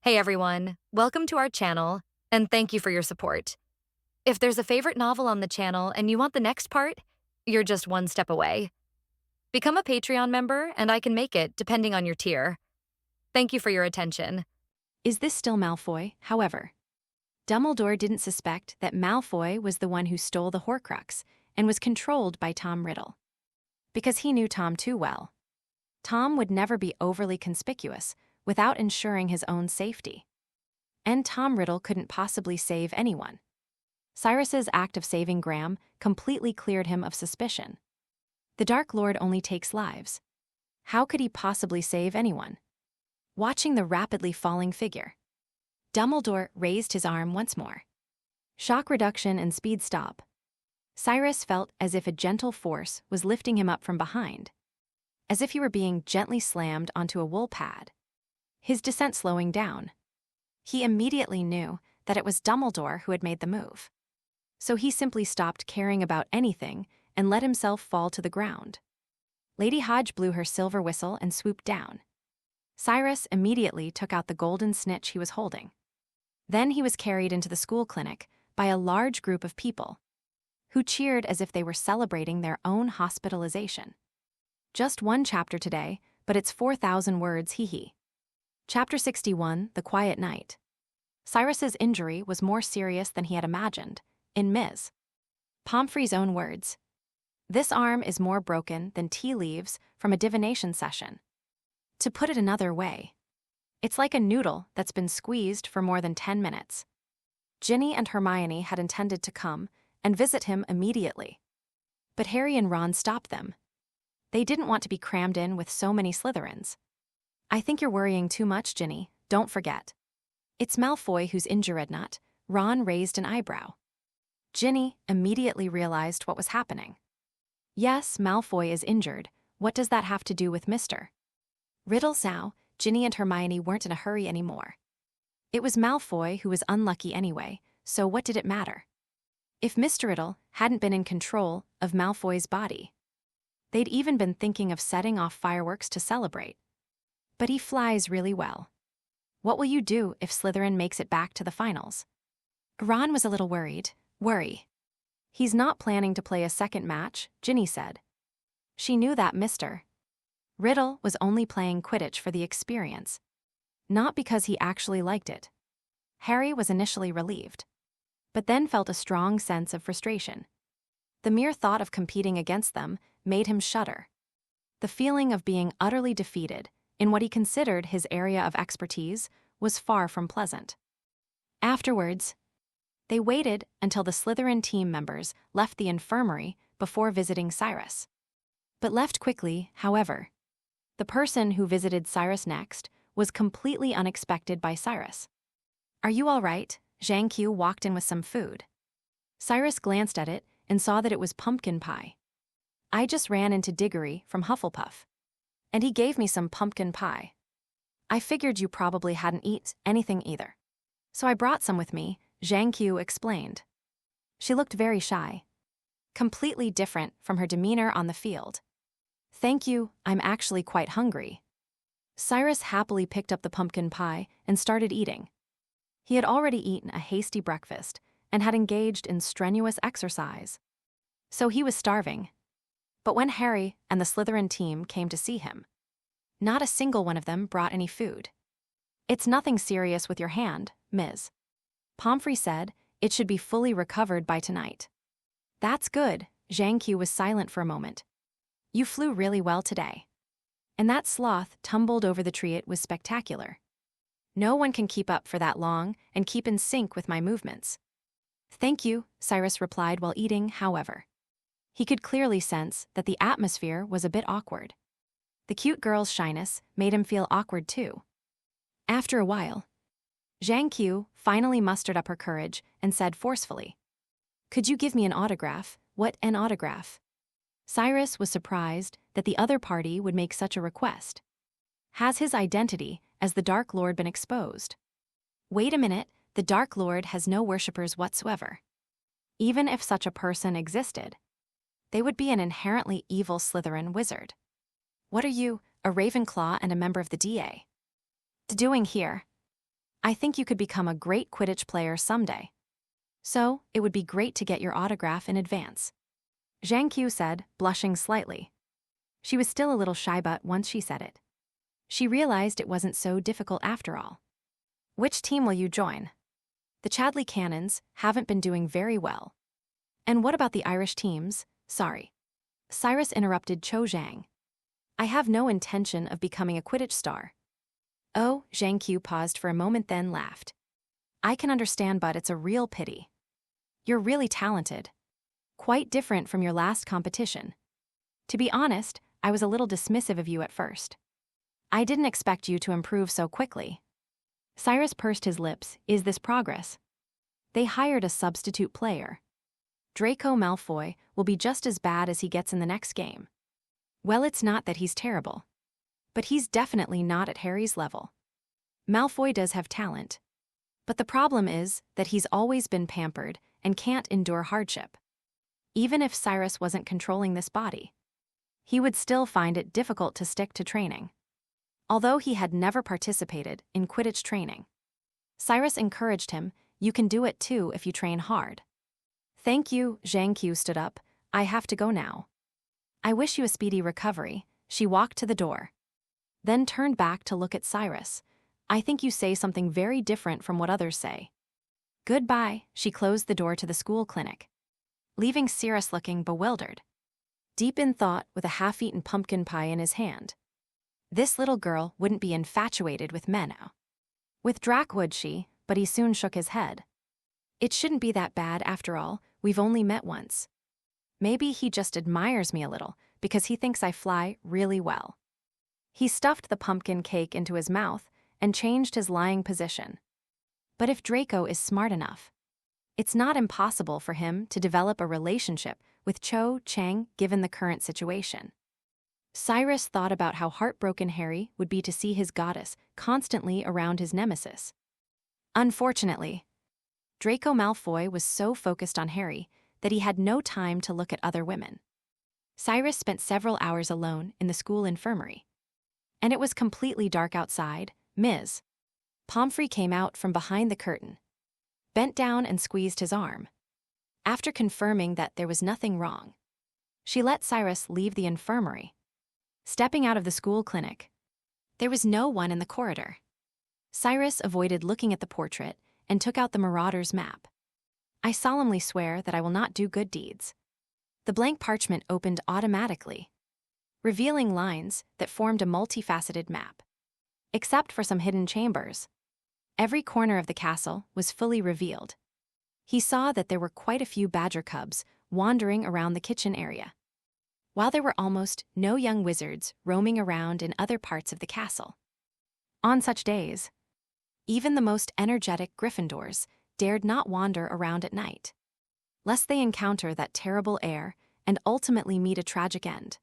Hey everyone, welcome to our channel, and thank you for your support. If there's a favorite novel on the channel and you want the next part, you're just one step away. Become a Patreon member and I can make it depending on your tier. Thank you for your attention. Is this still Malfoy? However, Dumbledore didn't suspect that Malfoy was the one who stole the Horcrux and was controlled by Tom Riddle. Because he knew Tom too well. Tom would never be overly conspicuous without ensuring his own safety. And Tom Riddle couldn't possibly save anyone. Cyrus's act of saving Graham completely cleared him of suspicion. The Dark Lord only takes lives. How could he possibly save anyone? Watching the rapidly falling figure, Dumbledore raised his arm once more. Shock reduction and speed stop. Cyrus felt as if a gentle force was lifting him up from behind, as if he were being gently slammed onto a wool pad. His descent slowing down. He immediately knew that it was Dumbledore who had made the move. So he simply stopped caring about anything and let himself fall to the ground. Lady Hodge blew her silver whistle and swooped down. Cyrus immediately took out the golden snitch he was holding. Then he was carried into the school clinic by a large group of people, who cheered as if they were celebrating their own hospitalization. Just one chapter today, but it's 4,000 words, hee. Chapter 61, The Quiet Night. Cyrus's injury was more serious than he had imagined, in Ms. Pomfrey's own words. This arm is more broken than tea leaves from a divination session. To put it another way, it's like a noodle that's been squeezed for more than 10 minutes. Ginny and Hermione had intended to come and visit him immediately. But Harry and Ron stopped them. They didn't want to be crammed in with so many Slytherins. I think you're worrying too much, Ginny, don't forget. It's Malfoy who's injured, not. Ron raised an eyebrow. Ginny immediately realized what was happening. Yes, Malfoy is injured. What does that have to do with Mr. Riddle? Now, Ginny and Hermione weren't in a hurry anymore. It was Malfoy who was unlucky anyway, so what did it matter? If Mr. Riddle hadn't been in control of Malfoy's body, they'd even been thinking of setting off fireworks to celebrate. But he flies really well. What will you do if Slytherin makes it back to the finals? Ron was a little worried. Worry. He's not planning to play a second match, Ginny said. She knew that Mr. Riddle was only playing Quidditch for the experience, not because he actually liked it. Harry was initially relieved, but then felt a strong sense of frustration. The mere thought of competing against them made him shudder. The feeling of being utterly defeated in what he considered his area of expertise was far from pleasant. Afterwards, they waited until the Slytherin team members left the infirmary before visiting Cyrus. But left quickly, however. The person who visited Cyrus next was completely unexpected by Cyrus. Are you all right? Zhang Qiu walked in with some food. Cyrus glanced at it and saw that it was pumpkin pie. I just ran into Diggory from Hufflepuff, and he gave me some pumpkin pie. I figured you probably hadn't eaten anything either, so I brought some with me, Zhang Qiu explained. She looked very shy, completely different from her demeanor on the field. Thank you, I'm actually quite hungry. Cyrus happily picked up the pumpkin pie and started eating. He had already eaten a hasty breakfast and had engaged in strenuous exercise, so he was starving. But when Harry and the Slytherin team came to see him, not a single one of them brought any food. It's nothing serious with your hand, Ms. Pomfrey said. It should be fully recovered by tonight. That's good. Zhang Qiu was silent for a moment. You flew really well today. And that sloth tumbled over the tree. It was spectacular. No one can keep up for that long and keep in sync with my movements. Thank you, Cyrus replied while eating, however. He could clearly sense that the atmosphere was a bit awkward. The cute girl's shyness made him feel awkward too. After a while, Zhang Qiu finally mustered up her courage and said forcefully, "Could you give me an autograph?" What, an autograph? Cyrus was surprised that the other party would make such a request. Has his identity as the Dark Lord been exposed? Wait a minute, the Dark Lord has no worshippers whatsoever. Even if such a person existed, they would be an inherently evil Slytherin wizard. What are you, a Ravenclaw and a member of the DA, doing here? I think you could become a great Quidditch player someday. So, it would be great to get your autograph in advance. Zhang Qiu said, blushing slightly. She was still a little shy, but once she said it, she realized it wasn't so difficult after all. Which team will you join? The Chadley Cannons haven't been doing very well. And what about the Irish teams? Sorry. Cyrus interrupted Cho Zhang. I have no intention of becoming a Quidditch star. Oh, Zhang Qiu paused for a moment, then laughed. I can understand, but it's a real pity. You're really talented. Quite different from your last competition. To be honest, I was a little dismissive of you at first. I didn't expect you to improve so quickly. Cyrus pursed his lips. Is this progress? They hired a substitute player. Draco Malfoy will be just as bad as he gets in the next game. Well, it's not that he's terrible. But he's definitely not at Harry's level. Malfoy does have talent. But the problem is that he's always been pampered and can't endure hardship. Even if Cyrus wasn't controlling this body, he would still find it difficult to stick to training. Although he had never participated in Quidditch training, Cyrus encouraged him, you can do it too if you train hard. Thank you, Zhang Qiu stood up. I have to go now. I wish you a speedy recovery. She walked to the door, then turned back to look at Cyrus. I think you say something very different from what others say. Goodbye, she closed the door to the school clinic, leaving Cyrus looking bewildered, deep in thought with a half-eaten pumpkin pie in his hand. This little girl wouldn't be infatuated with men now. With Drac would she, but he soon shook his head. It shouldn't be that bad after all, we've only met once. Maybe he just admires me a little because he thinks I fly really well. He stuffed the pumpkin cake into his mouth and changed his lying position. But if Draco is smart enough, it's not impossible for him to develop a relationship with Cho Chang given the current situation. Cyrus thought about how heartbroken Harry would be to see his goddess constantly around his nemesis. Unfortunately, Draco Malfoy was so focused on Harry that he had no time to look at other women. Cyrus spent several hours alone in the school infirmary. And it was completely dark outside. Ms. Pomfrey came out from behind the curtain, bent down and squeezed his arm. After confirming that there was nothing wrong, she let Cyrus leave the infirmary. Stepping out of the school clinic, there was no one in the corridor. Cyrus avoided looking at the portrait and took out the Marauder's map. I solemnly swear that I will not do good deeds. The blank parchment opened automatically, revealing lines that formed a multifaceted map. Except for some hidden chambers, every corner of the castle was fully revealed. He saw that there were quite a few badger cubs wandering around the kitchen area, while there were almost no young wizards roaming around in other parts of the castle. On such days, even the most energetic Gryffindors dared not wander around at night, lest they encounter that terrible air and ultimately meet a tragic end.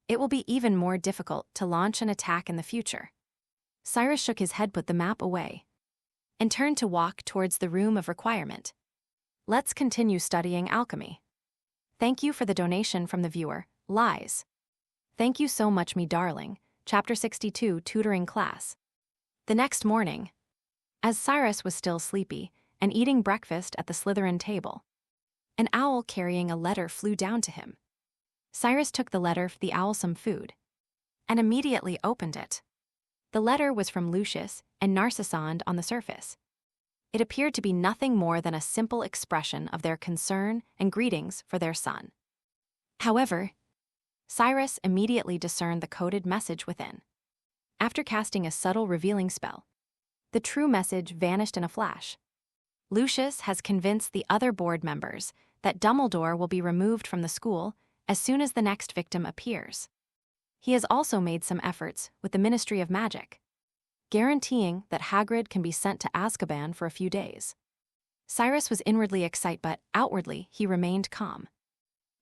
It will be even more difficult to launch an attack in the future. Cyrus shook his head, put the map away, and turned to walk towards the room of requirement. Let's continue studying alchemy. Thank you for the donation from the viewer, Lies. Thank you so much, me darling. Chapter 62, Tutoring Class. The next morning, as Cyrus was still sleepy and eating breakfast at the Slytherin table, an owl carrying a letter flew down to him. Cyrus took the letter, the owl some food, and immediately opened it. The letter was from Lucius and Narcissond on the surface. It appeared to be nothing more than a simple expression of their concern and greetings for their son. However, Cyrus immediately discerned the coded message within. After casting a subtle revealing spell, the true message vanished in a flash. Lucius has convinced the other board members that Dumbledore will be removed from the school as soon as the next victim appears. He has also made some efforts with the Ministry of Magic, guaranteeing that Hagrid can be sent to Azkaban for a few days. Cyrus was inwardly excited, but outwardly he remained calm,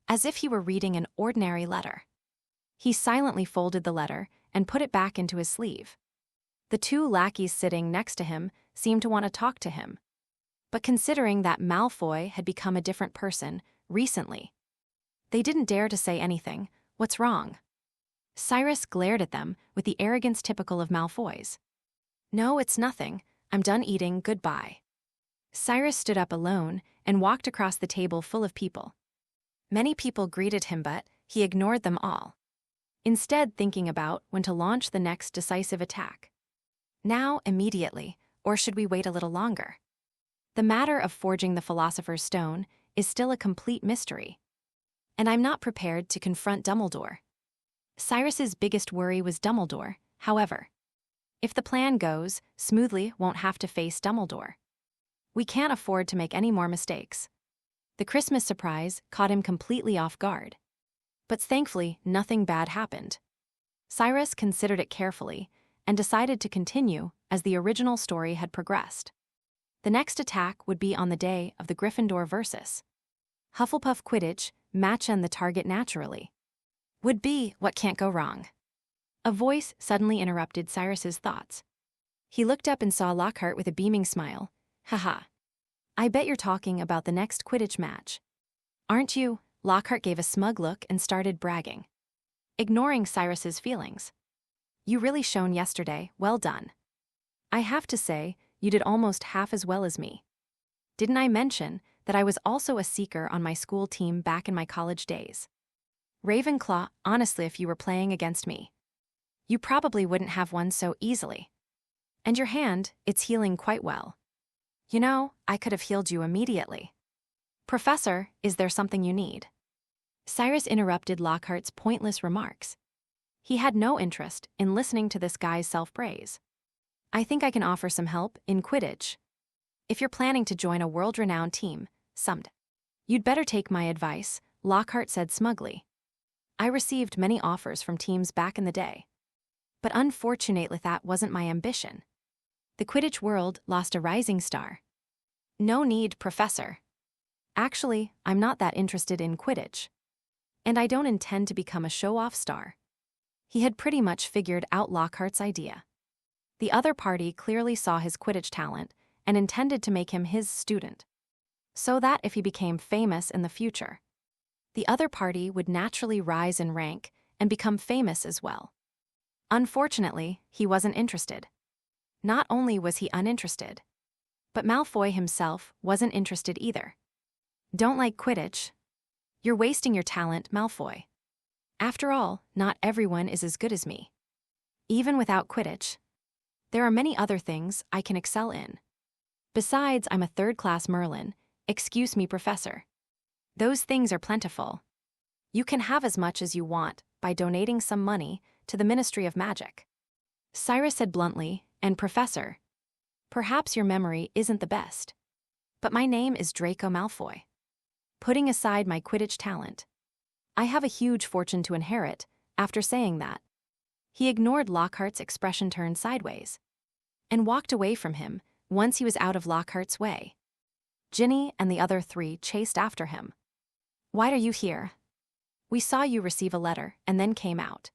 as if he were reading an ordinary letter. He silently folded the letter and put it back into his sleeve. The two lackeys sitting next to him seemed to want to talk to him, but considering that Malfoy had become a different person recently, they didn't dare to say anything. What's wrong? Cyrus glared at them with the arrogance typical of Malfoys. No, it's nothing. I'm done eating, goodbye. Cyrus stood up alone and walked across the table full of people. Many people greeted him, but he ignored them all, instead thinking about when to launch the next decisive attack. Now, immediately, or should we wait a little longer? The matter of forging the Philosopher's Stone is still a complete mystery, and I'm not prepared to confront Dumbledore. Cyrus's biggest worry was Dumbledore, however. If the plan goes smoothly, won't have to face Dumbledore. We can't afford to make any more mistakes. The Christmas surprise caught him completely off guard. But thankfully, nothing bad happened. Cyrus considered it carefully and decided to continue as the original story had progressed. The next attack would be on the day of the Gryffindor versus Hufflepuff Quidditch match, and the target naturally would be what can't go wrong. A voice suddenly interrupted Cyrus's thoughts. He looked up and saw Lockhart with a beaming smile. Haha. I bet you're talking about the next Quidditch match. Aren't you? Lockhart gave a smug look and started bragging, ignoring Cyrus's feelings. You really shone yesterday, well done. I have to say, you did almost half as well as me. Didn't I mention that I was also a seeker on my school team back in my college days? Ravenclaw, honestly, if you were playing against me, you probably wouldn't have won so easily. And your hand, it's healing quite well. You know, I could have healed you immediately. Professor, is there something you need? Cyrus interrupted Lockhart's pointless remarks. He had no interest in listening to this guy's self-praise. I think I can offer some help in Quidditch. If you're planning to join a world-renowned team, you'd better take my advice, Lockhart said smugly. I received many offers from teams back in the day. But unfortunately that wasn't my ambition. The Quidditch world lost a rising star. No need, Professor. Actually, I'm not that interested in Quidditch. And I don't intend to become a show-off star. He had pretty much figured out Lockhart's idea. The other party clearly saw his Quidditch talent and intended to make him his student, so that if he became famous in the future, the other party would naturally rise in rank and become famous as well. Unfortunately, he wasn't interested. Not only was he uninterested, but Malfoy himself wasn't interested either. Don't like Quidditch? You're wasting your talent, Malfoy. After all, not everyone is as good as me. Even without Quidditch, there are many other things I can excel in. Besides, I'm a third-class Merlin. Excuse me, Professor. Those things are plentiful. You can have as much as you want by donating some money to the Ministry of Magic. Cyrus said bluntly, and Professor, perhaps your memory isn't the best, but my name is Draco Malfoy. Putting aside my Quidditch talent, I have a huge fortune to inherit. After saying that, he ignored Lockhart's expression, turned sideways, and walked away from him once he was out of Lockhart's way. Ginny and the other three chased after him. Why are you here? We saw you receive a letter and then came out.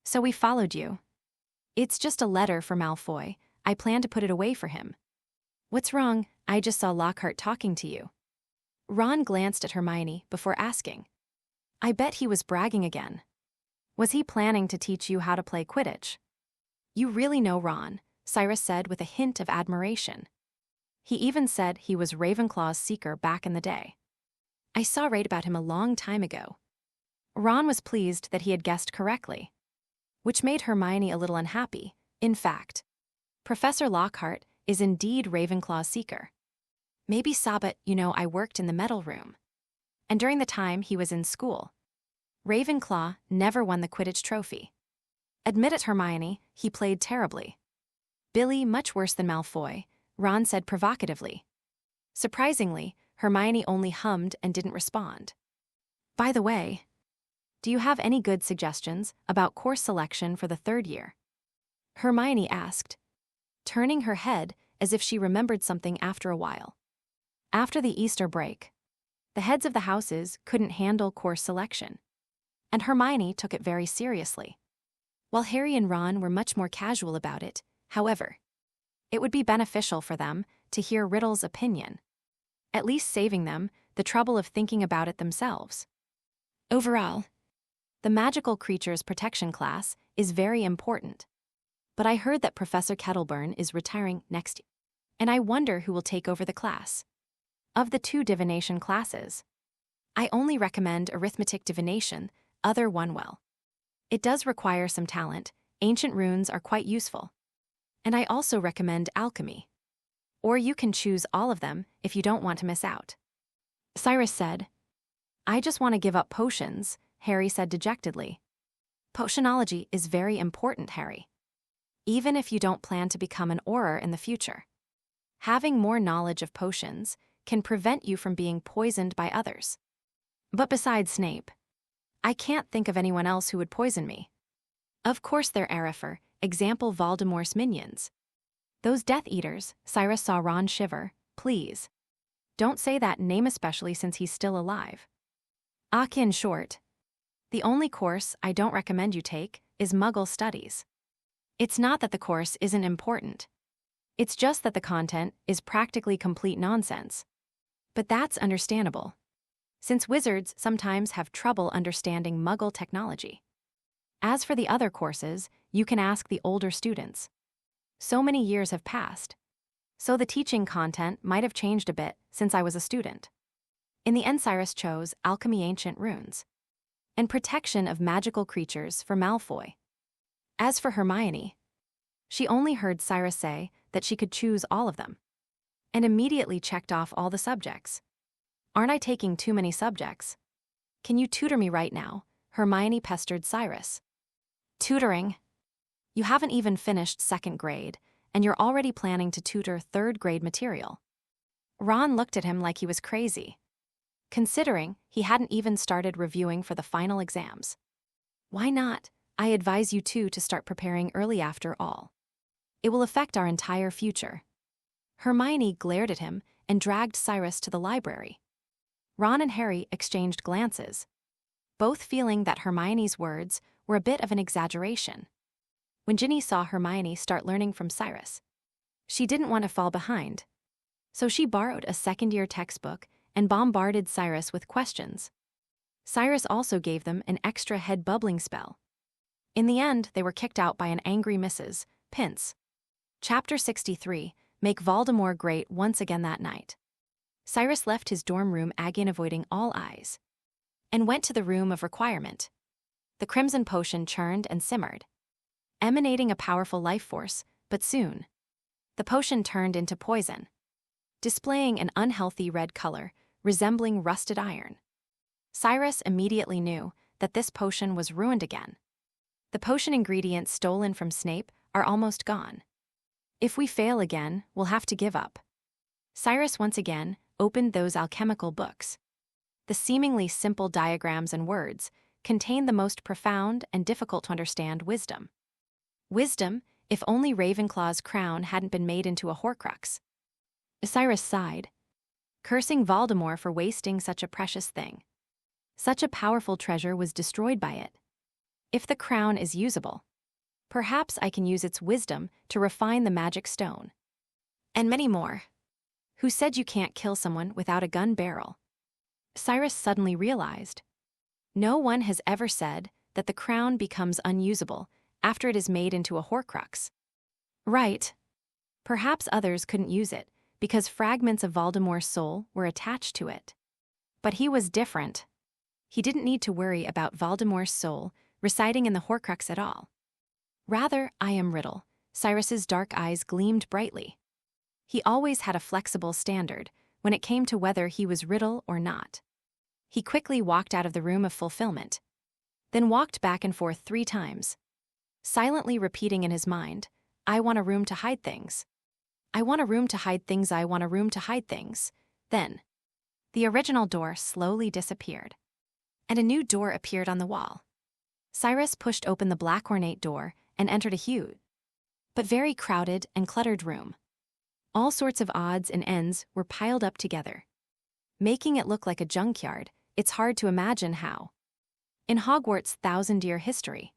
So we followed you. It's just a letter for Malfoy. I plan to put it away for him. What's wrong? I just saw Lockhart talking to you. Ron glanced at Hermione before asking. I bet he was bragging again. Was he planning to teach you how to play Quidditch? You really know Ron, Cyrus said with a hint of admiration. He even said he was Ravenclaw's seeker back in the day. I saw right about him a long time ago. Ron was pleased that he had guessed correctly, which made Hermione a little unhappy. In fact, Professor Lockhart is indeed Ravenclaw's seeker. Maybe Sabbat, I worked in the medal room. And during the time he was in school, Ravenclaw never won the Quidditch trophy. Admit it, Hermione, he played terribly. Billy, much worse than Malfoy, Ron said provocatively. Surprisingly, Hermione only hummed and didn't respond. By the way, do you have any good suggestions about course selection for the third year? Hermione asked, turning her head as if she remembered something after a while. After the Easter break, the heads of the houses couldn't handle course selection, and Hermione took it very seriously. While Harry and Ron were much more casual about it, however, it would be beneficial for them to hear Riddle's opinion, at least saving them the trouble of thinking about it themselves. Overall, the magical creatures protection class is very important, but I heard that Professor Kettleburn is retiring next year. And I wonder who will take over the class. Of the 2 divination classes, I only recommend arithmetic divination, other one well. It does require some talent. Ancient runes are quite useful. And I also recommend alchemy. Or you can choose all of them if you don't want to miss out. Cyrus said. I just want to give up potions, Harry said dejectedly. Potionology is very important, Harry. Even if you don't plan to become an Auror in the future. Having more knowledge of potions can prevent you from being poisoned by others. But besides Snape, I can't think of anyone else who would poison me. Of course they're Aeriffer, example Voldemort's minions. Those Death Eaters, Cyrus saw Ron shiver. Please. Don't say that name, especially since he's still alive. In short, the only course I don't recommend you take is Muggle Studies. It's not that the course isn't important. It's just that the content is practically complete nonsense. But that's understandable, since wizards sometimes have trouble understanding Muggle technology. As for the other courses, you can ask the older students. So many years have passed, so the teaching content might have changed a bit since I was a student. In the end, Cyrus chose Alchemy Ancient Runes and Protection of Magical Creatures for Malfoy. As for Hermione, she only heard Cyrus say that she could choose all of them, and immediately checked off all the subjects. Aren't I taking too many subjects? Can you tutor me right now? Hermione pestered Cyrus. Tutoring? You haven't even finished 2nd grade, and you're already planning to tutor 3rd grade material. Ron looked at him like he was crazy, considering he hadn't even started reviewing for the final exams. Why not? I advise you two to start preparing early after all. It will affect our entire future. Hermione glared at him and dragged Cyrus to the library. Ron and Harry exchanged glances, both feeling that Hermione's words were a bit of an exaggeration. When Ginny saw Hermione start learning from Cyrus, she didn't want to fall behind, so she borrowed a 2nd-year textbook and bombarded Cyrus with questions. Cyrus also gave them an extra head bubbling spell. In the end, they were kicked out by an angry Mrs. Pince. Chapter 63, Make Voldemort Great Once Again. That night, Cyrus left his dorm room again, avoiding all eyes, and went to the room of requirement. The crimson potion churned and simmered, emanating a powerful life force, but soon, the potion turned into poison, displaying an unhealthy red color resembling rusted iron. Cyrus immediately knew that this potion was ruined again. The potion ingredients stolen from Snape are almost gone. If we fail again, we'll have to give up. Cyrus once again opened those alchemical books. The seemingly simple diagrams and words contained the most profound and difficult to understand wisdom. Wisdom, if only Ravenclaw's crown hadn't been made into a Horcrux. Cyrus sighed, cursing Voldemort for wasting such a precious thing. Such a powerful treasure was destroyed by it. If the crown is usable, perhaps I can use its wisdom to refine the magic stone. And many more. Who said you can't kill someone without a gun barrel? Cyrus suddenly realized. No one has ever said that the crown becomes unusable after it is made into a Horcrux. Right. Perhaps others couldn't use it because fragments of Voldemort's soul were attached to it. But he was different. He didn't need to worry about Voldemort's soul residing in the Horcrux at all. Rather, I am Riddle. Cyrus's dark eyes gleamed brightly. He always had a flexible standard when it came to whether he was Riddle or not. He quickly walked out of the room of fulfillment, then walked back and forth 3 times, silently repeating in his mind, I want a room to hide things. I want a room to hide things. I want a room to hide things. Then, the original door slowly disappeared, and a new door appeared on the wall. Cyrus pushed open the black ornate door and entered a huge, but very crowded and cluttered room. All sorts of odds and ends were piled up together, making it look like a junkyard. It's hard to imagine how. In Hogwarts' 1,000-year history,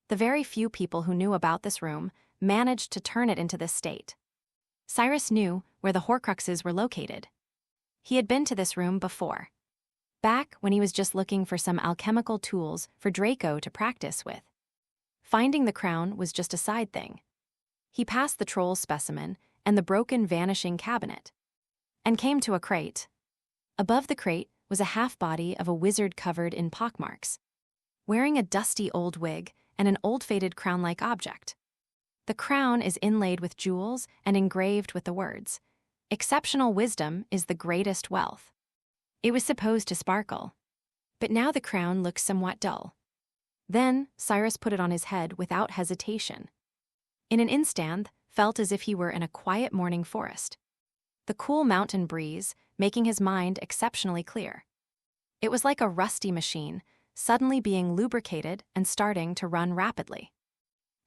the very few people who knew about this room managed to turn it into this state. Cyrus knew where the Horcruxes were located. He had been to this room before, back when he was just looking for some alchemical tools for Draco to practice with. Finding the crown was just a side thing. He passed the troll specimen and the broken vanishing cabinet, and came to a crate. Above the crate was a half-body of a wizard covered in pockmarks, wearing a dusty old wig and an old-faded crown-like object. The crown is inlaid with jewels and engraved with the words, "Exceptional wisdom is the greatest wealth." It was supposed to sparkle, but now the crown looks somewhat dull. Then Cyrus put it on his head without hesitation. In an instant, felt as if he were in a quiet morning forest, the cool mountain breeze making his mind exceptionally clear. It was like a rusty machine, suddenly being lubricated and starting to run rapidly.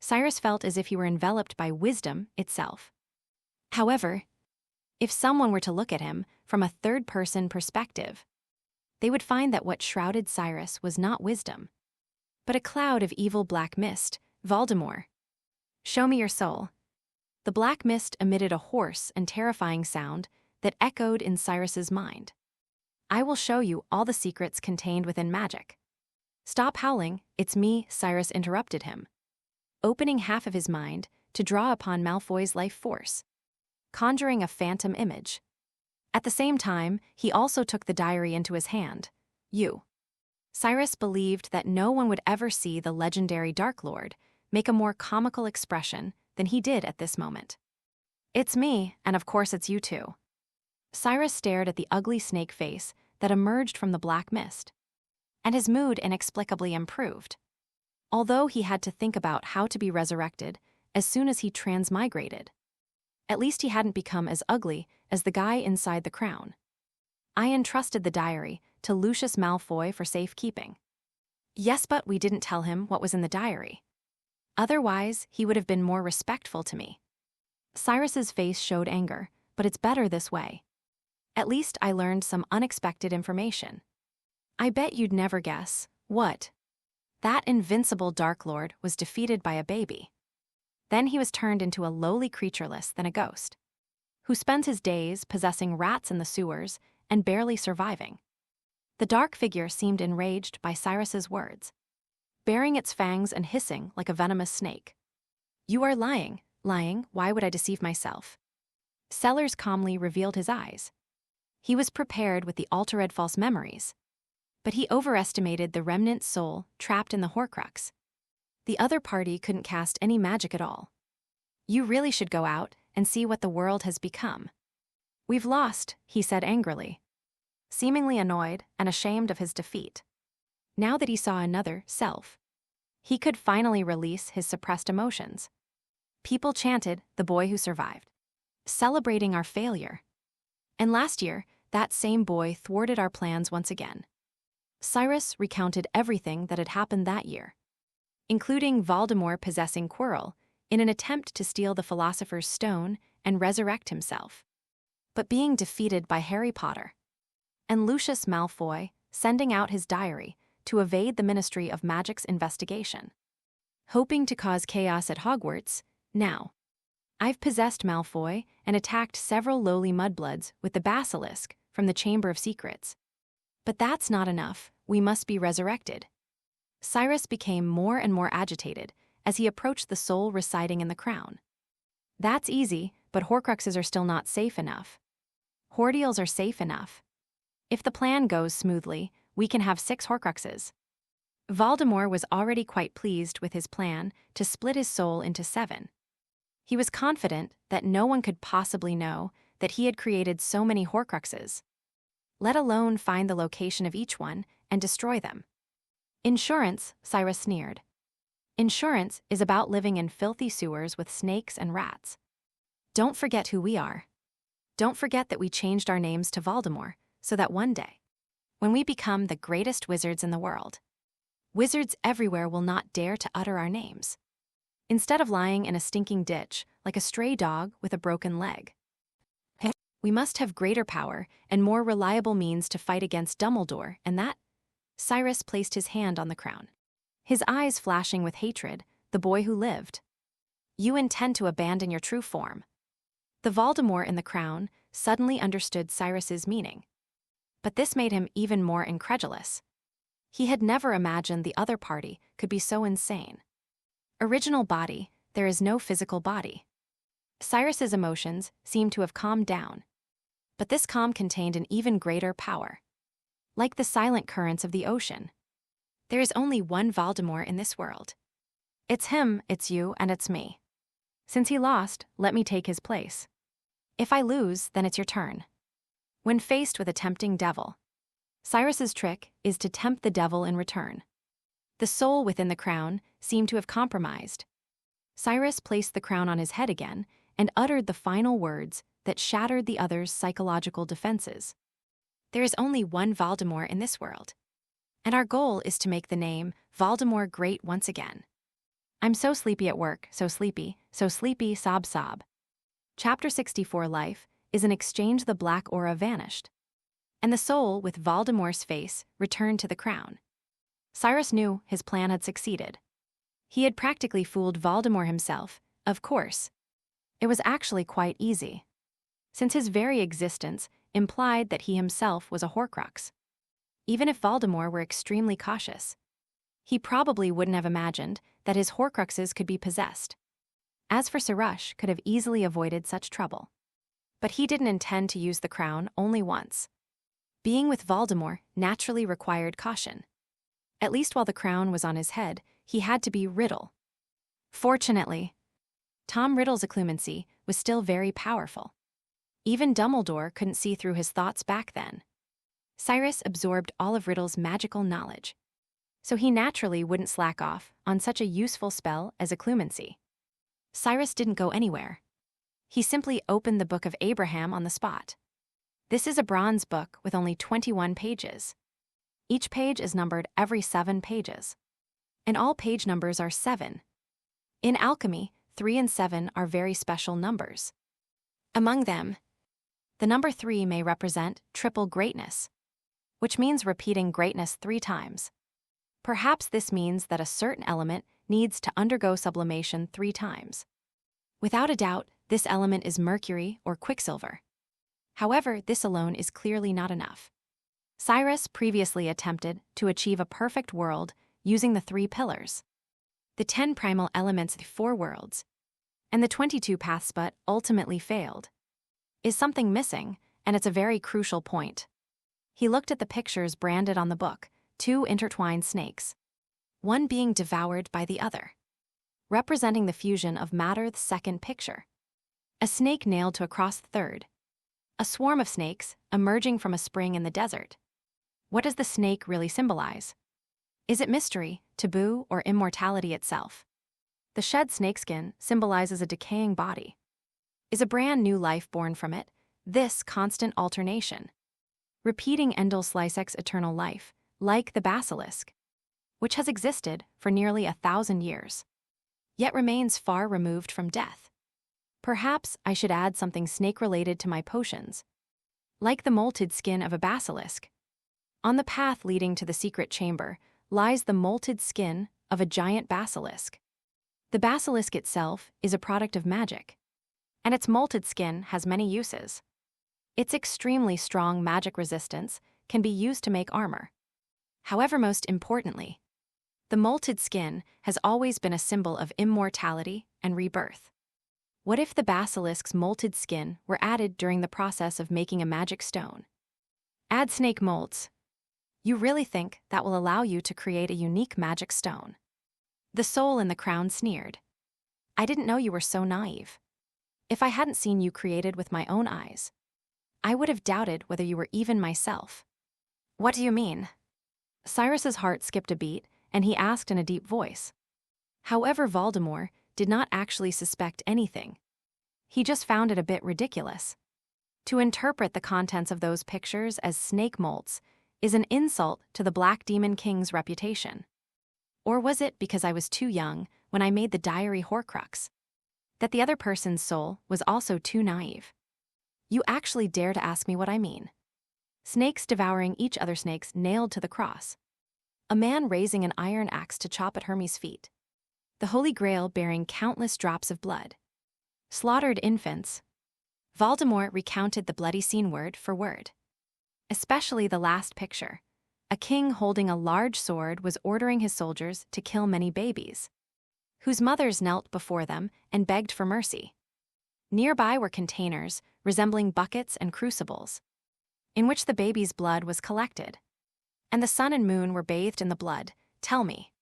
Cyrus felt as if he were enveloped by wisdom itself. However, if someone were to look at him from a third-person perspective, they would find that what shrouded Cyrus was not wisdom, but a cloud of evil black mist, Voldemort. "Show me your soul." The black mist emitted a hoarse and terrifying sound that echoed in Cyrus's mind. "I will show you all the secrets contained within magic." "Stop howling, it's me," Cyrus interrupted him, opening half of his mind to draw upon Malfoy's life force, conjuring a phantom image. At the same time, he also took the diary into his hand. Cyrus believed that no one would ever see the legendary Dark Lord make a more comical expression than he did at this moment. "It's me, and of course it's you too." Cyrus stared at the ugly snake face that emerged from the black mist, and his mood inexplicably improved. Although he had to think about how to be resurrected as soon as he transmigrated, at least he hadn't become as ugly as the guy inside the crown. "I entrusted the diary to Lucius Malfoy for safekeeping." "Yes, but we didn't tell him what was in the diary. Otherwise, he would have been more respectful to me." Cyrus's face showed anger, "But it's better this way. At least I learned some unexpected information." "I bet you'd never guess." "What?" "That invincible Dark Lord was defeated by a baby. Then he was turned into a lowly creature less than a ghost, who spends his days possessing rats in the sewers and barely surviving." The dark figure seemed enraged by Cyrus's words, baring its fangs and hissing like a venomous snake. "You are lying. Why would I deceive myself?" Sellers calmly revealed his eyes. He was prepared with the altered false memories, but he overestimated the remnant soul trapped in the Horcrux. The other party couldn't cast any magic at all. "You really should go out and see what the world has become." "We've lost," he said angrily, seemingly annoyed and ashamed of his defeat. Now that he saw another self, he could finally release his suppressed emotions. People chanted, "The boy who survived," celebrating our failure. And last year, that same boy thwarted our plans once again. Cyrus recounted everything that had happened that year, including Voldemort possessing Quirrell in an attempt to steal the Philosopher's Stone and resurrect himself, but being defeated by Harry Potter, and Lucius Malfoy sending out his diary to evade the Ministry of Magic's investigation, hoping to cause chaos at Hogwarts. Now, I've possessed Malfoy and attacked several lowly mudbloods with the basilisk from the Chamber of Secrets. But that's not enough. We must be resurrected. Cyrus became more and more agitated as he approached the soul residing in the crown. "That's easy, but Horcruxes are still not safe enough." "Hordeals are safe enough. If the plan goes smoothly, we can have 6 Horcruxes." Voldemort was already quite pleased with his plan to split his soul into 7. He was confident that no one could possibly know that he had created so many Horcruxes, let alone find the location of each one and destroy them. "Insurance," Cyrus sneered. "Insurance is about living in filthy sewers with snakes and rats. Don't forget who we are. Don't forget that we changed our names to Voldemort so that one day, when we become the greatest wizards in the world, wizards everywhere will not dare to utter our names. Instead of lying in a stinking ditch like a stray dog with a broken leg. We must have greater power and more reliable means to fight against Dumbledore, and that..." Cyrus placed his hand on the crown, his eyes flashing with hatred, "The boy who lived. You intend to abandon your true form." The Voldemort in the crown suddenly understood Cyrus's meaning, but this made him even more incredulous. He had never imagined the other party could be so insane. Original body, there is no physical body. Cyrus's emotions seemed to have calmed down. But this calm contained an even greater power. Like the silent currents of the ocean. There is only one Voldemort in this world. It's him, it's you, and it's me. Since he lost, let me take his place. If I lose, then it's your turn. When faced with a tempting devil, Cyrus's trick is to tempt the devil in return. The soul within the crown seemed to have compromised. Cyrus placed the crown on his head again and uttered the final words that shattered the other's psychological defenses. There is only one Voldemort in this world, and our goal is to make the name Voldemort great once again. I'm so sleepy at work, so sleepy, sob sob. Chapter 64 Life is an exchange. The black aura vanished, and the soul with Voldemort's face returned to the crown. Cyrus knew his plan had succeeded. He had practically fooled Voldemort himself, of course. It was actually quite easy, since his very existence implied that he himself was a Horcrux. Even if Voldemort were extremely cautious, he probably wouldn't have imagined that his Horcruxes could be possessed. As for Cyrus, could have easily avoided such trouble. But he didn't intend to use the crown only once. Being with Voldemort naturally required caution. At least while the crown was on his head, he had to be Riddle. Fortunately, Tom Riddle's occlumency was still very powerful. Even Dumbledore couldn't see through his thoughts back then. Cyrus absorbed all of Riddle's magical knowledge, so he naturally wouldn't slack off on such a useful spell as occlumency. Cyrus didn't go anywhere. He simply opened the Book of Abraham on the spot. This is a bronze book with only 21 pages. Each page is numbered every 7 pages. And all page numbers are 7. In alchemy, 3 and 7 are very special numbers. Among them, the number 3 may represent triple greatness, which means repeating greatness 3 times. Perhaps this means that a certain element needs to undergo sublimation 3 times. Without a doubt, this element is mercury or quicksilver. However, this alone is clearly not enough. Cyrus previously attempted to achieve a perfect world using the 3 pillars, the 10 primal elements, the 4 worlds, and the 22 paths, but ultimately failed. Is something missing? And it's a very crucial point. He looked at the pictures branded on the book, 2 intertwined snakes, one being devoured by the other, representing the fusion of matter. The second picture, a snake nailed to a cross. The third, a swarm of snakes emerging from a spring in the desert. What does the snake really symbolize? Is it mystery, taboo, or immortality itself? The shed snakeskin symbolizes a decaying body. Is a brand new life born from it? This constant alternation, repeating Endless eternal life, like the basilisk, which has existed for nearly 1,000 years, yet remains far removed from death. Perhaps I should add something snake-related to my potions, like the molted skin of a basilisk. On the path leading to the secret chamber lies the molted skin of a giant basilisk. The basilisk itself is a product of magic, and its molted skin has many uses. Its extremely strong magic resistance can be used to make armor. However, most importantly, the molted skin has always been a symbol of immortality and rebirth. What if the basilisk's molted skin were added during the process of making a magic stone? Add snake molds. You really think that will allow you to create a unique magic stone? The soul in the crown sneered. I didn't know you were so naive. If I hadn't seen you created with my own eyes, I would have doubted whether you were even myself. What do you mean? Cyrus's heart skipped a beat, and he asked in a deep voice. However, Voldemort did not actually suspect anything. He just found it a bit ridiculous. To interpret the contents of those pictures as snake molts is an insult to the Black Demon King's reputation. Or was it because I was too young when I made the diary Horcrux, that the other person's soul was also too naive? You actually dare to ask me what I mean? Snakes devouring each other, snakes nailed to the cross. A man raising an iron axe to chop at Hermes' feet. The Holy Grail bearing countless drops of blood. Slaughtered infants. Voldemort recounted the bloody scene word for word. Especially the last picture. A king holding a large sword was ordering his soldiers to kill many babies, whose mothers knelt before them and begged for mercy. Nearby were containers resembling buckets and crucibles, in which the baby's blood was collected. And the sun and moon were bathed in the blood. Tell me,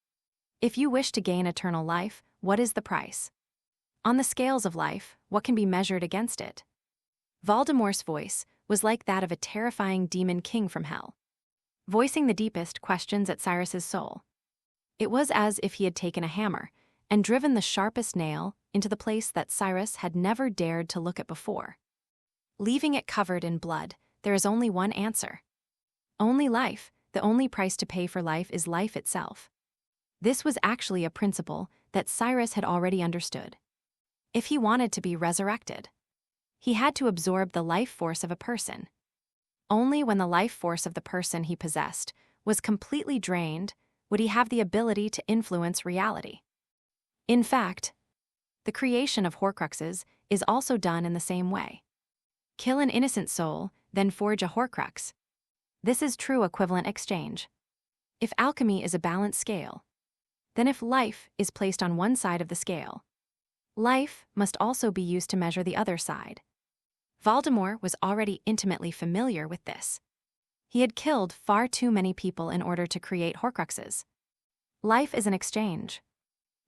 if you wish to gain eternal life, what is the price? On the scales of life, what can be measured against it? Voldemort's voice was like that of a terrifying demon king from hell, voicing the deepest questions at Cyrus's soul. It was as if he had taken a hammer and driven the sharpest nail into the place that Cyrus had never dared to look at before. Leaving it covered in blood, there is only one answer. Only life. The only price to pay for life is life itself. This was actually a principle that Cyrus had already understood. If he wanted to be resurrected, he had to absorb the life force of a person. Only when the life force of the person he possessed was completely drained would he have the ability to influence reality. In fact, the creation of Horcruxes is also done in the same way. Kill an innocent soul, then forge a Horcrux. This is true equivalent exchange. If alchemy is a balanced scale, then if life is placed on one side of the scale, life must also be used to measure the other side. Voldemort was already intimately familiar with this. He had killed far too many people in order to create Horcruxes. Life is an exchange.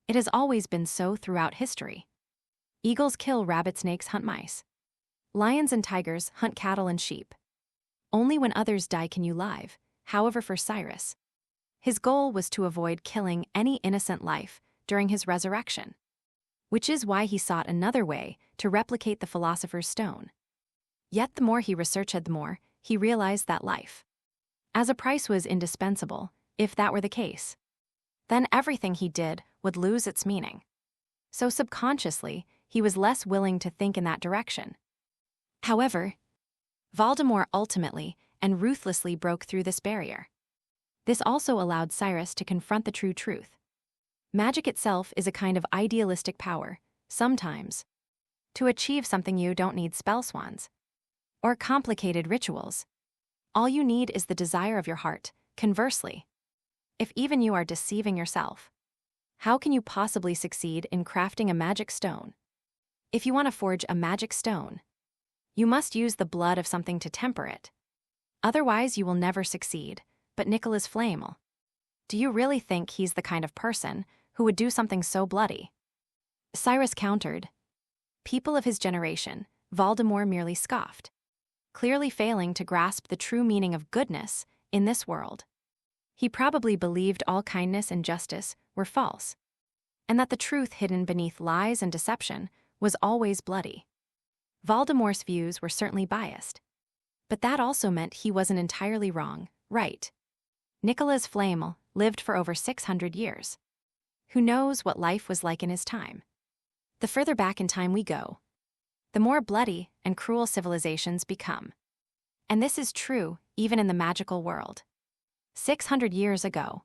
It has always been so throughout history. Eagles kill rabbits, snakes hunt mice. Lions and tigers hunt cattle and sheep. Only when others die can you live. However, for Cyrus, his goal was to avoid killing any innocent life during his resurrection, which is why he sought another way to replicate the Philosopher's Stone. Yet the more he researched, the more he realized that life as a price was indispensable. If that were the case, then everything he did would lose its meaning. So subconsciously, he was less willing to think in that direction. However, Voldemort ultimately and ruthlessly broke through this barrier. This also allowed Cyrus to confront the true truth. Magic itself is a kind of idealistic power. Sometimes, to achieve something you don't need spell swans or complicated rituals. All you need is the desire of your heart. Conversely, if even you are deceiving yourself, how can you possibly succeed in crafting a magic stone? If you want to forge a magic stone, you must use the blood of something to temper it. Otherwise, you will never succeed. But Nicholas Flamel, do you really think he's the kind of person who would do something so bloody? Cyrus countered. People of his generation, Voldemort merely scoffed, clearly failing to grasp the true meaning of goodness in this world. He probably believed all kindness and justice were false, and that the truth hidden beneath lies and deception was always bloody. Voldemort's views were certainly biased, but that also meant he wasn't entirely wrong, right? Nicholas Flamel lived for over 600 years. Who knows what life was like in his time? The further back in time we go, the more bloody and cruel civilizations become. And this is true even in the magical world. 600 years ago,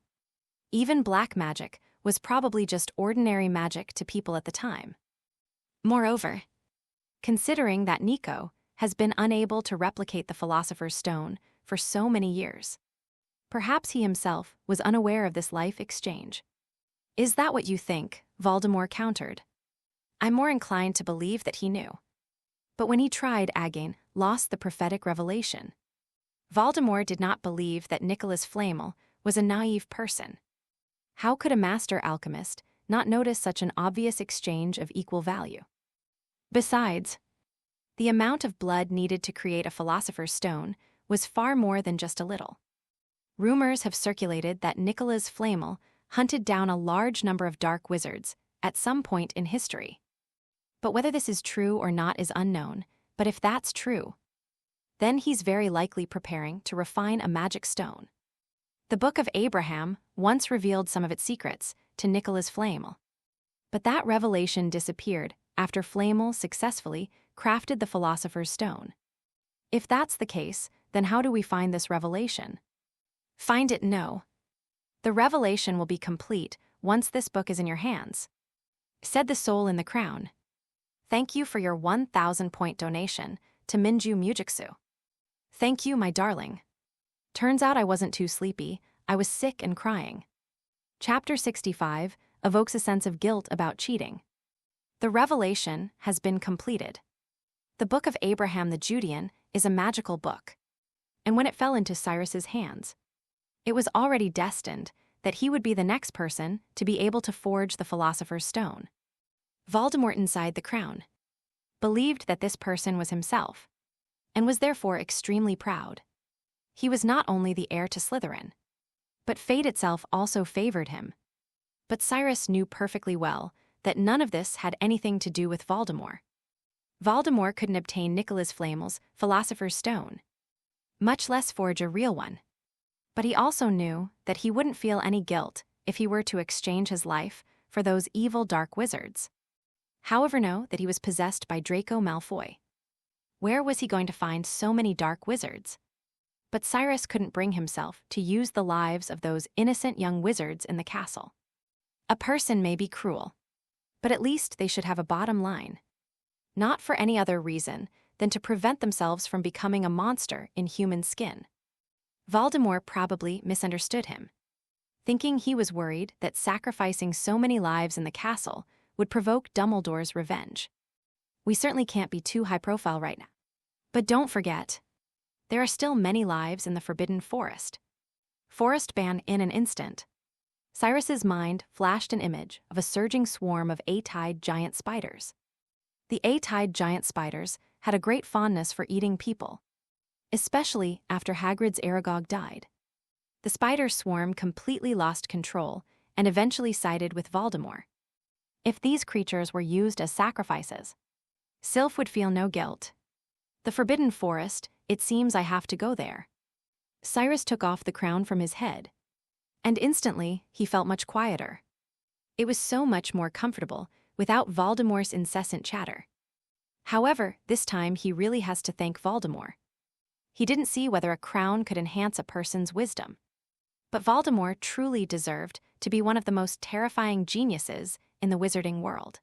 even black magic was probably just ordinary magic to people at the time. Moreover, considering that Nico has been unable to replicate the Philosopher's Stone for so many years, perhaps he himself was unaware of this life exchange. Is that what you think? Voldemort countered. I'm more inclined to believe that he knew. But when he tried again, lost the prophetic revelation. Voldemort did not believe that Nicholas Flamel was a naive person. How could a master alchemist not notice such an obvious exchange of equal value? Besides, the amount of blood needed to create a Philosopher's Stone was far more than just a little. Rumors have circulated that Nicholas Flamel hunted down a large number of dark wizards at some point in history. But whether this is true or not is unknown, but if that's true, then he's very likely preparing to refine a magic stone. The Book of Abraham once revealed some of its secrets to Nicholas Flamel, but that revelation disappeared after Flamel successfully crafted the Philosopher's Stone. If that's the case, then how do we find this revelation? Find it? No. The revelation will be complete once this book is in your hands, said the soul in the crown. Thank you for your 1,000-point donation to Minju Mujitsu. Thank you, my darling. Turns out I wasn't too sleepy, I was sick and crying. Chapter 65 evokes a sense of guilt about cheating. The revelation has been completed. The Book of Abraham the Judean is a magical book. And when it fell into Cyrus's hands, it was already destined that he would be the next person to be able to forge the Philosopher's Stone. Voldemort inside the crown believed that this person was himself, and was therefore extremely proud. He was not only the heir to Slytherin, but fate itself also favored him. But Cyrus knew perfectly well that none of this had anything to do with Voldemort. Voldemort couldn't obtain Nicholas Flamel's Philosopher's Stone, much less forge a real one. But he also knew that he wouldn't feel any guilt if he were to exchange his life for those evil dark wizards. However, know that he was possessed by Draco Malfoy. Where was he going to find so many dark wizards? But Cyrus couldn't bring himself to use the lives of those innocent young wizards in the castle. A person may be cruel, but at least they should have a bottom line. Not for any other reason than to prevent themselves from becoming a monster in human skin. Voldemort probably misunderstood him, thinking he was worried that sacrificing so many lives in the castle would provoke Dumbledore's revenge. We certainly can't be too high profile right now. But don't forget, there are still many lives in the Forbidden Forest. Forest ban in an instant. Cyrus's mind flashed an image of a surging swarm of eight-eyed giant spiders. The eight-eyed giant spiders had a great fondness for eating people, especially after Hagrid's Aragog died. The spider swarm completely lost control and eventually sided with Voldemort. If these creatures were used as sacrifices, Sylph would feel no guilt. The Forbidden Forest, it seems I have to go there. Cyrus took off the crown from his head, and instantly he felt much quieter. It was so much more comfortable without Voldemort's incessant chatter. However, this time he really has to thank Voldemort. He didn't see whether a crown could enhance a person's wisdom. But Voldemort truly deserved to be one of the most terrifying geniuses in the wizarding world.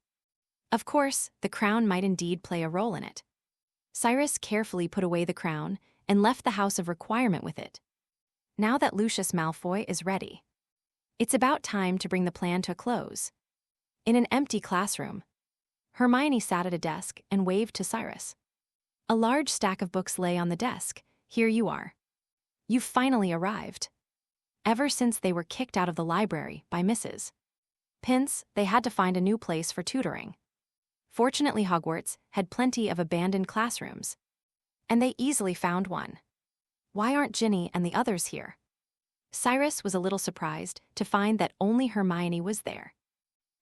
Of course, the crown might indeed play a role in it. Cyrus carefully put away the crown and left the House of Requirement with it. Now that Lucius Malfoy is ready, it's about time to bring the plan to a close. In an empty classroom, Hermione sat at a desk and waved to Cyrus. A large stack of books lay on the desk. Here you are. You've finally arrived. Ever since they were kicked out of the library by Mrs. Pince, they had to find a new place for tutoring. Fortunately, Hogwarts had plenty of abandoned classrooms, and they easily found one. Why aren't Ginny and the others here? Cyrus was a little surprised to find that only Hermione was there.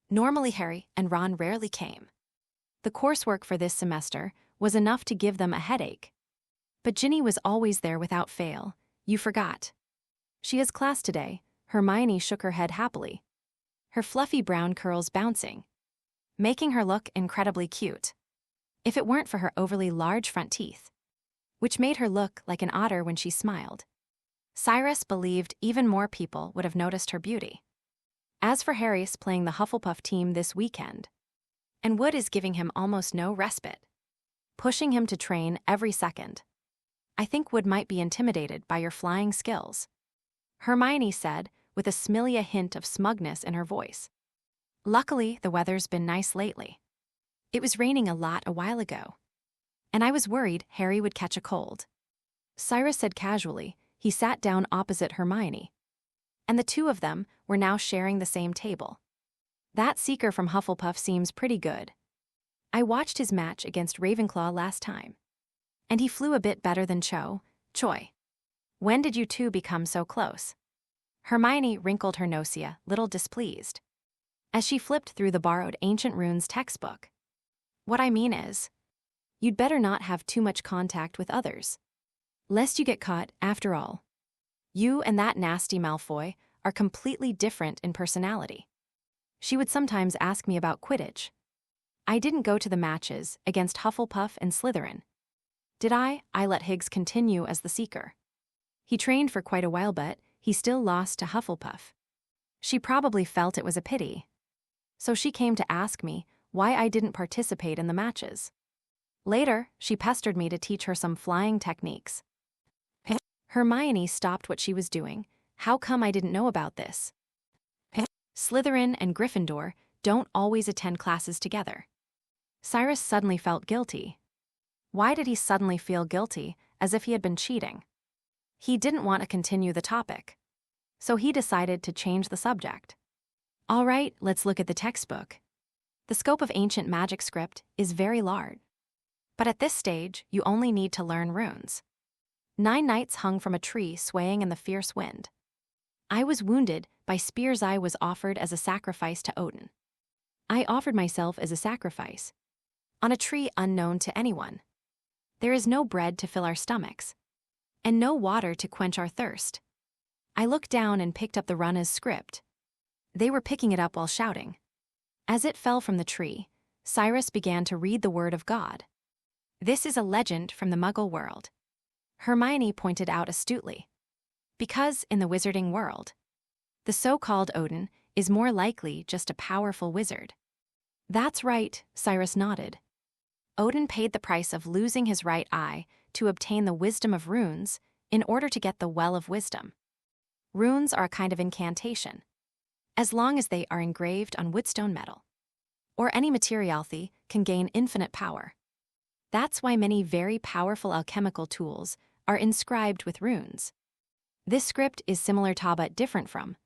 Normally, Harry and Ron rarely came. The coursework for this semester was enough to give them a headache. But Ginny was always there without fail. You forgot. She has class today. Hermione shook her head happily, her fluffy brown curls bouncing, making her look incredibly cute. If it weren't for her overly large front teeth, which made her look like an otter when she smiled, Cyrus believed even more people would have noticed her beauty. As for Harry's playing the Hufflepuff team this weekend, and Wood is giving him almost no respite, pushing him to train every second. I think Wood might be intimidated by your flying skills, Hermione said, with a smilia hint of smugness in her voice. Luckily, the weather's been nice lately. It was raining a lot a while ago, and I was worried Harry would catch a cold. Cyrus said casually. He sat down opposite Hermione, and the two of them were now sharing the same table. That seeker from Hufflepuff seems pretty good. I watched his match against Ravenclaw last time, and he flew a bit better than Choi. When did you two become so close? Hermione wrinkled her nosia, little displeased, as she flipped through the borrowed Ancient Runes textbook. What I mean is, you'd better not have too much contact with others, lest you get caught. After all, you and that nasty Malfoy are completely different in personality. She would sometimes ask me about Quidditch. I didn't go to the matches against Hufflepuff and Slytherin. Did I? I let Higgs continue as the seeker. He trained for quite a while, but he still lost to Hufflepuff. She probably felt it was a pity, so she came to ask me why I didn't participate in the matches. Later, she pestered me to teach her some flying techniques. Hermione stopped what she was doing. How come I didn't know about this? Slytherin and Gryffindor don't always attend classes together. Cyrus suddenly felt guilty. Why did he suddenly feel guilty, as if he had been cheating? He didn't want to continue the topic, so he decided to change the subject. All right, let's look at the textbook. The scope of ancient magic script is very large. But at this stage, you only need to learn runes. 9 knights hung from a tree swaying in the fierce wind. I was wounded by spears. I was offered as a sacrifice to Odin. I offered myself as a sacrifice. On a tree unknown to anyone. There is no bread to fill our stomachs. And no water to quench our thirst. I looked down and picked up the Runna's script. They were picking it up while shouting. As it fell from the tree, Cyrus began to read the word of God. This is a legend from the Muggle world. Hermione pointed out astutely. Because in the wizarding world, the so-called Odin is more likely just a powerful wizard. That's right, Cyrus nodded. Odin paid the price of losing his right eye to obtain the wisdom of runes in order to get the Well of Wisdom. Runes are a kind of incantation, as long as they are engraved on woodstone metal, or any materiality can gain infinite power. That's why many very powerful alchemical tools are inscribed with runes. This script is similar to but different from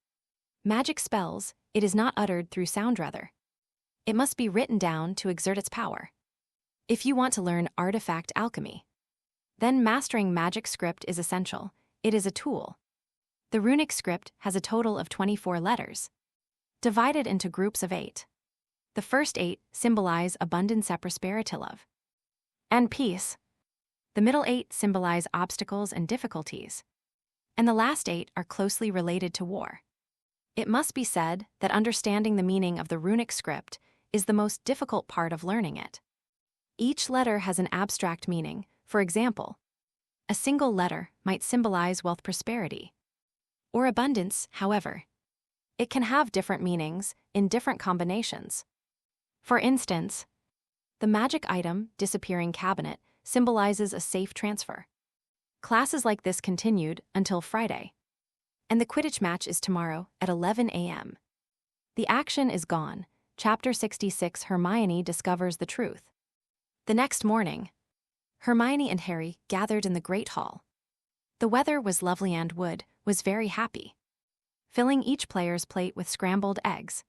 magic spells. It is not uttered through sound, rather. It must be written down to exert its power. If you want to learn artifact alchemy, then mastering magic script is essential. It is a tool. The runic script has a total of 24 letters, divided into groups of 8. The first 8 symbolize abundance, prosperity, love, and peace. The middle 8 symbolize obstacles and difficulties. And the last 8 are closely related to war. It must be said that understanding the meaning of the runic script is the most difficult part of learning it. Each letter has an abstract meaning. For example, a single letter might symbolize wealth, prosperity, or abundance. However, it can have different meanings in different combinations. For instance, the magic item disappearing cabinet symbolizes a safe transfer. Classes like this continued until Friday. And the Quidditch match is tomorrow at 11 a.m. The action is gone. Chapter 66. Hermione discovers the truth. The next morning, Hermione and Harry gathered in the Great Hall. The weather was lovely and Wood was very happy, filling each player's plate with scrambled eggs.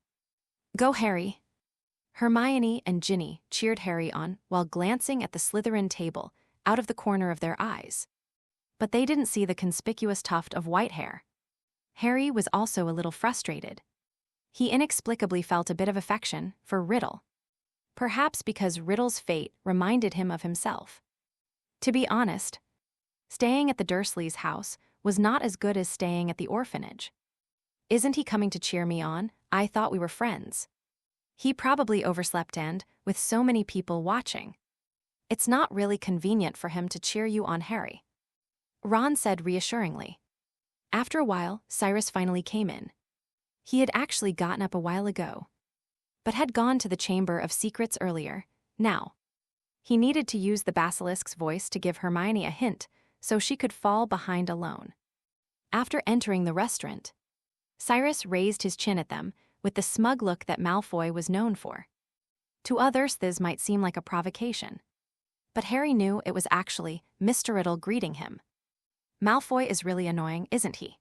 Go, Harry! Hermione and Ginny cheered Harry on while glancing at the Slytherin table out of the corner of their eyes. But they didn't see the conspicuous tuft of white hair. Harry was also a little frustrated. He inexplicably felt a bit of affection for Riddle. Perhaps because Riddle's fate reminded him of himself. To be honest, staying at the Dursleys' house was not as good as staying at the orphanage. Isn't he coming to cheer me on? I thought we were friends. He probably overslept and, with so many people watching, it's not really convenient for him to cheer you on, Harry. Ron said reassuringly. After a while, Cyrus finally came in. He had actually gotten up a while ago, but had gone to the Chamber of Secrets earlier. Now, he needed to use the basilisk's voice to give Hermione a hint so she could fall behind alone. After entering the restaurant, Cyrus raised his chin at them with the smug look that Malfoy was known for. To others, this might seem like a provocation, but Harry knew it was actually Mr. Riddle greeting him. Malfoy is really annoying, isn't he?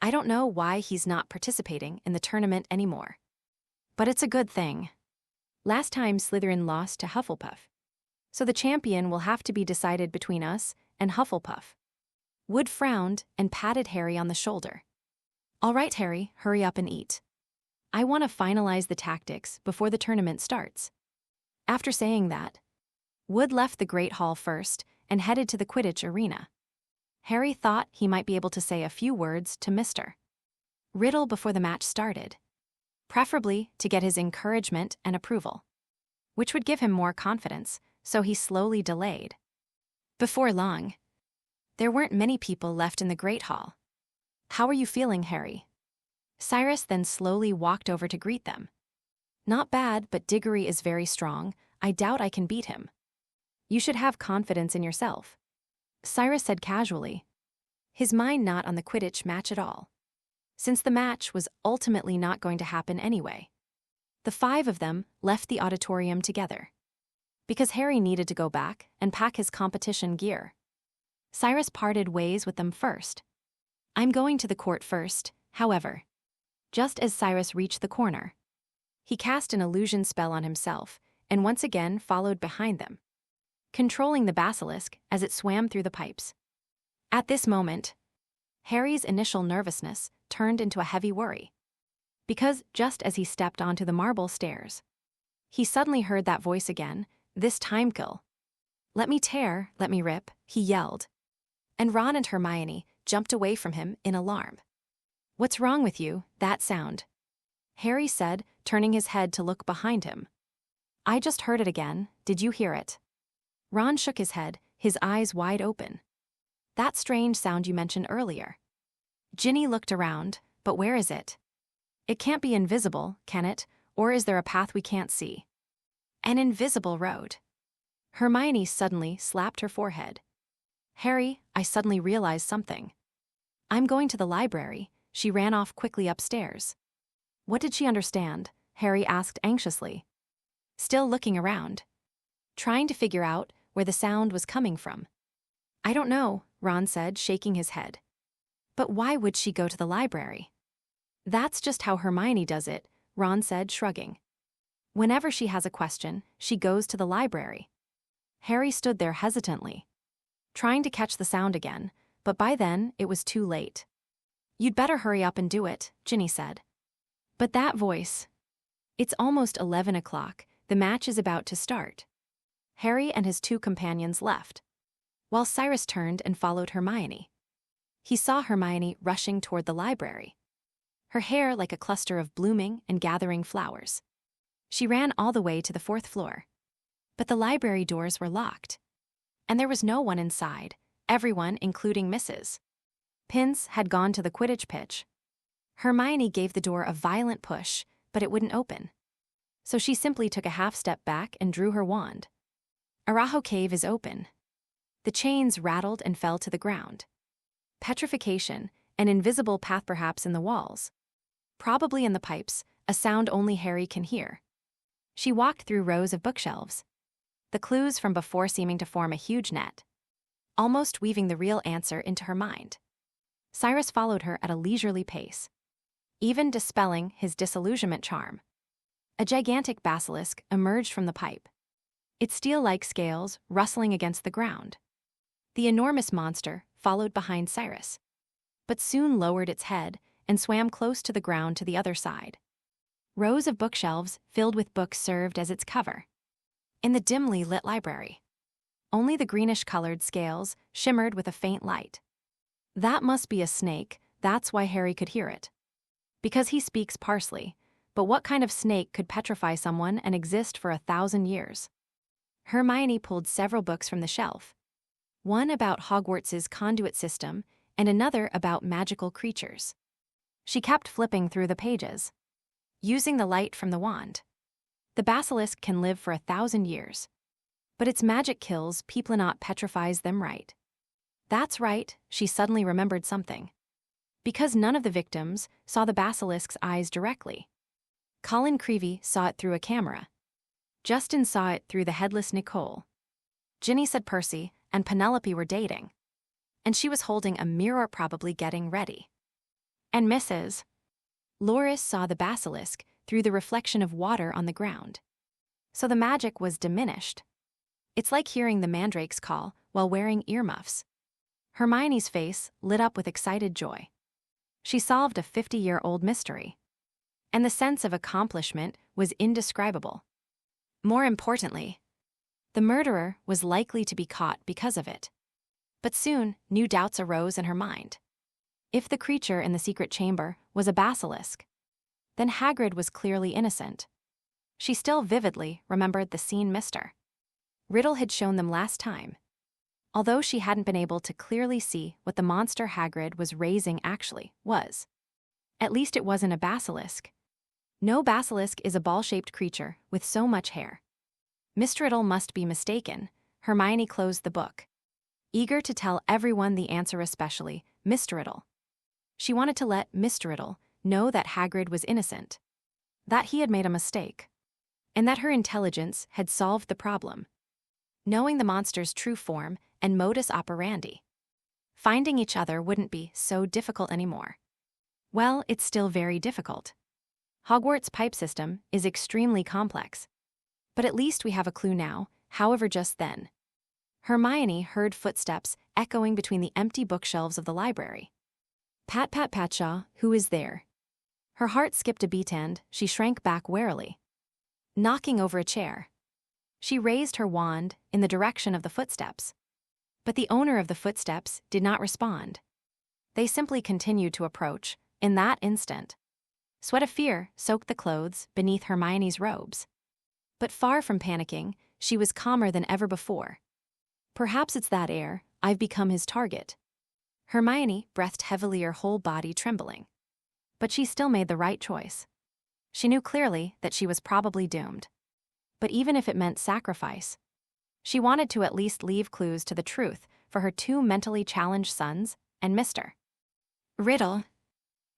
I don't know why he's not participating in the tournament anymore. But it's a good thing. Last time Slytherin lost to Hufflepuff, so the champion will have to be decided between us and Hufflepuff. Wood frowned and patted Harry on the shoulder. All right, Harry, hurry up and eat. I want to finalize the tactics before the tournament starts. After saying that, Wood left the Great Hall first and headed to the Quidditch arena. Harry thought he might be able to say a few words to Mr. Riddle before the match started, preferably to get his encouragement and approval, which would give him more confidence, so he slowly delayed. Before long, there weren't many people left in the Great Hall. How are you feeling, Harry? Cyrus then slowly walked over to greet them. Not bad, but Diggory is very strong. I doubt I can beat him. You should have confidence in yourself, Cyrus said casually, his mind not on the Quidditch match at all, since the match was ultimately not going to happen anyway. The 5 of them left the auditorium together. because Harry needed to go back and pack his competition gear. Cyrus parted ways with them first. "I'm going to the court first, however." Just as Cyrus reached the corner, he cast an illusion spell on himself and once again followed behind them, controlling the basilisk as it swam through the pipes. At this moment, Harry's initial nervousness turned into a heavy worry, because just as he stepped onto the marble stairs, he suddenly heard that voice again, this time kill. "Let me tear, let me rip," he yelled. And Ron and Hermione jumped away from him in alarm. "What's wrong with you, that sound?" Harry said, turning his head to look behind him. "I just heard it again, did you hear it?" Ron shook his head, his eyes wide open. "That strange sound you mentioned earlier." Ginny looked around, but where is it? "It can't be invisible, can it, or is there a path we can't see?" "An invisible road." Hermione suddenly slapped her forehead. "Harry, I suddenly realized something." "I'm going to the library." She ran off quickly upstairs. What did she understand? Harry asked anxiously, still looking around, trying to figure out where the sound was coming from. "I don't know," Ron said, shaking his head. "But why would she go to the library?" "That's just how Hermione does it," Ron said, shrugging. "Whenever she has a question, she goes to the library." Harry stood there hesitantly, trying to catch the sound again, but by then it was too late. "You'd better hurry up and do it," Ginny said. "But that voice." "It's almost 11 o'clock. The match is about to start." Harry and his two companions left, while Cyrus turned and followed Hermione. He saw Hermione rushing toward the library, her hair like a cluster of blooming and gathering flowers. She ran all the way to the 4th floor. But the library doors were locked, and there was no one inside. Everyone, including Mrs. Pince, had gone to the Quidditch pitch. Hermione gave the door a violent push, but it wouldn't open. So she simply took a half step back and drew her wand. Araho Cave is open. The chains rattled and fell to the ground. Petrification, an invisible path perhaps in the walls. Probably in the pipes, a sound only Harry can hear. She walked through rows of bookshelves, the clues from before seeming to form a huge net, almost weaving the real answer into her mind. Cyrus followed her at a leisurely pace, even dispelling his disillusionment charm. A gigantic basilisk emerged from the pipe, its steel-like scales rustling against the ground. The enormous monster followed behind Cyrus, but soon lowered its head and swam close to the ground to the other side. Rows of bookshelves filled with books served as its cover. In the dimly lit library, only the greenish-colored scales shimmered with a faint light. That must be a snake, that's why Harry could hear it. Because he speaks parsley, but what kind of snake could petrify someone and exist for 1,000 years? Hermione pulled several books from the shelf, one about Hogwarts's conduit system and another about magical creatures. She kept flipping through the pages, using the light from the wand. The basilisk can live for 1,000 years, but its magic kills people, not petrifies them, right? That's right, she suddenly remembered something. Because none of the victims saw the basilisk's eyes directly. Colin Creevey saw it through a camera. Justin saw it through the headless Nicole. Ginny said Percy and Penelope were dating, and she was holding a mirror, probably getting ready. And Mrs. Loris saw the basilisk through the reflection of water on the ground. So the magic was diminished. It's like hearing the mandrakes call while wearing earmuffs. Hermione's face lit up with excited joy. She solved a 50-year-old mystery, and the sense of accomplishment was indescribable. More importantly, the murderer was likely to be caught because of it. But soon, new doubts arose in her mind. If the creature in the secret chamber was a basilisk, then Hagrid was clearly innocent. She still vividly remembered the scene Mr. Riddle had shown them last time. Although she hadn't been able to clearly see what the monster Hagrid was raising actually was. At least it wasn't a basilisk. No basilisk is a ball-shaped creature with so much hair. Mr. Riddle must be mistaken. Hermione closed the book, eager to tell everyone the answer, especially Mr. Riddle. She wanted to let Mr. Riddle know that Hagrid was innocent, that he had made a mistake, and that her intelligence had solved the problem. knowing the monster's true form and modus operandi. Finding each other wouldn't be so difficult anymore. Well, it's still very difficult. Hogwarts' pipe system is extremely complex. But at least we have a clue now, however just then. Hermione heard footsteps echoing between the empty bookshelves of the library. Pat Pat Patshaw, who is there? Her heart skipped a beat and she shrank back warily. Knocking over a chair. She raised her wand in the direction of the footsteps. But the owner of the footsteps did not respond. They simply continued to approach. In that instant, sweat of fear soaked the clothes beneath Hermione's robes. But far from panicking, she was calmer than ever before. Perhaps it's that air, I've become his target. Hermione breathed heavily, her whole body trembling. But she still made the right choice. She knew clearly that she was probably doomed. But even if it meant sacrifice, she wanted to at least leave clues to the truth for her two mentally challenged sons and Mr. Riddle.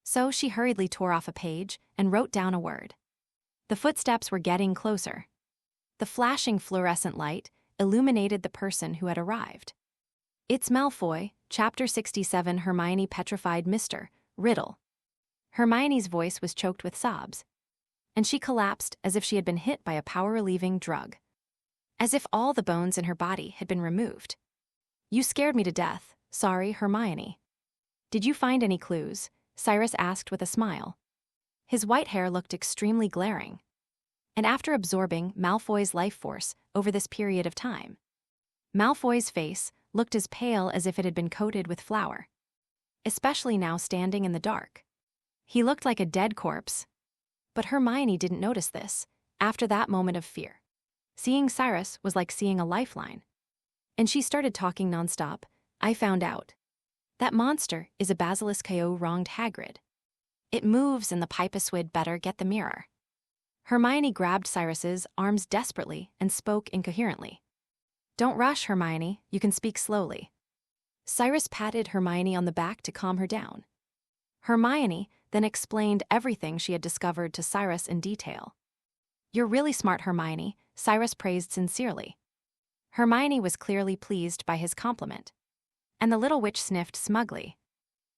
So she hurriedly tore off a page and wrote down a word. The footsteps were getting closer. The flashing fluorescent light illuminated the person who had arrived. It's Malfoy, Chapter 67. Hermione petrified Mr. Riddle. Hermione's voice was choked with sobs, and she collapsed as if she had been hit by a power-relieving drug. As if all the bones in her body had been removed. You scared me to death, sorry, Hermione. Did you find any clues? Cyrus asked with a smile. His white hair looked extremely glaring. And after absorbing Malfoy's life force over this period of time, Malfoy's face looked as pale as if it had been coated with flour. Especially now standing in the dark. He looked like a dead corpse. But Hermione didn't notice this after that moment of fear. Seeing Cyrus was like seeing a lifeline. And she started talking nonstop. I found out. That monster is a basilisk who wronged Hagrid. It moves and the pipus would better get the mirror. Hermione grabbed Cyrus's arms desperately and spoke incoherently. Don't rush, Hermione, you can speak slowly. Cyrus patted Hermione on the back to calm her down. Hermione then explained everything she had discovered to Cyrus in detail. You're really smart, Hermione, Cyrus praised sincerely. Hermione was clearly pleased by his compliment. And the little witch sniffed smugly,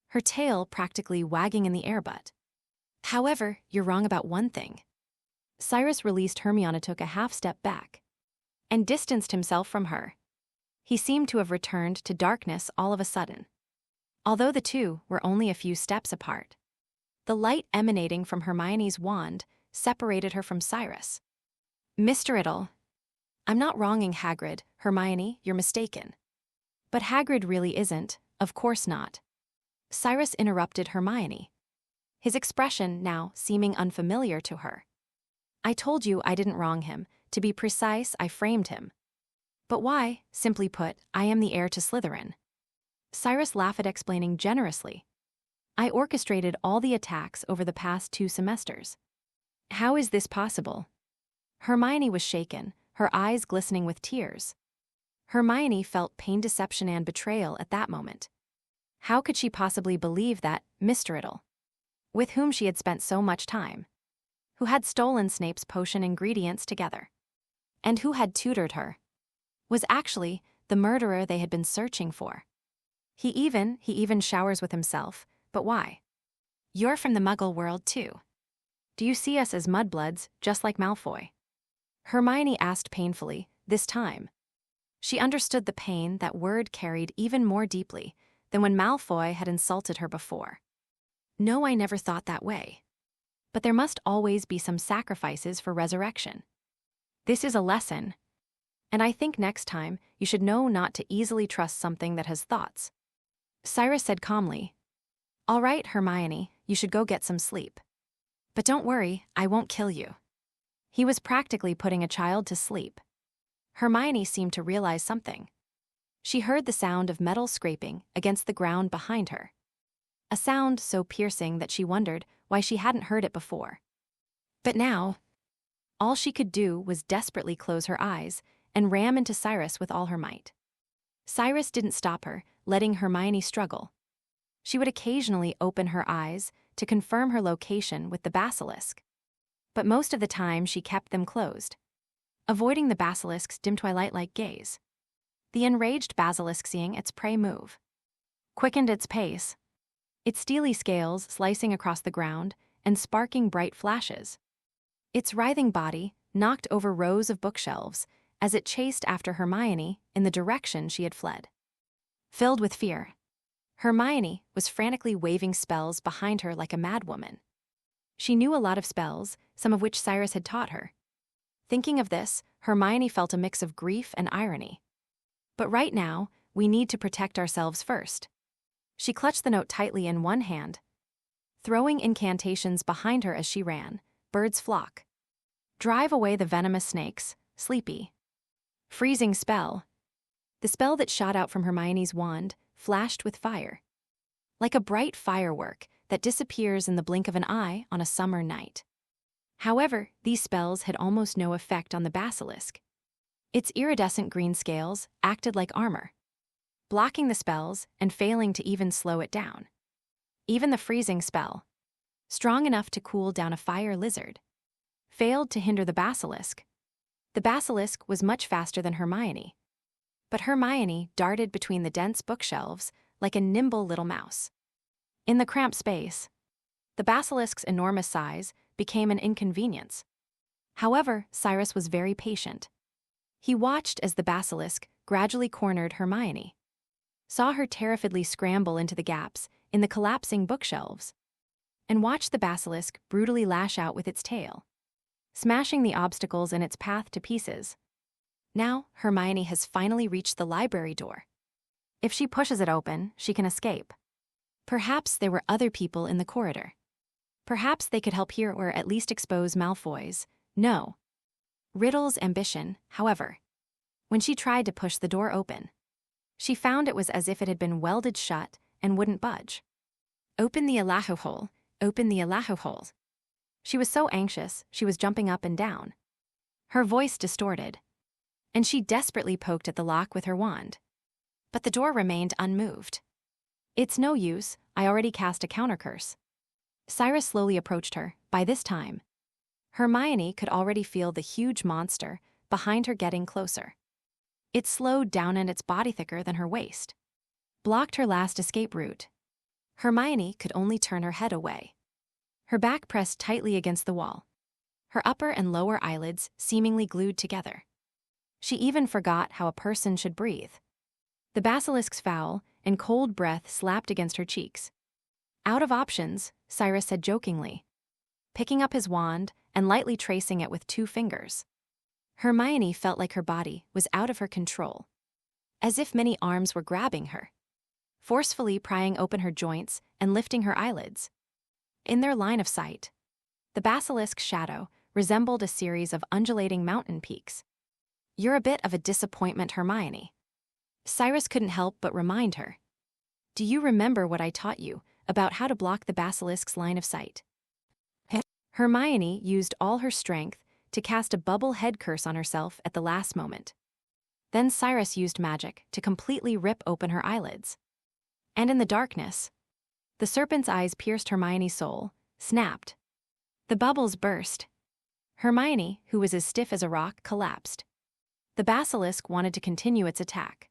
her tail practically wagging in the air. But however, you're wrong about one thing. Cyrus released Hermione, took a half step back, and distanced himself from her. He seemed to have returned to darkness all of a sudden. Although the two were only a few steps apart, the light emanating from Hermione's wand separated her from Cyrus. Mr. Riddle. I'm not wronging Hagrid, Hermione, you're mistaken. But Hagrid really isn't, of course not. Cyrus interrupted Hermione, his expression now seeming unfamiliar to her. I told you I didn't wrong him. To be precise, I framed him. But why? Simply put, I am the heir to Slytherin. Cyrus laughed, explaining generously. I orchestrated all the attacks over the past 2 semesters. How is this possible? Hermione was shaken, her eyes glistening with tears. Hermione felt pain, deception, and betrayal at that moment. How could she possibly believe that Mr. Riddle, with whom she had spent so much time, who had stolen Snape's potion ingredients together, and who had tutored her, was actually the murderer they had been searching for? He even showers with himself, but why? You're from the Muggle world too. Do you see us as mudbloods, just like Malfoy? Hermione asked painfully, this time. She understood the pain that word carried even more deeply than when Malfoy had insulted her before. No, I never thought that way. But there must always be some sacrifices for resurrection. This is a lesson. And I think next time you should know not to easily trust something that has thoughts. Cyrus said calmly. All right, Hermione, you should go get some sleep. But don't worry, I won't kill you. He was practically putting a child to sleep. Hermione seemed to realize something. She heard the sound of metal scraping against the ground behind her. A sound so piercing that she wondered why she hadn't heard it before. But now, all she could do was desperately close her eyes and ram into Cyrus with all her might. Cyrus didn't stop her, letting Hermione struggle. She would occasionally open her eyes to confirm her location with the basilisk. But most of the time she kept them closed. avoiding the basilisk's dim twilight-like gaze. The enraged basilisk, seeing its prey move, quickened its pace, its steely scales slicing across the ground and sparking bright flashes. Its writhing body knocked over rows of bookshelves as it chased after Hermione in the direction she had fled. Filled with fear, Hermione was frantically waving spells behind her like a madwoman. She knew a lot of spells, some of which Cyrus had taught her. Thinking of this, Hermione felt a mix of grief and irony. But right now, we need to protect ourselves first. She clutched the note tightly in one hand, throwing incantations behind her as she ran. Birds flock. Drive away the venomous snakes. Sleepy. Freezing spell. The spell that shot out from Hermione's wand flashed with fire, like a bright firework that disappears in the blink of an eye on a summer night. However, these spells had almost no effect on the basilisk. Its iridescent green scales acted like armor, blocking the spells and failing to even slow it down. Even the freezing spell, strong enough to cool down a fire lizard, failed to hinder the basilisk. The basilisk was much faster than Hermione, but Hermione darted between the dense bookshelves like a nimble little mouse. In the cramped space, the basilisk's enormous size became an inconvenience. However, Cyrus was very patient. He watched as the basilisk gradually cornered Hermione, saw her terrifiedly scramble into the gaps in the collapsing bookshelves, and watched the basilisk brutally lash out with its tail, smashing the obstacles in its path to pieces. Now, Hermione has finally reached the library door. If she pushes it open, she can escape. Perhaps there were other people in the corridor. Perhaps they could help here or at least expose Malfoy's, no, Riddle's ambition. However, when she tried to push the door open, she found it was as if it had been welded shut and wouldn't budge. Open the Allahu hole, open the Allahu hole. She was so anxious, she was jumping up and down, her voice distorted, and she desperately poked at the lock with her wand. But the door remained unmoved. It's no use, I already cast a countercurse. Cyrus slowly approached her. By this time, Hermione could already feel the huge monster behind her getting closer. It slowed down and its body, thicker than her waist, blocked her last escape route. Hermione could only turn her head away, her back pressed tightly against the wall, her upper and lower eyelids seemingly glued together. She even forgot how a person should breathe. The basilisk's foul and cold breath slapped against her cheeks. Out of options, Cyrus said jokingly, picking up his wand and lightly tracing it with 2 fingers. Hermione felt like her body was out of her control, as if many arms were grabbing her, forcefully prying open her joints and lifting her eyelids. In their line of sight, the basilisk's shadow resembled a series of undulating mountain peaks. You're a bit of a disappointment, Hermione. Cyrus couldn't help but remind her. Do you remember what I taught you about how to block the basilisk's line of sight? Hermione used all her strength to cast a bubble head curse on herself at the last moment. Then Cyrus used magic to completely rip open her eyelids. And in the darkness, the serpent's eyes pierced Hermione's soul, snapped. The bubbles burst. Hermione, who was as stiff as a rock, collapsed. The basilisk wanted to continue its attack,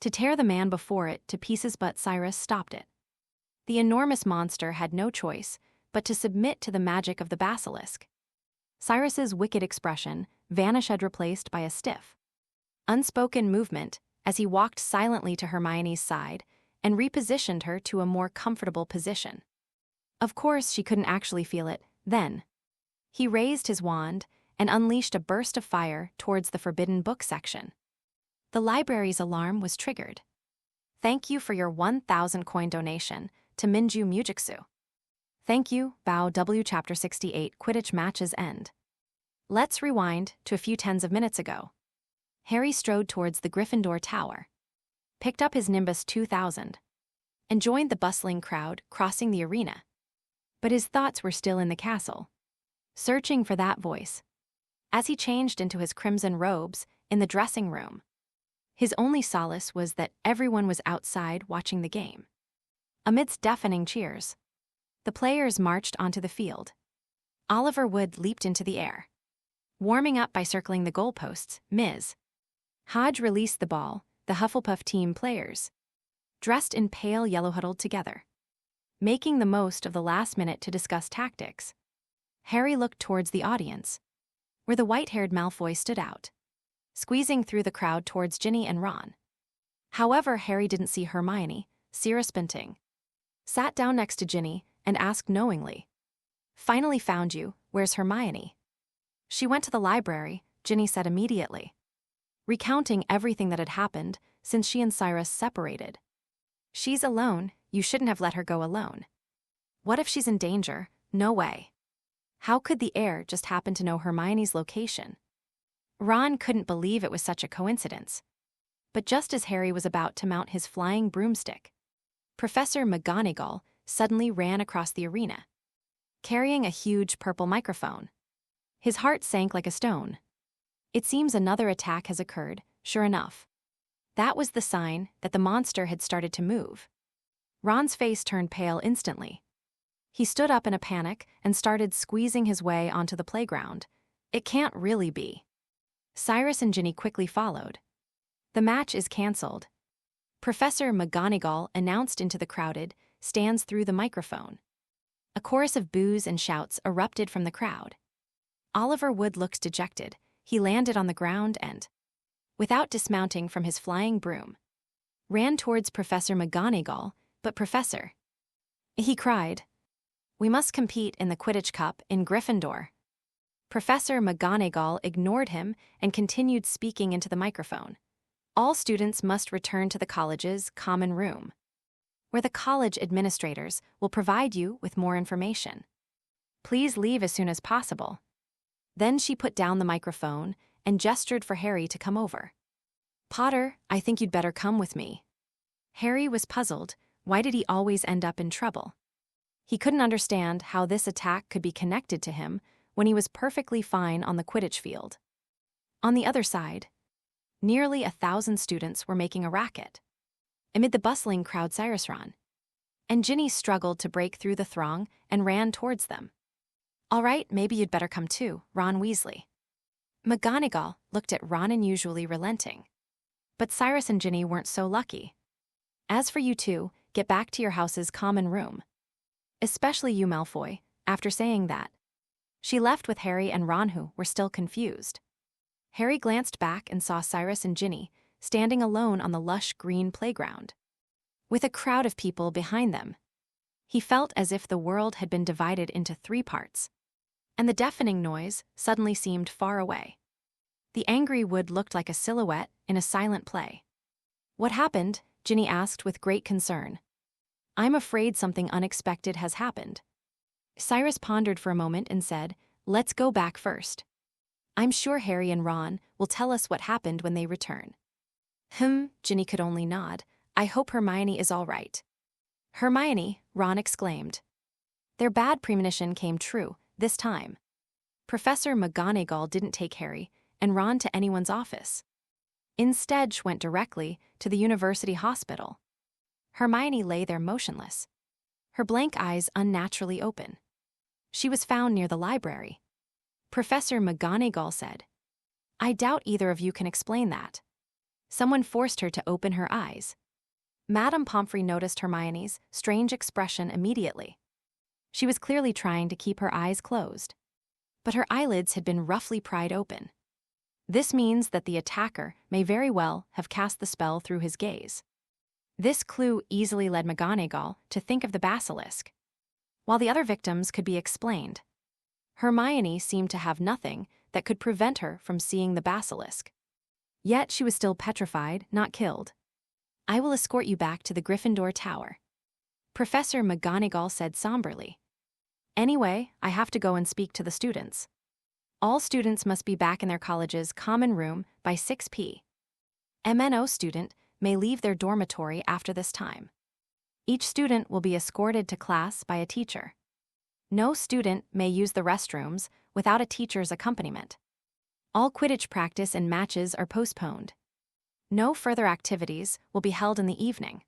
to tear the man before it to pieces, but Cyrus stopped it. The enormous monster had no choice but to submit to the magic of the basilisk. Cyrus's wicked expression vanished, replaced by a stiff, unspoken movement as he walked silently to Hermione's side and repositioned her to a more comfortable position. Of course, she couldn't actually feel it then. He raised his wand and unleashed a burst of fire towards the forbidden book section. The library's alarm was triggered. Thank you for your 1,000 coin donation to Minju Mujitsu. Thank you, Bow W. Chapter 68 Quidditch Matches End. Let's rewind to a few tens of minutes ago. Harry strode towards the Gryffindor Tower, picked up his Nimbus 2000, and joined the bustling crowd crossing the arena. But his thoughts were still in the castle, searching for that voice. As he changed into his crimson robes in the dressing room, his only solace was that everyone was outside watching the game. Amidst deafening cheers, the players marched onto the field. Oliver Wood leaped into the air, Warming up by circling the goalposts, Ms. Hodge released the ball, the Hufflepuff team players, dressed in pale yellow, huddled together, making the most of the last minute to discuss tactics. Harry looked towards the audience, where the white-haired Malfoy stood out, squeezing through the crowd towards Ginny and Ron. However, Harry didn't see Hermione. Cyrus Bunting sat down next to Ginny and asked knowingly, "Finally found you, where's Hermione?" "She went to the library," Ginny said immediately, recounting everything that had happened since she and Cyrus separated. "She's alone, you shouldn't have let her go alone." "What if she's in danger?" "No way. How could the heir just happen to know Hermione's location?" Ron couldn't believe it was such a coincidence. But just as Harry was about to mount his flying broomstick, Professor McGonagall suddenly ran across the arena, carrying a huge purple microphone. His heart sank like a stone. It seems another attack has occurred, sure enough. That was the sign that the monster had started to move. Ron's face turned pale instantly. He stood up in a panic and started squeezing his way onto the playground. It can't really be. Cyrus and Ginny quickly followed. "The match is cancelled," Professor McGonagall announced into the crowded stands through the microphone. A chorus of boos and shouts erupted from the crowd. Oliver Wood looked dejected. He landed on the ground and, without dismounting from his flying broom, ran towards Professor McGonagall. "But Professor," he cried, "we must compete in the Quidditch Cup in Gryffindor." Professor McGonagall ignored him and continued speaking into the microphone. "All students must return to the college's common room, where the college administrators will provide you with more information. Please leave as soon as possible." Then she put down the microphone and gestured for Harry to come over. "Potter, I think you'd better come with me." Harry was puzzled. Why did he always end up in trouble? He couldn't understand how this attack could be connected to him when he was perfectly fine on the Quidditch field. On the other side, nearly 1,000 students were making a racket. Amid the bustling crowd, Cyrus ran, and Ginny struggled to break through the throng and ran towards them. "All right, maybe you'd better come too, Ron Weasley." McGonagall looked at Ron unusually relenting. But Cyrus and Ginny weren't so lucky. "As for you two, get back to your house's common room. Especially you, Malfoy." After saying that, she left with Harry and Ron, who were still confused. Harry glanced back and saw Cyrus and Ginny standing alone on the lush green playground, with a crowd of people behind them. He felt as if the world had been divided into 3 parts, and the deafening noise suddenly seemed far away. The angry wood looked like a silhouette in a silent play. "What happened?" Ginny asked with great concern. "I'm afraid something unexpected has happened." Cyrus pondered for a moment and said, "Let's go back first. I'm sure Harry and Ron will tell us what happened when they return." Ginny could only nod. "I hope Hermione is all right." "Hermione," Ron exclaimed. Their bad premonition came true, this time. Professor McGonagall didn't take Harry and Ron to anyone's office. Instead, she went directly to the university hospital. Hermione lay there motionless, her blank eyes unnaturally open. She was found near the library. Professor McGonagall said, "I doubt either of you can explain that. Someone forced her to open her eyes." Madame Pomfrey noticed Hermione's strange expression immediately. She was clearly trying to keep her eyes closed, but her eyelids had been roughly pried open. This means that the attacker may very well have cast the spell through his gaze. This clue easily led McGonagall to think of the basilisk, while the other victims could be explained. Hermione seemed to have nothing that could prevent her from seeing the basilisk. Yet she was still petrified, not killed. "I will escort you back to the Gryffindor Tower," Professor McGonagall said somberly. "Anyway, I have to go and speak to the students. All students must be back in their college's common room by 6 p.m. No student may leave their dormitory after this time. Each student will be escorted to class by a teacher. No student may use the restrooms without a teacher's accompaniment. All Quidditch practice and matches are postponed. No further activities will be held in the evening."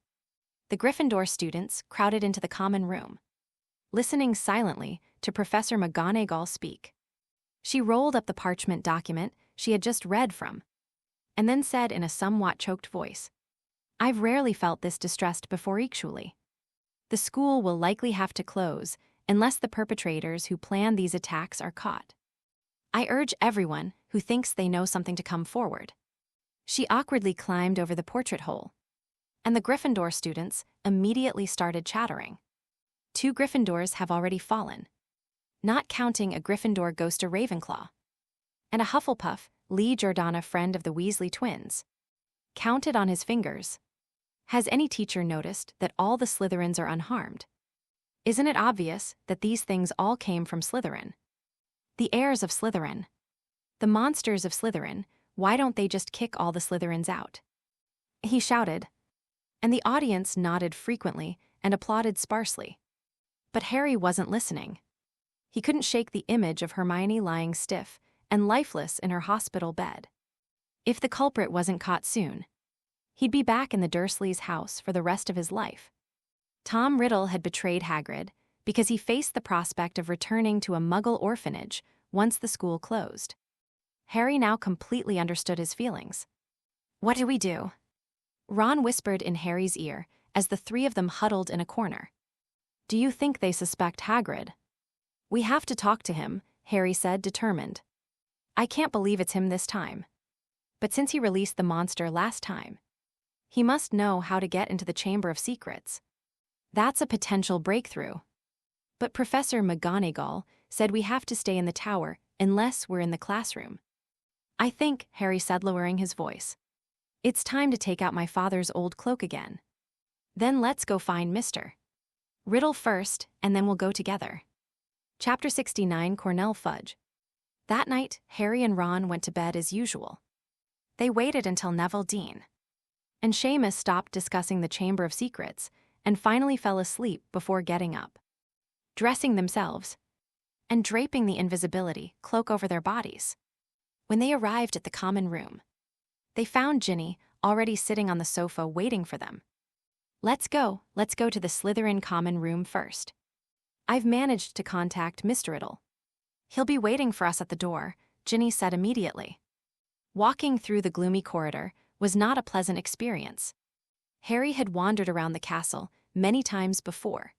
The Gryffindor students crowded into the common room, listening silently to Professor McGonagall speak. She rolled up the parchment document she had just read from, and then said in a somewhat choked voice, "I've rarely felt this distressed before actually. The school will likely have to close unless the perpetrators who planned these attacks are caught. I urge everyone who thinks they know something to come forward." She awkwardly climbed over the portrait hole, and the Gryffindor students immediately started chattering. 2 Gryffindors have already fallen, not counting a Gryffindor ghost to Ravenclaw. And a Hufflepuff, Lee Jordana, friend of the Weasley twins, counted on his fingers. Has any teacher noticed that all the Slytherins are unharmed? Isn't it obvious that these things all came from Slytherin? The heirs of Slytherin. The monsters of Slytherin, why don't they just kick all the Slytherins out? He shouted, and the audience nodded frequently and applauded sparsely. But Harry wasn't listening. He couldn't shake the image of Hermione lying stiff and lifeless in her hospital bed. If the culprit wasn't caught soon, he'd be back in the Dursleys' house for the rest of his life. Tom Riddle had betrayed Hagrid because he faced the prospect of returning to a Muggle orphanage once the school closed. Harry now completely understood his feelings. "What do we do?" Ron whispered in Harry's ear as the 3 of them huddled in a corner. "Do you think they suspect Hagrid?" "We have to talk to him," Harry said, determined. "I can't believe it's him this time. But since he released the monster last time, he must know how to get into the Chamber of Secrets. That's a potential breakthrough. But Professor McGonagall said we have to stay in the tower unless we're in the classroom." "I think," Harry said, lowering his voice, "it's time to take out my father's old cloak again. Then let's go find Mr. Riddle first, and then we'll go together." Chapter 69, Cornell Fudge. That night, Harry and Ron went to bed as usual. They waited until Neville Dean and Seamus stopped discussing the Chamber of Secrets and finally fell asleep before getting up, dressing themselves, and draping the invisibility cloak over their bodies. When they arrived at the common room, they found Ginny already sitting on the sofa waiting for them. Let's go to the Slytherin common room first. I've managed to contact Mr. Riddle. He'll be waiting for us at the door," Ginny said immediately. Walking through the gloomy corridor was not a pleasant experience. Harry had wandered around the castle many times before,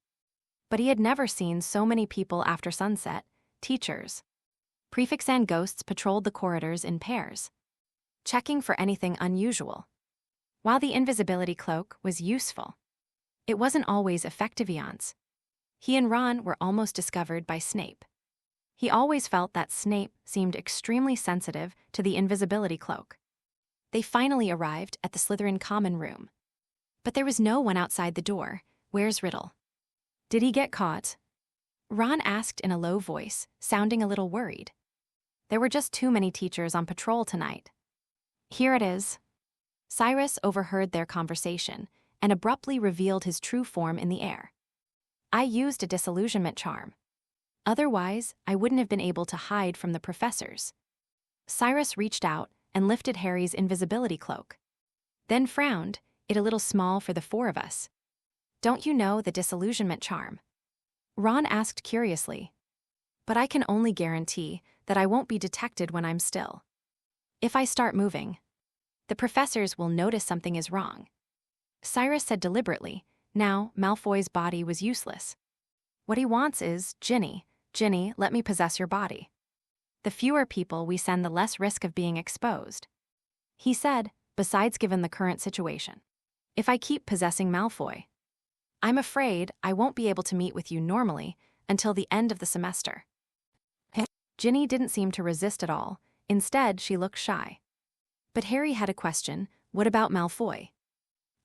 but he had never seen so many people after sunset. Teachers, prefects, and ghosts patrolled the corridors in pairs, checking for anything unusual. While the invisibility cloak was useful, it wasn't always effective. He and Ron were almost discovered by Snape. He always felt that Snape seemed extremely sensitive to the invisibility cloak. They finally arrived at the Slytherin common room, but there was no one outside the door. "Where's Riddle? Did he get caught?" Ron asked in a low voice, sounding a little worried. "There were just too many teachers on patrol tonight." "Here it is." Cyrus overheard their conversation and abruptly revealed his true form in the air. "I used a disillusionment charm. Otherwise, I wouldn't have been able to hide from the professors." Cyrus reached out and lifted Harry's invisibility cloak, then frowned, "It a little small for the 4 of us. Don't you know the disillusionment charm?" Ron asked curiously. "But I can only guarantee that I won't be detected when I'm still. If I start moving, the professors will notice something is wrong." Cyrus said deliberately. Now, Malfoy's body was useless. "What he wants is, Ginny, let me possess your body. The fewer people we send, the less risk of being exposed." He said, "Besides, given the current situation, if I keep possessing Malfoy, I'm afraid I won't be able to meet with you normally until the end of the semester." Ginny didn't seem to resist at all. Instead, she looked shy. But Harry had a question. What about Malfoy?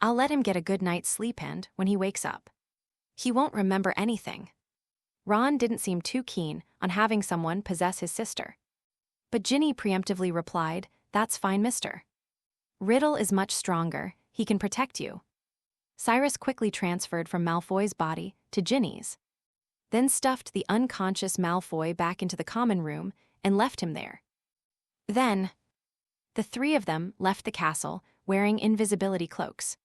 "I'll let him get a good night's sleep, and when he wakes up, he won't remember anything." Ron didn't seem too keen on having someone possess his sister. But Ginny preemptively replied, "That's fine, Mr. Riddle is much stronger. He can protect you." Cyrus quickly transferred from Malfoy's body to Ginny's, then stuffed the unconscious Malfoy back into the common room and left him there. Then, the 3 of them left the castle wearing invisibility cloaks.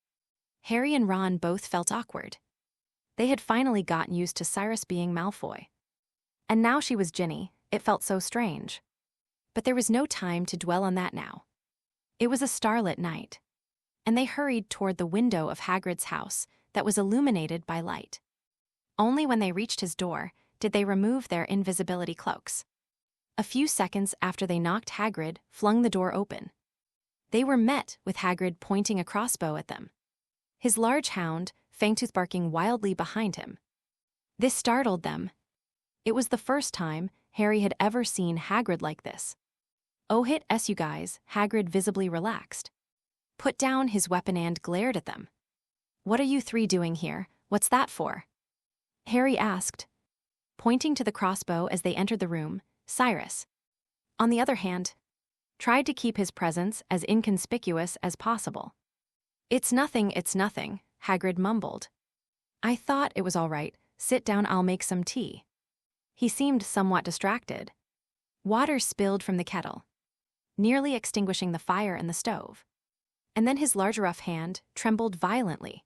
Harry and Ron both felt awkward. They had finally gotten used to Cyrus being Malfoy, and now she was Ginny. It felt so strange. But there was no time to dwell on that now. It was a starlit night, and they hurried toward the window of Hagrid's house that was illuminated by light. Only when they reached his door did they remove their invisibility cloaks. A few seconds after they knocked, Hagrid flung the door open. They were met with Hagrid pointing a crossbow at them, his large hound, Fangtooth, barking wildly behind him. This startled them. It was the first time Harry had ever seen Hagrid like this. "Oh, hit us, you guys," Hagrid visibly relaxed, put down his weapon and glared at them. "What are you three doing here? What's that for?" Harry asked, pointing to the crossbow as they entered the room. Cyrus, on the other hand, tried to keep his presence as inconspicuous as possible. It's nothing," Hagrid mumbled. "I thought it was all right. Sit down, I'll make some tea." He seemed somewhat distracted. Water spilled from the kettle, nearly extinguishing the fire in the stove. And then his large rough hand trembled violently,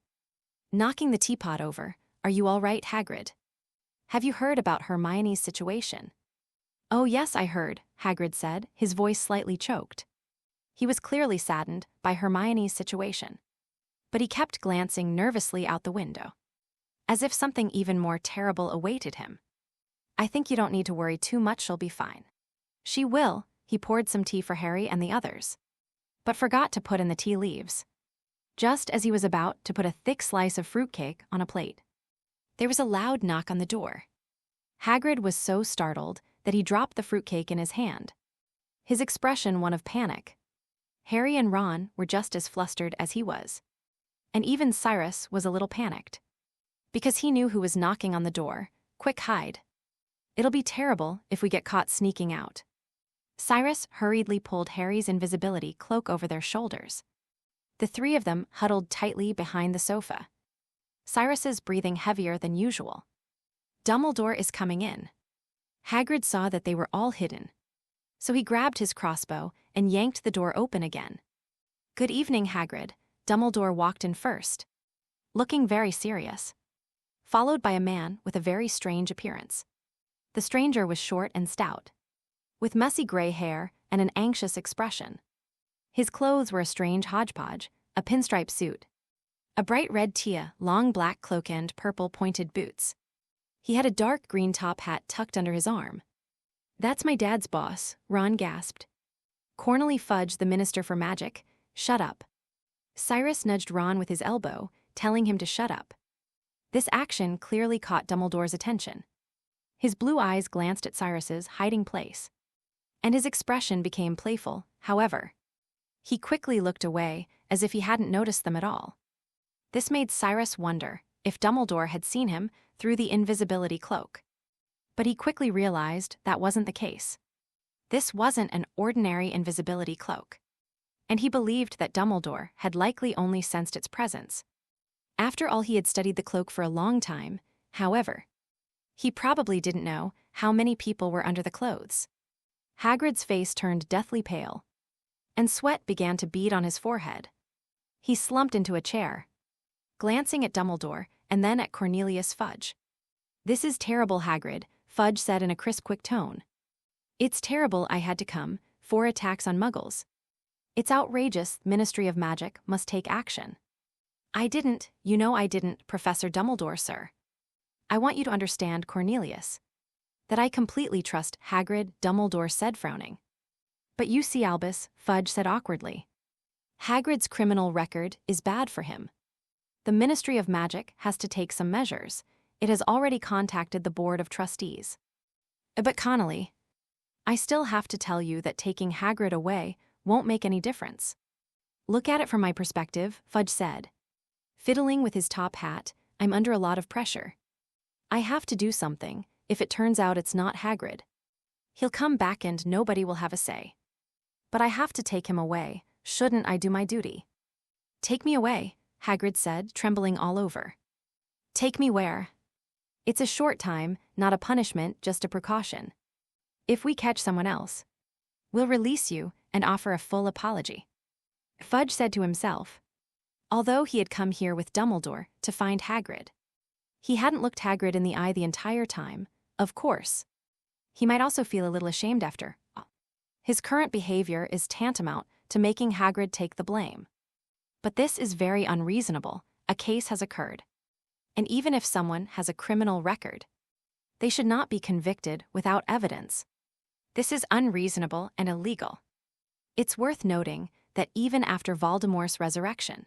knocking the teapot over. "Are you all right, Hagrid? Have you heard about Hermione's situation?" "Oh yes, I heard," Hagrid said, his voice slightly choked. He was clearly saddened by Hermione's situation, but he kept glancing nervously out the window, as if something even more terrible awaited him. "I think you don't need to worry too much, she'll be fine." "She will." He poured some tea for Harry and the others, but forgot to put in the tea leaves, just as he was about to put a thick slice of fruitcake on a plate. There was a loud knock on the door. Hagrid was so startled that he dropped the fruitcake in his hand, his expression one of panic. Harry and Ron were just as flustered as he was, and even Cyrus was a little panicked, because he knew who was knocking on the door. "Quick, hide. It'll be terrible if we get caught sneaking out." Cyrus hurriedly pulled Harry's invisibility cloak over their shoulders. The three of them huddled tightly behind the sofa, Cyrus's breathing heavier than usual. "Dumbledore is coming in." Hagrid saw that they were all hidden, so he grabbed his crossbow and yanked the door open again. "Good evening, Hagrid." Dumbledore walked in first, looking very serious, followed by a man with a very strange appearance. The stranger was short and stout, with messy gray hair and an anxious expression. His clothes were a strange hodgepodge: a pinstripe suit, a bright red tia, long black cloak, and purple pointed boots. He had a dark green top hat tucked under his arm. "That's my dad's boss," Ron gasped. "Cornely Fudge, the Minister for Magic." "Shut up." Cyrus nudged Ron with his elbow, telling him to shut up. This action clearly caught Dumbledore's attention. His blue eyes glanced at Cyrus's hiding place, and his expression became playful. However, he quickly looked away as if he hadn't noticed them at all. This made Cyrus wonder if Dumbledore had seen him through the invisibility cloak. But he quickly realized that wasn't the case. This wasn't an ordinary invisibility cloak, and he believed that Dumbledore had likely only sensed its presence. After all, he had studied the cloak for a long time. However, he probably didn't know how many people were under the clothes. Hagrid's face turned deathly pale, and sweat began to bead on his forehead. He slumped into a chair, glancing at Dumbledore and then at Cornelius Fudge. "This is terrible, Hagrid," Fudge said in a crisp, quick tone. "It's terrible I had to come. 4 attacks on Muggles. It's outrageous. Ministry of Magic must take action." I didn't, Professor Dumbledore, sir. I want you to understand, Cornelius, that I completely trust Hagrid," Dumbledore said, frowning. "But you see, Albus," Fudge said awkwardly, "Hagrid's criminal record is bad for him. The Ministry of Magic has to take some measures. It has already contacted the Board of Trustees." "But Connolly, I still have to tell you that taking Hagrid away won't make any difference." "Look at it from my perspective," Fudge said, fiddling with his top hat. "I'm under a lot of pressure. I have to do something. If it turns out it's not Hagrid, he'll come back and nobody will have a say. But I have to take him away. Shouldn't I do my duty?" "Take me away," Hagrid said, trembling all over. "Take me where?" "It's a short time, not a punishment, just a precaution. If we catch someone else, we'll release you and offer a full apology." Fudge said to himself, although he had come here with Dumbledore to find Hagrid, he hadn't looked Hagrid in the eye the entire time. Of course, he might also feel a little ashamed after all. His current behavior is tantamount to making Hagrid take the blame. But this is very unreasonable. A case has occurred. And even if someone has a criminal record, they should not be convicted without evidence. This is unreasonable and illegal. It's worth noting that even after Voldemort's resurrection,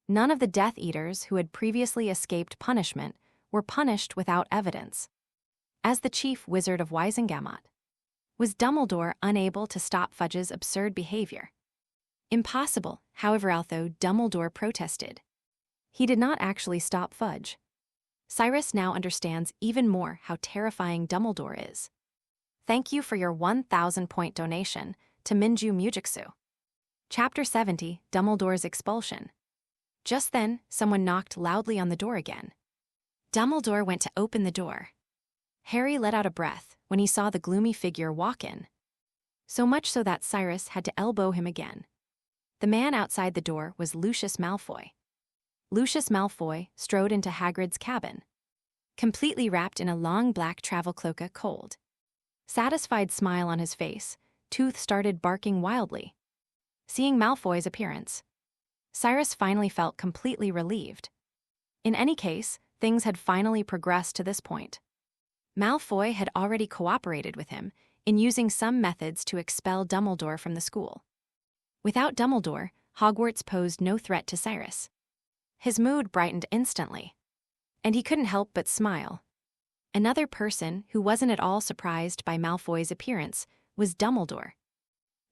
none of the Death Eaters who had previously escaped punishment were punished without evidence. As the chief wizard of Wizengamot, was Dumbledore unable to stop Fudge's absurd behavior? Impossible, however, although Dumbledore protested. He did not actually stop Fudge. Cyrus now understands even more how terrifying Dumbledore is. Thank you for your 1,000-point donation to Minju Mujiksu. Chapter 70, Dumbledore's Expulsion. Just then, someone knocked loudly on the door again. Dumbledore went to open the door. Harry let out a breath when he saw the gloomy figure walk in. So much so that Cyrus had to elbow him again. The man outside the door was Lucius Malfoy. Lucius Malfoy strode into Hagrid's cabin, completely wrapped in a long black travel cloak, a cold, satisfied smile on his face. Tooth started barking wildly. Seeing Malfoy's appearance, Cyrus finally felt completely relieved. In any case, things had finally progressed to this point. Malfoy had already cooperated with him in using some methods to expel Dumbledore from the school. Without Dumbledore, Hogwarts posed no threat to Cyrus. His mood brightened instantly, and he couldn't help but smile. Another person who wasn't at all surprised by Malfoy's appearance was Dumbledore,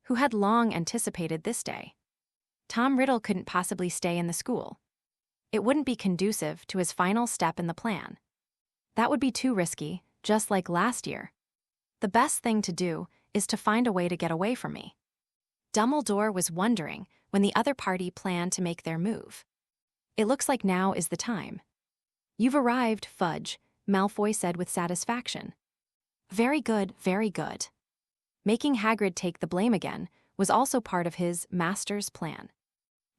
who had long anticipated this day. Tom Riddle couldn't possibly stay in the school. It wouldn't be conducive to his final step in the plan. That would be too risky, just like last year. The best thing to do is to find a way to get away from me. Dumbledore was wondering when the other party planned to make their move. It looks like now is the time. You've arrived, Fudge, Malfoy said with satisfaction. Very good, very good. Making Hagrid take the blame again was also part of his master's plan.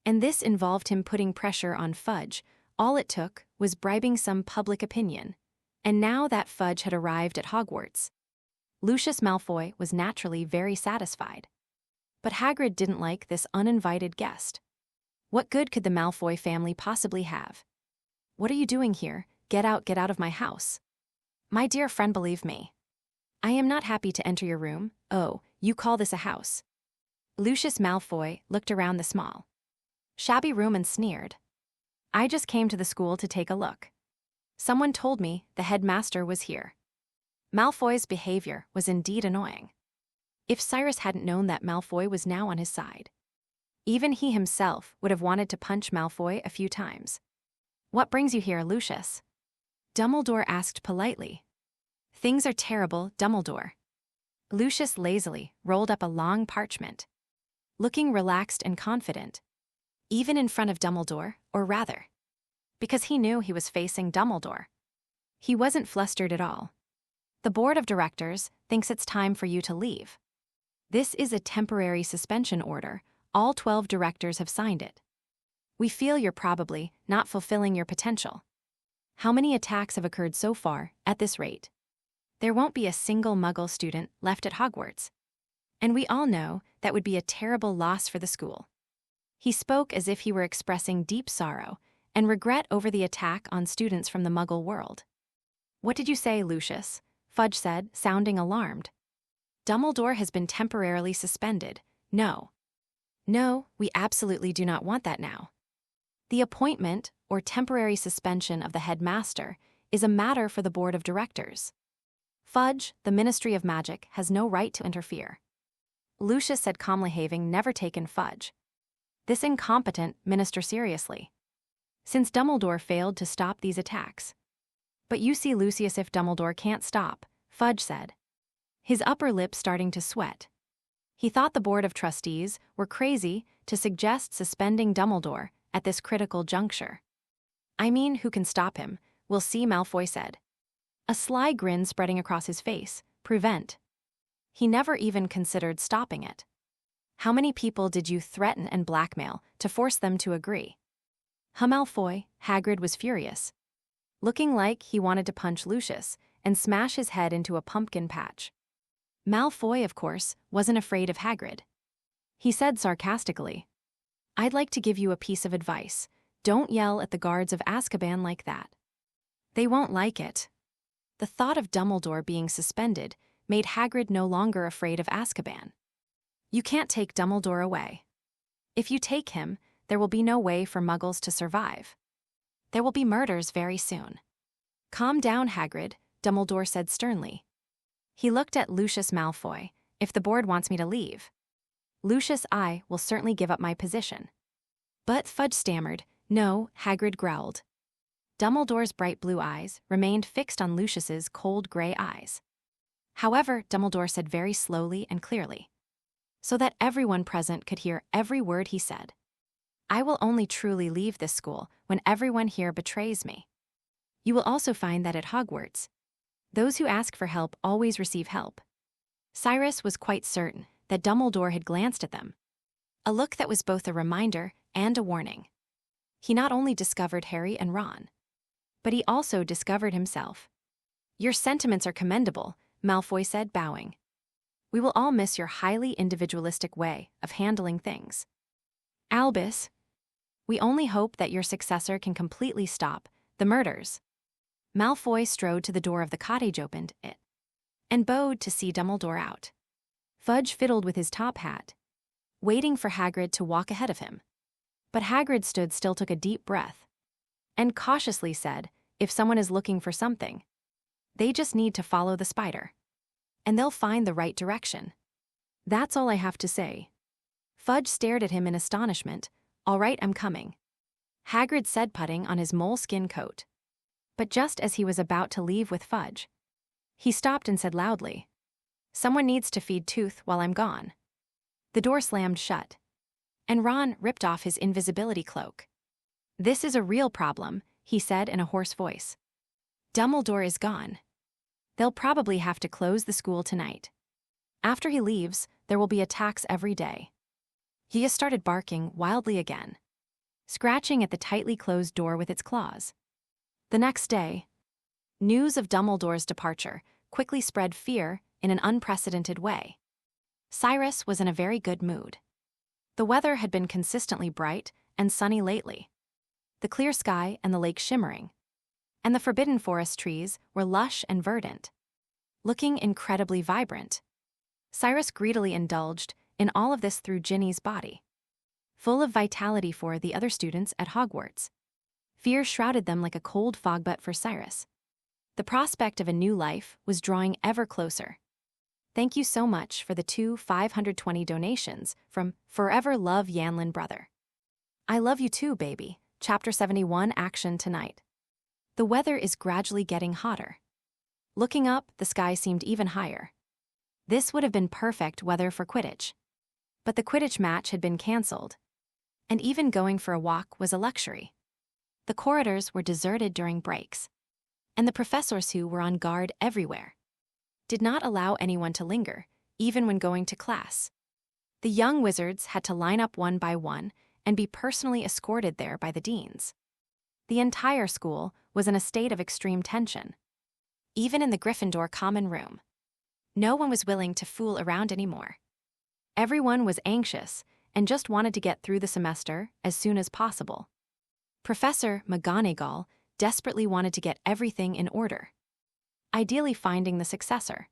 And this involved him putting pressure on Fudge. All it took was bribing some public opinion. And now that Fudge had arrived at Hogwarts, Lucius Malfoy was naturally very satisfied. But Hagrid didn't like this uninvited guest. What good could the Malfoy family possibly have? What are you doing here? Get out of my house. My dear friend, believe me, I am not happy to enter your room. Oh, you call this a house? Lucius Malfoy looked around the small, shabby room and sneered. I just came to the school to take a look. Someone told me the headmaster was here. Malfoy's behavior was indeed annoying. If Cyrus hadn't known that Malfoy was now on his side, even he himself would have wanted to punch Malfoy a few times. What brings you here, Lucius? Dumbledore asked politely. Things are terrible, Dumbledore. Lucius lazily rolled up a long parchment, looking relaxed and confident, even in front of Dumbledore, or rather, because he knew he was facing Dumbledore. He wasn't flustered at all. The board of directors thinks it's time for you to leave. This is a temporary suspension order. All 12 directors have signed it. We feel you're probably not fulfilling your potential. How many attacks have occurred so far at this rate? There won't be a single Muggle student left at Hogwarts. And we all know that would be a terrible loss for the school. He spoke as if he were expressing deep sorrow and regret over the attack on students from the Muggle world. What did you say, Lucius? Fudge said, sounding alarmed. Dumbledore has been temporarily suspended. No. No, we absolutely do not want that now. The appointment or temporary suspension of the headmaster is a matter for the board of directors. Fudge, the Ministry of Magic, has no right to interfere. Lucius said calmly, having never taken Fudge, this incompetent minister, seriously, since Dumbledore failed to stop these attacks. But you see, Lucius, if Dumbledore can't stop, Fudge said, his upper lip starting to sweat. He thought the board of trustees were crazy to suggest suspending Dumbledore at this critical juncture. I mean, who can stop him? We'll see, Malfoy said, a sly grin spreading across his face. Prevent. He never even considered stopping it. How many people did you threaten and blackmail to force them to agree? Malfoy, Hagrid was furious, looking like he wanted to punch Lucius and smash his head into a pumpkin patch. Malfoy, of course, wasn't afraid of Hagrid. He said sarcastically, "I'd like to give you a piece of advice. Don't yell at the guards of Azkaban like that. They won't like it." The thought of Dumbledore being suspended made Hagrid no longer afraid of Azkaban. You can't take Dumbledore away. If you take him, there will be no way for Muggles to survive. There will be murders very soon. "Calm down, Hagrid," Dumbledore said sternly. He looked at Lucius Malfoy. "If the board wants me to leave." "Lucius, I will certainly give up my position." But Fudge stammered. "No," Hagrid growled. Dumbledore's bright blue eyes remained fixed on Lucius's cold gray eyes. However, Dumbledore said very slowly and clearly, so that everyone present could hear every word he said, "I will only truly leave this school when everyone here betrays me. You will also find that at Hogwarts, those who ask for help always receive help." Cyrus was quite certain that Dumbledore had glanced at them, a look that was both a reminder and a warning. He not only discovered Harry and Ron, but he also discovered himself. "Your sentiments are commendable," Malfoy said, bowing. "We will all miss your highly individualistic way of handling things. Albus, we only hope that your successor can completely stop the murders." Malfoy strode to the door of the cottage, opened it, and bowed to see Dumbledore out. Fudge fiddled with his top hat, waiting for Hagrid to walk ahead of him. But Hagrid stood still, took a deep breath, and cautiously said, "If someone is looking for something, they just need to follow the spider, and they'll find the right direction. That's all I have to say." Fudge stared at him in astonishment. "All right, I'm coming," Hagrid said, putting on his moleskin coat. But just as he was about to leave with Fudge, he stopped and said loudly, "Someone needs to feed Tooth while I'm gone." The door slammed shut, and Ron ripped off his invisibility cloak. "This is a real problem," he said in a hoarse voice. "Dumbledore is gone. They'll probably have to close the school tonight. After he leaves, there will be attacks every day." He just started barking wildly again, scratching at the tightly closed door with its claws. The next day, news of Dumbledore's departure quickly spread fear in an unprecedented way. Cyrus was in a very good mood. The weather had been consistently bright and sunny lately, the clear sky and the lake shimmering, and the Forbidden Forest trees were lush and verdant, looking incredibly vibrant. Cyrus greedily indulged in all of this through Ginny's body, full of vitality for the other students at Hogwarts. Fear shrouded them like a cold fog, but for Cyrus, the prospect of a new life was drawing ever closer. Thank you so much for the 2 520 donations from Forever Love Yanlin Brother. I love you too, baby. Chapter 71 Action tonight. The weather is gradually getting hotter. Looking up, the sky seemed even higher. This would have been perfect weather for Quidditch. But the Quidditch match had been cancelled, and even going for a walk was a luxury. The corridors were deserted during breaks, and the professors who were on guard everywhere did not allow anyone to linger, even when going to class. The young wizards had to line up one by one and be personally escorted there by the deans. The entire school was in a state of extreme tension. Even in the Gryffindor common room, no one was willing to fool around anymore. Everyone was anxious and just wanted to get through the semester as soon as possible. Professor McGonagall desperately wanted to get everything in order, ideally finding the successor.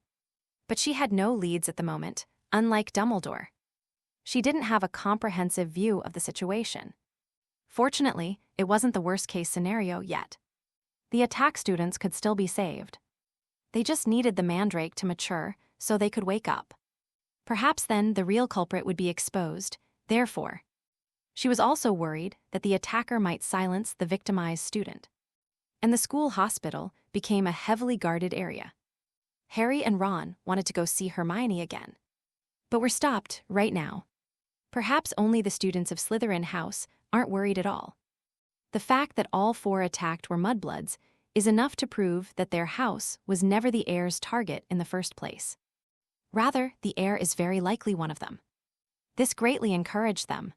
But she had no leads at the moment, unlike Dumbledore. She didn't have a comprehensive view of the situation. Fortunately, it wasn't the worst-case scenario yet. The attack students could still be saved. They just needed the mandrake to mature so they could wake up. Perhaps then the real culprit would be exposed, therefore. She was also worried that the attacker might silence the victimized student, and the school hospital became a heavily guarded area. Harry and Ron wanted to go see Hermione again, but were stopped right now. Perhaps only the students of Slytherin House aren't worried at all. The fact that all 4 attacked were mudbloods is enough to prove that their house was never the heir's target in the first place. Rather, the heir is very likely one of them. This greatly encouraged them,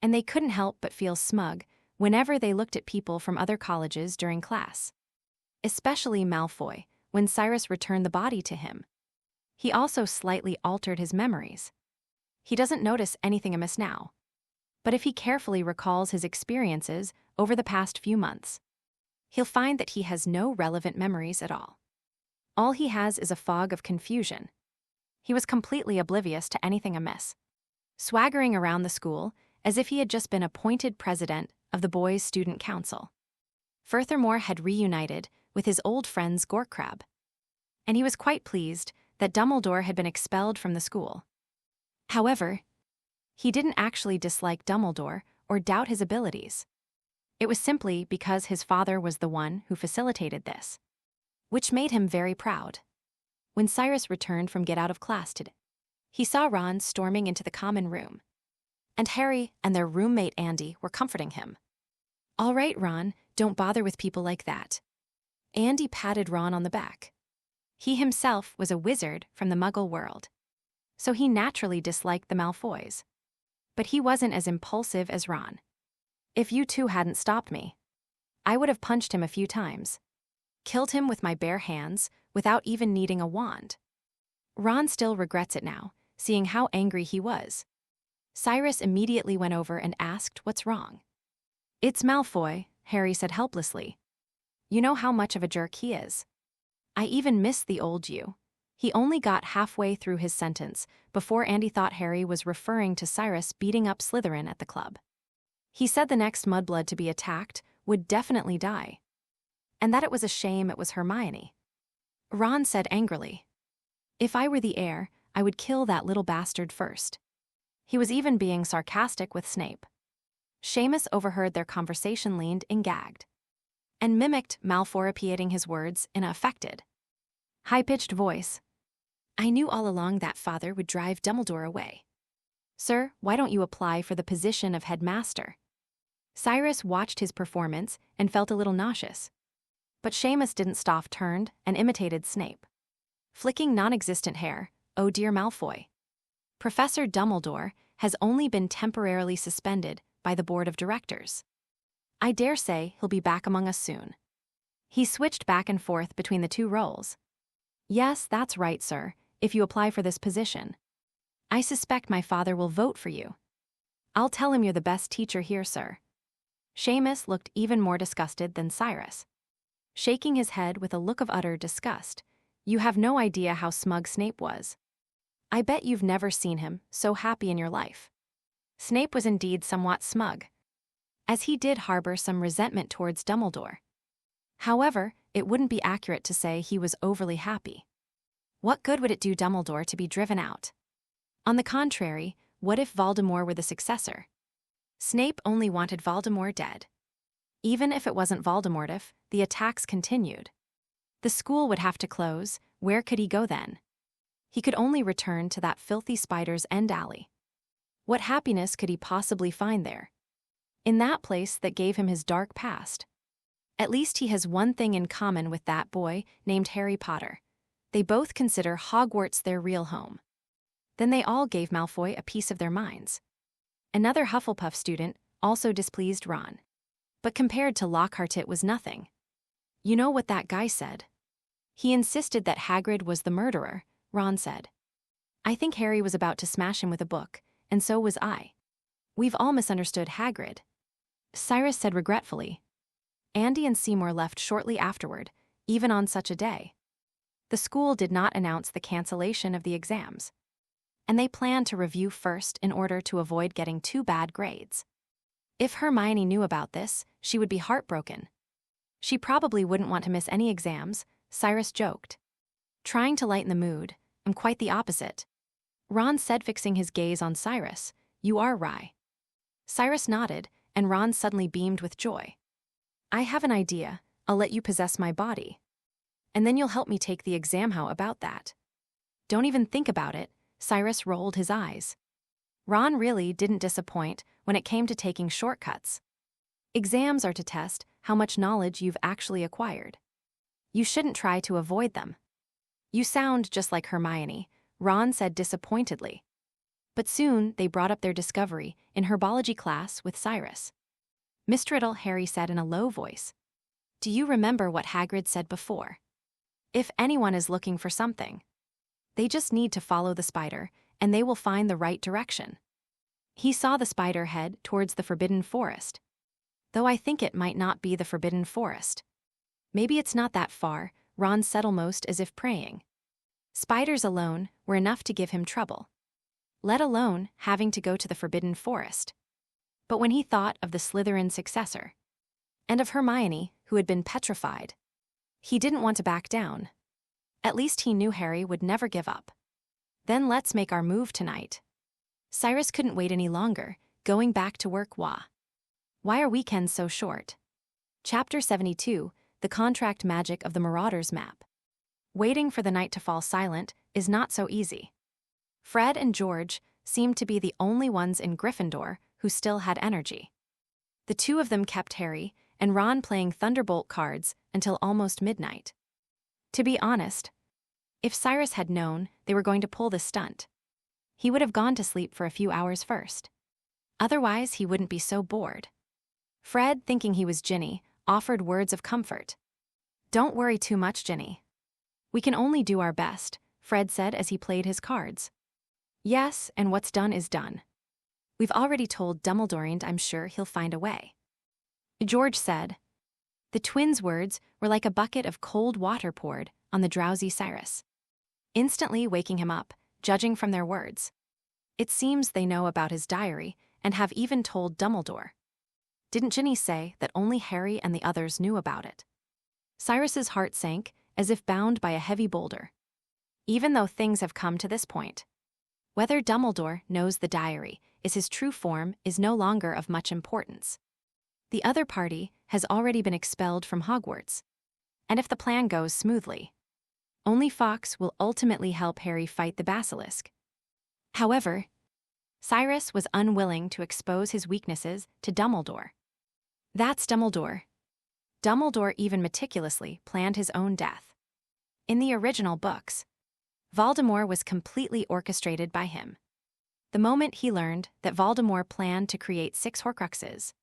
and they couldn't help but feel smug whenever they looked at people from other colleges during class. Especially Malfoy, when Cyrus returned the body to him. He also slightly altered his memories. He doesn't notice anything amiss now. But if he carefully recalls his experiences over the past few months, he'll find that he has no relevant memories at all. All he has is a fog of confusion. He was completely oblivious to anything amiss, swaggering around the school as if he had just been appointed president of the boys' student council. Furthermore had reunited with his old friends Gorkrab, and he was quite pleased that Dumbledore had been expelled from the school. However, he didn't actually dislike Dumbledore or doubt his abilities. It was simply because his father was the one who facilitated this, which made him very proud. When Cyrus returned from get out of class today, he saw Ron storming into the common room, and Harry and their roommate Andy were comforting him. "All right, Ron, don't bother with people like that." Andy patted Ron on the back. He himself was a wizard from the Muggle world, so he naturally disliked the Malfoys. But he wasn't as impulsive as Ron. "If you two hadn't stopped me, I would have punched him a few times. Killed him with my bare hands without even needing a wand." Ron still regrets it now, seeing how angry he was. Cyrus immediately went over and asked what's wrong. "It's Malfoy," Harry said helplessly. "You know how much of a jerk he is. I even miss the old you." He only got halfway through his sentence before Andy thought Harry was referring to Cyrus beating up Slytherin at the club. He said the next mudblood to be attacked would definitely die, and that it was a shame it was Hermione. Ron said angrily, "If I were the heir, I would kill that little bastard first." He was even being sarcastic with Snape. Seamus overheard their conversation, leaned and gagged, and mimicked Malfoy repeating his words in an affected, high-pitched voice. "I knew all along that father would drive Dumbledore away. Sir, why don't you apply for the position of headmaster?" Cyrus watched his performance and felt a little nauseous. But Seamus didn't stop, turned, and imitated Snape, flicking non-existent hair. "Oh dear, Malfoy. Professor Dumbledore has only been temporarily suspended by the board of directors. I dare say he'll be back among us soon." He switched back and forth between the two roles. "Yes, that's right, sir, if you apply for this position. I suspect my father will vote for you. I'll tell him you're the best teacher here, sir." Seamus looked even more disgusted than Cyrus, shaking his head with a look of utter disgust. "You have no idea how smug Snape was. I bet you've never seen him so happy in your life." Snape was indeed somewhat smug, as he did harbor some resentment towards Dumbledore. However, it wouldn't be accurate to say he was overly happy. What good would it do Dumbledore to be driven out? On the contrary, what if Voldemort were the successor? Snape only wanted Voldemort dead. Even if it wasn't Voldemort, if the attacks continued, the school would have to close. Where could he go then? He could only return to that filthy Spider's End alley. What happiness could he possibly find there? In that place that gave him his dark past? At least he has one thing in common with that boy named Harry Potter. They both consider Hogwarts their real home. Then they all gave Malfoy a piece of their minds. Another Hufflepuff student also displeased Ron, but compared to Lockhart it was nothing. "You know what that guy said? He insisted that Hagrid was the murderer," Ron said. "I think Harry was about to smash him with a book, and so was I. We've all misunderstood Hagrid," Cyrus said regretfully. Andy and Seymour left shortly afterward, even on such a day. The school did not announce the cancellation of the exams, and they planned to review first in order to avoid getting too bad grades. If Hermione knew about this, she would be heartbroken. She probably wouldn't want to miss any exams, Cyrus joked, trying to lighten the mood. "I'm quite the opposite," Ron said, fixing his gaze on Cyrus. "You are Rye." Cyrus nodded, and Ron suddenly beamed with joy. "I have an idea. I'll let you possess my body, and then you'll help me take the exam. How about that?" "Don't even think about it," Cyrus rolled his eyes. Ron really didn't disappoint when it came to taking shortcuts. Exams are to test how much knowledge you've actually acquired. You shouldn't try to avoid them. "You sound just like Hermione," Ron said disappointedly. But soon they brought up their discovery in herbology class with Cyrus. "Mr. Riddle," Harry said in a low voice, "do you remember what Hagrid said before? If anyone is looking for something, They just need to follow the spider, and they will find the right direction. He saw the spider head towards the Forbidden Forest. Though I think it might not be the Forbidden Forest. Maybe it's not that far, Ron said almost as if praying. Spiders alone were enough to give him trouble, let alone having to go to the Forbidden Forest. But when he thought of the Slytherin's successor, and of Hermione, who had been petrified, he didn't want to back down. At least he knew Harry would never give up. Then let's make our move tonight. Cyrus couldn't wait any longer, going back to work. Why are weekends so short? Chapter 72, The Contract Magic of the Marauders Map. Waiting for the night to fall silent is not so easy. Fred and George seemed to be the only ones in Gryffindor who still had energy. The two of them kept Harry and Ron playing Thunderbolt cards until almost midnight. To be honest, if Cyrus had known they were going to pull this stunt, he would have gone to sleep for a few hours first. Otherwise, he wouldn't be so bored. Fred, thinking he was Ginny, offered words of comfort. "Don't worry too much, Ginny. We can only do our best," Fred said as he played his cards. "Yes, and what's done is done. We've already told Dumbledore and I'm sure he'll find a way," George said. The twins' words were like a bucket of cold water poured on the drowsy Cyrus, instantly waking him up, judging from their words. It seems they know about his diary and have even told Dumbledore. Didn't Ginny say that only Harry and the others knew about it? Cyrus's heart sank as if bound by a heavy boulder. Even though things have come to this point, whether Dumbledore knows the diary is his true form is no longer of much importance. The other party has already been expelled from Hogwarts, and if the plan goes smoothly, only Fawkes will ultimately help Harry fight the basilisk. However, Cyrus was unwilling to expose his weaknesses to Dumbledore. That's Dumbledore. Dumbledore even meticulously planned his own death. In the original books, Voldemort was completely orchestrated by him. The moment he learned that Voldemort planned to create 6 Horcruxes,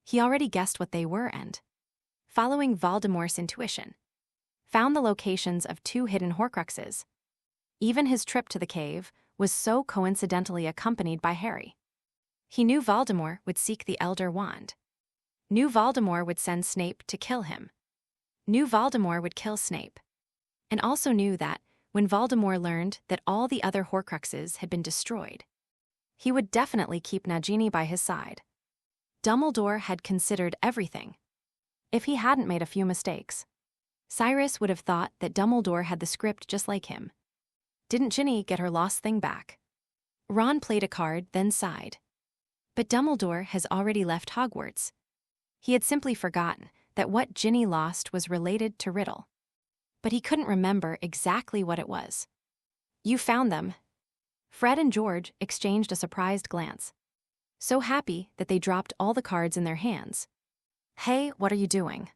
he already guessed what they were and, following Voldemort's intuition, found the locations of 2 hidden Horcruxes. Even his trip to the cave was so coincidentally accompanied by Harry. He knew Voldemort would seek the Elder Wand. Knew Voldemort would send Snape to kill him. Knew Voldemort would kill Snape. And also knew that, when Voldemort learned that all the other Horcruxes had been destroyed, he would definitely keep Nagini by his side. Dumbledore had considered everything. If he hadn't made a few mistakes, Cyrus would have thought that Dumbledore had the script just like him. Didn't Ginny get her lost thing back? Ron played a card, then sighed. But Dumbledore has already left Hogwarts. He had simply forgotten that what Ginny lost was related to Riddle. But he couldn't remember exactly what it was. "You found them." Fred and George exchanged a surprised glance, so happy that they dropped all the cards in their hands. "Hey, what are you doing?"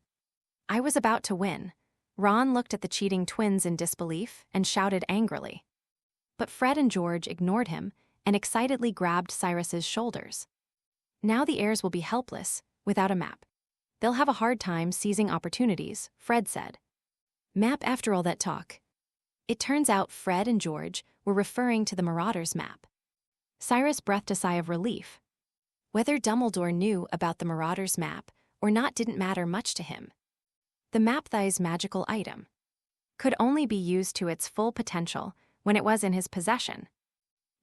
"I was about to win." Ron looked at the cheating twins in disbelief and shouted angrily. But Fred and George ignored him and excitedly grabbed Cyrus's shoulders. "Now the heirs will be helpless without a map. They'll have a hard time seizing opportunities," Fred said. Map after all that talk. It turns out Fred and George were referring to the Marauders map. Cyrus breathed a sigh of relief. Whether Dumbledore knew about the Marauders map or not didn't matter much to him. The map, thy's magical item, could only be used to its full potential when it was in his possession.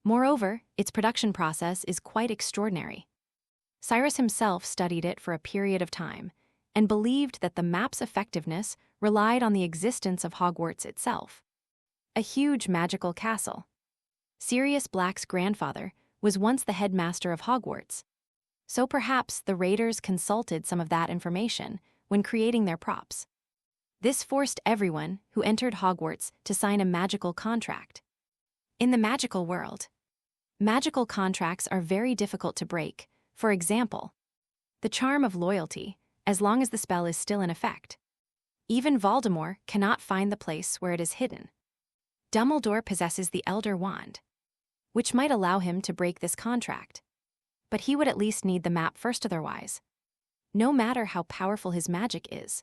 Moreover, its production process is quite extraordinary. Cyrus himself studied it for a period of time and believed that the map's effectiveness relied on the existence of Hogwarts itself, a huge magical castle. Sirius Black's grandfather was once the headmaster of Hogwarts, so perhaps the raiders consulted some of that information when creating their props. This forced everyone who entered Hogwarts to sign a magical contract. In the magical world, magical contracts are very difficult to break. For example, the charm of loyalty, as long as the spell is still in effect. Even Voldemort cannot find the place where it is hidden. Dumbledore possesses the Elder Wand, which might allow him to break this contract. But he would at least need the map first, otherwise, no matter how powerful his magic is,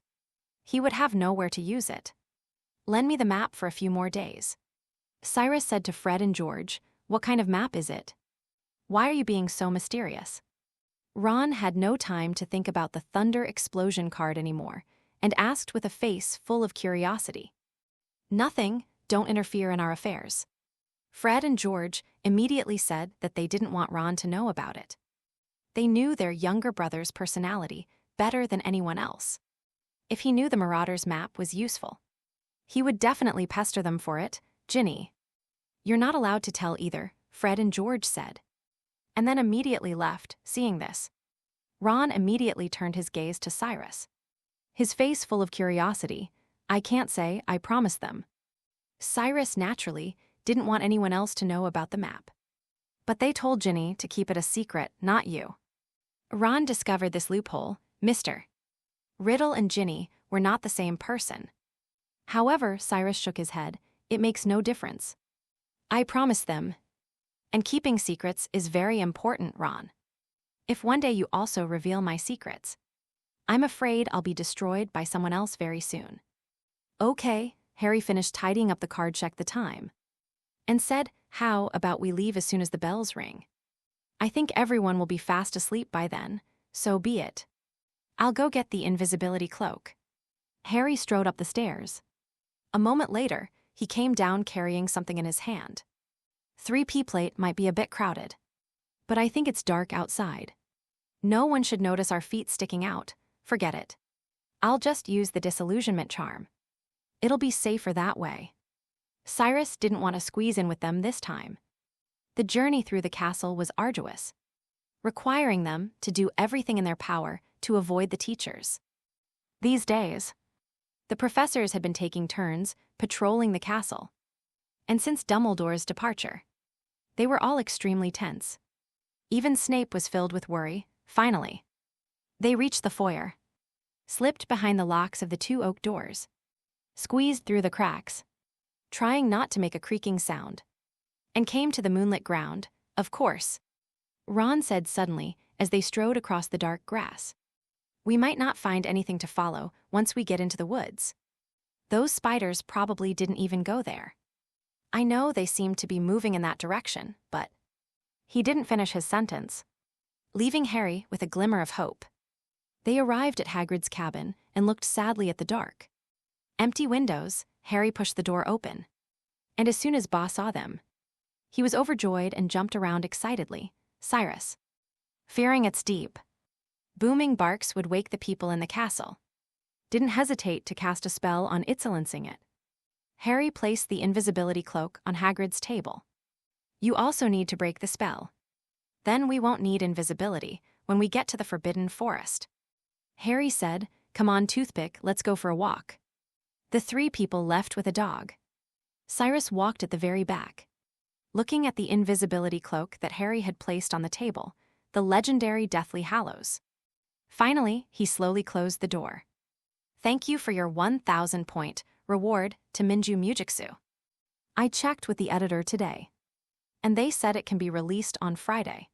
he would have nowhere to use it. "Lend me the map for a few more days," Cyrus said to Fred and George, "What kind of map is it? Why are you being so mysterious?" Ron had no time to think about the thunder explosion card anymore and asked with a face full of curiosity. "Nothing, don't interfere in our affairs." Fred and George immediately said that they didn't want Ron to know about it. They knew their younger brother's personality better than anyone else. If he knew the Marauders' map was useful, he would definitely pester them for it. "Ginny, you're not allowed to tell either," Fred and George said, and then immediately left, seeing this. Ron immediately turned his gaze to Cyrus, his face full of curiosity. "I can't say, I promised them." Cyrus naturally didn't want anyone else to know about the map. But they told Ginny to keep it a secret, not you. Ron discovered this loophole. Mr. Riddle and Ginny were not the same person. However, Cyrus shook his head. "It makes no difference. I promised them. And keeping secrets is very important, Ron. If one day you also reveal my secrets, I'm afraid I'll be destroyed by someone else very soon." "Okay," Harry finished tidying up the card, checked the time, and said, "How about we leave as soon as the bells ring? I think everyone will be fast asleep by then, so be it. I'll go get the invisibility cloak." Harry strode up the stairs. A moment later, he came down carrying something in his hand. 3P plate might be a bit crowded, but I think it's dark outside. No one should notice our feet sticking out. Forget it. I'll just use the disillusionment charm. It'll be safer that way. Cyrus didn't want to squeeze in with them this time. The journey through the castle was arduous, requiring them to do everything in their power to avoid the teachers. These days, the professors had been taking turns patrolling the castle, and since Dumbledore's departure, they were all extremely tense. Even Snape was filled with worry. Finally, they reached the foyer, slipped behind the locks of the 2 oak doors, squeezed through the cracks, trying not to make a creaking sound, and came to the moonlit ground. "Of course," Ron said suddenly as they strode across the dark grass. "We might not find anything to follow once we get into the woods. Those spiders probably didn't even go there. I know they seemed to be moving in that direction, but..." He didn't finish his sentence, leaving Harry with a glimmer of hope. They arrived at Hagrid's cabin and looked sadly at the dark. Empty windows. Harry pushed the door open, and as soon as Ba saw them, he was overjoyed and jumped around excitedly. Cyrus, fearing its deep, booming barks would wake the people in the castle, didn't hesitate to cast a spell on it silencing it. Harry placed the invisibility cloak on Hagrid's table. "You also need to break the spell. Then we won't need invisibility when we get to the Forbidden Forest." Harry said, "Come on, Toothpick, let's go for a walk." The 3 people left with a dog. Cyrus walked at the very back, looking at the invisibility cloak that Harry had placed on the table, the legendary Deathly Hallows. Finally, he slowly closed the door. "Thank you for your 1,000-point reward to Minju Mujitsu. I checked with the editor today, and they said it can be released on Friday.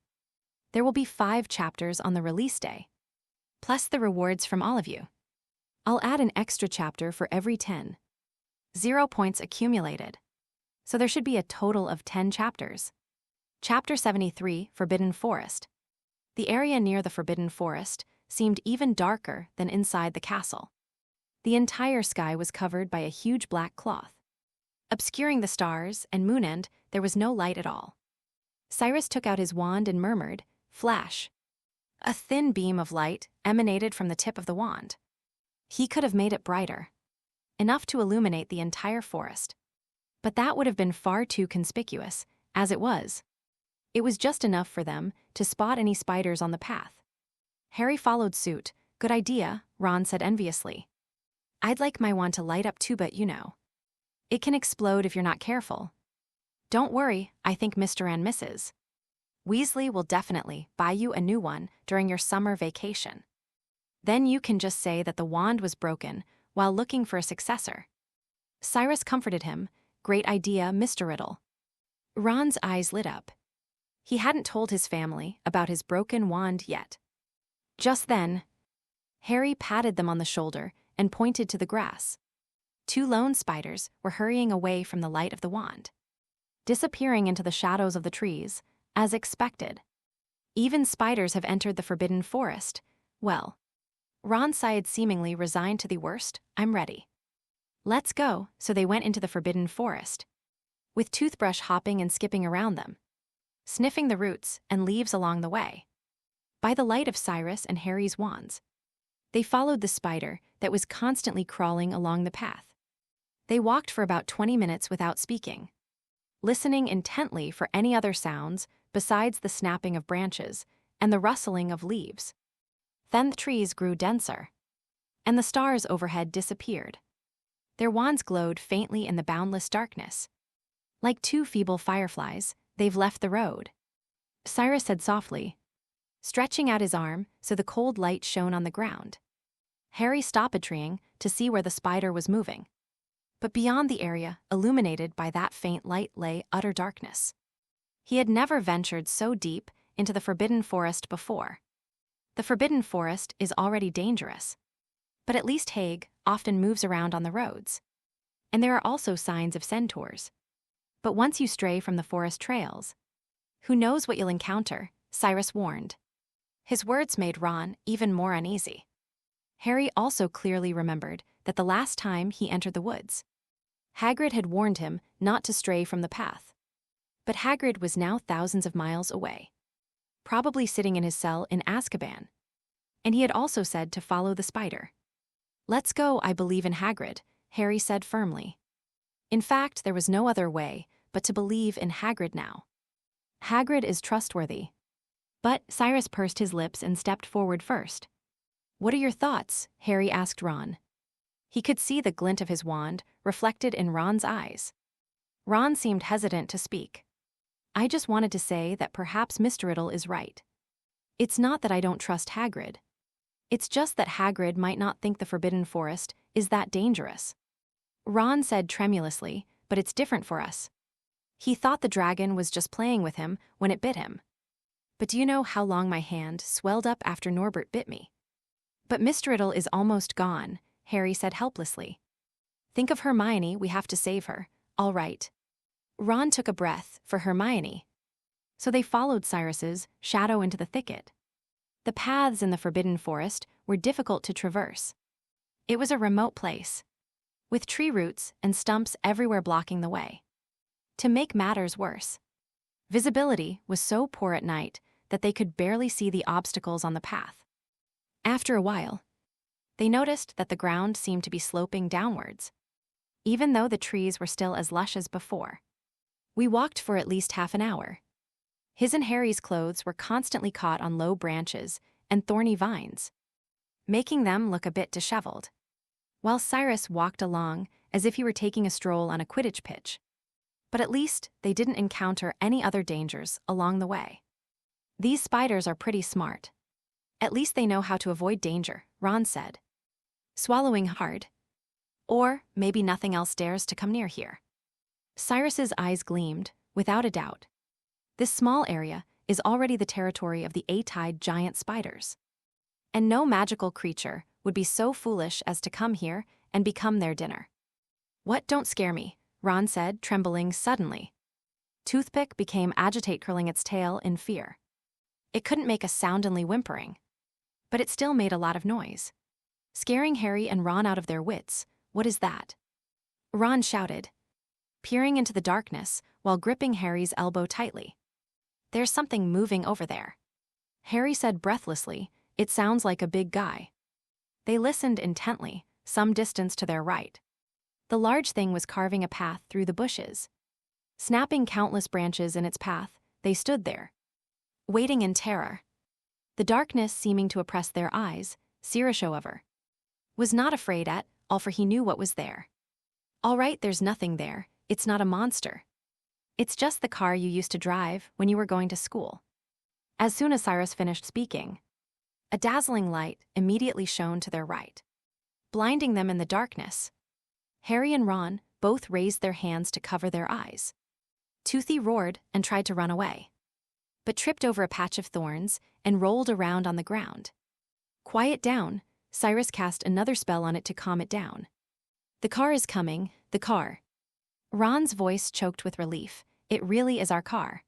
There will be 5 chapters on the release day, plus the rewards from all of you. I'll add an extra chapter for every 10. 0 points accumulated. So there should be a total of 10 chapters. Chapter 73, Forbidden Forest. The area near the Forbidden Forest seemed even darker than inside the castle. The entire sky was covered by a huge black cloth. Obscuring the stars and moon end, there was no light at all. Cyrus took out his wand and murmured, "Flash." A thin beam of light emanated from the tip of the wand. He could have made it brighter, enough to illuminate the entire forest. But that would have been far too conspicuous. As it was just enough for them to spot any spiders on the path. Harry followed suit. "Good idea," Ron said enviously. "I'd like my wand to light up too, but it can explode if you're not careful." "Don't worry, I think Mr. and Mrs. Weasley will definitely buy you a new one during your summer vacation. Then you can just say that the wand was broken while looking for a successor." Cyrus comforted him. "Great idea, Mr. Riddle." Ron's eyes lit up. He hadn't told his family about his broken wand yet. Just then, Harry patted them on the shoulder and pointed to the grass. 2 lone spiders were hurrying away from the light of the wand. disappearing into the shadows of the trees, as expected. Even spiders have entered the forbidden forest. Well, Ron sighed, seemingly resigned to the worst. I'm ready. Let's go. So they went into the forbidden forest, with Toothbrush hopping and skipping around them, sniffing the roots and leaves along the way. By the light of Cyrus and Harry's wands, they followed the spider that was constantly crawling along the path. They walked for about 20 minutes without speaking, listening intently for any other sounds besides the snapping of branches and the rustling of leaves. Then the trees grew denser, and the stars overhead disappeared. Their wands glowed faintly in the boundless darkness. Like two feeble fireflies, they've left the road, Cyrus said softly, stretching out his arm so the cold light shone on the ground. Harry stopped treeing to see where the spider was moving. But beyond the area, illuminated by that faint light, lay utter darkness. He had never ventured so deep into the forbidden forest before. The forbidden forest is already dangerous, but at least Hague often moves around on the roads. And there are also signs of centaurs. But once you stray from the forest trails, who knows what you'll encounter, Cyrus warned. His words made Ron even more uneasy. Harry also clearly remembered that the last time he entered the woods, Hagrid had warned him not to stray from the path. But Hagrid was now thousands of miles away, probably sitting in his cell in Azkaban. And he had also said to follow the spider. Let's go, I believe in Hagrid, Harry said firmly. In fact, there was no other way but to believe in Hagrid now. Hagrid is trustworthy. But Cyrus pursed his lips and stepped forward first. What are your thoughts? Harry asked Ron. He could see the glint of his wand reflected in Ron's eyes. Ron seemed hesitant to speak. I just wanted to say that perhaps Mr. Riddle is right. It's not that I don't trust Hagrid. It's just that Hagrid might not think the Forbidden Forest is that dangerous. Ron said tremulously, but it's different for us. He thought the dragon was just playing with him when it bit him. But do you know how long my hand swelled up after Norbert bit me? But Mr. Riddle is almost gone, Harry said helplessly. Think of Hermione, we have to save her. All right. Ron took a breath for Hermione. So they followed Cyrus's shadow into the thicket. The paths in the Forbidden Forest were difficult to traverse. It was a remote place, with tree roots and stumps everywhere blocking the way. To make matters worse, visibility was so poor at night that they could barely see the obstacles on the path. After a while, they noticed that the ground seemed to be sloping downwards, even though the trees were still as lush as before. We walked for at least half an hour. His and Harry's clothes were constantly caught on low branches and thorny vines, making them look a bit disheveled, while Cyrus walked along as if he were taking a stroll on a Quidditch pitch. But at least they didn't encounter any other dangers along the way. These spiders are pretty smart. At least they know how to avoid danger, Ron said, swallowing hard. Or maybe nothing else dares to come near here. Cyrus's eyes gleamed, without a doubt. This small area is already the territory of the eight-eyed giant spiders. And no magical creature would be so foolish as to come here and become their dinner. What, don't scare me, Ron said, trembling suddenly. Toothpick became agitated, curling its tail in fear. It couldn't make a sound, only whimpering, but it still made a lot of noise, scaring Harry and Ron out of their wits. What is that? Ron shouted, peering into the darkness while gripping Harry's elbow tightly. There's something moving over there, Harry said breathlessly. It sounds like a big guy. They listened intently, some distance to their right. The large thing was carving a path through the bushes. Snapping countless branches in its path, they stood there, waiting in terror. The darkness seeming to oppress their eyes, Cyrus, however, was not afraid at all, for he knew what was there. All right, there's nothing there. It's not a monster. It's just the car you used to drive when you were going to school. As soon as Cyrus finished speaking, a dazzling light immediately shone to their right, blinding them in the darkness. Harry and Ron both raised their hands to cover their eyes. Toothy roared and tried to run away, but tripped over a patch of thorns and rolled around on the ground. Quiet down, Cyrus cast another spell on it to calm it down. The car is coming, the car. Ron's voice choked with relief. It really is our car.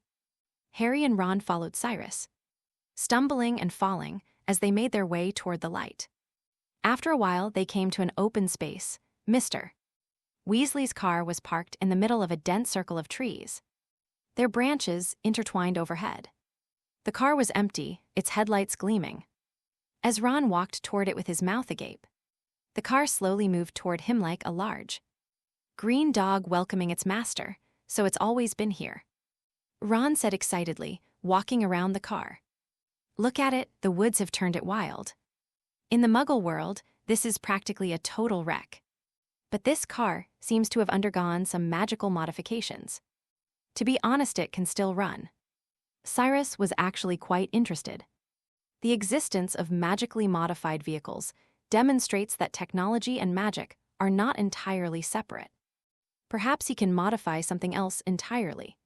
Harry and Ron followed Cyrus, stumbling and falling as they made their way toward the light. After a while, they came to an open space. Mr. Weasley's car was parked in the middle of a dense circle of trees, their branches intertwined overhead. The car was empty, its headlights gleaming. As Ron walked toward it with his mouth agape, the car slowly moved toward him like a large green dog welcoming its master, so it's always been here. Ron said excitedly, walking around the car. Look at it, the woods have turned it wild. In the Muggle world, this is practically a total wreck. But this car seems to have undergone some magical modifications. To be honest, it can still run. Cyrus was actually quite interested. The existence of magically modified vehicles demonstrates that technology and magic are not entirely separate. Perhaps he can modify something else entirely,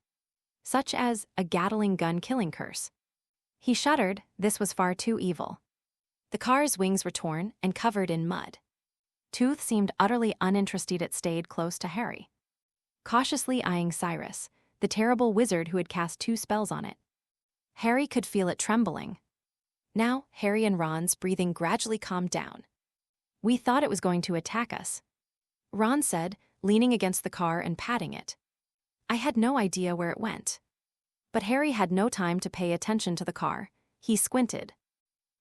such as a Gatling gun killing curse. He shuddered. This was far too evil. The car's wings were torn and covered in mud. Tooth seemed utterly uninterested. It stayed close to Harry, cautiously eyeing Cyrus, the terrible wizard who had cast 2 spells on it. Harry could feel it trembling. Now, Harry and Ron's breathing gradually calmed down. We thought it was going to attack us, Ron said, leaning against the car and patting it. I had no idea where it went. But Harry had no time to pay attention to the car. He squinted,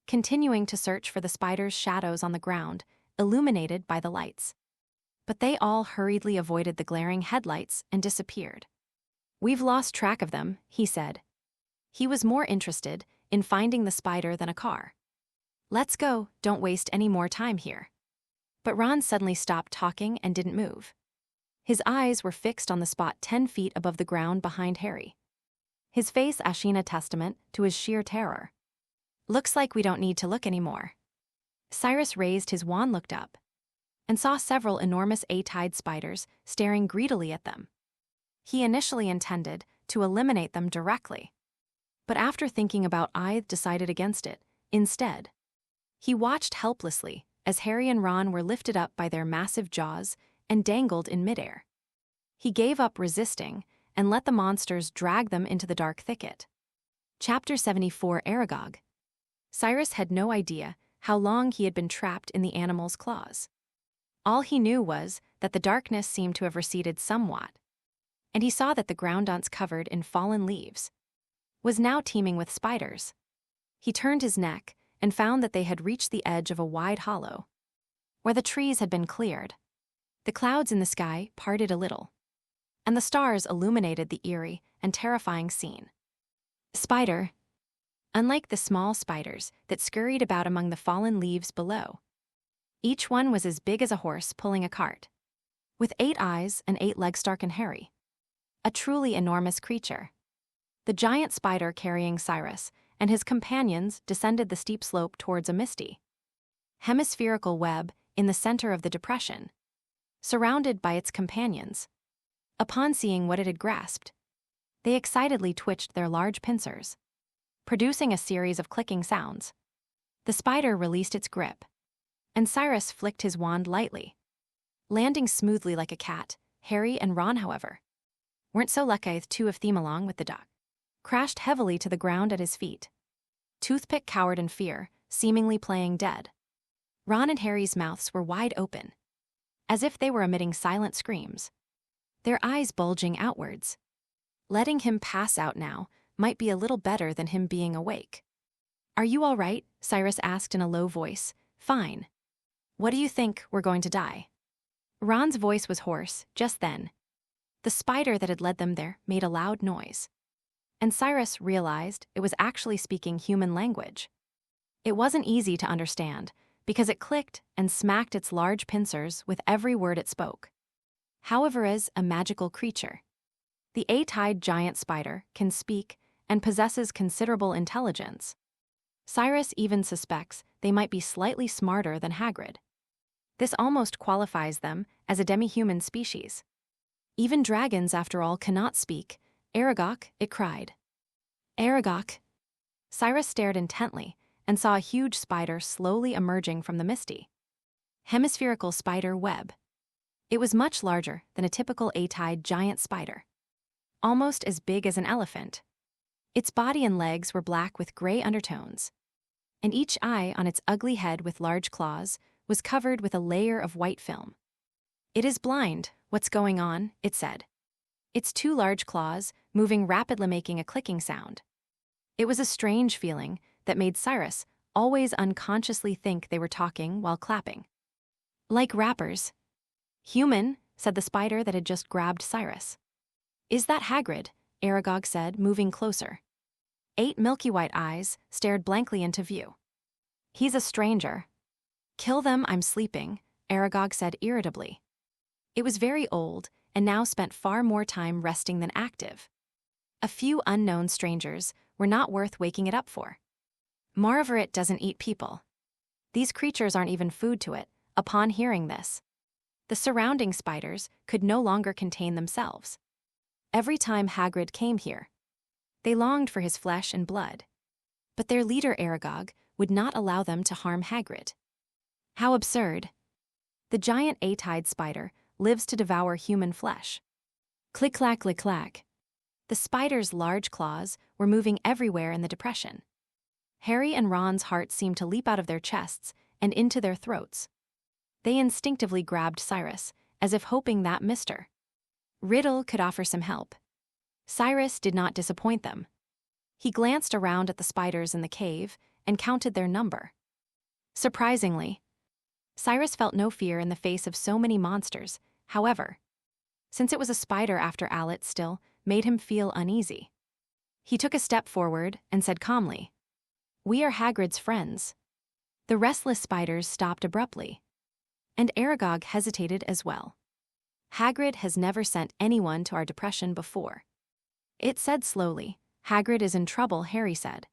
continuing to search for the spider's shadows on the ground, illuminated by the lights. But they all hurriedly avoided the glaring headlights and disappeared. We've lost track of them, he said. He was more interested in finding the spider than a car. Let's go, don't waste any more time here. But Ron suddenly stopped talking and didn't move. His eyes were fixed on the spot 10 feet above the ground behind Harry, his face ashen a testament to his sheer terror. Looks like we don't need to look anymore. Cyrus raised his wand, looked up, and saw several enormous A-tide spiders staring greedily at them. He initially intended to eliminate them directly, but after thinking about it, decided against it instead. He watched helplessly as Harry and Ron were lifted up by their massive jaws and dangled in midair. He gave up resisting and let the monsters drag them into the dark thicket. Chapter 74, Aragog. Cyrus had no idea how long he had been trapped in the animal's claws. All he knew was that the darkness seemed to have receded somewhat, and he saw that the ground once covered in fallen leaves was now teeming with spiders. He turned his neck and found that they had reached the edge of a wide hollow, where the trees had been cleared. The clouds in the sky parted a little, and the stars illuminated the eerie and terrifying scene. Spider. Unlike the small spiders that scurried about among the fallen leaves below, each one was as big as a horse pulling a cart, with 8 eyes and 8 legs. Stark and hairy. A truly enormous creature. The giant spider carrying Cyrus and his companions descended the steep slope towards a misty, hemispherical web in the center of the depression, surrounded by its companions. Upon seeing what it had grasped, they excitedly twitched their large pincers, producing a series of clicking sounds. The spider released its grip, and Cyrus flicked his wand lightly, landing smoothly like a cat. Harry and Ron, however, weren't so lucky. 2 of them, along with the dog, crashed heavily to the ground at his feet. Toothpick cowered in fear, seemingly playing dead. Ron and Harry's mouths were wide open, as if they were emitting silent screams, their eyes bulging outwards. Letting him pass out now might be a little better than him being awake. Are you all right? Cyrus asked in a low voice. Fine. What do you think, we're going to die? Ron's voice was hoarse. Just then, the spider that had led them there made a loud noise, and Cyrus realized it was actually speaking human language. It wasn't easy to understand, because it clicked and smacked its large pincers with every word it spoke. However, as a magical creature, the A-tide giant spider can speak and possesses considerable intelligence. Cyrus even suspects they might be slightly smarter than Hagrid. This almost qualifies them as a demi-human species. Even dragons, after all, cannot speak. Aragog, it cried. Aragog. Cyrus stared intently and saw a huge spider slowly emerging from the misty, hemispherical spider web. It was much larger than a typical A-tide giant spider, almost as big as an elephant. Its body and legs were black with gray undertones, and each eye on its ugly head with large claws was covered with a layer of white film. "It is blind. What's going on?" it said. Its two large claws moving rapidly, making a clicking sound. It was a strange feeling that made Cyrus always unconsciously think they were talking while clapping. "Like rappers." "Human," said the spider that had just grabbed Cyrus. "Is that Hagrid?" Aragog said, moving closer. 8 milky white eyes stared blankly into view. "He's a stranger." "Kill them, I'm sleeping," Aragog said irritably. It was very old and now spent far more time resting than active. A few unknown strangers were not worth waking it up for. Moreover, it doesn't eat people. These creatures aren't even food to it. Upon hearing this, the surrounding spiders could no longer contain themselves. Every time Hagrid came here, they longed for his flesh and blood. But their leader Aragog would not allow them to harm Hagrid. How absurd. The giant eight-eyed spider lives to devour human flesh. Click-clack, click-clack. The spider's large claws were moving everywhere in the depression. Harry and Ron's hearts seemed to leap out of their chests and into their throats. They instinctively grabbed Cyrus, as if hoping that Mr. Riddle could offer some help. Cyrus did not disappoint them. He glanced around at the spiders in the cave and counted their number. Surprisingly, Cyrus felt no fear in the face of so many monsters. However, since it was a spider after all, it still made him feel uneasy. He took a step forward and said calmly, "We are Hagrid's friends." The restless spiders stopped abruptly, and Aragog hesitated as well. "Hagrid has never sent anyone to our depression before," it said slowly. "Hagrid is in trouble," Harry said.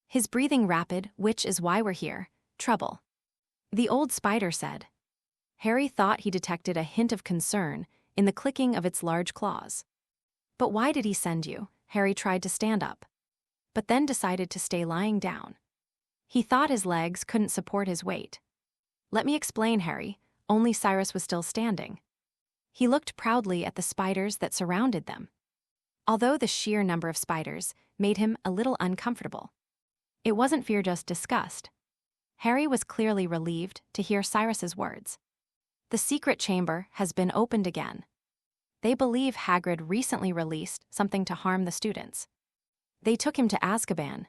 His breathing rapid, "Which is why we're here. Trouble," the old spider said. Harry thought he detected a hint of concern in the clicking of its large claws. "But why did he send you?" Harry tried to stand up, but then decided to stay lying down. He thought his legs couldn't support his weight. "Let me explain, Harry." Only Cyrus was still standing. He looked proudly at the spiders that surrounded them, although the sheer number of spiders made him a little uncomfortable. It wasn't fear, just disgust. Harry was clearly relieved to hear Cyrus's words. "The secret chamber has been opened again. They believe Hagrid recently released something to harm the students. They took him to Azkaban."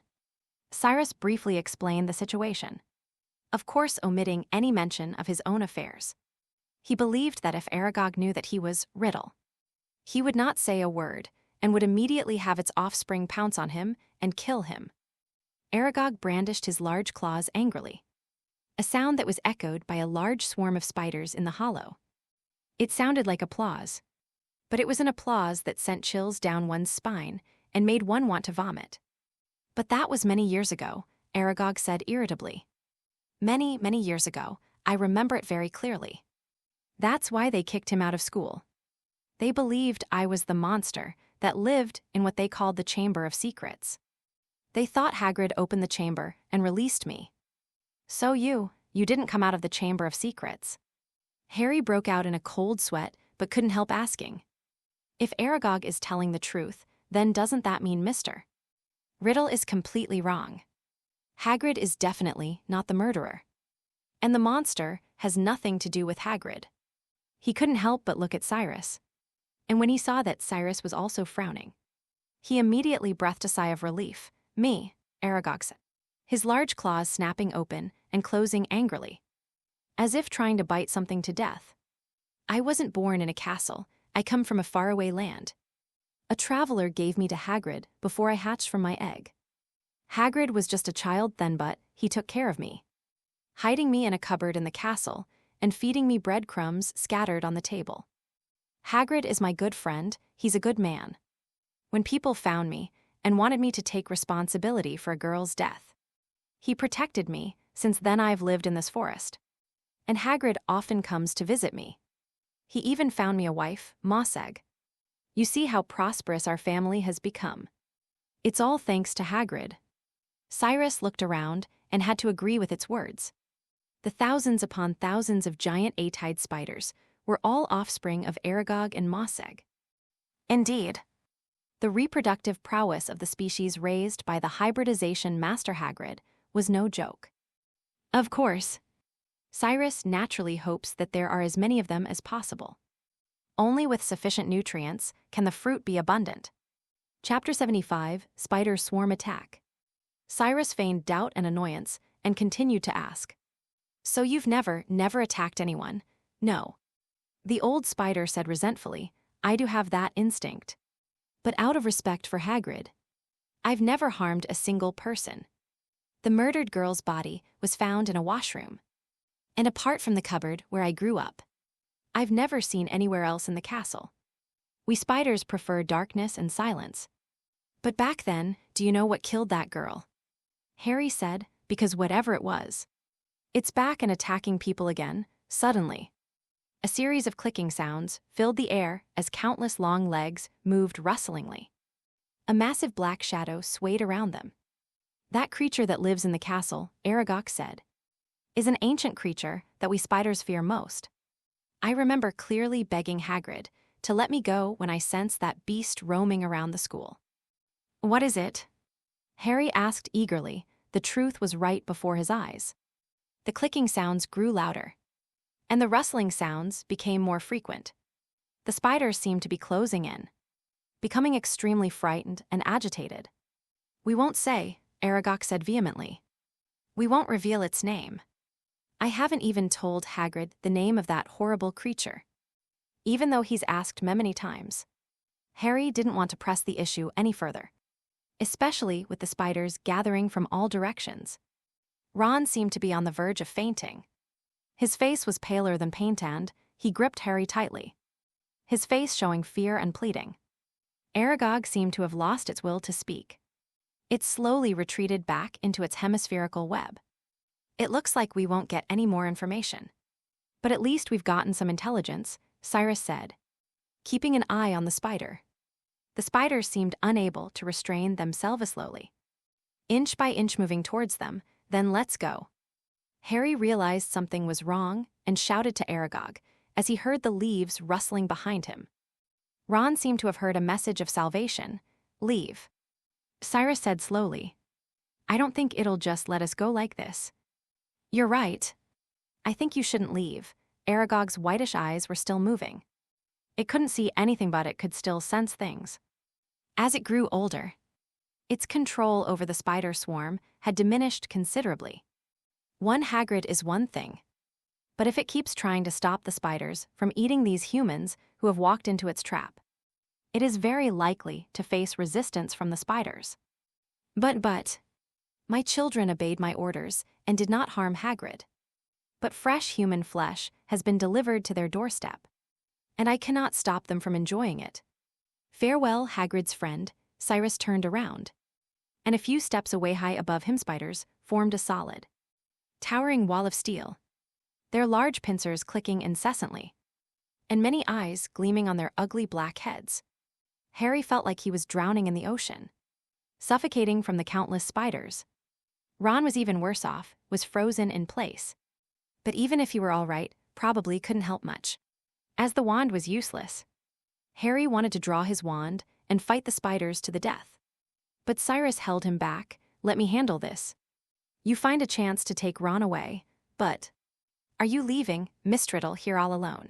Cyrus briefly explained the situation, of course omitting any mention of his own affairs. He believed that if Aragog knew that he was Riddle, he would not say a word and would immediately have its offspring pounce on him and kill him. Aragog brandished his large claws angrily, a sound that was echoed by a large swarm of spiders in the hollow. It sounded like applause, but it was an applause that sent chills down one's spine and made one want to vomit. "But that was many years ago," Aragog said irritably. "Many, many years ago. I remember it very clearly. That's why they kicked him out of school. They believed I was the monster that lived in what they called the Chamber of Secrets. They thought Hagrid opened the chamber and released me." "So you didn't come out of the Chamber of Secrets?" Harry broke out in a cold sweat but couldn't help asking. If Aragog is telling the truth, then doesn't that mean Mr. Riddle is completely wrong? Hagrid is definitely not the murderer. And the monster has nothing to do with Hagrid. He couldn't help but look at Cyrus. And when he saw that Cyrus was also frowning, he immediately breathed a sigh of relief. "Me," Aragog said, his large claws snapping open and closing angrily, as if trying to bite something to death. "I wasn't born in a castle. I come from a faraway land. A traveler gave me to Hagrid before I hatched from my egg. Hagrid was just a child then, but he took care of me, hiding me in a cupboard in the castle and feeding me breadcrumbs scattered on the table. Hagrid is my good friend. He's a good man. When people found me and wanted me to take responsibility for a girl's death, he protected me. Since then I've lived in this forest, and Hagrid often comes to visit me. He even found me a wife, Mosseg. You see how prosperous our family has become. It's all thanks to Hagrid." Cyrus looked around and had to agree with its words. The thousands upon thousands of giant eight-eyed spiders were all offspring of Aragog and Mosseg. Indeed, The reproductive prowess of the species raised by the hybridization Master Hagrid was no joke. Of course, Cyrus naturally hopes that there are as many of them as possible. Only with sufficient nutrients can the fruit be abundant. Chapter 75, Spider Swarm Attack. Cyrus feigned doubt and annoyance and continued to ask, "So you've never attacked anyone?" "No." The old spider said resentfully, "I do have that instinct. But out of respect for Hagrid, I've never harmed a single person. The murdered girl's body was found in a washroom. And apart from the cupboard where I grew up, I've never seen anywhere else in the castle. We spiders prefer darkness and silence. But back then, do you know what killed that girl?" Harry said, "Because whatever it was, it's back and attacking people again, suddenly." A series of clicking sounds filled the air as countless long legs moved rustlingly. A massive black shadow swayed around them. "That creature that lives in the castle," Aragog said, "is an ancient creature that we spiders fear most. I remember clearly begging Hagrid to let me go when I sensed that beast roaming around the school." "What is it?" Harry asked eagerly. The truth was right before his eyes. The clicking sounds grew louder, and the rustling sounds became more frequent. The spiders seemed to be closing in, becoming extremely frightened and agitated. "We won't say," Aragog said vehemently. "We won't reveal its name. I haven't even told Hagrid the name of that horrible creature, even though he's asked many times." Harry didn't want to press the issue any further, especially with the spiders gathering from all directions. Ron seemed to be on the verge of fainting. His face was paler than paint and he gripped Harry tightly, his face showing fear and pleading. Aragog seemed to have lost its will to speak. It slowly retreated back into its hemispherical web. "It looks like we won't get any more information. But at least we've gotten some intelligence," Cyrus said, keeping an eye on the spider. The spiders seemed unable to restrain themselves slowly, inch by inch moving towards them. "Then let's go." Harry realized something was wrong and shouted to Aragog as he heard the leaves rustling behind him. Ron seemed to have heard a message of salvation. "Leave," Cyrus said slowly. "I don't think it'll just let us go like this." "You're right. I think you shouldn't leave." Aragog's whitish eyes were still moving. It couldn't see anything, but it could still sense things. As it grew older, its control over the spider swarm had diminished considerably. One Hagrid is one thing, but if it keeps trying to stop the spiders from eating these humans who have walked into its trap, it is very likely to face resistance from the spiders. But, my children obeyed my orders and did not harm Hagrid. But fresh human flesh has been delivered to their doorstep, and I cannot stop them from enjoying it. Farewell, Hagrid's friend." Cyrus turned around, and a few steps away high above him spiders formed a solid, towering wall of steel, their large pincers clicking incessantly, and many eyes gleaming on their ugly black heads. Harry felt like he was drowning in the ocean, suffocating from the countless spiders. Ron was even worse off, was frozen in place. But even if he were all right, probably couldn't help much, as the wand was useless. Harry wanted to draw his wand and fight the spiders to the death. But Cyrus held him back. "Let me handle this. You find a chance to take Ron away, but are you leaving Mr. Riddle here all alone?"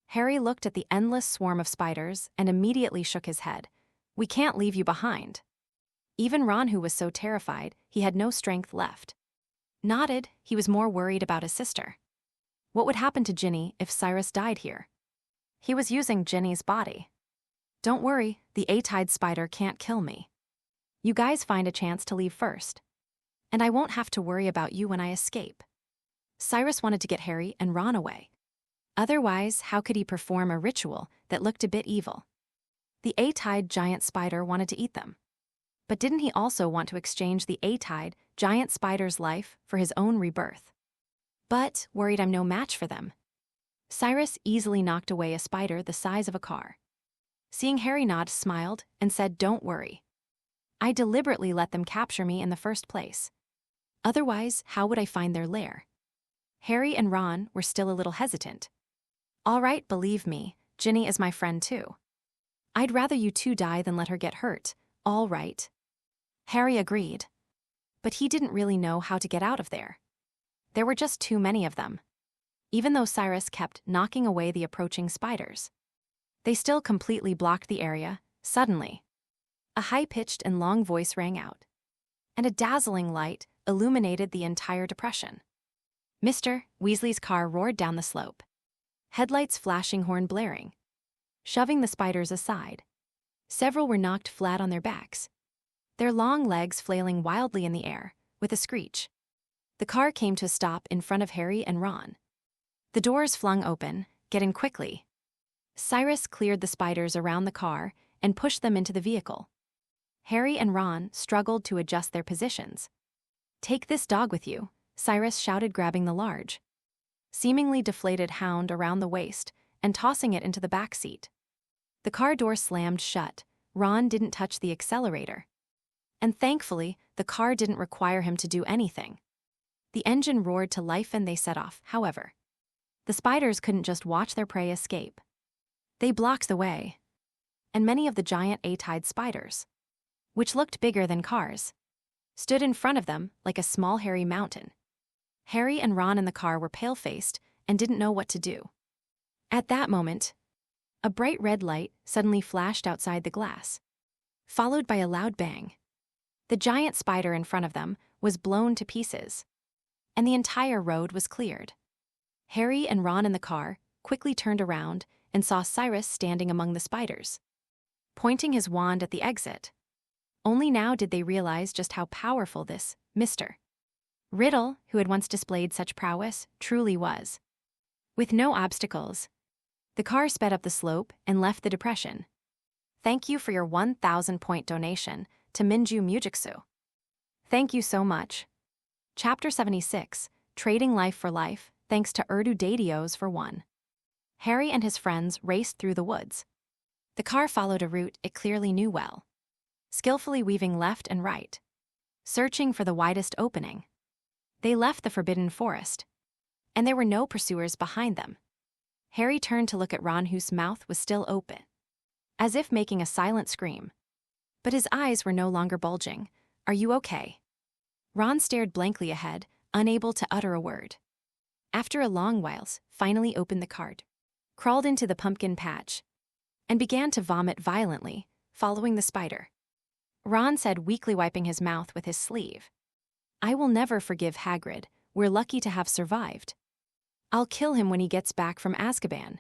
Harry looked at the endless swarm of spiders and immediately shook his head. "We can't leave you behind." Even Ron, who was so terrified he had no strength left, nodded. He was more worried about his sister. What would happen to Ginny if Cyrus died here? He was using Ginny's body. "Don't worry, the A-tide spider can't kill me. You guys find a chance to leave first, and I won't have to worry about you when I escape." Cyrus wanted to get Harry and Ron away. Otherwise, how could he perform a ritual that looked a bit evil? The A-tide giant spider wanted to eat them. But didn't he also want to exchange the A-tide giant spider's life for his own rebirth? But, worried I'm no match for them, Cyrus easily knocked away a spider the size of a car. Seeing Harry nod, smiled and said, "Don't worry. I deliberately let them capture me in the first place. Otherwise, how would I find their lair?" Harry and Ron were still a little hesitant. "All right, believe me, Ginny is my friend too. I'd rather you two die than let her get hurt. All right. Harry agreed. But he didn't really know how to get out of there. There were just too many of them. Even though Cyrus kept knocking away the approaching spiders, they still completely blocked the area. Suddenly, a high-pitched and long voice rang out, and a dazzling light illuminated the entire depression. Mr. Weasley's car roared down the slope, headlights flashing, horn blaring, shoving the spiders aside. Several were knocked flat on their backs, their long legs flailing wildly in the air. With a screech, the car came to a stop in front of Harry and Ron. The doors flung open. Get in quickly. Cyrus cleared the spiders around the car and pushed them into the vehicle. Harry and Ron struggled to adjust their positions. Take this dog with you, Cyrus shouted, grabbing the large, seemingly deflated hound around the waist and tossing it into the back seat. The car door slammed shut. Ron didn't touch the accelerator. And thankfully, the car didn't require him to do anything. The engine roared to life and they set off. However, the spiders couldn't just watch their prey escape. They blocked the way, and many of the giant A-tide spiders, which looked bigger than cars, stood in front of them like a small hairy mountain. Harry and Ron in the car were pale-faced and didn't know what to do. At that moment, a bright red light suddenly flashed outside the glass, followed by a loud bang. The giant spider in front of them was blown to pieces, and the entire road was cleared. Harry and Ron in the car quickly turned around and saw Cyrus standing among the spiders, pointing his wand at the exit. Only now did they realize just how powerful this Mr. Riddle, who had once displayed such prowess, truly was. With no obstacles, the car sped up the slope and left the depression. Thank you for your 1,000-point donation to Minju Mujitsu. Thank you so much. Chapter 76, Trading Life for Life, thanks to Urdu Dadios for 1. Harry and his friends raced through the woods. The car followed a route it clearly knew well, skillfully weaving left and right, searching for the widest opening. They left the forbidden forest, and there were no pursuers behind them. Harry turned to look at Ron, whose mouth was still open, as if making a silent scream. But his eyes were no longer bulging. Are you okay? Ron stared blankly ahead, unable to utter a word. After a long while, finally opened the cart, crawled into the pumpkin patch, and began to vomit violently, following the spider. Ron said, weakly wiping his mouth with his sleeve, I will never forgive Hagrid. We're lucky to have survived. I'll kill him when he gets back from Azkaban.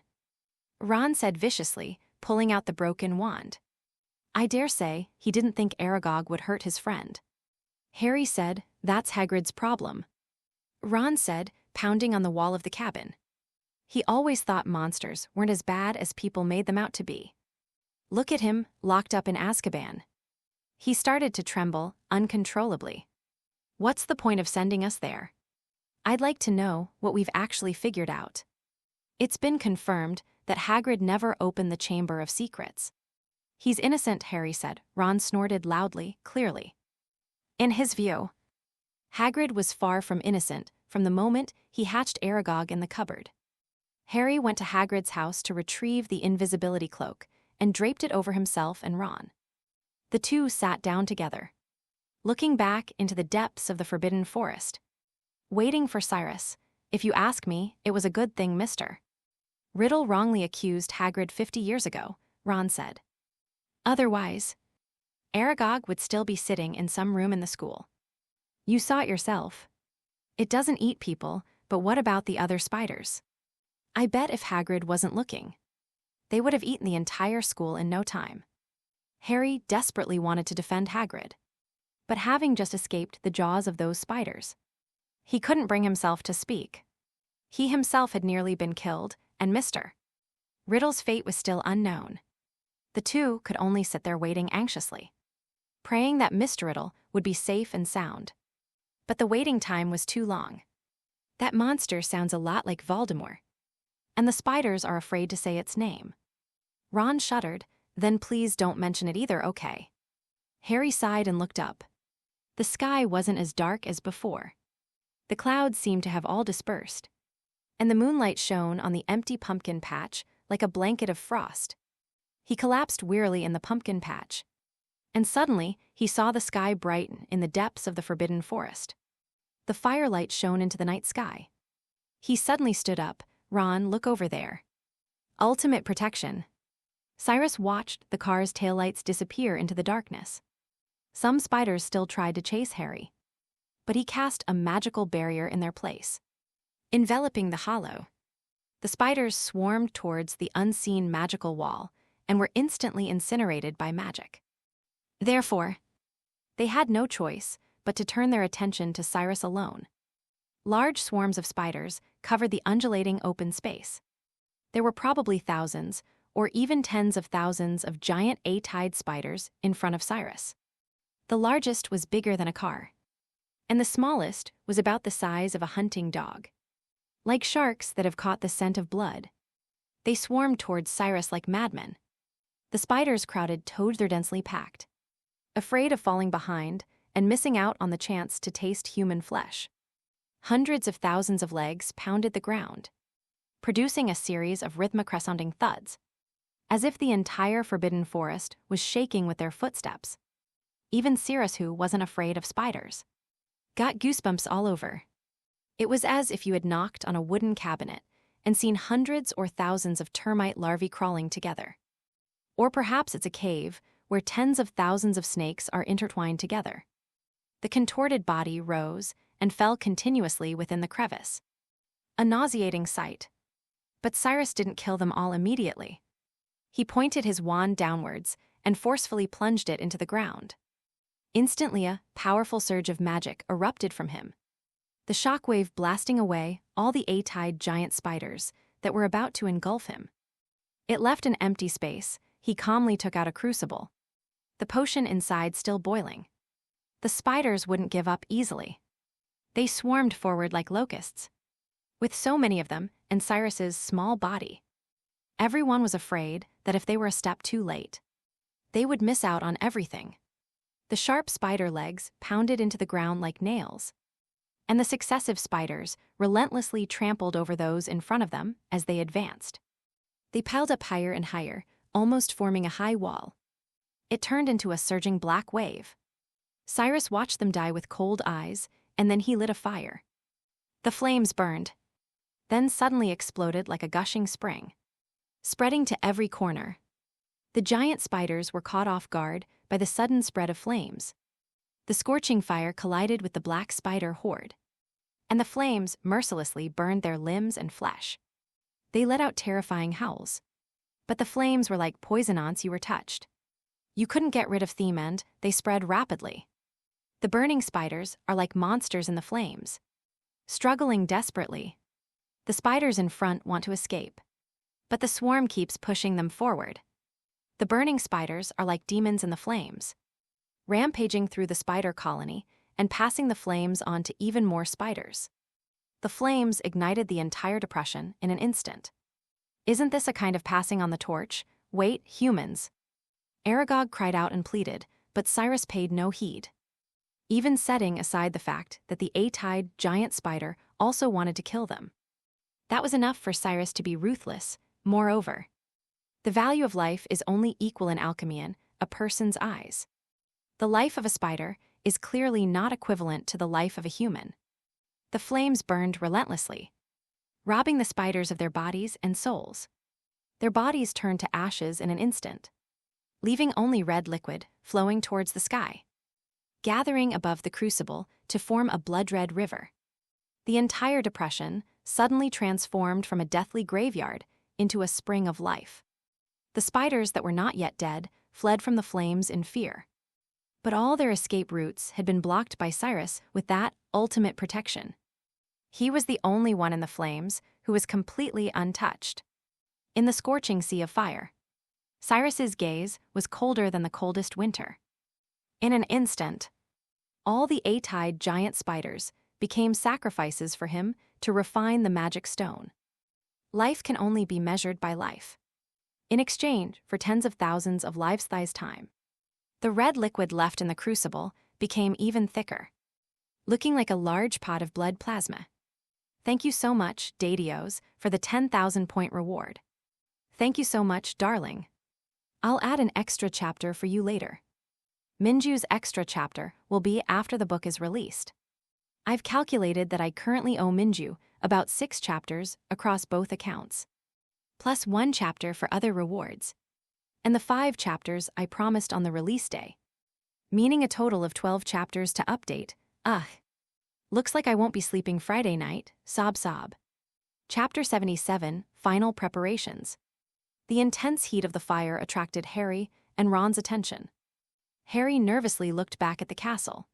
Ron said viciously, pulling out the broken wand. I dare say he didn't think Aragog would hurt his friend. Harry said, that's Hagrid's problem. Ron said, pounding on the wall of the cabin. He always thought monsters weren't as bad as people made them out to be. Look at him, locked up in Azkaban. He started to tremble uncontrollably. What's the point of sending us there? I'd like to know what we've actually figured out. It's been confirmed that Hagrid never opened the Chamber of Secrets. He's innocent, Harry said. Ron snorted loudly, clearly. In his view, Hagrid was far from innocent from the moment he hatched Aragog in the cupboard. Harry went to Hagrid's house to retrieve the invisibility cloak and draped it over himself and Ron. The two sat down together, looking back into the depths of the Forbidden Forest, waiting for Cyrus. If you ask me, it was a good thing Mr. Riddle wrongly accused Hagrid 50 years ago, Ron said. Otherwise, Aragog would still be sitting in some room in the school. You saw it yourself. It doesn't eat people, but what about the other spiders? I bet if Hagrid wasn't looking, they would have eaten the entire school in no time. Harry desperately wanted to defend Hagrid, but having just escaped the jaws of those spiders, he couldn't bring himself to speak. He himself had nearly been killed, and Mr. Riddle's fate was still unknown. The two could only sit there waiting anxiously, praying that Mr. Riddle would be safe and sound. But the waiting time was too long. That monster sounds a lot like Voldemort, and the spiders are afraid to say its name. Ron shuddered. Then please don't mention it either, okay? Harry sighed and looked up. The sky wasn't as dark as before. The clouds seemed to have all dispersed, and the moonlight shone on the empty pumpkin patch like a blanket of frost. He collapsed wearily in the pumpkin patch. And suddenly, he saw the sky brighten in the depths of the forbidden forest. The firelight shone into the night sky. He suddenly stood up. "Ron, look over there." Ultimate protection. Cyrus watched the car's taillights disappear into the darkness. Some spiders still tried to chase Harry, but he cast a magical barrier in their place. Enveloping the hollow, the spiders swarmed towards the unseen magical wall and were instantly incinerated by magic. Therefore, they had no choice but to turn their attention to Cyrus alone. Large swarms of spiders covered the undulating open space. There were probably thousands, or even tens of thousands of giant A-tide spiders in front of Cyrus. The largest was bigger than a car, and the smallest was about the size of a hunting dog. Like sharks that have caught the scent of blood, they swarmed towards Cyrus like madmen. The spiders crowded toward their densely packed, afraid of falling behind and missing out on the chance to taste human flesh. Hundreds of thousands of legs pounded the ground, producing a series of rhythmic-resounding thuds, as if the entire forbidden forest was shaking with their footsteps. Even Cyrus, who wasn't afraid of spiders, got goosebumps all over. It was as if you had knocked on a wooden cabinet and seen hundreds or thousands of termite larvae crawling together. Or perhaps it's a cave where tens of thousands of snakes are intertwined together. The contorted body rose and fell continuously within the crevice. A nauseating sight. But Cyrus didn't kill them all immediately. He pointed his wand downwards and forcefully plunged it into the ground. Instantly, a powerful surge of magic erupted from him, the shockwave blasting away all the A-tide giant spiders that were about to engulf him. It left an empty space. He calmly took out a crucible, the potion inside still boiling. The spiders wouldn't give up easily. They swarmed forward like locusts. With so many of them and Cyrus's small body, everyone was afraid that if they were a step too late, they would miss out on everything. The sharp spider legs pounded into the ground like nails, and the successive spiders relentlessly trampled over those in front of them as they advanced. They piled up higher and higher, almost forming a high wall. It turned into a surging black wave. Cyrus watched them die with cold eyes, and then he lit a fire. The flames burned, then suddenly exploded like a gushing spring, spreading to every corner. The giant spiders were caught off guard by the sudden spread of flames. The scorching fire collided with the black spider horde, and the flames mercilessly burned their limbs and flesh. They let out terrifying howls, but the flames were like poison once you were touched. You couldn't get rid of them, and they spread rapidly. The burning spiders are like monsters in the flames, struggling desperately. The spiders in front want to escape, but the swarm keeps pushing them forward. The burning spiders are like demons in the flames, rampaging through the spider colony and passing the flames on to even more spiders. The flames ignited the entire depression in an instant. Isn't this a kind of passing on the torch? Wait, humans! Aragog cried out and pleaded, but Cyrus paid no heed, even setting aside the fact that the A-tide giant spider also wanted to kill them. That was enough for Cyrus to be ruthless. Moreover, the value of life is only equal in alchemy in a person's eyes. The life of a spider is clearly not equivalent to the life of a human. The flames burned relentlessly, robbing the spiders of their bodies and souls. Their bodies turned to ashes in an instant, leaving only red liquid flowing towards the sky, gathering above the crucible to form a blood-red river. The entire depression suddenly transformed from a deathly graveyard into a spring of life. The spiders that were not yet dead fled from the flames in fear. But all their escape routes had been blocked by Cyrus with that ultimate protection. He was the only one in the flames who was completely untouched. In the scorching sea of fire, Cyrus's gaze was colder than the coldest winter. In an instant, all the A-tide giant spiders became sacrifices for him to refine the magic stone. Life can only be measured by life. In exchange for tens of thousands of life-size time, the red liquid left in the crucible became even thicker, looking like a large pot of blood plasma. Thank you so much, Dadios, for the 10,000-point reward. Thank you so much, darling. I'll add an extra chapter for you later. Minju's extra chapter will be after the book is released. I've calculated that I currently owe Minju about 6 chapters across both accounts, plus 1 chapter for other rewards, and the 5 chapters I promised on the release day, meaning a total of 12 chapters to update. Ugh. Looks like I won't be sleeping Friday night, sob sob. Chapter 77, Final Preparations. The intense heat of the fire attracted Harry and Ron's attention. Harry nervously looked back at the castle,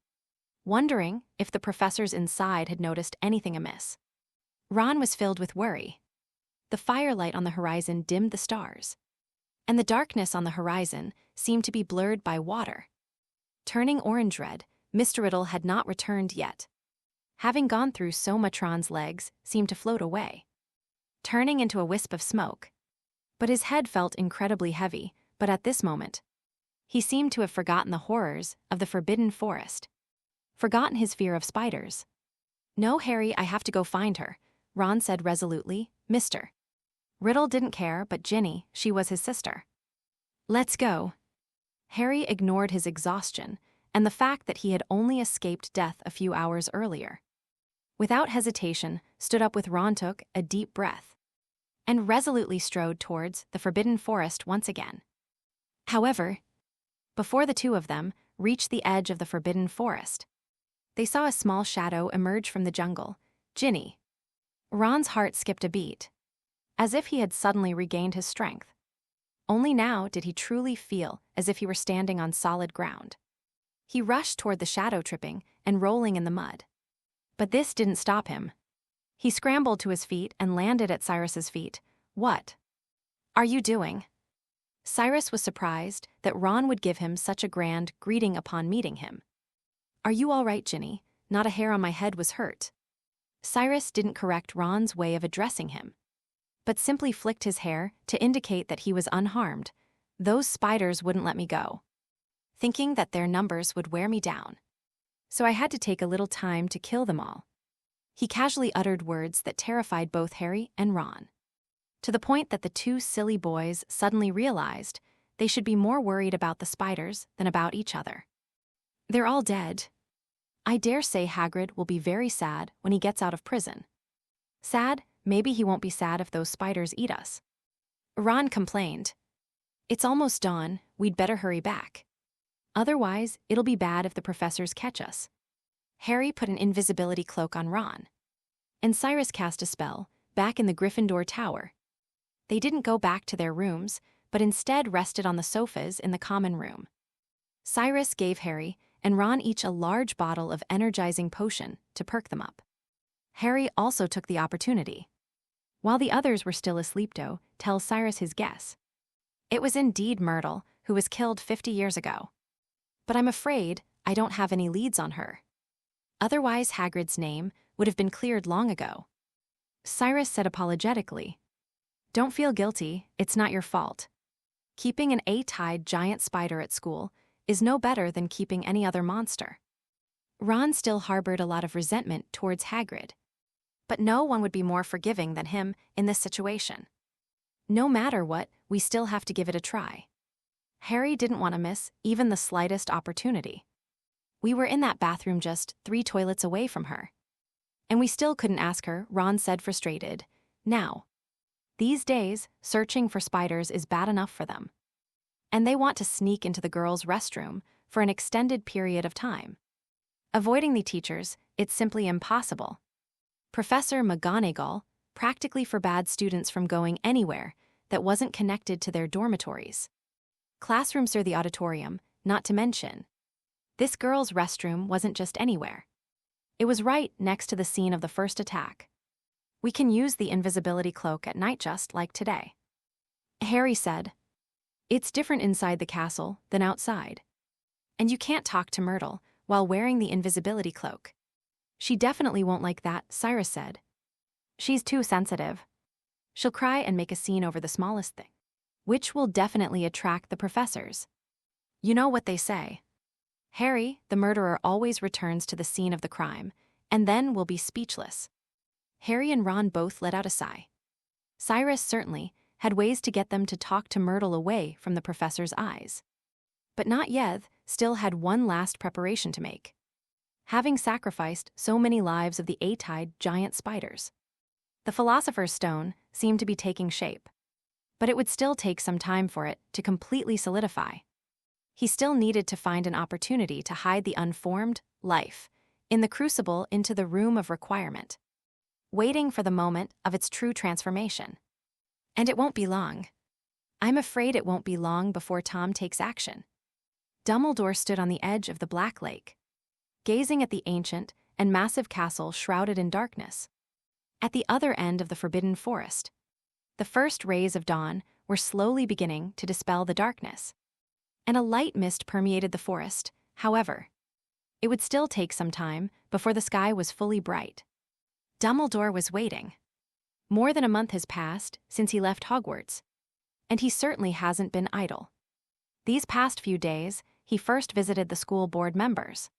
wondering if the professors inside had noticed anything amiss. Ron was filled with worry. The firelight on the horizon dimmed the stars, and the darkness on the horizon seemed to be blurred by water. Turning orange-red, Mr. Riddle had not returned yet. Having gone through so much, Ron's legs seemed to float away, turning into a wisp of smoke. But his head felt incredibly heavy, but at this moment, he seemed to have forgotten the horrors of the Forbidden Forest, forgotten his fear of spiders. "No, Harry, I have to go find her," Ron said resolutely. Mr. Riddle didn't care, but Ginny, she was his sister. "Let's go." Harry ignored his exhaustion and the fact that he had only escaped death a few hours earlier. Without hesitation, stood up with Ron, took a deep breath, and resolutely strode towards the Forbidden Forest once again. However, before the two of them reached the edge of the Forbidden Forest, they saw a small shadow emerge from the jungle. Ginny. Ron's heart skipped a beat, as if he had suddenly regained his strength. Only now did he truly feel as if he were standing on solid ground. He rushed toward the shadow, tripping and rolling in the mud. But this didn't stop him. He scrambled to his feet and landed at Cyrus's feet. "What are you doing?" Cyrus was surprised that Ron would give him such a grand greeting upon meeting him. "Are you all right, Ginny? Not a hair on my head was hurt." Cyrus didn't correct Ron's way of addressing him, but simply flicked his hair to indicate that he was unharmed. "Those spiders wouldn't let me go, thinking that their numbers would wear me down. So I had to take a little time to kill them all." He casually uttered words that terrified both Harry and Ron, to the point that the two silly boys suddenly realized they should be more worried about the spiders than about each other. "They're all dead. I dare say Hagrid will be very sad when he gets out of prison." "Sad? Maybe he won't be sad if those spiders eat us," Ron complained. "It's almost dawn, we'd better hurry back. Otherwise, it'll be bad if the professors catch us." Harry put an invisibility cloak on Ron, and Cyrus cast a spell back in the Gryffindor Tower. They didn't go back to their rooms, but instead rested on the sofas in the common room. Cyrus gave Harry and Ron each a large bottle of energizing potion to perk them up. Harry also took the opportunity, while the others were still asleep, to tell Cyrus his guess. It was indeed Myrtle, who was killed 50 years ago. "But I'm afraid I don't have any leads on her. Otherwise, Hagrid's name would have been cleared long ago." Cyrus said apologetically, "Don't feel guilty, it's not your fault. Keeping an 8-eyed giant spider at school is no better than keeping any other monster." Ron still harbored a lot of resentment towards Hagrid, but no one would be more forgiving than him in this situation. "No matter what, we still have to give it a try." Harry didn't want to miss even the slightest opportunity. "We were in that bathroom just 3 toilets away from her, and we still couldn't ask her," Ron said, frustrated. "Now, these days, searching for spiders is bad enough for them, and they want to sneak into the girls' restroom for an extended period of time. Avoiding the teachers, it's simply impossible. Professor McGonagall practically forbade students from going anywhere that wasn't connected to their dormitories. Classrooms or the auditorium, not to mention. This girls' restroom wasn't just anywhere. It was right next to the scene of the first attack. We can use the invisibility cloak at night just like today." Harry said, "It's different inside the castle than outside. And you can't talk to Myrtle while wearing the invisibility cloak." "She definitely won't like that," Cyrus said. "She's too sensitive. She'll cry and make a scene over the smallest thing, which will definitely attract the professors. You know what they say. Harry, the murderer, always returns to the scene of the crime, and then will be speechless." Harry and Ron both let out a sigh. Cyrus certainly had ways to get them to talk to Myrtle away from the professor's eyes. But not Yeth still had one last preparation to make. Having sacrificed so many lives of the A-tide giant spiders, the Philosopher's Stone seemed to be taking shape. But it would still take some time for it to completely solidify. He still needed to find an opportunity to hide the unformed life in the crucible into the room of requirement, waiting for the moment of its true transformation. And it won't be long. I'm afraid it won't be long before Tom takes action. Dumbledore stood on the edge of the Black Lake, gazing at the ancient and massive castle shrouded in darkness. At the other end of the Forbidden Forest, the first rays of dawn were slowly beginning to dispel the darkness, and a light mist permeated the forest. However, it would still take some time before the sky was fully bright. Dumbledore was waiting. More than a month has passed since he left Hogwarts, and he certainly hasn't been idle. These past few days, he first visited the school board members,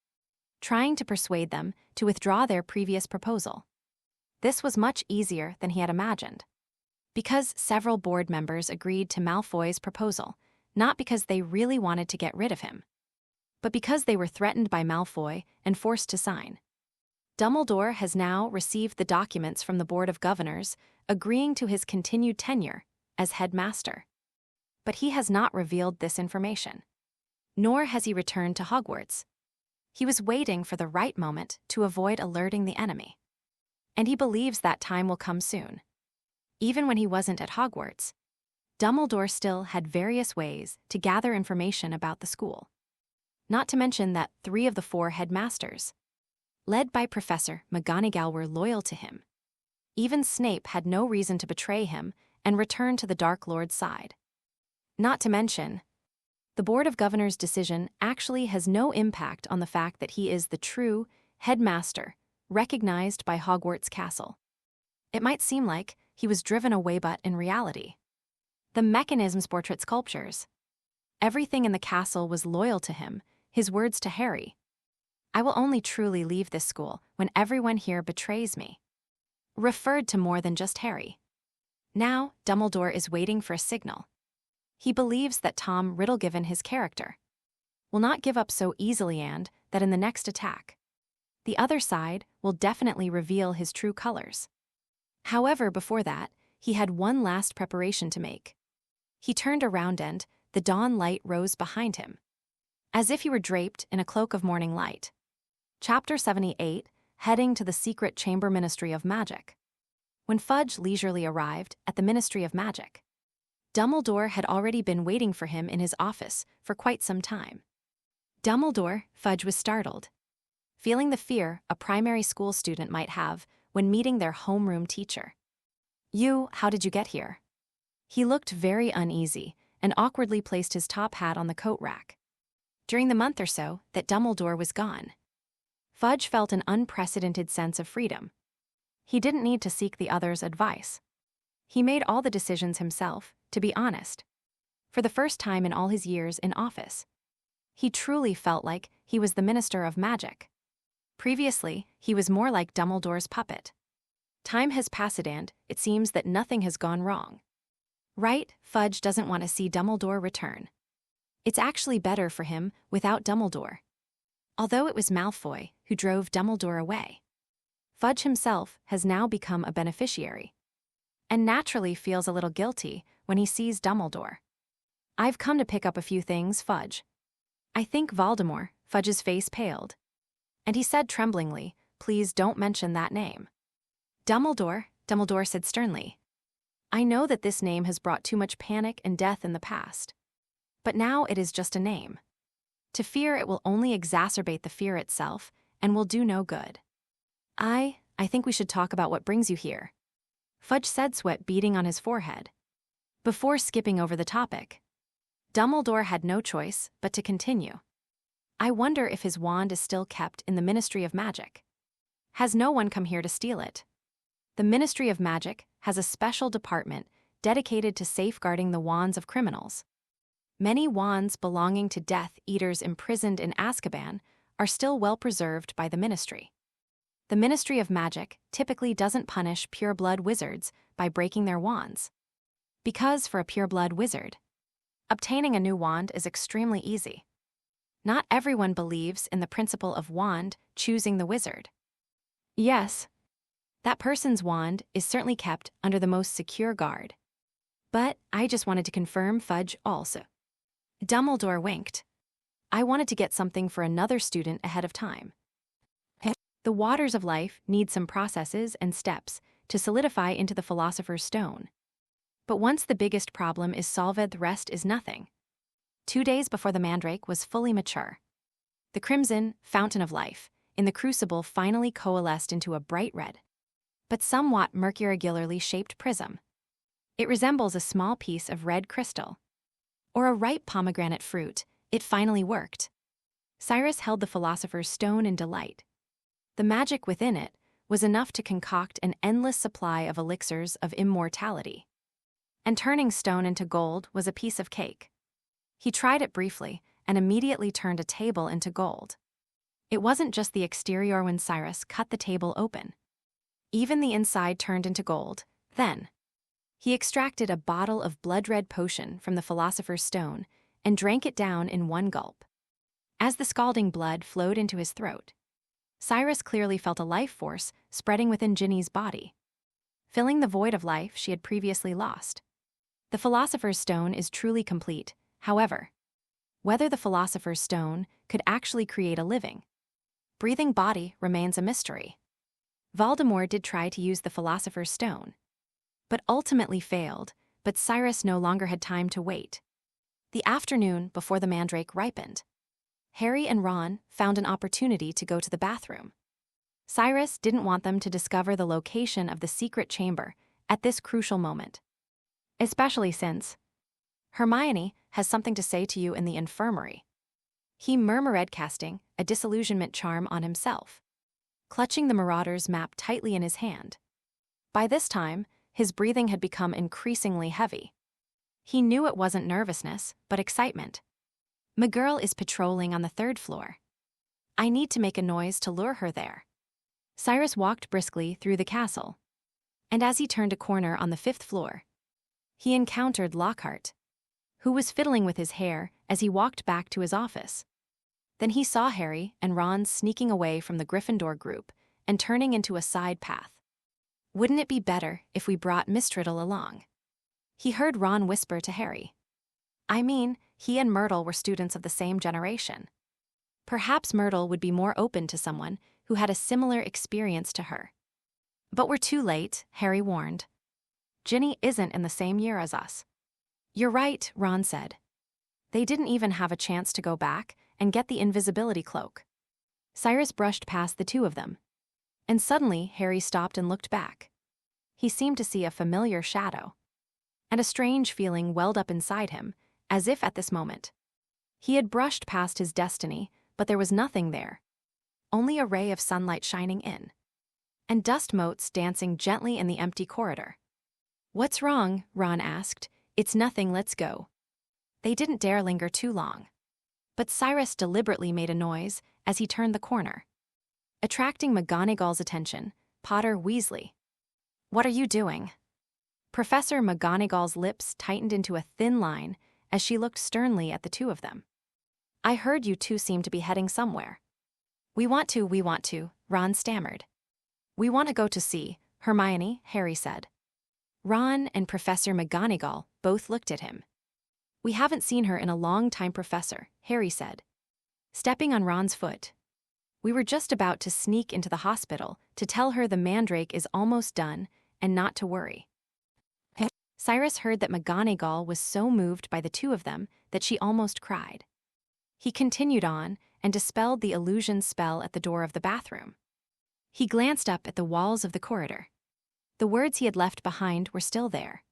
trying to persuade them to withdraw their previous proposal. This was much easier than he had imagined, because several board members agreed to Malfoy's proposal, not because they really wanted to get rid of him, but because they were threatened by Malfoy and forced to sign. Dumbledore has now received the documents from the Board of Governors agreeing to his continued tenure as headmaster. But he has not revealed this information, nor has he returned to Hogwarts. He was waiting for the right moment to avoid alerting the enemy. And he believes that time will come soon. Even when he wasn't at Hogwarts, Dumbledore still had various ways to gather information about the school. Not to mention that 3 of the 4 headmasters, led by Professor McGonagall, were loyal to him. Even Snape had no reason to betray him and return to the Dark Lord's side. Not to mention, the Board of Governors' decision actually has no impact on the fact that he is the true headmaster recognized by Hogwarts Castle. It might seem like he was driven away, but in reality, the mechanisms, portrait sculptures, everything in the castle was loyal to him. His words to Harry, "I will only truly leave this school when everyone here betrays me," referred to more than just Harry. Now, Dumbledore is waiting for a signal. He believes that Tom Riddle, given his character, will not give up so easily, and that in the next attack, the other side will definitely reveal his true colors. However, before that, he had one last preparation to make. He turned around and the dawn light rose behind him, as if he were draped in a cloak of morning light. Chapter 78, Heading to the Secret Chamber Ministry of Magic. When Fudge leisurely arrived at the Ministry of Magic, Dumbledore had already been waiting for him in his office for quite some time. Dumbledore, Fudge was startled, feeling the fear a primary school student might have when meeting their homeroom teacher. How did you get here?" He looked very uneasy and awkwardly placed his top hat on the coat rack. During the month or so that Dumbledore was gone, Fudge felt an unprecedented sense of freedom. He didn't need to seek the others' advice. He made all the decisions himself, to be honest. For the first time in all his years in office, he truly felt like he was the Minister of Magic. Previously, he was more like Dumbledore's puppet. Time has passed and it seems that nothing has gone wrong. Right, Fudge doesn't want to see Dumbledore return. It's actually better for him without Dumbledore. Although it was Malfoy who drove Dumbledore away, Fudge himself has now become a beneficiary, and naturally feels a little guilty when he sees Dumbledore. "I've come to pick up a few things, Fudge." "I think Voldemort." Fudge's face paled, and he said tremblingly, "Please don't mention that name." Dumbledore said sternly, "I know that this name has brought too much panic and death in the past, but now it is just a name. To fear it will only exacerbate the fear itself and will do no good. I think we should talk about what brings you here," Fudge said, sweat beading on his forehead. Before skipping over the topic, Dumbledore had no choice but to continue. "I wonder if his wand is still kept in the Ministry of Magic. Has no one come here to steal it?" The Ministry of Magic has a special department dedicated to safeguarding the wands of criminals. Many wands belonging to Death Eaters imprisoned in Azkaban are still well preserved by the Ministry. The Ministry of Magic typically doesn't punish pure-blood wizards by breaking their wands. Because for a pureblood wizard, obtaining a new wand is extremely easy. Not everyone believes in the principle of wand choosing the wizard. Yes, that person's wand is certainly kept under the most secure guard. But I just wanted to confirm Fudge also. Dumbledore winked. I wanted to get something for another student ahead of time. The waters of life need some processes and steps to solidify into the Philosopher's Stone. But once the biggest problem is solved, the rest is nothing. 2 days before the mandrake was fully mature, the crimson fountain of life in the crucible finally coalesced into a bright red, but somewhat mercurially shaped prism. It resembles a small piece of red crystal, or a ripe pomegranate fruit. It finally worked. Cyrus held the Philosopher's Stone in delight. The magic within it was enough to concoct an endless supply of elixirs of immortality. And turning stone into gold was a piece of cake. He tried it briefly and immediately turned a table into gold. It wasn't just the exterior when Cyrus cut the table open. Even the inside turned into gold. Then, he extracted a bottle of blood-red potion from the Philosopher's Stone and drank it down in one gulp. As the scalding blood flowed into his throat, Cyrus clearly felt a life force spreading within Ginny's body, filling the void of life she had previously lost. The Philosopher's Stone is truly complete. However, whether the Philosopher's Stone could actually create a living, breathing body remains a mystery. Voldemort did try to use the Philosopher's Stone, but ultimately failed, but Cyrus no longer had time to wait. The afternoon before the mandrake ripened, Harry and Ron found an opportunity to go to the bathroom. Cyrus didn't want them to discover the location of the secret chamber at this crucial moment, especially since Hermione has something to say to you in the infirmary. He murmured, casting a disillusionment charm on himself, clutching the Marauder's map tightly in his hand. By this time, his breathing had become increasingly heavy. He knew it wasn't nervousness, but excitement. McGirl is patrolling on the 3rd floor. I need to make a noise to lure her there. Cyrus walked briskly through the castle, and as he turned a corner on the 5th floor, he encountered Lockhart, who was fiddling with his hair as he walked back to his office. Then he saw Harry and Ron sneaking away from the Gryffindor group and turning into a side path. Wouldn't it be better if we brought Miss Riddle along? He heard Ron whisper to Harry. I mean, he and Myrtle were students of the same generation. Perhaps Myrtle would be more open to someone who had a similar experience to her. But we're too late, Harry warned. Ginny isn't in the same year as us. You're right, Ron said. They didn't even have a chance to go back and get the invisibility cloak. Cyrus brushed past the two of them, and suddenly Harry stopped and looked back. He seemed to see a familiar shadow, and a strange feeling welled up inside him, as if at this moment he had brushed past his destiny, but there was nothing there, only a ray of sunlight shining in, and dust motes dancing gently in the empty corridor. What's wrong? Ron asked. It's nothing, let's go. They didn't dare linger too long, but Cyrus deliberately made a noise as he turned the corner, attracting McGonagall's attention. Potter Weasley. What are you doing? Professor McGonagall's lips tightened into a thin line as she looked sternly at the two of them. I heard you two seem to be heading somewhere. We want to, Ron stammered. We want to go to see Hermione, Harry said. Ron and Professor McGonagall both looked at him. We haven't seen her in a long time, Professor, Harry said, stepping on Ron's foot. We were just about to sneak into the hospital to tell her the mandrake is almost done and not to worry. Cyrus heard that McGonagall was so moved by the two of them that she almost cried. He continued on and dispelled the illusion spell at the door of the bathroom. He glanced up at the walls of the corridor. The words he had left behind were still there,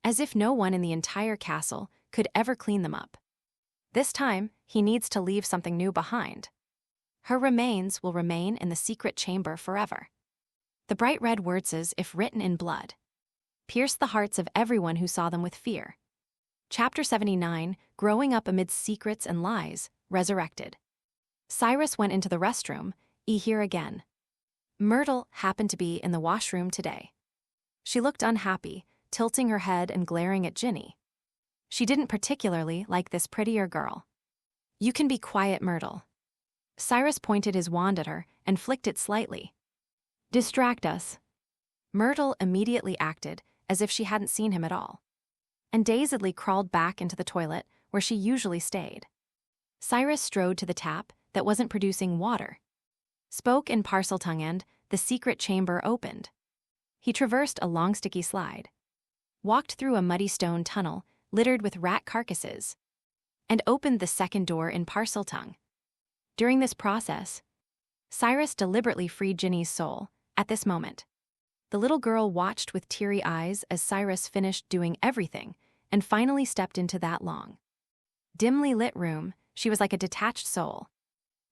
as if no one in the entire castle could ever clean them up. This time, he needs to leave something new behind. Her remains will remain in the secret chamber forever. The bright red words, as if written in blood, pierced the hearts of everyone who saw them with fear. Chapter 79, Growing Up Amid Secrets and Lies, Resurrected. Cyrus went into the restroom, here again. Myrtle happened to be in the washroom today. She looked unhappy, tilting her head and glaring at Ginny. She didn't particularly like this prettier girl. "You can be quiet, Myrtle." Cyrus pointed his wand at her and flicked it slightly. "Distract us." Myrtle immediately acted as if she hadn't seen him at all, and dazedly crawled back into the toilet where she usually stayed. Cyrus strode to the tap that wasn't producing water, spoke in Parseltongue, and the secret chamber opened. He traversed a long sticky slide, walked through a muddy stone tunnel littered with rat carcasses, and opened the second door in Parseltongue. During this process, Cyrus deliberately freed Ginny's soul. At this moment, the little girl watched with teary eyes as Cyrus finished doing everything and finally stepped into that long, dimly lit room. She was like a detached soul,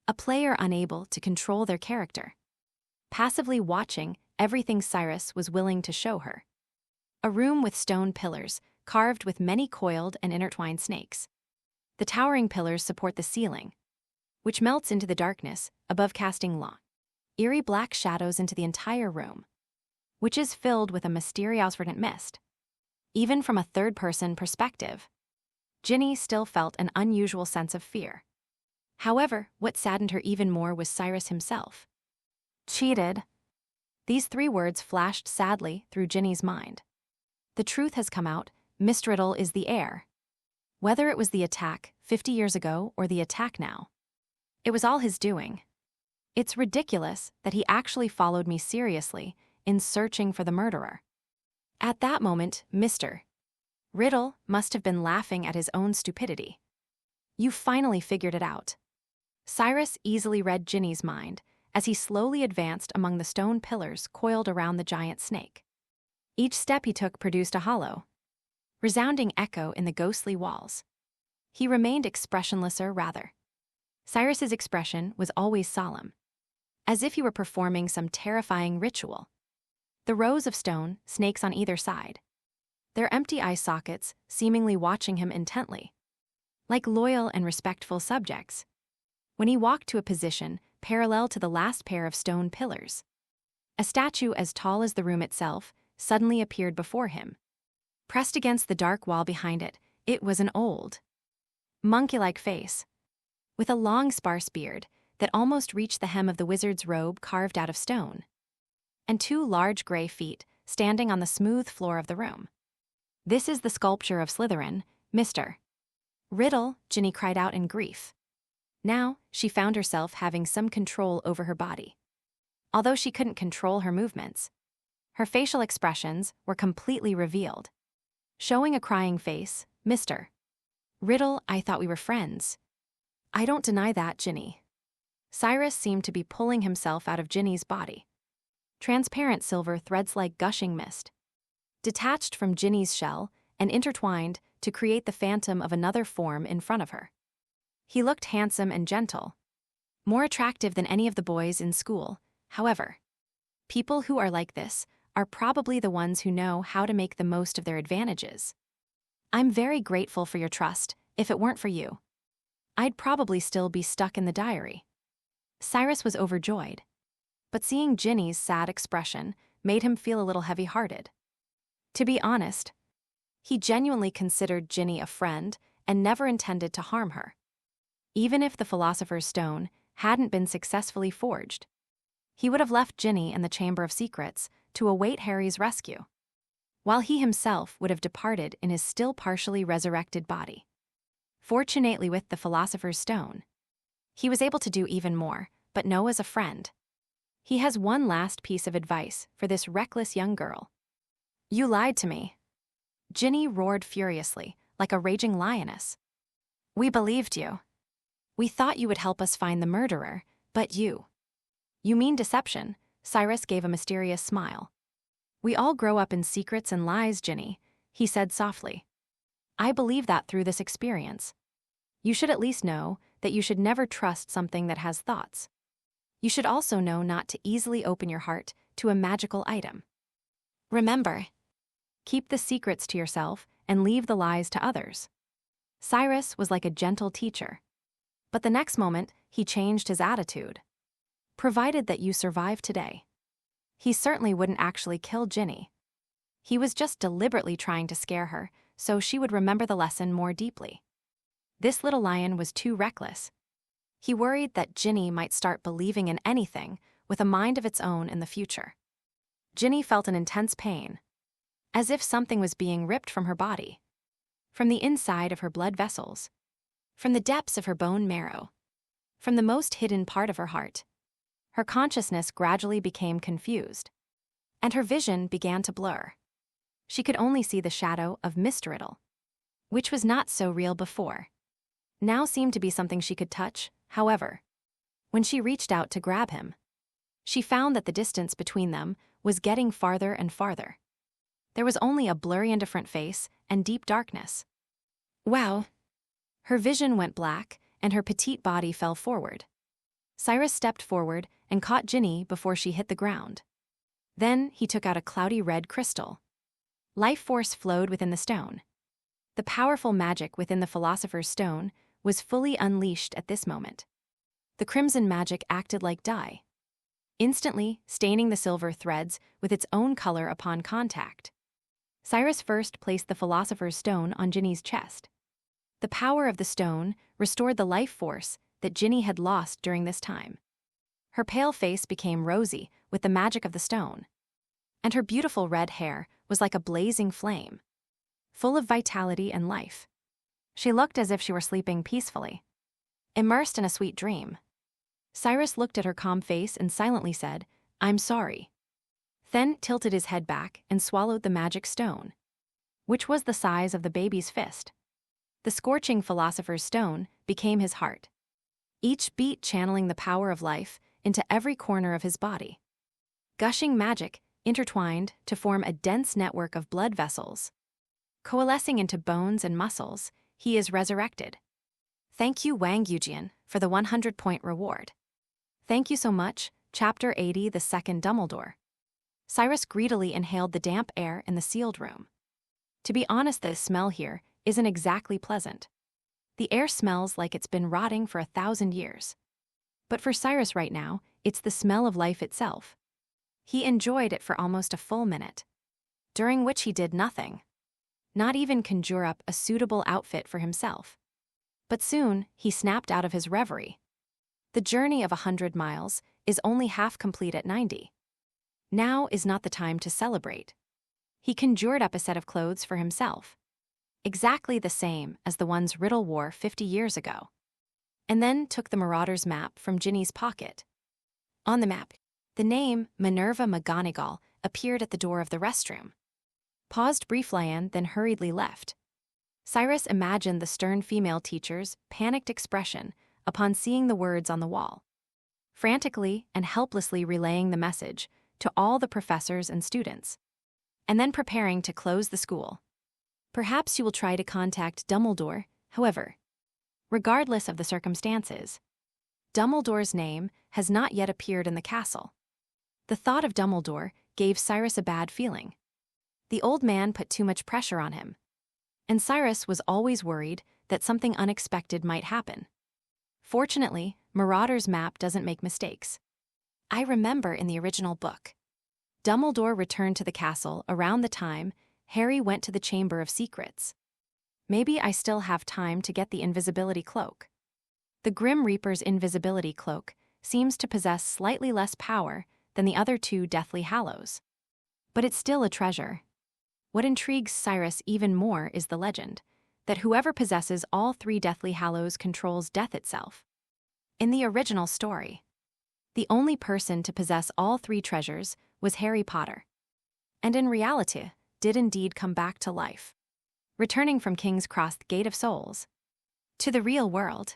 a player unable to control their character, passively watching everything Cyrus was willing to show her. A room with stone pillars carved with many coiled and intertwined snakes. The towering pillars support the ceiling, which melts into the darkness above, casting long, eerie black shadows into the entire room, which is filled with a mysterious verdant mist. Even from a third-person perspective, Ginny still felt an unusual sense of fear. However, what saddened her even more was Cyrus himself. "Cheated." These 3 words flashed sadly through Ginny's mind. The truth has come out. Mr. Riddle is the heir. Whether it was the attack 50 years ago or the attack now, it was all his doing. It's ridiculous that he actually followed me seriously in searching for the murderer. At that moment, Mr. Riddle must have been laughing at his own stupidity. "You finally figured it out." Cyrus easily read Ginny's mind as he slowly advanced among the stone pillars coiled around the giant snake. Each step he took produced a hollow, resounding echo in the ghostly walls. He remained expressionless, or rather, Cyrus's expression was always solemn, as if he were performing some terrifying ritual. The rows of stone snakes on either side, their empty eye sockets seemingly watching him intently, like loyal and respectful subjects. When he walked to a position parallel to the last pair of stone pillars, a statue as tall as the room itself suddenly appeared before him. Pressed against the dark wall behind it, it was an old, monkey-like face, with a long sparse beard that almost reached the hem of the wizard's robe carved out of stone, and 2 large gray feet standing on the smooth floor of the room. "This is the sculpture of Slytherin, Mr. Riddle," Ginny cried out in grief. Now, she found herself having some control over her body. Although she couldn't control her movements, her facial expressions were completely revealed. Showing a crying face, "Mr. Riddle, I thought we were friends." "I don't deny that, Ginny." Cyrus seemed to be pulling himself out of Ginny's body. Transparent silver threads like gushing mist, detached from Ginny's shell and intertwined to create the phantom of another form in front of her. He looked handsome and gentle, more attractive than any of the boys in school. However, people who are like this are probably the ones who know how to make the most of their advantages. "I'm very grateful for your trust. If it weren't for you, I'd probably still be stuck in the diary." Cyrus was overjoyed, but seeing Ginny's sad expression made him feel a little heavy-hearted. To be honest, he genuinely considered Ginny a friend and never intended to harm her. Even if the Philosopher's Stone hadn't been successfully forged, he would have left Ginny in the Chamber of Secrets to await Harry's rescue, while he himself would have departed in his still partially resurrected body. Fortunately, with the Philosopher's Stone, he was able to do even more, but know as a friend. He has one last piece of advice for this reckless young girl. "You lied to me." Ginny roared furiously, like a raging lioness. "We believed you. We thought you would help us find the murderer, but you." "You mean deception?" Cyrus gave a mysterious smile. "We all grow up in secrets and lies, Ginny," he said softly. "I believe that through this experience. You should at least know that you should never trust something that has thoughts. You should also know not to easily open your heart to a magical item. Remember, keep the secrets to yourself and leave the lies to others." Cyrus was like a gentle teacher, but the next moment he changed his attitude. "Provided that you survive today." He certainly wouldn't actually kill Ginny. He was just deliberately trying to scare her, so she would remember the lesson more deeply. This little lion was too reckless. He worried that Ginny might start believing in anything with a mind of its own in the future. Ginny felt an intense pain, as if something was being ripped from her body, from the inside of her blood vessels, from the depths of her bone marrow, from the most hidden part of her heart. Her consciousness gradually became confused, and her vision began to blur. She could only see the shadow of Mr. Riddle, which was not so real before. Now seemed to be something she could touch. However, when she reached out to grab him, she found that the distance between them was getting farther and farther. There was only a blurry indifferent face and deep darkness. Wow! Her vision went black, and her petite body fell forward. Cyrus stepped forward and caught Ginny before she hit the ground. Then he took out a cloudy red crystal. Life force flowed within the stone. The powerful magic within the Philosopher's Stone was fully unleashed at this moment. The crimson magic acted like dye, instantly staining the silver threads with its own color upon contact. Cyrus first placed the Philosopher's Stone on Ginny's chest. The power of the stone restored the life force that Ginny had lost during this time. Her pale face became rosy with the magic of the stone, and her beautiful red hair was like a blazing flame, full of vitality and life. She looked as if she were sleeping peacefully, immersed in a sweet dream. Cyrus looked at her calm face and silently said, "I'm sorry." Then tilted his head back and swallowed the magic stone, which was the size of the baby's fist. The scorching Philosopher's Stone became his heart, each beat channeling the power of life into every corner of his body. Gushing magic intertwined to form a dense network of blood vessels. Coalescing into bones and muscles, he is resurrected. Thank you, Wang Yujian, for the 100-point reward. Thank you so much, Chapter 80, the Second Dumbledore. Cyrus greedily inhaled the damp air in the sealed room. To be honest, the smell here isn't exactly pleasant. The air smells like it's been rotting for 1,000 years. But for Cyrus right now, it's the smell of life itself. He enjoyed it for almost a full minute, during which he did nothing, not even conjure up a suitable outfit for himself. But soon, he snapped out of his reverie. The journey of 100 miles is only half complete at 90. Now is not the time to celebrate. He conjured up a set of clothes for himself, exactly the same as the ones Riddle wore 50 years ago, and then took the Marauder's map from Ginny's pocket. On the map, the name Minerva McGonagall appeared at the door of the restroom. Paused briefly and then hurriedly left. Cyrus imagined the stern female teacher's panicked expression upon seeing the words on the wall, frantically and helplessly relaying the message to all the professors and students, and then preparing to close the school. Perhaps you will try to contact Dumbledore, however. Regardless of the circumstances, Dumbledore's name has not yet appeared in the castle. The thought of Dumbledore gave Cyrus a bad feeling. The old man put too much pressure on him, and Cyrus was always worried that something unexpected might happen. Fortunately, Marauder's map doesn't make mistakes. I remember in the original book, Dumbledore returned to the castle around the time Harry went to the Chamber of Secrets. Maybe I still have time to get the invisibility cloak. The Grim Reaper's invisibility cloak seems to possess slightly less power than the other two Deathly Hallows, but it's still a treasure. What intrigues Cyrus even more is the legend that whoever possesses all three Deathly Hallows controls death itself. In the original story, the only person to possess all three treasures was Harry Potter, and in reality did indeed come back to life, returning from King's Cross Gate of Souls to the real world.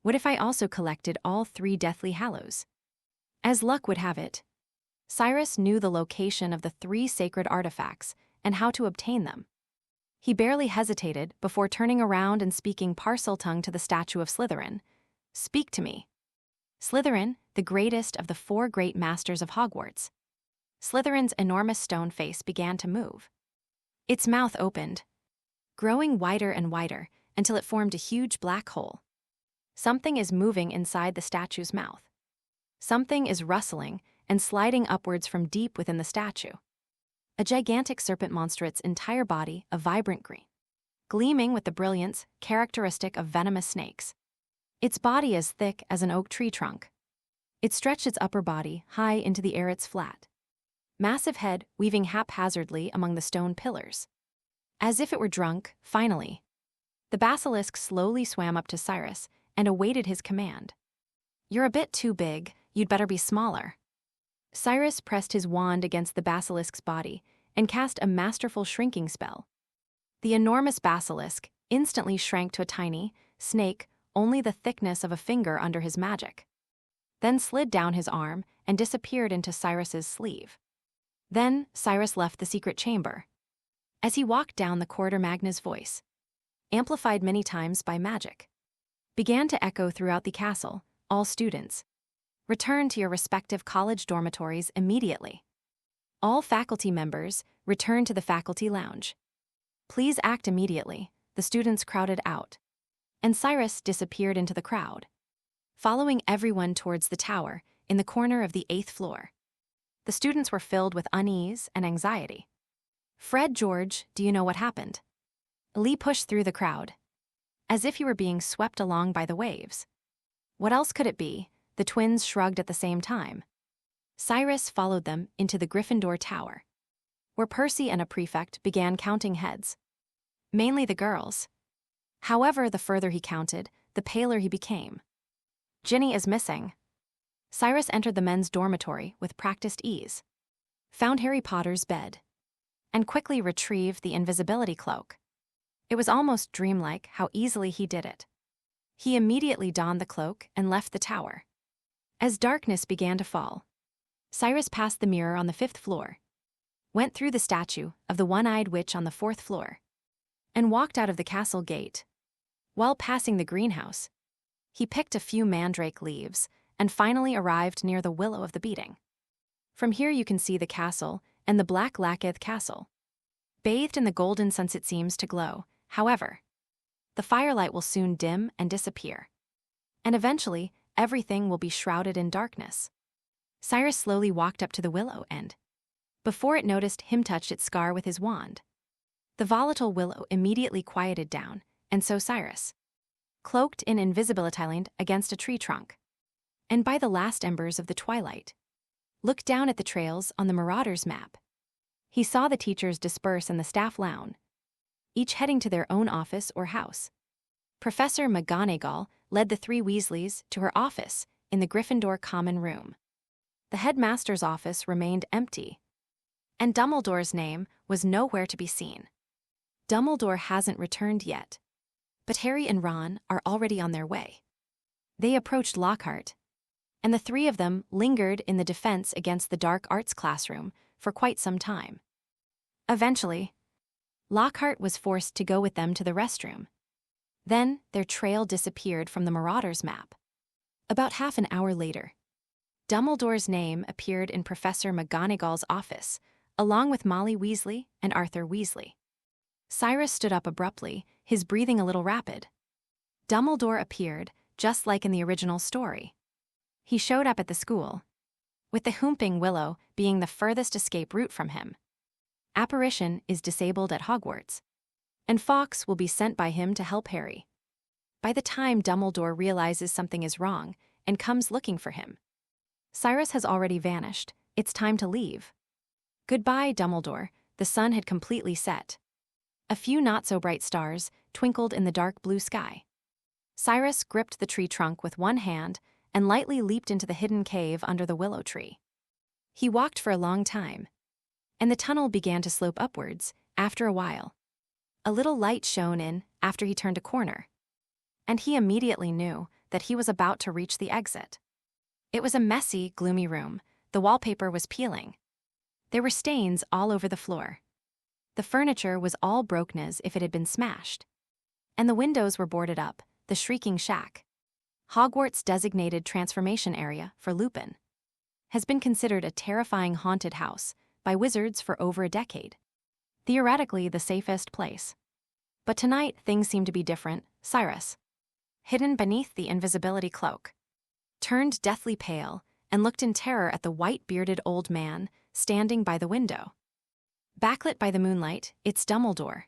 What if I also collected all three Deathly Hallows? As luck would have it, Cyrus knew the location of the three sacred artifacts and how to obtain them. He barely hesitated before turning around and speaking Parseltongue to the statue of Slytherin. "Speak to me." Slytherin, the greatest of the four great masters of Hogwarts. Slytherin's enormous stone face began to move. Its mouth opened, growing wider and wider until it formed a huge black hole. Something is moving inside the statue's mouth. Something is rustling and sliding upwards from deep within the statue. a gigantic serpent monster, its entire body a vibrant green, gleaming with the brilliance characteristic of venomous snakes. Its body as thick as an oak tree trunk. It stretched its upper body high into the air, its flat, massive head weaving haphazardly among the stone pillars. As if it were drunk, finally, the basilisk slowly swam up to Cyrus and awaited his command. "You're a bit too big, you'd better be smaller." Cyrus pressed his wand against the basilisk's body and cast a masterful shrinking spell. The enormous basilisk instantly shrank to a tiny snake, only the thickness of a finger under his magic, then slid down his arm and disappeared into Cyrus's sleeve. Then Cyrus left the secret chamber. As he walked down the corridor, Magna's voice, amplified many times by magic, began to echo throughout the castle. "All students, return to your respective college dormitories immediately. All faculty members, return to the faculty lounge. Please act immediately." The students crowded out, and Cyrus disappeared into the crowd, following everyone towards the tower in the corner of the 8th floor. The students were filled with unease and anxiety. "Fred, George, do you know what happened?" Lee pushed through the crowd, as if he were being swept along by the waves. "What else could it be?" The twins shrugged at the same time. Cyrus followed them into the Gryffindor Tower, where Percy and a prefect began counting heads. Mainly the girls. However, the further he counted, the paler he became. "Ginny is missing." Cyrus entered the men's dormitory with practiced ease, found Harry Potter's bed, and quickly retrieved the invisibility cloak. It was almost dreamlike how easily he did it. He immediately donned the cloak and left the tower. As darkness began to fall, Cyrus passed the mirror on the 5th floor, went through the statue of the one-eyed witch on the 4th floor, and walked out of the castle gate. While passing the greenhouse, he picked a few mandrake leaves and finally arrived near the Willow of the Beating. From here you can see the castle and the black lacquered castle, bathed in the golden sunset, seems to glow. However, the firelight will soon dim and disappear, and eventually everything will be shrouded in darkness. Cyrus slowly walked up to the willow and, before it noticed him, touched its scar with his wand. The volatile willow immediately quieted down, and so Cyrus, cloaked in invisibility, leaned against a tree trunk, and by the last embers of the twilight, looked down at the trails on the Marauders map. He saw the teachers disperse in the staff lounge, each heading to their own office or house. Professor McGonagall led the 3 Weasleys to her office in the Gryffindor common room. The headmaster's office remained empty, and Dumbledore's name was nowhere to be seen. Dumbledore hasn't returned yet, but Harry and Ron are already on their way. They approached Lockhart, and the 3 of them lingered in the defense against the dark arts classroom for quite some time. Eventually, Lockhart was forced to go with them to the restroom. Then their trail disappeared from the Marauders map. About half an hour later, Dumbledore's name appeared in Professor McGonagall's office, along with Molly Weasley and Arthur Weasley. Cyrus stood up abruptly, his breathing a little rapid. Dumbledore appeared, just like in the original story. He showed up at the school, with the Whomping Willow being the furthest escape route from him. Apparition is disabled at Hogwarts, and Fawkes will be sent by him to help Harry. By the time Dumbledore realizes something is wrong and comes looking for him, Cyrus has already vanished. It's time to leave. Goodbye, Dumbledore. The sun had completely set. A few not-so-bright stars twinkled in the dark blue sky. Cyrus gripped the tree trunk with one hand and lightly leaped into the hidden cave under the willow tree. He walked for a long time, and the tunnel began to slope upwards. After a while, a little light shone in after he turned a corner, and he immediately knew that he was about to reach the exit. It was a messy, gloomy room. The wallpaper was peeling. There were stains all over the floor. The furniture was all broken as if it had been smashed, and the windows were boarded up. The Shrieking Shack, Hogwarts' designated transformation area for Lupin, has been considered a terrifying haunted house by wizards for over a decade. Theoretically, the safest place. But tonight, things seemed to be different. Cyrus, hidden beneath the invisibility cloak, turned deathly pale and looked in terror at the white-bearded old man standing by the window. Backlit by the moonlight, it's Dumbledore.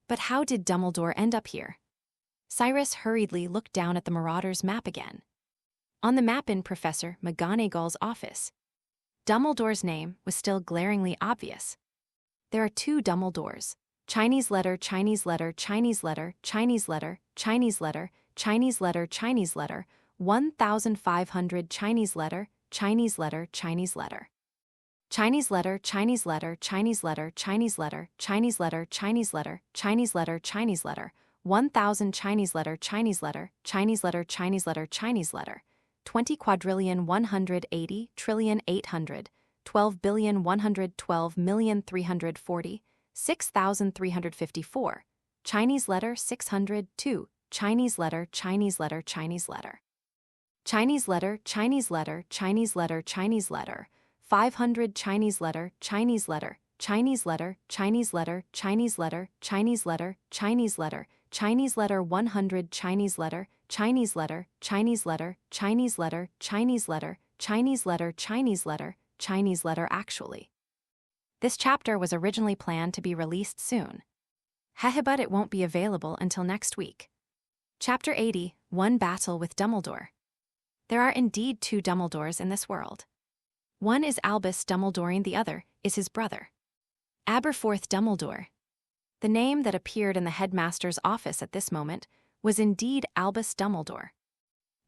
But how did Dumbledore end up here? Cyrus hurriedly looked down at the Marauder's map again. On the map in Professor McGonagall's office, Dumbledore's name was still glaringly obvious. There are 2 Dumbledores. Chinese letter, Chinese letter, Chinese letter, Chinese letter, Chinese letter, Chinese letter, Chinese letter, 1,500 Chinese letter, Chinese letter, Chinese letter. Chinese letter, Chinese letter, Chinese letter, Chinese letter, Chinese letter, Chinese letter, Chinese letter, Chinese letter, 1,000 Chinese letter, Chinese letter, Chinese letter, Chinese letter, Chinese letter, 20 quadrillion 180 trillion 800, 12,112,340, 6,354, Chinese letter 602, Chinese letter, Chinese letter, Chinese letter. Chinese letter, Chinese letter, Chinese letter, Chinese letter, 500 Chinese letter, Chinese letter, Chinese letter, Chinese letter, Chinese letter, Chinese letter, Chinese letter, Chinese letter 100 Chinese letter, Chinese letter, Chinese letter, Chinese letter, Chinese letter, Chinese letter, Chinese letter, Chinese letter actually. This chapter was originally planned to be released soon. But it won't be available until next week. Chapter 80, One Battle with Dumbledore. There are indeed 2 Dumbledores in this world. One is Albus Dumbledore and the other is his brother, Aberforth Dumbledore. The name that appeared in the headmaster's office at this moment was indeed Albus Dumbledore.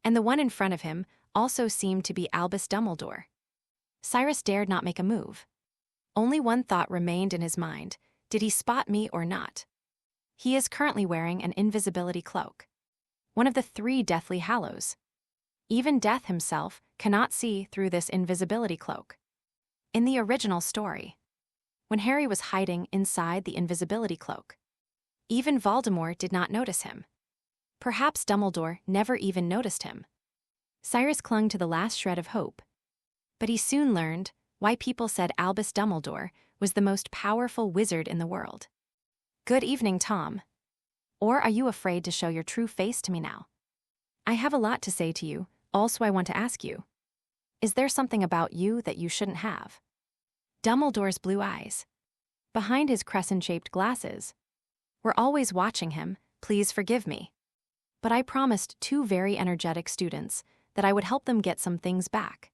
And the one in front of him also seemed to be Albus Dumbledore. Cyrus dared not make a move. Only one thought remained in his mind: did he spot me or not? He is currently wearing an invisibility cloak, one of the 3 Deathly Hallows. Even Death himself cannot see through this invisibility cloak. In the original story, when Harry was hiding inside the invisibility cloak, even Voldemort did not notice him. Perhaps Dumbledore never even noticed him. Cyrus clung to the last shred of hope. But he soon learned why people said Albus Dumbledore was the most powerful wizard in the world. Good evening, Tom. Or are you afraid to show your true face to me now? I have a lot to say to you, also I want to ask you. Is there something about you that you shouldn't have? Dumbledore's blue eyes, behind his crescent-shaped glasses, were always watching him. Please forgive me. But I promised 2 very energetic students that I would help them get some things back,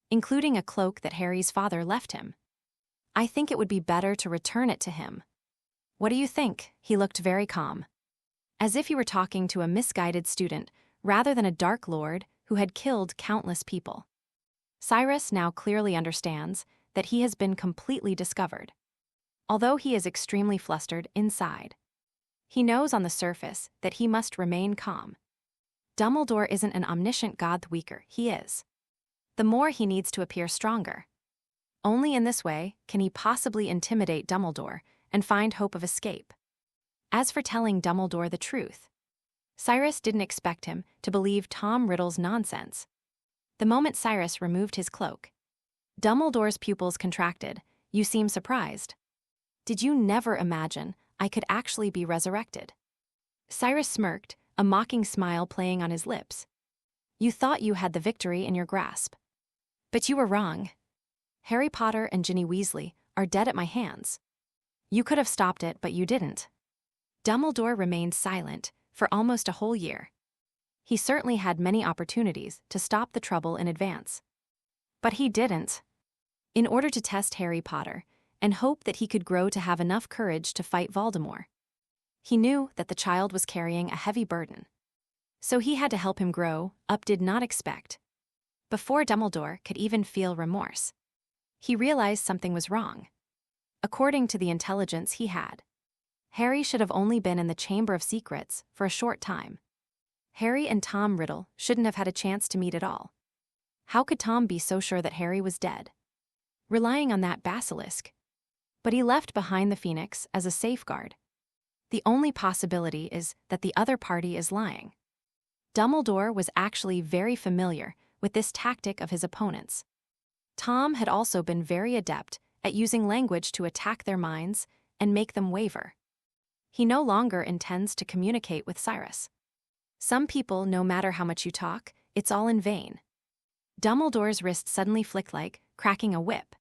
including a cloak that Harry's father left him. I think it would be better to return it to him. What do you think? He looked very calm, as if he were talking to a misguided student rather than a Dark Lord who had killed countless people. Cyrus now clearly understands that he has been completely discovered. Although he is extremely flustered inside, he knows on the surface that he must remain calm. Dumbledore isn't an omniscient god weaker, he is. The more he needs to appear stronger. Only in this way can he possibly intimidate Dumbledore and find hope of escape. As for telling Dumbledore the truth, Cyrus didn't expect him to believe Tom Riddle's nonsense. The moment Cyrus removed his cloak, Dumbledore's pupils contracted. You seem surprised. Did you never imagine I could actually be resurrected? Cyrus smirked, a mocking smile playing on his lips. You thought you had the victory in your grasp. But you were wrong. Harry Potter and Ginny Weasley are dead at my hands. You could have stopped it, but you didn't. Dumbledore remained silent for almost a whole year. He certainly had many opportunities to stop the trouble in advance. But he didn't. In order to test Harry Potter and hope that he could grow to have enough courage to fight Voldemort, he knew that the child was carrying a heavy burden. So he had to help him grow up. Did not expect. Before Dumbledore could even feel remorse, he realized something was wrong. According to the intelligence he had, Harry should have only been in the Chamber of Secrets for a short time. Harry and Tom Riddle shouldn't have had a chance to meet at all. How could Tom be so sure that Harry was dead, relying on that basilisk? But he left behind the Phoenix as a safeguard. The only possibility is that the other party is lying. Dumbledore was actually very familiar with this tactic of his opponents. Tom had also been very adept at using language to attack their minds and make them waver. He no longer intends to communicate with Cyrus. Some people, no matter how much you talk, it's all in vain. Dumbledore's wrist suddenly flicked like cracking a whip,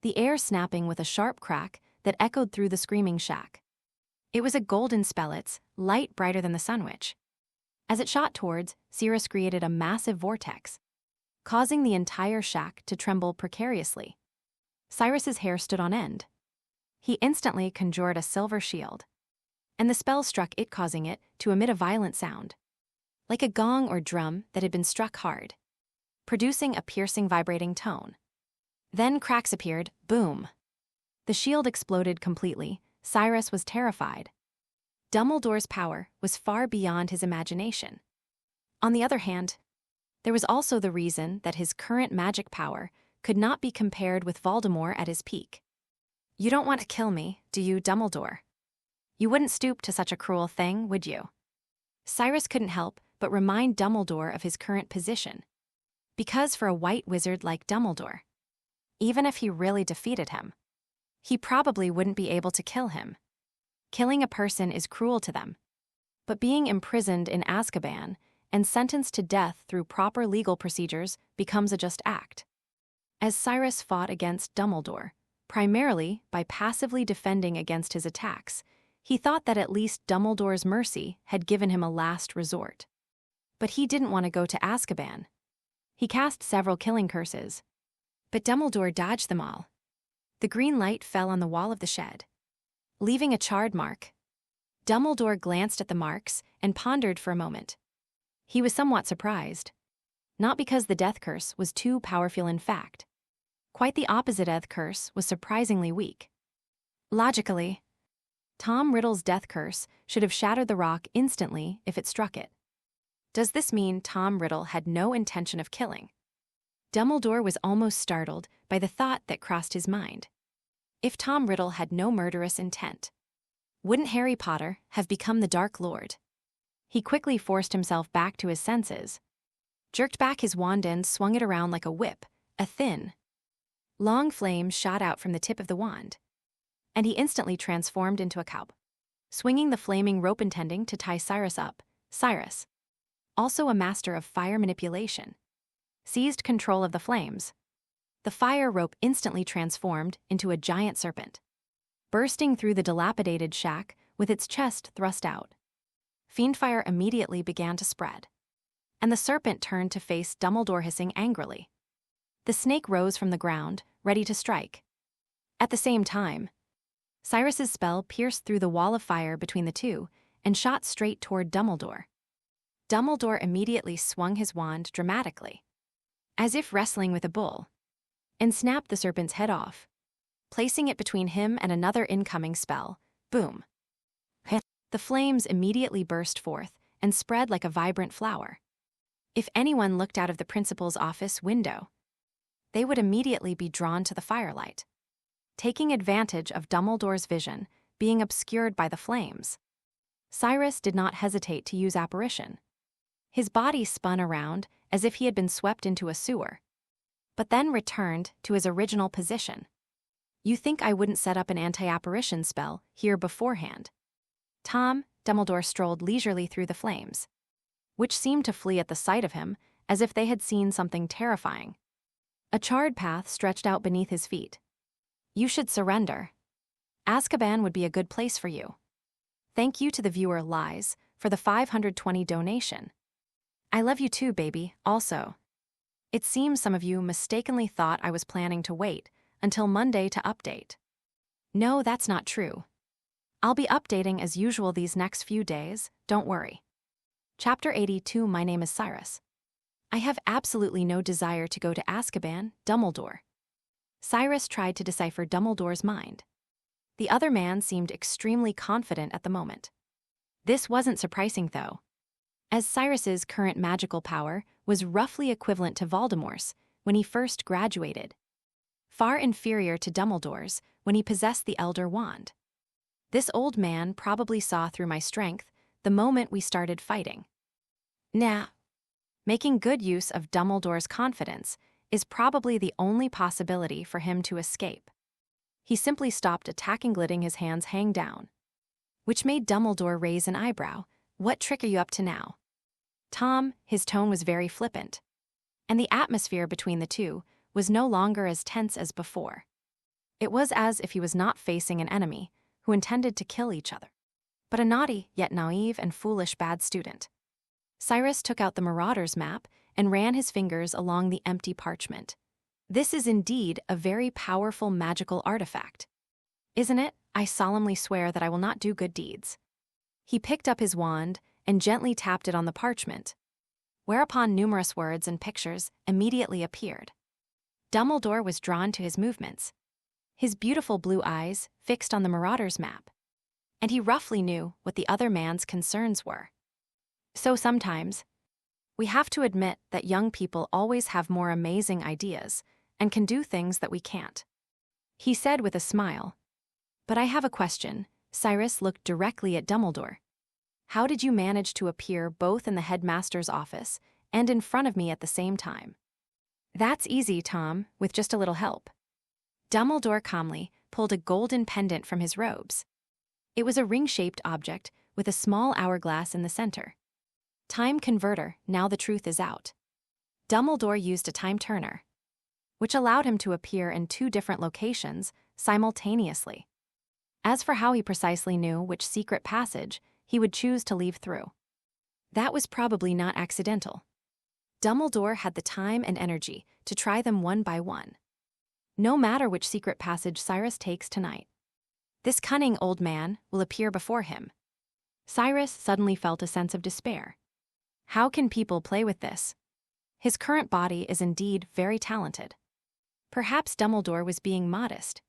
the air snapping with a sharp crack that echoed through the screaming shack. It was a golden spellets, light brighter than the sunwitch. As it shot towards, Cyrus created a massive vortex, causing the entire shack to tremble precariously. Cyrus's hair stood on end. He instantly conjured a silver shield, and the spell struck it, causing it to emit a violent sound, like a gong or drum that had been struck hard, producing a piercing vibrating tone. Then cracks appeared, boom. The shield exploded completely. Cyrus was terrified. Dumbledore's power was far beyond his imagination. On the other hand, there was also the reason that his current magic power could not be compared with Voldemort at his peak. "You don't want to kill me, do you, Dumbledore? You wouldn't stoop to such a cruel thing, would you?" Cyrus couldn't help but remind Dumbledore of his current position. Because for a white wizard like Dumbledore, even if he really defeated him, he probably wouldn't be able to kill him. Killing a person is cruel to them, but being imprisoned in Azkaban and sentenced to death through proper legal procedures becomes a just act. As Cyrus fought against Dumbledore, primarily by passively defending against his attacks, he thought that at least Dumbledore's mercy had given him a last resort. But he didn't want to go to Azkaban. He cast several killing curses, but Dumbledore dodged them all. The green light fell on the wall of the shed, leaving a charred mark. Dumbledore glanced at the marks and pondered for a moment. He was somewhat surprised, not because the death curse was too powerful in fact. Quite the opposite, death curse was surprisingly weak. Logically, Tom Riddle's death curse should have shattered the rock instantly if it struck it. Does this mean Tom Riddle had no intention of killing? Dumbledore was almost startled by the thought that crossed his mind. If Tom Riddle had no murderous intent, wouldn't Harry Potter have become the Dark Lord? He quickly forced himself back to his senses, jerked back his wand and swung it around like a whip. A thin, long flame shot out from the tip of the wand, and he instantly transformed into a cow, swinging the flaming rope intending to tie Cyrus up. Cyrus, also a master of fire manipulation, seized control of the flames. The fire rope instantly transformed into a giant serpent, bursting through the dilapidated shack with its chest thrust out. Fiendfire immediately began to spread, and the serpent turned to face Dumbledore, hissing angrily. The snake rose from the ground, ready to strike. At the same time, Cyrus's spell pierced through the wall of fire between the two and shot straight toward Dumbledore. Dumbledore immediately swung his wand dramatically, as if wrestling with a bull, and snapped the serpent's head off, placing it between him and another incoming spell. Boom. The flames immediately burst forth and spread like a vibrant flower. If anyone looked out of the principal's office window, they would immediately be drawn to the firelight. Taking advantage of Dumbledore's vision being obscured by the flames, Cyrus did not hesitate to use apparition. His body spun around as if he had been swept into a sewer, but then returned to his original position. "You think I wouldn't set up an anti-apparition spell here beforehand?" Dumbledore strolled leisurely through the flames, which seemed to flee at the sight of him as if they had seen something terrifying. A charred path stretched out beneath his feet. "You should surrender. Azkaban would be a good place for you. Thank you to the viewer Lies for the 520 donation. I love you too, baby, also. It seems some of you mistakenly thought I was planning to wait until Monday to update. No, that's not true. I'll be updating as usual these next few days, don't worry." Chapter 82. My name is Cyrus. I have absolutely no desire to go to Azkaban, Dumbledore. Cyrus tried to decipher Dumbledore's mind. The other man seemed extremely confident at the moment. This wasn't surprising, though, as Cyrus's current magical power was roughly equivalent to Voldemort's when he first graduated, far inferior to Dumbledore's when he possessed the Elder Wand. This old man probably saw through my strength the moment we started fighting. Now, making good use of Dumbledore's confidence is probably the only possibility for him to escape. He simply stopped attacking, letting his hands hang down, which made Dumbledore raise an eyebrow. "What trick are you up to now?" Tom, his tone was very flippant, and the atmosphere between the two was no longer as tense as before. It was as if he was not facing an enemy who intended to kill each other, but a naughty yet naive and foolish bad student. Cyrus took out the Marauder's map and ran his fingers along the empty parchment. This is indeed a very powerful magical artifact. Isn't it? I solemnly swear that I will not do good deeds. He picked up his wand and gently tapped it on the parchment, whereupon numerous words and pictures immediately appeared. Dumbledore was drawn to his movements, his beautiful blue eyes fixed on the Marauder's map, and he roughly knew what the other man's concerns were. So sometimes, we have to admit that young people always have more amazing ideas and can do things that we can't. He said with a smile, "But I have a question." Cyrus looked directly at Dumbledore. "How did you manage to appear both in the headmaster's office and in front of me at the same time?" "That's easy, Tom, with just a little help." Dumbledore calmly pulled a golden pendant from his robes. It was a ring-shaped object with a small hourglass in the center. Time converter, now the truth is out. Dumbledore used a time turner, which allowed him to appear in 2 different locations simultaneously. As for how he precisely knew which secret passage he would choose to leave through, that was probably not accidental. Dumbledore had the time and energy to try them one by one. No matter which secret passage Cyrus takes tonight, this cunning old man will appear before him. Cyrus suddenly felt a sense of despair. How can people play with this? His current body is indeed very talented. Perhaps Dumbledore was being modest,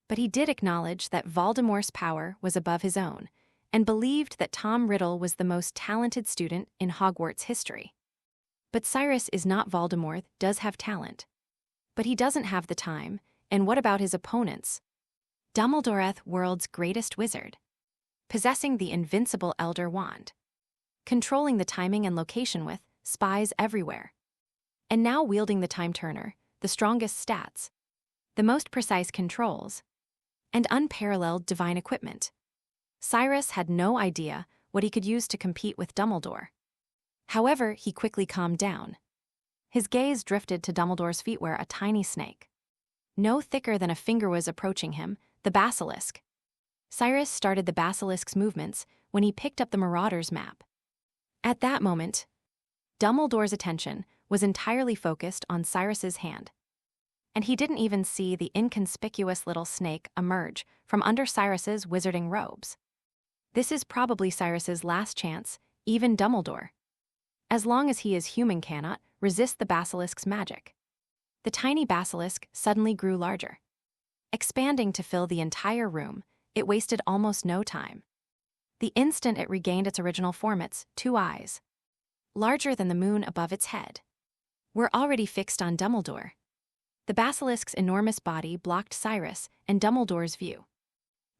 but he did acknowledge that Voldemort's power was above his own, and believed that Tom Riddle was the most talented student in Hogwarts history. But Cyrus is not Voldemort, does have talent. But he doesn't have the time, and what about his opponents? Dumbledore, world's greatest wizard, possessing the invincible Elder Wand, controlling the timing and location with spies everywhere, and now wielding the time turner, the strongest stats, the most precise controls, and unparalleled divine equipment. Cyrus had no idea what he could use to compete with Dumbledore. However, he quickly calmed down. His gaze drifted to Dumbledore's feet where a tiny snake, no thicker than a finger, was approaching him, the basilisk. Cyrus started the basilisk's movements when he picked up the Marauder's map. At that moment, Dumbledore's attention was entirely focused on Cyrus's hand, and he didn't even see the inconspicuous little snake emerge from under Cyrus's wizarding robes. This is probably Cyrus's last chance, even Dumbledore, as long as he is human, cannot resist the basilisk's magic. The tiny basilisk suddenly grew larger. Expanding to fill the entire room, it wasted almost no time. The instant it regained its original form, its 2 eyes, larger than the moon above its head, were already fixed on Dumbledore. The basilisk's enormous body blocked Cyrus and Dumbledore's view.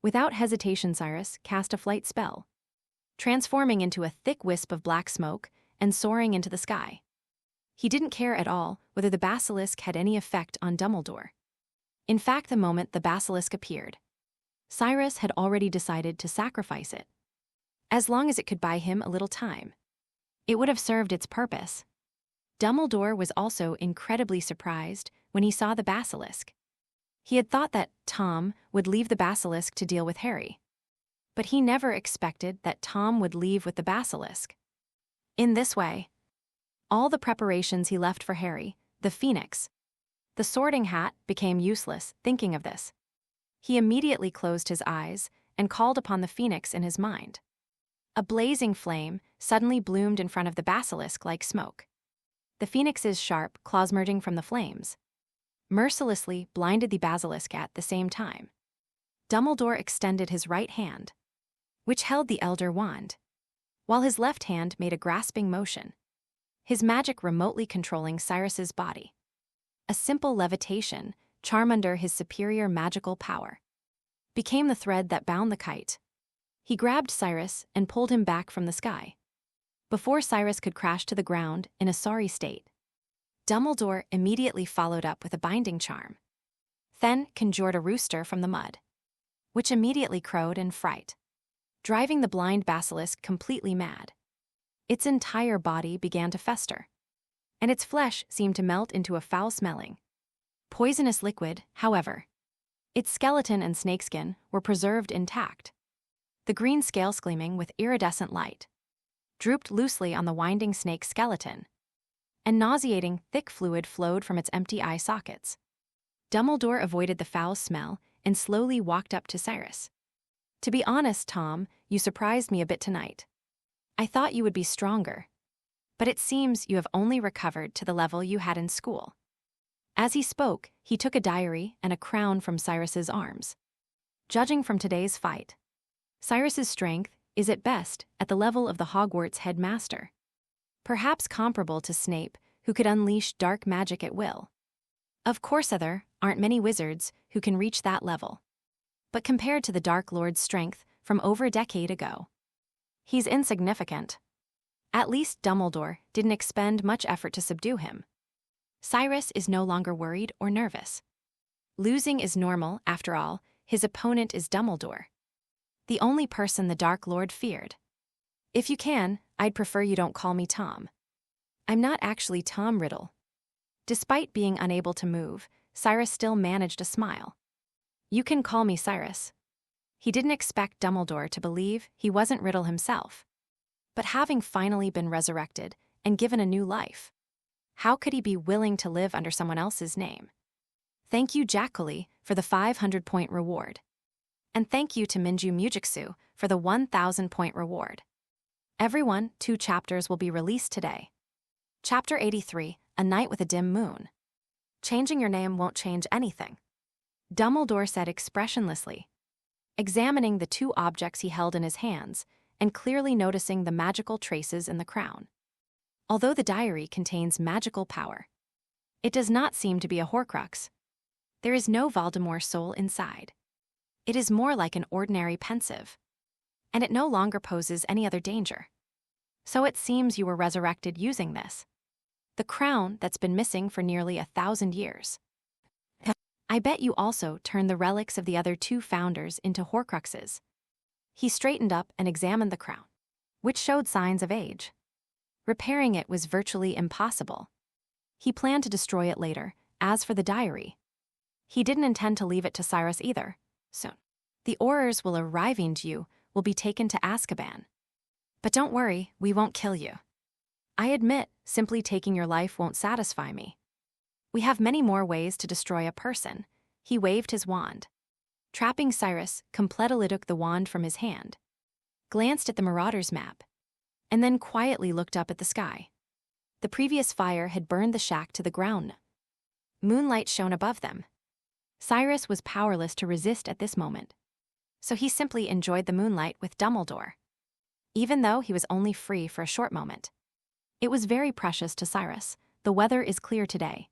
Without hesitation, Cyrus cast a flight spell, transforming into a thick wisp of black smoke and soaring into the sky. He didn't care at all whether the basilisk had any effect on Dumbledore. In fact, the moment the basilisk appeared, Cyrus had already decided to sacrifice it. As long as it could buy him a little time, it would have served its purpose. Dumbledore was also incredibly surprised when he saw the basilisk. He had thought that Tom would leave the basilisk to deal with Harry, but he never expected that Tom would leave with the basilisk. In this way, all the preparations he left for Harry, the Phoenix, the Sorting Hat, became useless. Thinking of this, he immediately closed his eyes and called upon the Phoenix in his mind. A blazing flame suddenly bloomed in front of the basilisk like smoke. The Phoenix's sharp claws, merging from the flames, mercilessly blinded the basilisk at the same time. Dumbledore extended his right hand, which held the Elder Wand, while his left hand made a grasping motion, his magic remotely controlling Cyrus's body. A simple levitation, charm under his superior magical power, became the thread that bound the kite. He grabbed Cyrus and pulled him back from the sky. Before Cyrus could crash to the ground in a sorry state, Dumbledore immediately followed up with a binding charm, then conjured a rooster from the mud, which immediately crowed in fright, driving the blind basilisk completely mad. Its entire body began to fester, and its flesh seemed to melt into a foul-smelling, poisonous liquid. However, Its skeleton and snakeskin were preserved intact. The green scales gleaming with iridescent light drooped loosely on the winding snake's skeleton, and nauseating, thick fluid flowed from its empty eye sockets. Dumbledore avoided the foul smell and slowly walked up to Cyrus. "To be honest, Tom, you surprised me a bit tonight. I thought you would be stronger. But it seems you have only recovered to the level you had in school." As he spoke, he took a diary and a crown from Cyrus's arms. Judging from today's fight, Cyrus's strength is at best at the level of the Hogwarts headmaster, perhaps comparable to Snape, who could unleash dark magic at will. Of course, there aren't many wizards who can reach that level. But compared to the Dark Lord's strength from over a decade ago, he's insignificant. At least Dumbledore didn't expend much effort to subdue him. Cyrus is no longer worried or nervous. Losing is normal, after all. His opponent is Dumbledore, the only person the Dark Lord feared. "If you can, I'd prefer you don't call me Tom. I'm not actually Tom Riddle." Despite being unable to move, Cyrus still managed a smile. "You can call me Cyrus." He didn't expect Dumbledore to believe he wasn't Riddle himself. But having finally been resurrected and given a new life, how could he be willing to live under someone else's name? Thank you, Jacoli, for the 500-point reward. And thank you to Minju Mujiksu for the 1,000-point reward. Everyone, 2 chapters will be released today. Chapter 83, A Night with a Dim Moon. "Changing your name won't change anything," Dumbledore said expressionlessly, examining the 2 objects he held in his hands and clearly noticing the magical traces in the crown. Although the diary contains magical power, it does not seem to be a Horcrux. There is no Voldemort soul inside. It is more like an ordinary pensive, and it no longer poses any other danger. "So it seems you were resurrected using this. The crown that's been missing for nearly 1,000 years. I bet you also turned the relics of the other 2 founders into Horcruxes." He straightened up and examined the crown, which showed signs of age. Repairing it was virtually impossible. He planned to destroy it later. As for the diary, he didn't intend to leave it to Cyrus either. Soon, the Aurors will arriving to you will be taken to Azkaban. But don't worry, we won't kill you. I admit, simply taking your life won't satisfy me. We have many more ways to destroy a person. He waved his wand. Trapping Cyrus, completely took the wand from his hand, glanced at the Marauder's map, and then quietly looked up at the sky. The previous fire had burned the shack to the ground. Moonlight shone above them. Cyrus was powerless to resist at this moment, so he simply enjoyed the moonlight with Dumbledore. Even though he was only free for a short moment, it was very precious to Cyrus. The weather is clear today,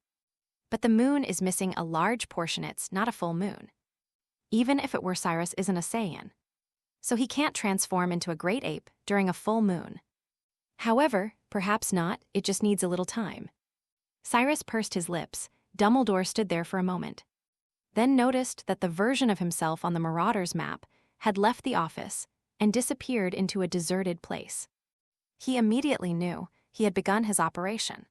but the moon is missing a large portion. It's not a full moon. Even if it were, Cyrus isn't a Saiyan, so he can't transform into a great ape during a full moon. However, perhaps not, it just needs a little time. Cyrus pursed his lips. Dumbledore stood there for a moment, then noticed that the version of himself on the Marauder's map had left the office and disappeared into a deserted place. He immediately knew he had begun his operation,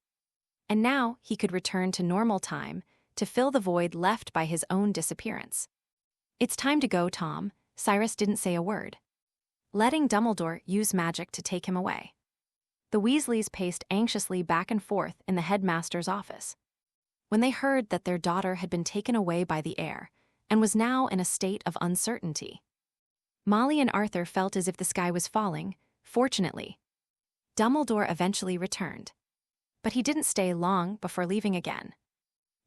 and now he could return to normal time to fill the void left by his own disappearance. "It's time to go, Tom." Cyrus didn't say a word, letting Dumbledore use magic to take him away. The Weasleys paced anxiously back and forth in the headmaster's office when they heard that their daughter had been taken away by the heir and was now in a state of uncertainty. Molly and Arthur felt as if the sky was falling. Fortunately, Dumbledore eventually returned, but he didn't stay long before leaving again.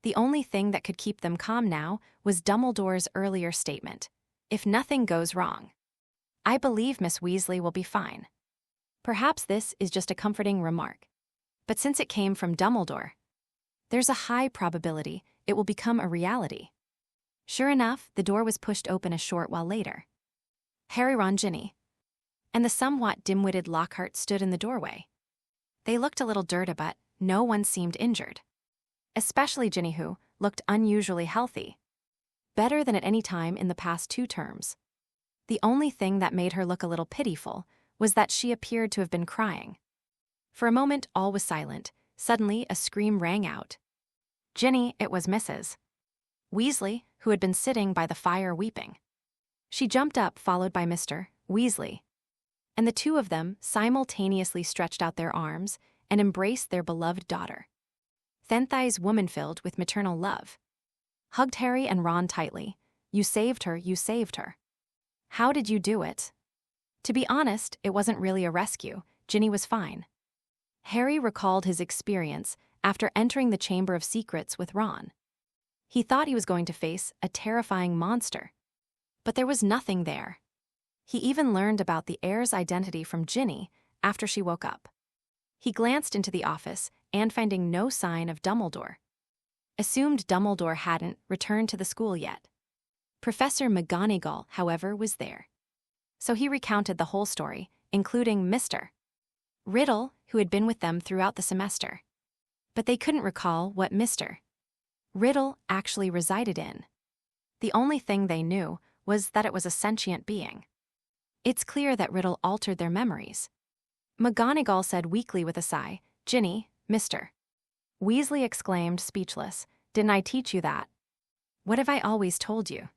The only thing that could keep them calm now was Dumbledore's earlier statement: "If nothing goes wrong, I believe Miss Weasley will be fine." Perhaps this is just a comforting remark, but since it came from Dumbledore, there's a high probability it will become a reality. Sure enough, the door was pushed open a short while later. Harry, Ron, Ginny, and the somewhat dim-witted Lockhart stood in the doorway. They looked a little dirty, but no one seemed injured, especially Ginny, who looked unusually healthy, better than at any time in the past 2 terms. The only thing that made her look a little pitiful was that she appeared to have been crying. For a moment, all was silent. Suddenly, a scream rang out. "Ginny!" It was Mrs. Weasley, who had been sitting by the fire weeping. She jumped up, followed by Mr. Weasley, and the two of them simultaneously stretched out their arms and embraced their beloved daughter. Fenthi's, woman filled with maternal love, hugged Harry and Ron tightly. "You saved her, you saved her. How did you do it?" To be honest, it wasn't really a rescue. Ginny was fine. Harry recalled his experience after entering the Chamber of Secrets with Ron. He thought he was going to face a terrifying monster, but there was nothing there. He even learned about the heir's identity from Ginny after she woke up. He glanced into the office and, finding no sign of Dumbledore, assumed Dumbledore hadn't returned to the school yet. Professor McGonagall, however, was there. So he recounted the whole story, including Mr. Riddle, who had been with them throughout the semester. But they couldn't recall what Mr. Riddle actually resided in. The only thing they knew was that it was a sentient being. It's clear that Riddle altered their memories. McGonagall said weakly with a sigh, "Ginny, Mr. Weasley exclaimed, speechless, "Didn't I teach you that? What have I always told you?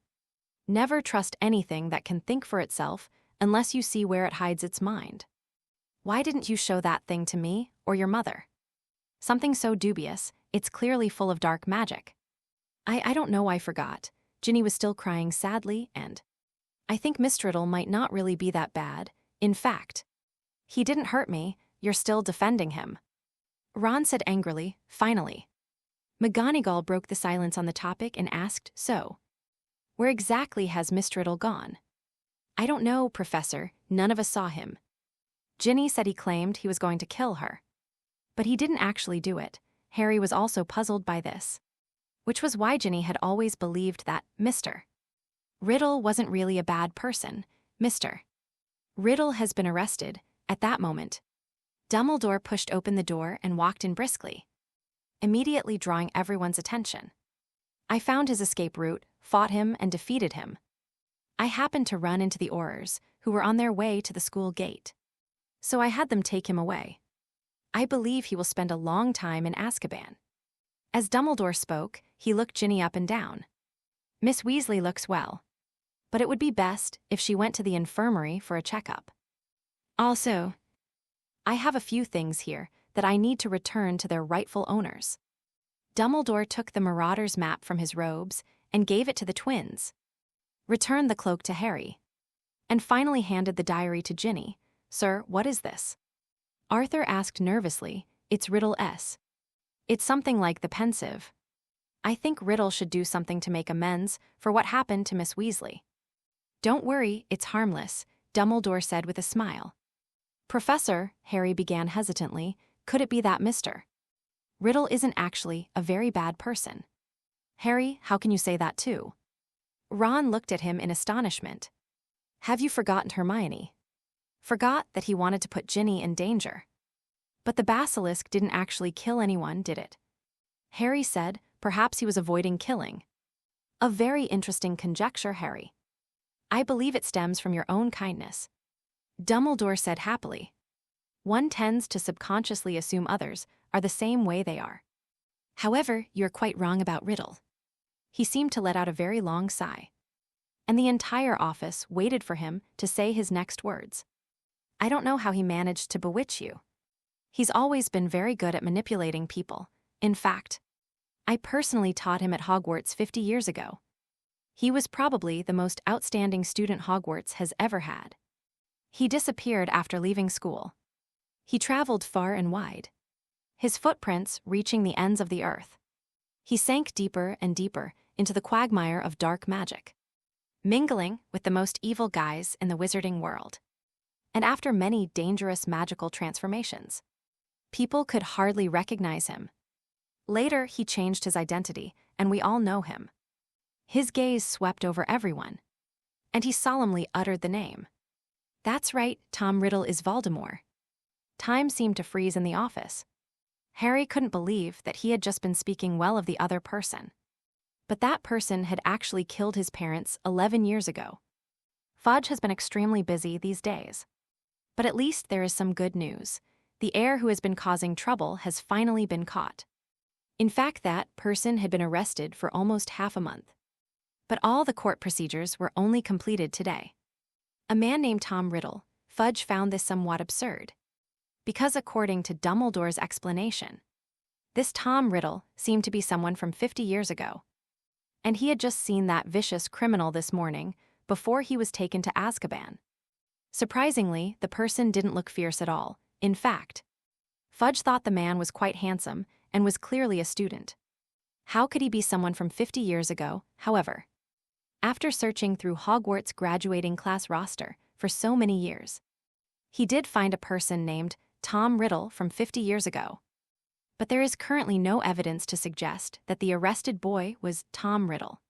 Never trust anything that can think for itself unless you see where it hides its mind. Why didn't you show that thing to me or your mother? Something so dubious, it's clearly full of dark magic." I don't know, I forgot." Ginny was still crying sadly, and "I think Mr. Riddle might not really be that bad. In fact, he didn't hurt me. You're still defending him," Ron said angrily, finally. McGonagall broke the silence on the topic and asked, "So, where exactly has Mr. Riddle gone?" "I don't know, Professor. None of us saw him. Ginny said he claimed he was going to kill her, but he didn't actually do it." Harry was also puzzled by this, which was why Ginny had always believed that Mr. Riddle wasn't really a bad person. "Mr. Riddle has been arrested." At that moment, Dumbledore pushed open the door and walked in briskly, immediately drawing everyone's attention. "I found his escape route, fought him, and defeated him. I happened to run into the Aurors, who were on their way to the school gate, so I had them take him away. I believe he will spend a long time in Azkaban." As Dumbledore spoke, he looked Ginny up and down. "Miss Weasley looks well, but it would be best if she went to the infirmary for a checkup. Also, I have a few things here that I need to return to their rightful owners." Dumbledore took the Marauder's map from his robes and gave it to the twins, returned the cloak to Harry, and finally handed the diary to Ginny. "Sir, what is this?" Arthur asked nervously. "It's Riddle S. It's something like the pensive. I think Riddle should do something to make amends for what happened to Miss Weasley." "Don't worry, it's harmless," Dumbledore said with a smile. "Professor," Harry began hesitantly, "could it be that Mr. Riddle isn't actually a very bad person?" "Harry, how can you say that too?" Ron looked at him in astonishment. "Have you forgotten Hermione? Forgot that he wanted to put Ginny in danger? But the basilisk didn't actually kill anyone, did it?" Harry said, "Perhaps he was avoiding killing." "A very interesting conjecture, Harry. I believe it stems from your own kindness," Dumbledore said happily. "One tends to subconsciously assume others are the same way they are. However, you're quite wrong about Riddle." He seemed to let out a very long sigh, and the entire office waited for him to say his next words. "I don't know how he managed to bewitch you. He's always been very good at manipulating people. In fact, I personally taught him at Hogwarts 50 years ago. He was probably the most outstanding student Hogwarts has ever had. He disappeared after leaving school. He traveled far and wide, his footprints reaching the ends of the earth. He sank deeper and deeper into the quagmire of dark magic, mingling with the most evil guys in the wizarding world. And after many dangerous magical transformations, people could hardly recognize him. Later, he changed his identity, and we all know him. His gaze swept over everyone, and he solemnly uttered the name. That's right, Tom Riddle is Voldemort." Time seemed to freeze in the office. Harry couldn't believe that he had just been speaking well of the other person. But that person had actually killed his parents 11 years ago. Fudge has been extremely busy these days. But at least there is some good news. The heir who has been causing trouble has finally been caught. In fact, that person had been arrested for almost half a month. But all the court procedures were only completed today. A man named Tom Riddle, Fudge found this somewhat absurd. Because according to Dumbledore's explanation, this Tom Riddle seemed to be someone from 50 years ago. And he had just seen that vicious criminal this morning before he was taken to Azkaban. Surprisingly, the person didn't look fierce at all. In fact, Fudge thought the man was quite handsome and was clearly a student. How could he be someone from 50 years ago, however? After searching through Hogwarts' graduating class roster for so many years, he did find a person named Tom Riddle from 50 years ago. But there is currently no evidence to suggest that the arrested boy was Tom Riddle.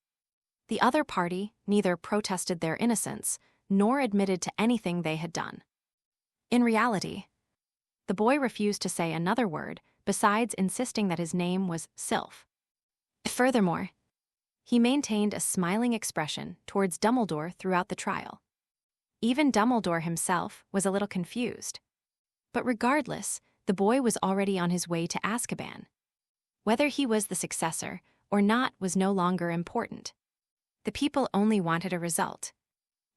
The other party neither protested their innocence nor admitted to anything they had done. In reality, the boy refused to say another word besides insisting that his name was Sylph. Furthermore, he maintained a smiling expression towards Dumbledore throughout the trial. Even Dumbledore himself was a little confused. But regardless, the boy was already on his way to Azkaban. Whether he was the successor or not was no longer important. The people only wanted a result,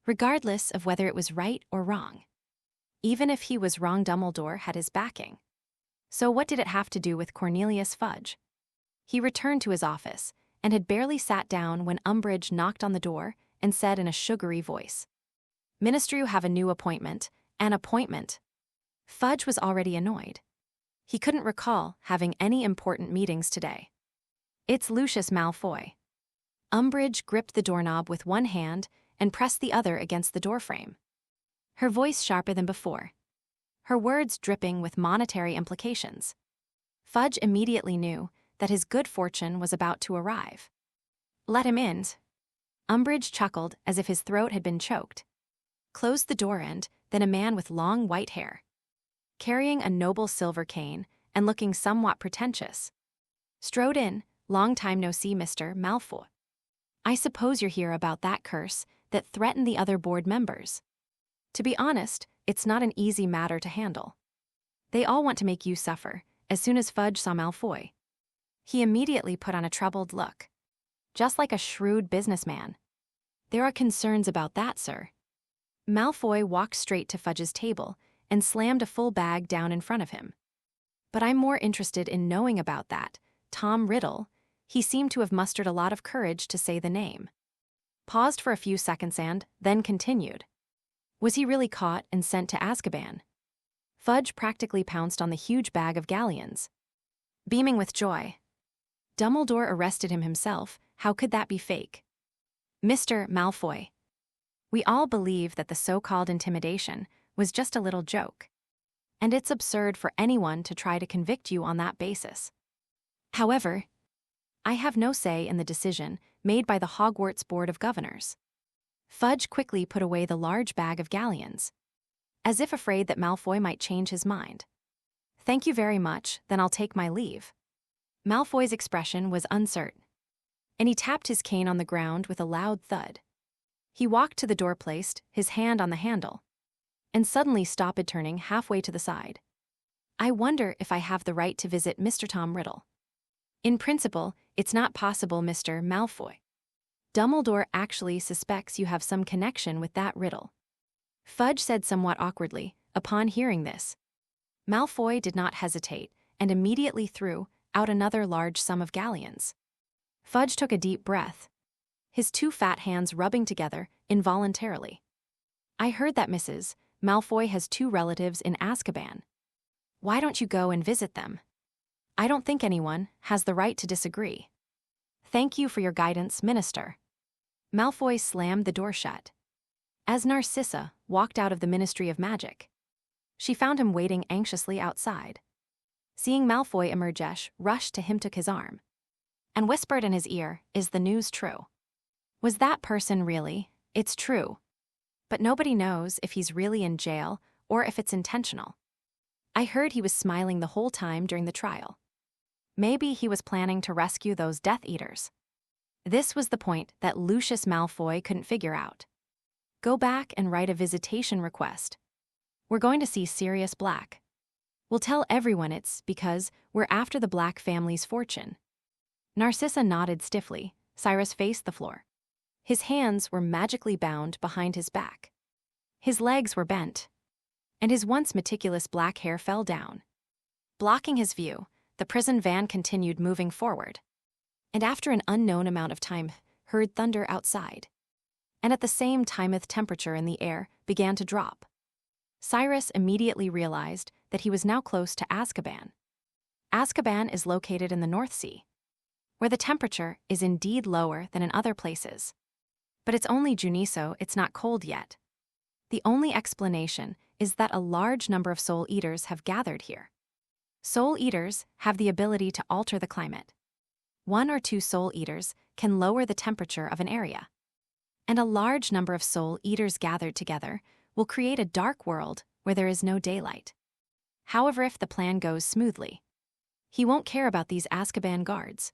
regardless of whether it was right or wrong. Even if he was wrong, Dumbledore had his backing. So what did it have to do with Cornelius Fudge? He returned to his office and had barely sat down when Umbridge knocked on the door and said in a sugary voice, "Minister, you have a new appointment, an appointment." Fudge was already annoyed. He couldn't recall having any important meetings today. "It's Lucius Malfoy." Umbridge gripped the doorknob with one hand and pressed the other against the doorframe. Her voice sharper than before, her words dripping with monetary implications. Fudge immediately knew that his good fortune was about to arrive. "Let him in." Umbridge chuckled as if his throat had been choked. Closed the door and then a man with long white hair, carrying a noble silver cane and looking somewhat pretentious, strode in. "Long time no see, Mr. Malfoy. I suppose you're here about that curse that threatened the other board members. To be honest, it's not an easy matter to handle. They all want to make you suffer." As soon as Fudge saw Malfoy, he immediately put on a troubled look, just like a shrewd businessman. "There are concerns about that, sir." Malfoy walked straight to Fudge's table and slammed a full bag down in front of him. "But I'm more interested in knowing about that Tom Riddle." He seemed to have mustered a lot of courage to say the name. Paused for a few seconds and then continued. "Was he really caught and sent to Azkaban?" Fudge practically pounced on the huge bag of galleons, beaming with joy. "Dumbledore arrested him himself. How could that be fake?" "Mr. Malfoy, we all believe that the so-called intimidation was just a little joke, and it's absurd for anyone to try to convict you on that basis. However, I have no say in the decision made by the Hogwarts Board of Governors." Fudge quickly put away the large bag of galleons, as if afraid that Malfoy might change his mind. "Thank you very much, then I'll take my leave." Malfoy's expression was uncertain, and he tapped his cane on the ground with a loud thud. He walked to the door, placed his hand on the handle, and suddenly stopped, turning halfway to the side. "I wonder if I have the right to visit Mr. Tom Riddle." "In principle, it's not possible, Mr. Malfoy. Dumbledore actually suspects you have some connection with that Riddle." Fudge said somewhat awkwardly upon hearing this. Malfoy did not hesitate and immediately threw out another large sum of galleons. Fudge took a deep breath, his two fat hands rubbing together involuntarily. "I heard that Mrs. Malfoy has 2 relatives in Azkaban. Why don't you go and visit them? I don't think anyone has the right to disagree." "Thank you for your guidance, Minister." Malfoy slammed the door shut. As Narcissa walked out of the Ministry of Magic, she found him waiting anxiously outside. Seeing Malfoy emerge, rushed to him, took his arm, and whispered in his ear, "Is the news true? Was that person really?" "It's true. But nobody knows if he's really in jail or if it's intentional. I heard he was smiling the whole time during the trial. Maybe he was planning to rescue those Death Eaters." This was the point that Lucius Malfoy couldn't figure out. "Go back and write a visitation request. We're going to see Sirius Black. We'll tell everyone it's because we're after the Black family's fortune." Narcissa nodded stiffly. Cyrus faced the floor, His hands were magically bound behind his back. His legs were bent, and his once meticulous black hair fell down. Blocking his view, the prison van continued moving forward, and after an unknown amount of time, heard thunder outside. And at the same time, the temperature in the air began to drop. Cyrus immediately realized that he was now close to Azkaban. Azkaban is located in the North Sea, where the temperature is indeed lower than in other places. But it's only June, so it's not cold yet. The only explanation is that a large number of soul eaters have gathered here. Soul eaters have the ability to alter the climate. 1 or 2 soul eaters can lower the temperature of an area. And a large number of soul eaters gathered together will create a dark world where there is no daylight. However, if the plan goes smoothly, he won't care about these Azkaban guards.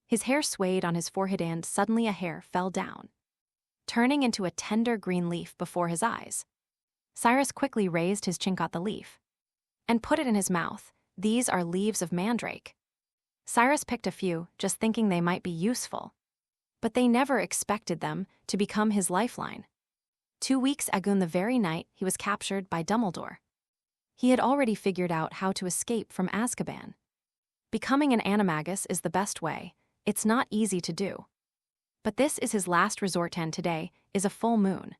His hair swayed on his forehead and suddenly a hair fell down, turning into a tender green leaf before his eyes. Cyrus quickly raised his chin, caught the leaf, and put it in his mouth. These are leaves of mandrake. Cyrus picked a few, just thinking they might be useful. But they never expected them to become his lifeline. 2 weeks ago, the very night he was captured by Dumbledore, he had already figured out how to escape from Azkaban. Becoming an animagus is the best way. It's not easy to do. But this is his last resort, and today is a full moon.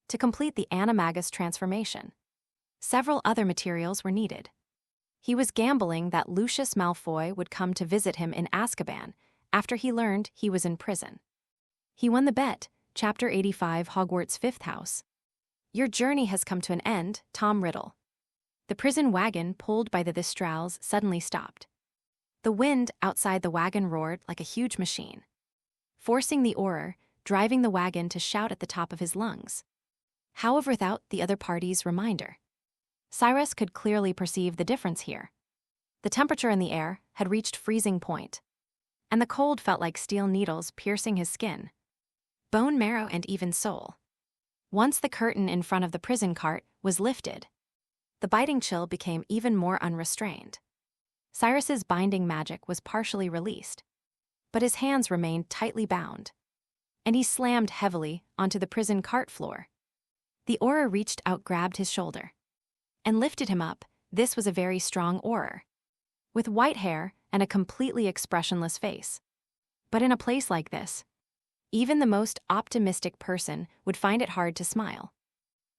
To complete the animagus transformation, several other materials were needed. He was gambling that Lucius Malfoy would come to visit him in Azkaban after he learned he was in prison. He won the bet. Chapter 85, Hogwarts' Fifth House. Your journey has come to an end, Tom Riddle. The prison wagon pulled by the Thestrals suddenly stopped. The wind outside the wagon roared like a huge machine, forcing the Auror driving the wagon to shout at the top of his lungs. However, without the other party's reminder, Cyrus could clearly perceive the difference here. The temperature in the air had reached freezing point, and the cold felt like steel needles piercing his skin, bone marrow, and even soul. Once the curtain in front of the prison cart was lifted, the biting chill became even more unrestrained. Cyrus's binding magic was partially released, but his hands remained tightly bound, and he slammed heavily onto the prison cart floor. The Auror reached out, grabbed his shoulder, and lifted him up. This was a very strong Auror, with white hair and a completely expressionless face. But in a place like this, even the most optimistic person would find it hard to smile.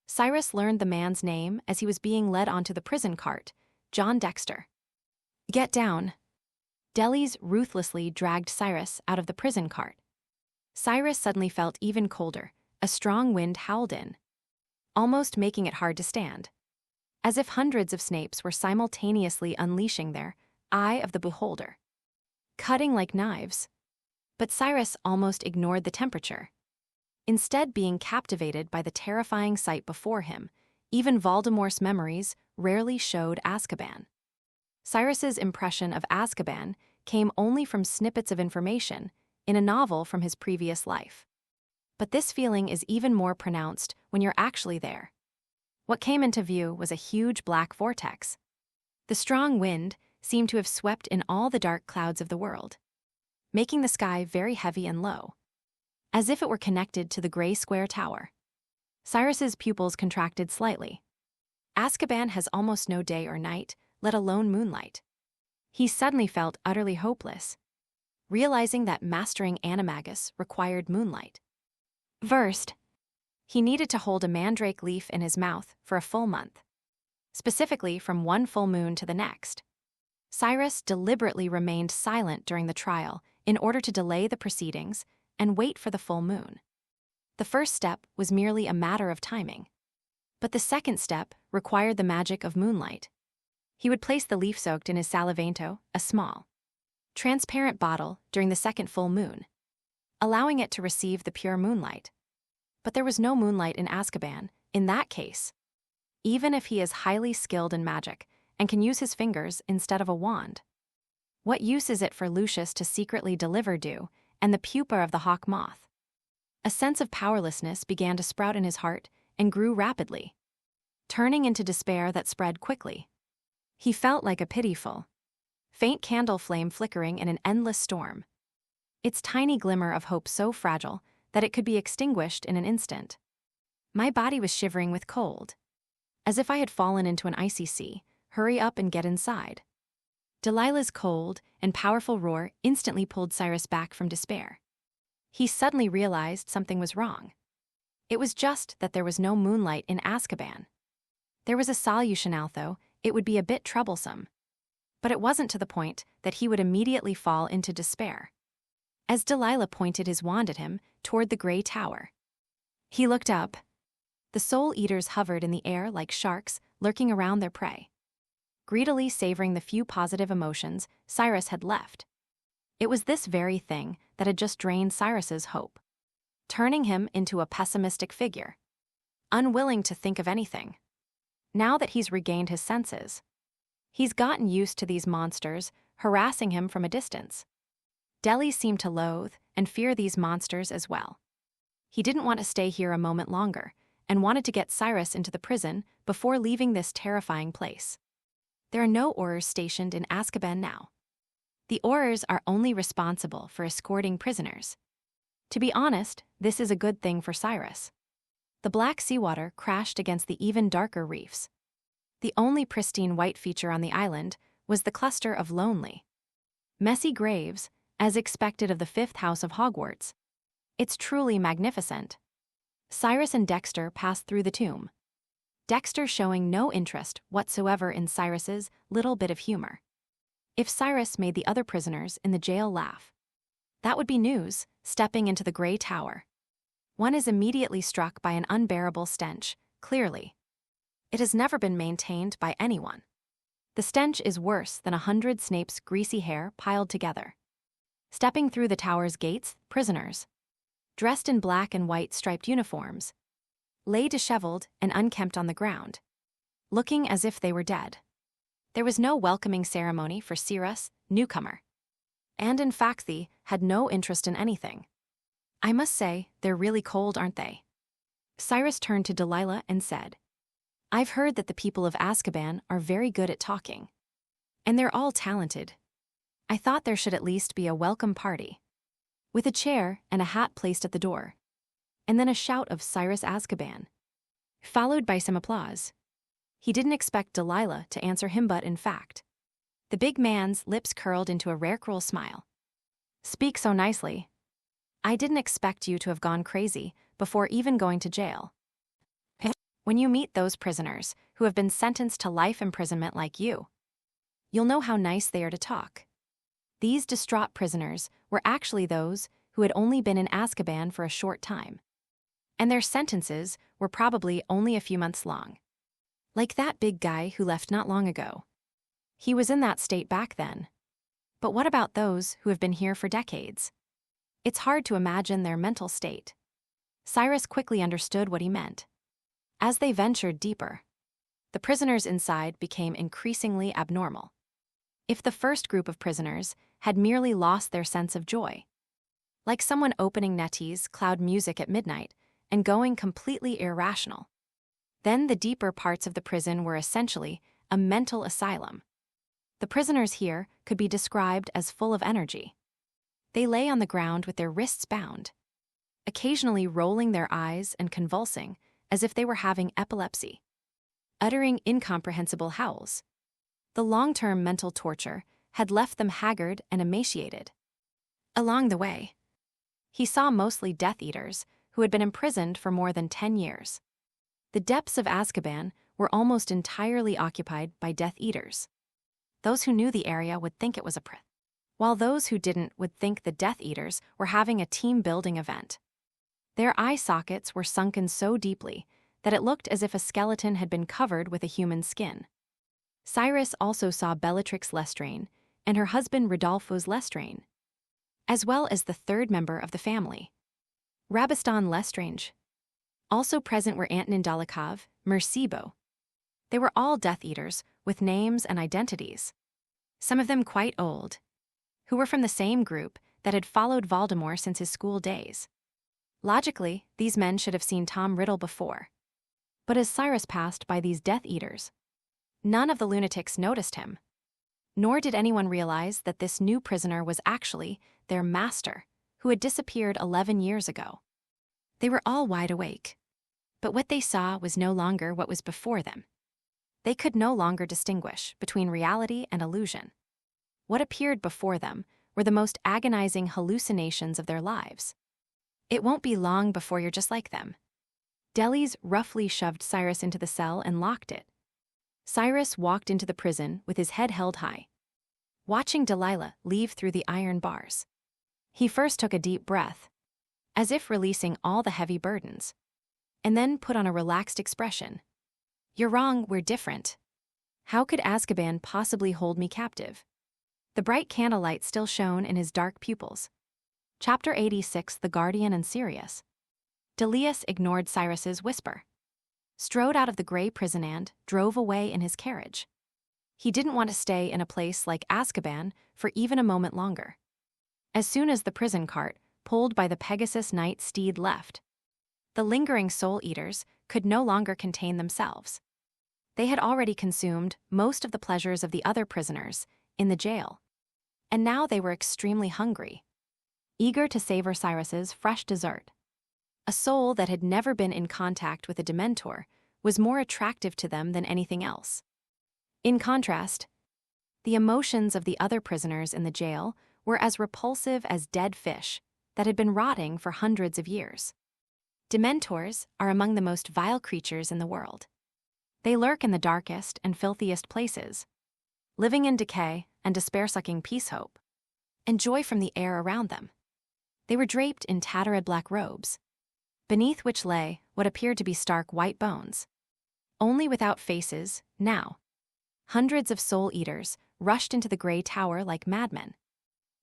Cyrus learned the man's name as he was being led onto the prison cart: John Dexter. Get down. Delis ruthlessly dragged Cyrus out of the prison cart. Cyrus suddenly felt even colder. A strong wind howled in, almost making it hard to stand, as if hundreds of Snapes were simultaneously unleashing their eye of the beholder, cutting like knives. But Cyrus almost ignored the temperature, instead being captivated by the terrifying sight before him. Even Voldemort's memories rarely showed Azkaban. Cyrus's impression of Azkaban came only from snippets of information in a novel from his previous life. But this feeling is even more pronounced when you're actually there. What came into view was a huge black vortex. The strong wind seemed to have swept in all the dark clouds of the world, making the sky very heavy and low, as if it were connected to the gray square tower. Cyrus's pupils contracted slightly. Azkaban has almost no day or night, let alone moonlight. He suddenly felt utterly hopeless, realizing that mastering animagus required moonlight. First, he needed to hold a mandrake leaf in his mouth for a full month, specifically from one full moon to the next. Cyrus deliberately remained silent during the trial in order to delay the proceedings and wait for the full moon. The first step was merely a matter of timing, but the second step required the magic of moonlight. He would place the leaf soaked in his salivento, a small, transparent bottle, during the second full moon, allowing it to receive the pure moonlight. But there was no moonlight in Azkaban. In that case, even if he is highly skilled in magic and can use his fingers instead of a wand, what use is it for Lucius to secretly deliver dew and the pupa of the hawk moth? A sense of powerlessness began to sprout in his heart and grew rapidly, turning into despair that spread quickly. He felt like a pitiful, faint candle flame flickering in an endless storm, its tiny glimmer of hope so fragile that it could be extinguished in an instant. My body was shivering with cold. As if I had fallen into an icy sea. Hurry up and get inside. Delilah's cold and powerful roar instantly pulled Cyrus back from despair. He suddenly realized something was wrong. It was just that there was no moonlight in Azkaban. There was a solution, although it would be a bit troublesome. But it wasn't to the point that he would immediately fall into despair. As Delilah pointed his wand at him toward the gray tower. He looked up. The Soul Eaters hovered in the air like sharks lurking around their prey. Greedily savoring the few positive emotions Cyrus had left. It was this very thing that had just drained Cyrus's hope, turning him into a pessimistic figure, unwilling to think of anything. Now that he's regained his senses, he's gotten used to these monsters harassing him from a distance. Deli seemed to loathe and fear these monsters as well. He didn't want to stay here a moment longer and wanted to get Cyrus into the prison before leaving this terrifying place. There are no Aurors stationed in Azkaban now. The Aurors are only responsible for escorting prisoners. To be honest, this is a good thing for Cyrus. The black seawater crashed against the even darker reefs. The only pristine white feature on the island was the cluster of lonely, messy graves, as expected of the fifth house of Hogwarts. It's truly magnificent. Cyrus and Dexter passed through the tomb. Dexter showing no interest whatsoever in Cyrus's little bit of humor. If Cyrus made the other prisoners in the jail laugh, that would be news, stepping into the gray tower. One is immediately struck by an unbearable stench, clearly. It has never been maintained by anyone. The stench is worse than 100 Snape's greasy hair piled together. Stepping through the tower's gates, prisoners, dressed in black and white striped uniforms, lay disheveled and unkempt on the ground, looking as if they were dead. There was no welcoming ceremony for Cyrus, newcomer. And in fact, they had no interest in anything. I must say, they're really cold, aren't they? Cyrus turned to Delilah and said, I've heard that the people of Azkaban are very good at talking. And they're all talented. I thought there should at least be a welcome party, with a chair and a hat placed at the door. And then a shout of Cyrus Azkaban, followed by some applause. He didn't expect Delilah to answer him, but in fact, the big man's lips curled into a rare cruel smile. Speak so nicely. I didn't expect you to have gone crazy before even going to jail. When you meet those prisoners who have been sentenced to life imprisonment like you, you'll know how nice they are to talk. These distraught prisoners were actually those who had only been in Azkaban for a short time. And their sentences were probably only a few months long. Like that big guy who left not long ago. He was in that state back then. But what about those who have been here for decades? It's hard to imagine their mental state. Cyrus quickly understood what he meant. As they ventured deeper, the prisoners inside became increasingly abnormal. If the first group of prisoners had merely lost their sense of joy, like someone opening Nettie's cloud music at midnight and going completely irrational, then the deeper parts of the prison were essentially a mental asylum. The prisoners here could be described as full of energy. They lay on the ground with their wrists bound, occasionally rolling their eyes and convulsing as if they were having epilepsy, uttering incomprehensible howls. The long-term mental torture had left them haggard and emaciated. Along the way, he saw mostly Death Eaters who had been imprisoned for more than 10 years. The depths of Azkaban were almost entirely occupied by Death Eaters. Those who knew the area would think it was a prison, while those who didn't would think the Death Eaters were having a team-building event. Their eye sockets were sunken so deeply that it looked as if a skeleton had been covered with a human skin. Cyrus also saw Bellatrix Lestrange and her husband Rodolphus Lestrange, as well as the third member of the family, Rabiston Lestrange. Also present were Antonin Dolokhov, Mercibo. They were all Death Eaters with names and identities, some of them quite old, who were from the same group that had followed Voldemort since his school days. Logically, these men should have seen Tom Riddle before. But as Cyrus passed by these Death Eaters, none of the lunatics noticed him. Nor did anyone realize that this new prisoner was actually their master, who had disappeared 11 years ago. They were all wide awake. But what they saw was no longer what was before them. They could no longer distinguish between reality and illusion. What appeared before them were the most agonizing hallucinations of their lives. It won't be long before you're just like them. Delis roughly shoved Cyrus into the cell and locked it. Cyrus walked into the prison with his head held high, watching Delilah leave through the iron bars. He first took a deep breath, as if releasing all the heavy burdens, and then put on a relaxed expression. "You're wrong, we're different. How could Azkaban possibly hold me captive?" The bright candlelight still shone in his dark pupils. Chapter 86, The Guardian and Sirius. Delius ignored Cyrus's whisper, strode out of the gray prison and drove away in his carriage. He didn't want to stay in a place like Azkaban for even a moment longer. As soon as the prison cart, pulled by the Pegasus Knight steed, left, the lingering Soul Eaters could no longer contain themselves. They had already consumed most of the pleasures of the other prisoners in the jail, and now they were extremely hungry, eager to savor Cyrus's fresh dessert. A soul that had never been in contact with a Dementor was more attractive to them than anything else. In contrast, the emotions of the other prisoners in the jail were as repulsive as dead fish that had been rotting for hundreds of years. Dementors are among the most vile creatures in the world. They lurk in the darkest and filthiest places, living in decay and despair-sucking peace hope, and joy from the air around them. They were draped in tattered black robes, beneath which lay what appeared to be stark white bones, only without faces now. Hundreds of Soul Eaters rushed into the gray tower like madmen,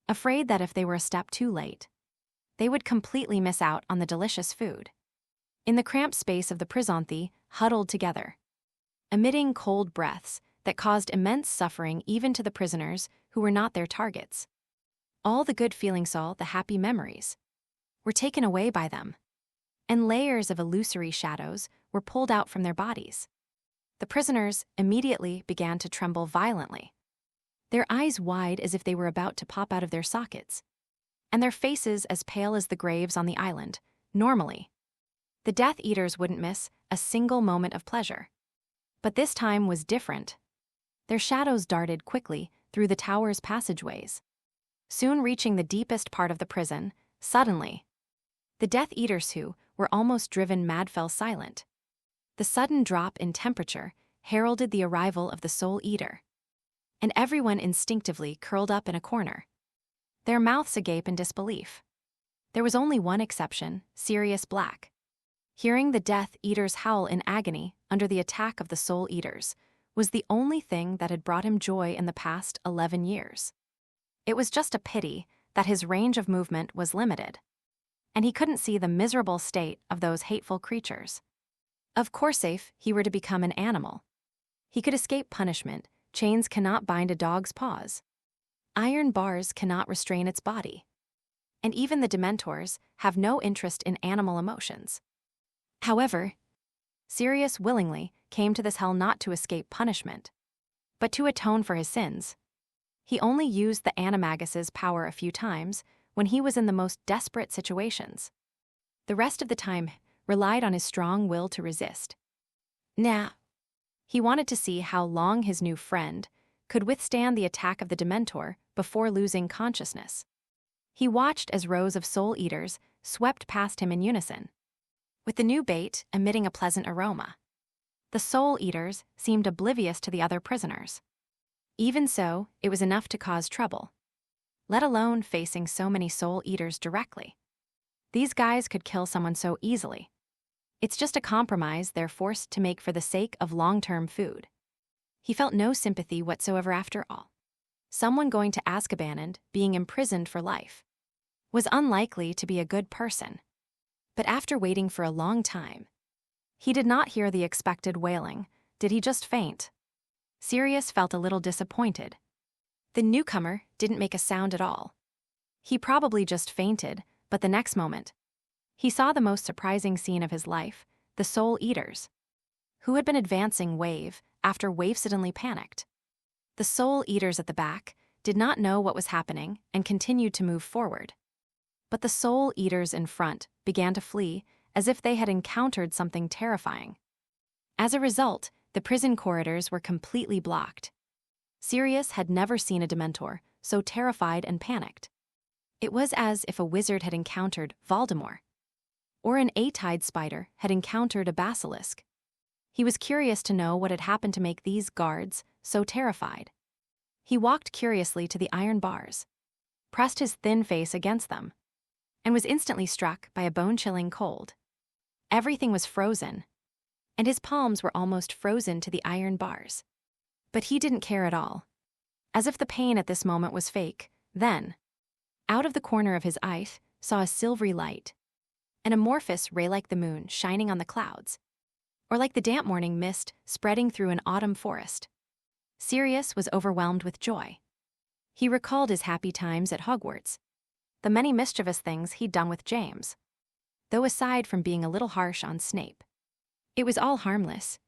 afraid that if they were a step too late, they would completely miss out on the delicious food. In the cramped space of the Prisonthi, huddled together, emitting cold breaths that caused immense suffering even to the prisoners who were not their targets. All the good feelings, all the happy memories, were taken away by them, and layers of illusory shadows were pulled out from their bodies. The prisoners immediately began to tremble violently, their eyes wide as if they were about to pop out of their sockets, and their faces as pale as the graves on the island. Normally, the Death Eaters wouldn't miss a single moment of pleasure. But this time was different. Their shadows darted quickly through the tower's passageways, soon reaching the deepest part of the prison. Suddenly, the Death Eaters, who were almost driven mad, fell silent. The sudden drop in temperature heralded the arrival of the Soul Eater, and everyone instinctively curled up in a corner, their mouths agape in disbelief. There was only one exception, Sirius Black. Hearing the Death Eaters howl in agony under the attack of the Soul Eaters was the only thing that had brought him joy in the past 11 years. It was just a pity that his range of movement was limited, and he couldn't see the miserable state of those hateful creatures. Of course, if he were to become an animal, he could escape punishment. Chains cannot bind a dog's paws. Iron bars cannot restrain its body. And even the Dementors have no interest in animal emotions. However, Sirius willingly came to this hell not to escape punishment, but to atone for his sins. He only used the Animagus's power a few times when he was in the most desperate situations. The rest of the time relied on his strong will to resist. Now, he wanted to see how long his new friend could withstand the attack of the Dementor before losing consciousness. He watched as rows of Soul Eaters swept past him in unison, with the new bait emitting a pleasant aroma. The Soul Eaters seemed oblivious to the other prisoners. Even so, it was enough to cause trouble, let alone facing so many Soul Eaters directly. These guys could kill someone so easily. It's just a compromise they're forced to make for the sake of long-term food. He felt no sympathy whatsoever after all. Someone going to Azkaban and being imprisoned for life was unlikely to be a good person. But after waiting for a long time, he did not hear the expected wailing. Did he just faint? Sirius felt a little disappointed. The newcomer didn't make a sound at all. He probably just fainted, but the next moment, he saw the most surprising scene of his life, the Soul Eaters, who had been advancing wave after wave suddenly panicked. The Soul Eaters at the back did not know what was happening and continued to move forward. But the Soul Eaters in front began to flee as if they had encountered something terrifying. As a result, the prison corridors were completely blocked. Sirius had never seen a Dementor, so terrified and panicked. It was as if a wizard had encountered Voldemort, or an A-tide spider had encountered a basilisk. He was curious to know what had happened to make these guards so terrified. He walked curiously to the iron bars, pressed his thin face against them, and was instantly struck by a bone-chilling cold. Everything was frozen, and his palms were almost frozen to the iron bars. But he didn't care at all. As if the pain at this moment was fake, then, out of the corner of his eye, saw a silvery light, an amorphous ray like the moon shining on the clouds, or like the damp morning mist spreading through an autumn forest. Sirius was overwhelmed with joy. He recalled his happy times at Hogwarts, the many mischievous things he'd done with James, though aside from being a little harsh on Snape, it was all harmless.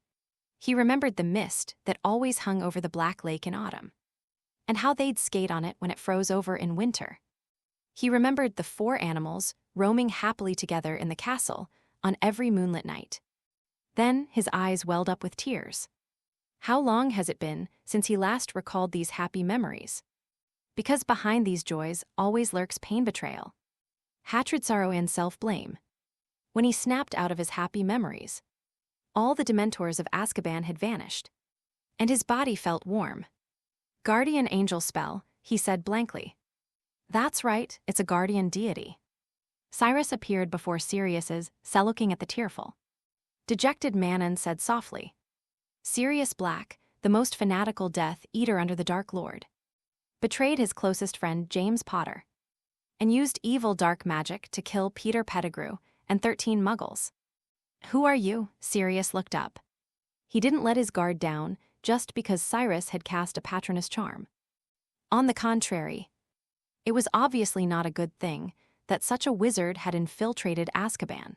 He remembered the mist that always hung over the Black Lake in autumn, and how they'd skate on it when it froze over in winter. He remembered the 4 animals roaming happily together in the castle on every moonlit night. Then his eyes welled up with tears. How long has it been since he last recalled these happy memories? Because behind these joys always lurks pain, betrayal, hatred, sorrow, and self-blame. When he snapped out of his happy memories, all the Dementors of Azkaban had vanished, and his body felt warm. Guardian angel spell, he said blankly. That's right, it's a guardian deity. Cyrus appeared before Sirius's cell, looking at the tearful, dejected Manon said softly. Sirius Black, the most fanatical Death Eater under the Dark Lord, betrayed his closest friend James Potter, and used evil dark magic to kill Peter Pettigrew and 13 Muggles. Who are you? Sirius looked up. He didn't let his guard down just because Cyrus had cast a Patronus charm. On the contrary, it was obviously not a good thing that such a wizard had infiltrated Azkaban.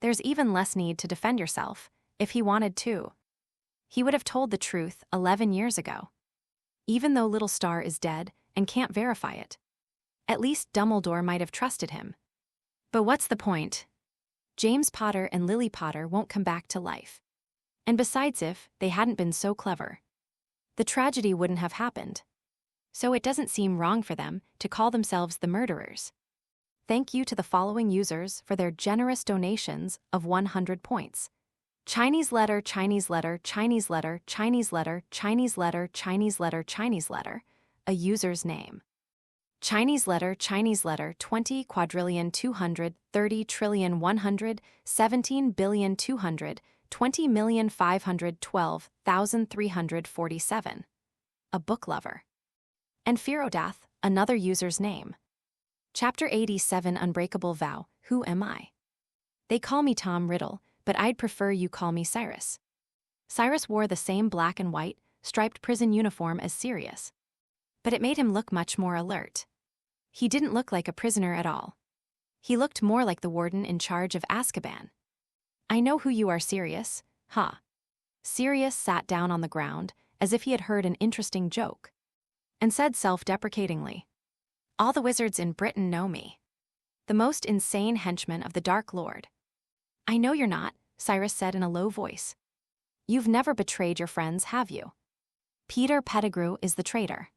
There's even less need to defend yourself, if he wanted to. He would have told the truth 11 years ago. Even though Little Star is dead and can't verify it, at least Dumbledore might have trusted him. But what's the point? James Potter and Lily Potter won't come back to life. And besides, if they hadn't been so clever, the tragedy wouldn't have happened. So it doesn't seem wrong for them to call themselves the murderers. Thank you to the following users for their generous donations of 100 points. Chinese letter, Chinese letter, Chinese letter, Chinese letter, Chinese letter, Chinese letter, Chinese letter, a user's name. Chinese letter, 20 quadrillion 230 trillion 117 billion 220 512,347. A book lover. And Fearodath, another user's name. Chapter 87, Unbreakable Vow, Who Am I? They call me Tom Riddle, but I'd prefer you call me Cyrus. Cyrus wore the same black and white, striped prison uniform as Sirius, but it made him look much more alert. He didn't look like a prisoner at all. He looked more like the warden in charge of Azkaban. I know who you are, Sirius, huh? Sirius sat down on the ground as if he had heard an interesting joke, and said self-deprecatingly, all the wizards in Britain know me. The most insane henchman of the Dark Lord. I know you're not, Cyrus said in a low voice. You've never betrayed your friends, have you? Peter Pettigrew is the traitor.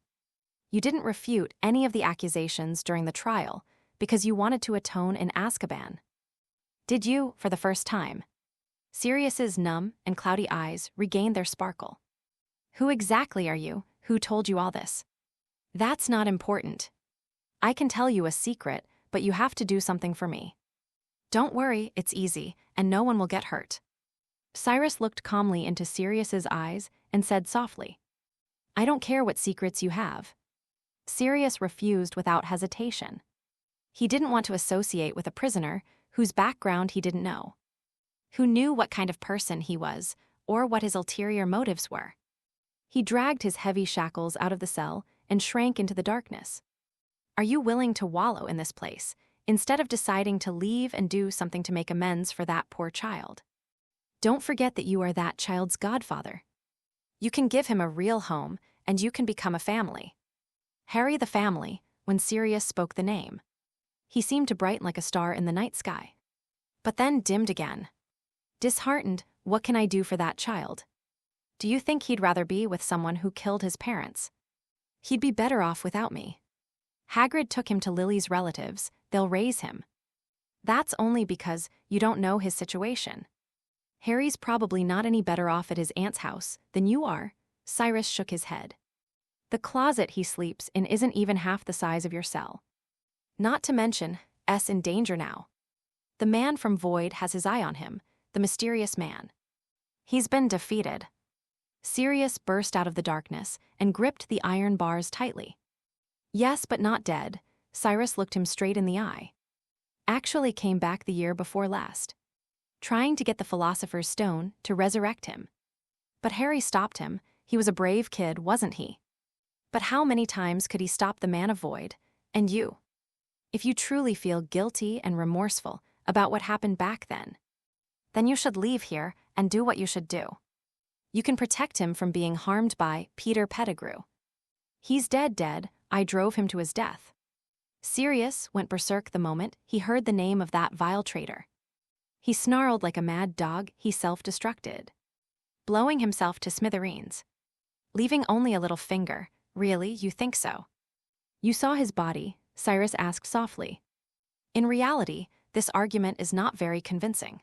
You didn't refute any of the accusations during the trial because you wanted to atone in Azkaban. Did you, for the first time? Sirius's numb and cloudy eyes regained their sparkle. Who exactly are you? Who told you all this? That's not important. I can tell you a secret, but you have to do something for me. Don't worry, it's easy, and no one will get hurt. Cyrus looked calmly into Sirius's eyes and said softly, I don't care what secrets you have. Sirius refused without hesitation. He didn't want to associate with a prisoner whose background he didn't know, who knew what kind of person he was or what his ulterior motives were. He dragged his heavy shackles out of the cell and shrank into the darkness. Are you willing to wallow in this place, instead of deciding to leave and do something to make amends for that poor child? Don't forget that you are that child's godfather. You can give him a real home, and you can become a family. Harry the family, when Sirius spoke the name. He seemed to brighten like a star in the night sky. but then dimmed again. Disheartened, what can I do for that child? Do you think he'd rather be with someone who killed his parents? He'd be better off without me. Hagrid took him to Lily's relatives, they'll raise him. That's only because you don't know his situation. Harry's probably not any better off at his aunt's house than you are. Cyrus shook his head. The closet he sleeps in isn't even half the size of your cell. Not to mention, S in danger now. The man from Void has his eye on him, the mysterious man. He's been defeated. Sirius burst out of the darkness and gripped the iron bars tightly. Yes, but not dead. Cyrus looked him straight in the eye. Actually came back the year before last, trying to get the Philosopher's Stone to resurrect him. But Harry stopped him. He was a brave kid, wasn't he? But how many times could he stop the Man of Void, and you? If you truly feel guilty and remorseful about what happened back then you should leave here and do what you should do. You can protect him from being harmed by Peter Pettigrew. He's dead, I drove him to his death. Sirius went berserk the moment he heard the name of that vile traitor. He snarled like a mad dog. He self-destructed, blowing himself to smithereens, leaving only a little finger. Really, you think so? You saw his body, Cyrus asked softly. In reality, this argument is not very convincing.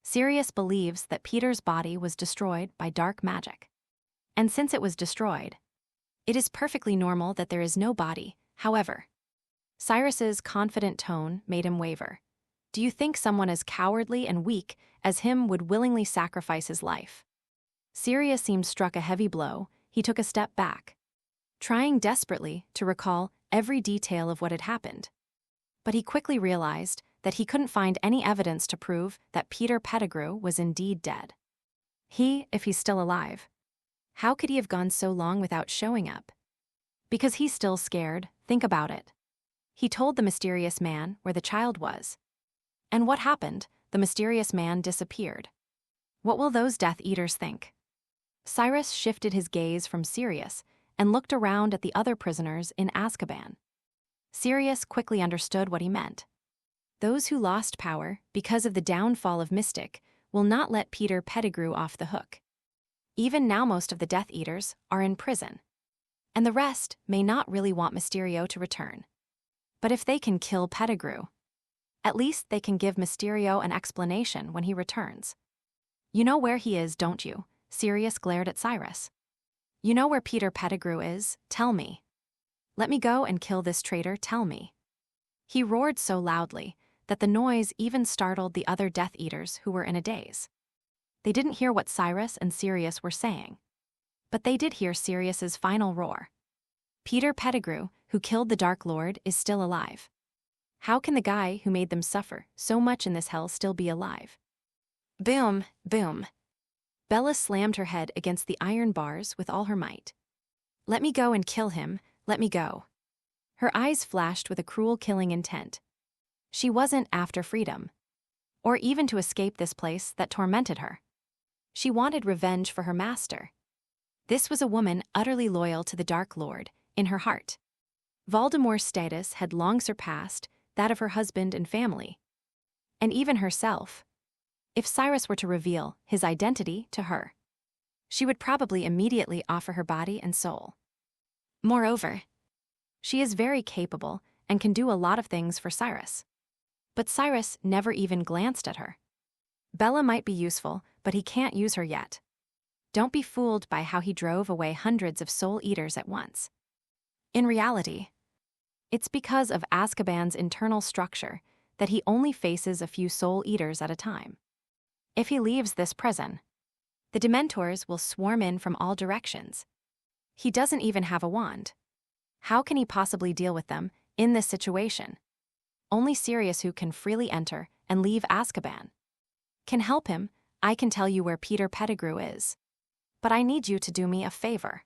Sirius believes that Peter's body was destroyed by dark magic. And since it was destroyed, it is perfectly normal that there is no body. However, Cyrus's confident tone made him waver. Do you think someone as cowardly and weak as him would willingly sacrifice his life? Sirius seemed struck a heavy blow. He took a step back, trying desperately to recall every detail of what had happened. But he quickly realized that he couldn't find any evidence to prove that Peter Pettigrew was indeed dead. If he's still alive, how could he have gone so long without showing up? Because he's still scared. Think about it. He told the mysterious man where the child was. And what happened? The mysterious man disappeared. What will those Death Eaters think? Cyrus shifted his gaze from Sirius and looked around at the other prisoners in Azkaban. Sirius quickly understood what he meant. Those who lost power because of the downfall of Mystic will not let Peter Pettigrew off the hook. Even now most of the Death Eaters are in prison, and the rest may not really want Mysterio to return. But if they can kill Pettigrew, at least they can give Mysterio an explanation when he returns. You know where he is, don't you? Sirius glared at Cyrus. You know where Peter Pettigrew is? Tell me. Let me go and kill this traitor, tell me. He roared so loudly that the noise even startled the other Death Eaters who were in a daze. They didn't hear what Cyrus and Sirius were saying, but they did hear Sirius's final roar. Peter Pettigrew, who killed the Dark Lord, is still alive. How can the guy who made them suffer so much in this hell still be alive? Boom, boom. Bella slammed her head against the iron bars with all her might. Let me go and kill him, let me go. Her eyes flashed with a cruel killing intent. She wasn't after freedom, or even to escape this place that tormented her. She wanted revenge for her master. This was a woman utterly loyal to the Dark Lord in her heart. Voldemort's status had long surpassed that of her husband and family, and even herself. If Cyrus were to reveal his identity to her, she would probably immediately offer her body and soul. Moreover, she is very capable and can do a lot of things for Cyrus. But Cyrus never even glanced at her. Bella might be useful, but he can't use her yet. Don't be fooled by how he drove away hundreds of Soul Eaters at once. In reality, it's because of Azkaban's internal structure that he only faces a few Soul Eaters at a time. If he leaves this prison, the Dementors will swarm in from all directions. He doesn't even have a wand. How can he possibly deal with them in this situation? Only Sirius, who can freely enter and leave Azkaban, can help him. I can tell you where Peter Pettigrew is, but I need you to do me a favor.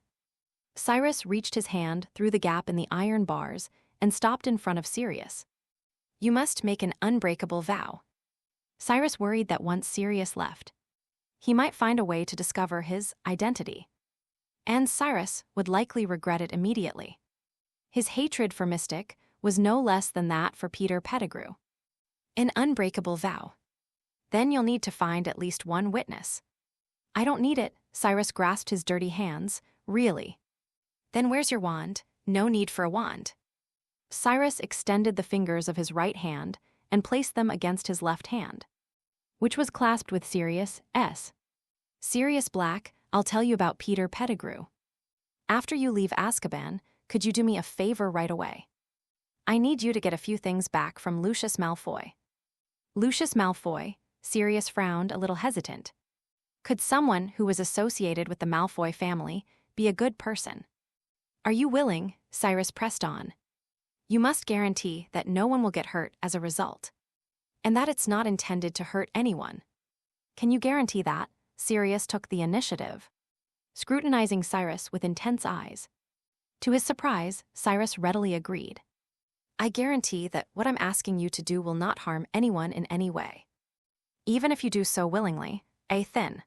Cyrus reached his hand through the gap in the iron bars and stopped in front of Sirius. You must make an unbreakable vow. Cyrus worried that once Sirius left, he might find a way to discover his identity, and Cyrus would likely regret it immediately. His hatred for Mystic was no less than that for Peter Pettigrew. An unbreakable vow. Then you'll need to find at least one witness. I don't need it, Cyrus grasped his dirty hands. Really? Then where's your wand? No need for a wand. Cyrus extended the fingers of his right hand and placed them against his left hand, which was clasped with Sirius S. Sirius Black, I'll tell you about Peter Pettigrew. After you leave Azkaban, could you do me a favor right away? I need you to get a few things back from Lucius Malfoy. Lucius Malfoy, Sirius frowned, a little hesitant. Could someone who was associated with the Malfoy family be a good person? Are you willing? Cyrus pressed on. You must guarantee that no one will get hurt as a result, and that it's not intended to hurt anyone. Can you guarantee that? Sirius took the initiative, scrutinizing Cyrus with intense eyes. To his surprise, Cyrus readily agreed. I guarantee that what I'm asking you to do will not harm anyone in any way. Even if you do so willingly, a thin,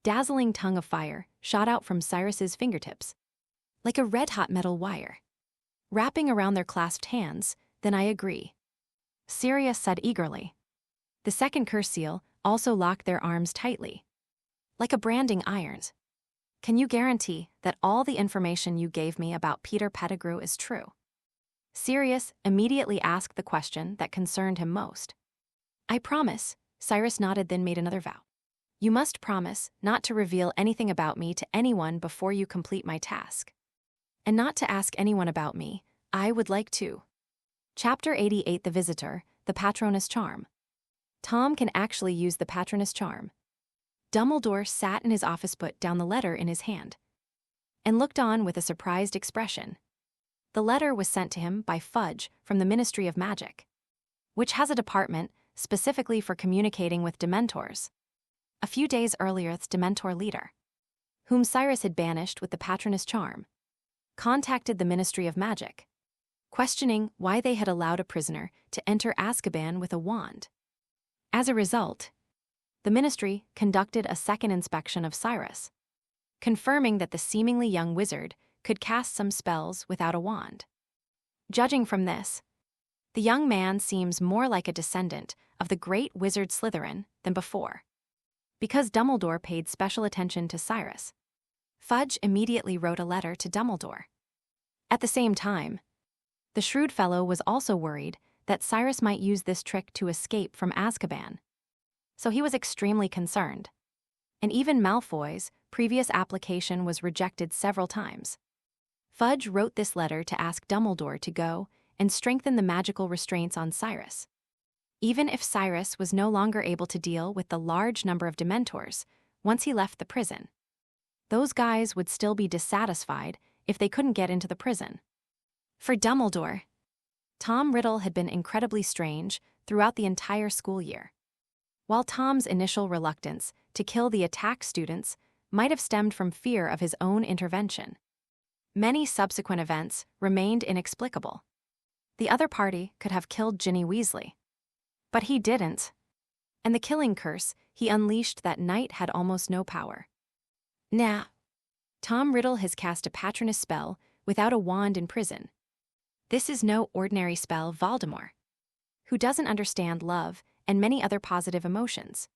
dazzling tongue of fire shot out from Cyrus's fingertips, like a red-hot metal wire, wrapping around their clasped hands. Then I agree, Sirius said eagerly. The second curse seal also locked their arms tightly, like a branding irons. Can you guarantee that all the information you gave me about Peter Pettigrew is true? Sirius immediately asked the question that concerned him most. I promise, Cyrus nodded, then made another vow. You must promise not to reveal anything about me to anyone before you complete my task. And not to ask anyone about me. I would like to. Chapter 88, The Visitor, the Patronus Charm. Tom can actually use the Patronus Charm. Dumbledore sat in his office, put down the letter in his hand, and looked on with a surprised expression. The letter was sent to him by Fudge from the Ministry of Magic, which has a department specifically for communicating with Dementors. A few days earlier, the Dementor leader, whom Cyrus had banished with the Patronus Charm, contacted the Ministry of Magic, questioning why they had allowed a prisoner to enter Azkaban with a wand. As a result, the ministry conducted a second inspection of Cyrus, confirming that the seemingly young wizard could cast some spells without a wand. Judging from this, the young man seems more like a descendant of the great wizard Slytherin than before. Because Dumbledore paid special attention to Cyrus, Fudge immediately wrote a letter to Dumbledore. At the same time, the shrewd fellow was also worried that Cyrus might use this trick to escape from Azkaban, so he was extremely concerned. And even Malfoy's previous application was rejected several times. Fudge wrote this letter to ask Dumbledore to go and strengthen the magical restraints on Cyrus. Even if Cyrus was no longer able to deal with the large number of Dementors once he left the prison, those guys would still be dissatisfied if they couldn't get into the prison. For Dumbledore, Tom Riddle had been incredibly strange throughout the entire school year. While Tom's initial reluctance to kill the attack students might have stemmed from fear of his own intervention, many subsequent events remained inexplicable. The other party could have killed Ginny Weasley, but he didn't, and the killing curse he unleashed that night had almost no power. Now, Tom Riddle has cast a Patronus spell without a wand in prison. This is no ordinary spell. Voldemort, who doesn't understand love and many other positive emotions,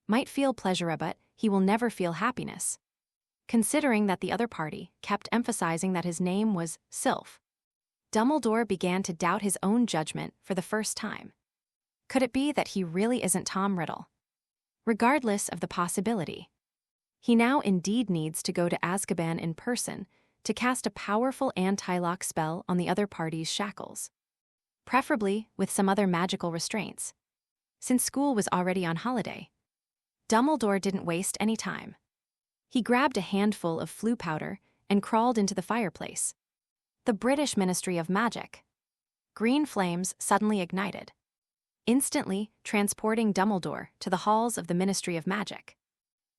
might feel pleasure, but he will never feel happiness. Considering that the other party kept emphasizing that his name was Sylph, Dumbledore began to doubt his own judgment for the first time. Could it be that he really isn't Tom Riddle? Regardless of the possibility, he now indeed needs to go to Azkaban in person to cast a powerful anti-lock spell on the other party's shackles, preferably with some other magical restraints. Since school was already on holiday, Dumbledore didn't waste any time. He grabbed a handful of flue powder and crawled into the fireplace. The British Ministry of Magic. Green flames suddenly ignited, instantly transporting Dumbledore to the halls of the Ministry of Magic.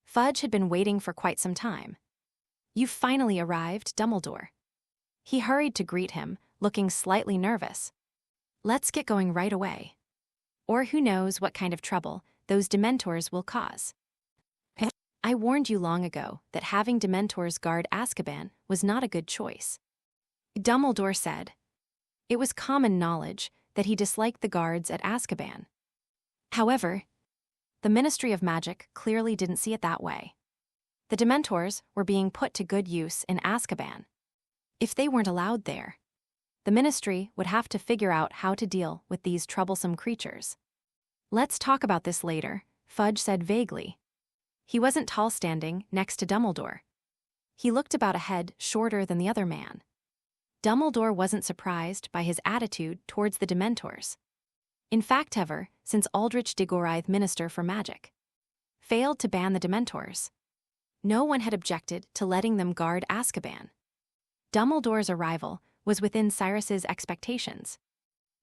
Fudge had been waiting for quite some time. You've finally arrived, Dumbledore. He hurried to greet him, looking slightly nervous. Let's get going right away. Or who knows what kind of trouble those Dementors will cause. I warned you long ago that having Dementors guard Azkaban was not a good choice, Dumbledore said. It was common knowledge that he disliked the guards at Azkaban. However, The Ministry of Magic clearly didn't see it that way. The Dementors were being put to good use in Azkaban. If they weren't allowed there, the Ministry would have to figure out how to deal with these troublesome creatures. "Let's talk about this later," Fudge said vaguely. He wasn't tall standing next to Dumbledore. He looked about a head shorter than the other man. Dumbledore wasn't surprised by his attitude towards the Dementors. In fact, ever since Aldrich Diggorythe, Minister for Magic, failed to ban the Dementors, no one had objected to letting them guard Azkaban. Dumbledore's arrival was within Cyrus's expectations.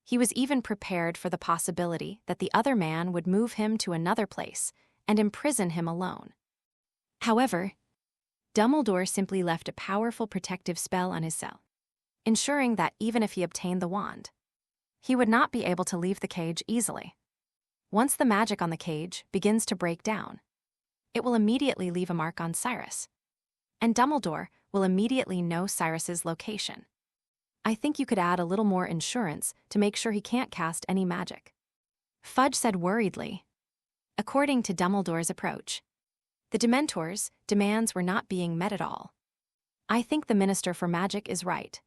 He was even prepared for the possibility that the other man would move him to another place and imprison him alone. However, Dumbledore simply left a powerful protective spell on his cell, ensuring that even if he obtained the wand, he would not be able to leave the cage easily. Once the magic on the cage begins to break down, it will immediately leave a mark on Cyrus, and Dumbledore will immediately know Cyrus's location. I think you could add a little more insurance to make sure he can't cast any magic," Fudge said worriedly. According to Dumbledore's approach, the Dementors' demands were not being met at all. "I think the Minister for Magic is right.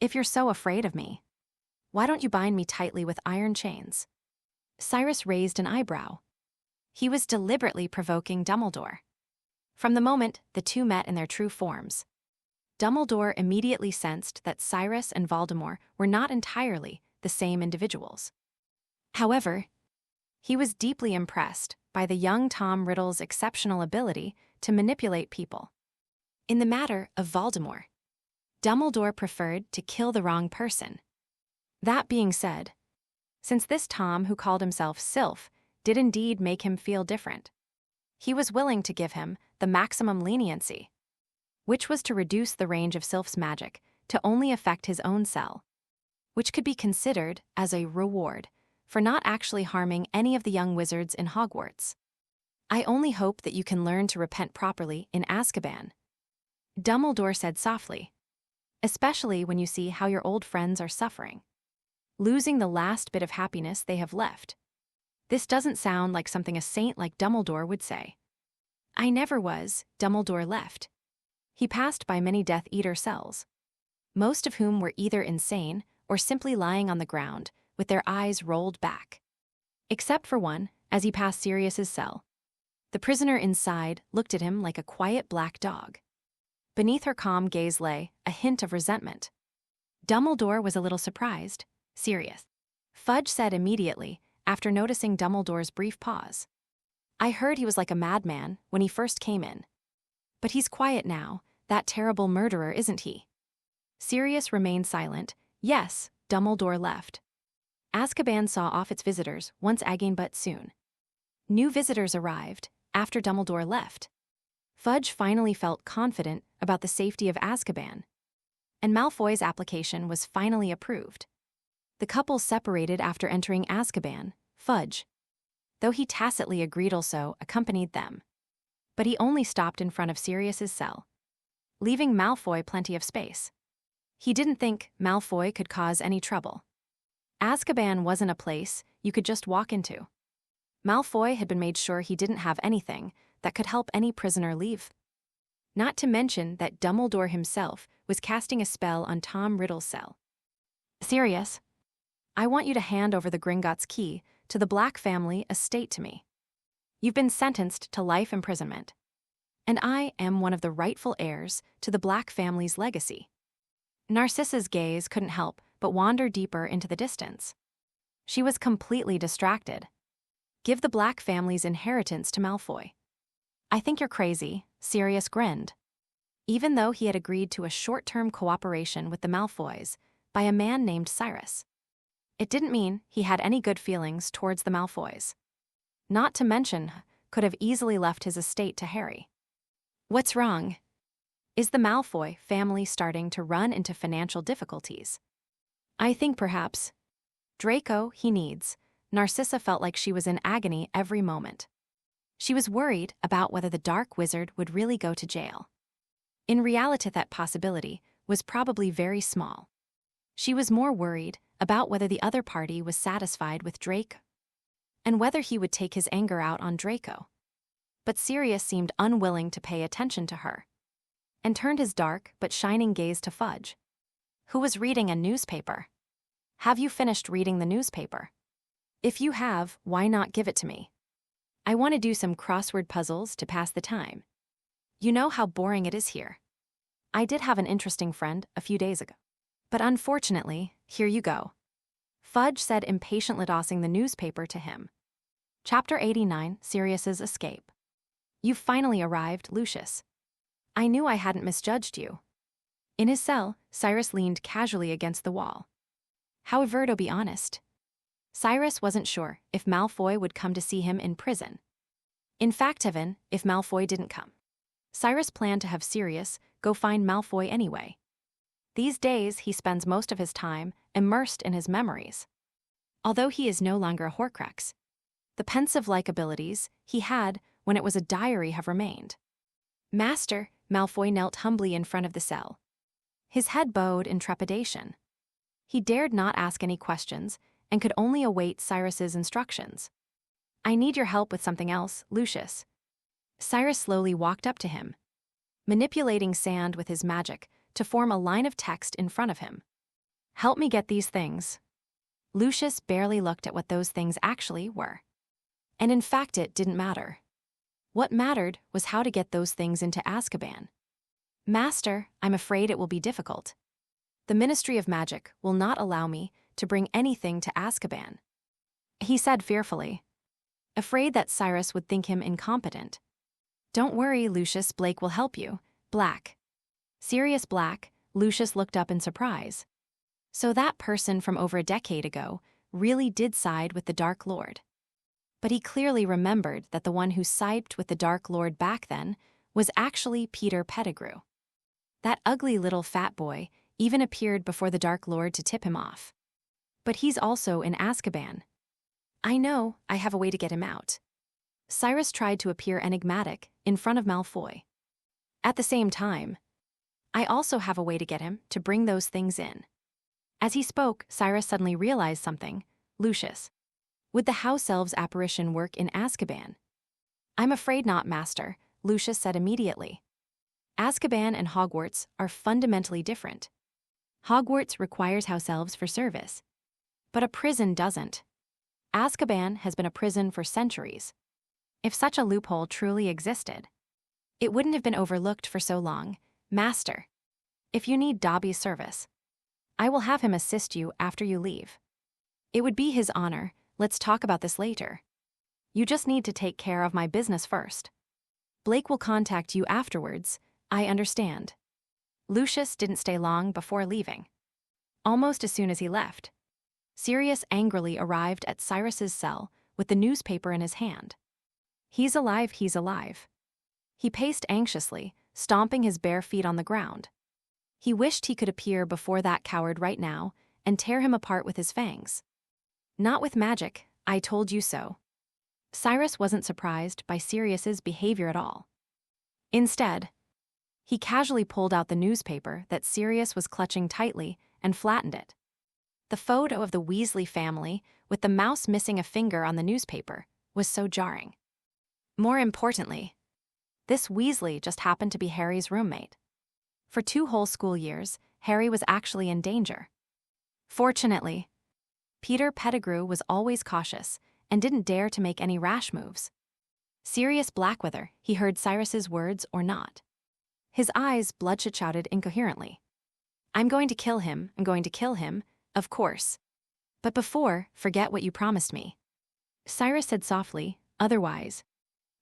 If you're so afraid of me, why don't you bind me tightly with iron chains?" Cyrus raised an eyebrow. He was deliberately provoking Dumbledore. From the moment the two met in their true forms, Dumbledore immediately sensed that Cyrus and Voldemort were not entirely the same individuals. However, he was deeply impressed by the young Tom Riddle's exceptional ability to manipulate people. In the matter of Voldemort, Dumbledore preferred to kill the wrong person. That being said, since this Tom who called himself Sylph did indeed make him feel different, he was willing to give him the maximum leniency, which was to reduce the range of Sylph's magic to only affect his own cell, which could be considered as a reward for not actually harming any of the young wizards in Hogwarts. "I only hope that you can learn to repent properly in Azkaban," Dumbledore said softly, "especially when you see how your old friends are suffering, losing the last bit of happiness they have left. This doesn't sound like something a saint like Dumbledore would say." "I never was," Dumbledore left. He passed by many Death Eater cells, most of whom were either insane or simply lying on the ground with their eyes rolled back. Except for one, as he passed Sirius's cell. The prisoner inside looked at him like a quiet black dog. Beneath her calm gaze lay a hint of resentment. Dumbledore was a little surprised. "Sirius," Fudge said immediately after noticing Dumbledore's brief pause. "I heard he was like a madman when he first came in. But he's quiet now, that terrible murderer, isn't he?" Sirius remained silent. Yes, Dumbledore left. Azkaban saw off its visitors once again, but soon new visitors arrived after Dumbledore left. Fudge finally felt confident about the safety of Azkaban, and Malfoy's application was finally approved. The couple separated after entering Azkaban. Fudge, though he tacitly agreed, also accompanied them. But he only stopped in front of Sirius's cell, leaving Malfoy plenty of space. He didn't think Malfoy could cause any trouble. Azkaban wasn't a place you could just walk into. Malfoy had been made sure he didn't have anything that could help any prisoner leave. Not to mention that Dumbledore himself was casting a spell on Tom Riddle's cell. "Sirius, I want you to hand over the Gringotts key to the Black family estate to me. You've been sentenced to life imprisonment, and I am one of the rightful heirs to the Black family's legacy." Narcissa's gaze couldn't help but wander deeper into the distance. She was completely distracted. Give the Black family's inheritance to Malfoy. "I think you're crazy," Sirius grinned. Even though he had agreed to a short-term cooperation with the Malfoys by a man named Cyrus, it didn't mean he had any good feelings towards the Malfoys. Not to mention, could have easily left his estate to Harry. "What's wrong? Is the Malfoy family starting to run into financial difficulties?" "I think perhaps Draco he needs." Narcissa felt like she was in agony every moment. She was worried about whether the Dark Wizard would really go to jail. In reality, that possibility was probably very small. She was more worried about whether the other party was satisfied with Draco. and whether he would take his anger out on Draco. But Sirius seemed unwilling to pay attention to her, and turned his dark but shining gaze to Fudge, who was reading a newspaper. "Have you finished reading the newspaper? If you have, why not give it to me? I want to do some crossword puzzles to pass the time. You know how boring it is here. I did have an interesting friend a few days ago, but unfortunately, here you go," Fudge said, impatiently tossing the newspaper to him. Chapter 89, Sirius's Escape. "You've finally arrived, Lucius. I knew I hadn't misjudged you." In his cell, Cyrus leaned casually against the wall. However, to be honest, Cyrus wasn't sure if Malfoy would come to see him in prison. In fact, even if Malfoy didn't come, Cyrus planned to have Sirius go find Malfoy anyway. These days, he spends most of his time immersed in his memories. Although he is no longer a Horcrux, the pensive-like abilities he had when it was a diary have remained. "Master," Malfoy knelt humbly in front of the cell, his head bowed in trepidation. He dared not ask any questions and could only await Cyrus's instructions. "I need your help with something else, Lucius." Cyrus slowly walked up to him, manipulating sand with his magic to form a line of text in front of him. "Help me get these things." Lucius barely looked at what those things actually were. And in fact, it didn't matter. What mattered was how to get those things into Azkaban. "Master, I'm afraid it will be difficult. The Ministry of Magic will not allow me to bring anything to Azkaban," he said fearfully, afraid that Cyrus would think him incompetent. "Don't worry, Lucius, Blake will help you, Black." Sirius Black, Lucius looked up in surprise. So that person from over a decade ago really did side with the Dark Lord. But he clearly remembered that the one who sided with the Dark Lord back then was actually Peter Pettigrew. That ugly little fat boy even appeared before the Dark Lord to tip him off. But he's also in Azkaban. "I know, I have a way to get him out." Cyrus tried to appear enigmatic in front of Malfoy. At the same time, "I also have a way to get him to bring those things in." As he spoke, Cyrus suddenly realized something. "Lucius, would the house elves' apparition work in Azkaban?" "I'm afraid not, Master," Lucius said immediately. "Azkaban and Hogwarts are fundamentally different. Hogwarts requires house elves for service, but a prison doesn't. Azkaban has been a prison for centuries. If such a loophole truly existed, it wouldn't have been overlooked for so long. Master, if you need Dobby's service, I will have him assist you after you leave. It would be his honor. Let's talk about this later. You just need to take care of my business first. Blake will contact you afterwards. I understand." Lucius didn't stay long before leaving. Almost as soon as he left, Sirius angrily arrived at Cyrus's cell with the newspaper in his hand. "He's alive, he's alive." He paced anxiously, stomping his bare feet on the ground. He wished he could appear before that coward right now and tear him apart with his fangs. "Not with magic, I told you so." Cyrus wasn't surprised by Sirius's behavior at all. Instead, he casually pulled out the newspaper that Sirius was clutching tightly and flattened it. The photo of the Weasley family, with the mouse missing a finger on the newspaper, was so jarring. More importantly, this Weasley just happened to be Harry's roommate. For 2 whole school years, Harry was actually in danger. Fortunately, Peter Pettigrew was always cautious and didn't dare to make any rash moves. Sirius Black, whether he heard Cyrus's words or not, his eyes bloodshot-shouted incoherently. "I'm going to kill him, I'm going to kill him, of course. But before, forget what you promised me," Cyrus said softly, "otherwise,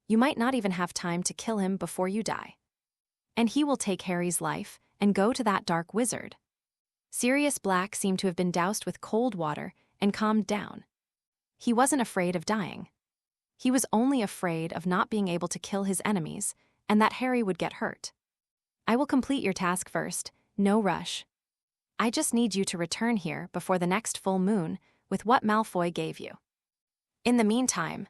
you might not even have time to kill him before you die. And he will take Harry's life and go to that dark wizard." Sirius Black seemed to have been doused with cold water and calmed down. He wasn't afraid of dying. He was only afraid of not being able to kill his enemies and that Harry would get hurt. "I will complete your task first, no rush. I just need you to return here before the next full moon with what Malfoy gave you. In the meantime,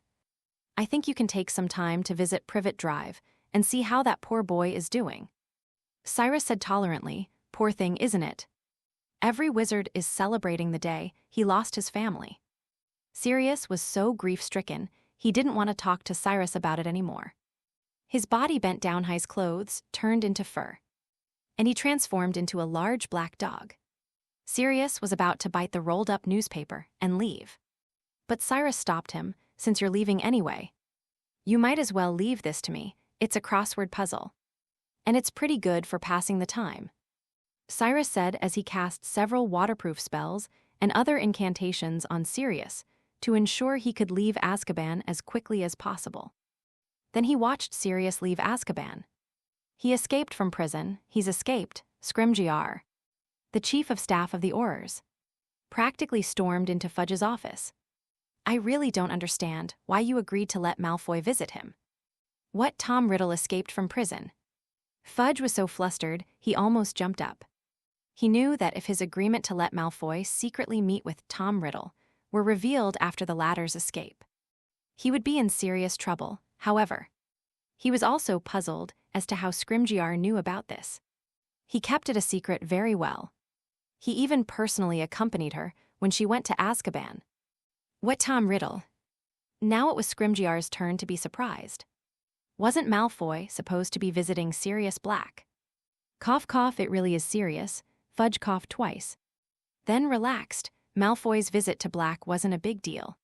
I think you can take some time to visit Privet Drive and see how that poor boy is doing." Cyrus said tolerantly, "Poor thing, isn't it? Every wizard is celebrating the day he lost his family." Sirius was so grief-stricken, he didn't want to talk to Cyrus about it anymore. His body bent down, his clothes turned into fur, and he transformed into a large black dog. Sirius was about to bite the rolled-up newspaper and leave. But Cyrus stopped him. "Since you're leaving anyway, you might as well leave this to me. It's a crossword puzzle, and it's pretty good for passing the time," Cyrus said as he cast several waterproof spells and other incantations on Sirius to ensure he could leave Azkaban as quickly as possible. Then he watched Sirius leave Azkaban. He escaped from prison. He's escaped. Scrimgeour, the chief of staff of the Aurors, practically stormed into Fudge's office. "I really don't understand why you agreed to let Malfoy visit him. What? Tom Riddle escaped from prison?" Fudge was so flustered, he almost jumped up. He knew that if his agreement to let Malfoy secretly meet with Tom Riddle were revealed after the latter's escape, he would be in serious trouble. However, he was also puzzled as to how Scrimgeour knew about this. He kept it a secret very well. He even personally accompanied her when she went to Azkaban. What? Tom Riddle? Now it was Scrimgeour's turn to be surprised. Wasn't Malfoy supposed to be visiting Sirius Black? Cough cough, it really is serious. Fudge coughed twice, then relaxed. Malfoy's visit to Black wasn't a big deal,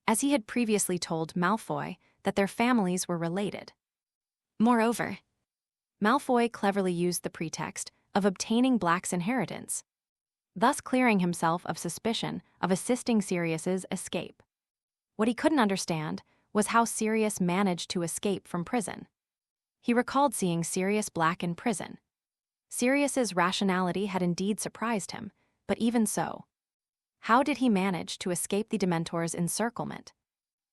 as he had previously told Malfoy that their families were related. Moreover, Malfoy cleverly used the pretext of obtaining Black's inheritance, thus clearing himself of suspicion of assisting Sirius's escape. What he couldn't understand was how Sirius managed to escape from prison. He recalled seeing Sirius Black in prison. Sirius's rationality had indeed surprised him, but even so, how did he manage to escape the Dementor's encirclement?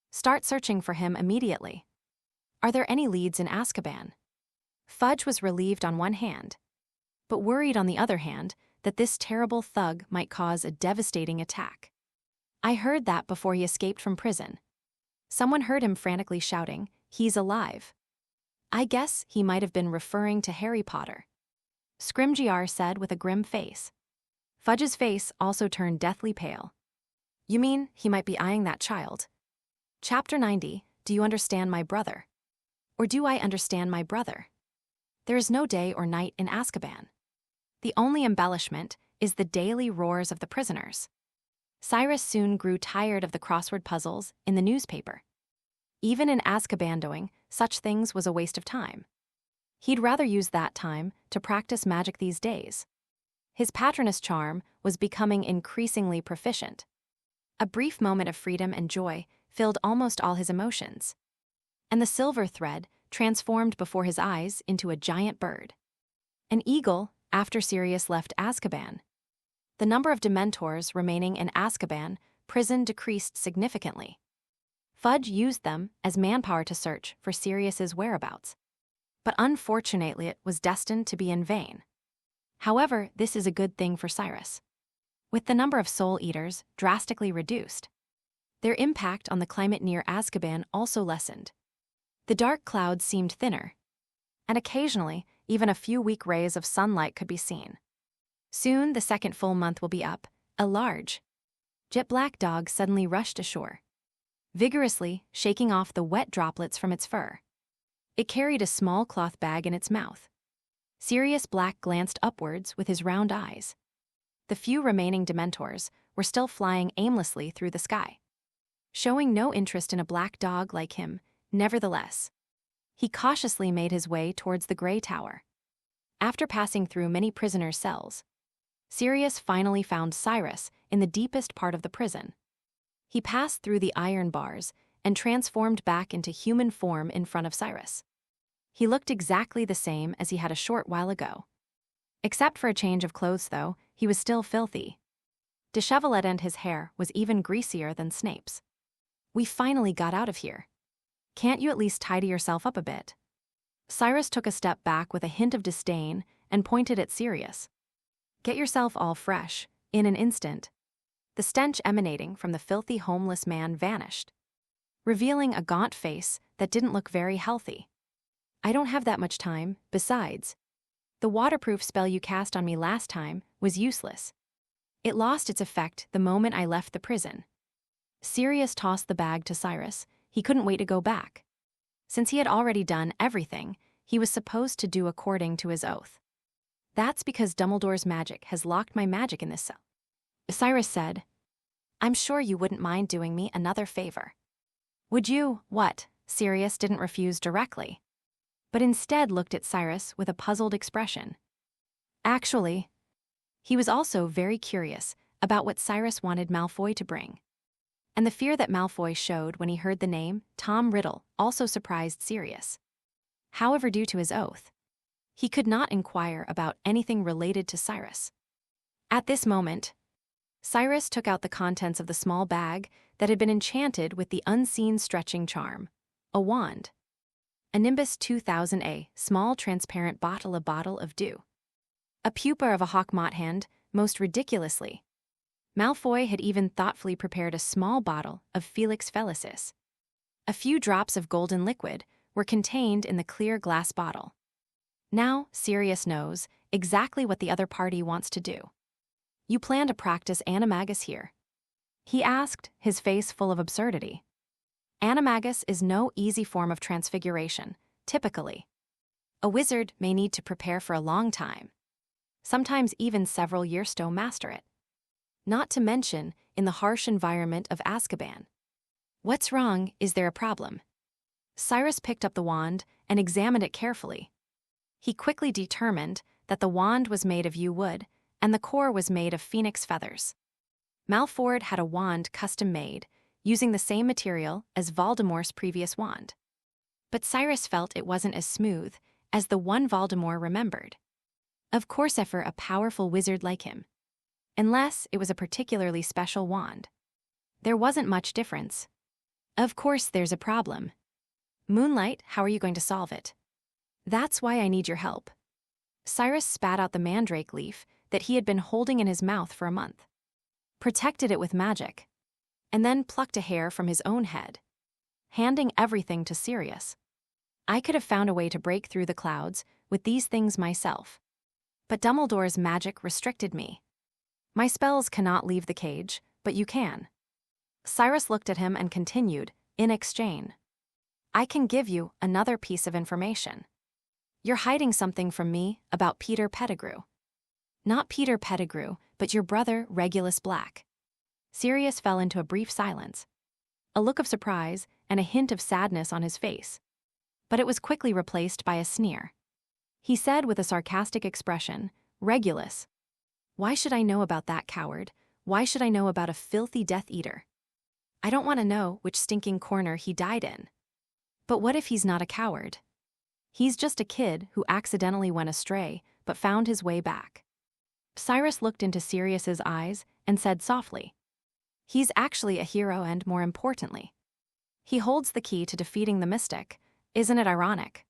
Start searching for him immediately. Are there any leads in Azkaban? Fudge was relieved on one hand, but worried on the other hand that this terrible thug might cause a devastating attack. "I heard that before he escaped from prison. Someone heard him frantically shouting, 'He's alive.' I guess he might have been referring to Harry Potter," Scrimgeour said with a grim face. Fudge's face also turned deathly pale. "You mean he might be eyeing that child?" Chapter 90, Do you understand my brother? Or do I understand my brother? There is no day or night in Azkaban. The only embellishment is the daily roars of the prisoners. Cyrus soon grew tired of the crossword puzzles in the newspaper. Even in Azkaban, doing such things was a waste of time. He'd rather use that time to practice magic these days. His Patronus charm was becoming increasingly proficient. A brief moment of freedom and joy filled almost all his emotions, and the silver thread transformed before his eyes into a giant bird. An eagle after Sirius left Azkaban. The number of Dementors remaining in Azkaban prison decreased significantly. Fudge used them as manpower to search for Sirius's whereabouts, but unfortunately it was destined to be in vain. However, this is a good thing for Cyrus. With the number of Soul Eaters drastically reduced, their impact on the climate near Azkaban also lessened. The dark clouds seemed thinner, and occasionally even a few weak rays of sunlight could be seen. Soon the second full month will be up. A large, jet black dog suddenly rushed ashore, vigorously shaking off the wet droplets from its fur. It carried a small cloth bag in its mouth. Sirius Black glanced upwards with his round eyes. The few remaining Dementors were still flying aimlessly through the sky, showing no interest in a black dog like him. Nevertheless, he cautiously made his way towards the gray tower. After passing through many prisoners' cells, Sirius finally found Cyrus in the deepest part of the prison. He passed through the iron bars and transformed back into human form in front of Cyrus. He looked exactly the same as he had a short while ago. Except for a change of clothes, though, he was still filthy. Disheveled, and his hair was even greasier than Snape's. "We finally got out of here. Can't you at least tidy yourself up a bit?" Cyrus took a step back with a hint of disdain and pointed at Sirius. "Get yourself all fresh." In an instant, the stench emanating from the filthy homeless man vanished, revealing a gaunt face that didn't look very healthy. "I don't have that much time. Besides, the waterproof spell you cast on me last time was useless. It lost its effect the moment I left the prison." Sirius tossed the bag to Cyrus. He couldn't wait to go back. Since he had already done everything he was supposed to do according to his oath. That's because Dumbledore's magic has locked my magic in this cell. Cyrus said, I'm sure you wouldn't mind doing me another favor. Would you? What? Sirius didn't refuse directly, but instead looked at Cyrus with a puzzled expression. Actually, he was also very curious about what Cyrus wanted Malfoy to bring. And the fear that Malfoy showed when he heard the name Tom Riddle also surprised Sirius. However, due to his oath, he could not inquire about anything related to Cyrus. At this moment, Cyrus took out the contents of the small bag that had been enchanted with the unseen stretching charm, a wand. A Nimbus 2000A, small transparent bottle, a bottle of dew. A pupa of a hawkmoth hand, most ridiculously. Malfoy had even thoughtfully prepared a small bottle of Felix Felicis. A few drops of golden liquid were contained in the clear glass bottle. Now, Sirius knows exactly what the other party wants to do. You plan to practice animagus here? He asked, his face full of absurdity. Animagus is no easy form of transfiguration, typically. A wizard may need to prepare for a long time. Sometimes even several years to master it. Not to mention in the harsh environment of Azkaban. What's wrong? Is there a problem? Cyrus picked up the wand and examined it carefully. He quickly determined that the wand was made of yew wood and the core was made of phoenix feathers. Malfoy had a wand custom-made, using the same material as Voldemort's previous wand. But Cyrus felt it wasn't as smooth as the one Voldemort remembered. Of course, for a powerful wizard like him. Unless it was a particularly special wand. There wasn't much difference. Of course there's a problem. Moonlight, how are you going to solve it? That's why I need your help. Cyrus spat out the mandrake leaf that he had been holding in his mouth for a month. Protected it with magic. And then plucked a hair from his own head. Handing everything to Sirius. I could have found a way to break through the clouds with these things myself. But Dumbledore's magic restricted me. My spells cannot leave the cage, but you can. Cyrus looked at him and continued, in exchange. I can give you another piece of information. You're hiding something from me about Peter Pettigrew. Not Peter Pettigrew, but your brother Regulus Black. Sirius fell into a brief silence. A look of surprise and a hint of sadness on his face. But it was quickly replaced by a sneer. He said with a sarcastic expression, Regulus. Why should I know about that coward? Why should I know about a filthy Death Eater? I don't want to know which stinking corner he died in. But what if he's not a coward? He's just a kid who accidentally went astray, but found his way back. Cyrus looked into Sirius's eyes and said softly, he's actually a hero and, more importantly, he holds the key to defeating the mystic. Isn't it ironic?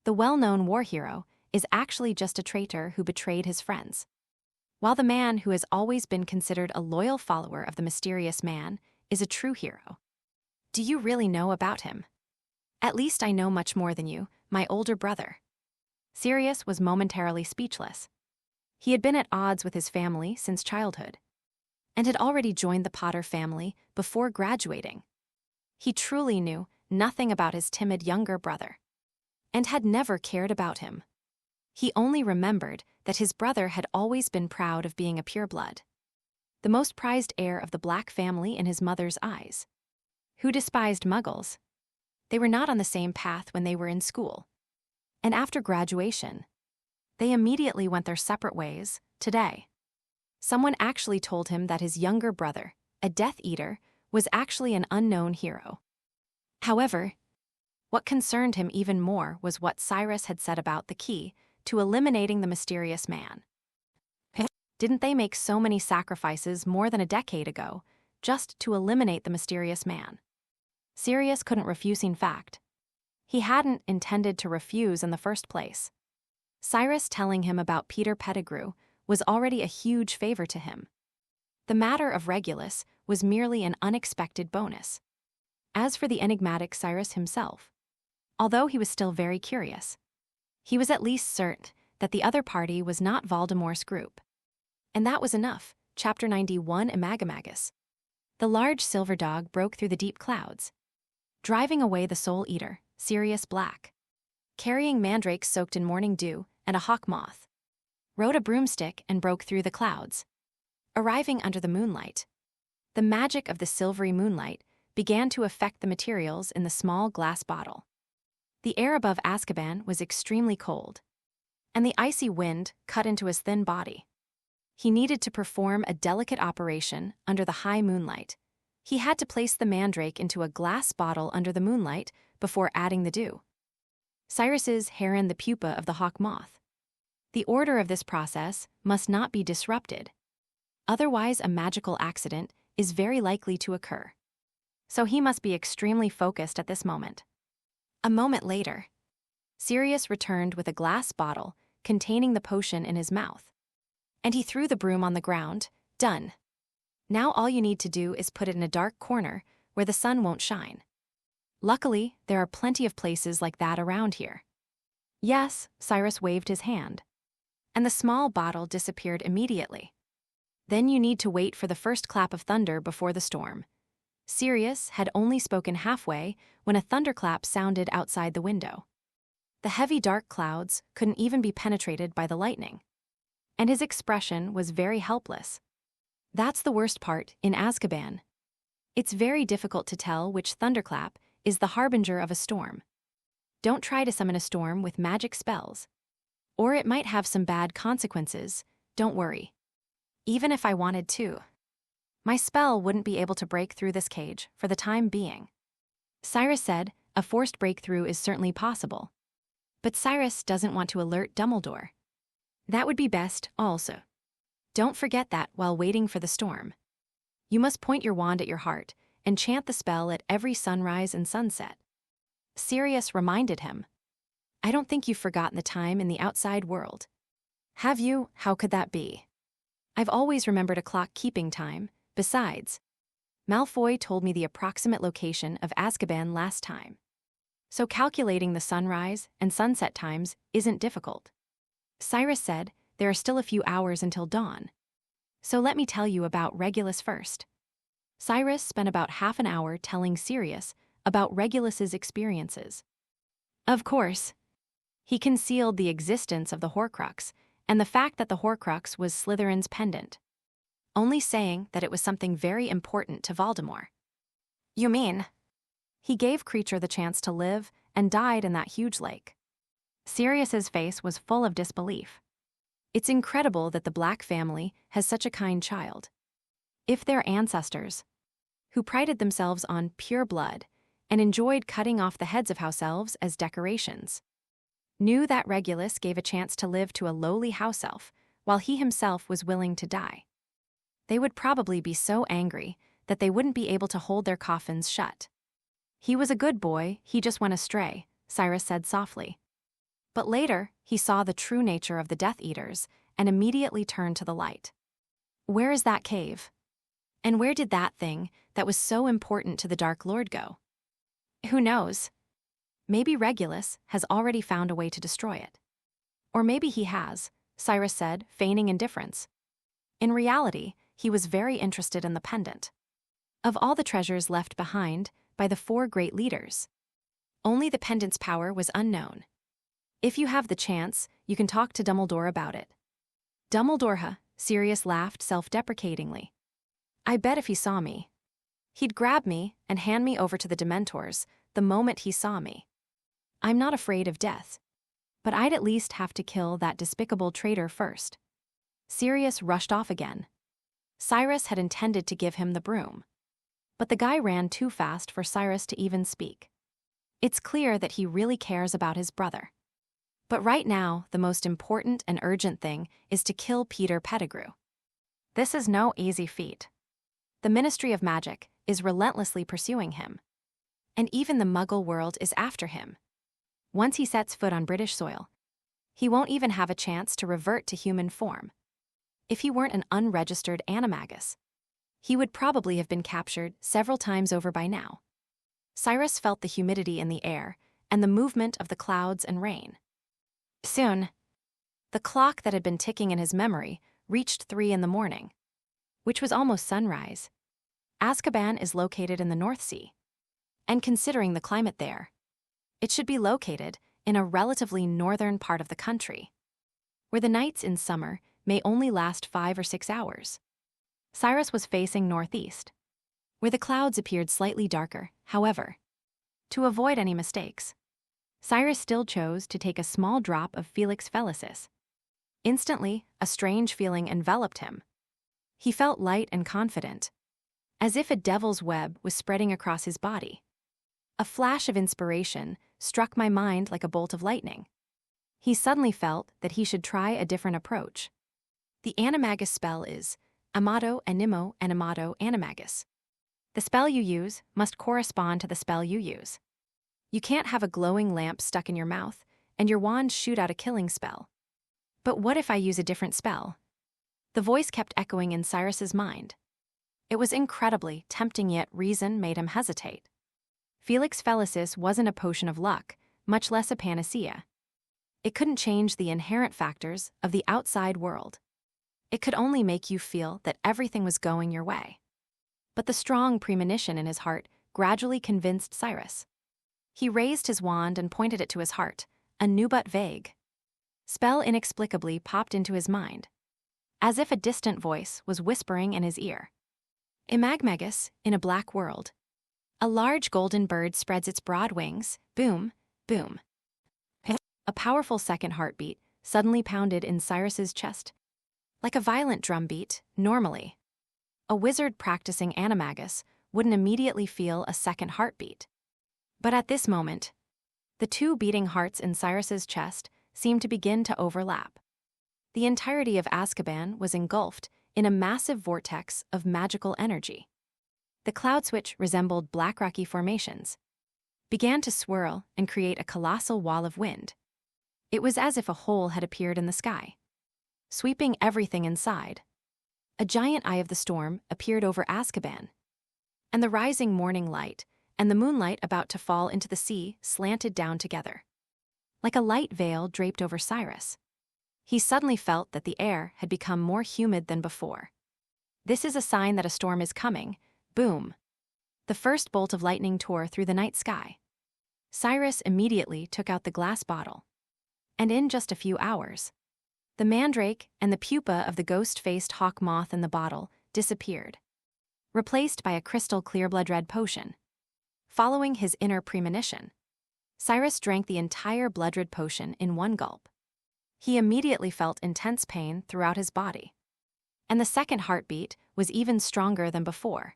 The well-known war hero is actually just a traitor who betrayed his friends. While the man who has always been considered a loyal follower of the mysterious man is a true hero. Do you really know about him? At least I know much more than you, my older brother. Sirius was momentarily speechless. He had been at odds with his family since childhood, and had already joined the Potter family before graduating. He truly knew nothing about his timid younger brother, and had never cared about him. He only remembered that his brother had always been proud of being a pureblood, the most prized heir of the Black family in his mother's eyes. Who despised Muggles? They were not on the same path when they were in school. And after graduation, they immediately went their separate ways. Today, someone actually told him that his younger brother, a Death Eater, was actually an unknown hero. However, what concerned him even more was what Cyrus had said about the key to eliminating the mysterious man. Didn't they make so many sacrifices more than a decade ago just to eliminate the mysterious man? Sirius couldn't refuse fact. He hadn't intended to refuse in the first place. Cyrus telling him about Peter Pettigrew was already a huge favor to him. The matter of Regulus was merely an unexpected bonus. As for the enigmatic Cyrus himself, although he was still very curious, he was at least certain that the other party was not Voldemort's group. And that was enough. Chapter 91, Imagamagus. The large silver dog broke through the deep clouds, driving away the soul eater, Sirius Black. Carrying mandrakes soaked in morning dew and a hawk moth, rode a broomstick and broke through the clouds. Arriving under the moonlight, the magic of the silvery moonlight began to affect the materials in the small glass bottle. The air above Azkaban was extremely cold, and the icy wind cut into his thin body. He needed to perform a delicate operation under the high moonlight. He had to place the mandrake into a glass bottle under the moonlight before adding the dew. Cyrus's heron the pupa of the hawk moth. The order of this process must not be disrupted. Otherwise, a magical accident is very likely to occur. So he must be extremely focused at this moment. A moment later, Sirius returned with a glass bottle containing the potion in his mouth. And he threw the broom on the ground. Done. Now all you need to do is put it in a dark corner where the sun won't shine. Luckily, there are plenty of places like that around here. Yes, Cyrus waved his hand. And the small bottle disappeared immediately. Then you need to wait for the first clap of thunder before the storm. Sirius had only spoken halfway when a thunderclap sounded outside the window. The heavy dark clouds couldn't even be penetrated by the lightning. And his expression was very helpless. That's the worst part in Azkaban. It's very difficult to tell which thunderclap is the harbinger of a storm. Don't try to summon a storm with magic spells. Or it might have some bad consequences. Don't worry. Even if I wanted to, my spell wouldn't be able to break through this cage for the time being. Cyrus said a forced breakthrough is certainly possible. But Cyrus doesn't want to alert Dumbledore. That would be best also. Don't forget that while waiting for the storm. You must point your wand at your heart and chant the spell at every sunrise and sunset. Sirius reminded him. I don't think you've forgotten the time in the outside world. Have you? How could that be? I've always remembered a clock keeping time. Besides, Malfoy told me the approximate location of Azkaban last time. So calculating the sunrise and sunset times isn't difficult. Cyrus said there are still a few hours until dawn. So let me tell you about Regulus first. Cyrus spent about half an hour telling Sirius about Regulus's experiences. Of course, he concealed the existence of the Horcrux and the fact that the Horcrux was Slytherin's pendant, only saying that it was something very important to Voldemort. You mean? He gave Kreacher the chance to live and died in that huge lake. Sirius's face was full of disbelief. It's incredible that the Black family has such a kind child. If their ancestors, who prided themselves on pure blood and enjoyed cutting off the heads of house elves as decorations, knew that Regulus gave a chance to live to a lowly house elf while he himself was willing to die, they would probably be so angry that they wouldn't be able to hold their coffins shut. He was a good boy, he just went astray, Cyrus said softly. But later, he saw the true nature of the Death Eaters and immediately turned to the light. Where is that cave? And where did that thing that was so important to the Dark Lord go? Who knows? Maybe Regulus has already found a way to destroy it. Or maybe he has, Cyrus said, feigning indifference. In reality, he was very interested in the pendant. Of all the treasures left behind by the 4 great leaders, only the pendant's power was unknown. If you have the chance, you can talk to Dumbledore about it. Dumbledore, Sirius laughed self-deprecatingly. I bet if he saw me, he'd grab me and hand me over to the Dementors the moment he saw me. I'm not afraid of death, but I'd at least have to kill that despicable traitor first. Sirius rushed off again. Cyrus had intended to give him the broom, but the guy ran too fast for Cyrus to even speak. It's clear that he really cares about his brother. But right now, the most important and urgent thing is to kill Peter Pettigrew. This is no easy feat. The Ministry of Magic is relentlessly pursuing him. And even the Muggle world is after him. Once he sets foot on British soil, he won't even have a chance to revert to human form. If he weren't an unregistered animagus, he would probably have been captured several times over by now. Cyrus felt the humidity in the air and the movement of the clouds and rain. Soon, the clock that had been ticking in his memory reached 3 in the morning, which was almost sunrise. Azkaban is located in the North Sea. And considering the climate there, it should be located in a relatively northern part of the country, where the nights in summer may only last 5 or 6 hours. Cyrus was facing northeast, where the clouds appeared slightly darker. However, to avoid any mistakes, Cyrus still chose to take a small drop of Felix Felicis. Instantly, a strange feeling enveloped him. He felt light and confident, as if a devil's web was spreading across his body. A flash of inspiration struck my mind like a bolt of lightning. He suddenly felt that he should try a different approach. The Animagus spell is Amato Animo Animato Animagus. The spell you use must correspond to the spell you use. You can't have a glowing lamp stuck in your mouth and your wand shoot out a killing spell. But what if I use a different spell? The voice kept echoing in Cyrus's mind. It was incredibly tempting, yet reason made him hesitate. Felix Felicis wasn't a potion of luck, much less a panacea. It couldn't change the inherent factors of the outside world. It could only make you feel that everything was going your way. But the strong premonition in his heart gradually convinced Cyrus. He raised his wand and pointed it to his heart, a new but vague spell inexplicably popped into his mind, as if a distant voice was whispering in his ear. Imagmagus, in a black world. A large golden bird spreads its broad wings, boom, boom. A powerful second heartbeat suddenly pounded in Cyrus's chest. Like a violent drum beat, normally, a wizard practicing Animagus wouldn't immediately feel a second heartbeat. But at this moment, the two beating hearts in Cyrus's chest seemed to begin to overlap. The entirety of Azkaban was engulfed in a massive vortex of magical energy. The clouds, which resembled black rocky formations, began to swirl and create a colossal wall of wind. It was as if a hole had appeared in the sky, sweeping everything inside. A giant eye of the storm appeared over Azkaban, and the rising morning light and the moonlight about to fall into the sea slanted down together. Like a light veil draped over Cyrus, he suddenly felt that the air had become more humid than before. This is a sign that a storm is coming. Boom. The first bolt of lightning tore through the night sky. Cyrus immediately took out the glass bottle. And in just a few hours, the mandrake and the pupa of the ghost-faced hawk moth in the bottle disappeared, replaced by a crystal clear blood-red potion. Following his inner premonition, Cyrus drank the entire blood-red potion in one gulp. He immediately felt intense pain throughout his body, and the second heartbeat was even stronger than before.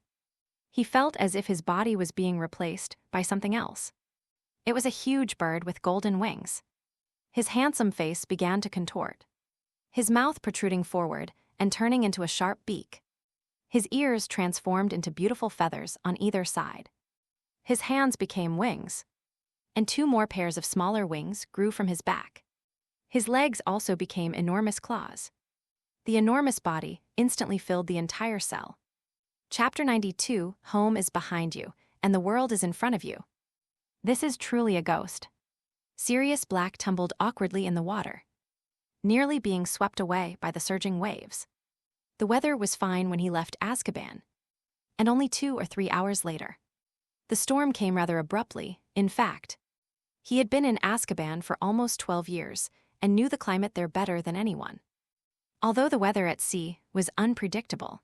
He felt as if his body was being replaced by something else. It was a huge bird with golden wings. His handsome face began to contort, his mouth protruding forward and turning into a sharp beak. His ears transformed into beautiful feathers on either side. His hands became wings, and 2 more pairs of smaller wings grew from his back. His legs also became enormous claws. The enormous body instantly filled the entire cell. Chapter 92, Home is behind you, and the world is in front of you. This is truly a ghost. Sirius Black tumbled awkwardly in the water, nearly being swept away by the surging waves. The weather was fine when he left Azkaban, and only 2 or 3 hours later, the storm came rather abruptly. In fact, he had been in Azkaban for almost 12 years and knew the climate there better than anyone. Although the weather at sea was unpredictable,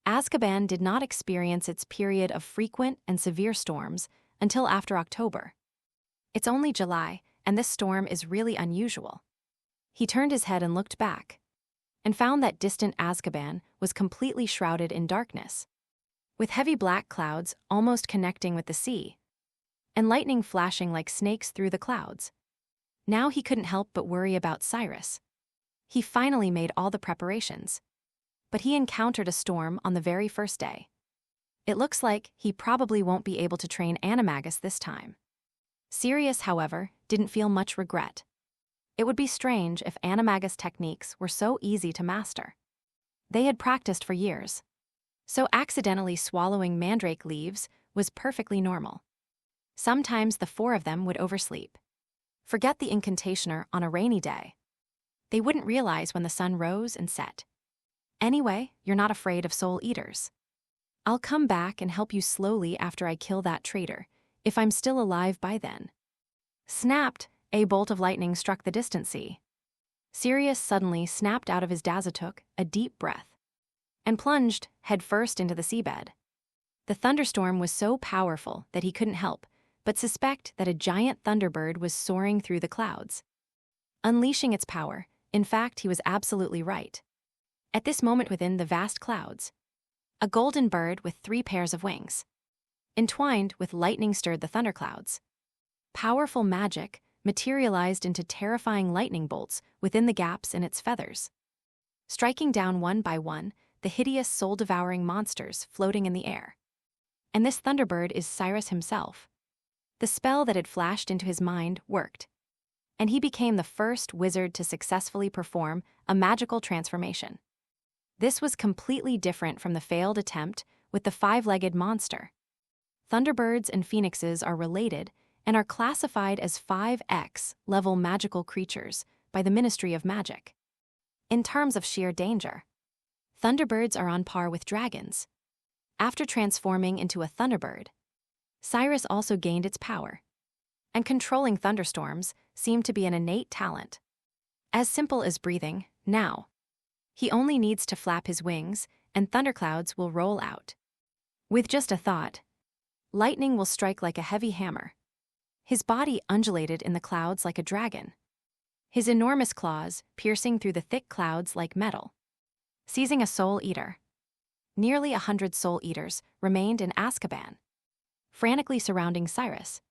Azkaban did not experience its period of frequent and severe storms until after October. It's only July, and this storm is really unusual. He turned his head and looked back, and found that distant Azkaban was completely shrouded in darkness, with heavy black clouds almost connecting with the sea, and lightning flashing like snakes through the clouds. Now he couldn't help but worry about Cyrus. He finally made all the preparations, but he encountered a storm on the very first day. It looks like he probably won't be able to train Animagus this time. Sirius, however, didn't feel much regret. It would be strange if Animagus techniques were so easy to master. They had practiced for years, so accidentally swallowing mandrake leaves was perfectly normal. Sometimes the 4 of them would oversleep, forget the incantationer on a rainy day. They wouldn't realize when the sun rose and set. Anyway, you're not afraid of soul eaters. I'll come back and help you slowly after I kill that traitor, if I'm still alive by then. Snapped, a bolt of lightning struck the distant sea. Sirius suddenly snapped out of his dazzle, took a deep breath, and plunged headfirst into the seabed. The thunderstorm was so powerful that he couldn't help but suspect that a giant thunderbird was soaring through the clouds. Unleashing its power, in fact, he was absolutely right. At this moment within the vast clouds, a golden bird with 3 pairs of wings, entwined with lightning, stirred the thunderclouds. Powerful magic materialized into terrifying lightning bolts within the gaps in its feathers, striking down one by one the hideous soul-devouring monsters floating in the air. And this thunderbird is Cyrus himself. The spell that had flashed into his mind worked, and he became the first wizard to successfully perform a magical transformation. This was completely different from the failed attempt with the 5-legged monster. Thunderbirds and phoenixes are related and are classified as 5X level magical creatures by the Ministry of Magic. In terms of sheer danger, thunderbirds are on par with dragons. After transforming into a thunderbird, Cyrus also gained its power, and controlling thunderstorms seemed to be an innate talent. As simple as breathing, now. He only needs to flap his wings, and thunderclouds will roll out. With just a thought, lightning will strike like a heavy hammer. His body undulated in the clouds like a dragon, his enormous claws piercing through the thick clouds like metal. Seizing a soul eater. Nearly 100 soul eaters remained in Azkaban, frantically surrounding Cyrus.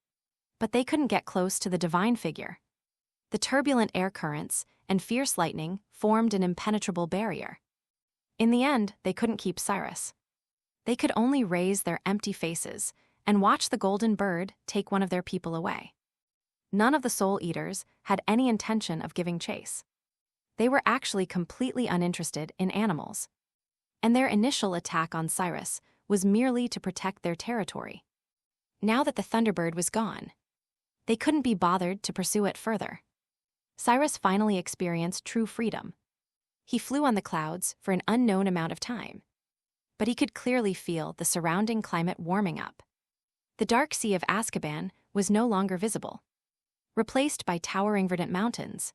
But they couldn't get close to the divine figure. The turbulent air currents and fierce lightning formed an impenetrable barrier. In the end, they couldn't keep Cyrus. They could only raise their empty faces and watch the golden bird take one of their people away. None of the soul eaters had any intention of giving chase. They were actually completely uninterested in animals, and their initial attack on Cyrus was merely to protect their territory. Now that the Thunderbird was gone, they couldn't be bothered to pursue it further. Cyrus finally experienced true freedom. He flew on the clouds for an unknown amount of time, but he could clearly feel the surrounding climate warming up. The dark sea of Azkaban was no longer visible, replaced by towering verdant mountains.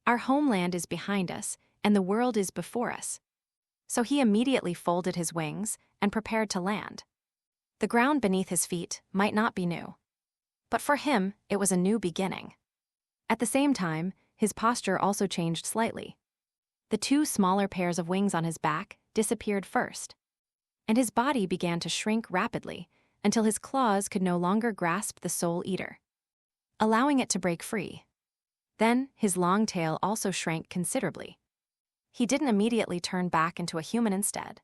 Our homeland is behind us, and the world is before us. So he immediately folded his wings and prepared to land. The ground beneath his feet might not be new, but for him, it was a new beginning. At the same time, his posture also changed slightly. The 2 smaller pairs of wings on his back disappeared first, and his body began to shrink rapidly until his claws could no longer grasp the soul eater, allowing it to break free. Then his long tail also shrank considerably. He didn't immediately turn back into a human instead.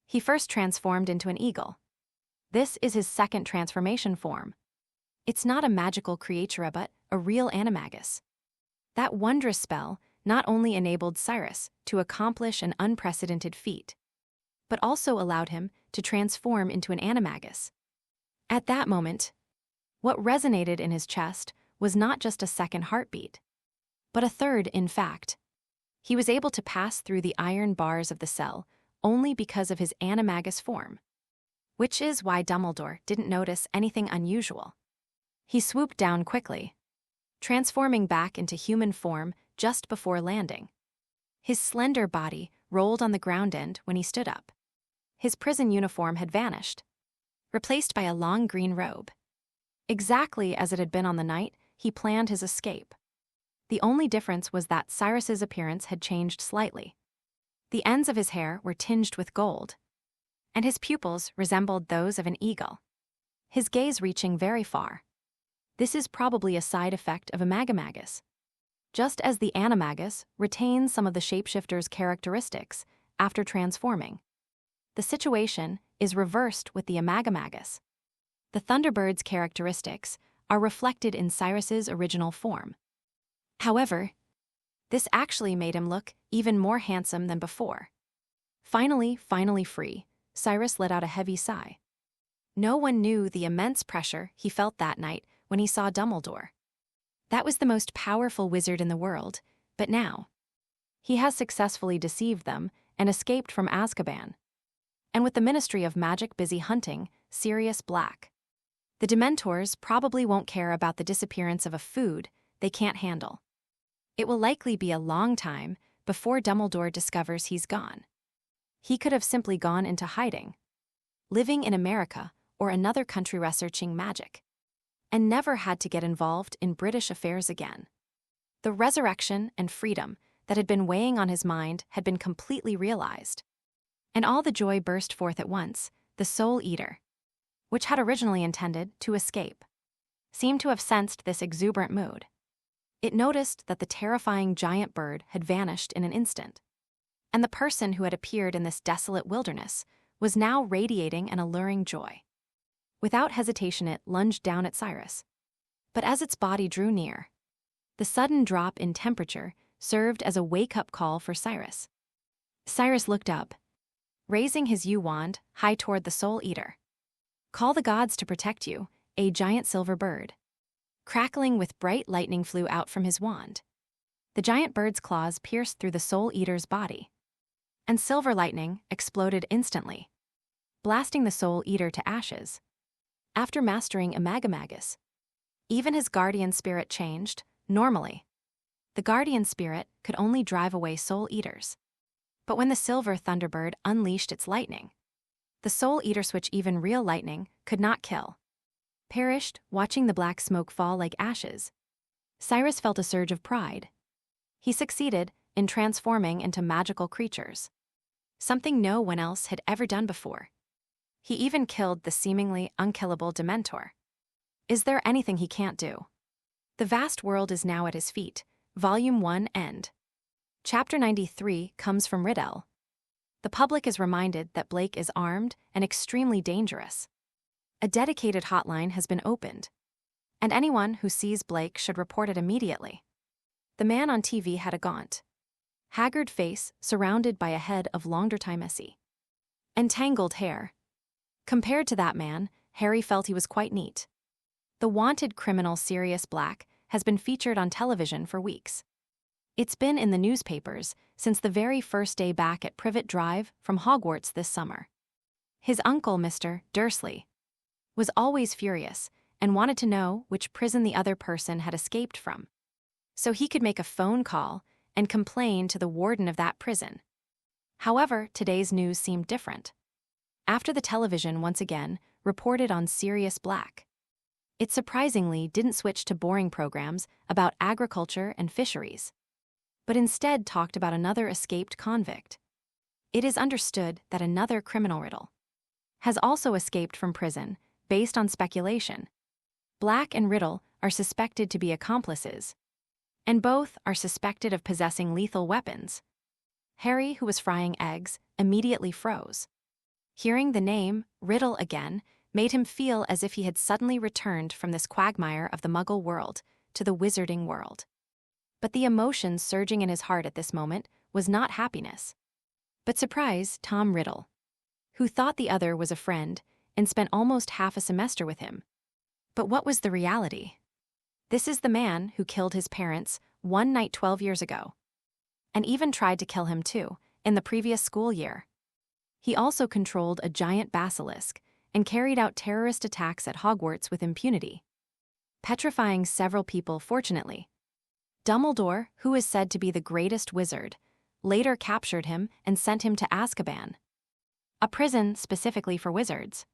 He first transformed into an eagle. This is his second transformation form. It's not a magical creature but a real animagus. That wondrous spell not only enabled Cyrus to accomplish an unprecedented feat, but also allowed him to transform into an animagus. At that moment, what resonated in his chest was not just a second heartbeat, but a third, in fact. He was able to pass through the iron bars of the cell only because of his animagus form, which is why Dumbledore didn't notice anything unusual. He swooped down quickly, transforming back into human form just before landing. His slender body rolled on the ground end when he stood up. His prison uniform had vanished, replaced by a long green robe, exactly as it had been on the night he planned his escape. The only difference was that Cyrus's appearance had changed slightly. The ends of his hair were tinged with gold, and his pupils resembled those of an eagle, his gaze reaching very far. This is probably a side effect of Imagamagus. Just as the Animagus retains some of the shapeshifter's characteristics after transforming, the situation is reversed with the Imagamagus. The Thunderbird's characteristics are reflected in Cyrus's original form. However, this actually made him look even more handsome than before. Finally free, Cyrus let out a heavy sigh. No one knew the immense pressure he felt that night when he saw Dumbledore. That was the most powerful wizard in the world, but now he has successfully deceived them and escaped from Azkaban. And with the Ministry of Magic busy hunting Sirius Black, the Dementors probably won't care about the disappearance of a food they can't handle. It will likely be a long time before Dumbledore discovers he's gone. He could have simply gone into hiding, living in America or another country researching magic, and never had to get involved in British affairs again. The resurrection and freedom that had been weighing on his mind had been completely realized. And all the joy burst forth at once. The Soul Eater, which had originally intended to escape, seemed to have sensed this exuberant mood. It noticed that the terrifying giant bird had vanished in an instant, and the person who had appeared in this desolate wilderness was now radiating an alluring joy. Without hesitation, it lunged down at Cyrus. But as its body drew near, the sudden drop in temperature served as a wake-up call for Cyrus. Cyrus looked up, raising his U-wand high toward the Soul Eater. "Call the gods to protect you," a giant silver bird, crackling with bright lightning, flew out from his wand. The giant bird's claws pierced through the Soul Eater's body, and silver lightning exploded instantly, blasting the Soul Eater to ashes. After mastering Imagamagus, even his guardian spirit changed. Normally, the guardian spirit could only drive away Soul Eaters. But when the silver thunderbird unleashed its lightning, the Soul Eater switch, even real lightning, could not kill. Perished, watching the black smoke fall like ashes, Cyrus felt a surge of pride. He succeeded in transforming into magical creatures, something no one else had ever done before. He even killed the seemingly unkillable Dementor. Is there anything he can't do? The vast world is now at his feet. Volume 1 end. Chapter 93 comes from Riddle. The public is reminded that Blake is armed and extremely dangerous. A dedicated hotline has been opened, and anyone who sees Blake should report it immediately. The man on TV had a gaunt, haggard face surrounded by a head of longitimesi and tangled hair. Compared to that man, Harry felt he was quite neat. The wanted criminal Sirius Black has been featured on television for weeks. It's been in the newspapers since the very first day back at Privet Drive from Hogwarts this summer. His uncle, Mr. Dursley, was always furious and wanted to know which prison the other person had escaped from, so he could make a phone call and complain to the warden of that prison. However, today's news seemed different. After the television once again reported on Sirius Black, it surprisingly didn't switch to boring programs about agriculture and fisheries, but instead talked about another escaped convict. It is understood that another criminal Riddle has also escaped from prison, based on speculation. Black and Riddle are suspected to be accomplices, and both are suspected of possessing lethal weapons. Harry, who was frying eggs, immediately froze. Hearing the name Riddle again made him feel as if he had suddenly returned from this quagmire of the Muggle world to the wizarding world. But the emotion surging in his heart at this moment was not happiness, but surprise. Tom Riddle, who thought the other was a friend and spent almost half a semester with him. But what was the reality? This is the man who killed his parents one night 12 years ago, and even tried to kill him too, in the previous school year. He also controlled a giant basilisk and carried out terrorist attacks at Hogwarts with impunity, petrifying several people. Fortunately, Dumbledore, who is said to be the greatest wizard, later captured him and sent him to Azkaban, a prison specifically for wizards.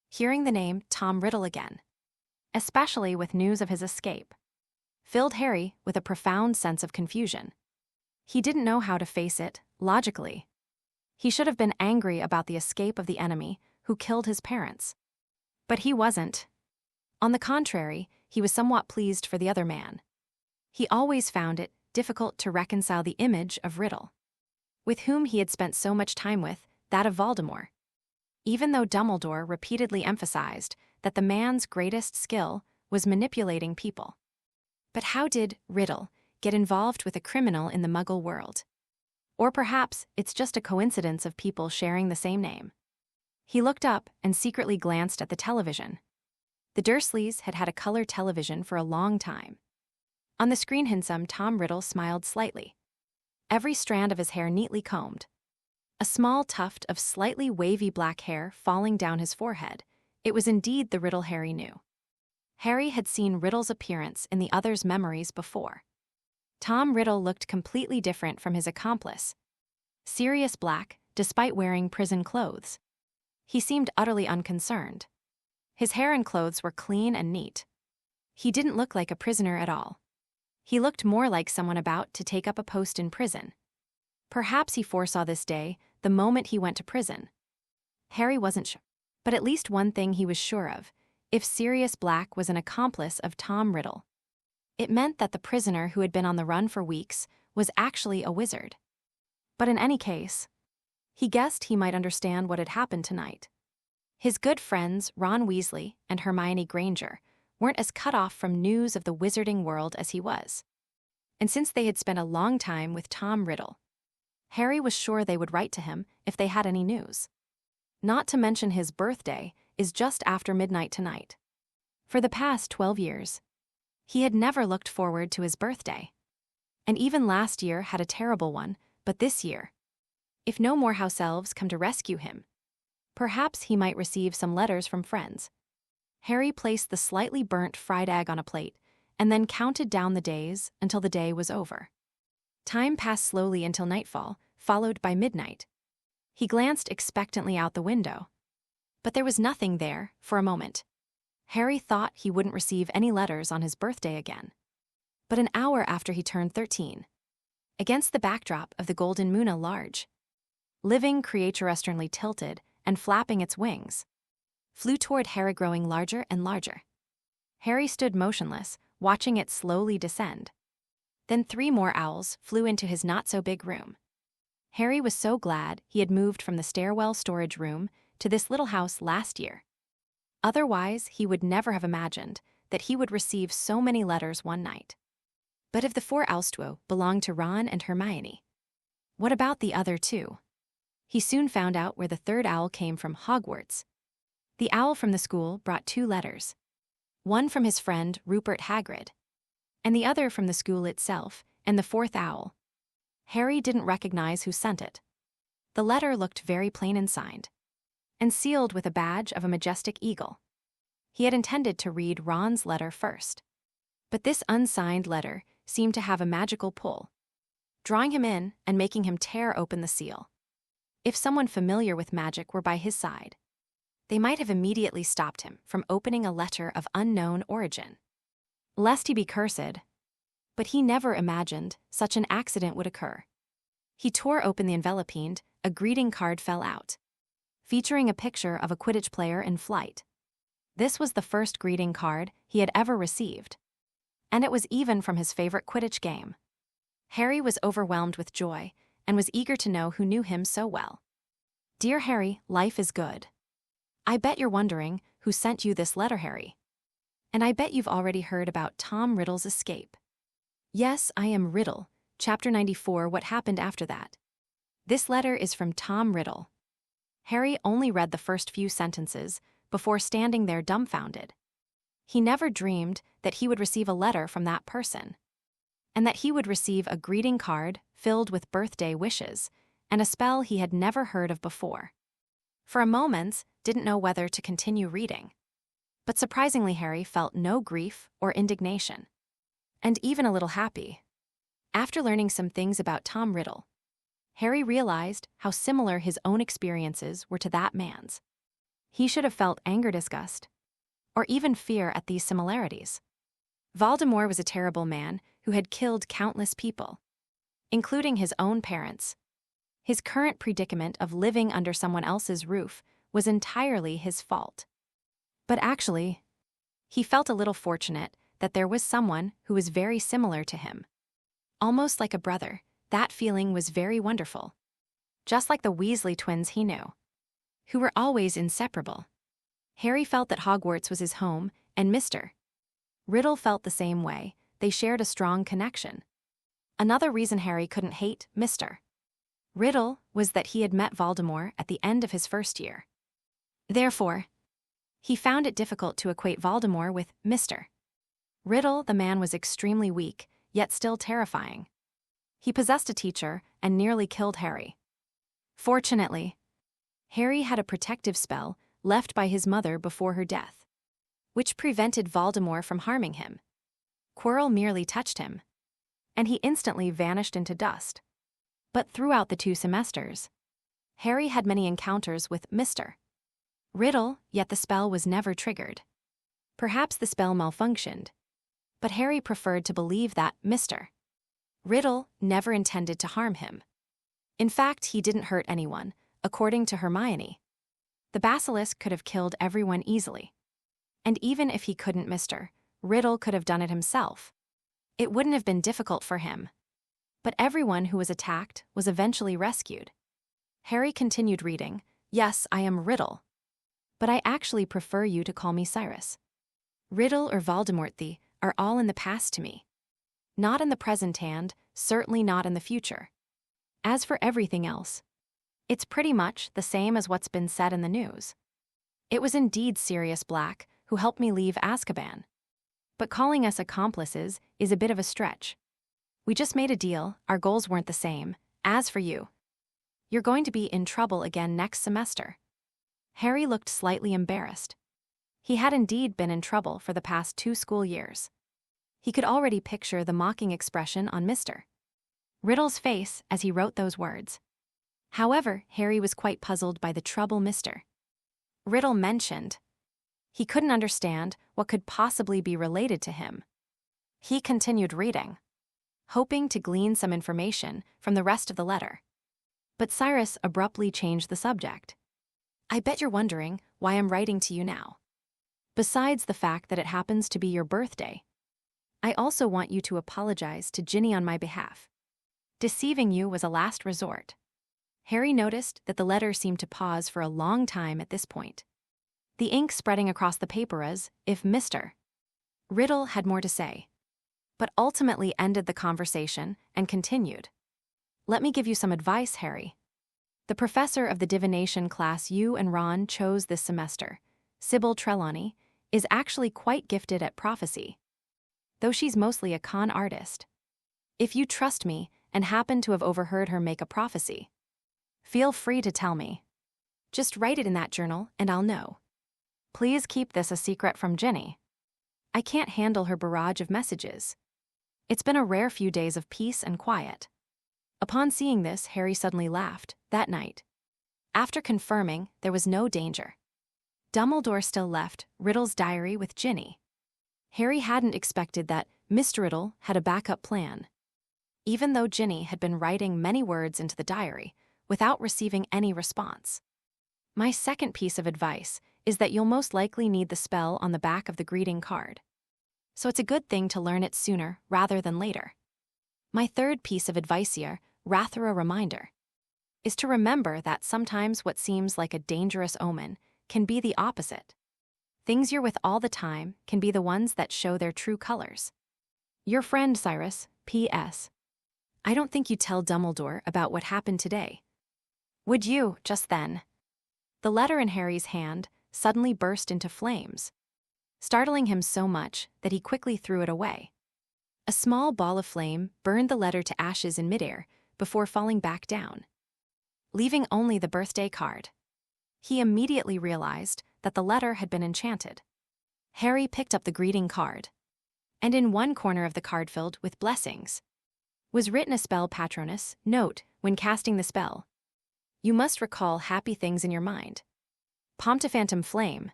Hearing the name Tom Riddle again, especially with news of his escape, filled Harry with a profound sense of confusion. He didn't know how to face it logically. He should have been angry about the escape of the enemy who killed his parents, but he wasn't. On the contrary, he was somewhat pleased for the other man. He always found it difficult to reconcile the image of Riddle, with whom he had spent so much time with, that of Voldemort. Even though Dumbledore repeatedly emphasized that the man's greatest skill was manipulating people. But how did Riddle get involved with a criminal in the Muggle world? Or perhaps it's just a coincidence of people sharing the same name. He looked up and secretly glanced at the television. The Dursleys had had a color television for a long time. On the screen, handsome Tom Riddle smiled slightly, every strand of his hair neatly combed. A a small tuft of slightly wavy black hair falling down his forehead. It was indeed the Riddle Harry knew. Harry had seen Riddle's appearance in the other's memories before. Tom Riddle looked completely different from his accomplice. Sirius Black, despite wearing prison clothes. He seemed utterly unconcerned. His hair and clothes were clean and neat. He didn't look like a prisoner at all. He looked more like someone about to take up a post in prison. Perhaps he foresaw this day the moment he went to prison. Harry wasn't sure, but at least one thing he was sure of: if Sirius Black was an accomplice of Tom Riddle, it meant that the prisoner who had been on the run for weeks was actually a wizard. But in any case, he guessed he might understand what had happened tonight. His good friends Ron Weasley and Hermione Granger weren't as cut off from news of the wizarding world as he was. And since they had spent a long time with Tom Riddle, Harry was sure they would write to him if they had any news. Not to mention his birthday is just after midnight tonight. For the past 12 years, he had never looked forward to his birthday. And even last year had a terrible one, but this year, if no more house elves come to rescue him, perhaps he might receive some letters from friends. Harry placed the slightly burnt fried egg on a plate and then counted down the days until the day was over. Time passed slowly until nightfall, followed by midnight. He glanced expectantly out the window, but there was nothing there for a moment. Harry thought he wouldn't receive any letters on his birthday again. But an hour after he turned 13, against the backdrop of the golden moon, a large, living creature externally tilted and flapping its wings, flew toward Harry, growing larger and larger. Harry stood motionless, watching it slowly descend. Then 3 more owls flew into his not-so-big room. Harry was so glad he had moved from the stairwell storage room to this little house last year. Otherwise, he would never have imagined that he would receive so many letters one night. But if the 4 owls belonged to Ron and Hermione, what about the other 2? He soon found out where the 3rd owl came from: Hogwarts. The owl from the school brought 2 letters. One from his friend Rupert Hagrid, and the other from the school itself, and the 4th owl. Harry didn't recognize who sent it. The letter looked very plain and signed, and sealed with a badge of a majestic eagle. He had intended to read Ron's letter first, but this unsigned letter seemed to have a magical pull, drawing him in and making him tear open the seal. If someone familiar with magic were by his side, they might have immediately stopped him from opening a letter of unknown origin, lest he be cursed. But he never imagined such an accident would occur. He tore open the envelope and a greeting card fell out, featuring a picture of a Quidditch player in flight. This was the first greeting card he had ever received, and it was even from his favorite Quidditch game. Harry was overwhelmed with joy and was eager to know who knew him so well. Dear Harry, life is good. I bet you're wondering who sent you this letter, Harry. And I bet you've already heard about Tom Riddle's escape. Yes, I am Riddle, Chapter 94, what happened after that. This letter is from Tom Riddle. Harry only read the first few sentences before standing there dumbfounded. He never dreamed that he would receive a letter from that person, and that he would receive a greeting card filled with birthday wishes and a spell he had never heard of before. For a moment, didn't know whether to continue reading. But surprisingly, Harry felt no grief or indignation, and even a little happy. After learning some things about Tom Riddle, Harry realized how similar his own experiences were to that man's. He should have felt anger, disgust, or even fear at these similarities. Voldemort was a terrible man who had killed countless people, including his own parents. His current predicament of living under someone else's roof was entirely his fault. But actually, he felt a little fortunate that there was someone who was very similar to him. Almost like a brother, that feeling was very wonderful. Just like the Weasley twins he knew, who were always inseparable. Harry felt that Hogwarts was his home, and Mr. Riddle felt the same way. They shared a strong connection. Another reason Harry couldn't hate Mr. Riddle was that he had met Voldemort at the end of his first year. Therefore, he found it difficult to equate Voldemort with Mr. Riddle. The man was extremely weak, yet still terrifying. He possessed a teacher and nearly killed Harry. Fortunately, Harry had a protective spell left by his mother before her death, which prevented Voldemort from harming him. Quirrell merely touched him, and he instantly vanished into dust. But throughout the 2 semesters, Harry had many encounters with Mr. Riddle, yet the spell was never triggered. Perhaps the spell malfunctioned, but Harry preferred to believe that Mr. Riddle never intended to harm him. In fact, he didn't hurt anyone, according to Hermione. The basilisk could have killed everyone easily. And even if he couldn't, Mr. Riddle could have done it himself. It wouldn't have been difficult for him. But everyone who was attacked was eventually rescued. Harry continued reading. Yes, I am Riddle. But I actually prefer you to call me Cyrus. Riddle or Voldemort are all in the past to me. Not in the present and certainly not in the future. As for everything else, it's pretty much the same as what's been said in the news. It was indeed Sirius Black who helped me leave Azkaban. But calling us accomplices is a bit of a stretch. We just made a deal, our goals weren't the same. As for you, you're going to be in trouble again next semester. Harry looked slightly embarrassed. He had indeed been in trouble for the past 2 school years. He could already picture the mocking expression on Mr. Riddle's face as he wrote those words. However, Harry was quite puzzled by the trouble Mr. Riddle mentioned. He couldn't understand what could possibly be related to him. He continued reading, hoping to glean some information from the rest of the letter. But Cyrus abruptly changed the subject. I bet you're wondering why I'm writing to you now. Besides the fact that it happens to be your birthday, I also want you to apologize to Ginny on my behalf. Deceiving you was a last resort. Harry noticed that the letter seemed to pause for a long time at this point, the ink spreading across the paper as if Mr. Riddle had more to say, but ultimately ended the conversation and continued. Let me give you some advice, Harry. The professor of the divination class you and Ron chose this semester, Sybil Trelawney, is actually quite gifted at prophecy, though she's mostly a con artist. If you trust me and happen to have overheard her make a prophecy, feel free to tell me. Just write it in that journal and I'll know. Please keep this a secret from Ginny. I can't handle her barrage of messages. It's been a rare few days of peace and quiet. Upon seeing this, Harry suddenly laughed, that night. After confirming there was no danger, Dumbledore still left Riddle's diary with Ginny. Harry hadn't expected that Mr. Riddle had a backup plan, even though Ginny had been writing many words into the diary without receiving any response. My second piece of advice is that you'll most likely need the spell on the back of the greeting card, so it's a good thing to learn it sooner rather than later. My third piece of advice here, rather a reminder, is to remember that sometimes what seems like a dangerous omen can be the opposite. Things you're with all the time can be the ones that show their true colors. Your friend Cyrus, P.S. I don't think you tell Dumbledore about what happened today. Would you, just then? The letter in Harry's hand suddenly burst into flames, startling him so much that he quickly threw it away. A small ball of flame burned the letter to ashes in midair before falling back down, leaving only the birthday card. He immediately realized that the letter had been enchanted. Harry picked up the greeting card, and in one corner of the card filled with blessings was written a spell patronus note when casting the spell. You must recall happy things in your mind. Pomptiphantom Flame.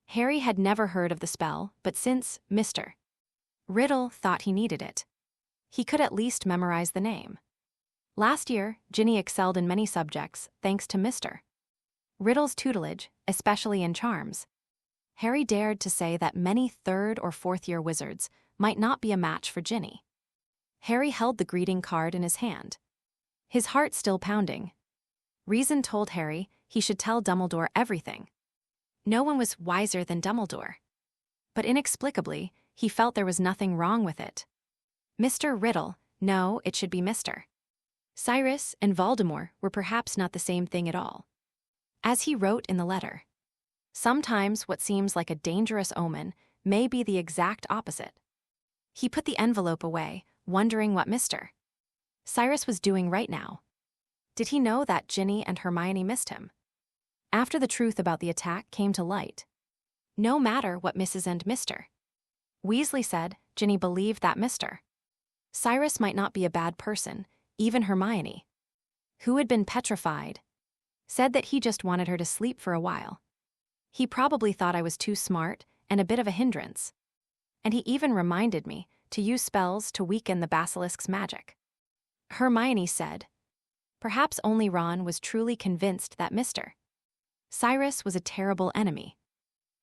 Harry had never heard of the spell, but since Mr. Riddle thought he needed it, he could at least memorize the name. Last year, Ginny excelled in many subjects thanks to Mr. Riddle's tutelage, especially in charms. Harry dared to say that many 3rd or 4th year wizards might not be a match for Ginny. Harry held the greeting card in his hand, his heart still pounding. Reason told Harry he should tell Dumbledore everything. No one was wiser than Dumbledore. But inexplicably, he felt there was nothing wrong with it. Mr. Riddle, no, it should be Mr. Cyrus and Voldemort were perhaps not the same thing at all. As he wrote in the letter, sometimes what seems like a dangerous omen may be the exact opposite. He put the envelope away, wondering what Mr. Cyrus was doing right now. Did he know that Ginny and Hermione missed him? After the truth about the attack came to light, no matter what Mrs. and Mr. Weasley said, Ginny believed that Mr. Cyrus might not be a bad person, even Hermione, who had been petrified, said that he just wanted her to sleep for a while. He probably thought I was too smart and a bit of a hindrance. And he even reminded me to use spells to weaken the basilisk's magic. Hermione said, perhaps only Ron was truly convinced that Mr. Cyrus was a terrible enemy.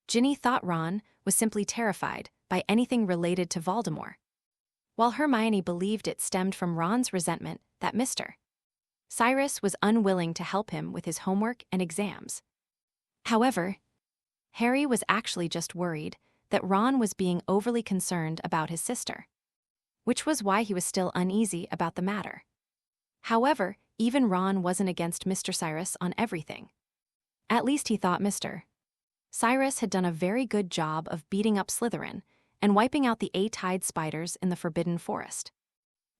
Ginny thought Ron was simply terrified by anything related to Voldemort, while Hermione believed it stemmed from Ron's resentment that Mr. Cyrus was unwilling to help him with his homework and exams. However, Harry was actually just worried that Ron was being overly concerned about his sister, which was why he was still uneasy about the matter. However, even Ron wasn't against Mr. Cyrus on everything. At least he thought Mr. Cyrus had done a very good job of beating up Slytherin and wiping out the A-tide spiders in the Forbidden Forest.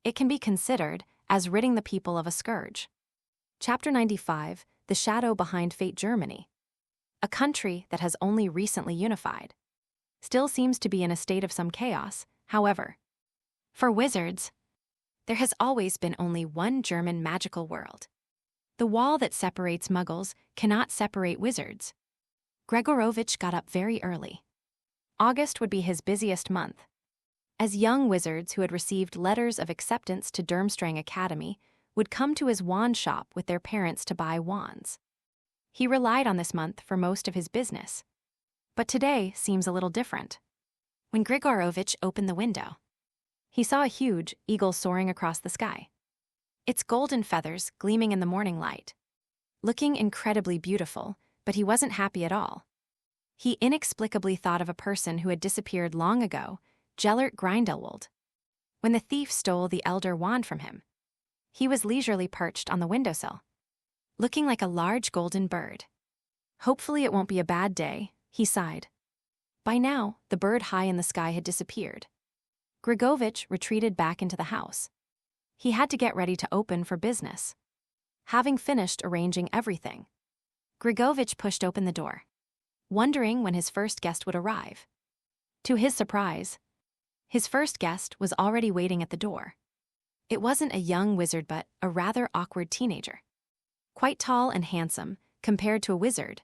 It can be considered as ridding the people of a scourge. Chapter 95, The Shadow Behind Fate Germany. A country that has only recently unified still seems to be in a state of some chaos, however. For wizards, there has always been only one German magical world. The wall that separates muggles cannot separate wizards. Gregorovitch got up very early. August would be his busiest month, as young wizards who had received letters of acceptance to Durmstrang Academy would come to his wand shop with their parents to buy wands. He relied on this month for most of his business. But today seems a little different. When Grigorovitch opened the window, he saw a huge eagle soaring across the sky, its golden feathers gleaming in the morning light. Looking incredibly beautiful, but he wasn't happy at all. He inexplicably thought of a person who had disappeared long ago, Gellert Grindelwald, when the thief stole the Elder Wand from him. He was leisurely perched on the windowsill, looking like a large golden bird. Hopefully it won't be a bad day, he sighed. By now, the bird high in the sky had disappeared. Grigovich retreated back into the house. He had to get ready to open for business. Having finished arranging everything, Grigovich pushed open the door, wondering when his first guest would arrive. To his surprise, his first guest was already waiting at the door. It wasn't a young wizard but a rather awkward teenager. Quite tall and handsome compared to a wizard,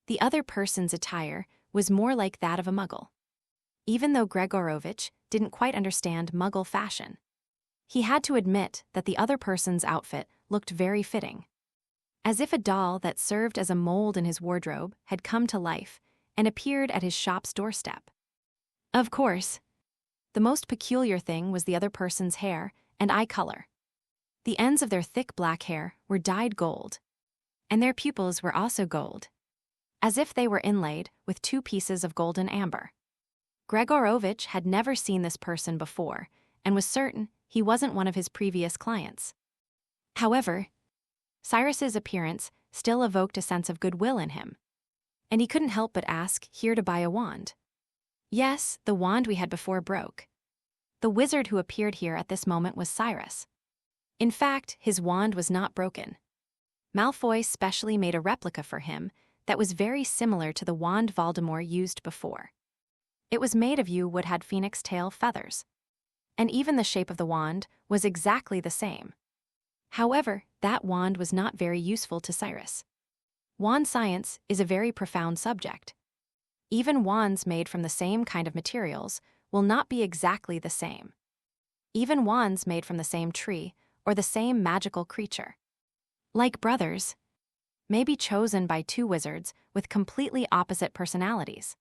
the other person's attire was more like that of a muggle. Even though Gregorovitch didn't quite understand muggle fashion, he had to admit that the other person's outfit looked very fitting, as if a doll that served as a mold in his wardrobe had come to life and appeared at his shop's doorstep. Of course, the most peculiar thing was the other person's hair and eye color. The ends of their thick black hair were dyed gold, and their pupils were also gold, as if they were inlaid with 2 pieces of golden amber. Gregorovitch had never seen this person before and was certain he wasn't one of his previous clients. However, Cyrus's appearance still evoked a sense of goodwill in him, and he couldn't help but ask here to buy a wand. Yes, the wand we had before broke. The wizard who appeared here at this moment was Cyrus. In fact, his wand was not broken. Malfoy specially made a replica for him that was very similar to the wand Voldemort used before. It was made of yew wood, had phoenix tail feathers, and even the shape of the wand was exactly the same. However, that wand was not very useful to Cyrus. Wand science is a very profound subject. Even wands made from the same kind of materials will not be exactly the same. Even wands made from the same tree or the same magical creature, like brothers, may be chosen by 2 wizards with completely opposite personalities.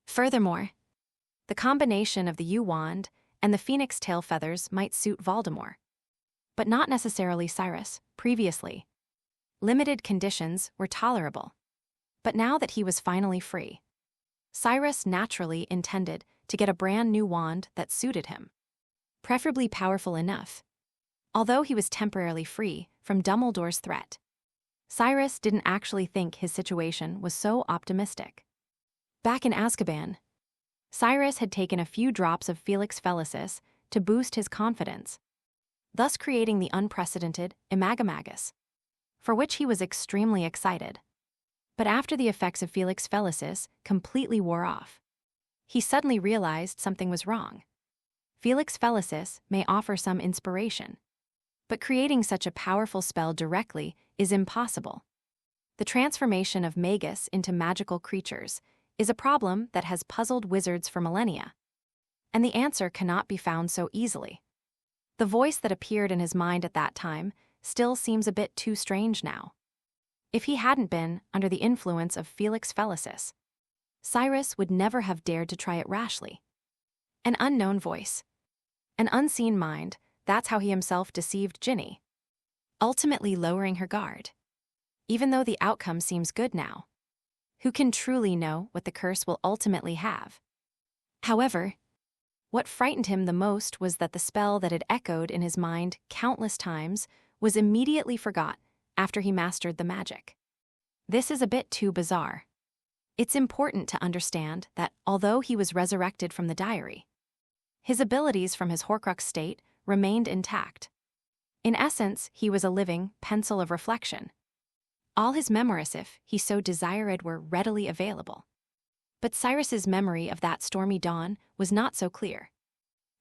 Furthermore, the combination of the yew wand and the phoenix tail feathers might suit Voldemort, but not necessarily Cyrus. Previously, limited conditions were tolerable, but now that he was finally free, Cyrus naturally intended to get a brand new wand that suited him, preferably powerful enough. Although he was temporarily free from Dumbledore's threat, Cyrus didn't actually think his situation was so optimistic. Back in Azkaban, Cyrus had taken a few drops of Felix Felicis to boost his confidence, thus creating the unprecedented Imagamagus. for which he was extremely excited. But after the effects of Felix Felicis completely wore off, he suddenly realized something was wrong. Felix Felicis may offer some inspiration, but creating such a powerful spell directly is impossible. The transformation of magus into magical creatures is a problem that has puzzled wizards for millennia, and the answer cannot be found so easily. The voice that appeared in his mind at that time still seems a bit too strange now. If he hadn't been under the influence of Felix Felicis, Cyrus would never have dared to try it rashly. An unknown voice, an unseen mind, that's how he himself deceived Ginny, ultimately lowering her guard. Even though the outcome seems good now, who can truly know what the curse will ultimately have? However, what frightened him the most was that the spell that had echoed in his mind countless times was immediately forgot after he mastered the magic. This is a bit too bizarre. It's important to understand that although he was resurrected from the diary, his abilities from his Horcrux state remained intact. In essence, he was a living pencil of reflection. All his memories, if he so desired, were readily available. But Cyrus's memory of that stormy dawn was not so clear.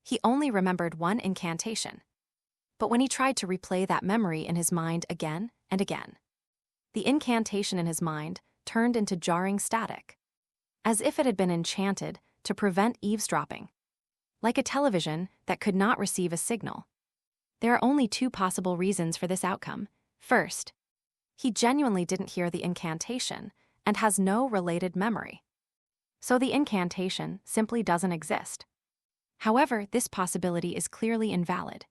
He only remembered one incantation. But when he tried to replay that memory in his mind again and again, the incantation in his mind turned into jarring static, as if it had been enchanted to prevent eavesdropping. Like a television that could not receive a signal. There are only two possible reasons for this outcome. First, he genuinely didn't hear the incantation and has no related memory. So the incantation simply doesn't exist. However, this possibility is clearly invalid.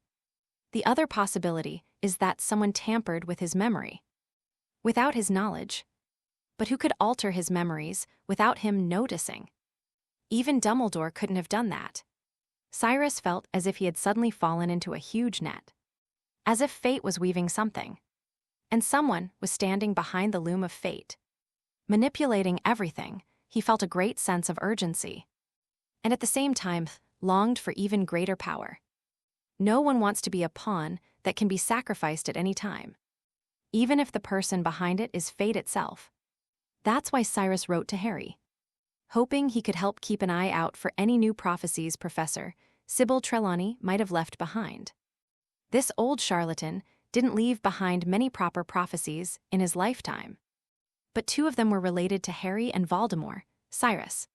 The other possibility is that someone tampered with his memory, without his knowledge. But who could alter his memories without him noticing? Even Dumbledore couldn't have done that. Cyrus felt as if he had suddenly fallen into a huge net, as if fate was weaving something, and someone was standing behind the loom of fate. Manipulating everything, he felt a great sense of urgency, and at the same time longed for even greater power. No one wants to be a pawn that can be sacrificed at any time, even if the person behind it is fate itself. That's why Cyrus wrote to Harry, hoping he could help keep an eye out for any new prophecies Professor Sybil Trelawney might have left behind. This old charlatan didn't leave behind many proper prophecies in his lifetime, but two of them were related to Harry and Voldemort. Cyrus,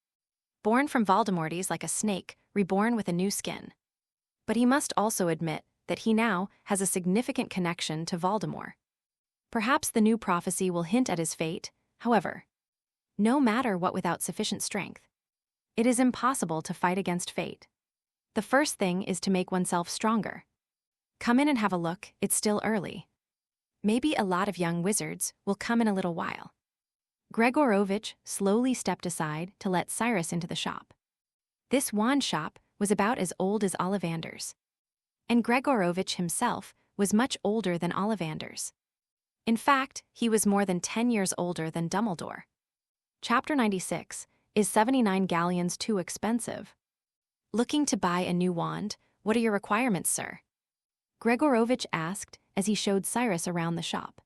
born from Voldemortes like a snake, reborn with a new skin. But he must also admit that he now has a significant connection to Voldemort. Perhaps the new prophecy will hint at his fate, however. No matter what, without sufficient strength, it is impossible to fight against fate. The first thing is to make oneself stronger. Come in and have a look, it's still early. Maybe a lot of young wizards will come in a little while. Gregorovitch slowly stepped aside to let Cyrus into the shop. This wand shop was about as old as Ollivander's, and Gregorovitch himself was much older than Ollivander's. In fact, he was more than 10 years older than Dumbledore. Chapter 96, Is 79 galleons too expensive? Looking to buy a new wand, what are your requirements, sir? Gregorovitch asked as he showed Cyrus around the shop.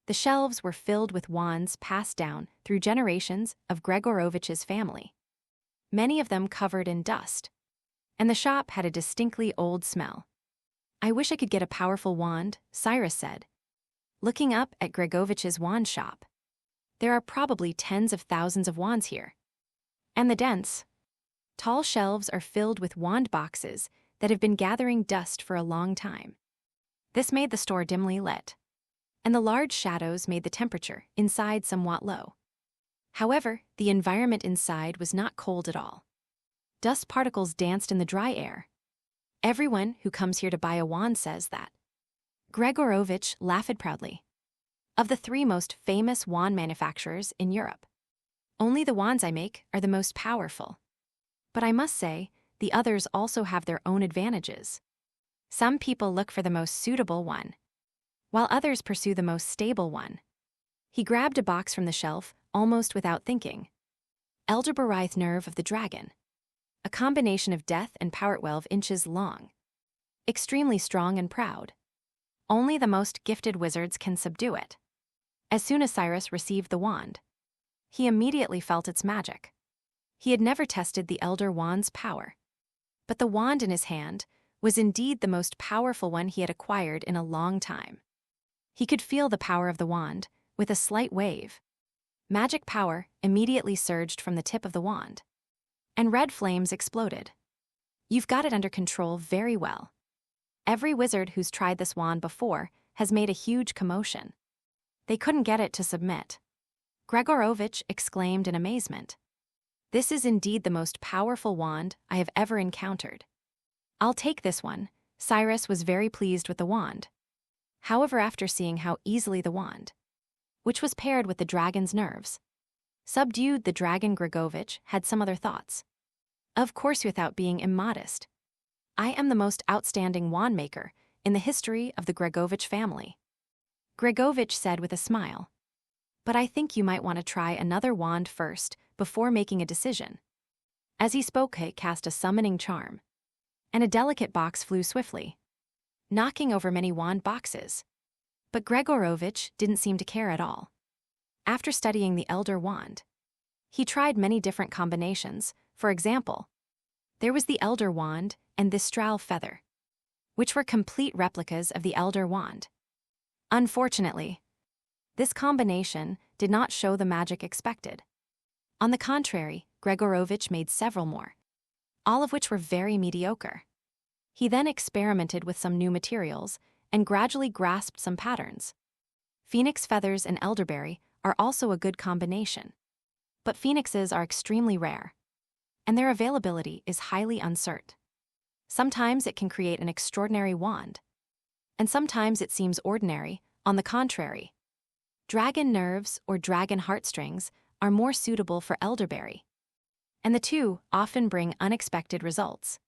The shelves were filled with wands passed down through generations of Gregorovitch's family, many of them covered in dust, and the shop had a distinctly old smell. I wish I could get a powerful wand, Cyrus said, looking up at Gregorovitch's wand shop. There are probably tens of thousands of wands here, and the dense, tall shelves are filled with wand boxes that have been gathering dust for a long time. This made the store dimly lit, and the large shadows made the temperature inside somewhat low. However, the environment inside was not cold at all. Dust particles danced in the dry air. Everyone who comes here to buy a wand says that. Gregorovitch laughed proudly. Of the 3 most famous wand manufacturers in Europe, only the wands I make are the most powerful. But I must say, the others also have their own advantages. Some people look for the most suitable one, while others pursue the most stable one. He grabbed a box from the shelf almost without thinking. Elderberith Nerve of the Dragon, a combination of death and power 12 inches long. Extremely strong and proud. Only the most gifted wizards can subdue it. As soon as Cyrus received the wand, he immediately felt its magic. He had never tested the Elder Wand's power. But the wand in his hand was indeed the most powerful one he had acquired in a long time. He could feel the power of the wand with a slight wave. Magic power immediately surged from the tip of the wand, and red flames exploded. You've got it under control very well. Every wizard who's tried this wand before has made a huge commotion. They couldn't get it to submit. Gregorovitch exclaimed in amazement. This is indeed the most powerful wand I have ever encountered. I'll take this one. Cyrus was very pleased with the wand. However, after seeing how easily the wand, which was paired with the dragon's nerves, subdued the dragon, Gregovitch had some other thoughts. Of course, without being immodest, I am the most outstanding wand maker in the history of the Gregovitch family, Gregovitch said with a smile. But I think you might want to try another wand first before making a decision. As he spoke, he cast a summoning charm, and a delicate box flew swiftly, knocking over many wand boxes. But Gregorovitch didn't seem to care at all. After studying the Elder Wand, he tried many different combinations. For example, there was the Elder Wand and the Strahl Feather, which were complete replicas of the Elder Wand. Unfortunately, this combination did not show the magic expected. On the contrary, Gregorovitch made several more, all of which were very mediocre. He then experimented with some new materials and gradually grasped some patterns. Phoenix feathers and elderberry are also a good combination. But phoenixes are extremely rare, and their availability is highly uncertain. Sometimes it can create an extraordinary wand, and sometimes it seems ordinary. On the contrary, dragon nerves or dragon heartstrings are more suitable for elderberry, and the two often bring unexpected results.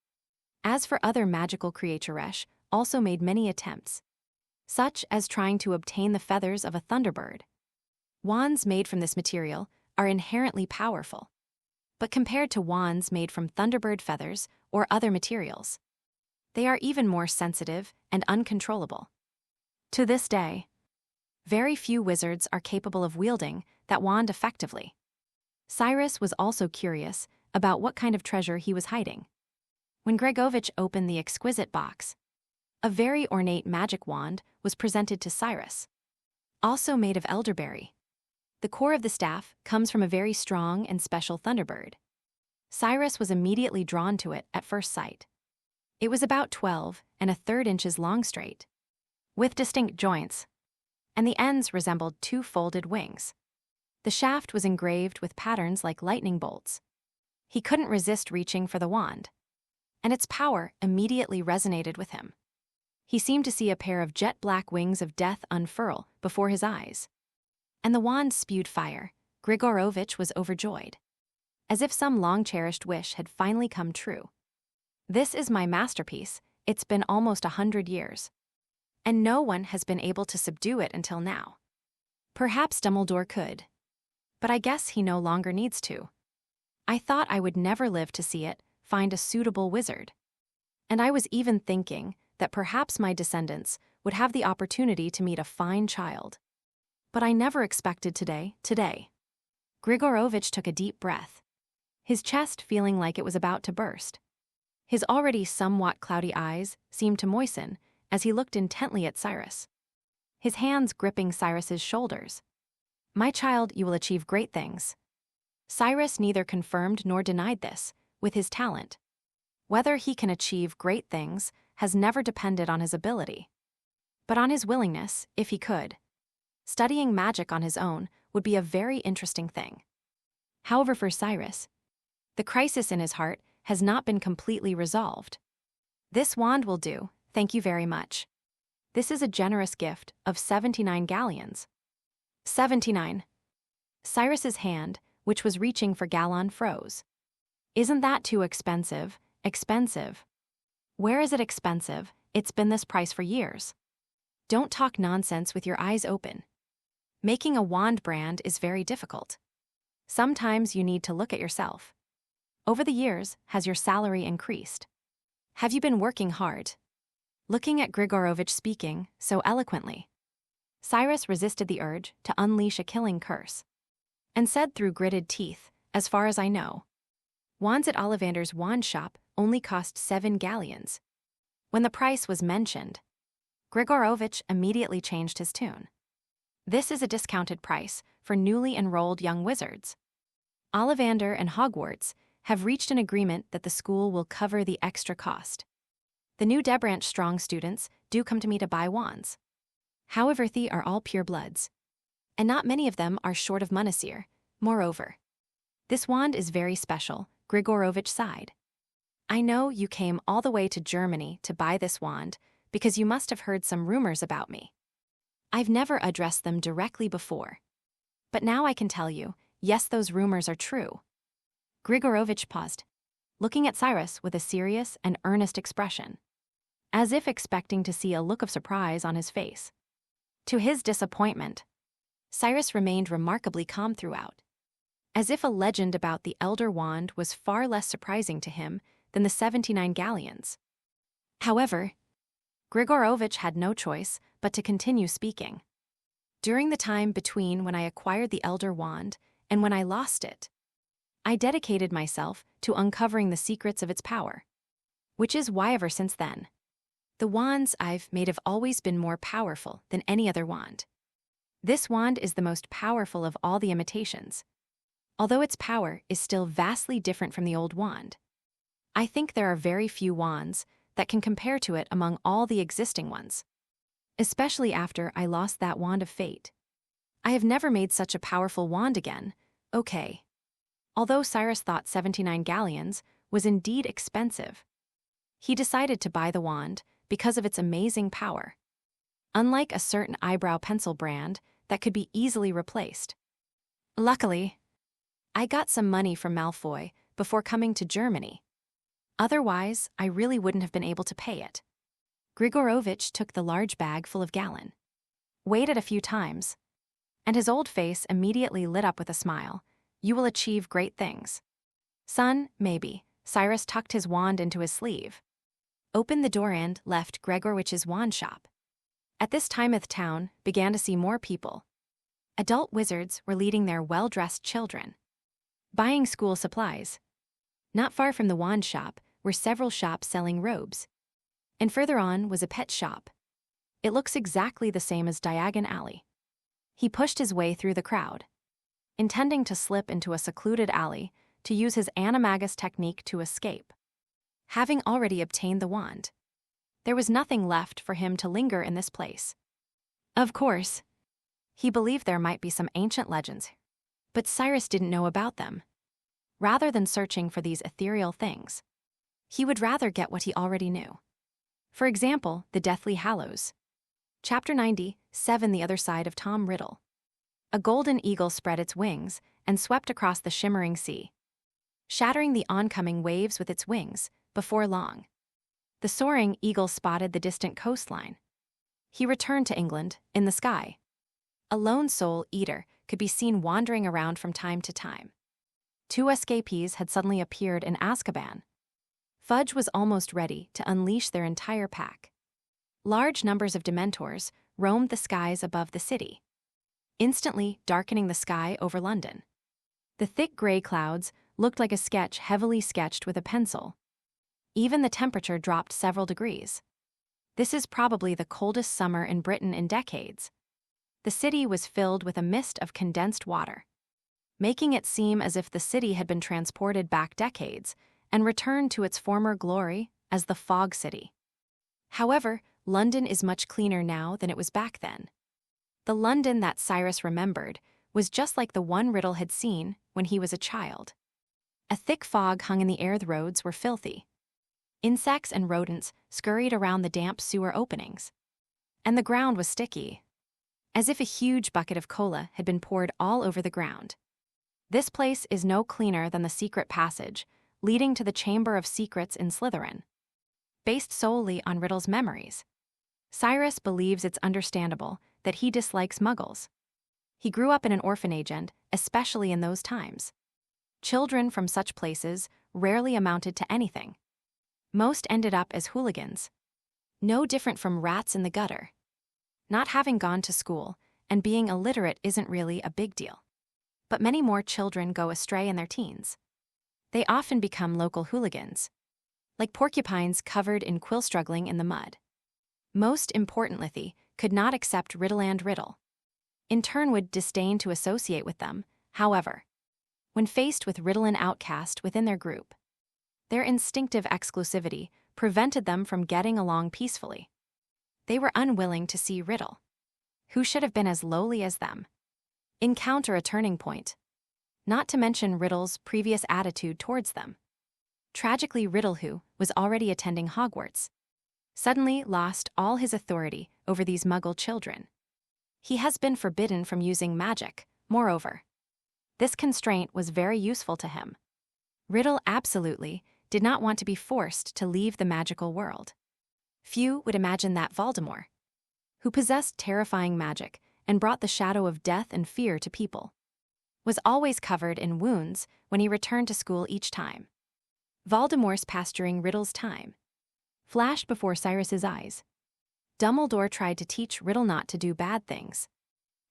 As for other magical creatures, also made many attempts, such as trying to obtain the feathers of a thunderbird. Wands made from this material are inherently powerful, but compared to wands made from thunderbird feathers or other materials, they are even more sensitive and uncontrollable. To this day, very few wizards are capable of wielding that wand effectively. Cyrus was also curious about what kind of treasure he was hiding. When Gregovitch opened the exquisite box, a very ornate magic wand was presented to Cyrus, also made of elderberry. The core of the staff comes from a very strong and special thunderbird. Cyrus was immediately drawn to it at first sight. It was about 12 1/3 inches long, straight, with distinct joints, and the ends resembled two folded wings. The shaft was engraved with patterns like lightning bolts. He couldn't resist reaching for the wand, and its power immediately resonated with him. He seemed to see a pair of jet-black wings of death unfurl before his eyes, and the wand spewed fire. Gregorovitch was overjoyed, as if some long-cherished wish had finally come true. This is my masterpiece. It's been almost 100 years, and no one has been able to subdue it until now. Perhaps Dumbledore could, but I guess he no longer needs to. I thought I would never live to see it find a suitable wizard, and I was even thinking that perhaps my descendants would have the opportunity to meet a fine child. But I never expected today. Gregorovitch took a deep breath, his chest feeling like it was about to burst. His already somewhat cloudy eyes seemed to moisten as he looked intently at Cyrus, his hands gripping Cyrus's shoulders. My child, you will achieve great things. Cyrus neither confirmed nor denied this. With his talent, whether he can achieve great things has never depended on his ability, but on his willingness, if he could. Studying magic on his own would be a very interesting thing. However, for Cyrus, the crisis in his heart has not been completely resolved. This wand will do, thank you very much. This is a generous gift of 79 galleons. 79. Cyrus's hand, which was reaching for gallon, froze. Isn't that too expensive? Expensive? Where is it expensive? It's been this price for years. Don't talk nonsense with your eyes open. Making a wand brand is very difficult. Sometimes you need to look at yourself. Over the years, has your salary increased? Have you been working hard? looking at Grigorovich speaking so eloquently. Cyrus resisted the urge to unleash a killing curse and said through gritted teeth, "As far as I know, wands at Ollivander's wand shop only cost 7 galleons." When the price was mentioned, Grigorovich immediately changed his tune. "This is a discounted price for newly enrolled young wizards. Ollivander and Hogwarts have reached an agreement that the school will cover the extra cost. The new Debranch Strong students do come to me to buy wands. However, they are all pure bloods, and not many of them are short of Monasteer. Moreover, this wand is very special," Grigorovich sighed. "I know you came all the way to Germany to buy this wand because you must have heard some rumors about me. I've never addressed them directly before. But now I can tell you, yes, those rumors are true." Grigorovich paused, looking at Cyrus with a serious and earnest expression, as if expecting to see a look of surprise on his face. To his disappointment, Cyrus remained remarkably calm throughout, as if a legend about the Elder Wand was far less surprising to him than the 79 galleons. However, Grigorovich had no choice but to continue speaking. "During the time between when I acquired the Elder Wand and when I lost it, I dedicated myself to uncovering the secrets of its power, which is why ever since then, the wands I've made have always been more powerful than any other wand. This wand is the most powerful of all the imitations, although its power is still vastly different from the old wand. I think there are very few wands that can compare to it among all the existing ones, especially after I lost that wand of fate. I have never made such a powerful wand again." Okay. Although Cyrus thought 79 galleons was indeed expensive, he decided to buy the wand because of its amazing power, unlike a certain eyebrow pencil brand that could be easily replaced. "Luckily, I got some money from Malfoy before coming to Germany. Otherwise, I really wouldn't have been able to pay it." Grigorovich took the large bag full of galleon, weighed it a few times, and his old face immediately lit up with a smile. "You will achieve great things, son, maybe." Cyrus tucked his wand into his sleeve, opened the door and left Gregorovich's wand shop. At this time the town began to see more people. Adult wizards were leading their well-dressed children, buying school supplies. Not far from the wand shop were several shops selling robes, and further on was a pet shop. It looks exactly the same as Diagon Alley. He pushed his way through the crowd, intending to slip into a secluded alley to use his animagus technique to escape. Having already obtained the wand, there was nothing left for him to linger in this place. Of course, he believed there might be some ancient legends, but Cyrus didn't know about them. Rather than searching for these ethereal things, he would rather get what he already knew. For example, the Deathly Hallows. Chapter 97, The Other Side of Tom Riddle. A golden eagle spread its wings and swept across the shimmering sea, shattering the oncoming waves with its wings. Before long, the soaring eagle spotted the distant coastline. He returned to England in the sky. A lone soul eater could be seen wandering around from time to time. 2 escapees had suddenly appeared in Azkaban. Fudge was almost ready to unleash their entire pack. Large numbers of Dementors roamed the skies above the city, instantly darkening the sky over London. The thick gray clouds looked like a sketch heavily sketched with a pencil. Even the temperature dropped several degrees. This is probably the coldest summer in Britain in decades. The city was filled with a mist of condensed water, making it seem as if the city had been transported back decades and returned to its former glory as the Fog City. However, London is much cleaner now than it was back then. The London that Cyrus remembered was just like the one Riddle had seen when he was a child. A thick fog hung in the air. The roads were filthy. Insects and rodents scurried around the damp sewer openings, and the ground was sticky, as if a huge bucket of cola had been poured all over the ground. This place is no cleaner than the secret passage leading to the Chamber of Secrets in Slytherin. Based solely on Riddle's memories, Cyrus believes it's understandable that he dislikes muggles. He grew up in an orphanage and, especially in those times, children from such places rarely amounted to anything. Most ended up as hooligans. No different from rats in the gutter. Not having gone to school and being illiterate isn't really a big deal. But many more children go astray in their teens. They often become local hooligans, like porcupines covered in quill struggling in the mud. Most importantly, could not accept Riddle and Riddle. In turn would disdain to associate with them, however. When faced with Riddle and outcast within their group, their instinctive exclusivity prevented them from getting along peacefully. They were unwilling to see Riddle, who should have been as lowly as them, encounter a turning point, not to mention Riddle's previous attitude towards them. Tragically, Riddle, who was already attending Hogwarts, suddenly lost all his authority over these Muggle children. He has been forbidden from using magic, moreover. This constraint was very useful to him. Riddle absolutely did not want to be forced to leave the magical world. Few would imagine that Voldemort, who possessed terrifying magic and brought the shadow of death and fear to people, was always covered in wounds when he returned to school each time. Voldemort's past during Riddle's time flashed before Cyrus's eyes. Dumbledore tried to teach Riddle not to do bad things,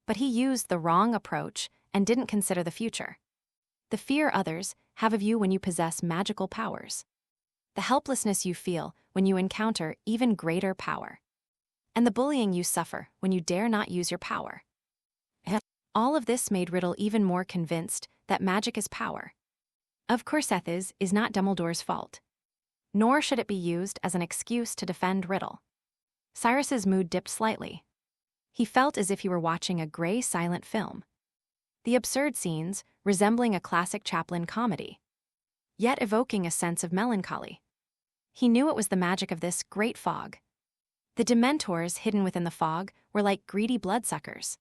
but he used the wrong approach and didn't consider the future. The fear others have of you when you possess magical powers. The helplessness you feel when you encounter even greater power. And the bullying you suffer when you dare not use your power. All of this made Riddle even more convinced that magic is power. Of course, this is not Dumbledore's fault, nor should it be used as an excuse to defend Riddle. Cyrus's mood dipped slightly. He felt as if he were watching a gray, silent film. The absurd scenes resembling a classic Chaplin comedy, yet evoking a sense of melancholy. He knew it was the magic of this great fog. The Dementors hidden within the fog were like greedy bloodsuckers,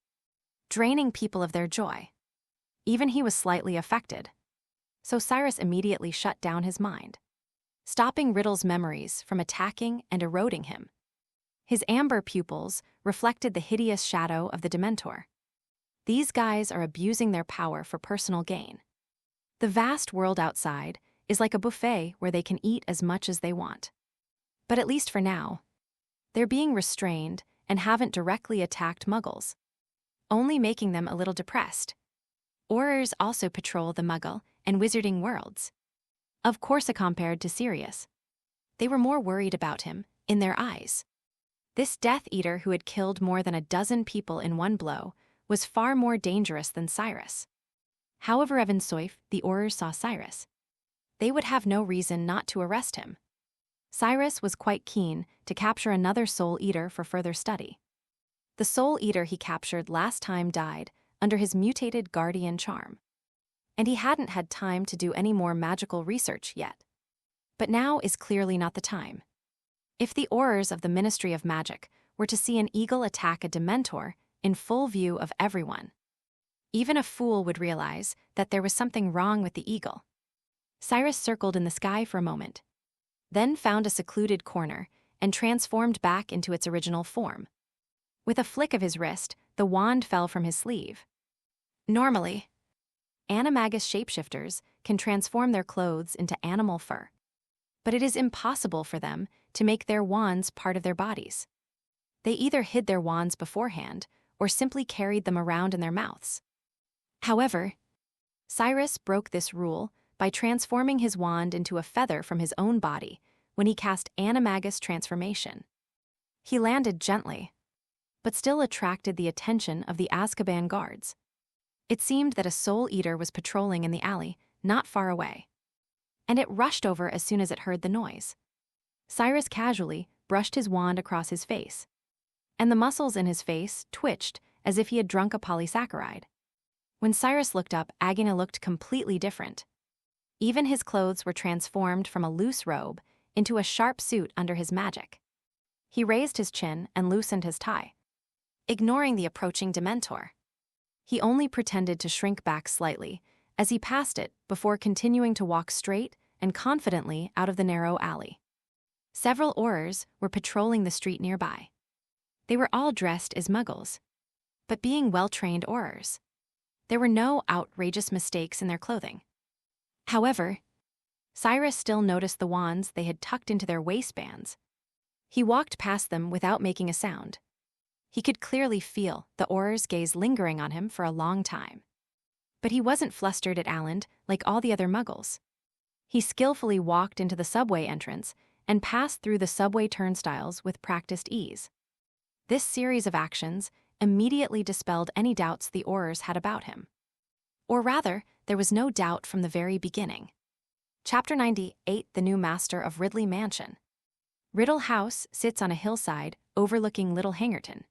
draining people of their joy. Even he was slightly affected. So Cyrus immediately shut down his mind, stopping Riddle's memories from attacking and eroding him. His amber pupils reflected the hideous shadow of the Dementor. These guys are abusing their power for personal gain. The vast world outside is like a buffet where they can eat as much as they want. But at least for now, they're being restrained and haven't directly attacked Muggles, only making them a little depressed. Aurors also patrol the Muggle and Wizarding worlds. Of course, compared to Sirius, they were more worried about him, in their eyes. This Death Eater who had killed more than a dozen people in one blow was far more dangerous than Cyrus. However, even Soif, the Aurors saw Cyrus, they would have no reason not to arrest him. Cyrus was quite keen to capture another Soul Eater for further study. The Soul Eater he captured last time died under his mutated guardian charm, and he hadn't had time to do any more magical research yet. But now is clearly not the time. If the Aurors of the Ministry of Magic were to see an eagle attack a Dementor in full view of everyone, even a fool would realize that there was something wrong with the eagle. Cyrus circled in the sky for a moment, then found a secluded corner and transformed back into its original form. With a flick of his wrist, the wand fell from his sleeve. Normally, animagus shapeshifters can transform their clothes into animal fur, but it is impossible for them to make their wands part of their bodies. They either hid their wands beforehand or simply carried them around in their mouths. However, Cyrus broke this rule by transforming his wand into a feather from his own body when he cast animagus transformation. He landed gently, but still attracted the attention of the Azkaban guards. It seemed that a Soul Eater was patrolling in the alley, not far away, and it rushed over as soon as it heard the noise. Cyrus casually brushed his wand across his face, and the muscles in his face twitched as if he had drunk a polysaccharide. When Cyrus looked up, Agina looked completely different. Even his clothes were transformed from a loose robe into a sharp suit under his magic. He raised his chin and loosened his tie, ignoring the approaching Dementor. He only pretended to shrink back slightly as he passed it before continuing to walk straight and confidently out of the narrow alley. Several Aurors were patrolling the street nearby. They were all dressed as Muggles, but being well-trained Aurors, there were no outrageous mistakes in their clothing. However, Cyrus still noticed the wands they had tucked into their waistbands. He walked past them without making a sound. He could clearly feel the Auror's gaze lingering on him for a long time. But he wasn't flustered at Alan like all the other muggles. He skillfully walked into the subway entrance and passed through the subway turnstiles with practiced ease. This series of actions immediately dispelled any doubts the Aurors had about him. Or rather, there was no doubt from the very beginning. Chapter 98: The New Master of Ridley Mansion. Riddle House sits on a hillside overlooking Little Hangerton,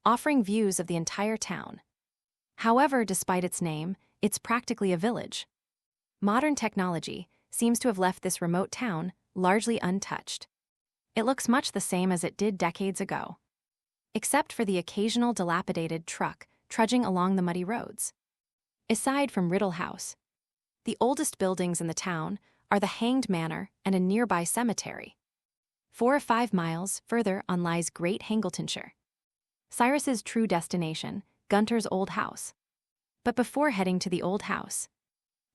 offering views of the entire town. However, despite its name, it's practically a village. Modern technology seems to have left this remote town largely untouched. It looks much the same as it did decades ago, except for the occasional dilapidated truck trudging along the muddy roads. Aside from Riddle House, the oldest buildings in the town are the Hanged Manor and a nearby cemetery. 4 or 5 miles further on lies Great Hangletonshire, Cyrus's true destination, Gunter's old house. But before heading to the old house,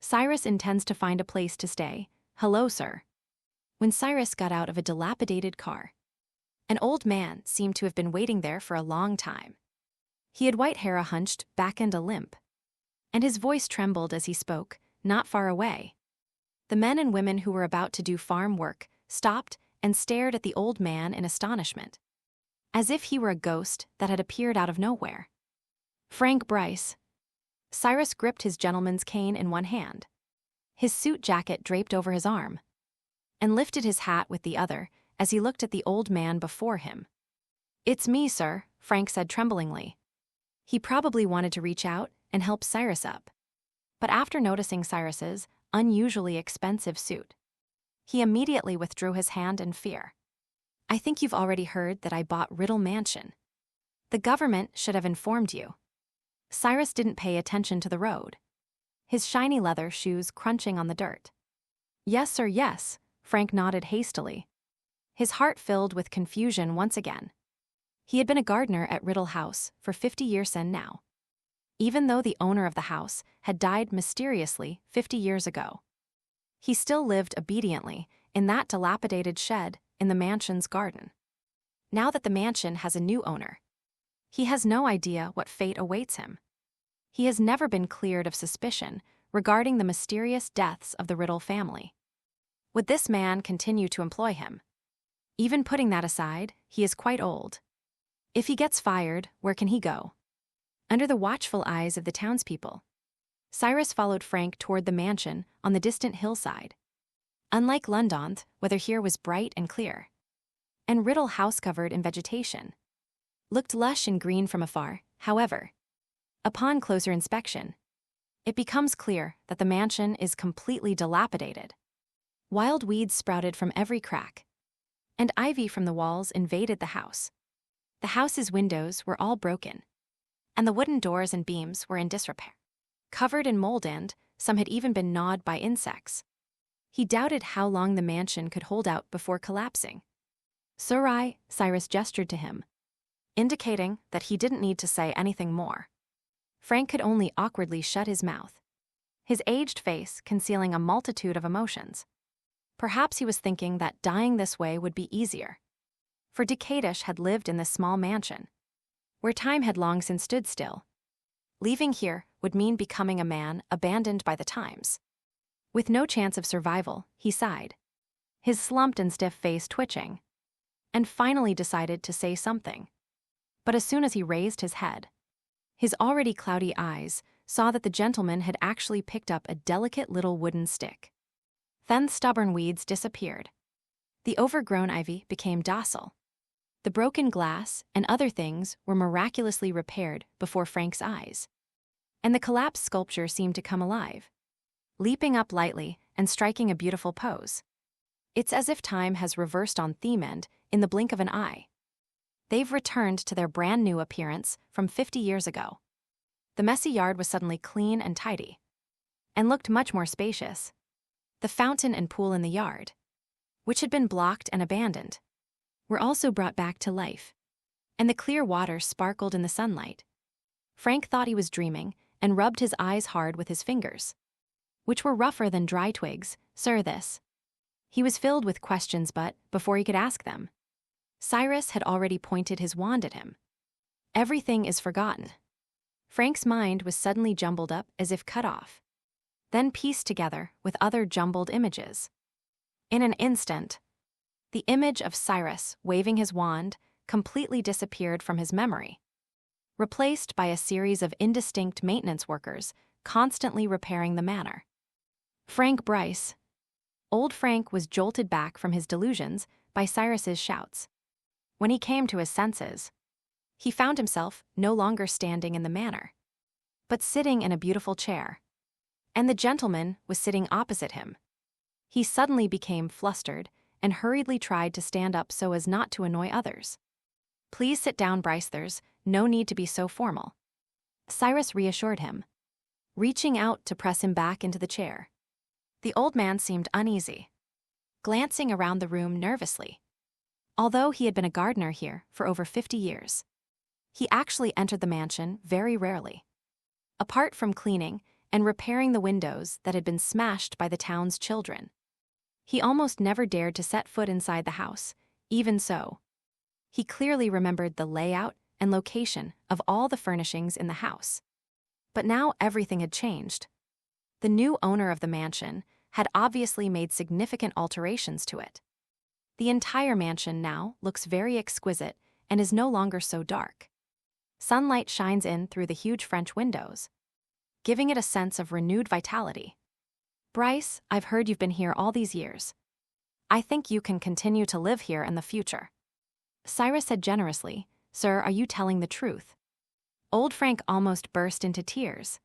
Cyrus intends to find a place to stay. "Hello, sir." When Cyrus got out of a dilapidated car, an old man seemed to have been waiting there for a long time. He had white hair, a hunched back and a limp, and his voice trembled as he spoke, not far away. The men and women who were about to do farm work stopped and stared at the old man in astonishment, as if he were a ghost that had appeared out of nowhere. Frank Bryce. Cyrus gripped his gentleman's cane in one hand, his suit jacket draped over his arm, and lifted his hat with the other as he looked at the old man before him. "It's me, sir," Frank said tremblingly. He probably wanted to reach out and help Cyrus up, but after noticing Cyrus's unusually expensive suit, he immediately withdrew his hand in fear. "I think you've already heard that I bought Riddle Mansion. The government should have informed you." Cyrus didn't pay attention to the road, his shiny leather shoes crunching on the dirt. "Yes, sir, yes," Frank nodded hastily, his heart filled with confusion once again. He had been a gardener at Riddle House for 50 years now, even though the owner of the house had died mysteriously 50 years ago. He still lived obediently in that dilapidated shed in the mansion's garden. Now that the mansion has a new owner, he has no idea what fate awaits him. He has never been cleared of suspicion regarding the mysterious deaths of the Riddle family. Would this man continue to employ him? Even putting that aside, he is quite old. If he gets fired, where can he go? Under the watchful eyes of the townspeople, Cyrus followed Frank toward the mansion on the distant hillside. Unlike London, weather here was bright and clear, and Riddle House, covered in vegetation, looked lush and green from afar. However, upon closer inspection, it becomes clear that the mansion is completely dilapidated. Wild weeds sprouted from every crack, and ivy from the walls invaded the house. The house's windows were all broken, and the wooden doors and beams were in disrepair, covered in mold, and some had even been gnawed by insects. He doubted how long the mansion could hold out before collapsing. "Sir, Cyrus gestured to him, indicating that he didn't need to say anything more. Frank could only awkwardly shut his mouth, his aged face concealing a multitude of emotions. Perhaps he was thinking that dying this way would be easier, for Decadish had lived in this small mansion, where time had long since stood still. Leaving here would mean becoming a man abandoned by the times. With no chance of survival, he sighed, his slumped and stiff face twitching, and finally decided to say something. But as soon as he raised his head, his already cloudy eyes saw that the gentleman had actually picked up a delicate little wooden stick. Then stubborn weeds disappeared. The overgrown ivy became docile. The broken glass and other things were miraculously repaired before Frank's eyes, and the collapsed sculpture seemed to come alive, leaping up lightly and striking a beautiful pose. It's as if time has reversed on theme and in the blink of an eye. They've returned to their brand new appearance from 50 years ago. The messy yard was suddenly clean and tidy, and looked much more spacious. The fountain and pool in the yard, which had been blocked and abandoned, were also brought back to life, and the clear water sparkled in the sunlight. Frank thought he was dreaming and rubbed his eyes hard with his fingers, which were rougher than dry twigs. "Sir, this..." He was filled with questions, but before he could ask them, Cyrus had already pointed his wand at him. Everything is forgotten. Frank's mind was suddenly jumbled up as if cut off, then pieced together with other jumbled images. In an instant, the image of Cyrus waving his wand completely disappeared from his memory, replaced by a series of indistinct maintenance workers constantly repairing the manor. Frank Bryce. Old Frank was jolted back from his delusions by Cyrus's shouts. When he came to his senses, he found himself no longer standing in the manor, but sitting in a beautiful chair, and the gentleman was sitting opposite him. He suddenly became flustered and hurriedly tried to stand up so as not to annoy others. "Please sit down, Bryce, there's no need to be so formal," Cyrus reassured him, reaching out to press him back into the chair. The old man seemed uneasy, glancing around the room nervously. Although he had been a gardener here for over 50 years, he actually entered the mansion very rarely. Apart from cleaning and repairing the windows that had been smashed by the town's children, he almost never dared to set foot inside the house. Even so, he clearly remembered the layout and location of all the furnishings in the house. But now everything had changed. The new owner of the mansion had obviously made significant alterations to it. The entire mansion now looks very exquisite and is no longer so dark. Sunlight shines in through the huge French windows, giving it a sense of renewed vitality. "Bryce, I've heard you've been here all these years. I think you can continue to live here in the future," Cyrus said generously. "Sir, are you telling the truth?" Old Frank almost burst into tears.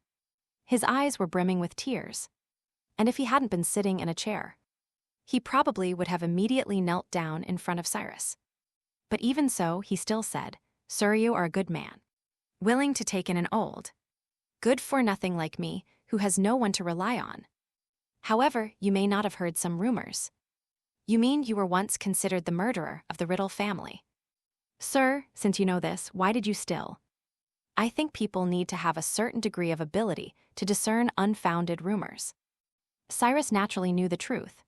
His eyes were brimming with tears, and if he hadn't been sitting in a chair, he probably would have immediately knelt down in front of Cyrus. But even so, he still said, "Sir, you are a good man, willing to take in an old, good-for-nothing like me who has no one to rely on. However, you may not have heard some rumors. You mean you were once considered the murderer of the Riddle family? Sir, since you know this, why did you still? I think people need to have a certain degree of ability to discern unfounded rumors." Cyrus naturally knew the truth.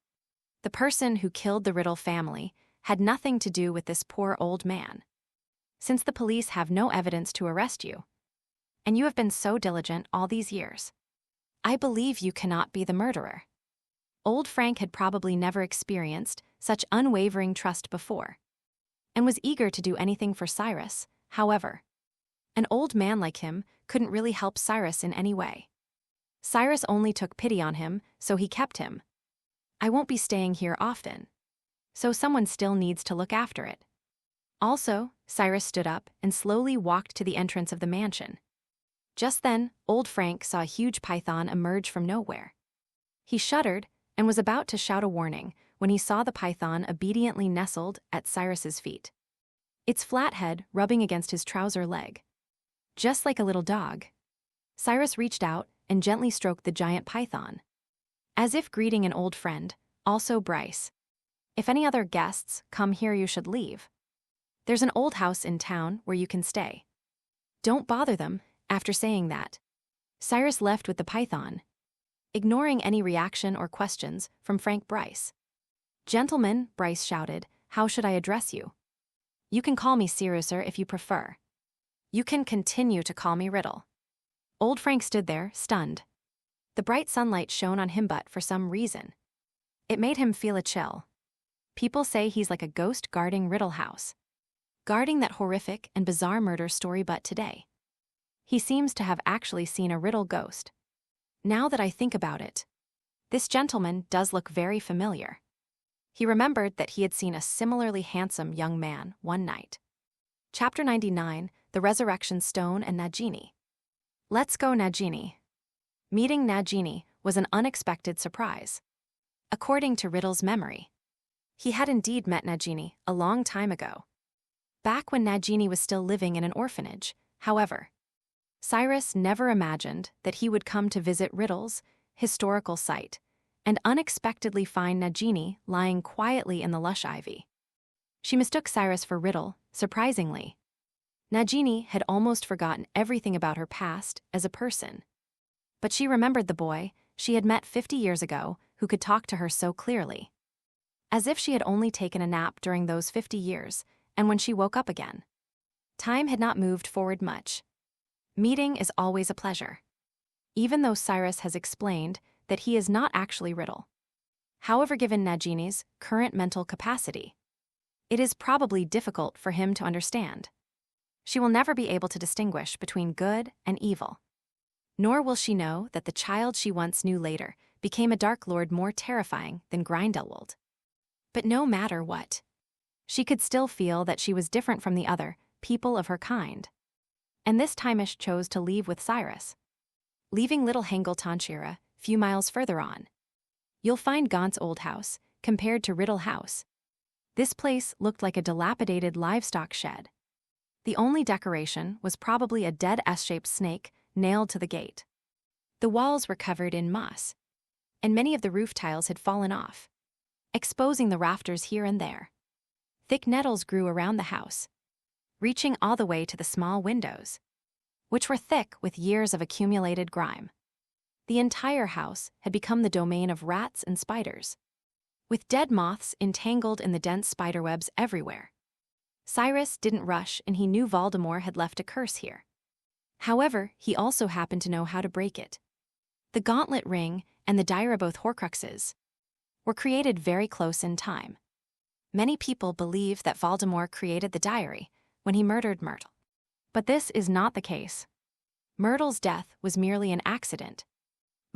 The person who killed the Riddle family had nothing to do with this poor old man. Since the police have no evidence to arrest you, and you have been so diligent all these years, I believe you cannot be the murderer. Old Frank had probably never experienced such unwavering trust before, and was eager to do anything for Cyrus. However, an old man like him couldn't really help Cyrus in any way. Cyrus only took pity on him, so he kept him. "I won't be staying here often, so someone still needs to look after it." Also, Cyrus stood up and slowly walked to the entrance of the mansion. Just then, old Frank saw a huge python emerge from nowhere. He shuddered and was about to shout a warning when he saw the python obediently nestled at Cyrus's feet, its flat head rubbing against his trouser leg. Just like a little dog, Cyrus reached out and gently stroked the giant python, as if greeting an old friend. "Also, Bryce, if any other guests come here, you should leave. There's an old house in town where you can stay. Don't bother them." After saying that, Cyrus left with the python, ignoring any reaction or questions from Frank Bryce. "Gentlemen," Bryce shouted, "how should I address you?" "You can call me Cyrus, sir, if you prefer. You can continue to call me Riddle." Old Frank stood there, stunned. The bright sunlight shone on him, but for some reason, it made him feel a chill. People say he's like a ghost guarding Riddle House, guarding that horrific and bizarre murder story, but today, he seems to have actually seen a Riddle ghost. Now that I think about it, this gentleman does look very familiar. He remembered that he had seen a similarly handsome young man one night. Chapter 99, The Resurrection Stone and Nagini. Let's go, Nagini. Meeting Nagini was an unexpected surprise. According to Riddle's memory, he had indeed met Nagini a long time ago, back when Nagini was still living in an orphanage. However, Cyrus never imagined that he would come to visit Riddle's historical site and unexpectedly find Nagini lying quietly in the lush ivy. She mistook Cyrus for Riddle, surprisingly. Nagini had almost forgotten everything about her past as a person, but she remembered the boy she had met 50 years ago who could talk to her so clearly, as if she had only taken a nap during those 50 years and when she woke up again. Time had not moved forward much. Meeting is always a pleasure. Even though Cyrus has explained that he is not actually Riddle. However, given Nagini's current mental capacity, it is probably difficult for him to understand. She will never be able to distinguish between good and evil. Nor will she know that the child she once knew later became a Dark Lord more terrifying than Grindelwald. But no matter what, she could still feel that she was different from the other people of her kind. And this Timish chose to leave with Cyrus. Leaving Little Hengel Tonchira, few miles further on, you'll find Gaunt's old house, compared to Riddle House. This place looked like a dilapidated livestock shed. The only decoration was probably a dead S-shaped snake nailed to the gate. The walls were covered in moss, and many of the roof tiles had fallen off, exposing the rafters here and there. Thick nettles grew around the house, reaching all the way to the small windows, which were thick with years of accumulated grime. The entire house had become the domain of rats and spiders, with dead moths entangled in the dense spiderwebs everywhere. Cyrus didn't rush, and he knew Voldemort had left a curse here. However, he also happened to know how to break it. The gauntlet ring and the diary of both Horcruxes were created very close in time. Many people believe that Voldemort created the diary when he murdered Myrtle. But this is not the case. Myrtle's death was merely an accident.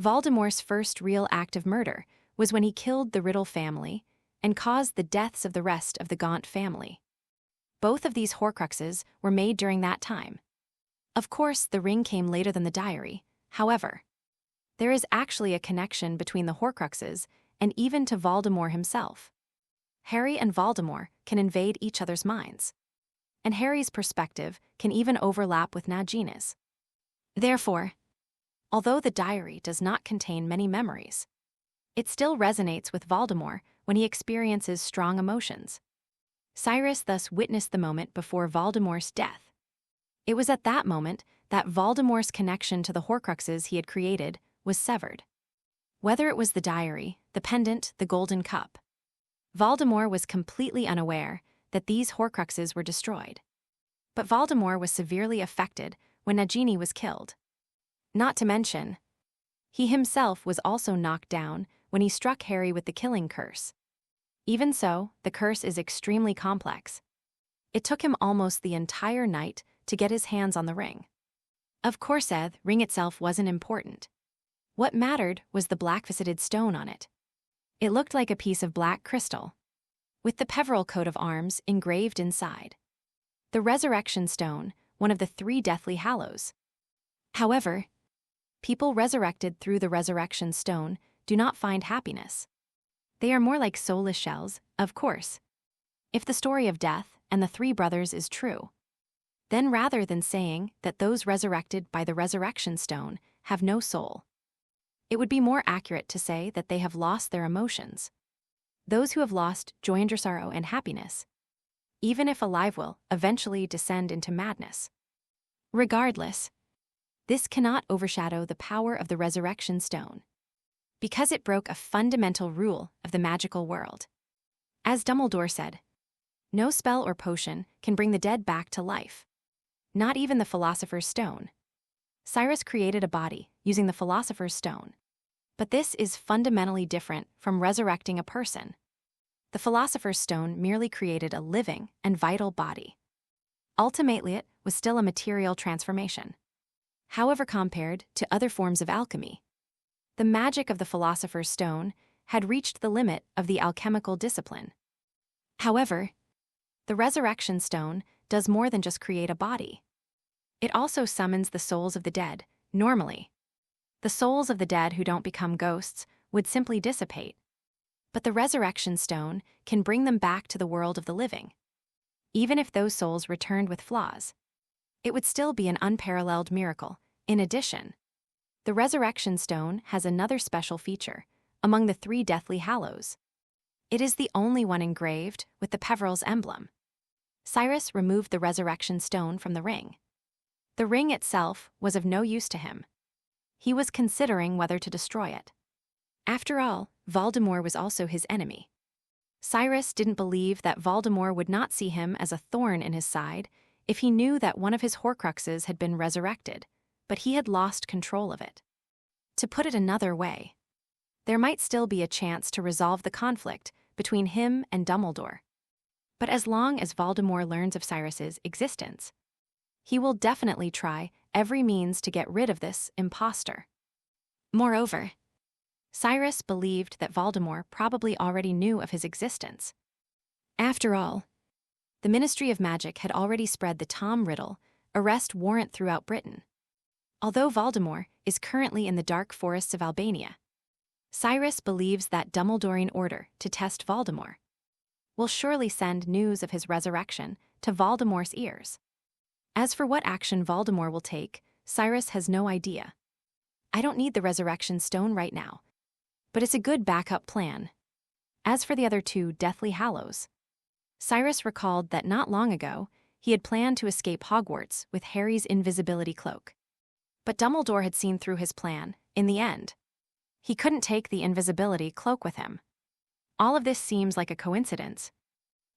Voldemort's first real act of murder was when he killed the Riddle family and caused the deaths of the rest of the Gaunt family. Both of these Horcruxes were made during that time. Of course, the ring came later than the diary. However, there is actually a connection between the Horcruxes and even to Voldemort himself. Harry and Voldemort can invade each other's minds, and Harry's perspective can even overlap with Nagini's. Therefore, although the diary does not contain many memories, it still resonates with Voldemort when he experiences strong emotions. Cyrus thus witnessed the moment before Voldemort's death. It was at that moment that Voldemort's connection to the Horcruxes he had created was severed. Whether it was the diary, the pendant, the golden cup, Voldemort was completely unaware that these Horcruxes were destroyed. But Voldemort was severely affected when Nagini was killed. Not to mention, he himself was also knocked down when he struck Harry with the killing curse. Even so, the curse is extremely complex. It took him almost the entire night to get his hands on the ring. Of course, the ring itself wasn't important. What mattered was the black-faceted stone on it. It looked like a piece of black crystal, with the Peveril coat of arms engraved inside. The Resurrection Stone, one of the 3 Deathly Hallows. However, people resurrected through the Resurrection Stone do not find happiness. They are more like soulless shells, of course. If the story of death and the 3 brothers is true, then rather than saying that those resurrected by the Resurrection Stone have no soul, it would be more accurate to say that they have lost their emotions. Those who have lost joy and sorrow and happiness, even if alive, will eventually descend into madness. Regardless, this cannot overshadow the power of the Resurrection Stone, because it broke a fundamental rule of the magical world. As Dumbledore said, no spell or potion can bring the dead back to life, not even the Philosopher's Stone. Cyrus created a body using the Philosopher's Stone, but this is fundamentally different from resurrecting a person. The Philosopher's Stone merely created a living and vital body. Ultimately, it was still a material transformation. However, compared to other forms of alchemy, the magic of the Philosopher's Stone had reached the limit of the alchemical discipline. However, the Resurrection Stone does more than just create a body. It also summons the souls of the dead. Normally, the souls of the dead who don't become ghosts would simply dissipate. But the Resurrection Stone can bring them back to the world of the living. Even if those souls returned with flaws, it would still be an unparalleled miracle. In addition, the Resurrection Stone has another special feature among the 3 Deathly Hallows. It is the only one engraved with the Peveril's emblem. Cyrus removed the Resurrection Stone from the ring. The ring itself was of no use to him. He was considering whether to destroy it. After all, Voldemort was also his enemy. Cyrus didn't believe that Voldemort would not see him as a thorn in his side if he knew that one of his Horcruxes had been resurrected, but he had lost control of it. To put it another way, there might still be a chance to resolve the conflict between him and Dumbledore. But as long as Voldemort learns of Cyrus's existence, he will definitely try every means to get rid of this imposter. Moreover, Cyrus believed that Voldemort probably already knew of his existence. After all, the Ministry of Magic had already spread the Tom Riddle arrest warrant throughout Britain. Although Voldemort is currently in the dark forests of Albania, Cyrus believes that Dumbledorian order to test Voldemort will surely send news of his resurrection to Voldemort's ears. As for what action Voldemort will take, Cyrus has no idea. I don't need the resurrection stone right now, but it's a good backup plan. As for the other two Deathly Hallows, Cyrus recalled that not long ago he had planned to escape Hogwarts with Harry's invisibility cloak. But Dumbledore had seen through his plan, in the end. He couldn't take the invisibility cloak with him. All of this seems like a coincidence,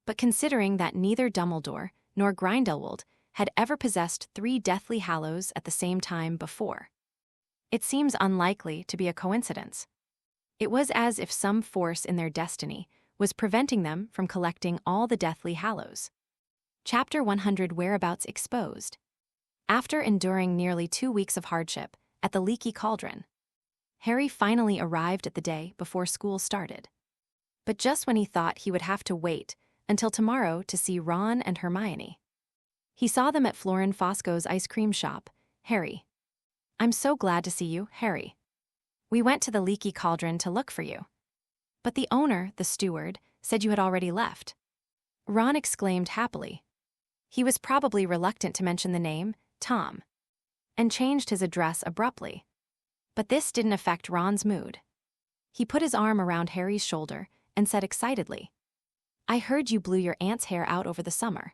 but considering that neither Dumbledore nor Grindelwald had ever possessed 3 Deathly Hallows at the same time before, it seems unlikely to be a coincidence. It was as if some force in their destiny was preventing them from collecting all the Deathly Hallows. Chapter 100 Whereabouts Exposed. After enduring nearly 2 weeks of hardship at the Leaky Cauldron, Harry finally arrived at the day before school started. But just when he thought he would have to wait until tomorrow to see Ron and Hermione, he saw them at Florin Fosco's ice cream shop. Harry. I'm so glad to see you, Harry. We went to the Leaky Cauldron to look for you. But the owner, the steward, said you had already left. Ron exclaimed happily. He was probably reluctant to mention the name, Tom, and changed his address abruptly. But this didn't affect Ron's mood. He put his arm around Harry's shoulder and said excitedly, I heard you blew your aunt's hair out over the summer.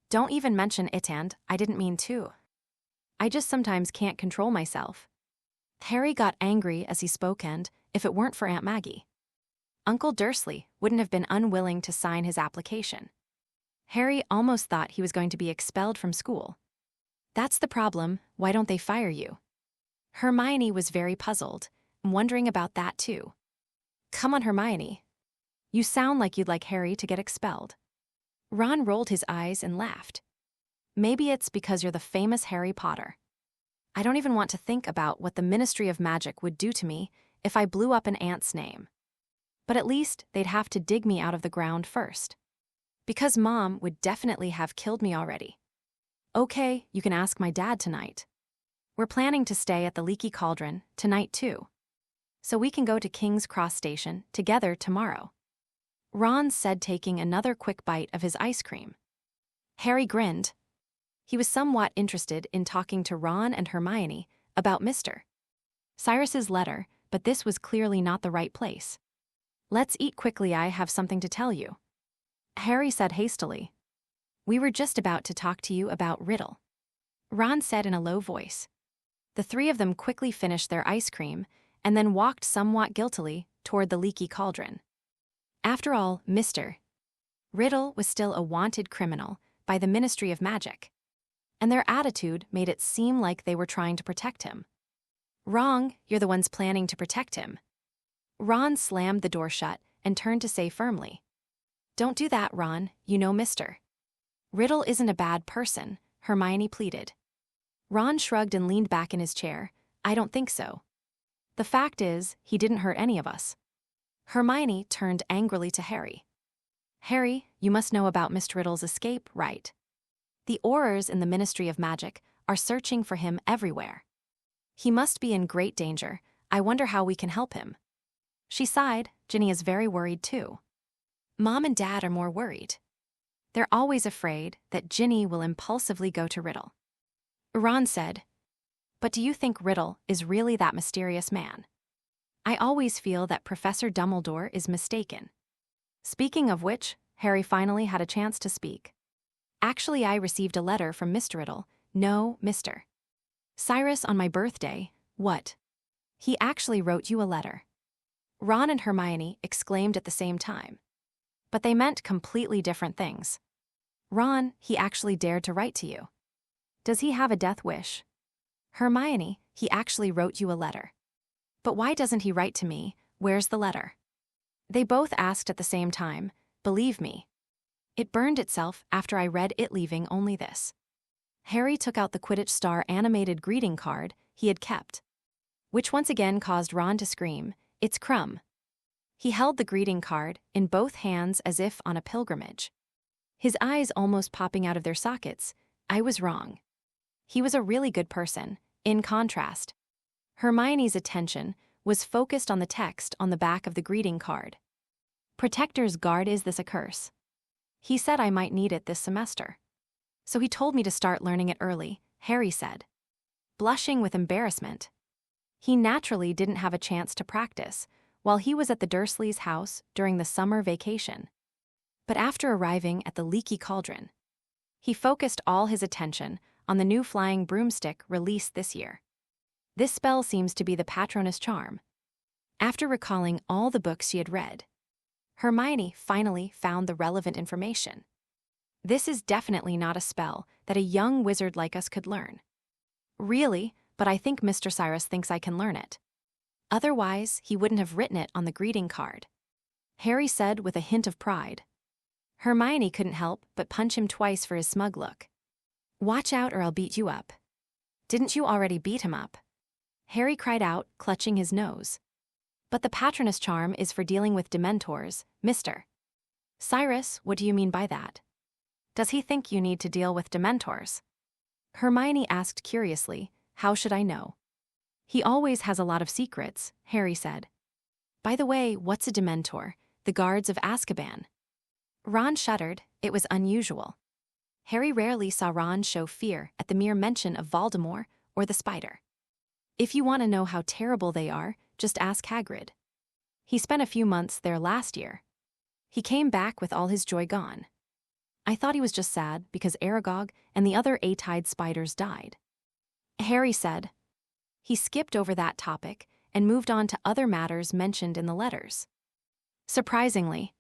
Don't even mention it, and I didn't mean to. I just sometimes can't control myself. Harry got angry as he spoke, and if it weren't for Aunt Maggie, Uncle Dursley wouldn't have been unwilling to sign his application. Harry almost thought he was going to be expelled from school. That's the problem, why don't they fire you? Hermione was very puzzled, wondering about that too. Come on, Hermione. You sound like you'd like Harry to get expelled. Ron rolled his eyes and laughed. Maybe it's because you're the famous Harry Potter. I don't even want to think about what the Ministry of Magic would do to me if I blew up an aunt's name. But at least they'd have to dig me out of the ground first. Because Mom would definitely have killed me already. Okay, you can ask my dad tonight. We're planning to stay at the Leaky Cauldron tonight too, so we can go to King's Cross Station together tomorrow. Ron said, taking another quick bite of his ice cream. Harry grinned. He was somewhat interested in talking to Ron and Hermione about Mr. Cyrus's letter, but this was clearly not the right place. Let's eat quickly, I have something to tell you. Harry said hastily. We were just about to talk to you about Riddle, Ron said in a low voice. The 3 of them quickly finished their ice cream and then walked somewhat guiltily toward the Leaky Cauldron. After all, Mr. Riddle was still a wanted criminal by the Ministry of Magic, and their attitude made it seem like they were trying to protect him. Wrong, you're the ones planning to protect him. Ron slammed the door shut and turned to say firmly. Don't do that, Ron, you know Mr. Riddle isn't a bad person, Hermione pleaded. Ron shrugged and leaned back in his chair. I don't think so. The fact is, he didn't hurt any of us. Hermione turned angrily to Harry. Harry, you must know about Mr. Riddle's escape, right? The Aurors in the Ministry of Magic are searching for him everywhere. He must be in great danger. I wonder how we can help him. She sighed. Ginny is very worried too. Mom and Dad are more worried. They're always afraid that Ginny will impulsively go to Riddle. Ron said, but do you think Riddle is really that mysterious man? I always feel that Professor Dumbledore is mistaken. Speaking of which, Harry finally had a chance to speak. Actually, I received a letter from Mr. Riddle. No, Mr. Cyrus on my birthday. What? He actually wrote you a letter. Ron and Hermione exclaimed at the same time. But they meant completely different things. Ron, he actually dared to write to you. Does he have a death wish? Hermione, he actually wrote you a letter. But why doesn't he write to me? Where's the letter? They both asked at the same time, believe me. It burned itself after I read it, leaving only this. Harry took out the Quidditch star animated greeting card he had kept, which once again caused Ron to scream, "It's Crumb." He held the greeting card in both hands as if on a pilgrimage, his eyes almost popping out of their sockets. I was wrong. He was a really good person. In contrast, Hermione's attention was focused on the text on the back of the greeting card. Protector's Guard, is this a curse? He said I might need it this semester. So he told me to start learning it early, Harry said, blushing with embarrassment. He naturally didn't have a chance to practice while he was at the Dursleys' house during the summer vacation. But after arriving at the Leaky Cauldron, he focused all his attention on the new flying broomstick released this year. This spell seems to be the Patronus charm. After recalling all the books she had read, Hermione finally found the relevant information. This is definitely not a spell that a young wizard like us could learn. Really, but I think Mr. Cyrus thinks I can learn it. Otherwise, he wouldn't have written it on the greeting card, Harry said with a hint of pride. Hermione couldn't help but punch him twice for his smug look. Watch out or I'll beat you up. Didn't you already beat him up? Harry cried out, clutching his nose. But the Patronus charm is for dealing with Dementors, Mr. Cyrus, what do you mean by that? Does he think you need to deal with Dementors? Hermione asked curiously, how should I know? He always has a lot of secrets, Harry said. By the way, what's a Dementor? The guards of Azkaban. Ron shuddered. It was unusual. Harry rarely saw Ron show fear at the mere mention of Voldemort or the spider. If you want to know how terrible they are, just ask Hagrid. He spent a few months there last year. He came back with all his joy gone. I thought he was just sad because Aragog and the other A-tide spiders died, Harry said. He skipped over that topic and moved on to other matters mentioned in the letters. Surprisingly,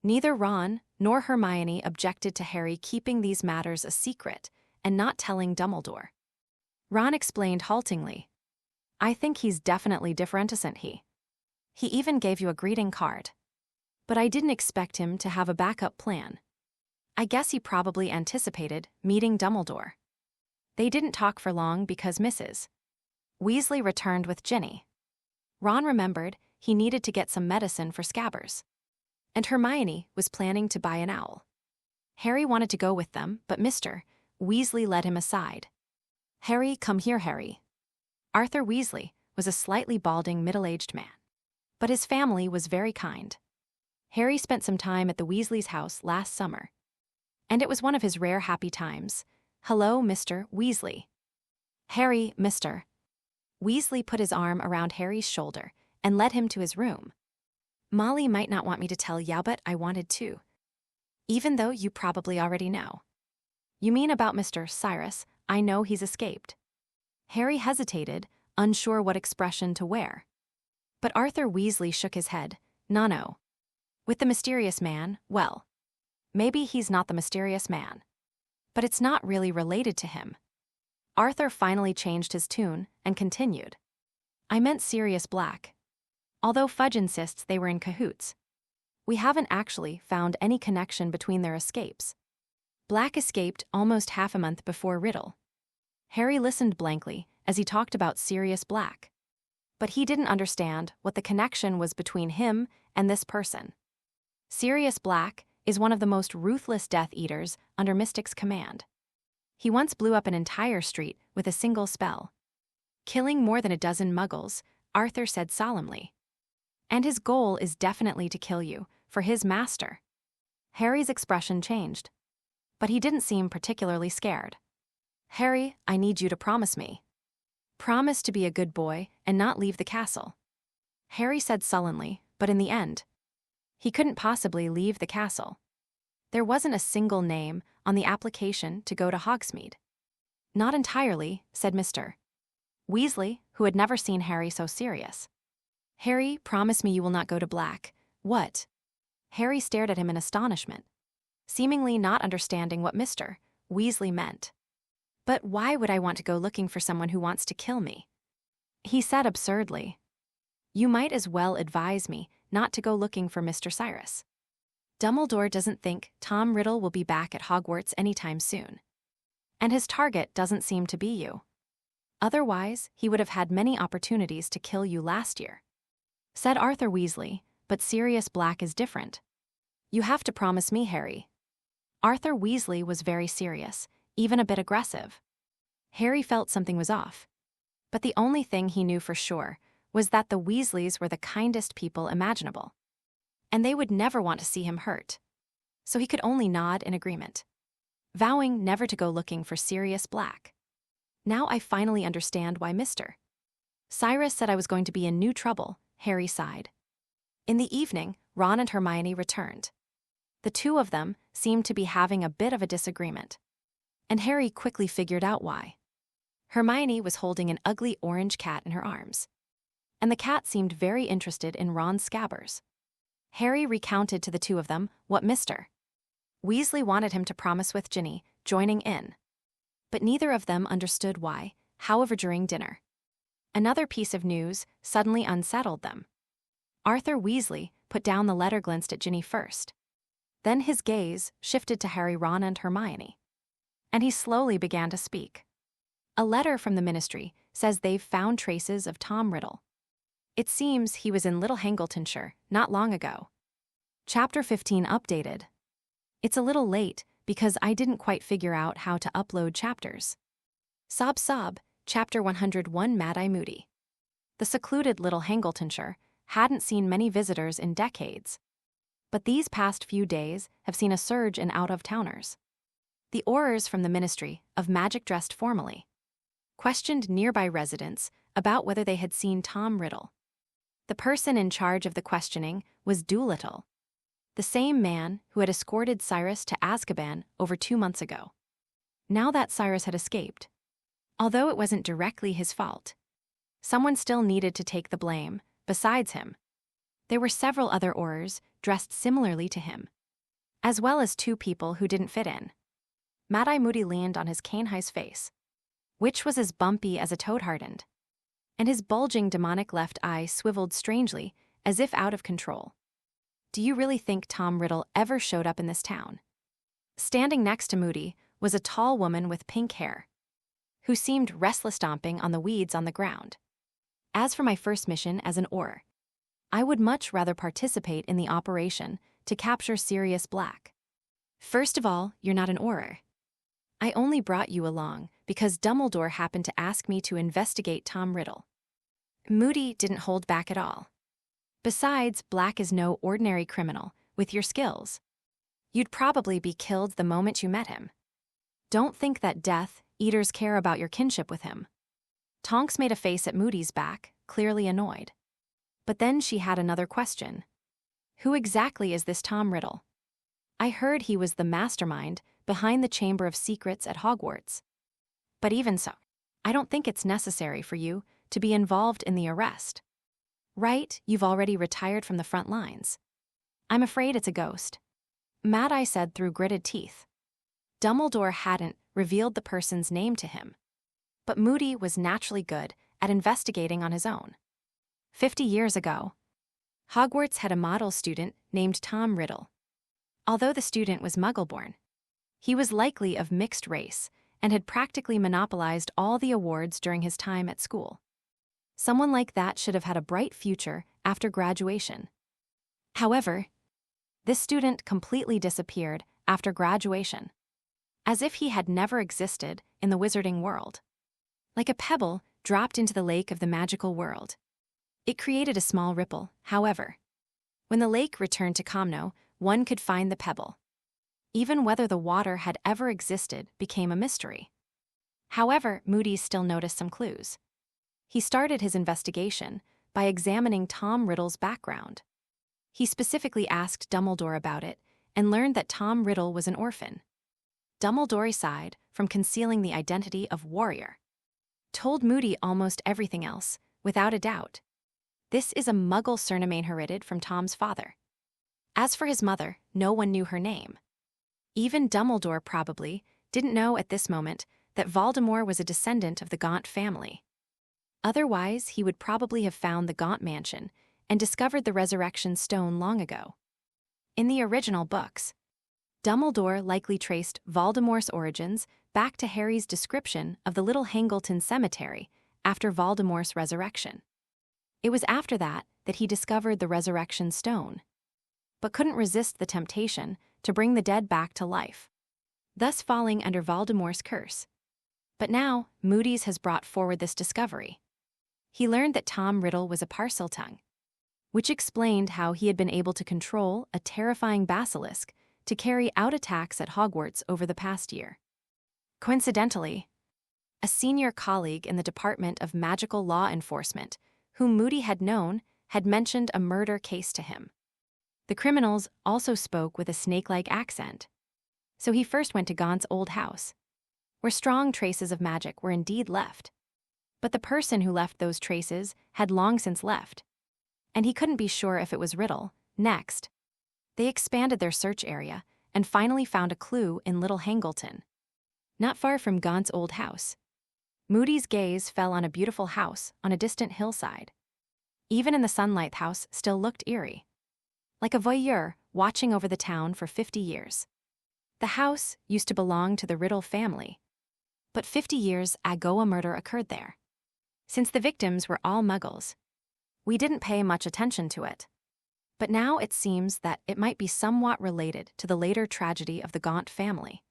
neither Ron nor Hermione objected to Harry keeping these matters a secret and not telling Dumbledore. Ron explained haltingly, I think he's definitely different, isn't he? He even gave you a greeting card. But I didn't expect him to have a backup plan. I guess he probably anticipated meeting Dumbledore. They didn't talk for long because Mrs. Weasley returned with Ginny. Ron remembered he needed to get some medicine for scabbers, and Hermione was planning to buy an owl. Harry wanted to go with them, but Mr. Weasley led him aside. Harry, come here, Harry. Arthur Weasley was a slightly balding middle-aged man, but his family was very kind. Harry spent some time at the Weasleys' house last summer, and it was one of his rare happy times. Hello, Mr. Weasley. Harry, Mr. Weasley put his arm around Harry's shoulder and led him to his room. Molly might not want me to tell you, but I wanted to. Even though you probably already know. You mean about Mr. Cyrus? I know he's escaped. Harry hesitated, unsure what expression to wear. But Arthur Weasley shook his head. No. With the mysterious man, well, maybe he's not the mysterious man. But it's not really related to him. Arthur finally changed his tune and continued. I meant Sirius Black. Although Fudge insists they were in cahoots, we haven't actually found any connection between their escapes. Black escaped almost half a month before Riddle. Harry listened blankly as he talked about Sirius Black. But he didn't understand what the connection was between him and this person. Sirius Black is one of the most ruthless Death Eaters under Mystic's command. He once blew up an entire street with a single spell, killing more than a dozen Muggles, Arthur said solemnly. And his goal is definitely to kill you, for his master. Harry's expression changed, but he didn't seem particularly scared. Harry, I need you to promise me. Promise to be a good boy and not leave the castle. Harry said sullenly, but in the end, he couldn't possibly leave the castle. There wasn't a single name on the application to go to Hogsmeade. Not entirely, said Mr. Weasley, who had never seen Harry so serious. Harry, promise me you will not go to Black. What? Harry stared at him in astonishment, seemingly not understanding what Mr. Weasley meant. "But why would I want to go looking for someone who wants to kill me?" he said absurdly. "You might as well advise me not to go looking for Mr. Cyrus. Dumbledore doesn't think Tom Riddle will be back at Hogwarts anytime soon. And his target doesn't seem to be you. Otherwise, he would have had many opportunities to kill you last year," said Arthur Weasley, "but Sirius Black is different. You have to promise me, Harry." Arthur Weasley was very serious, even a bit aggressive. Harry felt something was off. But the only thing he knew for sure was that the Weasleys were the kindest people imaginable. And they would never want to see him hurt. So he could only nod in agreement, vowing never to go looking for Sirius Black. "Now I finally understand why Mr. Cyrus said I was going to be in new trouble," Harry sighed. In the evening, Ron and Hermione returned. The two of them seemed to be having a bit of a disagreement, and Harry quickly figured out why. Hermione was holding an ugly orange cat in her arms, and the cat seemed very interested in Ron's scabbers. Harry recounted to the two of them what Mr. Weasley wanted him to promise with Ginny joining in. But neither of them understood why, however, during dinner. Another piece of news suddenly unsettled them. Arthur Weasley put down the letter, glanced at Ginny first. Then his gaze shifted to Harry, Ron, and Hermione. And he slowly began to speak. "A letter from the Ministry says they've found traces of Tom Riddle. It seems he was in Little Hangletonshire not long ago." Chapter 15 updated. It's a little late because I didn't quite figure out how to upload chapters. Sob sob, Chapter 101 Mad-Eye Moody. The secluded Little Hangletonshire hadn't seen many visitors in decades. But these past few days have seen a surge in out-of-towners. The Aurors from the Ministry of Magic dressed formally, questioned nearby residents about whether they had seen Tom Riddle. The person in charge of the questioning was Doolittle, the same man who had escorted Cyrus to Azkaban over 2 months ago. Now that Cyrus had escaped, although it wasn't directly his fault, someone still needed to take the blame, besides him. There were several other Aurors dressed similarly to him, as well as 2 people who didn't fit in. Mad-Eye Moody leaned on his cane-high's face, which was as bumpy as a toad hardened, and his bulging demonic left eye swiveled strangely, as if out of control. "Do you really think Tom Riddle ever showed up in this town?" Standing next to Moody was a tall woman with pink hair, who seemed restless, stomping on the weeds on the ground. "As for my first mission as an Auror, I would much rather participate in the operation to capture Sirius Black. First of all, you're not an Auror. I only brought you along because Dumbledore happened to ask me to investigate Tom Riddle." Moody didn't hold back at all. "Besides, Black is no ordinary criminal with your skills. You'd probably be killed the moment you met him. Don't think that Death Eaters care about your kinship with him." Tonks made a face at Moody's back, clearly annoyed. But then she had another question. "Who exactly is this Tom Riddle? I heard he was the mastermind behind the Chamber of Secrets at Hogwarts. But even so, I don't think it's necessary for you to be involved in the arrest. Right, you've already retired from the front lines. I'm afraid it's a ghost," Mad-Eye said through gritted teeth. Dumbledore hadn't revealed the person's name to him, but Moody was naturally good at investigating on his own. 50 years ago, Hogwarts had a model student named Tom Riddle. Although the student was Muggle-born, he was likely of mixed race and had practically monopolized all the awards during his time at school. Someone like that should have had a bright future after graduation. However, this student completely disappeared after graduation, as if he had never existed in the wizarding world. Like a pebble dropped into the lake of the magical world. It created a small ripple, however. When the lake returned to Comno, one could find the pebble. Even whether the water had ever existed became a mystery. However, Moody still noticed some clues. He started his investigation by examining Tom Riddle's background. He specifically asked Dumbledore about it and learned that Tom Riddle was an orphan. Dumbledore sighed from concealing the identity of Warrior. Told Moody almost everything else, without a doubt. This is a Muggle surname inherited from Tom's father. As for his mother, no one knew her name. Even Dumbledore probably didn't know at this moment that Voldemort was a descendant of the Gaunt family. Otherwise, he would probably have found the Gaunt mansion and discovered the Resurrection Stone long ago. In the original books, Dumbledore likely traced Voldemort's origins back to Harry's description of the Little Hangleton Cemetery after Voldemort's resurrection. It was after that he discovered the Resurrection Stone, but couldn't resist the temptation to bring the dead back to life, thus falling under Voldemort's curse. But now, Moody's has brought forward this discovery. He learned that Tom Riddle was a Parseltongue, which explained how he had been able to control a terrifying basilisk to carry out attacks at Hogwarts over the past year. Coincidentally, a senior colleague in the Department of Magical Law Enforcement, whom Moody had known, had mentioned a murder case to him. The criminals also spoke with a snake-like accent, so he first went to Gaunt's old house, where strong traces of magic were indeed left. But the person who left those traces had long since left, and he couldn't be sure if it was Riddle. Next, they expanded their search area and finally found a clue in Little Hangleton, not far from Gaunt's old house. Moody's gaze fell on a beautiful house on a distant hillside. Even in the sunlight, the house still looked eerie, like a voyeur watching over the town for 50 years. The house used to belong to the Riddle family, but 50 years ago a murder occurred there. Since the victims were all muggles, we didn't pay much attention to it. But now it seems that it might be somewhat related to the later tragedy of the Gaunt family.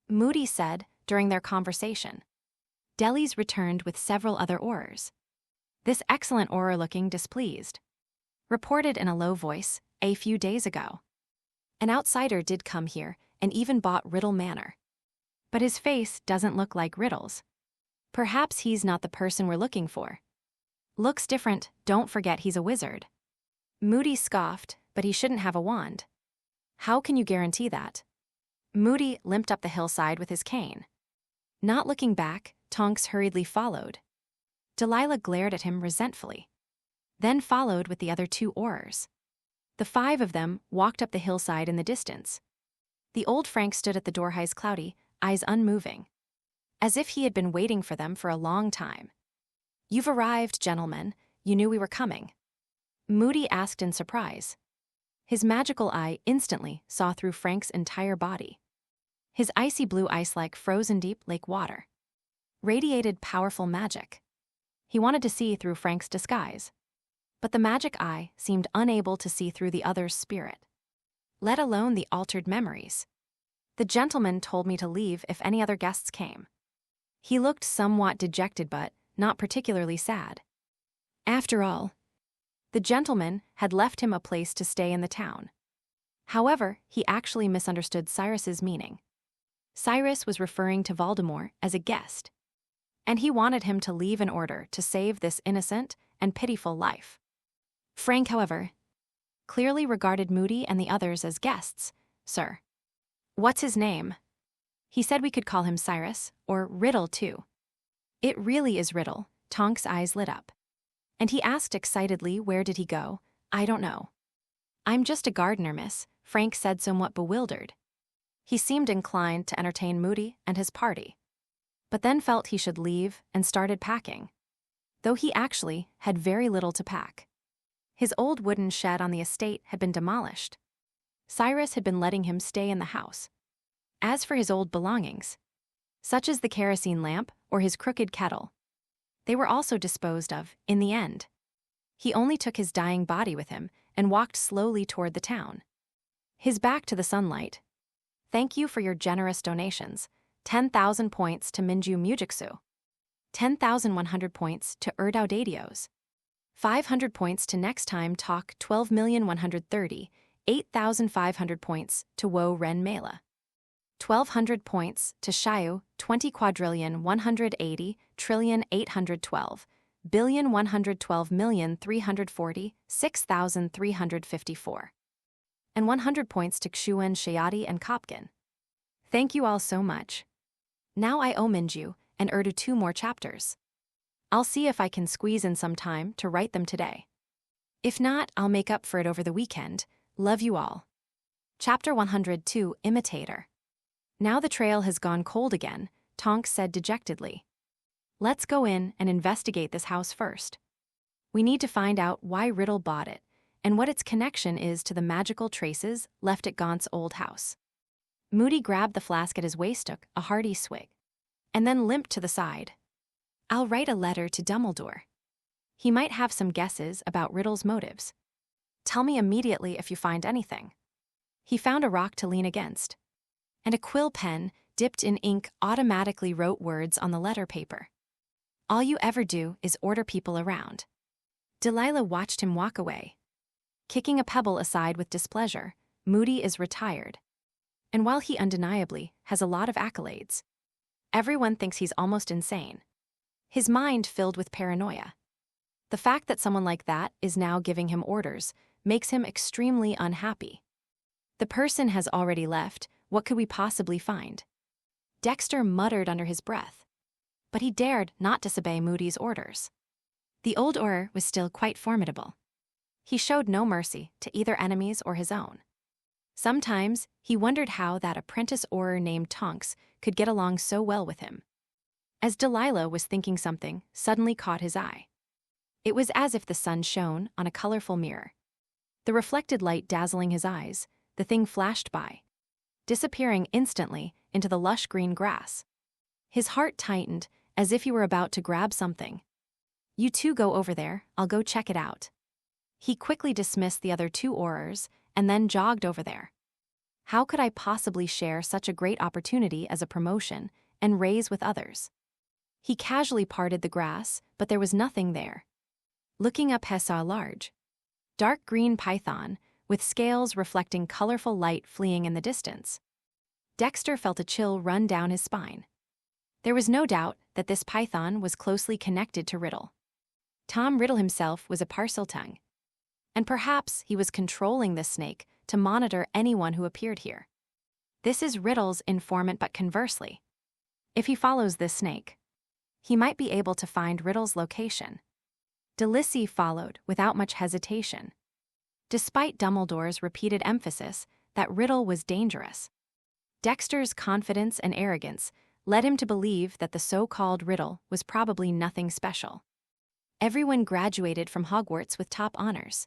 Moody said during their conversation. Deli's returned with several other Aurors. This excellent Auror looking displeased. Reported in a low voice a few days ago. An outsider did come here and even bought Riddle Manor. But his face doesn't look like Riddle's. Perhaps he's not the person we're looking for. Looks different, don't forget he's a wizard. Moody scoffed, but he shouldn't have a wand. How can you guarantee that? Moody limped up the hillside with his cane. Not looking back, Tonks hurriedly followed. Delilah glared at him resentfully, then followed with the other 2 Aurors. The 5 of them walked up the hillside in the distance. The old Frank stood at the door, eyes cloudy, eyes unmoving, as if he had been waiting for them for a long time. "You've arrived, gentlemen. You knew we were coming?" Moody asked in surprise. His magical eye instantly saw through Frank's entire body. His icy blue eyes, like frozen deep lake water, radiated powerful magic. He wanted to see through Frank's disguise, but the magic eye seemed unable to see through the other's spirit, let alone the altered memories. "The gentleman told me to leave if any other guests came." He looked somewhat dejected but not particularly sad. After all, the gentleman had left him a place to stay in the town. However, he actually misunderstood Cyrus's meaning. Cyrus was referring to Voldemort as a guest, and he wanted him to leave in order to save this innocent and pitiful life. Frank, however, clearly regarded Moody and the others as guests. "Sir, what's his name?" He said we could call him Cyrus, or Riddle too. "It really is Riddle." Tonk's eyes lit up, and he asked excitedly, "Where did he go?" "I don't know." "I'm just a gardener, miss," Frank said, somewhat bewildered. He seemed inclined to entertain Moody and his party, but then felt he should leave and started packing, though he actually had very little to pack. His old wooden shed on the estate had been demolished. Cyrus had been letting him stay in the house. As for his old belongings, such as the kerosene lamp or his crooked kettle, they were also disposed of in the end. He only took his dying body with him and walked slowly toward the town, his back to the sunlight. "Thank you for your generous donations. 10,000 points to Minju Mujiksu. 10,100 points to Erdaudadios. 500 points to Next Time Talk. 12,130. 8,500 points to Wo Ren Mela. 1,200 points to Shayu. 20,180,812,112,340,6,354. And 100 points to Kshuan, Shayati, and Kopkin. Thank you all so much. Now I owe Minju and Urdu 2 more chapters. I'll see if I can squeeze in some time to write them today. If not, I'll make up for it over the weekend. Love you all. Chapter 102, Imitator. Now the trail has gone cold again, Tonks said dejectedly. Let's go in and investigate this house first. We need to find out why Riddle bought it, and what its connection is to the magical traces left at Gaunt's old house. Moody grabbed the flask at his waist, took a hearty swig, and then limped to the side. I'll write a letter to Dumbledore. He might have some guesses about Riddle's motives. Tell me immediately if you find anything. He found a rock to lean against, and a quill pen dipped in ink automatically wrote words on the letter paper. All you ever do is order people around. Delilah watched him walk away. Kicking a pebble aside with displeasure, Moody is retired. And while he undeniably has a lot of accolades, everyone thinks he's almost insane. His mind filled with paranoia. The fact that someone like that is now giving him orders makes him extremely unhappy. The person has already left. What could we possibly find? Dexter muttered under his breath. But he dared not disobey Moody's orders. The old Auror was still quite formidable. He showed no mercy to either enemies or his own. Sometimes he wondered how that apprentice Auror named Tonks could get along so well with him. As Delilah was thinking, something suddenly caught his eye. It was as if the sun shone on a colorful mirror. The reflected light dazzling his eyes, the thing flashed by, disappearing instantly into the lush green grass. His heart tightened as if he were about to grab something. You two go over there, I'll go check it out. He quickly dismissed the other two Aurors and then jogged over there. How could I possibly share such a great opportunity as a promotion and raise with others? He casually parted the grass, but there was nothing there. Looking up, he saw a large, dark green python with scales reflecting colorful light fleeing in the distance. Dexter felt a chill run down his spine. There was no doubt that this python was closely connected to Riddle. Tom Riddle himself was a Parseltongue, and perhaps he was controlling this snake to monitor anyone who appeared here. This is Riddle's informant, but conversely, if he follows this snake, he might be able to find Riddle's location. Delilah followed without much hesitation, despite Dumbledore's repeated emphasis that Riddle was dangerous. Dexter's confidence and arrogance led him to believe that the so-called Riddle was probably nothing special. Everyone graduated from Hogwarts with top honors.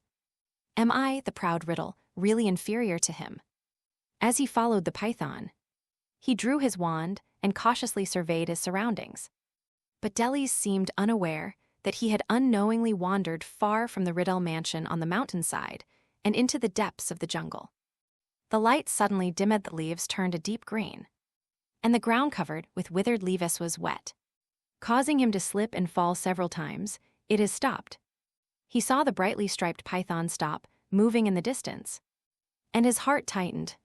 Am I, the proud Riddle, really inferior to him? As he followed the python, he drew his wand and cautiously surveyed his surroundings. But Delilah seemed unaware that he had unknowingly wandered far from the Riddle mansion on the mountainside and into the depths of the jungle. The light suddenly dimmed, the leaves turned a deep green, and the ground covered with withered leaves was wet. Causing him to slip and fall several times, it has stopped. He saw the brightly striped python stop, moving in the distance, and his heart tightened.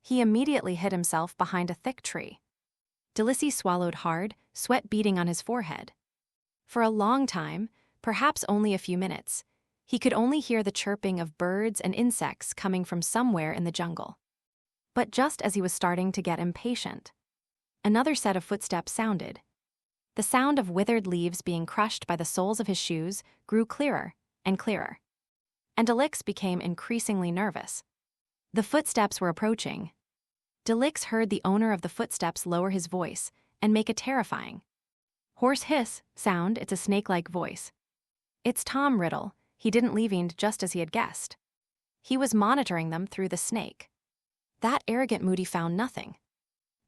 He immediately hid himself behind a thick tree. Delilah swallowed hard, sweat beading on his forehead. For a long time, perhaps only a few minutes, he could only hear the chirping of birds and insects coming from somewhere in the jungle. But just as he was starting to get impatient, another set of footsteps sounded. The sound of withered leaves being crushed by the soles of his shoes grew clearer and clearer, and Delilah became increasingly nervous. The footsteps were approaching. Delilah heard the owner of the footsteps lower his voice and make a terrifying, hoarse hiss sound. It's a snake-like voice. It's Tom Riddle. He didn't leave just as he had guessed. He was monitoring them through the snake. That arrogant Moody found nothing.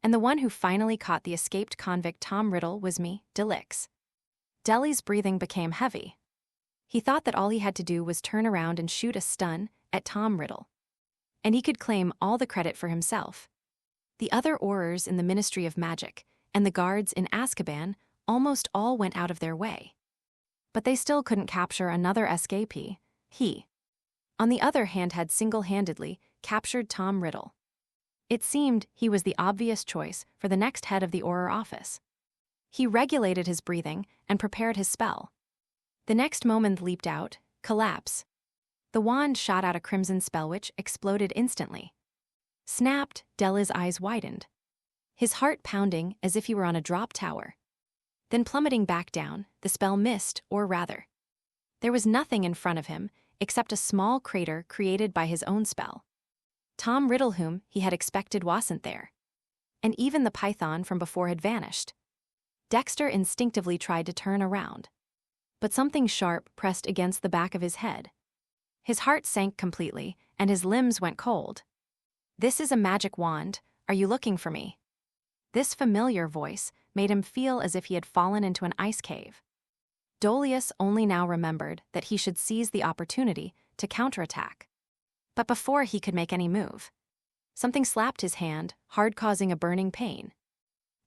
And the one who finally caught the escaped convict Tom Riddle was me, Delilah. Deli's breathing became heavy. He thought that all he had to do was turn around and shoot a stun at Tom Riddle, and he could claim all the credit for himself. The other Aurors in the Ministry of Magic and the guards in Azkaban almost all went out of their way. But they still couldn't capture another escapee. He, on the other hand, had single-handedly captured Tom Riddle. It seemed he was the obvious choice for the next head of the Auror office. He regulated his breathing and prepared his spell. The next moment leaped out, collapse. The wand shot out a crimson spell which exploded instantly. Snapped, Delilah's eyes widened, his heart pounding as if he were on a drop tower. Then plummeting back down, the spell missed, or rather, there was nothing in front of him except a small crater created by his own spell. Tom Riddle, whom he had expected, wasn't there. And even the python from before had vanished. Dexter instinctively tried to turn around. But something sharp pressed against the back of his head. His heart sank completely, and his limbs went cold. "This is a magic wand. Are you looking for me?" This familiar voice made him feel as if he had fallen into an ice cave. Dolius only now remembered that he should seize the opportunity to counterattack. But before he could make any move, something slapped his hand, hard, causing a burning pain.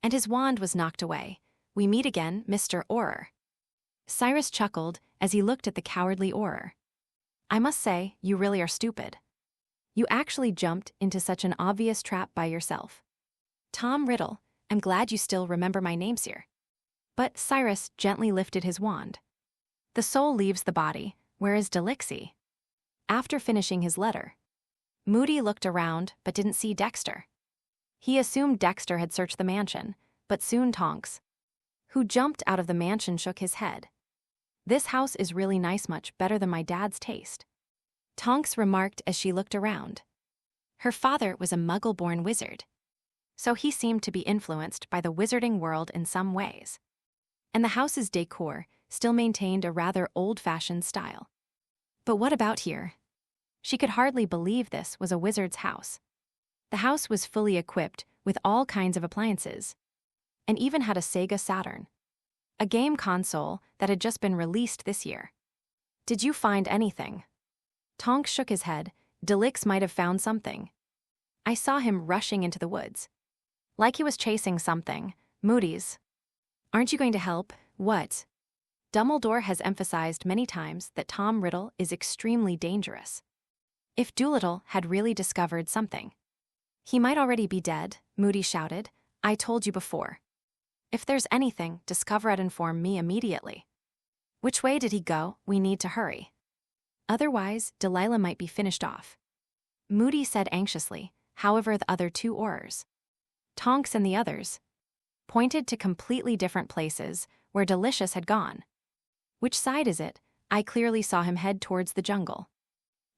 And his wand was knocked away. "We meet again, Mr. Auror." Cyrus chuckled as he looked at the cowardly Auror. "I must say, you really are stupid. You actually jumped into such an obvious trap by yourself. Tom Riddle, I'm glad you still remember my name, sir." But Cyrus gently lifted his wand. "The soul leaves the body, where is Delixie?" After finishing his letter, Moody looked around but didn't see Dexter. He assumed Dexter had searched the mansion, but soon Tonks, who jumped out of the mansion, shook his head. "This house is really nice, much better than my dad's taste," Tonks remarked as she looked around. Her father was a Muggle-born wizard, so he seemed to be influenced by the wizarding world in some ways. And the house's decor still maintained a rather old-fashioned style. But what about here? She could hardly believe this was a wizard's house. The house was fully equipped with all kinds of appliances, and even had a Sega Saturn, a game console that had just been released this year. "Did you find anything?" Tonks shook his head. "Delix might have found something. I saw him rushing into the woods, like he was chasing something." "Moody's, aren't you going to help?" "What?" "Dumbledore has emphasized many times that Tom Riddle is extremely dangerous. If Doolittle had really discovered something, he might already be dead," Moody shouted. "I told you before. If there's anything, discover it and inform me immediately." "Which way did he go? We need to hurry. Otherwise, Delilah might be finished off," Moody said anxiously. However, the other two Aurors, Tonks and the others, pointed to completely different places where Delicious had gone. "Which side is it? I clearly saw him head towards the jungle,"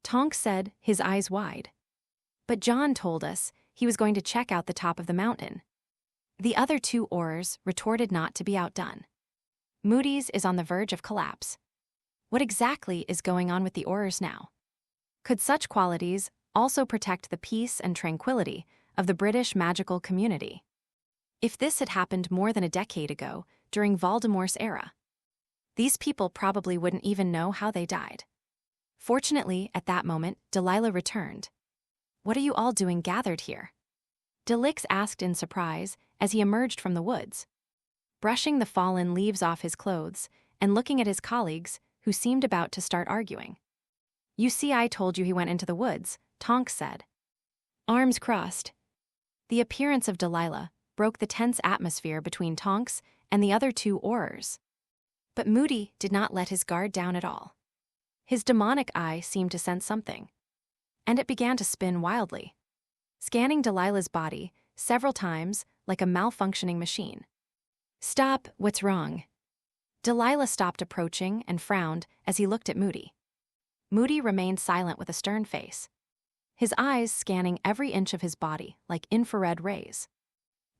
Tonks said, his eyes wide. "But John told us he was going to check out the top of the mountain." The other two Aurors retorted, not to be outdone. "Moody's is on the verge of collapse. What exactly is going on with the Aurors now? Could such qualities also protect the peace and tranquility of the British magical community? If this had happened more than a decade ago, during Voldemort's era, these people probably wouldn't even know how they died." Fortunately, at that moment, Delilah returned. "What are you all doing gathered here?" Delix asked in surprise as he emerged from the woods, brushing the fallen leaves off his clothes and looking at his colleagues, who seemed about to start arguing. "You see, I told you he went into the woods," Tonks said, arms crossed. The appearance of Delilah broke the tense atmosphere between Tonks and the other two Aurors. But Moody did not let his guard down at all. His demonic eye seemed to sense something, and it began to spin wildly, scanning Delilah's body several times like a malfunctioning machine. "Stop, what's wrong?" Delilah stopped approaching and frowned as he looked at Moody. Moody remained silent with a stern face, his eyes scanning every inch of his body like infrared rays.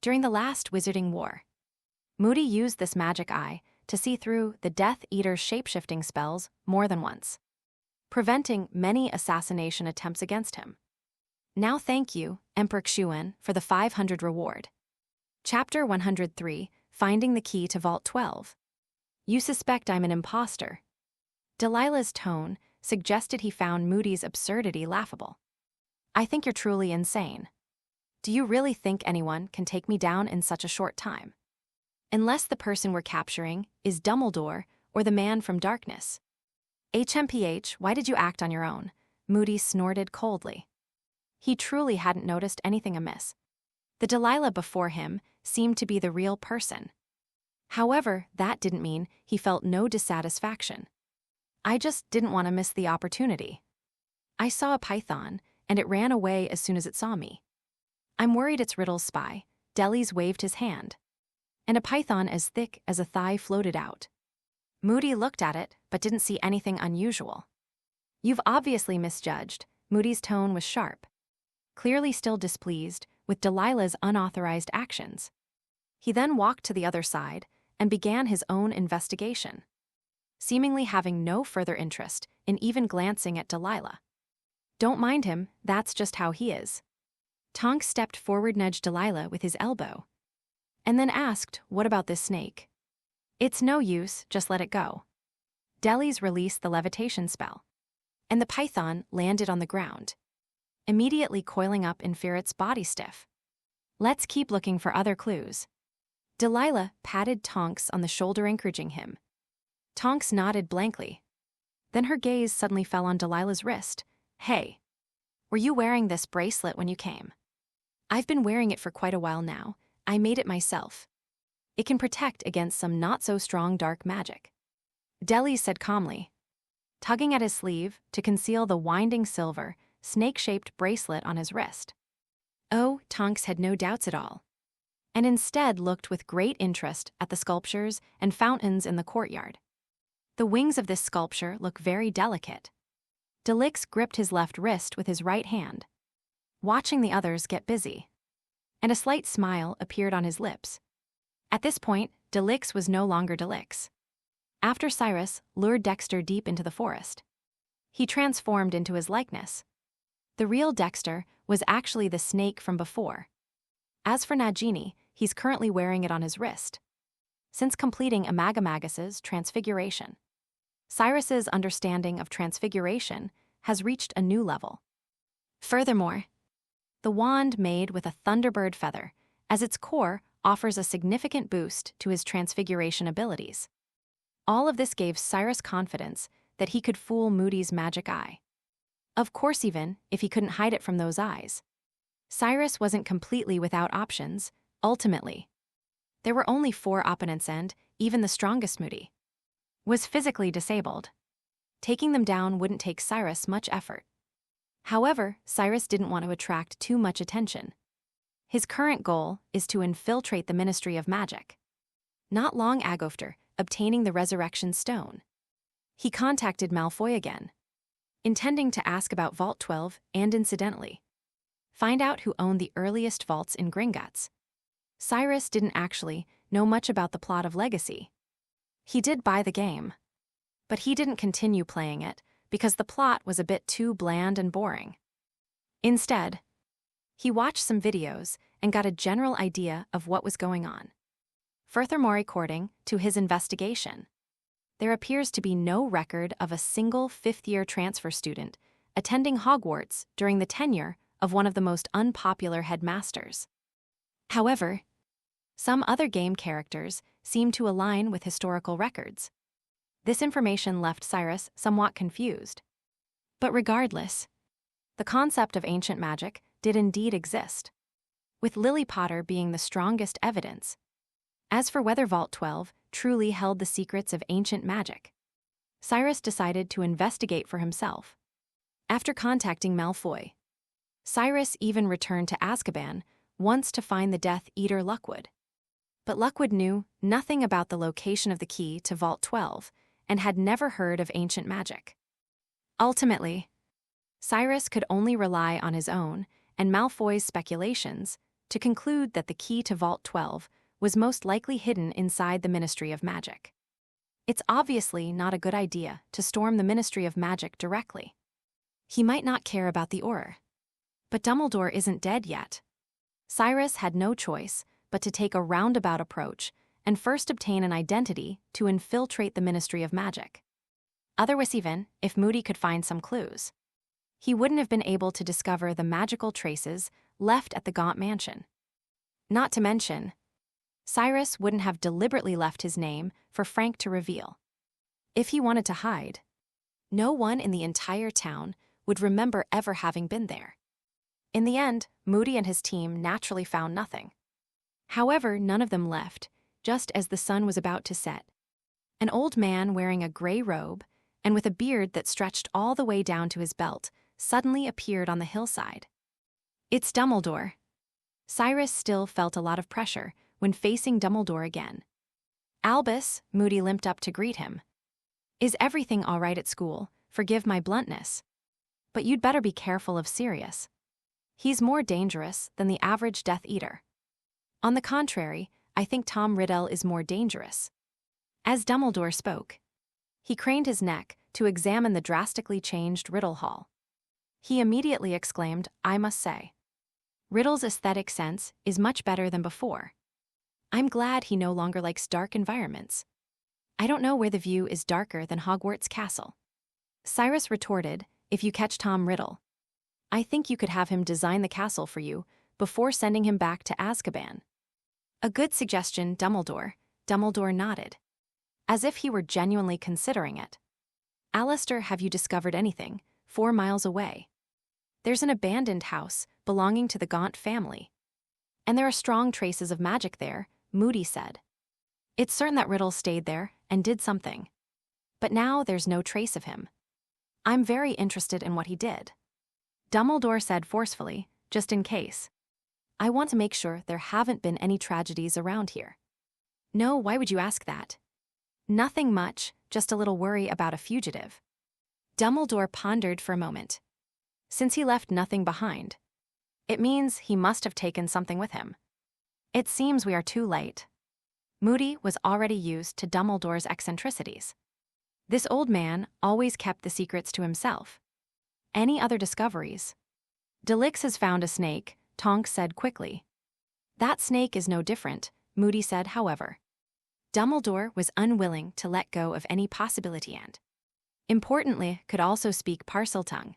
During the last Wizarding War, Moody used this magic eye to see through the Death Eater's shape-shifting spells more than once, preventing many assassination attempts against him. Now thank you, Emperor Xuan, for the 500 reward. Chapter 103, Finding the Key to Vault 12. "You suspect I'm an imposter." Delilah's tone suggested he found Moody's absurdity laughable. "I think you're truly insane. Do you really think anyone can take me down in such a short time? Unless the person we're capturing is Dumbledore or the man from darkness." "HMPH, why did you act on your own?" Moody snorted coldly. He truly hadn't noticed anything amiss. The Delilah before him seemed to be the real person. However, that didn't mean he felt no dissatisfaction. "I just didn't want to miss the opportunity. I saw a python, and it ran away as soon as it saw me. I'm worried it's Riddle's spy." Delis waved his hand, and a python as thick as a thigh floated out. Moody looked at it, but didn't see anything unusual. You've obviously misjudged. Moody's tone was sharp, clearly still displeased with Delilah's unauthorized actions. He then walked to the other side and began his own investigation, seemingly having no further interest in even glancing at Delilah. Don't mind him, that's just how he is. Tonks stepped forward, nudged Delilah with his elbow, and then asked, "What about this snake?" "It's no use, just let it go." Delis released the levitation spell, and the python landed on the ground, immediately coiling up in Ferret's body stiff. "Let's keep looking for other clues." Delilah patted Tonks on the shoulder, encouraging him. Tonks nodded blankly. Then her gaze suddenly fell on Delilah's wrist. "Hey, were you wearing this bracelet when you came?" "I've been wearing it for quite a while now. I made it myself. It can protect against some not-so-strong dark magic," Delis said calmly, tugging at his sleeve to conceal the winding silver, snake-shaped bracelet on his wrist. Oh, Tonks had no doubts at all, and instead looked with great interest at the sculptures and fountains in the courtyard. The wings of this sculpture look very delicate. Delix gripped his left wrist with his right hand, watching the others get busy, and a slight smile appeared on his lips. At this point, Delix was no longer Delix. After Cyrus lured Dexter deep into the forest, he transformed into his likeness. The real Dexter was actually the snake from before. As for Nagini, he's currently wearing it on his wrist, since completing Amagamas's transfiguration. Cyrus's understanding of transfiguration has reached a new level. Furthermore, the wand made with a thunderbird feather, as its core, offers a significant boost to his transfiguration abilities. All of this gave Cyrus confidence that he could fool Moody's magic eye. Of course, even if he couldn't hide it from those eyes, Cyrus wasn't completely without options. Ultimately, there were only 4 opponents, and even the strongest Moody was physically disabled. Taking them down wouldn't take Cyrus much effort. However, Cyrus didn't want to attract too much attention. His current goal is to infiltrate the Ministry of Magic. Not long after obtaining the Resurrection Stone, he contacted Malfoy again, intending to ask about Vault 12 and, incidentally, find out who owned the earliest vaults in Gringotts. Cyrus didn't actually know much about the plot of Legacy. He did buy the game, but he didn't continue playing it because the plot was a bit too bland and boring. Instead, he watched some videos and got a general idea of what was going on. Furthermore, according to his investigation, there appears to be no record of a single fifth-year transfer student attending Hogwarts during the tenure of one of the most unpopular headmasters. However, some other game characters seem to align with historical records. This information left Cyrus somewhat confused. But regardless, the concept of ancient magic did indeed exist, with Lily Potter being the strongest evidence. As for whether Vault 12 truly held the secrets of ancient magic, Cyrus decided to investigate for himself. After contacting Malfoy, Cyrus even returned to Azkaban once to find the Death Eater Lockwood. But Lockwood knew nothing about the location of the key to Vault 12 and had never heard of ancient magic. Ultimately, Cyrus could only rely on his own and Malfoy's speculations to conclude that the key to Vault 12 was most likely hidden inside the Ministry of Magic. It's obviously not a good idea to storm the Ministry of Magic directly. He might not care about the Auror, but Dumbledore isn't dead yet. Cyrus had no choice but to take a roundabout approach and first obtain an identity to infiltrate the Ministry of Magic. Otherwise, even if Moody could find some clues, he wouldn't have been able to discover the magical traces left at the Gaunt Mansion. Not to mention, Cyrus wouldn't have deliberately left his name for Frank to reveal. If he wanted to hide, no one in the entire town would remember ever having been there. In the end, Moody and his team naturally found nothing. However, none of them left, just as the sun was about to set. An old man wearing a gray robe and with a beard that stretched all the way down to his belt suddenly appeared on the hillside. It's Dumbledore. Cyrus still felt a lot of pressure when facing Dumbledore again. Albus, Moody limped up to greet him. Is everything all right at school? Forgive my bluntness. But you'd better be careful of Sirius. He's more dangerous than the average Death Eater. On the contrary, I think Tom Riddle is more dangerous. As Dumbledore spoke, he craned his neck to examine the drastically changed Riddle Hall. He immediately exclaimed, I must say, Riddle's aesthetic sense is much better than before. I'm glad he no longer likes dark environments. I don't know where the view is darker than Hogwarts Castle. Cyrus retorted, if you catch Tom Riddle, I think you could have him design the castle for you before sending him back to Azkaban. A good suggestion, Dumbledore. Dumbledore nodded, as if he were genuinely considering it. Alistair, have you discovered anything 4 miles away? There's an abandoned house belonging to the Gaunt family. And there are strong traces of magic there, Moody said. It's certain that Riddle stayed there and did something. But now there's no trace of him. I'm very interested in what he did. Dumbledore said forcefully, just in case. I want to make sure there haven't been any tragedies around here. No, why would you ask that? Nothing much, just a little worry about a fugitive. Dumbledore pondered for a moment. Since he left nothing behind, it means he must have taken something with him. It seems we are too late. Moody was already used to Dumbledore's eccentricities. This old man always kept the secrets to himself. Any other discoveries? Delix has found a snake, Tonks said quickly. That snake is no different, Moody said, however. Dumbledore was unwilling to let go of any possibility and, importantly, could also speak Parseltongue.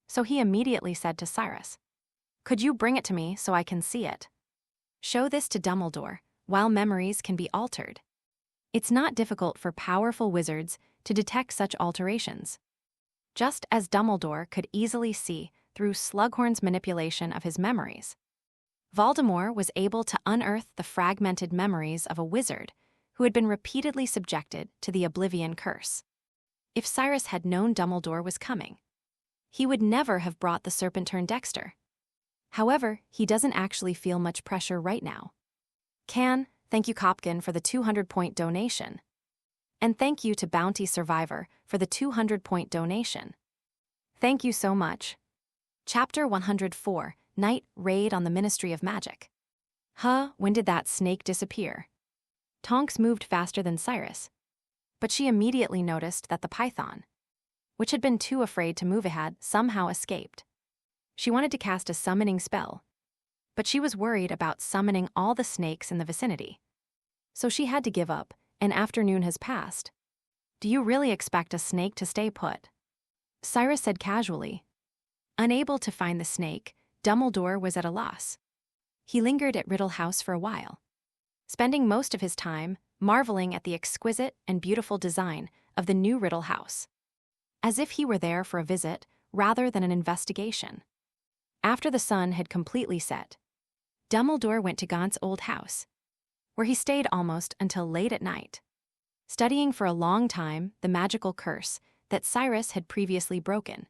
So he immediately said to Cyrus, could you bring it to me so I can see it? Show this to Dumbledore, while memories can be altered. It's not difficult for powerful wizards to detect such alterations. Just as Dumbledore could easily see through Slughorn's manipulation of his memories, Voldemort was able to unearth the fragmented memories of a wizard who had been repeatedly subjected to the Oblivion Curse. If Cyrus had known Dumbledore was coming, he would never have brought the Serpentine Dexter. However, he doesn't actually feel much pressure right now. Thank you Copkin for the 200-point donation. And thank you to Bounty Survivor for the 200-point donation. Thank you so much. Chapter 104, Night Raid on the Ministry of Magic. When did that snake disappear? Tonks moved faster than Cyrus, but she immediately noticed that the python, which had been too afraid to move ahead, somehow escaped. She wanted to cast a summoning spell, but she was worried about summoning all the snakes in the vicinity. So she had to give up. An afternoon has passed. Do you really expect a snake to stay put? Cyrus said casually. Unable to find the snake, Dumbledore was at a loss. He lingered at Riddle House for a while, spending most of his time marveling at the exquisite and beautiful design of the new Riddle House, as if he were there for a visit rather than an investigation. After the sun had completely set, Dumbledore went to Gaunt's old house, where he stayed almost until late at night, studying for a long time the magical curse that Cyrus had previously broken.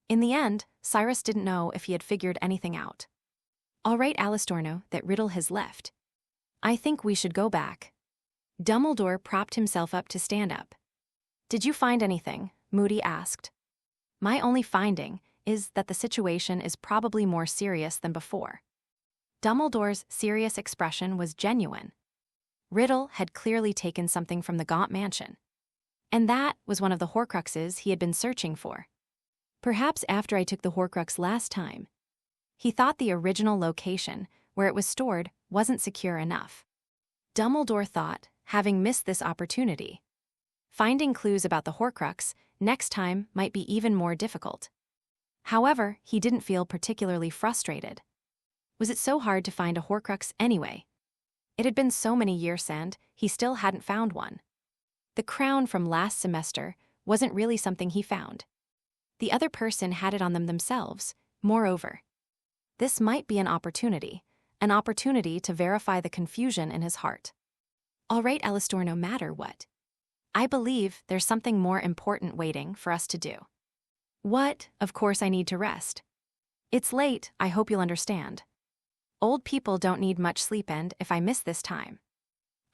In the end, Cyrus didn't know if he had figured anything out. All right, Alistorno, that Riddle has left. I think we should go back. Dumbledore propped himself up to stand up. Did you find anything? Moody asked. My only finding is that the situation is probably more serious than before. Dumbledore's serious expression was genuine. Riddle had clearly taken something from the Gaunt mansion, and that was one of the Horcruxes he had been searching for. Perhaps after I took the Horcrux last time, he thought the original location where it was stored wasn't secure enough. Dumbledore thought, having missed this opportunity, finding clues about the Horcrux next time might be even more difficult. However, he didn't feel particularly frustrated. Was it so hard to find a Horcrux anyway? It had been so many years and he still hadn't found one. The crown from last semester wasn't really something he found. The other person had it on them themselves, moreover. This might be an opportunity to verify the confusion in his heart. All right, Alistor, no matter what, I believe there's something more important waiting for us to do. What? Of course I need to rest. It's late, I hope you'll understand. Old people don't need much sleep, and if I miss this time,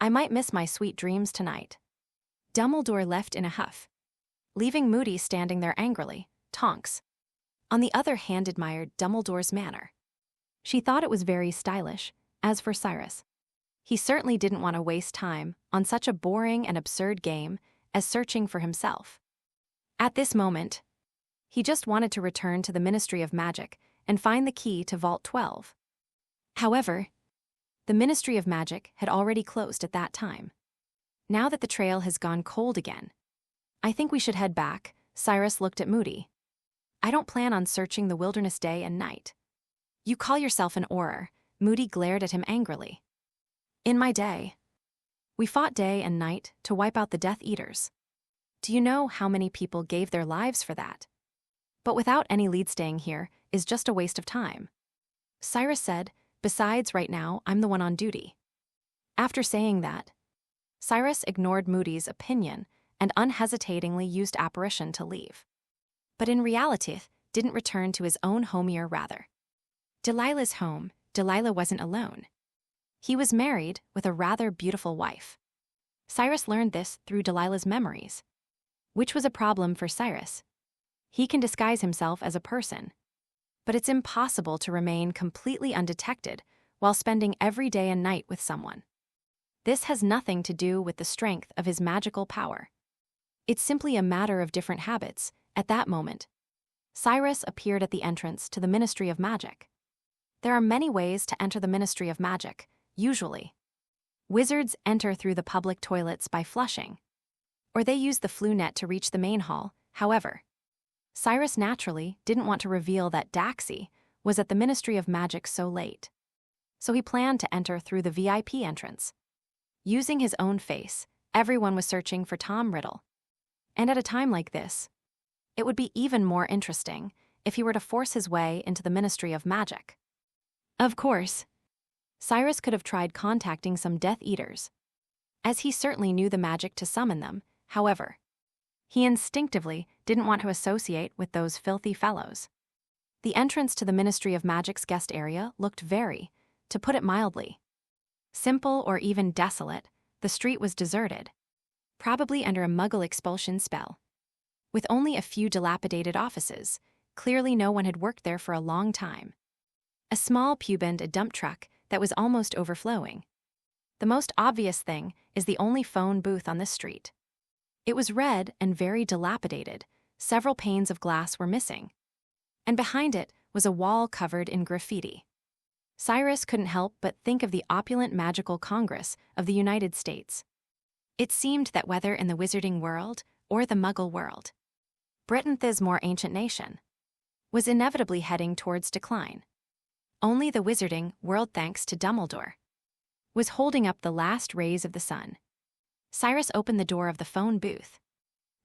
I might miss my sweet dreams tonight. Dumbledore left in a huff, leaving Moody standing there angrily. Tonks, on the other hand, admired Dumbledore's manner. She thought it was very stylish. As for Cyrus, he certainly didn't want to waste time on such a boring and absurd game as searching for himself. At this moment, he just wanted to return to the Ministry of Magic and find the key to Vault 12. However, the Ministry of Magic had already closed at that time. Now that the trail has gone cold again, I think we should head back. Cyrus looked at Moody. I don't plan on searching the wilderness day and night. You call yourself an Auror? Moody glared at him angrily. In my day, we fought day and night to wipe out the Death Eaters. Do you know how many people gave their lives for that? But without any lead, staying here is just a waste of time. Cyrus said, besides, right now, I'm the one on duty. After saying that, Cyrus ignored Moody's opinion and unhesitatingly used apparition to leave. But in reality, didn't return to his own home year rather. Delilah's home. Delilah wasn't alone. He was married with a rather beautiful wife. Cyrus learned this through Delilah's memories, which was a problem for Cyrus. He can disguise himself as a person, but it's impossible to remain completely undetected while spending every day and night with someone. This has nothing to do with the strength of his magical power. It's simply a matter of different habits. At that moment, Cyrus appeared at the entrance to the Ministry of Magic. There are many ways to enter the Ministry of Magic, usually. Wizards enter through the public toilets by flushing, or they use the flue net to reach the main hall. However, Cyrus naturally didn't want to reveal that Daxi was at the Ministry of Magic so late, so he planned to enter through the VIP entrance. Using his own face, everyone was searching for Tom Riddle. And at a time like this, it would be even more interesting if he were to force his way into the Ministry of Magic. Of course, Cyrus could have tried contacting some Death Eaters, as he certainly knew the magic to summon them. However, he instinctively didn't want to associate with those filthy fellows. The entrance to the Ministry of Magic's guest area looked very, to put it mildly, simple or even desolate. The street was deserted, probably under a Muggle expulsion spell. With only a few dilapidated offices, clearly no one had worked there for a long time. A small pube and a dump truck that was almost overflowing. The most obvious thing is the only phone booth on this street. It was red and very dilapidated. Several panes of glass were missing, and behind it was a wall covered in graffiti. Cyrus couldn't help but think of the opulent Magical Congress of the United States. It seemed that whether in the wizarding world or the Muggle world, Britain, this more ancient nation, was inevitably heading towards decline. Only the wizarding world, thanks to Dumbledore, was holding up the last rays of the sun. Cyrus opened the door of the phone booth.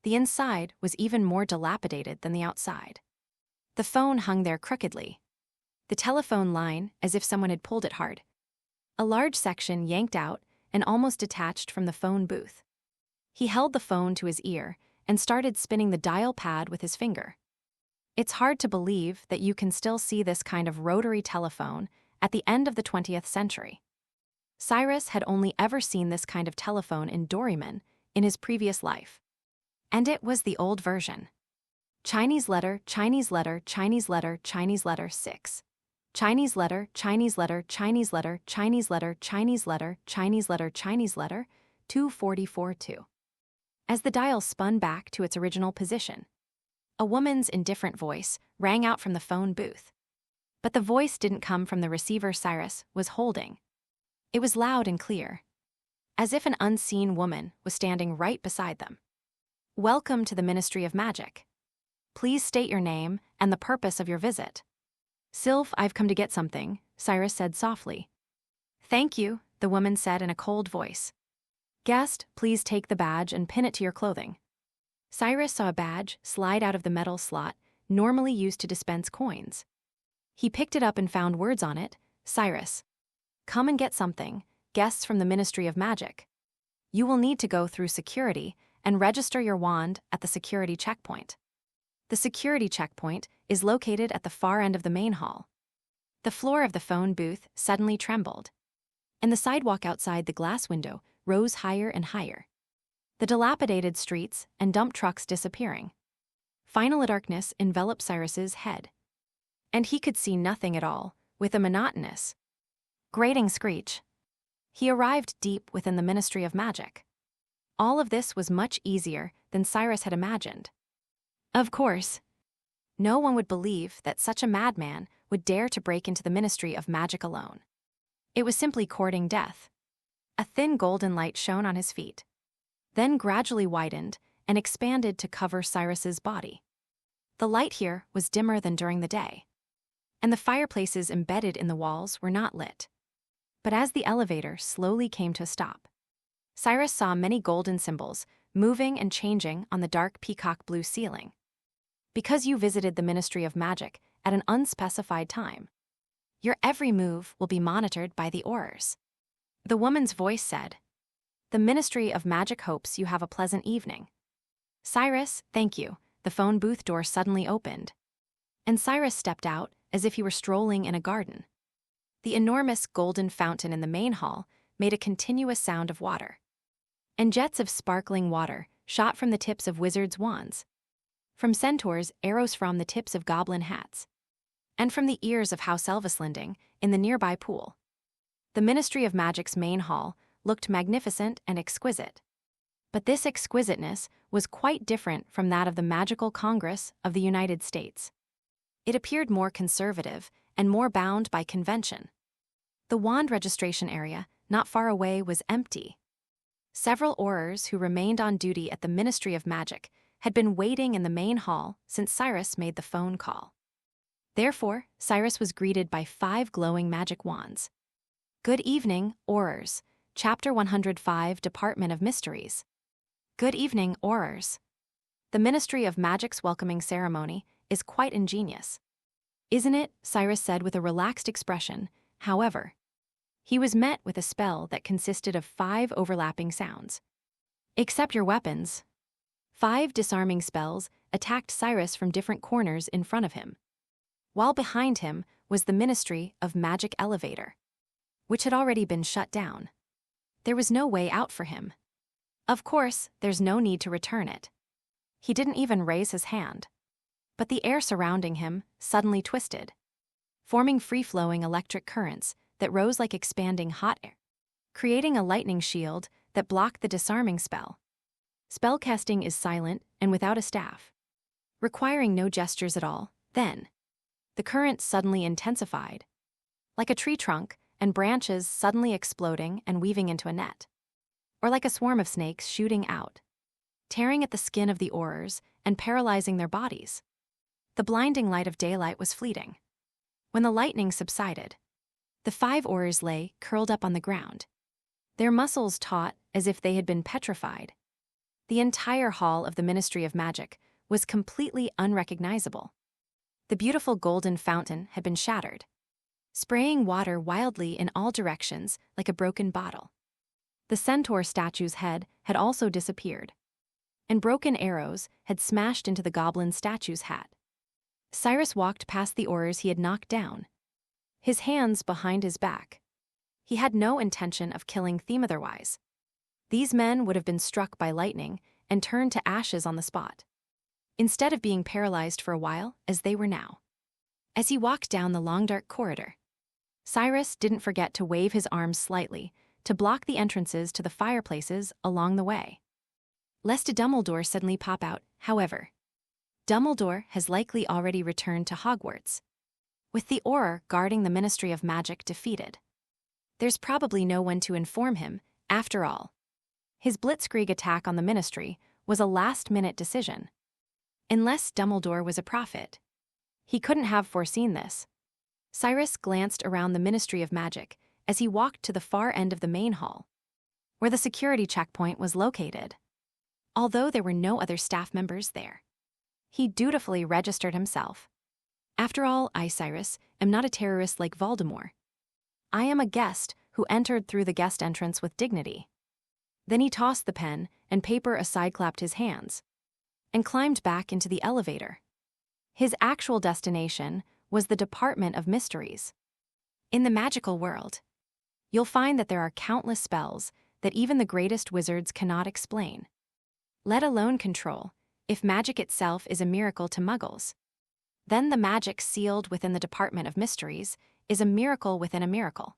The inside was even more dilapidated than the outside. The phone hung there crookedly, the telephone line as if someone had pulled it hard. A large section yanked out and almost detached from the phone booth. He held the phone to his ear and started spinning the dial pad with his finger. It's hard to believe that you can still see this kind of rotary telephone at the end of the 20th century. Cyrus had only ever seen this kind of telephone in Doryman in his previous life. And it was the old version. Chinese letter, Chinese letter, Chinese letter, Chinese letter 6. Chinese letter, Chinese letter, Chinese letter, Chinese letter, Chinese letter, Chinese letter, Chinese letter, 244-2. As the dial spun back to its original position, a woman's indifferent voice rang out from the phone booth. But the voice didn't come from the receiver Cyrus was holding. It was loud and clear, as if an unseen woman was standing right beside them. Welcome to the Ministry of Magic. Please state your name and the purpose of your visit. Sylph, I've come to get something, Cyrus said softly. Thank you, the woman said in a cold voice. Guest, please take the badge and pin it to your clothing. Cyrus saw a badge slide out of the metal slot normally used to dispense coins. He picked it up and found words on it. Cyrus, come and get something, guests from the Ministry of Magic. You will need to go through security and register your wand at the security checkpoint. The security checkpoint is located at the far end of the main hall. The floor of the phone booth suddenly trembled, and the sidewalk outside the glass window rose higher and higher. the dilapidated streets and dump trucks disappearing. Final darkness enveloped Cyrus's head, and he could see nothing at all, with a monotonous, grating screech. He arrived deep within the Ministry of Magic. All of this was much easier than Cyrus had imagined. Of course, no one would believe that such a madman would dare to break into the Ministry of Magic alone. It was simply courting death. A thin golden light shone on his feet, then gradually widened and expanded to cover Cyrus's body. The light here was dimmer than during the day, and the fireplaces embedded in the walls were not lit. But as the elevator slowly came to a stop, Cyrus saw many golden symbols moving and changing on the dark peacock blue ceiling. Because you visited the Ministry of Magic at an unspecified time, your every move will be monitored by the Aurors. The woman's voice said, "The Ministry of Magic hopes you have a pleasant evening." "Cyrus, thank you." The phone booth door suddenly opened, and Cyrus stepped out as if he were strolling in a garden. The enormous golden fountain in the main hall made a continuous sound of water, and jets of sparkling water shot from the tips of wizards' wands, from centaurs' arrows, from the tips of goblin hats, and from the ears of House Elvislinding in the nearby pool. The Ministry of Magic's main hall looked magnificent and exquisite. But this exquisiteness was quite different from that of the Magical Congress of the United States. It appeared more conservative and more bound by convention. The wand registration area, not far away, was empty. Several Aurors who remained on duty at the Ministry of Magic had been waiting in the main hall since Cyrus made the phone call. Therefore, Cyrus was greeted by 5 glowing magic wands. "Good evening, Aurors." Chapter 105, Department of Mysteries. "Good evening, Aurors." The Ministry of Magic's welcoming ceremony is quite ingenious, isn't it? Cyrus said with a relaxed expression. However, he was met with a spell that consisted of 5 overlapping sounds. "Accept your weapons." 5 disarming spells attacked Cyrus from different corners in front of him, while behind him was the Ministry of Magic elevator, which had already been shut down. There was no way out for him. Of course, there's no need to return it. He didn't even raise his hand. But the air surrounding him suddenly twisted, forming free-flowing electric currents that rose like expanding hot air, creating a lightning shield that blocked the disarming spell. Spellcasting is silent and without a staff, requiring no gestures at all. Then, the current suddenly intensified, like a tree trunk and branches suddenly exploding and weaving into a net, or like a swarm of snakes shooting out, tearing at the skin of the Aurors and paralyzing their bodies. The blinding light of daylight was fleeting. When the lightning subsided, the 5 Aurors lay curled up on the ground, their muscles taut as if they had been petrified. The entire hall of the Ministry of Magic was completely unrecognizable. The beautiful golden fountain had been shattered, spraying water wildly in all directions like a broken bottle. The centaur statue's head had also disappeared, and broken arrows had smashed into the goblin statue's hat. Cyrus walked past the Aurors he had knocked down, his hands behind his back. He had no intention of killing them otherwise. These men would have been struck by lightning and turned to ashes on the spot, instead of being paralyzed for a while as they were now. As he walked down the long dark corridor, Cyrus didn't forget to wave his arms slightly to block the entrances to the fireplaces along the way. Lest a Dumbledore suddenly pop out, however. Dumbledore has likely already returned to Hogwarts, with the Auror guarding the Ministry of Magic defeated. There's probably no one to inform him, after all. His blitzkrieg attack on the Ministry was a last-minute decision. Unless Dumbledore was a prophet, he couldn't have foreseen this. Cyrus glanced around the Ministry of Magic as he walked to the far end of the main hall, where the security checkpoint was located. Although there were no other staff members there, he dutifully registered himself. After all, I, Cyrus, am not a terrorist like Voldemort. I am a guest who entered through the guest entrance with dignity. Then he tossed the pen and paper aside, clapped his hands, and climbed back into the elevator. His actual destination was the Department of Mysteries. In the magical world, you'll find that there are countless spells that even the greatest wizards cannot explain. let alone control, if magic itself is a miracle to muggles. Then the magic sealed within the Department of Mysteries is a miracle within a miracle.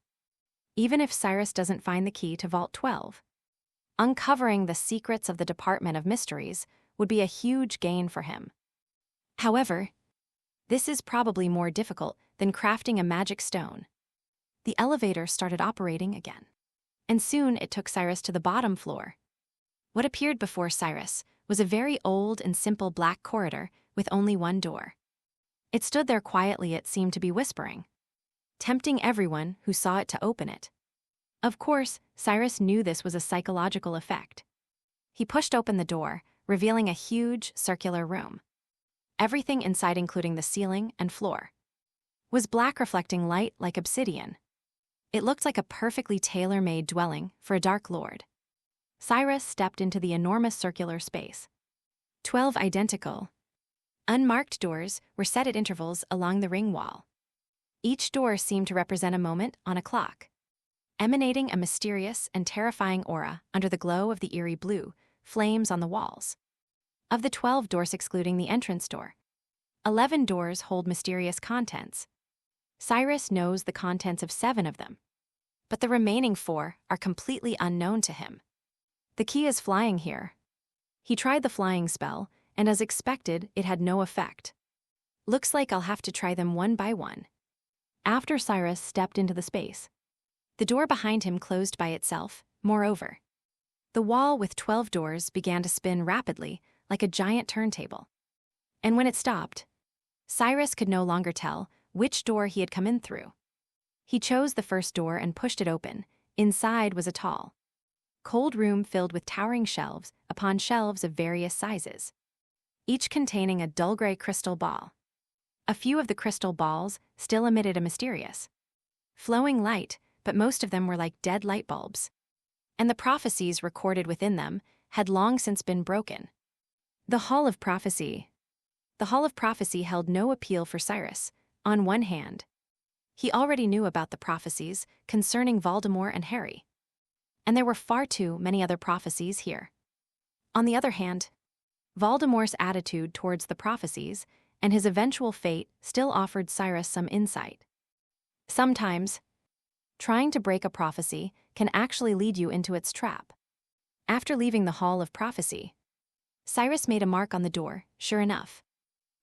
Even if Cyrus doesn't find the key to Vault 12, uncovering the secrets of the Department of Mysteries would be a huge gain for him. However, this is probably more difficult than crafting a magic stone. The elevator started operating again, and soon it took Cyrus to the bottom floor. What appeared before Cyrus was a very old and simple black corridor with only one door. It stood there quietly, it seemed to be whispering, tempting everyone who saw it to open it. Of course, Cyrus knew this was a psychological effect. He pushed open the door, revealing a huge, circular room. Everything inside, including the ceiling and floor, was black, reflecting light like obsidian. It looked like a perfectly tailor-made dwelling for a Dark Lord. Cyrus stepped into the enormous circular space. 12 identical, unmarked doors were set at intervals along the ring wall. Each door seemed to represent a moment on a clock, emanating a mysterious and terrifying aura under the glow of the eerie blue flames on the walls. Of the 12 doors excluding the entrance door, 11 doors hold mysterious contents. Cyrus knows the contents of 7 of them, but the remaining 4 are completely unknown to him. The key is flying here. He tried the flying spell, and as expected, it had no effect. Looks like I'll have to try them one by one. After Cyrus stepped into the space, the door behind him closed by itself. Moreover, the wall with 12 doors began to spin rapidly, like a giant turntable. And when it stopped, Cyrus could no longer tell which door he had come in through. He chose the first door and pushed it open. Inside was a tall, cold room filled with towering shelves upon shelves of various sizes, each containing a dull gray crystal ball. A few of the crystal balls still emitted a mysterious, flowing light, but most of them were like dead light bulbs, and the prophecies recorded within them had long since been broken. The Hall of Prophecy. The Hall of Prophecy held no appeal for Cyrus. On one hand, he already knew about the prophecies concerning Voldemort and Harry, and there were far too many other prophecies here. On the other hand, Voldemort's attitude towards the prophecies and his eventual fate still offered Cyrus some insight. Sometimes, trying to break a prophecy can actually lead you into its trap. After leaving the Hall of Prophecy, Cyrus made a mark on the door. Sure enough,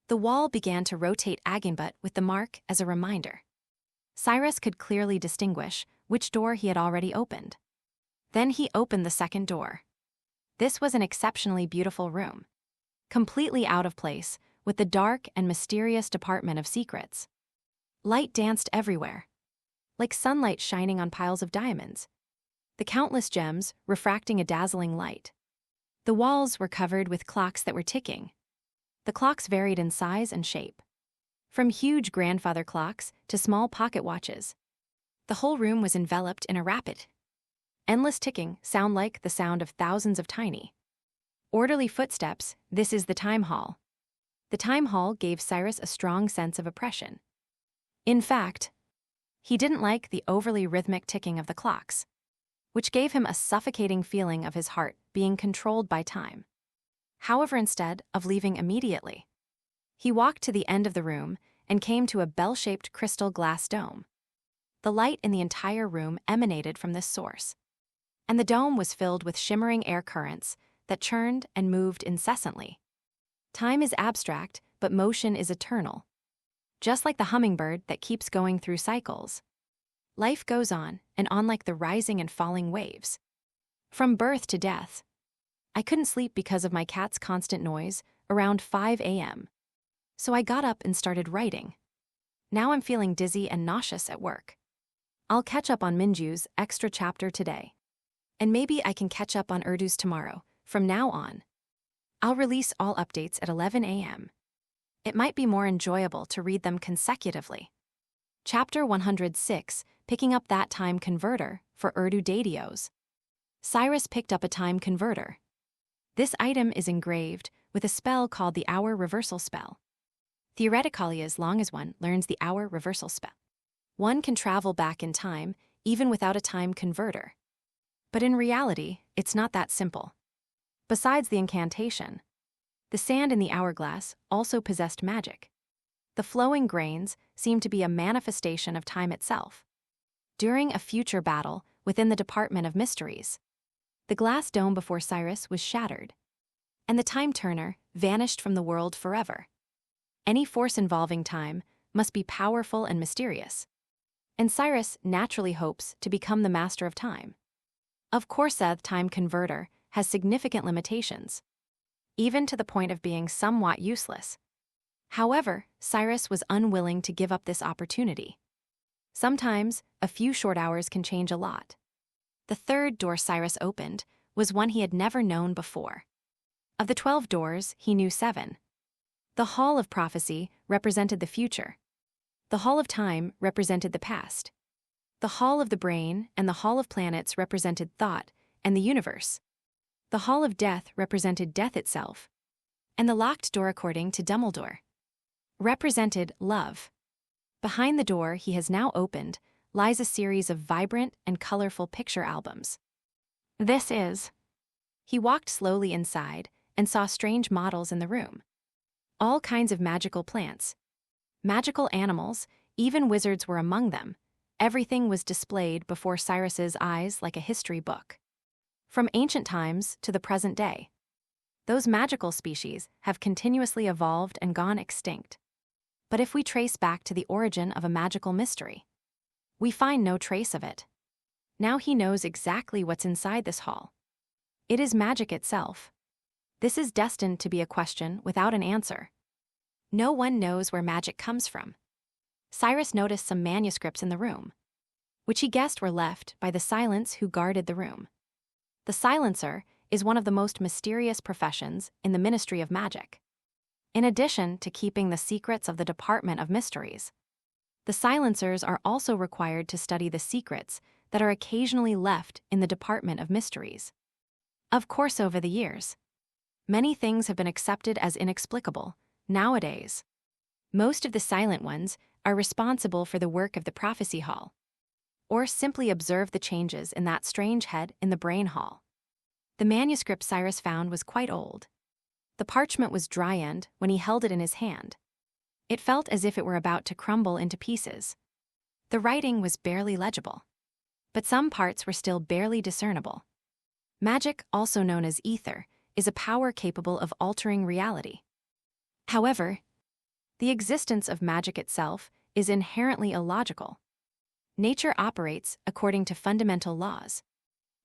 the wall began to rotate againbut with the mark as a reminder. Cyrus could clearly distinguish which door he had already opened. Then he opened the second door. This was an exceptionally beautiful room, completely out of place with the dark and mysterious Department of Secrets. Light danced everywhere, like sunlight shining on piles of diamonds, the countless gems refracting a dazzling light. The walls were covered with clocks that were ticking. The clocks varied in size and shape, from huge grandfather clocks to small pocket watches. The whole room was enveloped in a rapid, endless ticking sound, like the sound of thousands of tiny, orderly footsteps. This is the Time Hall. The Time Hall gave Cyrus a strong sense of oppression. In fact, he didn't like the overly rhythmic ticking of the clocks, which gave him a suffocating feeling of his heart being controlled by time. However, instead of leaving immediately, he walked to the end of the room and came to a bell-shaped crystal glass dome. The light in the entire room emanated from this source, and the dome was filled with shimmering air currents that churned and moved incessantly. Time is abstract, but motion is eternal. Just like the hummingbird that keeps going through cycles, life goes on and on like the rising and falling waves. From birth to death. I couldn't sleep because of my cat's constant noise around 5 a.m. So I got up and started writing. Now I'm feeling dizzy and nauseous at work. I'll catch up on Minju's extra chapter today. And maybe I can catch up on Urdu's tomorrow. From now on, I'll release all updates at 11 a.m. It might be more enjoyable to read them consecutively. Chapter 106, Picking Up That Time Converter for Urdu Dadios. Cyrus picked up a time converter. This item is engraved with a spell called the Hour Reversal Spell. Theoretically, as long as one learns the Hour Reversal Spell, one can travel back in time even without a time converter. But in reality, it's not that simple. Besides the incantation, the sand in the hourglass also possessed magic. The flowing grains seemed to be a manifestation of time itself. During a future battle within the Department of Mysteries, the glass dome before Cyrus was shattered, and the time turner vanished from the world forever. Any force involving time must be powerful and mysterious, and Cyrus naturally hopes to become the master of time. Of course, the time converter has significant limitations, even to the point of being somewhat useless. However, Cyrus was unwilling to give up this opportunity. Sometimes, a few short hours can change a lot. The third door Cyrus opened was one he had never known before. Of the 12 doors, he knew 7. The Hall of Prophecy represented the future. The Hall of Time represented the past. The Hall of the Brain and the Hall of Planets represented thought and the universe. The Hall of Death represented death itself. And the locked door, according to Dumbledore, represented love. Behind the door he has now opened lies a series of vibrant and colorful picture albums. This is. He walked slowly inside and saw strange models in the room. All kinds of magical plants, magical animals, even wizards were among them. Everything was displayed before Cyrus's eyes like a history book. From ancient times to the present day, those magical species have continuously evolved and gone extinct. But if we trace back to the origin of a magical mystery, we find no trace of it. Now he knows exactly what's inside this hall. It is magic itself. This is destined to be a question without an answer. No one knows where magic comes from. Cyrus noticed some manuscripts in the room, which he guessed were left by the Silence who guarded the room. The Silencer is one of the most mysterious professions in the Ministry of Magic. In addition to keeping the secrets of the Department of Mysteries, the Silencers are also required to study the secrets that are occasionally left in the Department of Mysteries. Of course, over the years, many things have been accepted as inexplicable. Nowadays, most of the silent ones are responsible for the work of the Prophecy Hall, or simply observe the changes in that strange head in the Brain Hall. The manuscript Cyrus found was quite old. The parchment was dry-end when he held it in his hand. It felt as if it were about to crumble into pieces. The writing was barely legible, but some parts were still barely discernible. Magic, also known as ether, is a power capable of altering reality. However, the existence of magic itself is inherently illogical. Nature operates according to fundamental laws,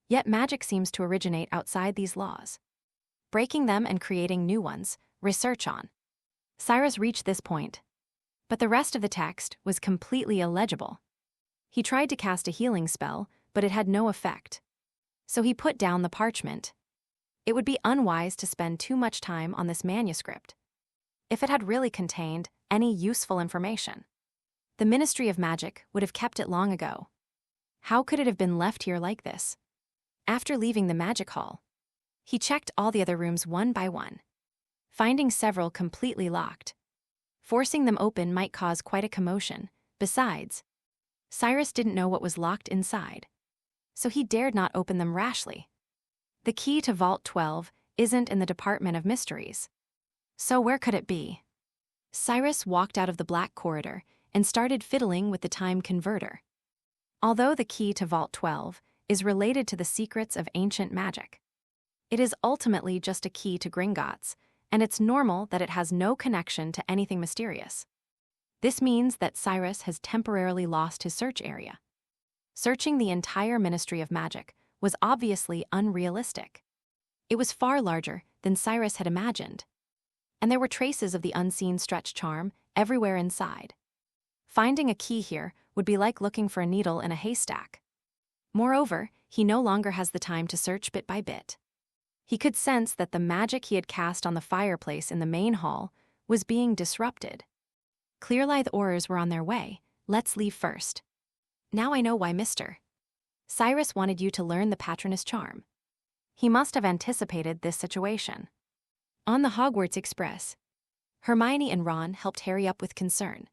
yet magic seems to originate outside these laws. Breaking them and creating new ones, research on. Cyrus reached this point, but the rest of the text was completely illegible. He tried to cast a healing spell, but it had no effect. So he put down the parchment. It would be unwise to spend too much time on this manuscript if it had really contained any useful information. The Ministry of Magic would have kept it long ago. How could it have been left here like this? After leaving the magic hall, he checked all the other rooms one by one, finding several completely locked. Forcing them open might cause quite a commotion. Besides, Cyrus didn't know what was locked inside, so he dared not open them rashly. The key to Vault 12 isn't in the Department of Mysteries. So where could it be? Cyrus walked out of the black corridor and started fiddling with the time converter. Although the key to Vault 12 is related to the secrets of ancient magic, it is ultimately just a key to Gringotts, and it's normal that it has no connection to anything mysterious. This means that Cyrus has temporarily lost his search area. Searching the entire Ministry of Magic was obviously unrealistic. It was far larger than Cyrus had imagined, and there were traces of the unseen stretch charm everywhere inside. Finding a key here would be like looking for a needle in a haystack. Moreover, he no longer has the time to search bit by bit. He could sense that the magic he had cast on the fireplace in the main hall was being disrupted. Clearlithe ores were on their way. Let's leave first. Now I know why Mr. Cyrus wanted you to learn the Patronus charm. He must have anticipated this situation. On the Hogwarts Express, Hermione and Ron helped Harry up with concern,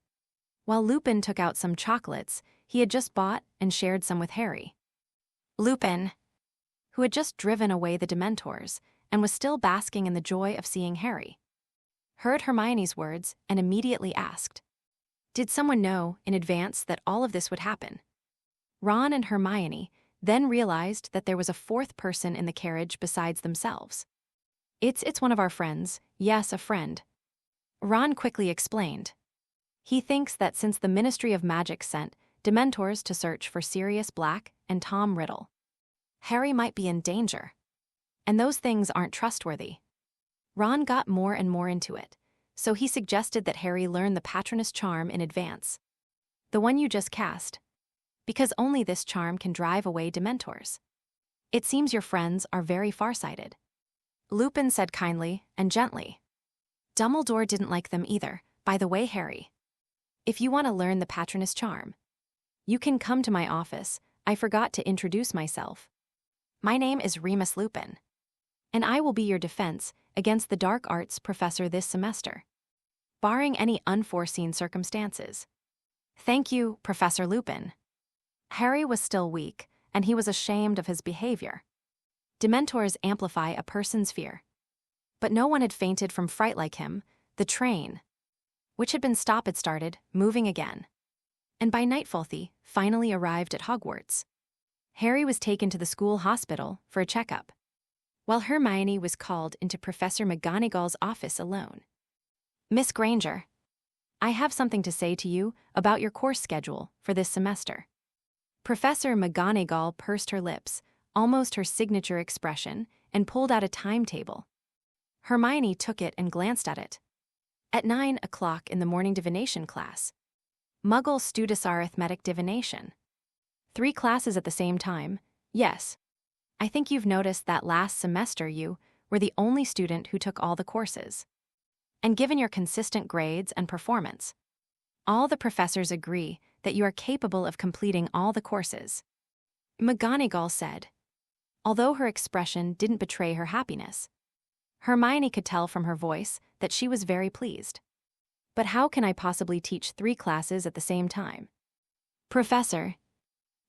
while Lupin took out some chocolates he had just bought and shared some with Harry. Lupin, who had just driven away the Dementors and was still basking in the joy of seeing Harry. Heard Hermione's words and immediately asked, "Did someone know in advance that all of this would happen?" Ron and Hermione then realized that there was a fourth person in the carriage besides themselves. It's one of our friends. Yes, a friend." Ron quickly explained. "He thinks that since the Ministry of Magic sent Dementors to search for Sirius Black and Tom Riddle, Harry might be in danger. And those things aren't trustworthy." Ron got more and more into it, so he suggested that Harry learn the Patronus charm in advance. The one you just cast. Because only this charm can drive away Dementors. It seems your friends are very farsighted. Lupin said kindly and gently. Dumbledore didn't like them either, by the way, Harry. If you want to learn the Patronus charm, you can come to my office. I forgot to introduce myself. My name is Remus Lupin, and I will be your defense against the dark arts professor this semester, barring any unforeseen circumstances. Thank you, Professor Lupin. Harry was still weak, and he was ashamed of his behavior. Dementors amplify a person's fear. But no one had fainted from fright like him. The train, which had been stopped, had started moving again. And by nightfall, he finally arrived at Hogwarts. Harry was taken to the school hospital for a checkup, while Hermione was called into Professor McGonagall's office alone. "Miss Granger, I have something to say to you about your course schedule for this semester." Professor McGonagall pursed her lips, almost her signature expression, and pulled out a timetable. Hermione took it and glanced at it. At 9 o'clock in the morning divination class. Muggle Studis Arithmetic Divination. 3 classes at the same time. Yes. I think you've noticed that last semester you were the only student who took all the courses. And given your consistent grades and performance, all the professors agree that you are capable of completing all the courses. McGonagall said, although her expression didn't betray her happiness. Hermione could tell from her voice that she was very pleased. "But how can I possibly teach 3 classes at the same time?" "Professor,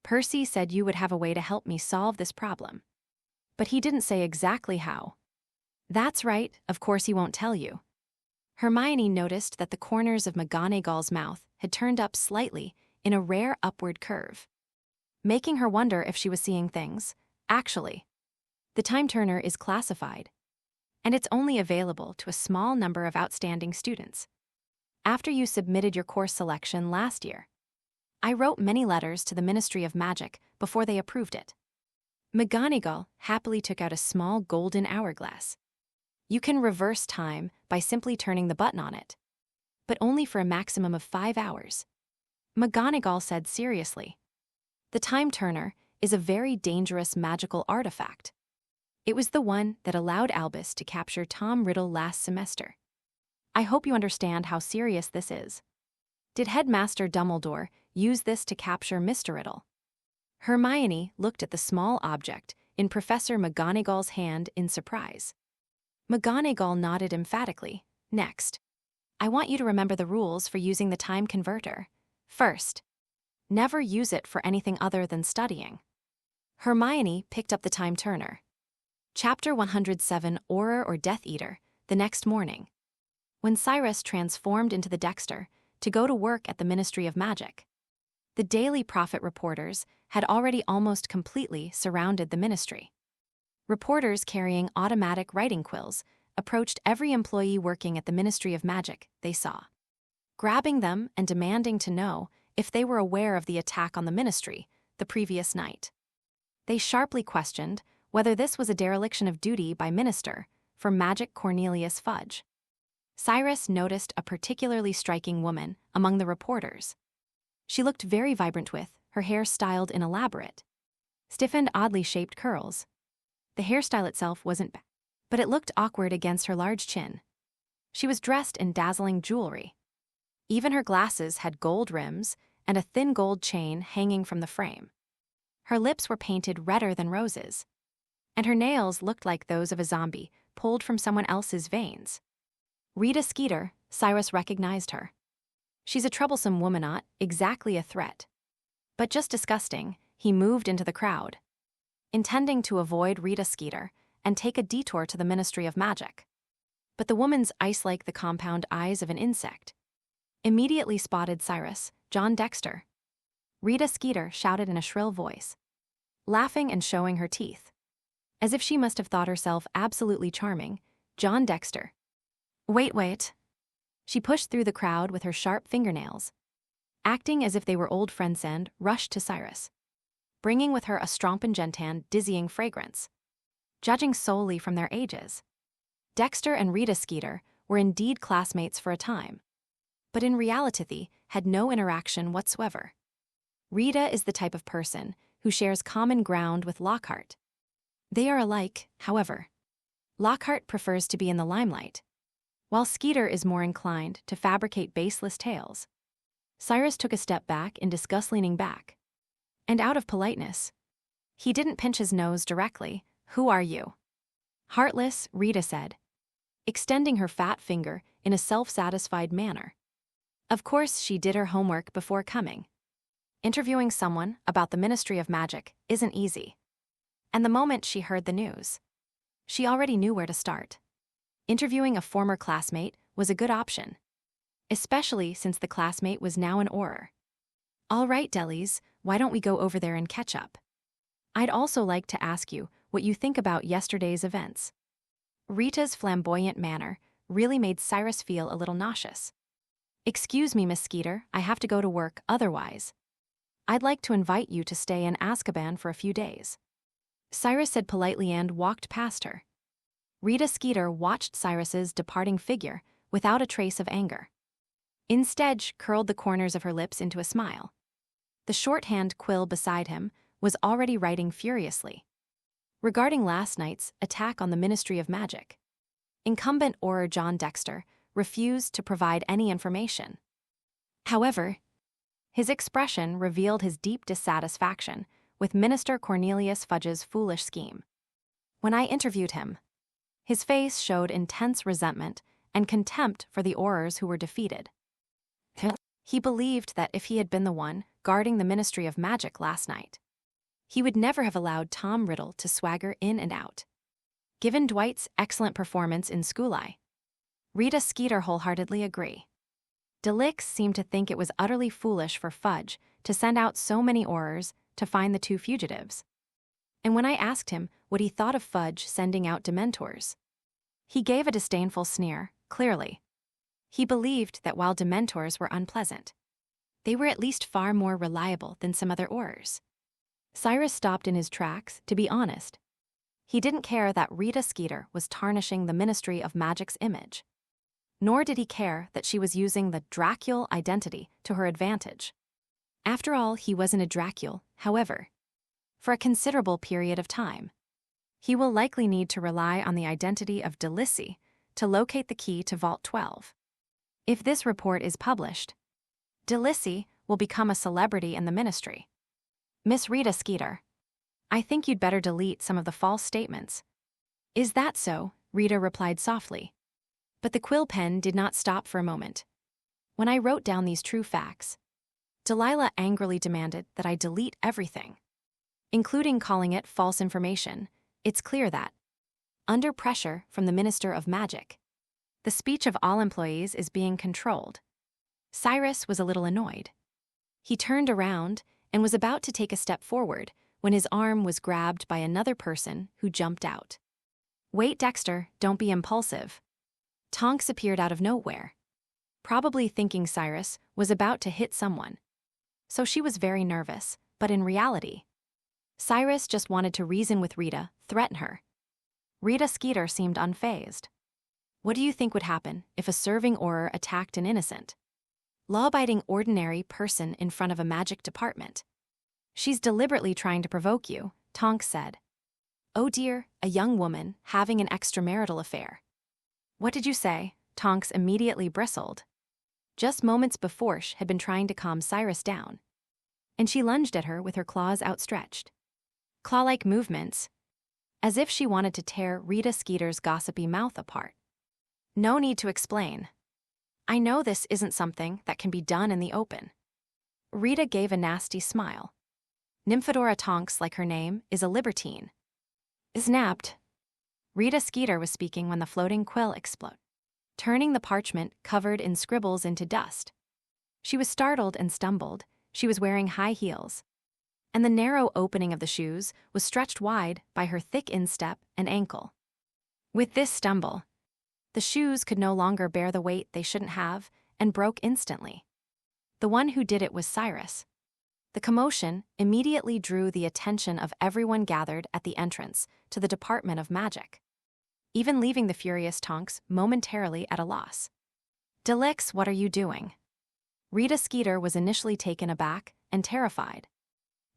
Percy said you would have a way to help me solve this problem. But he didn't say exactly how." "That's right, of course he won't tell you." Hermione noticed that the corners of McGonagall's mouth had turned up slightly in a rare upward curve, making her wonder if she was seeing things. "Actually, the time turner is classified, and it's only available to a small number of outstanding students. After you submitted your course selection last year, I wrote many letters to the Ministry of Magic before they approved it." McGonagall happily took out a small golden hourglass. "You can reverse time by simply turning the button on it, but only for a maximum of 5 hours." McGonagall said seriously, "The time turner is a very dangerous magical artifact. It was the one that allowed Albus to capture Tom Riddle last semester. I hope you understand how serious this is. Did Headmaster Dumbledore use this to capture Mr. Riddle?" Hermione looked at the small object in Professor McGonagall's hand in surprise. McGonagall nodded emphatically. "Next, I want you to remember the rules for using the time converter. First, never use it for anything other than studying." Hermione picked up the time turner. Chapter 107, Auror or Death Eater, the next morning. When Cyrus transformed into the Dexter to go to work at the Ministry of Magic, the Daily Prophet reporters had already almost completely surrounded the ministry. Reporters carrying automatic writing quills approached every employee working at the Ministry of Magic they saw, grabbing them and demanding to know if they were aware of the attack on the ministry the previous night. They sharply questioned whether this was a dereliction of duty by Minister for Magic Cornelius Fudge. Cyrus noticed a particularly striking woman among the reporters. She looked very vibrant with her hair styled in elaborate, stiffened, oddly shaped curls. The hairstyle itself wasn't bad, but it looked awkward against her large chin. She was dressed in dazzling jewelry. Even her glasses had gold rims and a thin gold chain hanging from the frame. Her lips were painted redder than roses, and her nails looked like those of a zombie pulled from someone else's veins. Rita Skeeter, Cyrus recognized her. She's a troublesome woman, not exactly a threat, but just disgusting. He moved into the crowd, intending to avoid Rita Skeeter and take a detour to the Ministry of Magic. But the woman's ice-like the compound eyes of an insect immediately spotted Cyrus, John Dexter. Rita Skeeter shouted in a shrill voice, laughing and showing her teeth. As if she must have thought herself absolutely charming, John Dexter. Wait. She pushed through the crowd with her sharp fingernails, acting as if they were old friends, and rushed to Cyrus, bringing with her a strompingent dizzying fragrance. Judging solely from their ages, Dexter and Rita Skeeter were indeed classmates for a time, but in reality had no interaction whatsoever. Rita is the type of person who shares common ground with Lockhart. They are alike, however. Lockhart prefers to be in the limelight, while Skeeter is more inclined to fabricate baseless tales. Cyrus took a step back in disgust, leaning back. And out of politeness, he didn't pinch his nose directly. Who are you? Heartless, Rita said, extending her fat finger in a self-satisfied manner. Of course she did her homework before coming. Interviewing someone about the Ministry of Magic isn't easy. And the moment she heard the news, she already knew where to start. Interviewing a former classmate was a good option, especially since the classmate was now an Auror. All right, Delis, why don't we go over there and catch up? I'd also like to ask you what you think about yesterday's events. Rita's flamboyant manner really made Cyrus feel a little nauseous. Excuse me, Miss Skeeter, I have to go to work otherwise. I'd like to invite you to stay in Azkaban for a few days. Cyrus said politely and walked past her. Rita Skeeter watched Cyrus's departing figure without a trace of anger. Instead, she curled the corners of her lips into a smile. The shorthand quill beside him was already writing furiously. Regarding last night's attack on the Ministry of Magic, incumbent Auror John Dexter refused to provide any information. However, his expression revealed his deep dissatisfaction with Minister Cornelius Fudge's foolish scheme. When I interviewed him, his face showed intense resentment and contempt for the Aurors who were defeated. He believed that if he had been the one guarding the Ministry of Magic last night, he would never have allowed Tom Riddle to swagger in and out. Given Dwight's excellent performance in Schooleye, Rita Skeeter wholeheartedly agree. Delix seemed to think it was utterly foolish for Fudge to send out so many Aurors to find the two fugitives. And when I asked him what he thought of Fudge sending out Dementors, he gave a disdainful sneer, clearly. He believed that while Dementors were unpleasant, they were at least far more reliable than some other Aurors. Cyrus stopped in his tracks, to be honest. He didn't care that Rita Skeeter was tarnishing the Ministry of Magic's image. Nor did he care that she was using the Dracule identity to her advantage. After all, he wasn't a Dracule, however. For a considerable period of time, he will likely need to rely on the identity of Delissi to locate the key to Vault 12. If this report is published, Delissi will become a celebrity in the Ministry. Miss Rita Skeeter, I think you'd better delete some of the false statements. Is that so? Rita replied softly. But the quill pen did not stop for a moment. When I wrote down these true facts, Delilah angrily demanded that I delete everything, including calling it false information. It's clear that, under pressure from the Minister of Magic, the speech of all employees is being controlled. Cyrus was a little annoyed. He turned around and was about to take a step forward when his arm was grabbed by another person who jumped out. Wait, Dexter, don't be impulsive. Tonks appeared out of nowhere, probably thinking Cyrus was about to hit someone. So she was very nervous, but in reality, Cyrus just wanted to reason with Rita, threaten her. Rita Skeeter seemed unfazed. What do you think would happen if a serving Auror attacked an innocent, law-abiding ordinary person in front of a magic department? She's deliberately trying to provoke you, Tonks said. Oh dear, a young woman having an extramarital affair. What did you say? Tonks immediately bristled. Just moments before she had been trying to calm Cyrus down, and she lunged at her with her claws outstretched. Claw-like movements, as if she wanted to tear Rita Skeeter's gossipy mouth apart. No need to explain. I know this isn't something that can be done in the open. Rita gave a nasty smile. Nymphadora Tonks, like her name, is a libertine. Snapped. Rita Skeeter was speaking when the floating quill exploded, turning the parchment covered in scribbles into dust. She was startled and stumbled. She was wearing high heels, and the narrow opening of the shoes was stretched wide by her thick instep and ankle. With this stumble, the shoes could no longer bear the weight they shouldn't have and broke instantly. The one who did it was Cyrus. The commotion immediately drew the attention of everyone gathered at the entrance to the Department of Magic, even leaving the furious Tonks momentarily at a loss. "Delix, what are you doing?" Rita Skeeter was initially taken aback and terrified,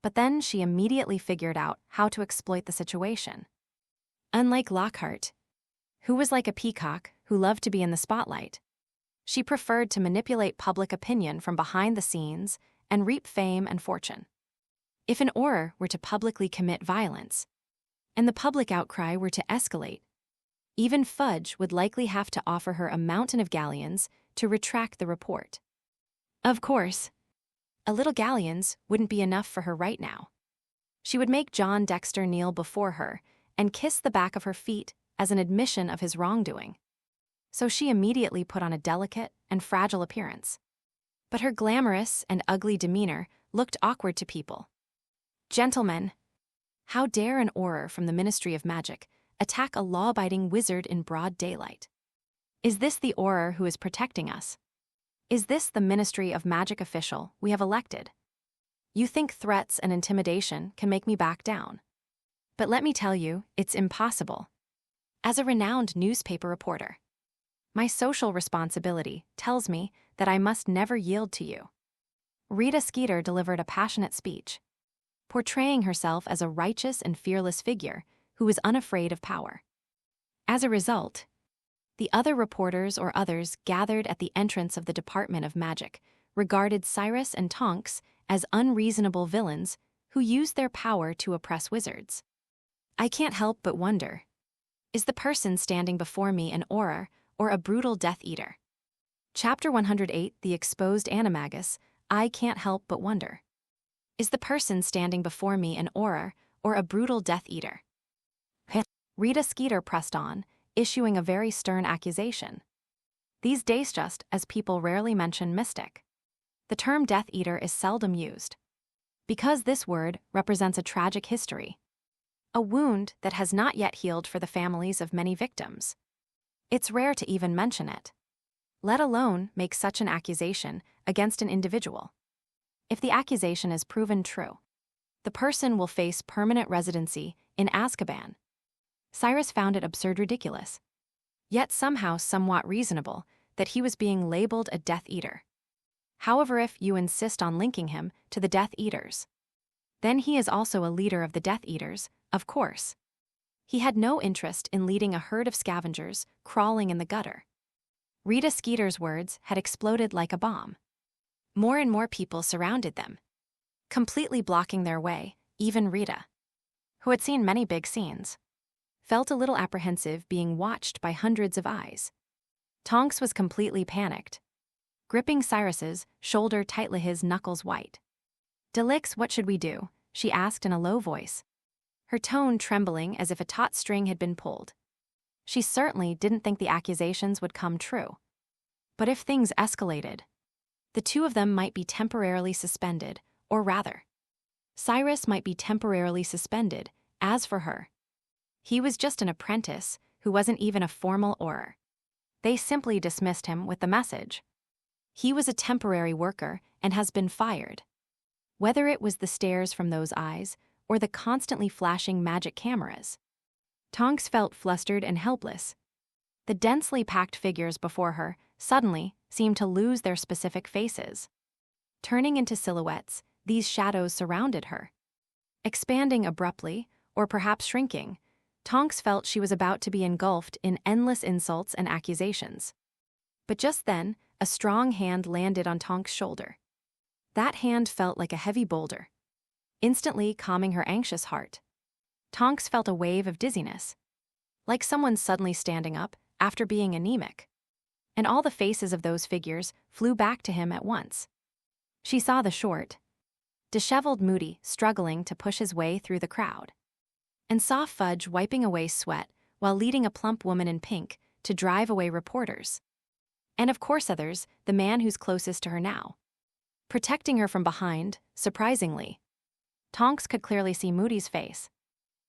but then she immediately figured out how to exploit the situation. Unlike Lockhart, who was like a peacock who loved to be in the spotlight, she preferred to manipulate public opinion from behind the scenes and reap fame and fortune. If an Auror were to publicly commit violence, and the public outcry were to escalate, even Fudge would likely have to offer her a mountain of galleons to retract the report. Of course, a little galleons wouldn't be enough for her right now. She would make John Dexter kneel before her and kiss the back of her feet as an admission of his wrongdoing. So she immediately put on a delicate and fragile appearance. But her glamorous and ugly demeanor looked awkward to people. "Gentlemen, how dare an Auror from the Ministry of Magic attack a law-abiding wizard in broad daylight? Is this the Auror who is protecting us? Is this the Ministry of Magic official we have elected? You think threats and intimidation can make me back down? But let me tell you, it's impossible. As a renowned newspaper reporter, my social responsibility tells me that I must never yield to you." Rita Skeeter delivered a passionate speech, portraying herself as a righteous and fearless figure who was unafraid of power. As a result, the other reporters or others gathered at the entrance of the Department of Magic regarded Cyrus and Tonks as unreasonable villains who used their power to oppress wizards. I can't help but wonder, is the person standing before me an Auror or a brutal Death Eater? Chapter 108, The Exposed Animagus. I can't help but wonder, is the person standing before me an Auror or a brutal Death Eater? Rita Skeeter pressed on, issuing a very stern accusation. These days, just as people rarely mention mystic, the term Death Eater is seldom used, because this word represents a tragic history, a wound that has not yet healed for the families of many victims. It's rare to even mention it, let alone make such an accusation against an individual. If the accusation is proven true, the person will face permanent residency in Azkaban. Cyrus found it absurd, ridiculous, yet somehow somewhat reasonable that he was being labeled a Death Eater. However, if you insist on linking him to the Death Eaters, then he is also a leader of the Death Eaters, of course. He had no interest in leading a herd of scavengers crawling in the gutter. Rita Skeeter's words had exploded like a bomb. More and more people surrounded them, completely blocking their way. Even Rita, who had seen many big scenes, felt a little apprehensive being watched by hundreds of eyes. Tonks was completely panicked, gripping Cyrus's shoulder tightly, his knuckles white. "Delix, what should we do?" she asked in a low voice, her tone trembling as if a taut string had been pulled. She certainly didn't think the accusations would come true. But if things escalated, the two of them might be temporarily suspended, or rather, Cyrus might be temporarily suspended. As for her, he was just an apprentice who wasn't even a formal Auror. They simply dismissed him with the message, "He was a temporary worker and has been fired." Whether it was the stares from those eyes or the constantly flashing magic cameras, Tonks felt flustered and helpless. The densely packed figures before her suddenly seemed to lose their specific faces. Turning into silhouettes, these shadows surrounded her, expanding abruptly, or perhaps shrinking. Tonks felt she was about to be engulfed in endless insults and accusations. But just then, a strong hand landed on Tonks' shoulder. That hand felt like a heavy boulder, instantly calming her anxious heart. Tonks felt a wave of dizziness, like someone suddenly standing up after being anemic. And all the faces of those figures flew back to him at once. She saw the short, disheveled Moody struggling to push his way through the crowd, and saw Fudge wiping away sweat while leading a plump woman in pink to drive away reporters. And of course others, the man who's closest to her now. Protecting her from behind, surprisingly. Tonks could clearly see Moody's face,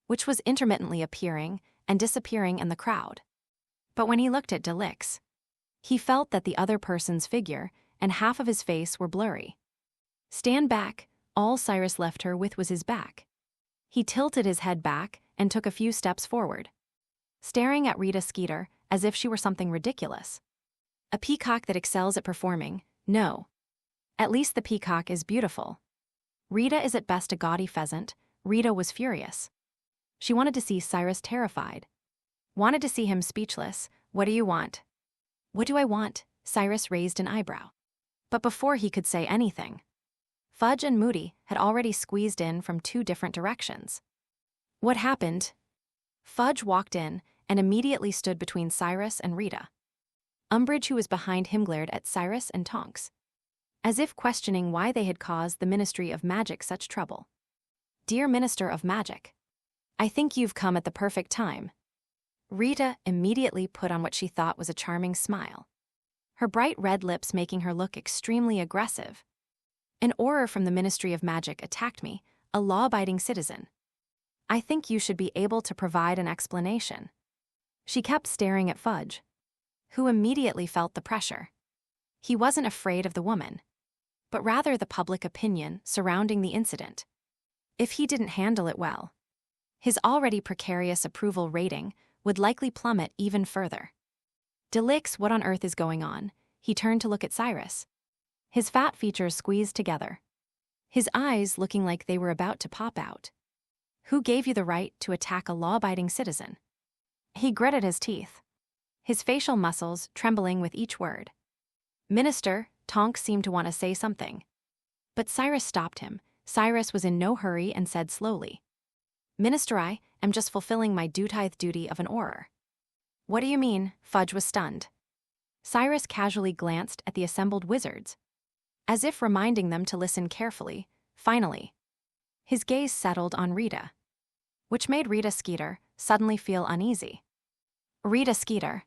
which was intermittently appearing and disappearing in the crowd. But when he looked at Delix, he felt that the other person's figure and half of his face were blurry. Stand back, all Cyrus left her with was his back. He tilted his head back and took a few steps forward, staring at Rita Skeeter as if she were something ridiculous. A peacock that excels at performing, no. At least the peacock is beautiful. Rita is at best a gaudy pheasant. Rita was furious. She wanted to see Cyrus terrified. Wanted to see him speechless. What do you want? What do I want? Cyrus raised an eyebrow. But before he could say anything, Fudge and Moody had already squeezed in from two different directions. What happened? Fudge walked in and immediately stood between Cyrus and Rita. Umbridge, who was behind him, glared at Cyrus and Tonks, as if questioning why they had caused the Ministry of Magic such trouble. Dear Minister of Magic, I think you've come at the perfect time. Rita immediately put on what she thought was a charming smile, her bright red lips making her look extremely aggressive. An auror from the Ministry of Magic attacked me, a law-abiding citizen. I think you should be able to provide an explanation. She kept staring at Fudge, who immediately felt the pressure. He wasn't afraid of the woman, but rather the public opinion surrounding the incident. If he didn't handle it well, his already precarious approval rating would likely plummet even further. Delix, what on earth is going on? He turned to look at Cyrus, his fat features squeezed together, his eyes looking like they were about to pop out. Who gave you the right to attack a law-abiding citizen? He gritted his teeth, his facial muscles trembling with each word. Minister, Tonks seemed to want to say something, but Cyrus stopped him. Cyrus was in no hurry and said slowly, Minister, I am just fulfilling my duty of an auror. What do you mean? Fudge was stunned. Cyrus casually glanced at the assembled wizards, as if reminding them to listen carefully. Finally, his gaze settled on Rita, which made Rita Skeeter suddenly feel uneasy. Rita Skeeter,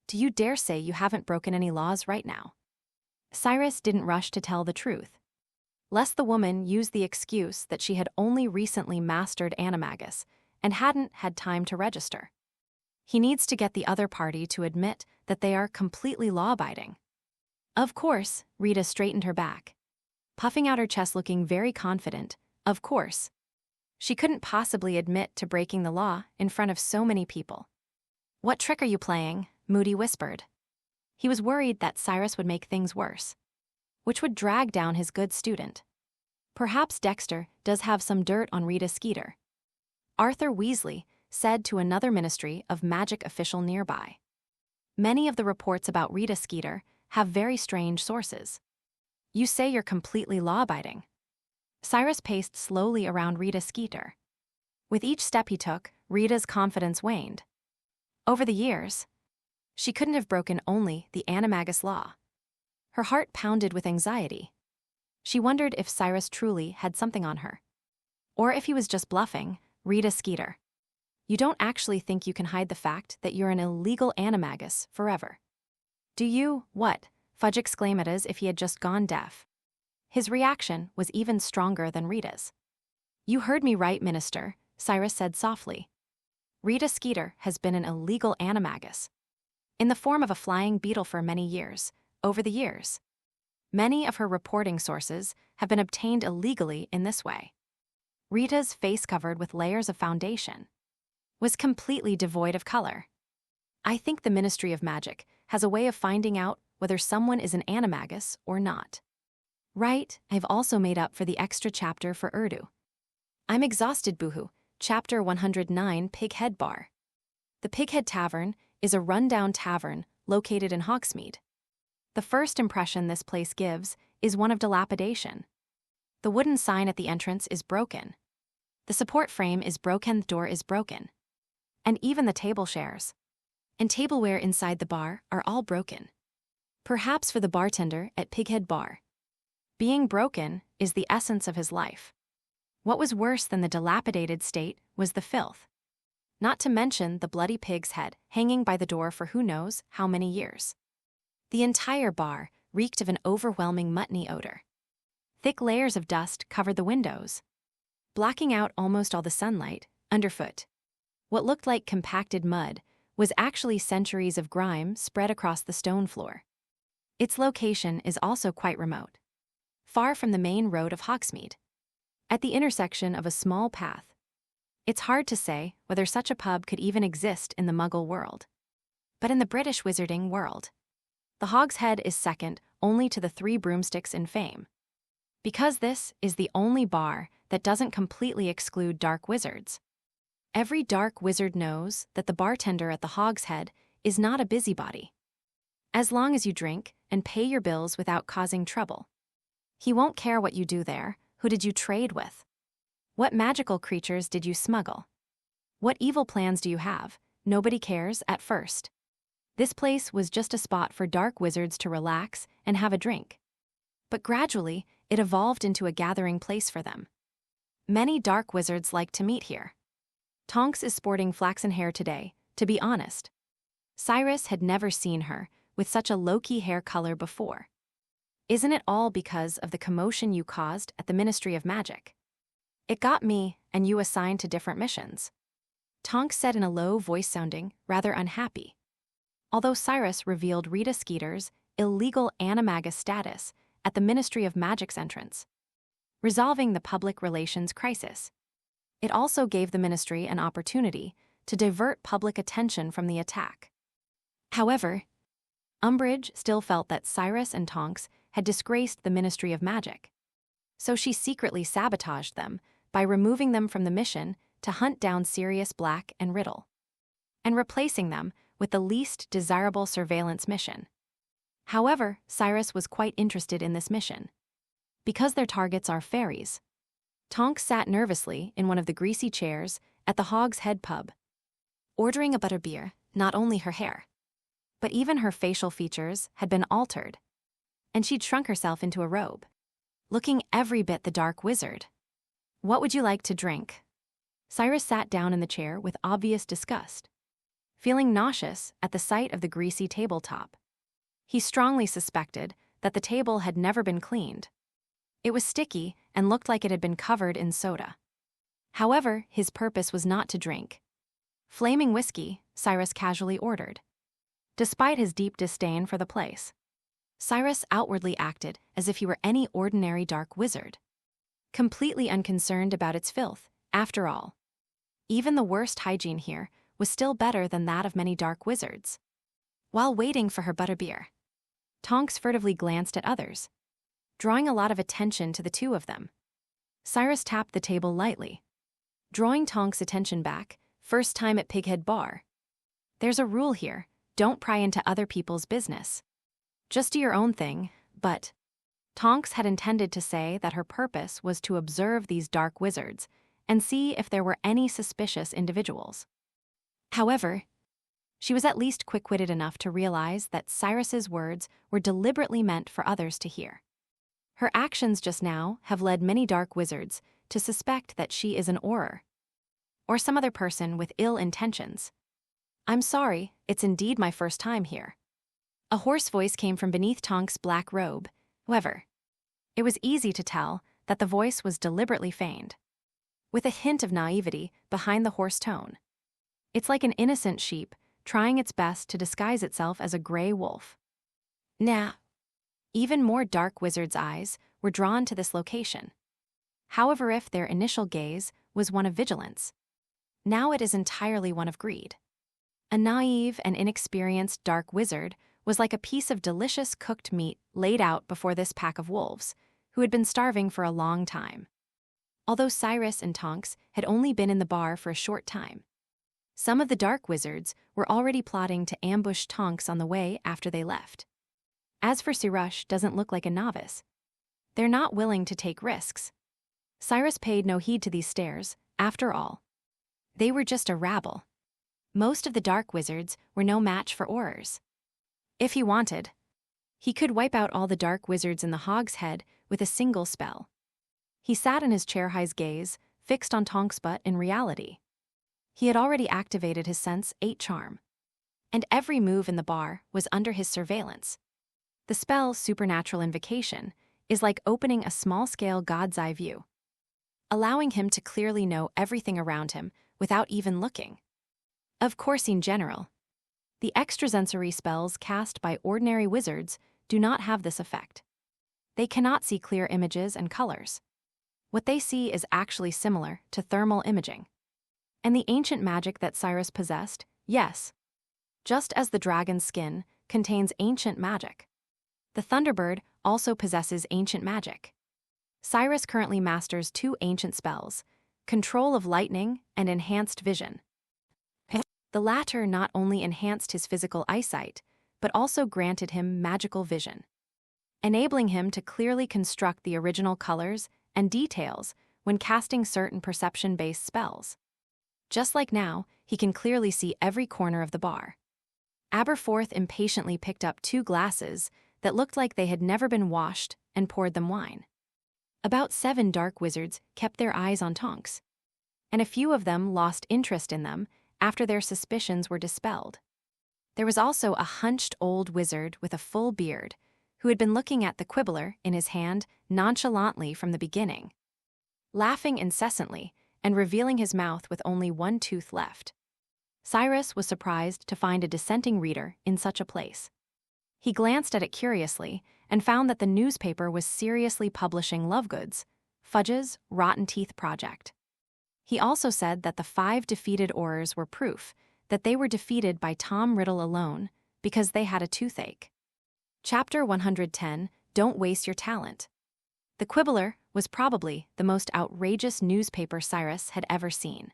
do you dare say you haven't broken any laws right now? Cyrus didn't rush to tell the truth, lest the woman use the excuse that she had only recently mastered animagus and hadn't had time to register. He needs to get the other party to admit that they are completely law-abiding. Of course, Rita straightened her back, puffing out her chest looking very confident. Of course. She couldn't possibly admit to breaking the law in front of so many people. What trick are you playing? Moody whispered. He was worried that Cyrus would make things worse, which would drag down his good student. Perhaps Dexter does have some dirt on Rita Skeeter, Arthur Weasley said to another Ministry of Magic official nearby. Many of the reports about Rita Skeeter have very strange sources. You say you're completely law-abiding. Cyrus paced slowly around Rita Skeeter. With each step he took, Rita's confidence waned. Over the years, she couldn't have broken only the animagus law. Her heart pounded with anxiety. She wondered if Cyrus truly had something on her, or if he was just bluffing. Rita Skeeter, you don't actually think you can hide the fact that you're an illegal animagus forever, do you? What? Fudge exclaimed as if he had just gone deaf. His reaction was even stronger than Rita's. You heard me right, Minister, Cyrus said softly. Rita Skeeter has been an illegal animagus, in the form of a flying beetle for many years. Over the years, many of her reporting sources have been obtained illegally in this way. Rita's face, covered with layers of foundation, was completely devoid of color. I think the Ministry of Magic has a way of finding out whether someone is an animagus or not. Right, I've also made up for the extra chapter for Urdu. I'm exhausted, boohoo. Chapter 109, Pighead Bar. The Pighead Tavern is a rundown tavern located in Hogsmeade. The first impression this place gives is one of dilapidation. The wooden sign at the entrance is broken. The support frame is broken, the door is broken. And even the table chairs and tableware inside the bar are all broken. Perhaps for the bartender at Pighead Bar, being broken is the essence of his life. What was worse than the dilapidated state was the filth. not to mention the bloody pig's head hanging by the door for who knows how many years. The entire bar reeked of an overwhelming muttony odor. Thick layers of dust covered the windows, blocking out almost all the sunlight. Underfoot, what looked like compacted mud was actually centuries of grime spread across the stone floor. Its location is also quite remote, far from the main road of Hogsmeade, at the intersection of a small path. It's hard to say whether such a pub could even exist in the Muggle world. But in the British wizarding world, the Hog's Head is second only to the Three Broomsticks in fame, because this is the only bar that doesn't completely exclude dark wizards. Every dark wizard knows that the bartender at the Hog's Head is not a busybody. As long as you drink and pay your bills without causing trouble, he won't care what you do there. Who did you trade with? What magical creatures did you smuggle? What evil plans do you have? Nobody cares at first. This place was just a spot for dark wizards to relax and have a drink. But gradually, it evolved into a gathering place for them. Many dark wizards like to meet here. Tonks is sporting flaxen hair today, to be honest. Cyrus had never seen her with such a low-key hair color before. Isn't it all because of the commotion you caused at the Ministry of Magic? It got me and you assigned to different missions. Tonks said in a low voice, sounding rather unhappy. Although Cyrus revealed Rita Skeeter's illegal animagus status at the Ministry of Magic's entrance, resolving the public relations crisis. It also gave the ministry an opportunity to divert public attention from the attack. However, Umbridge still felt that Cyrus and Tonks had disgraced the Ministry of Magic, so she secretly sabotaged them by removing them from the mission to hunt down Sirius Black and Riddle, and replacing them with the least desirable surveillance mission. However, Cyrus was quite interested in this mission, because their targets are fairies. Tonks sat nervously in one of the greasy chairs at the Hog's Head pub, ordering a butterbeer. Not only her hair, but even her facial features had been altered, and she'd shrunk herself into a robe, looking every bit the dark wizard. What would you like to drink? Cyrus sat down in the chair with obvious disgust, feeling nauseous at the sight of the greasy tabletop. He strongly suspected that the table had never been cleaned. It was sticky and looked like it had been covered in soda. However, his purpose was not to drink. Flaming whiskey, Cyrus casually ordered. Despite his deep disdain for the place, Cyrus outwardly acted as if he were any ordinary dark wizard, completely unconcerned about its filth. After all, even the worst hygiene here was still better than that of many dark wizards. While waiting for her butterbeer, Tonks furtively glanced at others, drawing a lot of attention to the two of them. Cyrus tapped the table lightly, drawing Tonks' attention back. First time at Pighead Bar. There's a rule here, don't pry into other people's business. Just do your own thing. But Tonks had intended to say that her purpose was to observe these dark wizards and see if there were any suspicious individuals. However, she was at least quick-witted enough to realize that Cyrus's words were deliberately meant for others to hear. Her actions just now have led many dark wizards to suspect that she is an Auror, or some other person with ill intentions. I'm sorry, it's indeed my first time here. A hoarse voice came from beneath Tonks' black robe. However, it was easy to tell that the voice was deliberately feigned, with a hint of naivety behind the hoarse tone. It's like an innocent sheep trying its best to disguise itself as a gray wolf. Nah. Even more dark wizards' eyes were drawn to this location. However, if their initial gaze was one of vigilance, now it is entirely one of greed. A naive and inexperienced dark wizard was like a piece of delicious cooked meat laid out before this pack of wolves, who had been starving for a long time. Although Cyrus and Tonks had only been in the bar for a short time, some of the dark wizards were already plotting to ambush Tonks on the way after they left. As for Cyrus, doesn't look like a novice. They're not willing to take risks. Cyrus paid no heed to these stares. After all, they were just a rabble. Most of the dark wizards were no match for Aurors. If he wanted, he could wipe out all the dark wizards in the Hog's Head with a single spell. He sat in his chair, his gaze fixed on Tonks' butt in reality. He had already activated his Sense 8 charm, and every move in the bar was under his surveillance. The spell Supernatural Invocation is like opening a small-scale God's eye view, allowing him to clearly know everything around him without even looking. Of course, in general, the extrasensory spells cast by ordinary wizards do not have this effect. They cannot see clear images and colors. What they see is actually similar to thermal imaging. And the ancient magic that Cyrus possessed, yes, just as the dragon's skin contains ancient magic, the Thunderbird also possesses ancient magic. Cyrus currently masters 2 ancient spells, Control of Lightning and Enhanced Vision. The latter not only enhanced his physical eyesight, but also granted him magical vision, enabling him to clearly construct the original colors and details when casting certain perception-based spells. Just like now, he can clearly see every corner of the bar. Aberforth impatiently picked up 2 glasses that looked like they had never been washed and poured them wine. About 7 dark wizards kept their eyes on Tonks, and a few of them lost interest in them after their suspicions were dispelled. There was also a hunched old wizard with a full beard who had been looking at the quibbler in his hand nonchalantly from the beginning, laughing incessantly and revealing his mouth with only 1 tooth left. Cyrus was surprised to find a dissenting reader in such a place. He glanced at it curiously and found that the newspaper was seriously publishing Lovegoods, Fudge's Rotten Teeth project. He also said that the 5 defeated Aurors were proof that they were defeated by Tom Riddle alone because they had a toothache. Chapter 110, Don't Waste Your Talent. The Quibbler was probably the most outrageous newspaper Cyrus had ever seen.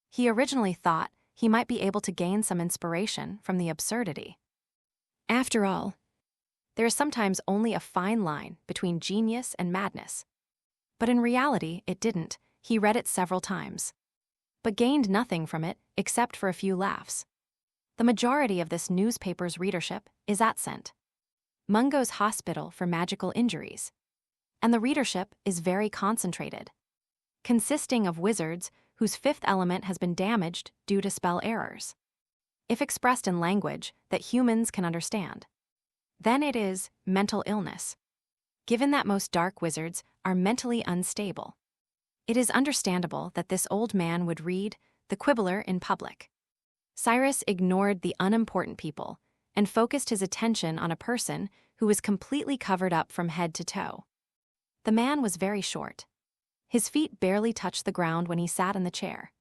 He originally thought he might be able to gain some inspiration from the absurdity. After all, there is sometimes only a fine line between genius and madness. But in reality, it didn't. He read it several times, but gained nothing from it except for a few laughs. The majority of this newspaper's readership is at St. Mungo's Hospital for Magical Injuries, and the readership is very concentrated, consisting of wizards whose 5th element has been damaged due to spell errors. If expressed in language that humans can understand, then it is mental illness. Given that most dark wizards are mentally unstable, it is understandable that this old man would read The Quibbler in public. Cyrus ignored the unimportant people and focused his attention on a person who was completely covered up from head to toe. The man was very short. His feet barely touched the ground when he sat in the chair.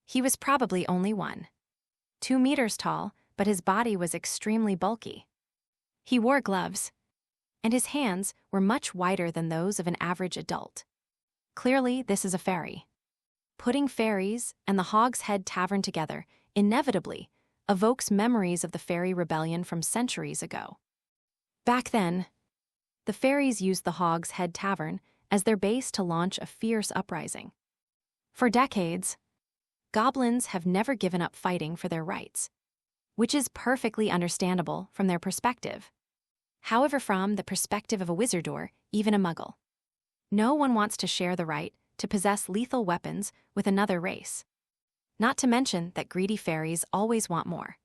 He was probably only 2 meters tall, but his body was extremely bulky. He wore gloves, and his hands were much wider than those of an average adult. Clearly, this is a fairy. Putting fairies and the Hog's Head Tavern together inevitably evokes memories of the fairy rebellion from centuries ago. Back then, the fairies used the Hog's Head Tavern as their base to launch a fierce uprising. For decades, goblins have never given up fighting for their rights, which is perfectly understandable from their perspective. However, from the perspective of a wizard or even a muggle, no one wants to share the right to possess lethal weapons with another race. Not to mention that greedy fairies always want more.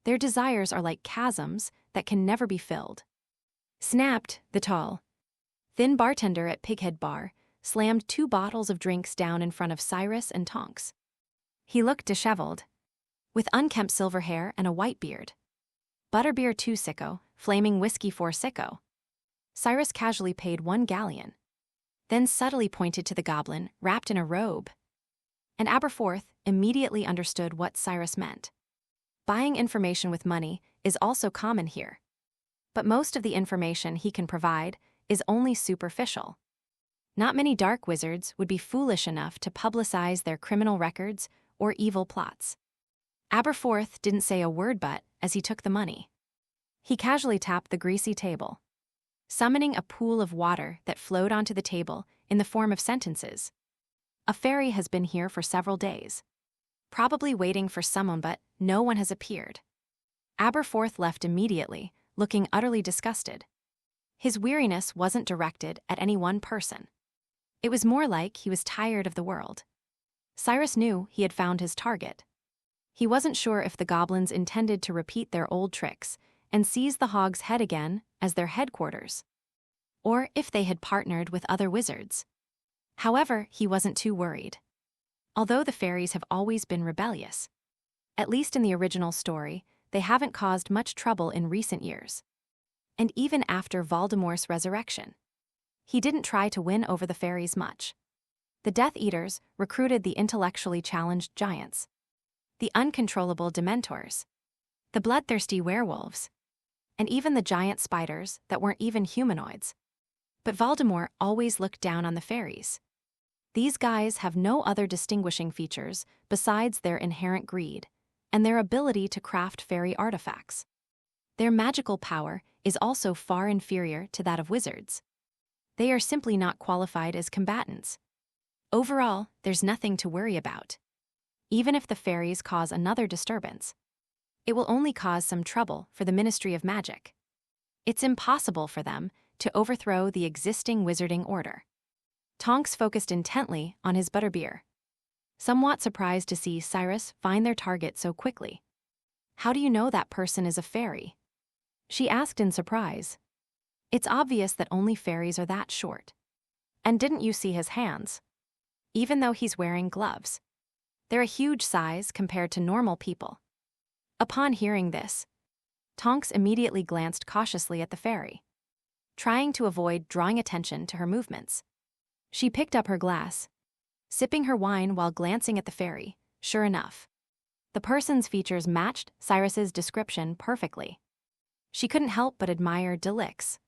Their desires are like chasms that can never be filled. Snapped, the tall, thin bartender at Pighead Bar slammed 2 bottles of drinks down in front of Cyrus and Tonks. He looked disheveled, with unkempt silver hair and a white beard. Butterbeer 2 sicko, flaming whiskey 4 sicko. Cyrus casually paid 1 galleon, then subtly pointed to the goblin wrapped in a robe. And Aberforth immediately understood what Cyrus meant. Buying information with money is also common here, but most of the information he can provide is only superficial. Not many dark wizards would be foolish enough to publicize their criminal records or evil plots. Aberforth didn't say a word but as he took the money. He casually tapped the greasy table, summoning a pool of water that flowed onto the table in the form of sentences. A fairy has been here for several days, probably waiting for someone, but no one has appeared. Aberforth left immediately, looking utterly disgusted. His weariness wasn't directed at any one person. It was more like he was tired of the world. Cyrus knew he had found his target. He wasn't sure if the goblins intended to repeat their old tricks and seize the Hog's Head again as their headquarters, or if they had partnered with other wizards. However, he wasn't too worried. Although the fairies have always been rebellious, at least in the original story, they haven't caused much trouble in recent years. And even after Voldemort's resurrection, he didn't try to win over the fairies much. The Death Eaters recruited the intellectually challenged giants, the uncontrollable Dementors, the bloodthirsty werewolves, and even the giant spiders that weren't even humanoids. But Voldemort always looked down on the fairies. These guys have no other distinguishing features besides their inherent greed and their ability to craft fairy artifacts. Their magical power is also far inferior to that of wizards. They are simply not qualified as combatants. Overall, there's nothing to worry about. Even if the fairies cause another disturbance, it will only cause some trouble for the Ministry of Magic. It's impossible for them to overthrow the existing wizarding order. Tonks focused intently on his butterbeer, somewhat surprised to see Cyrus find their target so quickly. "How do you know that person is a fairy?" she asked in surprise. "It's obvious that only fairies are that short. And didn't you see his hands? Even though he's wearing gloves, they're a huge size compared to normal people." Upon hearing this, Tonks immediately glanced cautiously at the fairy, trying to avoid drawing attention to her movements. She picked up her glass, sipping her wine while glancing at the fairy. Sure enough, the person's features matched Cyrus's description perfectly. She couldn't help but admire Delix.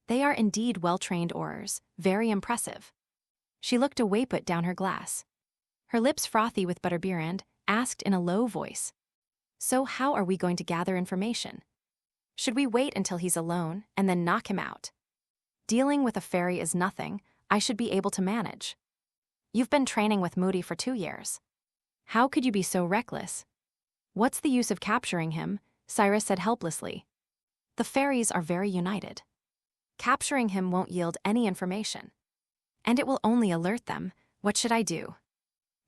They are indeed well-trained aurors, very impressive. She looked away, put down her glass, her lips frothy with butterbeer, and asked in a low voice, "So how are we going to gather information? Should we wait until he's alone and then knock him out? Dealing with a fairy is nothing I should be able to manage. You've been training with Moody for 2 years. How could you be so reckless?" "What's the use of capturing him?" Cyrus said helplessly. "The fairies are very united. Capturing him won't yield any information, and it will only alert them. What should I do?"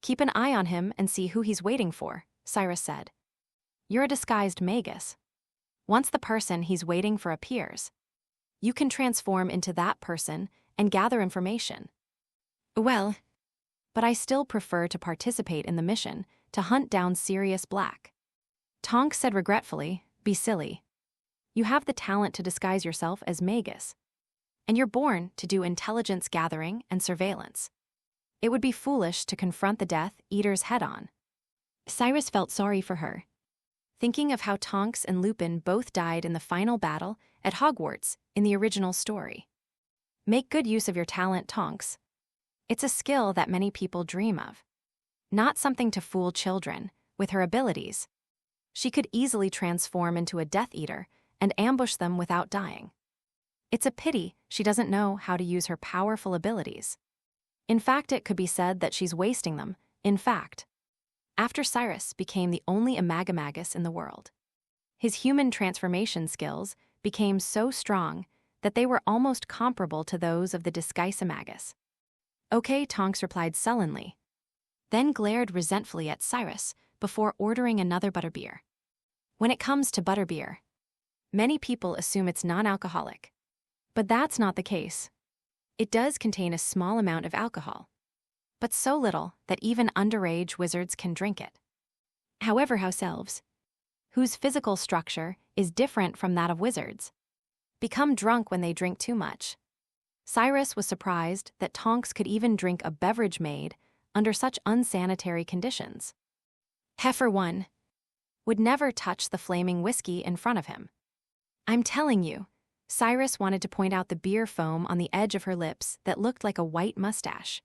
"Keep an eye on him and see who he's waiting for," Cyrus said. "You're a disguised magus. Once the person he's waiting for appears, you can transform into that person and gather information." "Well, but I still prefer to participate in the mission to hunt down Sirius Black." Tonks said regretfully, "Be silly. You have the talent to disguise yourself as magus, and you're born to do intelligence gathering and surveillance. It would be foolish to confront the Death Eaters head-on." Cyrus felt sorry for her, thinking of how Tonks and Lupin both died in the final battle at Hogwarts in the original story. Make good use of your talent, Tonks. It's a skill that many people dream of. Not something to fool children. With her abilities, she could easily transform into a Death Eater and ambush them without dying. It's a pity she doesn't know how to use her powerful abilities. In fact, it could be said that she's wasting them. In fact, after Cyrus became the only Imagamagus in the world, his human transformation skills became so strong that they were almost comparable to those of the Disguise-Magus. "Okay," Tonks replied sullenly, then glared resentfully at Cyrus before ordering another butterbeer. When it comes to butterbeer, many people assume it's non-alcoholic, but that's not the case. It does contain a small amount of alcohol, but so little that even underage wizards can drink it. However, house elves, whose physical structure is different from that of wizards, become drunk when they drink too much. Cyrus was surprised that Tonks could even drink a beverage made under such unsanitary conditions. Heifer 1 would never touch the flaming whiskey in front of him. "I'm telling you," Cyrus wanted to point out the beer foam on the edge of her lips that looked like a white mustache.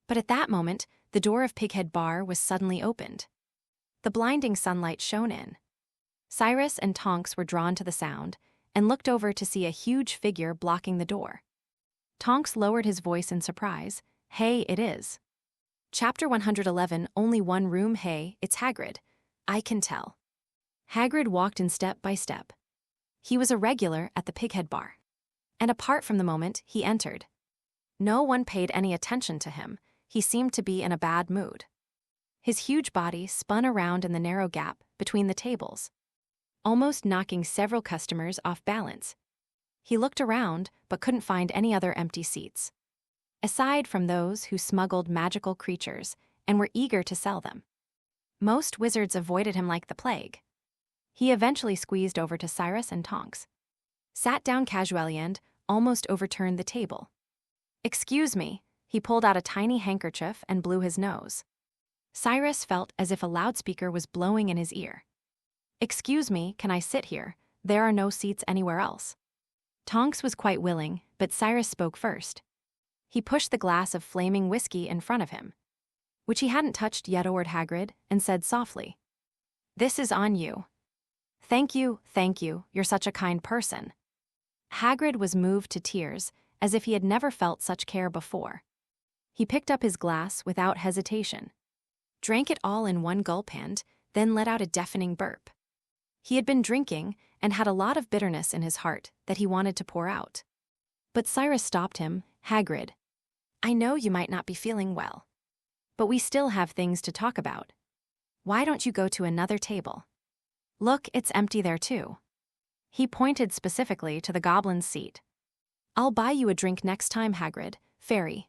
But at that moment, the door of Pighead Bar was suddenly opened. The blinding sunlight shone in. Cyrus and Tonks were drawn to the sound and looked over to see a huge figure blocking the door. Tonks lowered his voice in surprise. "Hey, it is." Chapter 111, Only One Room. "Hey, it's Hagrid. I can tell." Hagrid walked in step by step. He was a regular at the Pighead Bar, and apart from the moment he entered, no one paid any attention to him. He seemed to be in a bad mood. His huge body spun around in the narrow gap between the tables, almost knocking several customers off balance. He looked around but couldn't find any other empty seats, aside from those who smuggled magical creatures and were eager to sell them. Most wizards avoided him like the plague. He eventually squeezed over to Cyrus and Tonks, sat down casually and almost overturned the table. "Excuse me," he pulled out a tiny handkerchief and blew his nose. Cyrus felt as if a loudspeaker was blowing in his ear. "Excuse me, can I sit here? There are no seats anywhere else." Tonks was quite willing, but Cyrus spoke first. He pushed the glass of flaming whiskey in front of him, which he hadn't touched yet, toward Hagrid, and said softly, "This is on you." Thank you, you're such a kind person." Hagrid was moved to tears, as if he had never felt such care before. He picked up his glass without hesitation, drank it all in one gulp and then let out a deafening burp. He had been drinking and had a lot of bitterness in his heart that he wanted to pour out. But Cyrus stopped him. "Hagrid, I know you might not be feeling well, but we still have things to talk about. Why don't you go to another table? Look, it's empty there too." He pointed specifically to the goblin's seat. "I'll buy you a drink next time, Hagrid, fairy."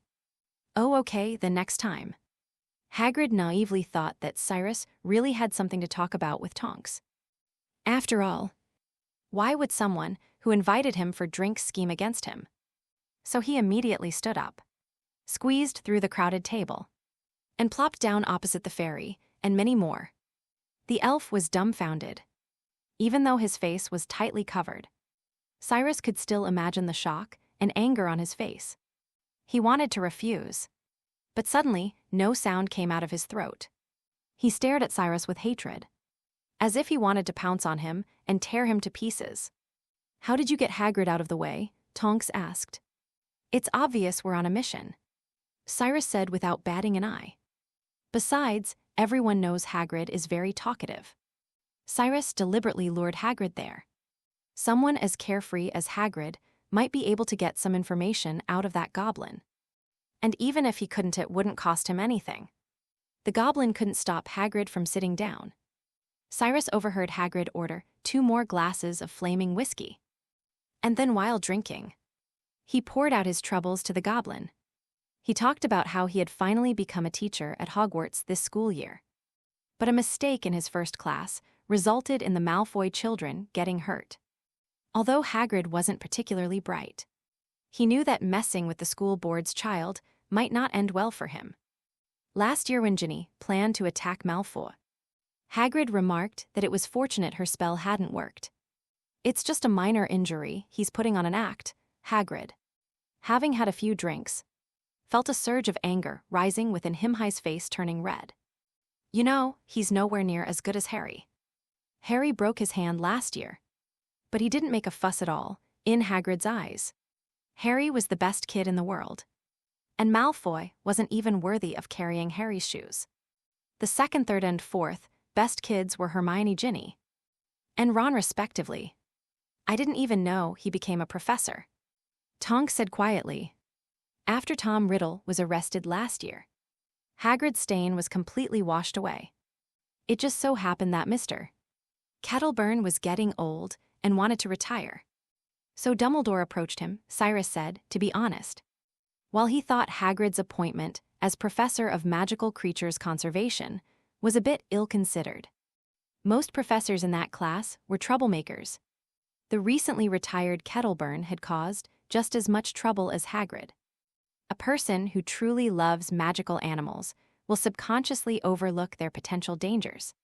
"Oh, okay, the next time." Hagrid naively thought that Cyrus really had something to talk about with Tonks. After all, why would someone who invited him for drinks scheme against him? So he immediately stood up, squeezed through the crowded table, and plopped down opposite the fairy and many more. The elf was dumbfounded. Even though his face was tightly covered, Cyrus could still imagine the shock and anger on his face. He wanted to refuse, but suddenly no sound came out of his throat. He stared at Cyrus with hatred, as if he wanted to pounce on him and tear him to pieces. "How did you get Hagrid out of the way?" Tonks asked. "It's obvious we're on a mission," Cyrus said without batting an eye. "Besides, everyone knows Hagrid is very talkative." Cyrus deliberately lured Hagrid there. Someone as carefree as Hagrid might be able to get some information out of that goblin. And even if he couldn't, it wouldn't cost him anything. The goblin couldn't stop Hagrid from sitting down. Cyrus overheard Hagrid order 2 more glasses of flaming whiskey. And then while drinking, he poured out his troubles to the goblin. He talked about how he had finally become a teacher at Hogwarts this school year. But a mistake in his first class resulted in the Malfoy children getting hurt. Although Hagrid wasn't particularly bright, he knew that messing with the school board's child might not end well for him. Last year when Ginny planned to attack Malfoy, Hagrid remarked that it was fortunate her spell hadn't worked. "It's just a minor injury, he's putting on an act," Hagrid, having had a few drinks, felt a surge of anger rising within him, his face turning red. "You know, he's nowhere near as good as Harry. Harry broke his hand last year, but he didn't make a fuss at all, in Hagrid's eyes. Harry was the best kid in the world, and Malfoy wasn't even worthy of carrying Harry's shoes. The second, third, and fourth best kids were Hermione, Ginny, and Ron respectively. I didn't even know he became a professor," Tonks said quietly. After Tom Riddle was arrested last year, Hagrid's stain was completely washed away. It just so happened that Mr. Kettleburn was getting old and wanted to retire. So Dumbledore approached him, Cyrus said, to be honest. While he thought Hagrid's appointment as Professor of Magical Creatures Conservation was a bit ill-considered. Most professors in that class were troublemakers. The recently retired Kettleburn had caused just as much trouble as Hagrid. A person who truly loves magical animals will subconsciously overlook their potential dangers.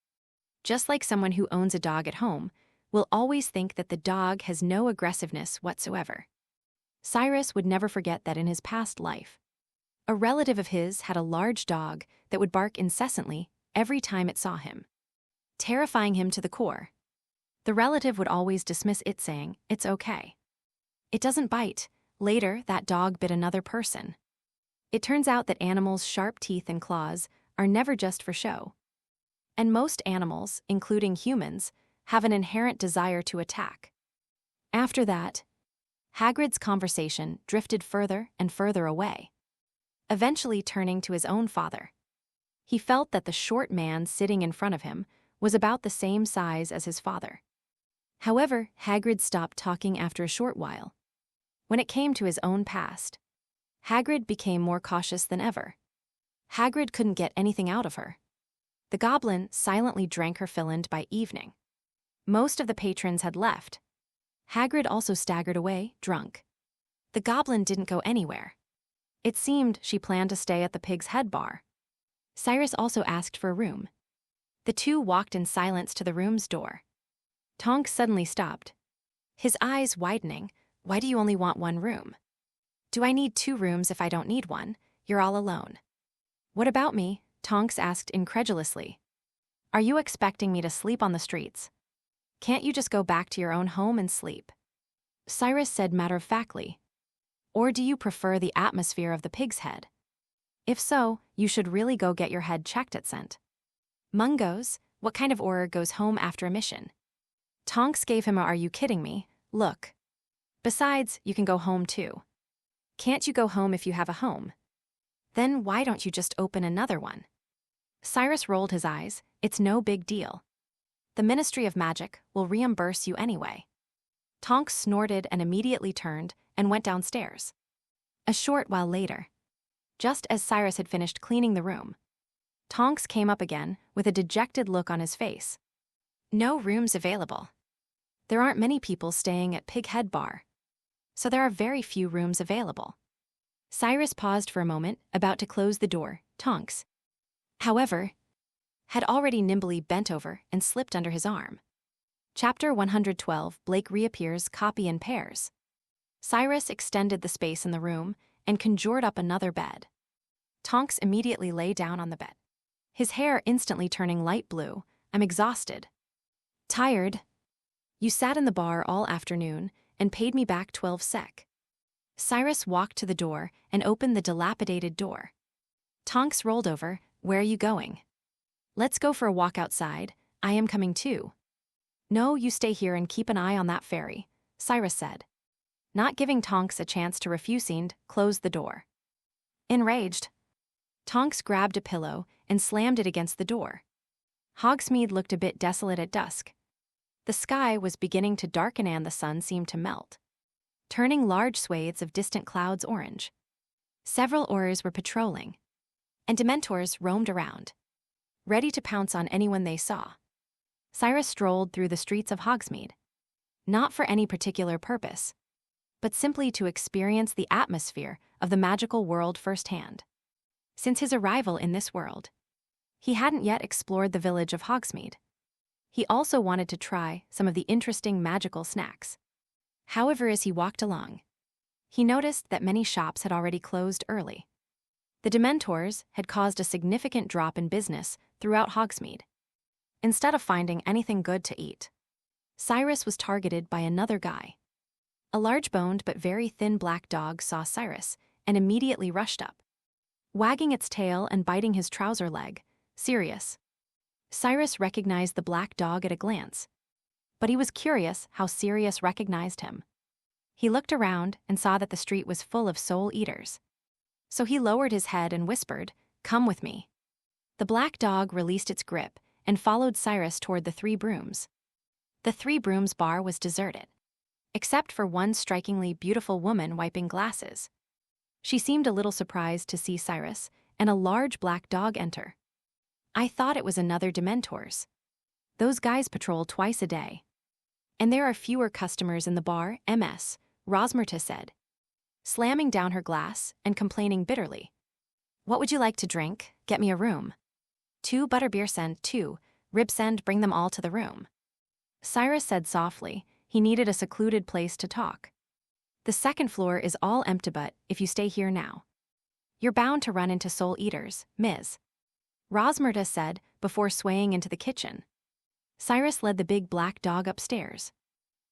Just like someone who owns a dog at home will always think that the dog has no aggressiveness whatsoever. Cyrus would never forget that in his past life, a relative of his had a large dog that would bark incessantly every time it saw him, terrifying him to the core. The relative would always dismiss it, saying, "It's okay. It doesn't bite." Later, that dog bit another person. It turns out that animals' sharp teeth and claws are never just for show. And most animals, including humans, have an inherent desire to attack. After that, Hagrid's conversation drifted further and further away, eventually turning to his own father. He felt that the short man sitting in front of him was about the same size as his father. However, Hagrid stopped talking after a short while. When it came to his own past, Hagrid became more cautious than ever. Hagrid couldn't get anything out of her. The goblin silently drank her fill-in by evening. Most of the patrons had left. Hagrid also staggered away, drunk. The goblin didn't go anywhere. It seemed she planned to stay at the Pig's Head bar. Cyrus also asked for a room. The two walked in silence to the room's door. Tonks suddenly stopped, his eyes widening. Why do you only want one room? Do I need 2 rooms if I don't need one? You're all alone. What about me? Tonks asked incredulously. Are you expecting me to sleep on the streets? Can't you just go back to your own home and sleep? Cyrus said matter-of-factly. Or do you prefer the atmosphere of the Pig's Head? If so, you should really go get your head checked at St. Mungo's. What kind of Auror goes home after a mission? Tonks gave him a "Are you kidding me" look. Besides, you can go home too. Can't you go home if you have a home? Then why don't you just open another one? Cyrus rolled his eyes. It's no big deal. The Ministry of Magic will reimburse you anyway. Tonks snorted and immediately turned and went downstairs. A short while later, just as Cyrus had finished cleaning the room, Tonks came up again with a dejected look on his face. No rooms available. There aren't many people staying at Pig Head Bar, so there are very few rooms available. Cyrus paused for a moment, about to close the door. Tonks, however, had already nimbly bent over and slipped under his arm. Chapter 112, Blake reappears, copy in pairs. Cyrus extended the space in the room and conjured up another bed. Tonks immediately lay down on the bed, his hair instantly turning light blue. I'm exhausted. Tired. You sat in the bar all afternoon and paid me back 12 sec. Cyrus walked to the door and opened the dilapidated door. Tonks rolled over. Where are you going? Let's go for a walk outside. I am coming too. No, you stay here and keep an eye on that fairy, Cyrus said. Not giving Tonks a chance to refuse, closed the door. Enraged, Tonks grabbed a pillow and slammed it against the door. Hogsmeade looked a bit desolate at dusk. The sky was beginning to darken and the sun seemed to melt, turning large swathes of distant clouds orange. Several Aurors were patrolling, and Dementors roamed around, ready to pounce on anyone they saw. Cyrus strolled through the streets of Hogsmeade, not for any particular purpose, but simply to experience the atmosphere of the magical world firsthand. Since his arrival in this world, he hadn't yet explored the village of Hogsmeade. He also wanted to try some of the interesting magical snacks. However, as he walked along, he noticed that many shops had already closed early. The Dementors had caused a significant drop in business throughout Hogsmeade. Instead of finding anything good to eat, Cyrus was targeted by another guy. A large-boned but very thin black dog saw Cyrus and immediately rushed up, wagging its tail and biting his trouser leg. Serious. Cyrus recognized the black dog at a glance, but he was curious how Sirius recognized him. He looked around and saw that the street was full of soul eaters. So he lowered his head and whispered, "Come with me." The black dog released its grip and followed Cyrus toward the Three Brooms. The Three Brooms bar was deserted, except for one strikingly beautiful woman wiping glasses. She seemed a little surprised to see Cyrus and a large black dog enter. I thought it was another Dementors. Those guys patrol twice a day. And there are fewer customers in the bar, Ms. Rosmerta said, slamming down her glass and complaining bitterly. What would you like to drink? Get me a room. 2 butterbeer send 2, rib send, bring them all to the room. Cyrus said softly he needed a secluded place to talk. The second floor is all empty, but if you stay here now, you're bound to run into soul eaters, Ms. Rosmerta said before swaying into the kitchen. Cyrus led the big black dog upstairs,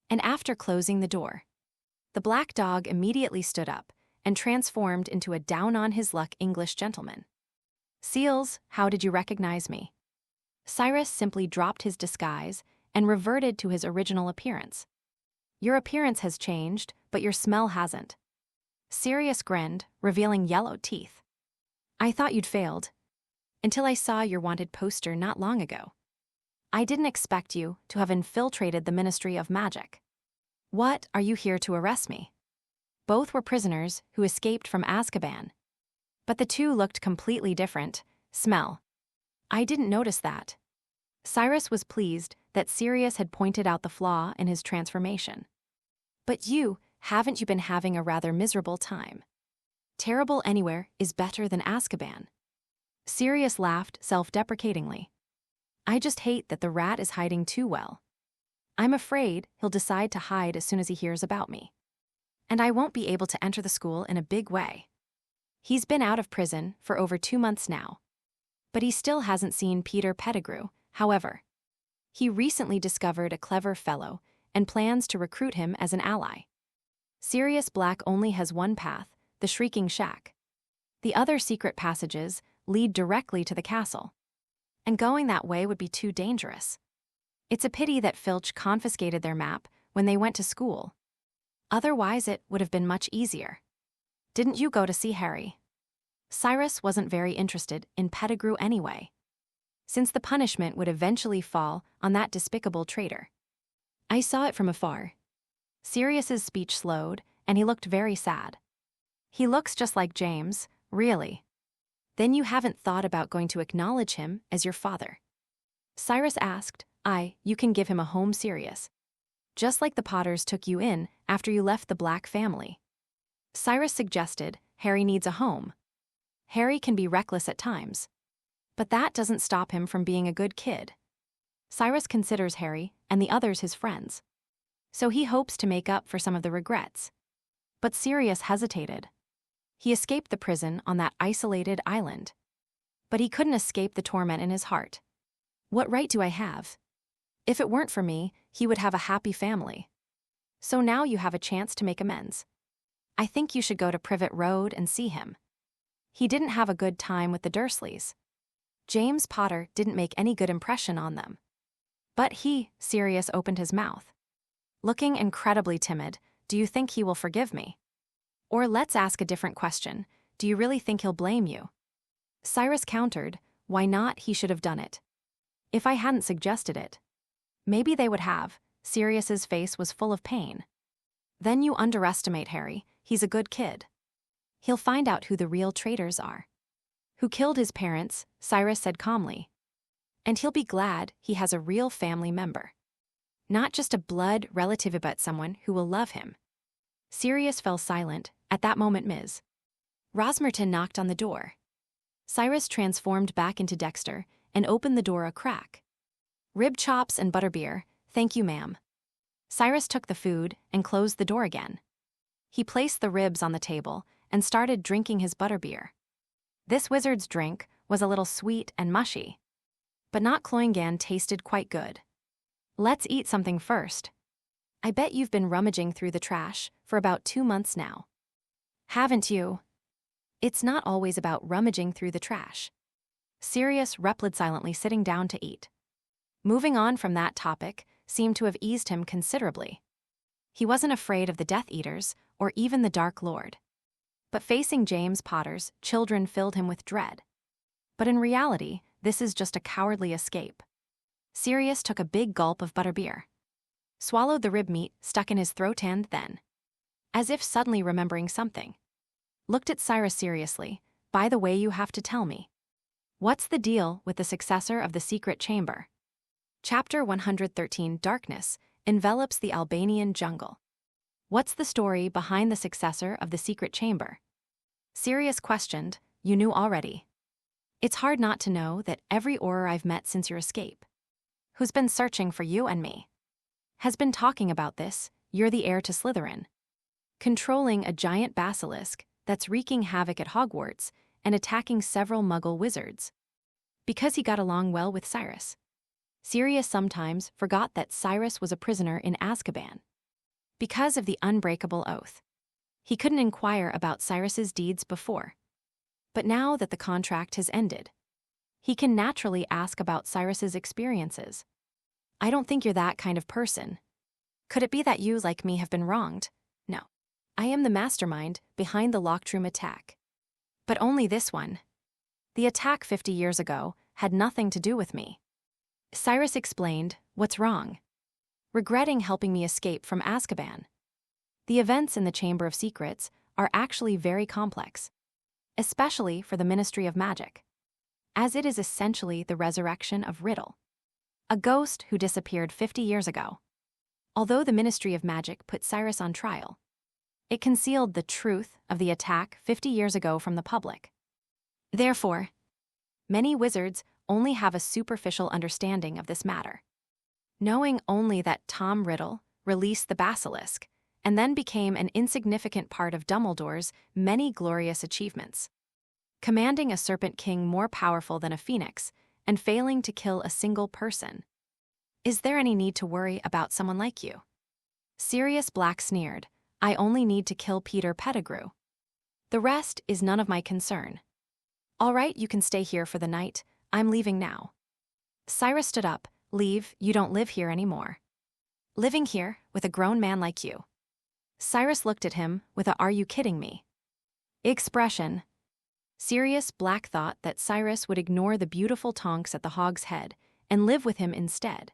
and after closing the door, the black dog immediately stood up and transformed into a down-on-his-luck English gentleman. Seals, how did you recognize me? Cyrus simply dropped his disguise and reverted to his original appearance. Your appearance has changed, but your smell hasn't. Sirius grinned, revealing yellow teeth. I thought you'd failed. until I saw your wanted poster not long ago. I didn't expect you to have infiltrated the Ministry of Magic. What, are you here to arrest me? Both were prisoners who escaped from Azkaban. But the two looked completely different. Smell. I didn't notice that. Cyrus was pleased that Sirius had pointed out the flaw in his transformation. But haven't you been having a rather miserable time? Terrible anywhere is better than Azkaban. Sirius laughed self-deprecatingly. I just hate that the rat is hiding too well. I'm afraid he'll decide to hide as soon as he hears about me. And I won't be able to enter the school in a big way. He's been out of prison for over 2 months now. But he still hasn't seen Peter Pettigrew, however. He recently discovered a clever fellow and plans to recruit him as an ally. Sirius Black only has one path, the Shrieking Shack. The other secret passages lead directly to the castle. And going that way would be too dangerous. It's a pity that Filch confiscated their map when they went to school. Otherwise, it would have been much easier. Didn't you go to see Harry? Cyrus wasn't very interested in Pettigrew anyway, since the punishment would eventually fall on that despicable traitor. I saw it from afar. Sirius's speech slowed, and he looked very sad. He looks just like James, really. Then you haven't thought about going to acknowledge him as your father? Cyrus asked. You can give him a home, Sirius. Just like the Potters took you in after you left the Black family. Cyrus suggested Harry needs a home. Harry can be reckless at times. But that doesn't stop him from being a good kid. Cyrus considers Harry and the others his friends. So he hopes to make up for some of the regrets. But Sirius hesitated. He escaped the prison on that isolated island. But he couldn't escape the torment in his heart. What right do I have? If it weren't for me, he would have a happy family. So now you have a chance to make amends. I think you should go to Privet Road and see him. He didn't have a good time with the Dursleys. James Potter didn't make any good impression on them. But Sirius opened his mouth. Looking incredibly timid, do you think he will forgive me? Or let's ask a different question, do you really think he'll blame you? Cyrus countered, why not, he should have done it. If I hadn't suggested it. Maybe they would have. Sirius's face was full of pain. Then you underestimate Harry, he's a good kid. He'll find out who the real traitors are. Who killed his parents, Cyrus said calmly. And he'll be glad he has a real family member. Not just a blood relative, but someone who will love him. Sirius fell silent. At that moment Ms. Rosmerton knocked on the door. Cyrus transformed back into Dexter and opened the door a crack. Rib chops and butterbeer, thank you, ma'am. Cyrus took the food and closed the door again. He placed the ribs on the table and started drinking his butterbeer. This wizard's drink was a little sweet and mushy. But not Cloyingan tasted quite good. Let's eat something first. I bet you've been rummaging through the trash for about 2 months now. Haven't you? It's not always about rummaging through the trash. Sirius replied silently, sitting down to eat. Moving on from that topic seemed to have eased him considerably. He wasn't afraid of the Death Eaters or even the Dark Lord. But facing James Potter's children filled him with dread. But in reality, this is just a cowardly escape. Sirius took a big gulp of butterbeer. Swallowed the rib meat stuck in his throat and then, as if suddenly remembering something, looked at Cyrus seriously. By the way, you have to tell me. What's the deal with the successor of the secret chamber? Chapter 113, Darkness, envelops the Albanian jungle. What's the story behind the successor of the secret chamber? Sirius questioned. You knew already. It's hard not to know that every Auror I've met since your escape, who's been searching for you and me, has been talking about this. You're the heir to Slytherin, controlling a giant basilisk that's wreaking havoc at Hogwarts and attacking several Muggle wizards. Because he got along well with Cyrus. Sirius sometimes forgot that Cyrus was a prisoner in Azkaban. Because of the unbreakable oath, he couldn't inquire about Cyrus's deeds before. But now that the contract has ended, he can naturally ask about Cyrus's experiences. I don't think you're that kind of person. Could it be that you, like me, have been wronged? No. I am the mastermind behind the locked room attack. But only this one. The attack 50 years ago had nothing to do with me. Cyrus explained, "What's wrong?" Regretting helping me escape from Azkaban. The events in the Chamber of Secrets are actually very complex, especially for the Ministry of Magic, as it is essentially the resurrection of Riddle, a ghost who disappeared 50 years ago. Although the Ministry of Magic put Cyrus on trial, it concealed the truth of the attack 50 years ago from the public. Therefore, many wizards only have a superficial understanding of this matter, knowing only that Tom Riddle released the basilisk and then became an insignificant part of Dumbledore's many glorious achievements, commanding a Serpent King more powerful than a phoenix and failing to kill a single person. Is there any need to worry about someone like you? Sirius Black sneered, "I only need to kill Peter Pettigrew. The rest is none of my concern." "All right, you can stay here for the night. I'm leaving now." Cyrus stood up. "Leave, you don't live here anymore." "Living here with a grown man like you?" Cyrus looked at him with a "Are you kidding me?" expression. Sirius Black thought that Cyrus would ignore the beautiful Tonks at the Hog's Head and live with him instead.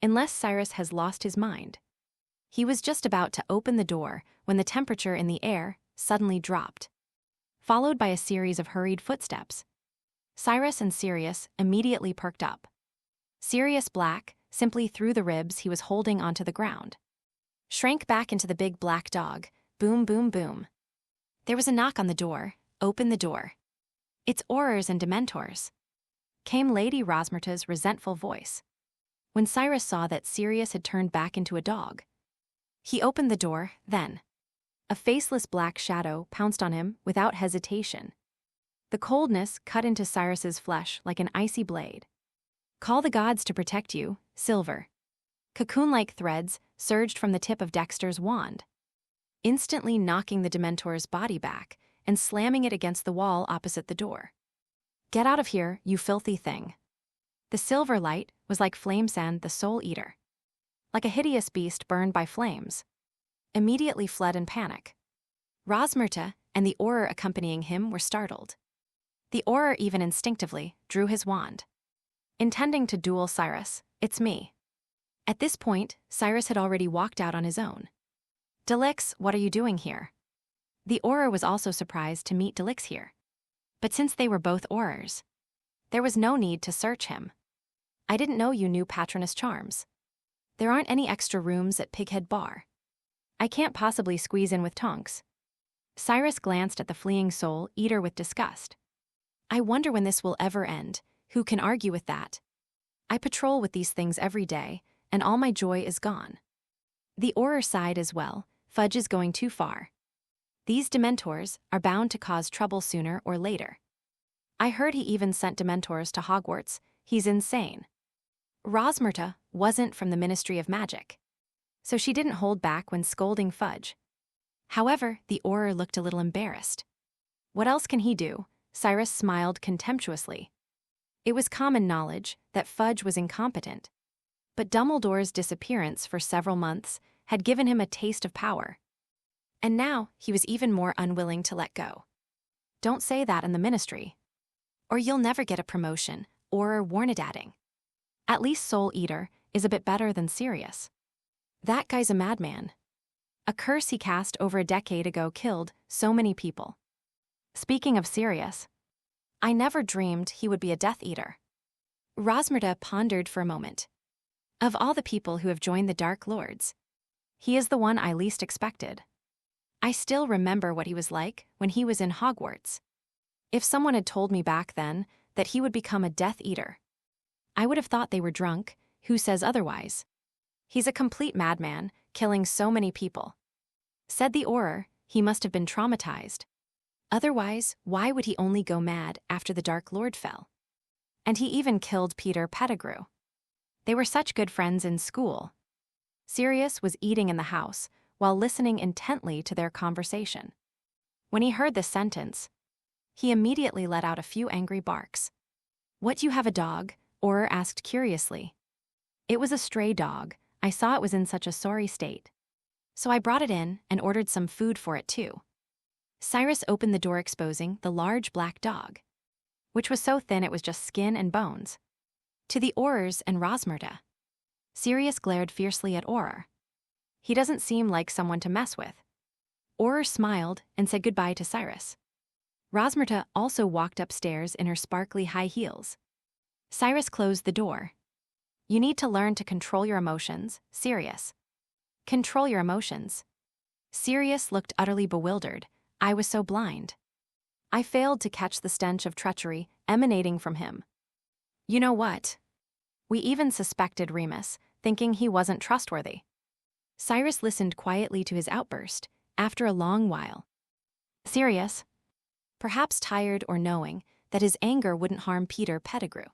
Unless Cyrus has lost his mind. He was just about to open the door when the temperature in the air suddenly dropped, followed by a series of hurried footsteps. Cyrus and Sirius immediately perked up. Sirius Black simply threw the ribs he was holding onto the ground, shrank back into the big black dog. Boom, boom, boom. There was a knock on the door. "Open the door. It's Aurors and Dementors," came Lady Rosmerta's resentful voice. When Cyrus saw that Sirius had turned back into a dog, he opened the door. Then a faceless black shadow pounced on him without hesitation. The coldness cut into Cyrus's flesh like an icy blade. "Call the gods to protect you, Silver." Cocoon-like threads surged from the tip of Dexter's wand, instantly knocking the Dementor's body back and slamming it against the wall opposite the door. "Get out of here, you filthy thing." The silver light was like Flamesand the Soul Eater, like a hideous beast burned by flames, immediately fled in panic. Rosmerta and the Auror accompanying him were startled. The Auror even instinctively drew his wand, intending to duel Cyrus. "It's me." At this point, Cyrus had already walked out on his own. "Delix, what are you doing here?" The Auror was also surprised to meet Delix here. But since they were both Aurors, there was no need to search him. "I didn't know you knew Patronus charms. There aren't any extra rooms at Pighead Bar. I can't possibly squeeze in with Tonks." Cyrus glanced at the fleeing Soul Eater with disgust. "I wonder when this will ever end. Who can argue with that? I patrol with these things every day, and all my joy is gone." The Auror sighed as well. "Fudge is going too far. These Dementors are bound to cause trouble sooner or later. I heard he even sent Dementors to Hogwarts. He's insane." Rosmerta wasn't from the Ministry of Magic, so she didn't hold back when scolding Fudge. However, the Auror looked a little embarrassed. "What else can he do?" Cyrus smiled contemptuously. It was common knowledge that Fudge was incompetent, but Dumbledore's disappearance for several months had given him a taste of power, and now he was even more unwilling to let go. "Don't say that in the Ministry, or you'll never get a promotion or Warnadadding. At least Soul Eater is a bit better than Sirius. That guy's a madman. A curse he cast over a decade ago killed so many people. Speaking of Sirius, I never dreamed he would be a Death Eater." Rosmerta pondered for a moment. "Of all the people who have joined the Dark Lords, he is the one I least expected. I still remember what he was like when he was in Hogwarts. If someone had told me back then that he would become a Death Eater, I would have thought they were drunk. Who says otherwise? He's a complete madman, killing so many people." Said the Auror. "He must have been traumatized. Otherwise, why would he only go mad after the Dark Lord fell? And he even killed Peter Pettigrew. They were such good friends in school." Sirius was eating in the house while listening intently to their conversation. When he heard this sentence, he immediately let out a few angry barks. "What, you have a dog?" Auror asked curiously. "It was a stray dog. I saw it was in such a sorry state, so I brought it in and ordered some food for it too." Cyrus opened the door, exposing the large black dog. which was so thin it was just skin and bones, to the Aurors and Rosmerta. Sirius glared fiercely at Auror. He doesn't seem like someone to mess with. Auror smiled and said goodbye to Cyrus. Rosmerta also walked upstairs in her sparkly high heels. Cyrus closed the door. You need to learn to control your emotions, Sirius. Control your emotions. Sirius looked utterly bewildered. I was so blind. I failed to catch the stench of treachery emanating from him. You know what? We even suspected Remus, thinking he wasn't trustworthy. Cyrus listened quietly to his outburst, after a long while. Sirius, perhaps tired or knowing that his anger wouldn't harm Peter Pettigrew.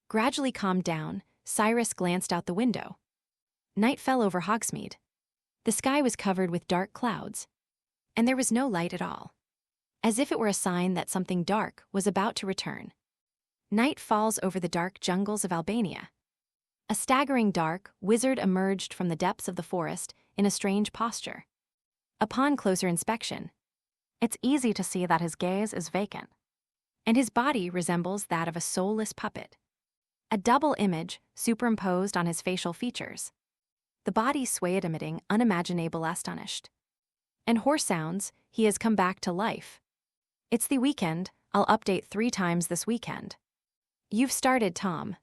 Gradually calmed down, Cyrus glanced out the window. Night fell over Hogsmeade. The sky was covered with dark clouds, and there was no light at all, as if it were a sign that something dark was about to return. Night falls over the dark jungles of Albania. A staggering dark wizard emerged from the depths of the forest in a strange posture. Upon closer inspection, it's easy to see that his gaze is vacant, and his body resembles that of a soulless puppet. A double image superimposed on his facial features. The body swayed, emitting unimaginable astonished. And horse sounds, he has come back to life. It's the weekend, I'll update 3 times this weekend. You've started, Tom.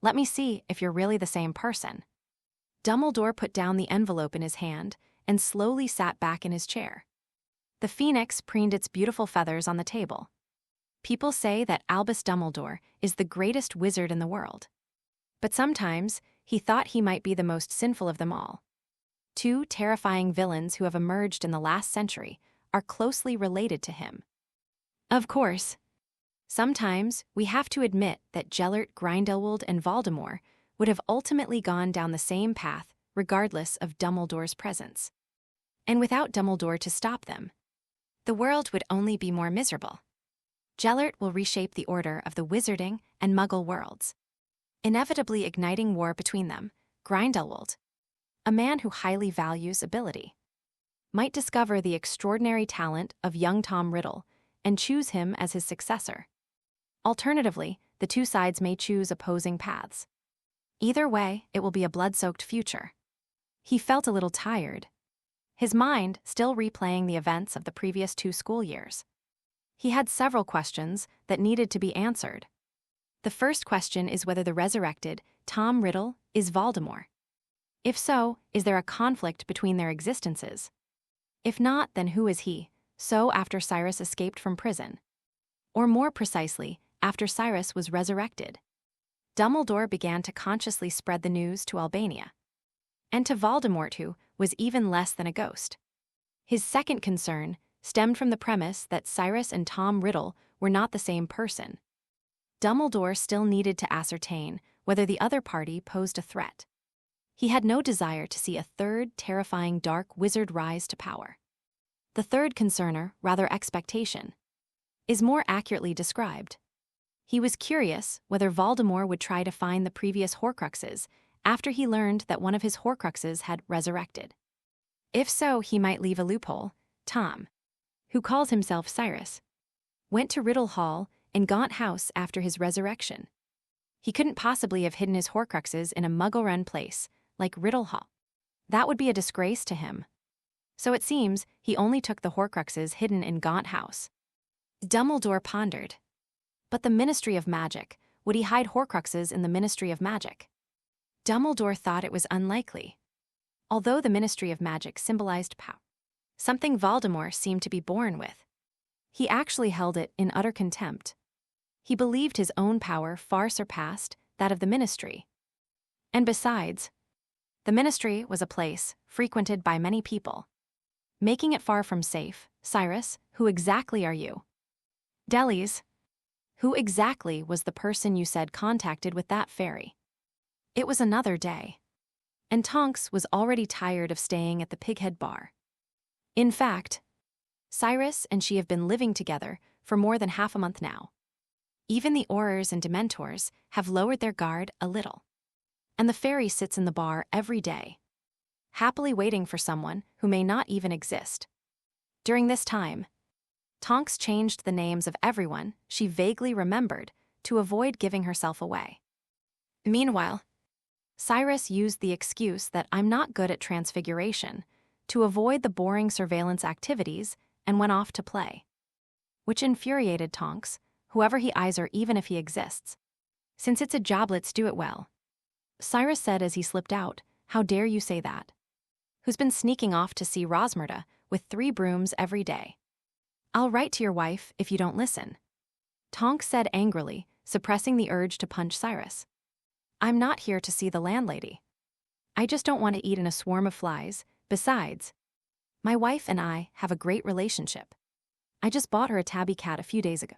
Let me see if you're really the same person. Dumbledore put down the envelope in his hand and slowly sat back in his chair. The phoenix preened its beautiful feathers on the table. People say that Albus Dumbledore is the greatest wizard in the world. But sometimes, he thought he might be the most sinful of them all. 2 terrifying villains who have emerged in the last century are closely related to him. Of course, sometimes we have to admit that Gellert, Grindelwald, and Voldemort would have ultimately gone down the same path regardless of Dumbledore's presence. And without Dumbledore to stop them, the world would only be more miserable. Gellert will reshape the order of the wizarding and muggle worlds, inevitably igniting war between them. Grindelwald, a man who highly values ability, might discover the extraordinary talent of young Tom Riddle and choose him as his successor. Alternatively, the 2 sides may choose opposing paths. Either way, it will be a blood-soaked future. He felt a little tired, his mind still replaying the events of the previous 2 school years. He had several questions that needed to be answered. The first question is whether the resurrected Tom Riddle is Voldemort. If so, is there a conflict between their existences? If not, then who is he? So after Cyrus escaped from prison, or more precisely, after Cyrus was resurrected. Dumbledore began to consciously spread the news to Albania, and to Voldemort, who was even less than a ghost. His second concern stemmed from the premise that Cyrus and Tom Riddle were not the same person. Dumbledore still needed to ascertain whether the other party posed a threat. He had no desire to see a third terrifying dark wizard rise to power. The third concerner, rather expectation, is more accurately described. He was curious whether Voldemort would try to find the previous Horcruxes after he learned that one of his Horcruxes had resurrected. If so, he might leave a loophole. Tom, who calls himself Cyrus, went to Riddle Hall and Gaunt House after his resurrection. He couldn't possibly have hidden his Horcruxes in a Muggle-run place like Riddle Hall. That would be a disgrace to him. So it seems he only took the Horcruxes hidden in Gaunt House. Dumbledore pondered. But the Ministry of Magic, would he hide Horcruxes in the Ministry of Magic? Dumbledore thought it was unlikely. Although the Ministry of Magic symbolized power, something Voldemort seemed to be born with, he actually held it in utter contempt. He believed his own power far surpassed that of the Ministry. And besides, the Ministry was a place frequented by many people, making it far from safe. Cyrus, who exactly are you? Delis, who exactly was the person you said contacted with that fairy? It was another day, and Tonks was already tired of staying at the Pighead Bar. In fact, Cyrus and she have been living together for more than half a month now. Even the Aurors and Dementors have lowered their guard a little, and the fairy sits in the bar every day, happily waiting for someone who may not even exist. During this time, Tonks changed the names of everyone she vaguely remembered to avoid giving herself away. Meanwhile, Cyrus used the excuse that I'm not good at transfiguration to avoid the boring surveillance activities and went off to play. Which infuriated Tonks, whoever he eyes her even if he exists. Since it's a job, let's do it well. Cyrus said as he slipped out, "How dare you say that? Who's been sneaking off to see Rosmerta with 3 brooms every day? I'll write to your wife if you don't listen." Tonks said angrily, suppressing the urge to punch Cyrus. "I'm not here to see the landlady. I just don't want to eat in a swarm of flies. Besides, my wife and I have a great relationship. I just bought her a tabby cat a few days ago."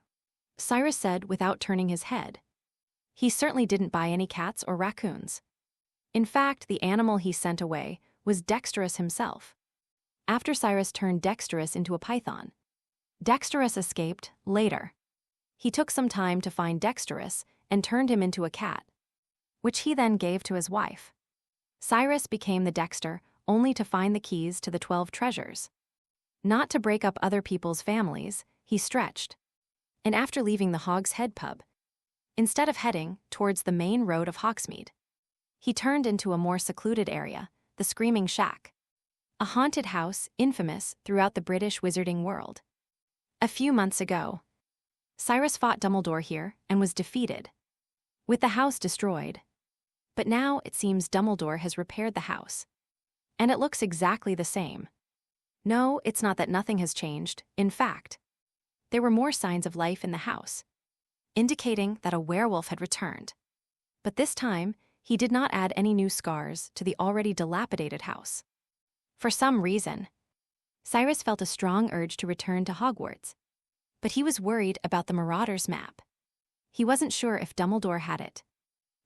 Cyrus said without turning his head. He certainly didn't buy any cats or raccoons. In fact, the animal he sent away was Dexterous himself. After Cyrus turned Dexterous into a python, Dexterous escaped later. He took some time to find Dexterous and turned him into a cat, which he then gave to his wife. Cyrus became the Dexter only to find the keys to the 12 treasures. Not to break up other people's families, he stretched. And after leaving the Hog's Head pub, instead of heading towards the main road of Hogsmeade, he turned into a more secluded area, the Screaming Shack, a haunted house infamous throughout the British wizarding world. A few months ago, Cyrus fought Dumbledore here and was defeated, with the house destroyed. But now it seems Dumbledore has repaired the house, and it looks exactly the same. No, it's not that nothing has changed. In fact, there were more signs of life in the house, indicating that a werewolf had returned. But this time, he did not add any new scars to the already dilapidated house. For some reason, Cyrus felt a strong urge to return to Hogwarts, but he was worried about the Marauder's map. He wasn't sure if Dumbledore had it,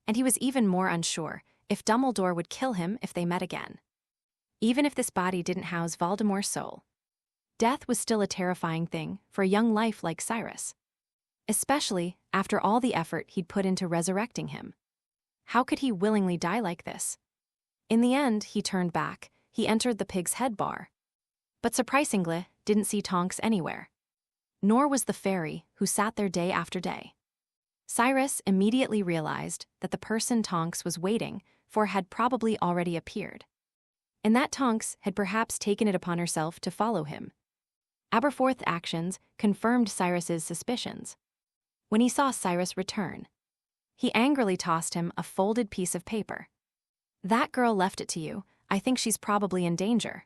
and he was even more unsure if Dumbledore would kill him if they met again. Even if this body didn't house Voldemort's soul, death was still a terrifying thing for a young life like Cyrus, especially after all the effort he'd put into resurrecting him. How could he willingly die like this? In the end, he turned back. He entered the Pig's Head bar, but surprisingly didn't see Tonks anywhere. Nor was the fairy who sat there day after day. Cyrus immediately realized that the person Tonks was waiting for had probably already appeared, and that Tonks had perhaps taken it upon herself to follow him. Aberforth's actions confirmed Cyrus's suspicions. When he saw Cyrus return, he angrily tossed him a folded piece of paper. "That girl left it to you. I think she's probably in danger."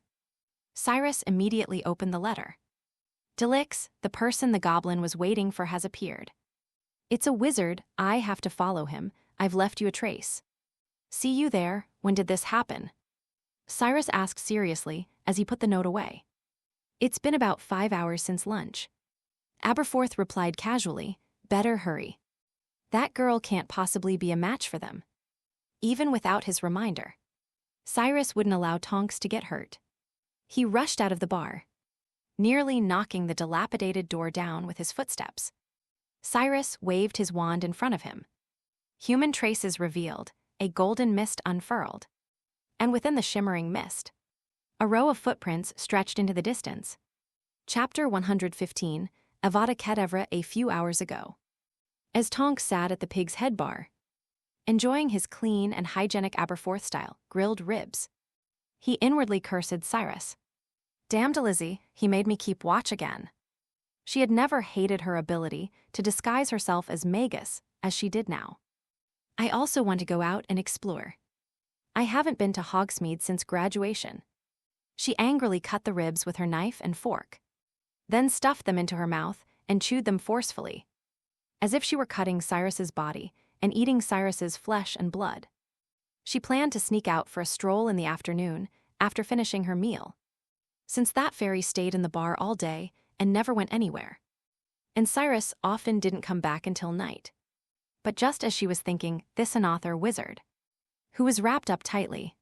Cyrus immediately opened the letter. "Delix, the person the goblin was waiting for has appeared. It's a wizard. I have to follow him. I've left you a trace. See you there. When did this happen?" Cyrus asked seriously as he put the note away. "It's been about 5 hours since lunch." Aberforth replied casually, "Better hurry. That girl can't possibly be a match for them." Even without his reminder, Cyrus wouldn't allow Tonks to get hurt. He rushed out of the bar, nearly knocking the dilapidated door down with his footsteps. Cyrus waved his wand in front of him. Human traces revealed, a golden mist unfurled, and within the shimmering mist, a row of footprints stretched into the distance. Chapter 115, Avada Kedavra a few hours ago. As Tonks sat at the Pig's Head bar, enjoying his clean and hygienic Aberforth-style grilled ribs, he inwardly cursed Cyrus. "Damned Lizzie, he made me keep watch again." She had never hated her ability to disguise herself as Magus as she did now. "I also want to go out and explore. I haven't been to Hogsmeade since graduation." She angrily cut the ribs with her knife and fork, then stuffed them into her mouth and chewed them forcefully, as if she were cutting Cyrus's body and eating Cyrus's flesh and blood. She planned to sneak out for a stroll in the afternoon after finishing her meal, since that fairy stayed in the bar all day and never went anywhere, and Cyrus often didn't come back until night. But just as she was thinking this, an author wizard, who was wrapped up tightly,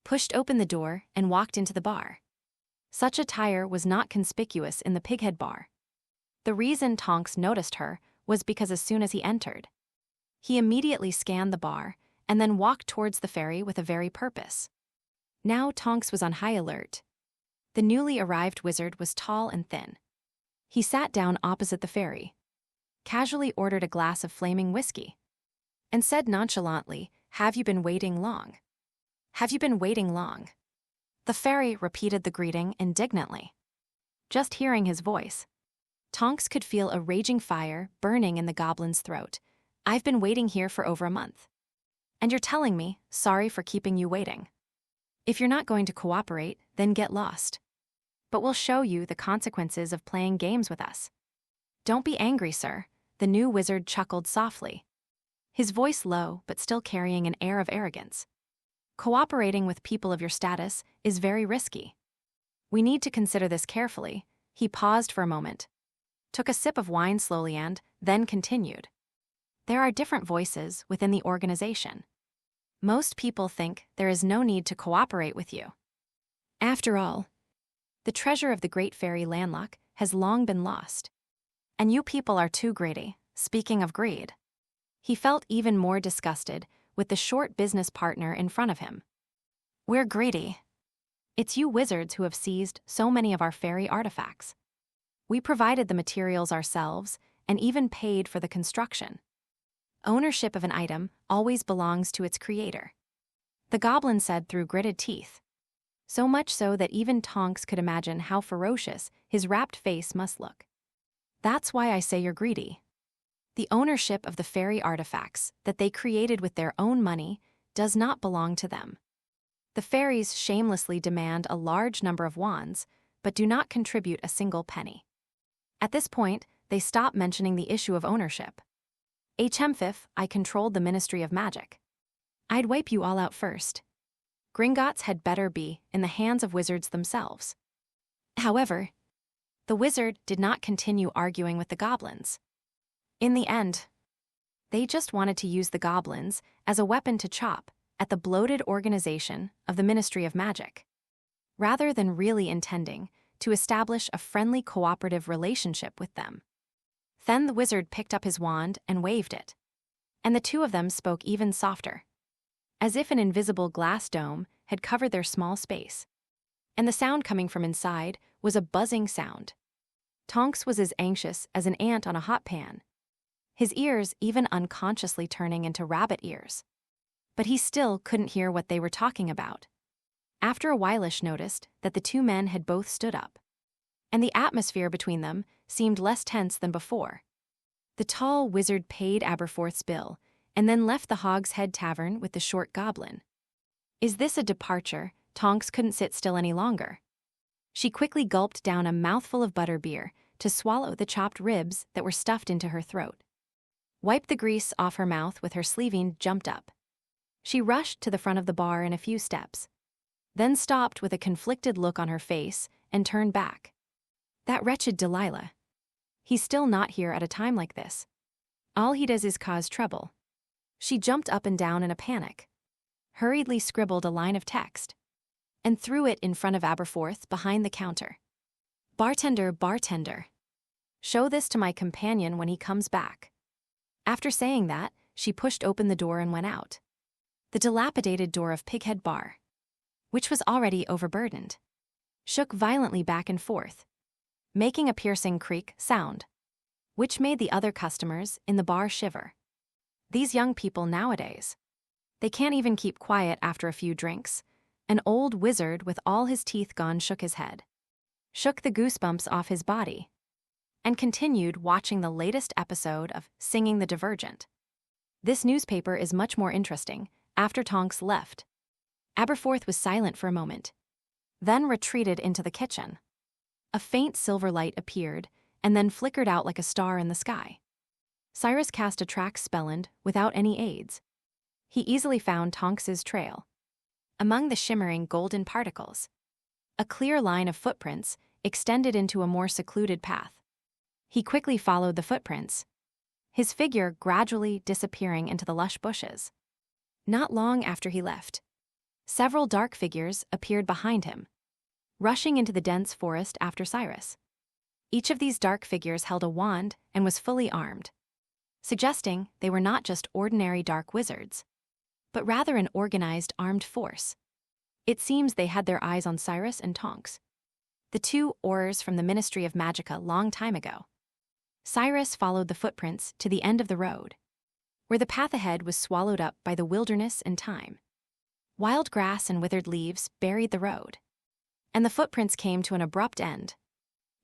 pushed open the door and walked into the bar. Such attire was not conspicuous in the Pighead bar. The reason Tonks noticed her was because as soon as he entered, he immediately scanned the bar and then walked towards the fairy with a very purpose. Now Tonks was on high alert. The newly arrived wizard was tall and thin. He sat down opposite the fairy, casually ordered a glass of flaming whiskey, and said nonchalantly, "Have you been waiting long? Have you been waiting long?" The fairy repeated the greeting indignantly. Just hearing his voice, Tonks could feel a raging fire burning in the goblin's throat. "I've been waiting here for over a month. And you're telling me, sorry for keeping you waiting. If you're not going to cooperate, then get lost. But we'll show you the consequences of playing games with us." "Don't be angry, sir," the new wizard chuckled softly, his voice low but still carrying an air of arrogance. "Cooperating with people of your status is very risky. We need to consider this carefully." He paused for a moment, took a sip of wine slowly and then continued. "There are different voices within the organization. Most people think there is no need to cooperate with you. After all, the treasure of the Great Fairy Landlock has long been lost. And you people are too greedy." Speaking of greed, he felt even more disgusted with the short business partner in front of him. "We're greedy. It's you wizards who have seized so many of our fairy artifacts. We provided the materials ourselves and even paid for the construction. Ownership of an item always belongs to its creator," the goblin said through gritted teeth, so much so that even Tonks could imagine how ferocious his rapt face must look. "That's why I say you're greedy. The ownership of the fairy artifacts that they created with their own money does not belong to them. The fairies shamelessly demand a large number of wands, but do not contribute a single penny." At this point, they stop mentioning the issue of ownership. "Hmfif, I controlled the Ministry of Magic. I'd wipe you all out first. Gringotts had better be in the hands of wizards themselves." However, the wizard did not continue arguing with the goblins. In the end, they just wanted to use the goblins as a weapon to chop at the bloated organization of the Ministry of Magic, rather than really intending to establish a friendly cooperative relationship with them. Then the wizard picked up his wand and waved it, and the two of them spoke even softer, as if an invisible glass dome had covered their small space, and the sound coming from inside was a buzzing sound. Tonks was as anxious as an ant on a hot pan, his ears even unconsciously turning into rabbit ears. But he still couldn't hear what they were talking about. After a whileish noticed that the two men had both stood up, and the atmosphere between them seemed less tense than before. The tall wizard paid Aberforth's bill and then left the Hog's Head Tavern with the short goblin. Is this a departure? Tonks couldn't sit still any longer. She quickly gulped down a mouthful of butterbeer to swallow the chopped ribs that were stuffed into her throat. Wiped the grease off her mouth with her sleeving, jumped up. She rushed to the front of the bar in a few steps, then stopped with a conflicted look on her face and turned back. That wretched Delilah. He's still not here at a time like this. All he does is cause trouble. She jumped up and down in a panic, hurriedly scribbled a line of text, and threw it in front of Aberforth behind the counter. "Bartender, bartender. Show this to my companion when he comes back." After saying that, she pushed open the door and went out. The dilapidated door of Pighead Bar, which was already overburdened, shook violently back and forth, making a piercing creak sound, which made the other customers in the bar shiver. These young people nowadays, they can't even keep quiet after a few drinks. An old wizard with all his teeth gone shook his head, shook the goosebumps off his body, and continued watching the latest episode of Singing the Divergent. This newspaper is much more interesting. After Tonks left, Aberforth was silent for a moment, then retreated into the kitchen. A faint silver light appeared and then flickered out like a star in the sky. Cyrus cast a track spellend without any aids. He easily found Tonks's trail. Among the shimmering golden particles, a clear line of footprints extended into a more secluded path. He quickly followed the footprints, his figure gradually disappearing into the lush bushes. Not long after he left, several dark figures appeared behind him, rushing into the dense forest after Cyrus. Each of these dark figures held a wand and was fully armed, suggesting they were not just ordinary dark wizards, but rather an organized armed force. It seems they had their eyes on Cyrus and Tonks. the two Aurors from the Ministry of Magica long time ago. Cyrus followed the footprints to the end of the road, where the path ahead was swallowed up by the wilderness and time. Wild grass and withered leaves buried the road, and the footprints came to an abrupt end.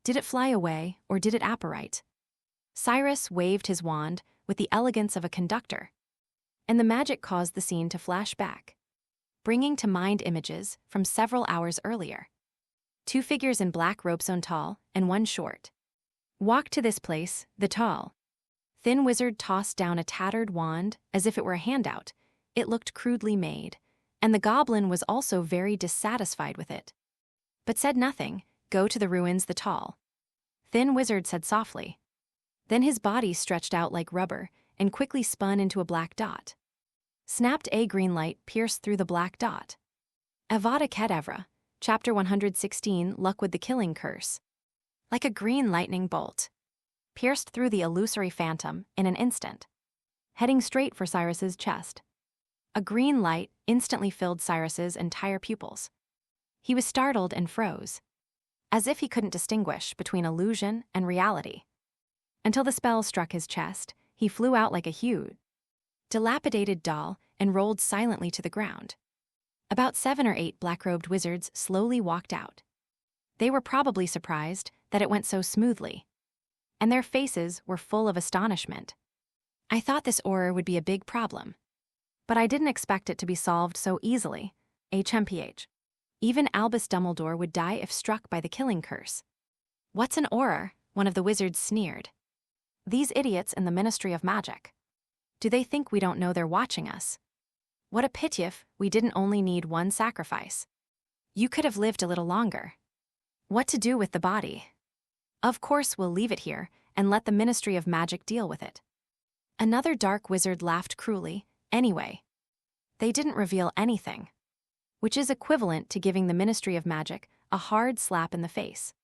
Did it fly away, or did it apparate? Cyrus waved his wand with the elegance of a conductor, and the magic caused the scene to flash back, bringing to mind images from several hours earlier. Two figures in black robes, one tall and one short, walked to this place. The tall, thin wizard tossed down a tattered wand as if it were a handout. It looked crudely made, and the goblin was also very dissatisfied with it, but said nothing. Go to the ruins, the tall, thin wizard said softly. Then his body stretched out like rubber and quickly spun into a black dot. Snapped. A green light pierced through the black dot. Avada Kedavra, Chapter 116, Luck with the Killing Curse. Like a green lightning bolt, pierced through the illusory phantom in an instant, heading straight for Cyrus's chest. A green light instantly filled Cyrus's entire pupils. He was startled and froze, as if he couldn't distinguish between illusion and reality. Until the spell struck his chest, he flew out like a huge, dilapidated doll and rolled silently to the ground. About 7 or 8 black-robed wizards slowly walked out. They were probably surprised that it went so smoothly, and their faces were full of astonishment. I thought this Auror would be a big problem, but I didn't expect it to be solved so easily. HMPH. Even Albus Dumbledore would die if struck by the killing curse. What's an Auror? One of the wizards sneered. These idiots in the Ministry of Magic. Do they think we don't know they're watching us? What a pity if we didn't only need one sacrifice. You could have lived a little longer. What to do with the body? Of course we'll leave it here and let the Ministry of Magic deal with it. Another dark wizard laughed cruelly. Anyway, they didn't reveal anything, which is equivalent to giving the Ministry of Magic a hard slap in the face.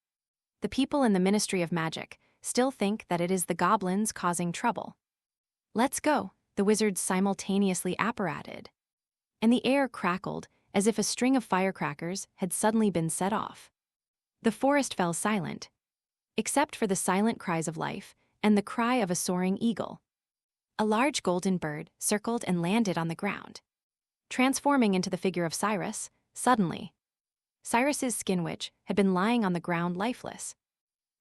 The people in the Ministry of Magic still think that it is the goblins causing trouble. Let's go, the wizards simultaneously apparated, and the air crackled as if a string of firecrackers had suddenly been set off. The forest fell silent, except for the silent cries of life and the cry of a soaring eagle. A large golden bird circled and landed on the ground, transforming into the figure of Cyrus. Suddenly, Cyrus's skin, which had been lying on the ground lifeless,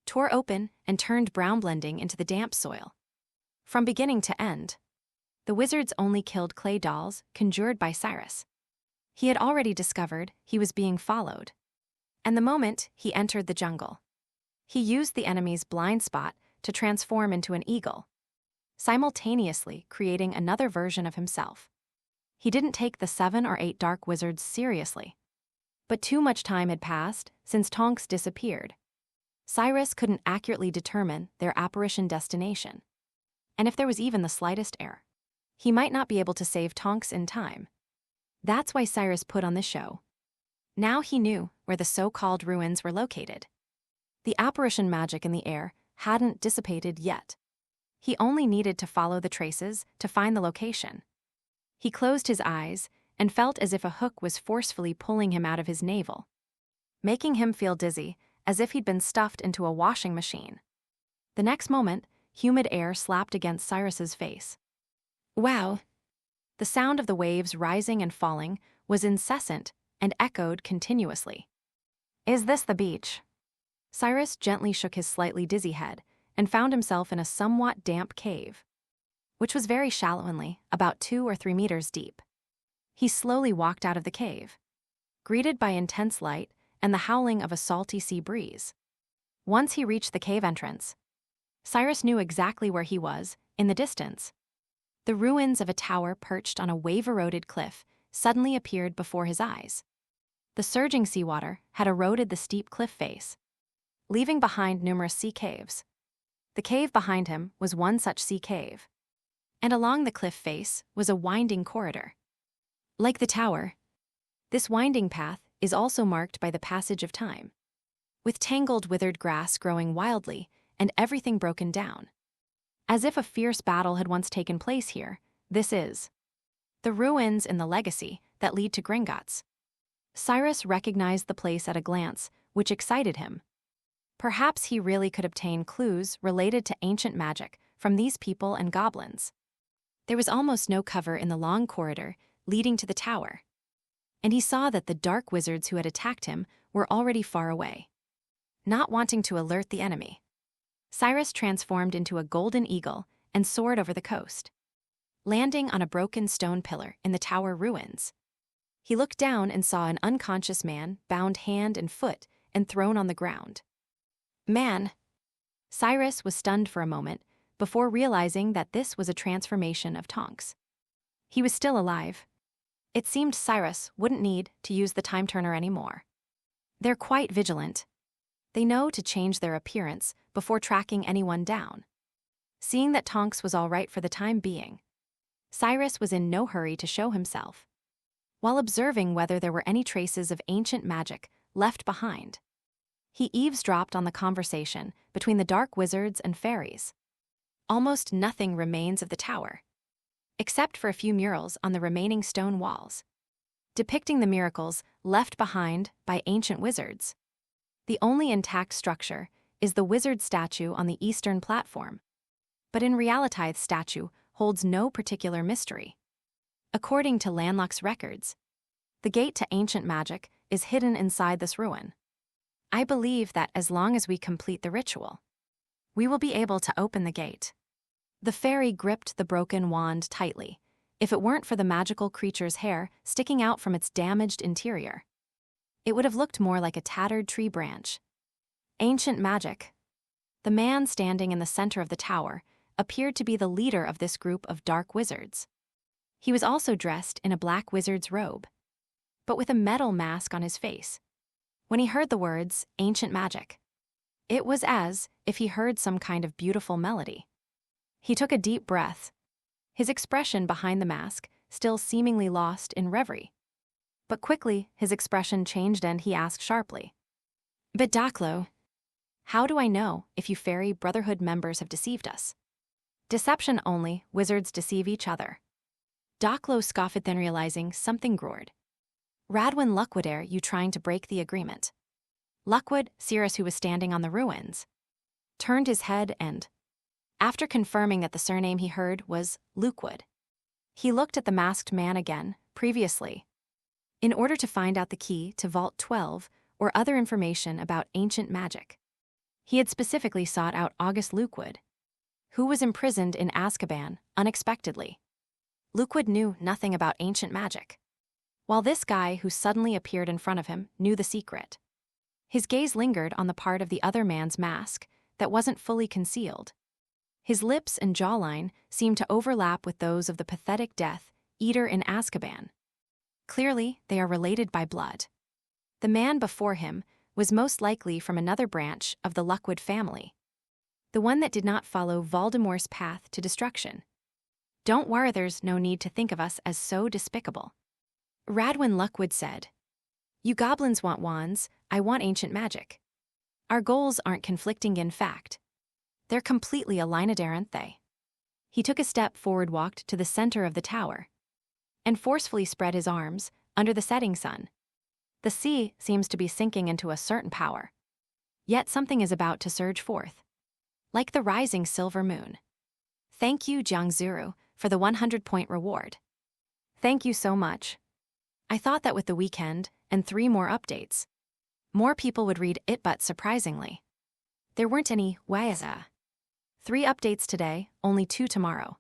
tore open and turned brown, blending into the damp soil. From beginning to end, the wizards only killed clay dolls conjured by Cyrus. He had already discovered he was being followed, and the moment he entered the jungle, he used the enemy's blind spot to transform into an eagle, simultaneously creating another version of himself. He didn't take the 7 or 8 dark wizards seriously, but too much time had passed since Tonks disappeared. Cyrus couldn't accurately determine their apparition destination, and if there was even the slightest error, he might not be able to save Tonks in time. That's why Cyrus put on the show. Now he knew where the so-called ruins were located. The apparition magic in the air hadn't dissipated yet. He only needed to follow the traces to find the location. He closed his eyes and felt as if a hook was forcefully pulling him out of his navel, making him feel dizzy, as if he'd been stuffed into a washing machine. The next moment, humid air slapped against Cyrus's face. Wow! The sound of the waves rising and falling was incessant and echoed continuously. Is this the beach? Cyrus gently shook his slightly dizzy head and found himself in a somewhat damp cave, which was very shallow, only about 2 or 3 meters deep. He slowly walked out of the cave, greeted by intense light and the howling of a salty sea breeze. Once he reached the cave entrance, Cyrus knew exactly where he was. In the distance, the ruins of a tower perched on a wave-eroded cliff suddenly appeared before his eyes. The surging seawater had eroded the steep cliff face, leaving behind numerous sea caves. The cave behind him was one such sea cave, and along the cliff face was a winding corridor. Like the tower, this winding path is also marked by the passage of time, with tangled withered grass growing wildly and everything broken down. As if a fierce battle had once taken place here, this is the ruins in the legacy that lead to Gringotts. Cyrus recognized the place at a glance which excited him. Perhaps he really could obtain clues related to ancient magic from these people and goblins. There was almost no cover in the long corridor leading to the tower, and he saw that the dark wizards who had attacked him were already far away. Not wanting to alert the enemy, Cyrus transformed into a golden eagle and soared over the coast, landing on a broken stone pillar in the tower ruins. He looked down and saw an unconscious man bound hand and foot and thrown on the ground. Man! Cyrus was stunned for a moment before realizing that this was a transformation of Tonks. He was still alive. It seemed Cyrus wouldn't need to use the time turner anymore. They're quite vigilant. They know to change their appearance before tracking anyone down. Seeing that Tonks was all right for the time being, Cyrus was in no hurry to show himself. While observing whether there were any traces of ancient magic left behind, he eavesdropped on the conversation between the dark wizards and fairies. Almost nothing remains of the tower, except for a few murals on the remaining stone walls, depicting the miracles left behind by ancient wizards. The only intact structure is the wizard statue on the eastern platform, but in reality the statue holds no particular mystery. According to Landlock's records, the gate to ancient magic is hidden inside this ruin. I believe that as long as we complete the ritual, we will be able to open the gate. The fairy gripped the broken wand tightly, if it weren't for the magical creature's hair sticking out from its damaged interior. It would have looked more like a tattered tree branch. Ancient magic. The man standing in the center of the tower appeared to be the leader of this group of dark wizards. He was also dressed in a black wizard's robe, but with a metal mask on his face. When he heard the words, ancient magic, it was as if he heard some kind of beautiful melody. He took a deep breath, his expression behind the mask still seemingly lost in reverie. But quickly, his expression changed and he asked sharply, "But Daklo, how do I know if you Fairy Brotherhood members have deceived us?" "Deception only, wizards deceive each other." Daklo scoffed, then realizing something roared. "Radwin Luckwood, you trying to break the agreement?" Luckwood, Cyrus, who was standing on the ruins, turned his head and, after confirming that the surname he heard was Lukewood, he looked at the masked man again, previously. In order to find out the key to Vault 12 or other information about ancient magic, he had specifically sought out August Lukewood, who was imprisoned in Azkaban unexpectedly. Lukewood knew nothing about ancient magic, while this guy who suddenly appeared in front of him knew the secret. His gaze lingered on the part of the other man's mask that wasn't fully concealed. His lips and jawline seemed to overlap with those of the pathetic Death Eater in Azkaban. Clearly, they are related by blood. The man before him was most likely from another branch of the Luckwood family, the one that did not follow Voldemort's path to destruction. "Don't worry, there's no need to think of us as so despicable," Radwin Luckwood said. "You goblins want wands, I want ancient magic. Our goals aren't conflicting, in fact. They're completely aligned, aren't they?" He took a step forward, walked to the center of the tower, and forcefully spread his arms under the setting sun. The sea seems to be sinking into a certain power, yet something is about to surge forth, like the rising silver moon. "Thank you, Jiangzuru, for the 100-point reward." "Thank you so much. I thought that with the weekend and 3 more updates, more people would read it, but surprisingly, there weren't any. Waza. 3 updates today, only 2 tomorrow.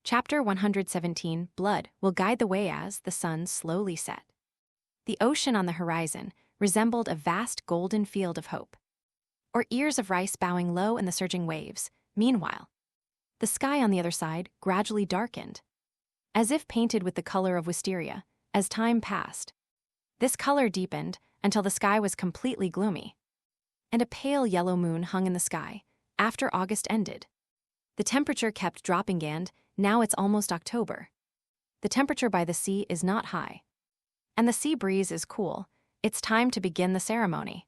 Chapter 117, Blood, will guide the way as the sun slowly set. The ocean on the horizon resembled a vast golden field of hope, or ears of rice bowing low in the surging waves. Meanwhile, the sky on the other side gradually darkened, as if painted with the color of wisteria. As time passed, this color deepened until the sky was completely gloomy, and a pale yellow moon hung in the sky after August ended. The temperature kept dropping, and now it's almost October. The temperature by the sea is not high, and the sea breeze is cool. It's time to begin the ceremony.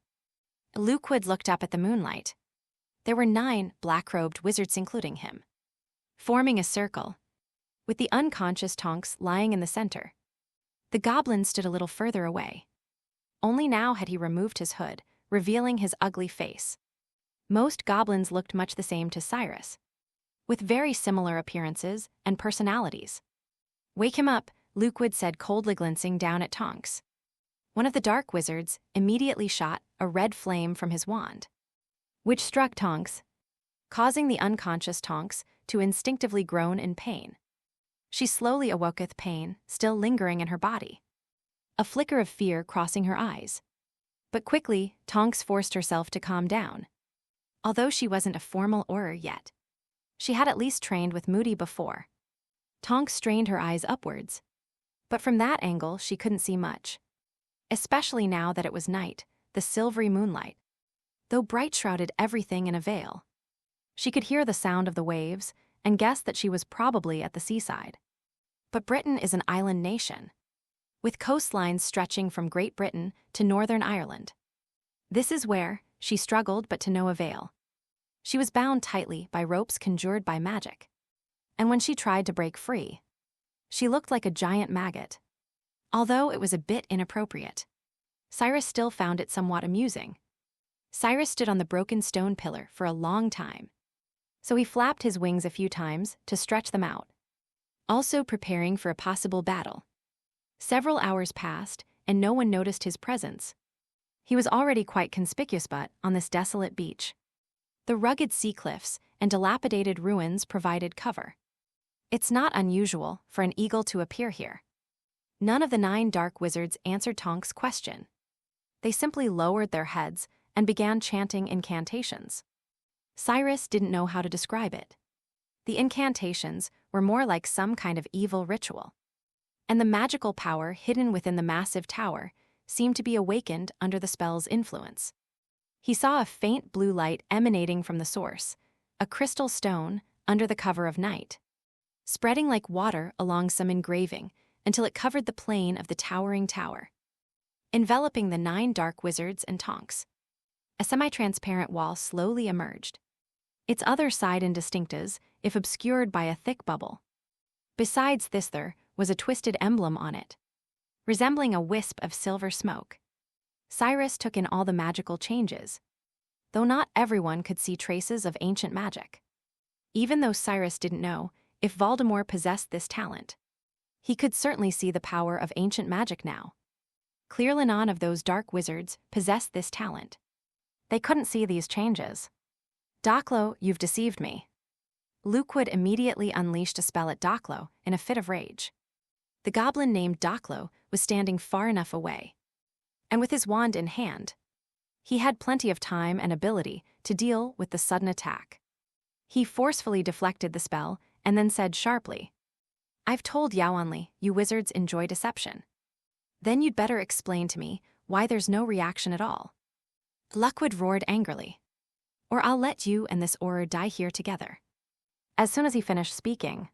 Lukewood looked up at the moonlight. There were 9 black-robed wizards, including him, forming a circle, with the unconscious Tonks lying in the center. The goblin stood a little further away. Only now had he removed his hood, revealing his ugly face. Most goblins looked much the same to Cyrus, with very similar appearances and personalities. "Wake him up," Lukewood said, coldly glancing down at Tonks. One of the dark wizards immediately shot a red flame from his wand, which struck Tonks, causing the unconscious Tonks to instinctively groan in pain. She slowly awoke with pain still lingering in her body, a flicker of fear crossing her eyes. But quickly, Tonks forced herself to calm down. Although she wasn't a formal Auror yet, she had at least trained with Moody before. Tonks strained her eyes upwards, but from that angle she couldn't see much, especially now that it was night, the silvery moonlight, though bright, shrouded everything in a veil. She could hear the sound of the waves and guessed that she was probably at the seaside. But Britain is an island nation, with coastlines stretching from Great Britain to Northern Ireland. This is where she struggled, but to no avail. She was bound tightly by ropes conjured by magic, and when she tried to break free, she looked like a giant maggot. Although it was a bit inappropriate, Cyrus still found it somewhat amusing. Cyrus stood on the broken stone pillar for a long time, so he flapped his wings a few times to stretch them out, also preparing for a possible battle. Several hours passed, and no one noticed his presence. He was already quite conspicuous, but on this desolate beach, the rugged sea cliffs and dilapidated ruins provided cover. It's not unusual for an eagle to appear here. None of the 9 dark wizards answered Tonks' question. They simply lowered their heads and began chanting incantations. Cyrus didn't know how to describe it. The incantations were more like some kind of evil ritual, and the magical power hidden within the massive tower seemed to be awakened under the spell's influence. He saw a faint blue light emanating from the source, a crystal stone under the cover of night, spreading like water along some engraving until it covered the plane of the towering tower, enveloping the 9 dark wizards and Tonks. A semi-transparent wall slowly emerged, its other side indistinct as if obscured by a thick bubble. Besides this, there was a twisted emblem on it, resembling a wisp of silver smoke. Cyrus took in all the magical changes, though not everyone could see traces of ancient magic. Even though Cyrus didn't know if Voldemort possessed this talent, he could certainly see the power of ancient magic now. Clearly none of those dark wizards possessed this talent. They couldn't see these changes. "Docklo, you've deceived me." Lukewood immediately unleashed a spell at Docklo in a fit of rage. The goblin named Docklo was standing far enough away, and with his wand in hand, he had plenty of time and ability to deal with the sudden attack. He forcefully deflected the spell and then said sharply, "I've told Yaoanli you wizards enjoy deception. Then you'd better explain to me why there's no reaction at all." Luckwood roared angrily, "Or I'll let you and this Auror die here together." As soon as he finished speaking,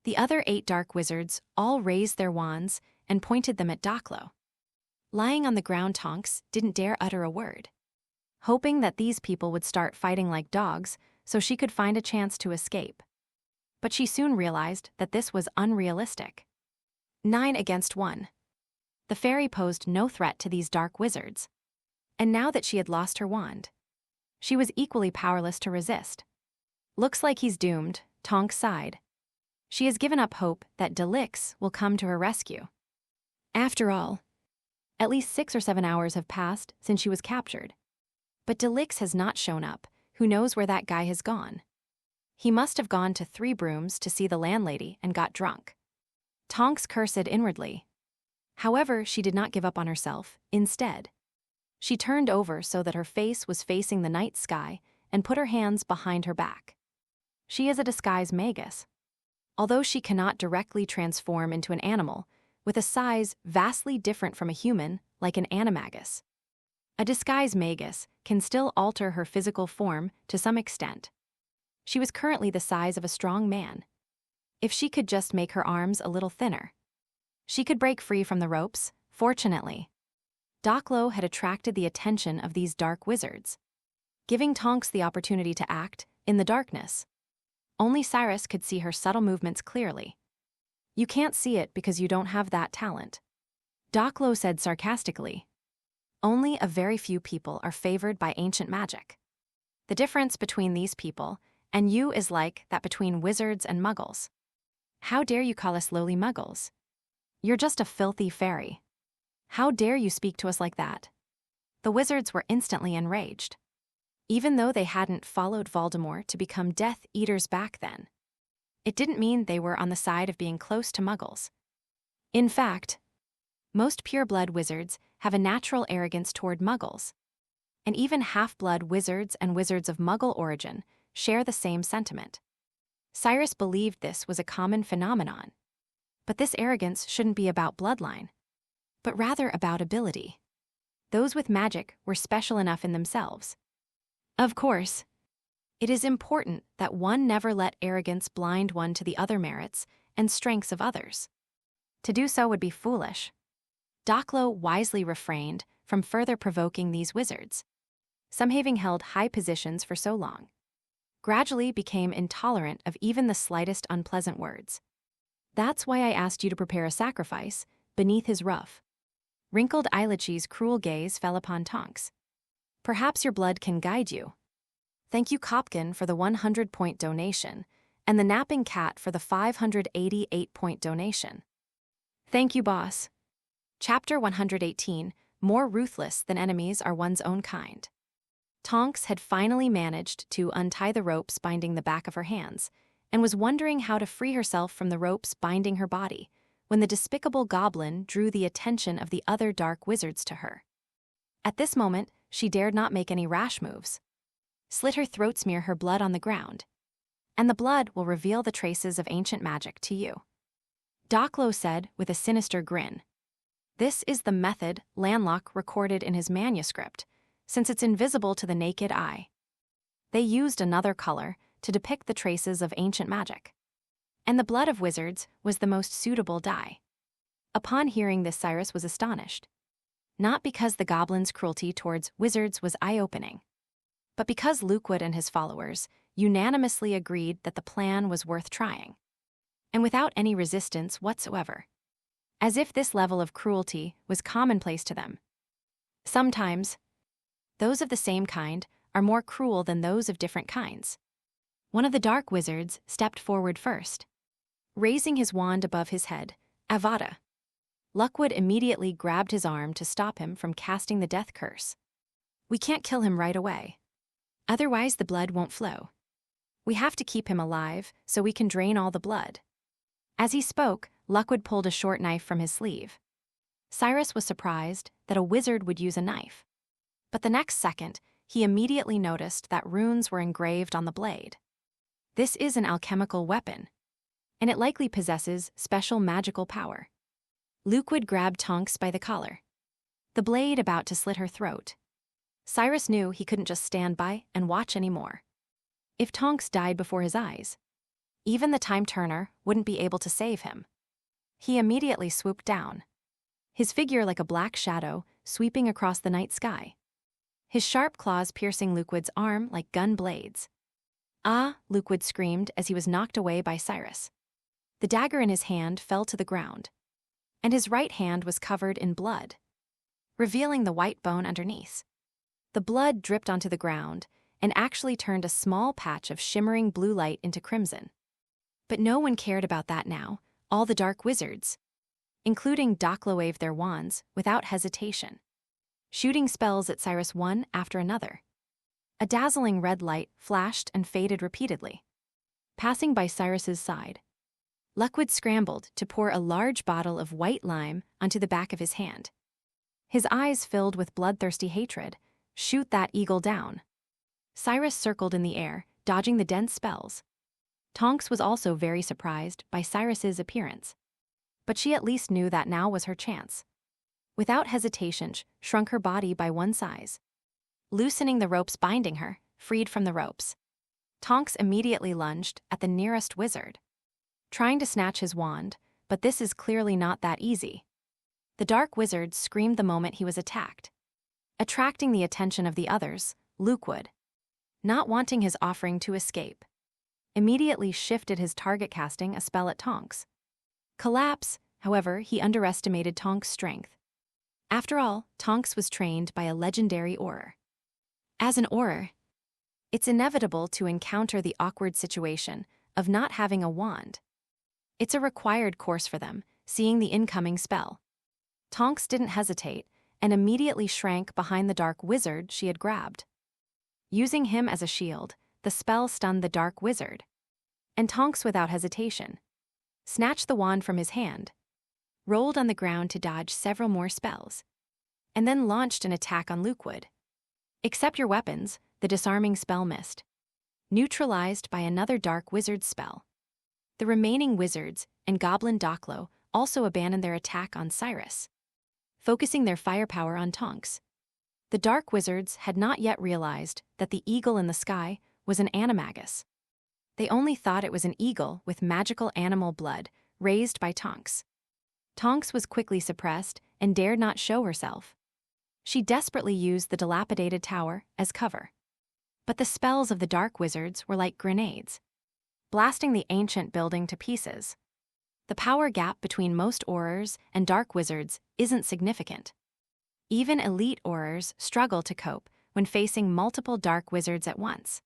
the other 8 dark wizards all raised their wands and pointed them at Docklo. Lying on the ground, Tonks didn't dare utter a word, hoping that these people would start fighting like dogs so she could find a chance to escape. But she soon realized that this was unrealistic. 9 against 1. The fairy posed no threat to these dark wizards, and now that she had lost her wand, she was equally powerless to resist. "Looks like he's doomed," Tonks sighed. She has given up hope that Delix will come to her rescue. After all, at least 6 or 7 hours have passed since she was captured, but Delix has not shown up. Who knows where that guy has gone? He must have gone to 3 Brooms to see the landlady and got drunk. Tonks cursed inwardly. However, she did not give up on herself. Instead, she turned over so that her face was facing the night sky and put her hands behind her back. She is a disguise magus, although she cannot directly transform into an animal with a size vastly different from a human like an animagus. A disguise magus can still alter her physical form to some extent. She was currently the size of a strong man. If she could just make her arms a little thinner, she could break free from the ropes. Fortunately, Docklo had attracted the attention of these dark wizards, giving Tonks the opportunity to act in the darkness. Only Cyrus could see her subtle movements clearly. "You can't see it because you don't have that talent," Docklo said sarcastically. Only a very few people are favored by ancient magic. The difference between these people and you is like that between wizards and muggles. How dare you call us lowly muggles? You're just a filthy fairy. How dare you speak to us like that? The wizards were instantly enraged. Even though they hadn't followed Voldemort to become Death Eaters back then, it didn't mean they were on the side of being close to muggles. In fact, most pure-blood wizards have a natural arrogance toward muggles, and even half-blood wizards and wizards of muggle origin share the same sentiment. Cyrus believed this was a common phenomenon, but this arrogance shouldn't be about bloodline, but rather about ability. Those with magic were special enough in themselves. Of course, it is important that one never let arrogance blind one to the other merits and strengths of others. To do so would be foolish. Docklo wisely refrained from further provoking these wizards, some having held high positions for so long, gradually became intolerant of even the slightest unpleasant words. That's why I asked you to prepare a sacrifice beneath his roof. Wrinkled eyelads's cruel gaze fell upon Tonks. Perhaps your blood can guide you. Thank you, Copkin, for the 100-point donation, and the Napping Cat for the 588-point donation. Thank you, boss. Chapter 118, More Ruthless Than Enemies Are One's Own Kind. Tonks had finally managed to untie the ropes binding the back of her hands, and was wondering how to free herself from the ropes binding her body, when the despicable goblin drew the attention of the other dark wizards to her. At this moment, she dared not make any rash moves. Slit her throat, smear her blood on the ground, and the blood will reveal the traces of ancient magic to you. Docklo said with a sinister grin. This is the method Landlock recorded in his manuscript, since it's invisible to the naked eye. They used another color to depict the traces of ancient magic, and the blood of wizards was the most suitable dye. Upon hearing this, Cyrus was astonished, not because the goblin's cruelty towards wizards was eye-opening, but because Lukewood and his followers unanimously agreed that the plan was worth trying, and without any resistance whatsoever, as if this level of cruelty was commonplace to them. Sometimes, those of the same kind are more cruel than those of different kinds. One of the dark wizards stepped forward first, raising his wand above his head, Avada. Luckwood immediately grabbed his arm to stop him from casting the death curse. We can't kill him right away. Otherwise, the blood won't flow. We have to keep him alive so we can drain all the blood. As he spoke, Luckwood pulled a short knife from his sleeve. Cyrus was surprised that a wizard would use a knife, but the next second, he immediately noticed that runes were engraved on the blade. This is an alchemical weapon, and it likely possesses special magical power. Lukewood grabbed Tonks by the collar, the blade about to slit her throat. Cyrus knew he couldn't just stand by and watch anymore. If Tonks died before his eyes, even the Time Turner wouldn't be able to save him. He immediately swooped down, his figure like a black shadow sweeping across the night sky, his sharp claws piercing Lukewood's arm like gun blades. Ah, Lukewood screamed as he was knocked away by Cyrus. The dagger in his hand fell to the ground, and his right hand was covered in blood, revealing the white bone underneath. The blood dripped onto the ground and actually turned a small patch of shimmering blue light into crimson. But no one cared about that now. All the dark wizards, including Docklo, waved their wands without hesitation, shooting spells at Cyrus one after another. A dazzling red light flashed and faded repeatedly, passing by Cyrus's side. Luckwood scrambled to pour a large bottle of white lime onto the back of his hand. His eyes filled with bloodthirsty hatred. Shoot that eagle down. Cyrus circled in the air, dodging the dense spells. Tonks was also very surprised by Cyrus's appearance, but she at least knew that now was her chance. Without hesitation, she shrunk her body by one size, loosening the ropes binding her, freed from the ropes. Tonks immediately lunged at the nearest wizard, trying to snatch his wand, but this is clearly not that easy. The dark wizard screamed the moment he was attacked, attracting the attention of the others. Lukewood, not wanting his offering to escape, immediately shifted his target, casting a spell at Tonks. Collapse, however, he underestimated Tonks' strength. After all, Tonks was trained by a legendary Auror. As an Auror, it's inevitable to encounter the awkward situation of not having a wand. It's a required course for them, seeing the incoming spell. Tonks didn't hesitate and immediately shrank behind the dark wizard she had grabbed. Using him as a shield, the spell stunned the dark wizard. And Tonks, without hesitation, snatched the wand from his hand, rolled on the ground to dodge several more spells, and then launched an attack on Lukewood. Accept your weapons, the disarming spell missed, neutralized by another dark wizard spell. The remaining wizards and Goblin Docklow also abandoned their attack on Cyrus, focusing their firepower on Tonks. The dark wizards had not yet realized that the eagle in the sky was an animagus. They only thought it was an eagle with magical animal blood raised by Tonks. Tonks was quickly suppressed and dared not show herself. She desperately used the dilapidated tower as cover. But the spells of the dark wizards were like grenades, blasting the ancient building to pieces. The power gap between most Aurors and dark wizards isn't significant. Even elite Aurors struggle to cope when facing multiple dark wizards at once.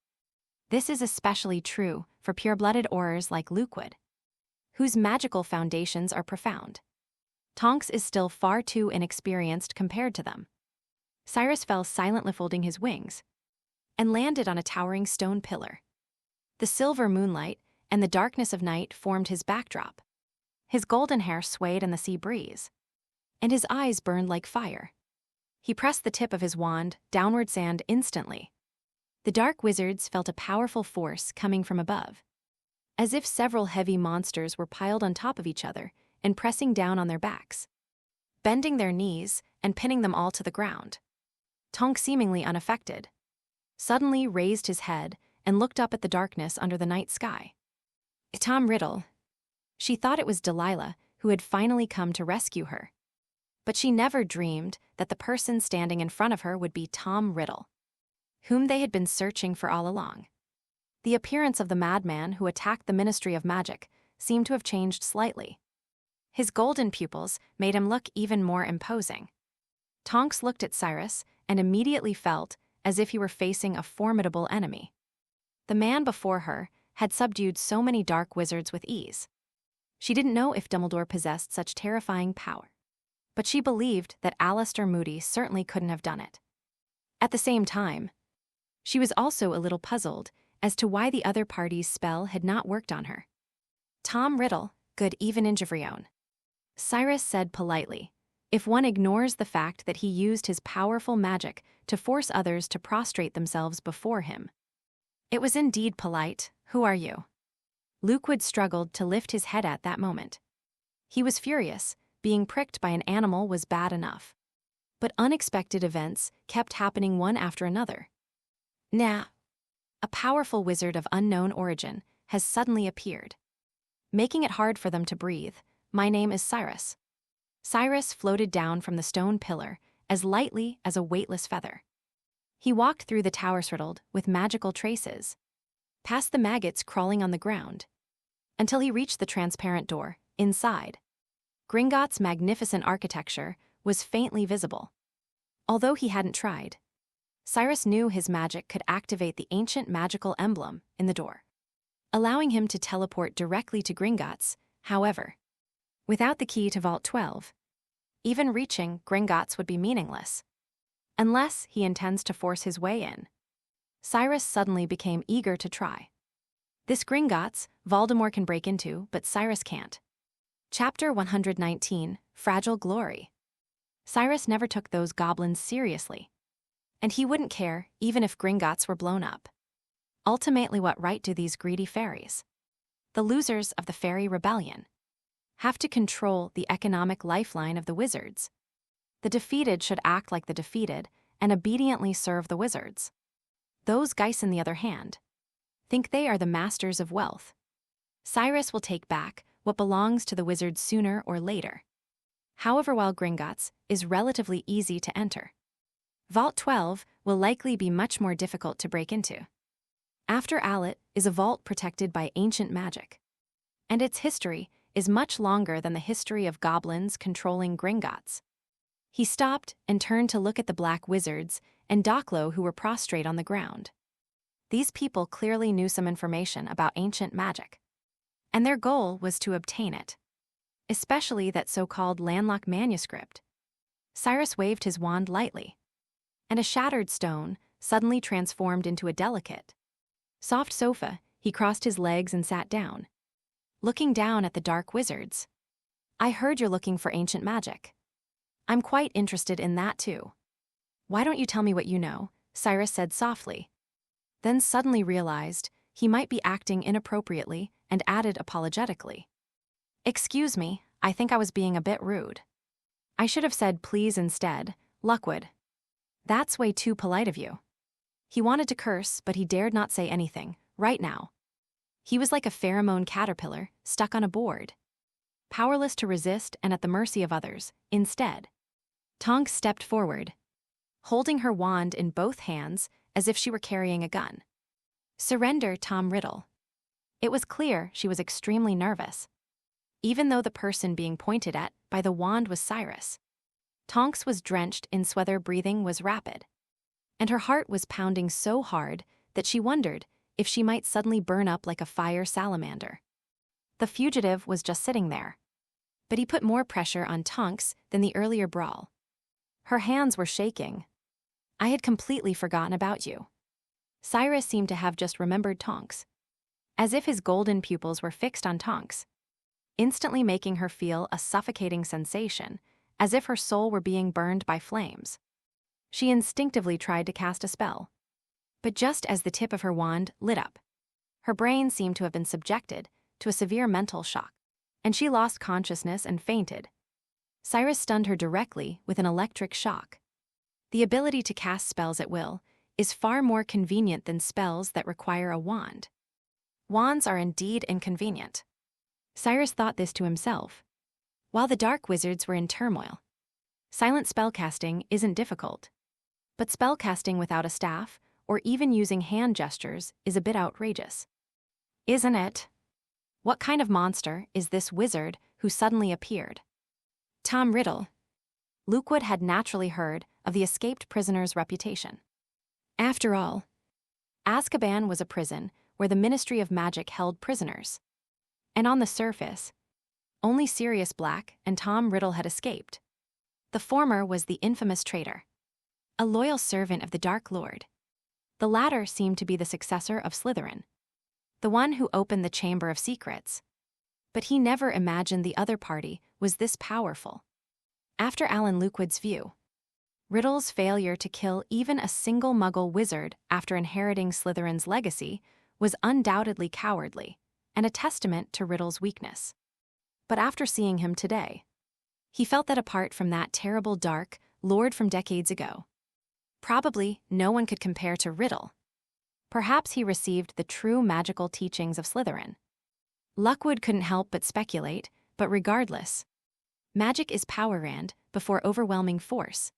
This is especially true for pure-blooded Aurors like Lukewood, whose magical foundations are profound. Tonks is still far too inexperienced compared to them. Cyrus fell silently, folding his wings, and landed on a towering stone pillar. The silver moonlight and the darkness of night formed his backdrop. His golden hair swayed in the sea breeze, and his eyes burned like fire. He pressed the tip of his wand downward sand instantly. The dark wizards felt a powerful force coming from above, as if several heavy monsters were piled on top of each other and pressing down on their backs, bending their knees and pinning them all to the ground. Tonks, seemingly unaffected, suddenly raised his head and looked up at the darkness under the night sky. Tom Riddle. She thought it was Delilah who had finally come to rescue her. But she never dreamed that the person standing in front of her would be Tom Riddle, whom they had been searching for all along. The appearance of the madman who attacked the Ministry of Magic seemed to have changed slightly. His golden pupils made him look even more imposing. Tonks looked at Cyrus and immediately felt as if he were facing a formidable enemy. The man before her had subdued so many dark wizards with ease. She didn't know if Dumbledore possessed such terrifying power, but she believed that Alistair Moody certainly couldn't have done it. At the same time, she was also a little puzzled as to why the other party's spell had not worked on her. Tom Riddle, good even in Givrion, Cyrus said politely, if one ignores the fact that he used his powerful magic to force others to prostrate themselves before him. It was indeed polite. Who are you? Lukewood struggled to lift his head at that moment. He was furious. Being pricked by an animal was bad enough. But unexpected events kept happening one after another. Now, a powerful wizard of unknown origin has suddenly appeared, making it hard for them to breathe. My name is Cyrus. Cyrus floated down from the stone pillar as lightly as a weightless feather. He walked through the tower riddled with magical traces, past the maggots crawling on the ground, until he reached the transparent door. Inside, Gringotts' magnificent architecture was faintly visible. Although he hadn't tried, Cyrus knew his magic could activate the ancient magical emblem in the door, allowing him to teleport directly to Gringotts. However, without the key to Vault 12, even reaching Gringotts would be meaningless, unless he intends to force his way in. Cyrus suddenly became eager to try. This Gringotts, Voldemort can break into, but Cyrus can't. Chapter 119, Fragile Glory. Cyrus never took those goblins seriously, and he wouldn't care even if Gringotts were blown up. Ultimately, what right do these greedy fairies, the losers of the fairy rebellion, have to control the economic lifeline of the wizards? The defeated should act like the defeated and obediently serve the wizards. Those guys, on the other hand, think they are the masters of wealth. Cyrus will take back what belongs to the wizards sooner or later. However, while Gringotts is relatively easy to enter, Vault 12 will likely be much more difficult to break into. After Allet is a vault protected by ancient magic, and its history is much longer than the history of goblins controlling Gringotts. He stopped and turned to look at the black wizards and Doklo who were prostrate on the ground. These people clearly knew some information about ancient magic, and their goal was to obtain it, especially that so-called landlocked manuscript. Cyrus waved his wand lightly, and a shattered stone suddenly transformed into a delicate, soft sofa. He crossed his legs and sat down, looking down at the dark wizards. I heard you're looking for ancient magic. I'm quite interested in that too. Why don't you tell me what you know? Cyrus said softly, then suddenly realized he might be acting inappropriately and added apologetically. Excuse me, I think I was being a bit rude. I should have said please instead, Luckwood. That's way too polite of you. He wanted to curse, but he dared not say anything, right now. He was like a pheromone caterpillar stuck on a board, powerless to resist and at the mercy of others. Instead, Tonks stepped forward, holding her wand in both hands as if she were carrying a gun. Surrender, Tom Riddle. It was clear she was extremely nervous, even though the person being pointed at by the wand was Cyrus. Tonks was drenched in sweat, her breathing was rapid, and her heart was pounding so hard that she wondered if she might suddenly burn up like a fire salamander. The fugitive was just sitting there, but he put more pressure on Tonks than the earlier brawl. Her hands were shaking. I had completely forgotten about you. Cyrus seemed to have just remembered Tonks, as if his golden pupils were fixed on Tonks, instantly making her feel a suffocating sensation, as if her soul were being burned by flames. She instinctively tried to cast a spell, but just as the tip of her wand lit up, her brain seemed to have been subjected to a severe mental shock, and she lost consciousness and fainted. Cyrus stunned her directly with an electric shock. The ability to cast spells at will is far more convenient than spells that require a wand. Wands are indeed inconvenient. Cyrus thought this to himself, while the dark wizards were in turmoil. Silent spellcasting isn't difficult, but spellcasting without a staff or even using hand gestures is a bit outrageous. Isn't it? What kind of monster is this wizard who suddenly appeared? Tom Riddle. Lukewood had naturally heard of the escaped prisoner's reputation. After all, Azkaban was a prison where the Ministry of Magic held prisoners. And on the surface, only Sirius Black and Tom Riddle had escaped. The former was the infamous traitor, a loyal servant of the Dark Lord. The latter seemed to be the successor of Slytherin, the one who opened the Chamber of Secrets. But he never imagined the other party was this powerful. After Alan Lukewood's view, Riddle's failure to kill even a single Muggle wizard after inheriting Slytherin's legacy was undoubtedly cowardly and a testament to Riddle's weakness. But after seeing him today, he felt that apart from that terrible Dark Lord from decades ago, probably no one could compare to Riddle. Perhaps he received the true magical teachings of Slytherin. Luckwood couldn't help but speculate, but regardless, magic is power and, before overwhelming force,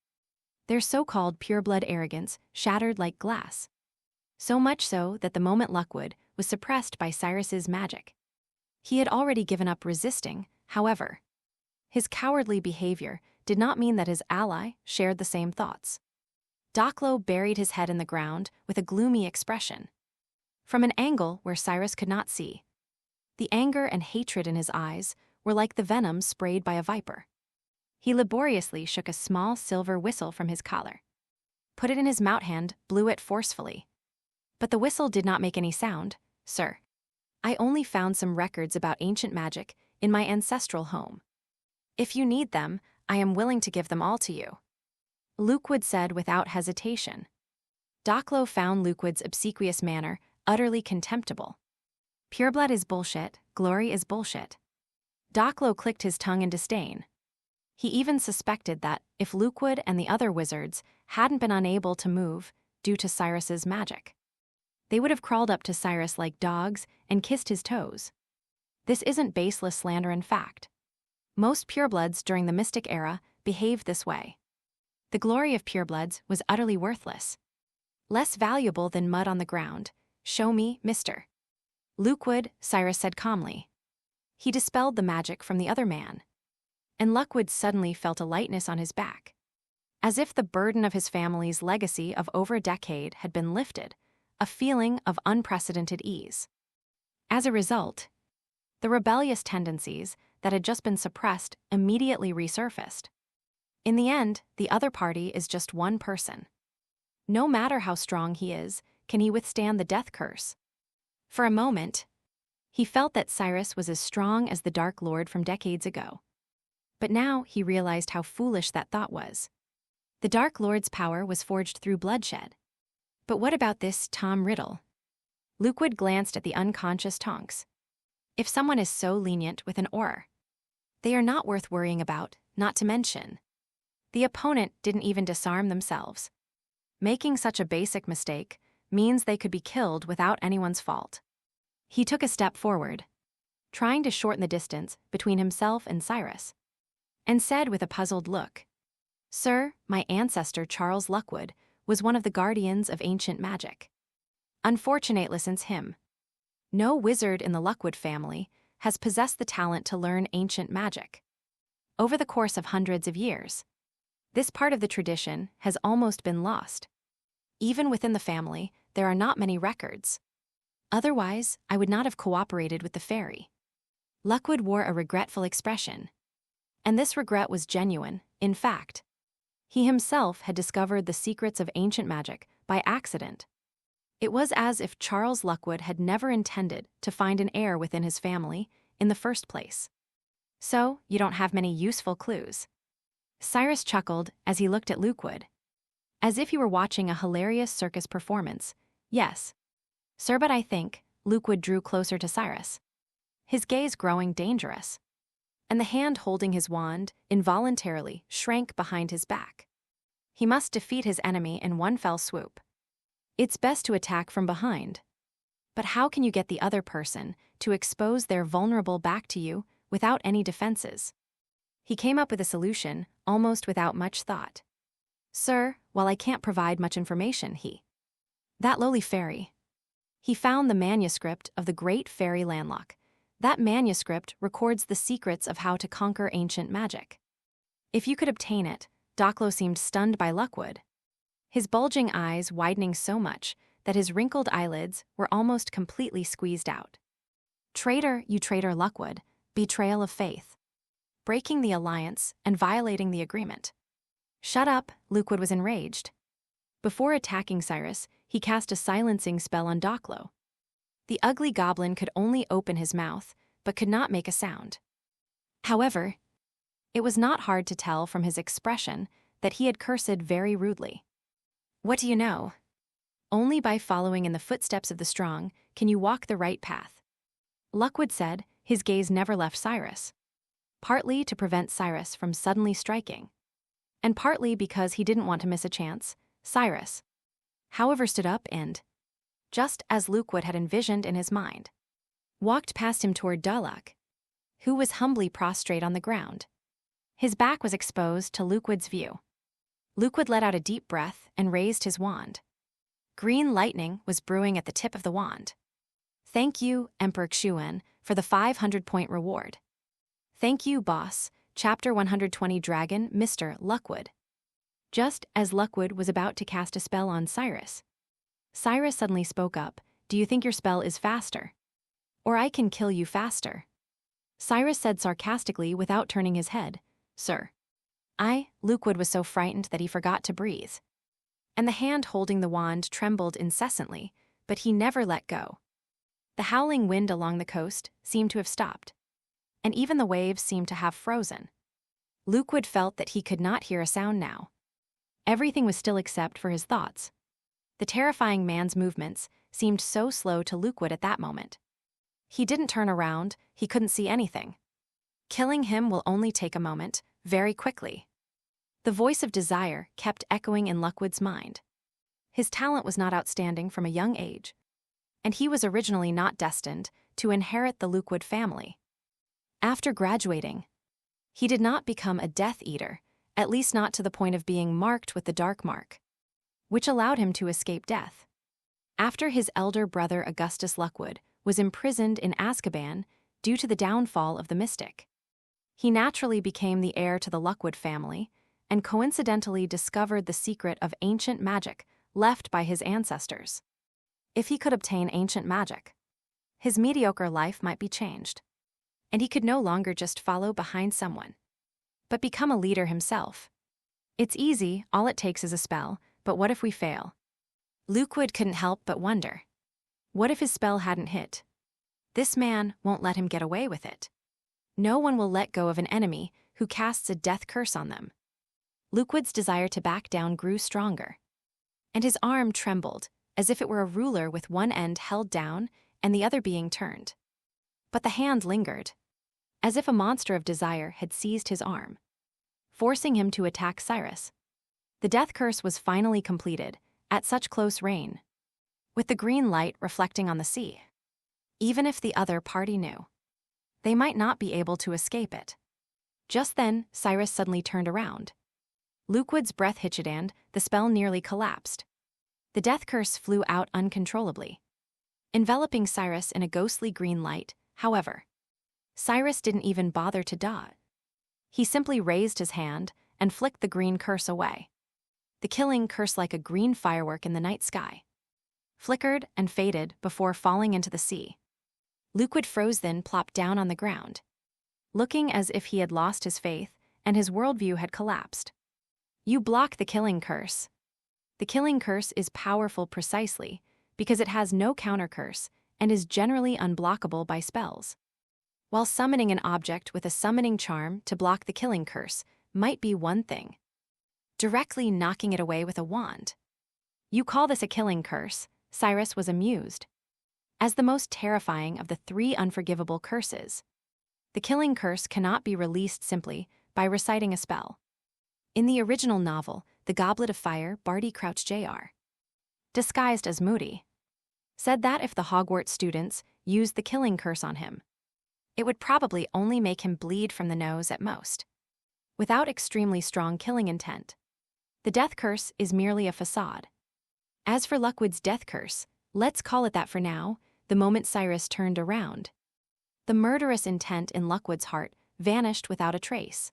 their so-called pureblood arrogance shattered like glass. So much so that the moment Luckwood was suppressed by Cyrus's magic, he had already given up resisting. However, his cowardly behavior did not mean that his ally shared the same thoughts. Doklo buried his head in the ground with a gloomy expression. From an angle where Cyrus could not see, the anger and hatred in his eyes were like the venom sprayed by a viper. He laboriously shook a small silver whistle from his collar, put it in his mout hand, blew it forcefully. But the whistle did not make any sound. Sir, I only found some records about ancient magic in my ancestral home. If you need them, I am willing to give them all to you. Lukewood said without hesitation. Doklo found Lukewood's obsequious manner utterly contemptible. Pureblood is bullshit, glory is bullshit. Doklo clicked his tongue in disdain. He even suspected that if Lukewood and the other wizards hadn't been unable to move due to Cyrus's magic, they would have crawled up to Cyrus like dogs and kissed his toes. This isn't baseless slander in fact. Most purebloods during the Mystic Era behaved this way. The glory of purebloods was utterly worthless. Less valuable than mud on the ground. Show me, mister. Lukewood, Cyrus said calmly. He dispelled the magic from the other man, and Luckwood suddenly felt a lightness on his back. as if the burden of his family's legacy of over a decade had been lifted, a feeling of unprecedented ease. As a result, the rebellious tendencies that had just been suppressed immediately resurfaced. In the end, the other party is just one person. No matter how strong he is, can he withstand the death curse? For a moment, he felt that Cyrus was as strong as the Dark Lord from decades ago. But now he realized how foolish that thought was. The Dark Lord's power was forged through bloodshed. But what about this Tom Riddle? Lukewood glanced at the unconscious Tonks. If someone is so lenient with an aura, they are not worth worrying about, not to mention. The opponent didn't even disarm themselves. Making such a basic mistake means they could be killed without anyone's fault. He took a step forward, trying to shorten the distance between himself and Cyrus, and said with a puzzled look, "Sir, my ancestor Charles Luckwood was one of the guardians of ancient magic. Unfortunate listens him. No wizard in the Luckwood family has possessed the talent to learn ancient magic. Over the course of hundreds of years, this part of the tradition has almost been lost. Even within the family, there are not many records. Otherwise, I would not have cooperated with the fairy." Luckwood wore a regretful expression. And this regret was genuine, in fact. He himself had discovered the secrets of ancient magic by accident. It was as if Charles Luckwood had never intended to find an heir within his family in the first place. "So, you don't have many useful clues." Cyrus chuckled as he looked at Lukewood, as if he were watching a hilarious circus performance. "Yes, sir, but I think," Lukewood drew closer to Cyrus, his gaze growing dangerous, and the hand holding his wand involuntarily shrank behind his back. He must defeat his enemy in one fell swoop. It's best to attack from behind. But how can you get the other person to expose their vulnerable back to you without any defenses? He came up with a solution almost without much thought. "Sir, while I can't provide much information, that lowly fairy. He found the manuscript of the Great Fairy Landlock. That manuscript records the secrets of how to conquer ancient magic. If you could obtain it," Docklow seemed stunned by Luckwood, his bulging eyes widening so much that his wrinkled eyelids were almost completely squeezed out. "Traitor, you traitor Luckwood, betrayal of faith. Breaking the alliance and violating the agreement." "Shut up," Lukewood was enraged. Before attacking Cyrus, he cast a silencing spell on Docklow. The ugly goblin could only open his mouth, but could not make a sound. However, it was not hard to tell from his expression that he had cursed very rudely. "What do you know? Only by following in the footsteps of the strong can you walk the right path," Luckwood said, his gaze never left Cyrus. Partly to prevent Cyrus from suddenly striking, and partly because he didn't want to miss a chance, Cyrus, however, stood up and, just as Lukewood had envisioned in his mind, walked past him toward Dullock, who was humbly prostrate on the ground. His back was exposed to Lukewood's view. Lukewood let out a deep breath and raised his wand. Green lightning was brewing at the tip of the wand. "Thank you, Emperor Xuen, for the 500-point reward. Thank you, boss, Chapter 120 Dragon, Mr. Luckwood." Just as Luckwood was about to cast a spell on Cyrus, Cyrus suddenly spoke up. "Do you think your spell is faster? Or I can kill you faster." Cyrus said sarcastically without turning his head, "Sir." Lukewood was so frightened that he forgot to breathe. And the hand holding the wand trembled incessantly, but he never let go. The howling wind along the coast seemed to have stopped, and even the waves seemed to have frozen. Lukewood felt that he could not hear a sound now. Everything was still except for his thoughts. The terrifying man's movements seemed so slow to Lukewood at that moment. He didn't turn around, he couldn't see anything. Killing him will only take a moment, very quickly. The voice of desire kept echoing in Luckwood's mind. His talent was not outstanding from a young age, and he was originally not destined to inherit the Lukewood family. After graduating, he did not become a Death Eater, at least not to the point of being marked with the Dark Mark, which allowed him to escape death. After his elder brother Augustus Luckwood was imprisoned in Azkaban due to the downfall of the mystic, he naturally became the heir to the Luckwood family and coincidentally discovered the secret of ancient magic left by his ancestors. If he could obtain ancient magic, his mediocre life might be changed, and he could no longer just follow behind someone, but become a leader himself. It's easy, all it takes is a spell, but what if we fail? Lukewood couldn't help but wonder. What if his spell hadn't hit? This man won't let him get away with it. No one will let go of an enemy who casts a death curse on them. Lukewood's desire to back down grew stronger, and his arm trembled as if it were a ruler with one end held down and the other being turned. But the hand lingered, as if a monster of desire had seized his arm, forcing him to attack Cyrus. The death curse was finally completed, at such close range, with the green light reflecting on the sea. Even if the other party knew, they might not be able to escape it. Just then, Cyrus suddenly turned around. Lukewood's breath hitched and the spell nearly collapsed. The death curse flew out uncontrollably, enveloping Cyrus in a ghostly green light. However, Cyrus didn't even bother to dodge. He simply raised his hand and flicked the green curse away. The killing curse, like a green firework in the night sky, flickered and faded before falling into the sea. Lukewood froze, then plopped down on the ground, looking as if he had lost his faith and his worldview had collapsed. You block the killing curse. The killing curse is powerful precisely because it has no counter curse and is generally unblockable by spells. While summoning an object with a summoning charm to block the killing curse might be one thing, directly knocking it away with a wand. You call this a killing curse? Cyrus was amused. As the most terrifying of the three unforgivable curses, the killing curse cannot be released simply by reciting a spell. In the original novel, The Goblet of Fire, Barty Crouch Jr., disguised as Moody, said that if the Hogwarts students used the killing curse on him, it would probably only make him bleed from the nose at most, without extremely strong killing intent. The death curse is merely a facade. As for Lukewood's death curse, let's call it that for now. The moment Cyrus turned around, the murderous intent in Lukewood's heart vanished without a trace,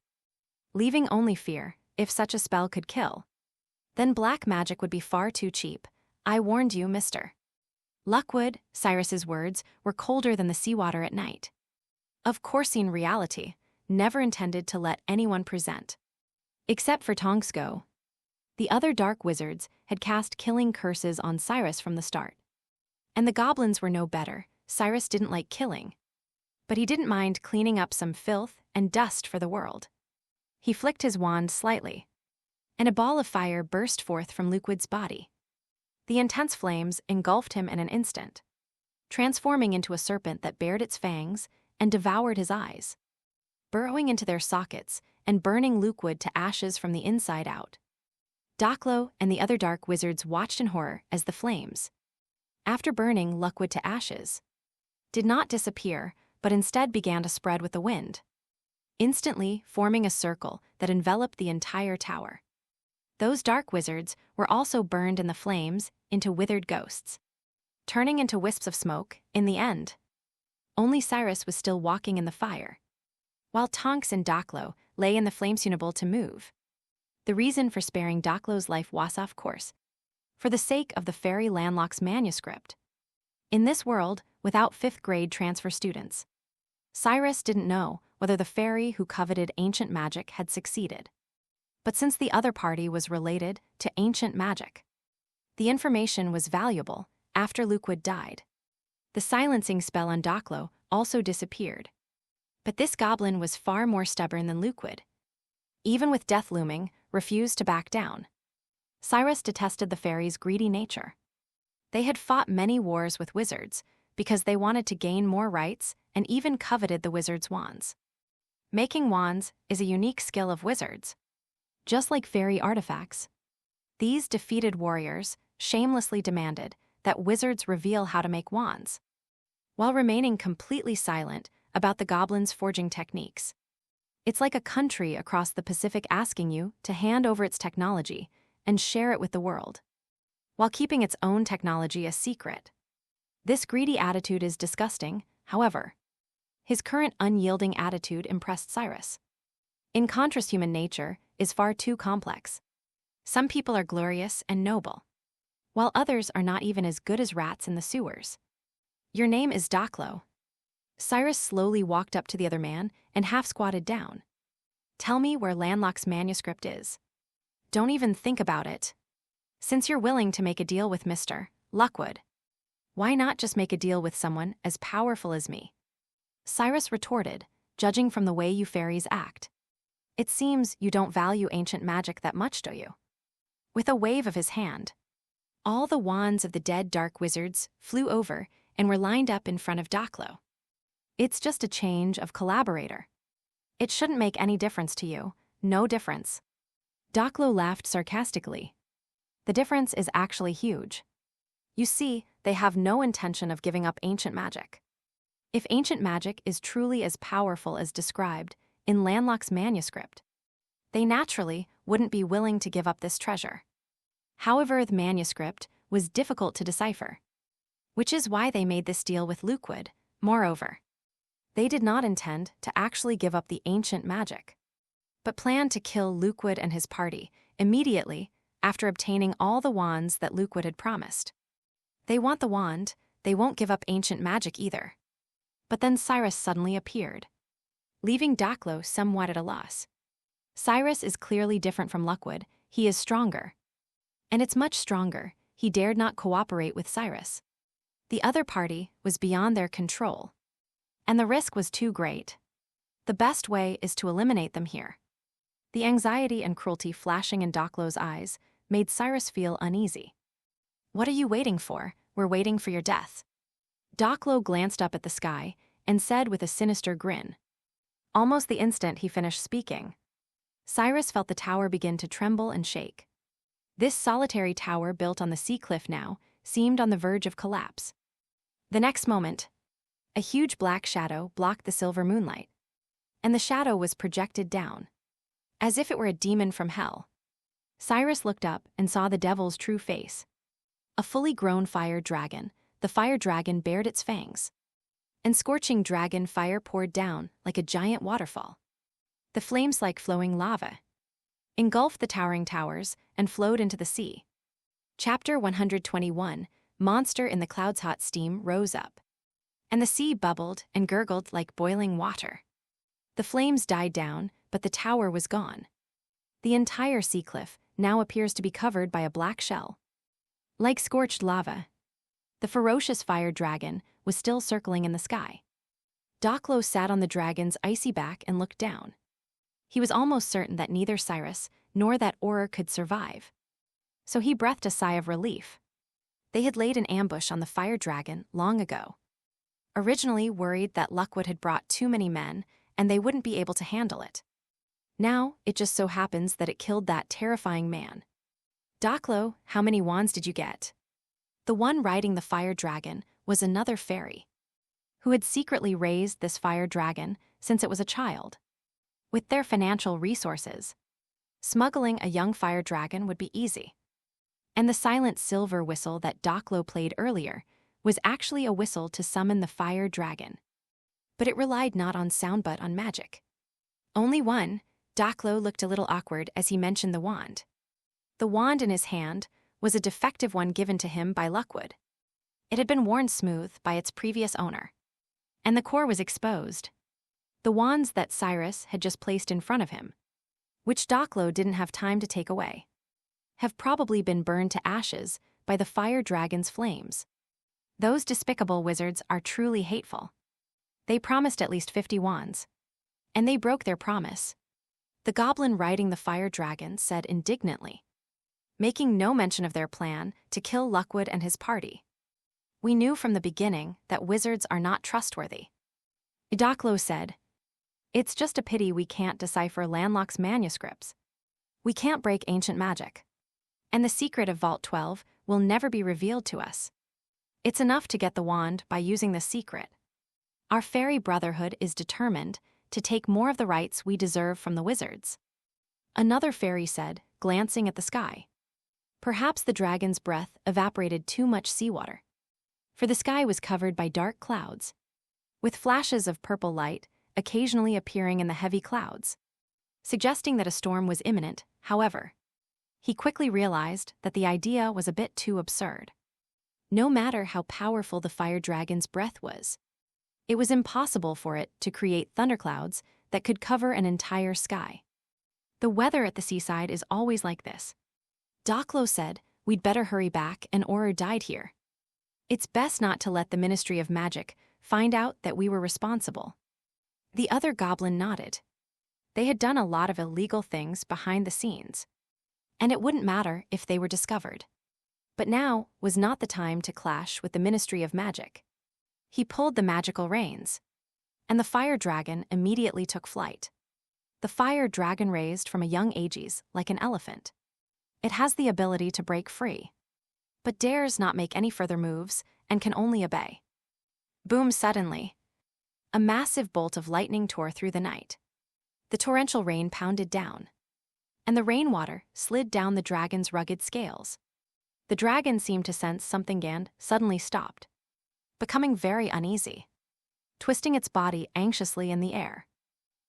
leaving only fear. If such a spell could kill, then black magic would be far too cheap. I warned you, Mr. Lukewood. Cyrus's words were colder than the seawater at night. Of course, in reality, never intended to let anyone present. Except for Tonksgo. The other dark wizards had cast killing curses on Cyrus from the start. And the goblins were no better. Cyrus didn't like killing, but he didn't mind cleaning up some filth and dust for the world. He flicked his wand slightly, and a ball of fire burst forth from Lukewood's body. The intense flames engulfed him in an instant, transforming into a serpent that bared its fangs and devoured his eyes, burrowing into their sockets and burning Lukewood to ashes from the inside out. Docklo and the other dark wizards watched in horror as the flames, after burning Lukewood to ashes, did not disappear, but instead began to spread with the wind, instantly forming a circle that enveloped the entire tower. Those dark wizards were also burned in the flames into withered ghosts, turning into wisps of smoke in the end. Only Cyrus was still walking in the fire, while Tonks and Docklo lay in the flames, unable to move. The reason for sparing Docklo's life was, of course, for the sake of the Fairy Landlock's manuscript. In this world, without 5th grade transfer students, Cyrus didn't know whether the fairy who coveted ancient magic had succeeded. But since the other party was related to ancient magic, the information was valuable. After Lukewood died, the silencing spell on Docklo also disappeared. But this goblin was far more stubborn than Lukewood. Even with death looming, refused to back down. Cyrus detested the fairies' greedy nature. They had fought many wars with wizards because they wanted to gain more rights and even coveted the wizards' wands. Making wands is a unique skill of wizards. Just like fairy artifacts, these defeated warriors shamelessly demanded that wizards reveal how to make wands, while remaining completely silent about the goblins' forging techniques. It's like a country across the Pacific asking you to hand over its technology and share it with the world, while keeping its own technology a secret. This greedy attitude is disgusting. However, his current unyielding attitude impressed Cyrus. In contrast, human nature is far too complex. Some people are glorious and noble, while others are not even as good as rats in the sewers. Your name is Doclo. Cyrus slowly walked up to the other man and half-squatted down. Tell me where Landlock's manuscript is. Don't even think about it. Since you're willing to make a deal with Mr. Lockwood, why not just make a deal with someone as powerful as me? Cyrus retorted, judging from the way you fairies act. It seems you don't value ancient magic that much, do you? With a wave of his hand, all the wands of the dead dark wizards flew over and were lined up in front of Doclo. It's just a change of collaborator. It shouldn't make any difference to you. No difference. Doclo laughed sarcastically. The difference is actually huge. You see, they have no intention of giving up ancient magic. If ancient magic is truly as powerful as described in Landlock's manuscript, they naturally wouldn't be willing to give up this treasure. However, the manuscript was difficult to decipher, which is why they made this deal with Lockwood. Moreover, they did not intend to actually give up the ancient magic, but planned to kill Lockwood and his party immediately after obtaining all the wands that Lockwood had promised. They want the wand, they won't give up ancient magic either. But then Cyrus suddenly appeared, leaving Doclo somewhat at a loss. Cyrus is clearly different from Lockwood. He is stronger. And it's much stronger. He dared not cooperate with Cyrus. The other party was beyond their control, and the risk was too great. The best way is to eliminate them here. The anxiety and cruelty flashing in Doclo's eyes made Cyrus feel uneasy. What are you waiting for? We're waiting for your death. Doclo glanced up at the sky and said with a sinister grin. Almost the instant he finished speaking, Cyrus felt the tower begin to tremble and shake. This solitary tower built on the sea cliff now seemed on the verge of collapse. The next moment, a huge black shadow blocked the silver moonlight, and the shadow was projected down, as if it were a demon from hell. Cyrus looked up and saw the devil's true face. A fully grown fire dragon. The fire dragon bared its fangs, and scorching dragon fire poured down like a giant waterfall. The flames, like flowing lava, engulfed the towering towers and flowed into the sea. Chapter 121, Monster in the Clouds. Hot steam rose up, and the sea bubbled and gurgled like boiling water. The flames died down, but the tower was gone. The entire sea cliff now appears to be covered by a black shell, like scorched lava. The ferocious fire dragon was still circling in the sky. Doclo sat on the dragon's icy back and looked down. He was almost certain that neither Cyrus nor that Auror could survive, so he breathed a sigh of relief. They had laid an ambush on the fire dragon long ago, originally worried that Lockwood had brought too many men and they wouldn't be able to handle it. Now, it just so happens that it killed that terrifying man. Doclo, how many wands did you get? The one riding the fire dragon was another fairy, who had secretly raised this fire dragon since it was a child. With their financial resources, smuggling a young fire dragon would be easy. And the silent silver whistle that Doclo played earlier was actually a whistle to summon the fire dragon. But it relied not on sound but on magic. Only one. Doclo looked a little awkward as he mentioned the wand. The wand in his hand was a defective one given to him by Lockwood. It had been worn smooth by its previous owner, and the core was exposed. The wands that Cyrus had just placed in front of him, which Doclo didn't have time to take away, have probably been burned to ashes by the fire dragon's flames. Those despicable wizards are truly hateful. They promised at least 50 wands, and they broke their promise. The goblin riding the fire dragon said indignantly, making no mention of their plan to kill Lockwood and his party. We knew from the beginning that wizards are not trustworthy. Doclo said, It's just a pity we can't decipher Landlock's manuscripts. We can't break ancient magic, and the secret of Vault 12 will never be revealed to us. It's enough to get the wand by using the secret. Our fairy brotherhood is determined to take more of the rights we deserve from the wizards. Another fairy said, glancing at the sky. Perhaps the dragon's breath evaporated too much seawater, for the sky was covered by dark clouds, with flashes of purple light occasionally appearing in the heavy clouds. suggesting that a storm was imminent. However, he quickly realized that the idea was a bit too absurd. No matter how powerful the fire dragon's breath was, it was impossible for it to create thunderclouds that could cover an entire sky. The weather at the seaside is always like this. Doclo said, "We'd better hurry back, and Auror died here. It's best not to let the Ministry of Magic find out that we were responsible." The other goblin nodded. They had done a lot of illegal things behind the scenes, and it wouldn't matter if they were discovered. But now was not the time to clash with the Ministry of Magic. He pulled the magical reins, and the fire dragon immediately took flight. The fire dragon raised from a young ages like an elephant. It has the ability to break free, but dares not make any further moves and can only obey. Boom! Suddenly, a massive bolt of lightning tore through the night. The torrential rain pounded down, and the rainwater slid down the dragon's rugged scales. The dragon seemed to sense something and suddenly stopped, becoming very uneasy, twisting its body anxiously in the air.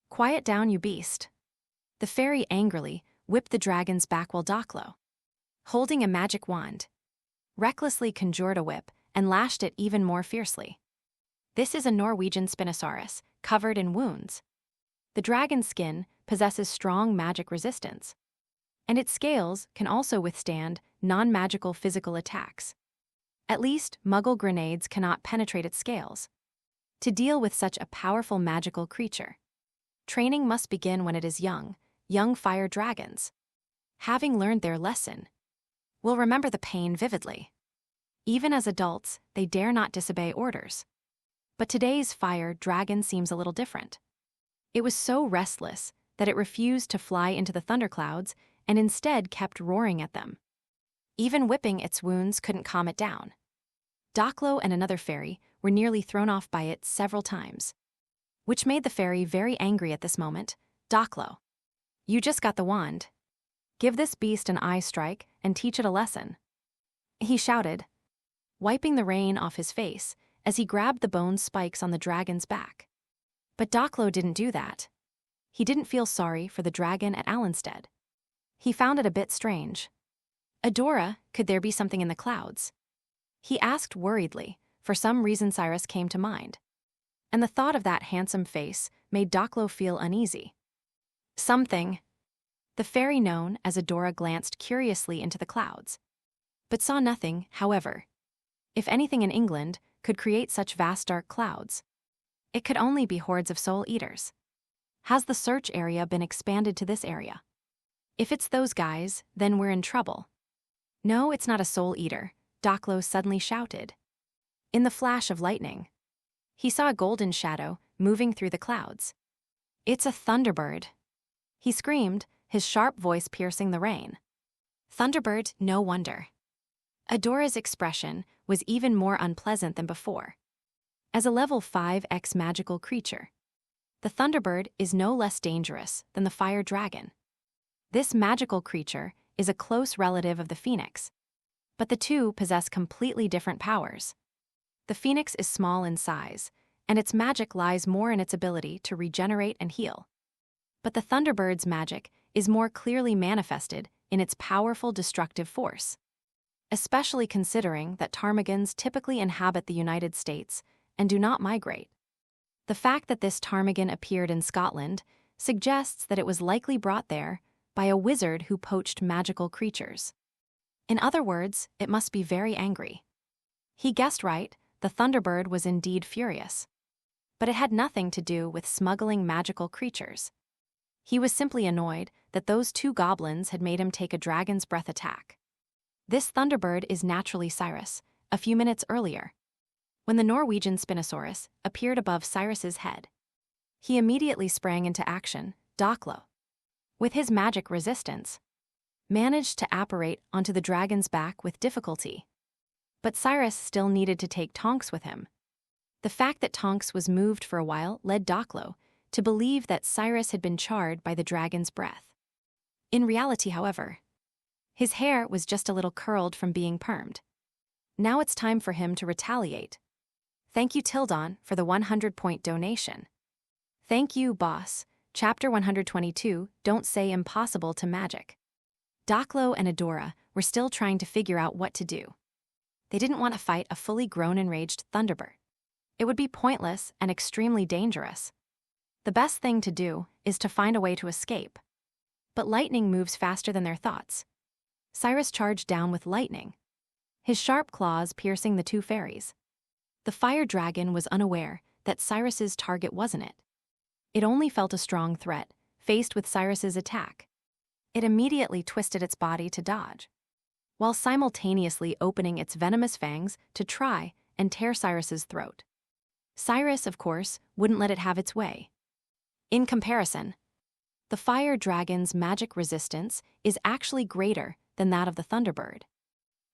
"Quiet down, you beast." The fairy angrily whipped the dragon's back while Doclo, holding a magic wand, recklessly conjured a whip and lashed it even more fiercely. This is a Norwegian Spinosaurus, covered in wounds. The dragon's skin possesses strong magic resistance, and its scales can also withstand non-magical physical attacks. At least, Muggle grenades cannot penetrate its scales. To deal with such a powerful magical creature, training must begin when it is young fire dragons, having learned their lesson, will remember the pain vividly. Even as adults, they dare not disobey orders. But today's fire dragon seems a little different. It was so restless that it refused to fly into the thunderclouds and instead kept roaring at them. Even whipping its wounds couldn't calm it down. Doclo and another fairy were nearly thrown off by it several times, which made the fairy very angry at this moment. "Doclo, you just got the wand. Give this beast an eye strike and teach it a lesson," he shouted, wiping the rain off his face as he grabbed the bone spikes on the dragon's back. But Doclo didn't do that. He didn't feel sorry for the dragon at Allenstead. He found it a bit strange. "Adora, could there be something in the clouds?" he asked worriedly. For some reason Cyrus came to mind, and the thought of that handsome face made Doclo feel uneasy. "Something." The fairy known as Adora glanced curiously into the clouds, but saw nothing. However, if anything in England could create such vast dark clouds, it could only be hordes of soul eaters. Has the search area been expanded to this area? If it's those guys, then we're in trouble. "No, it's not a soul eater," Doclo suddenly shouted. In the flash of lightning, he saw a golden shadow moving through the clouds. "It's a thunderbird," he screamed, his sharp voice piercing the rain. Thunderbird, no wonder. Adora's expression was even more unpleasant than before. As a level 5x magical creature, the thunderbird is no less dangerous than the fire dragon. This magical creature is a close relative of the phoenix, but the two possess completely different powers. The phoenix is small in size, and its magic lies more in its ability to regenerate and heal. But the thunderbird's magic is more clearly manifested in its powerful destructive force, especially considering that ptarmigans typically inhabit the United States and do not migrate. The fact that this ptarmigan appeared in Scotland suggests that it was likely brought there by a wizard who poached magical creatures. In other words, it must be very angry. He guessed right, the thunderbird was indeed furious. But it had nothing to do with smuggling magical creatures. He was simply annoyed that those two goblins had made him take a dragon's breath attack. This thunderbird is naturally Cyrus, a few minutes earlier, when the Norwegian Spinosaurus appeared above Cyrus's head. He immediately sprang into action. Doclo, with his magic resistance, managed to apparate onto the dragon's back with difficulty. But Cyrus still needed to take Tonks with him. The fact that Tonks was moved for a while led Doclo to believe that Cyrus had been charred by the dragon's breath. In reality, however, his hair was just a little curled from being permed. Now it's time for him to retaliate. "Thank you, Tildon, for the 100-point donation." "Thank you, boss. Chapter 122, Don't Say Impossible to Magic. Doclo and Adora were still trying to figure out what to do. They didn't want to fight a fully grown enraged Thunderbird. It would be pointless and extremely dangerous. The best thing to do is to find a way to escape. But lightning moves faster than their thoughts. Cyrus charged down with lightning, his sharp claws piercing the two fairies. The fire dragon was unaware that Cyrus's target wasn't it. It only felt a strong threat, faced with Cyrus's attack. It immediately twisted its body to dodge, while simultaneously opening its venomous fangs to try and tear Cyrus's throat. Cyrus, of course, wouldn't let it have its way. In comparison, the fire dragon's magic resistance is actually greater than that of the Thunderbird.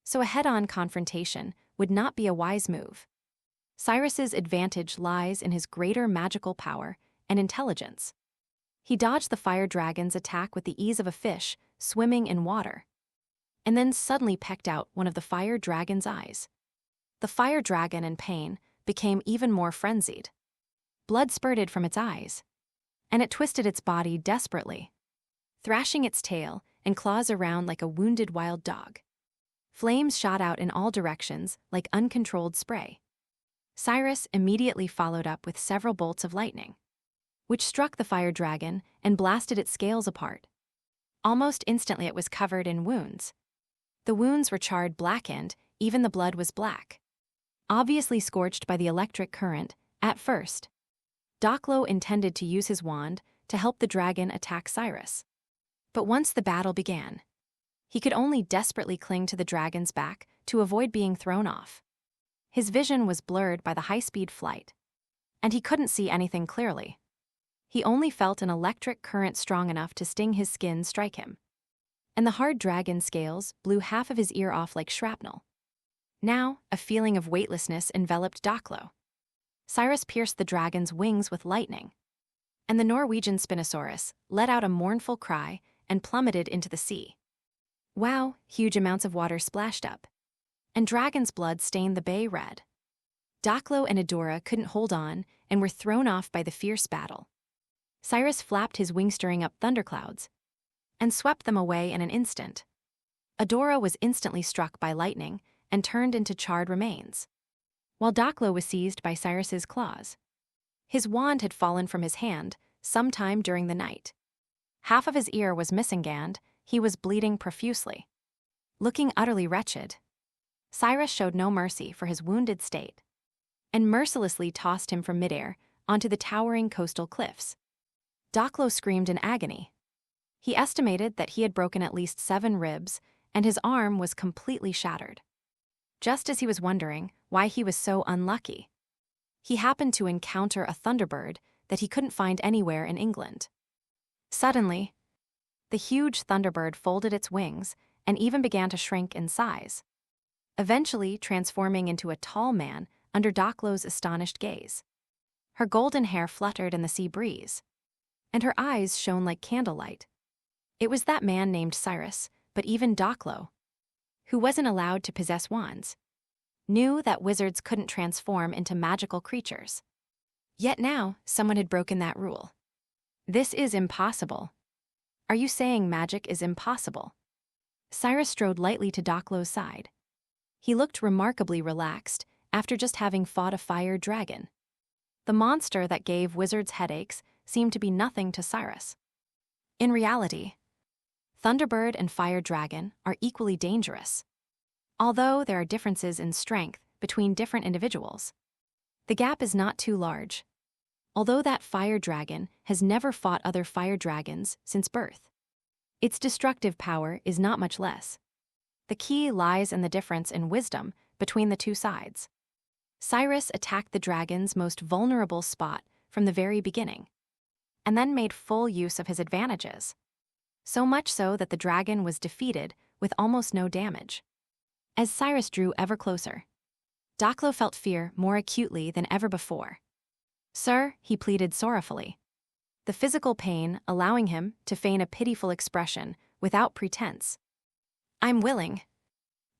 So a head-on confrontation would not be a wise move. Cyrus's advantage lies in his greater magical power and intelligence. He dodged the fire dragon's attack with the ease of a fish swimming in water, and then suddenly pecked out one of the fire dragon's eyes. The fire dragon, in pain, became even more frenzied. Blood spurted from its eyes, and it twisted its body desperately, thrashing its tail and claws around like a wounded wild dog. Flames shot out in all directions like uncontrolled spray. Cyrus immediately followed up with several bolts of lightning, which struck the fire dragon and blasted its scales apart. Almost instantly it was covered in wounds. The wounds were charred blackened, even the blood was black, obviously scorched by the electric current at first. Doclo intended to use his wand to help the dragon attack Cyrus. But once the battle began, he could only desperately cling to the dragon's back to avoid being thrown off. His vision was blurred by the high-speed flight, and he couldn't see anything clearly. He only felt an electric current strong enough to sting his skin, strike him. And the hard dragon scales blew half of his ear off like shrapnel. Now, a feeling of weightlessness enveloped Doclo. Cyrus pierced the dragon's wings with lightning, and the Norwegian Spinosaurus let out a mournful cry and plummeted into the sea. Wow, huge amounts of water splashed up, and dragon's blood stained the bay red. Doclo and Adora couldn't hold on and were thrown off by the fierce battle. Cyrus flapped his wings, stirring up thunderclouds, and swept them away in an instant. Adora was instantly struck by lightning and turned into charred remains, while Doclo was seized by Cyrus's claws. His wand had fallen from his hand sometime during the night. Half of his ear was missing and he was bleeding profusely. Looking utterly wretched, Cyrus showed no mercy for his wounded state and mercilessly tossed him from midair onto the towering coastal cliffs. Doclo screamed in agony. He estimated that he had broken at least 7 ribs, and his arm was completely shattered. Just as he was wondering why he was so unlucky, he happened to encounter a Thunderbird that he couldn't find anywhere in England. Suddenly, the huge Thunderbird folded its wings and even began to shrink in size, eventually transforming into a tall man under Doclo's astonished gaze. Her golden hair fluttered in the sea breeze, and her eyes shone like candlelight. It was that man named Cyrus, but even Doclo, who wasn't allowed to possess wands, knew that wizards couldn't transform into magical creatures. Yet now, someone had broken that rule. This is impossible. Are you saying magic is impossible? Cyrus strode lightly to Doclo's side. He looked remarkably relaxed after just having fought a fire dragon. The monster that gave wizards headaches seemed to be nothing to Cyrus. In reality, Thunderbird and Fire Dragon are equally dangerous. Although there are differences in strength between different individuals, the gap is not too large. Although that Fire Dragon has never fought other fire dragons since birth, its destructive power is not much less. The key lies in the difference in wisdom between the two sides. Cyrus attacked the dragon's most vulnerable spot from the very beginning, and then made full use of his advantages. So much so that the dragon was defeated with almost no damage. As Cyrus drew ever closer, Doclo felt fear more acutely than ever before. "Sir," he pleaded sorrowfully, the physical pain allowing him to feign a pitiful expression without pretense. I'm willing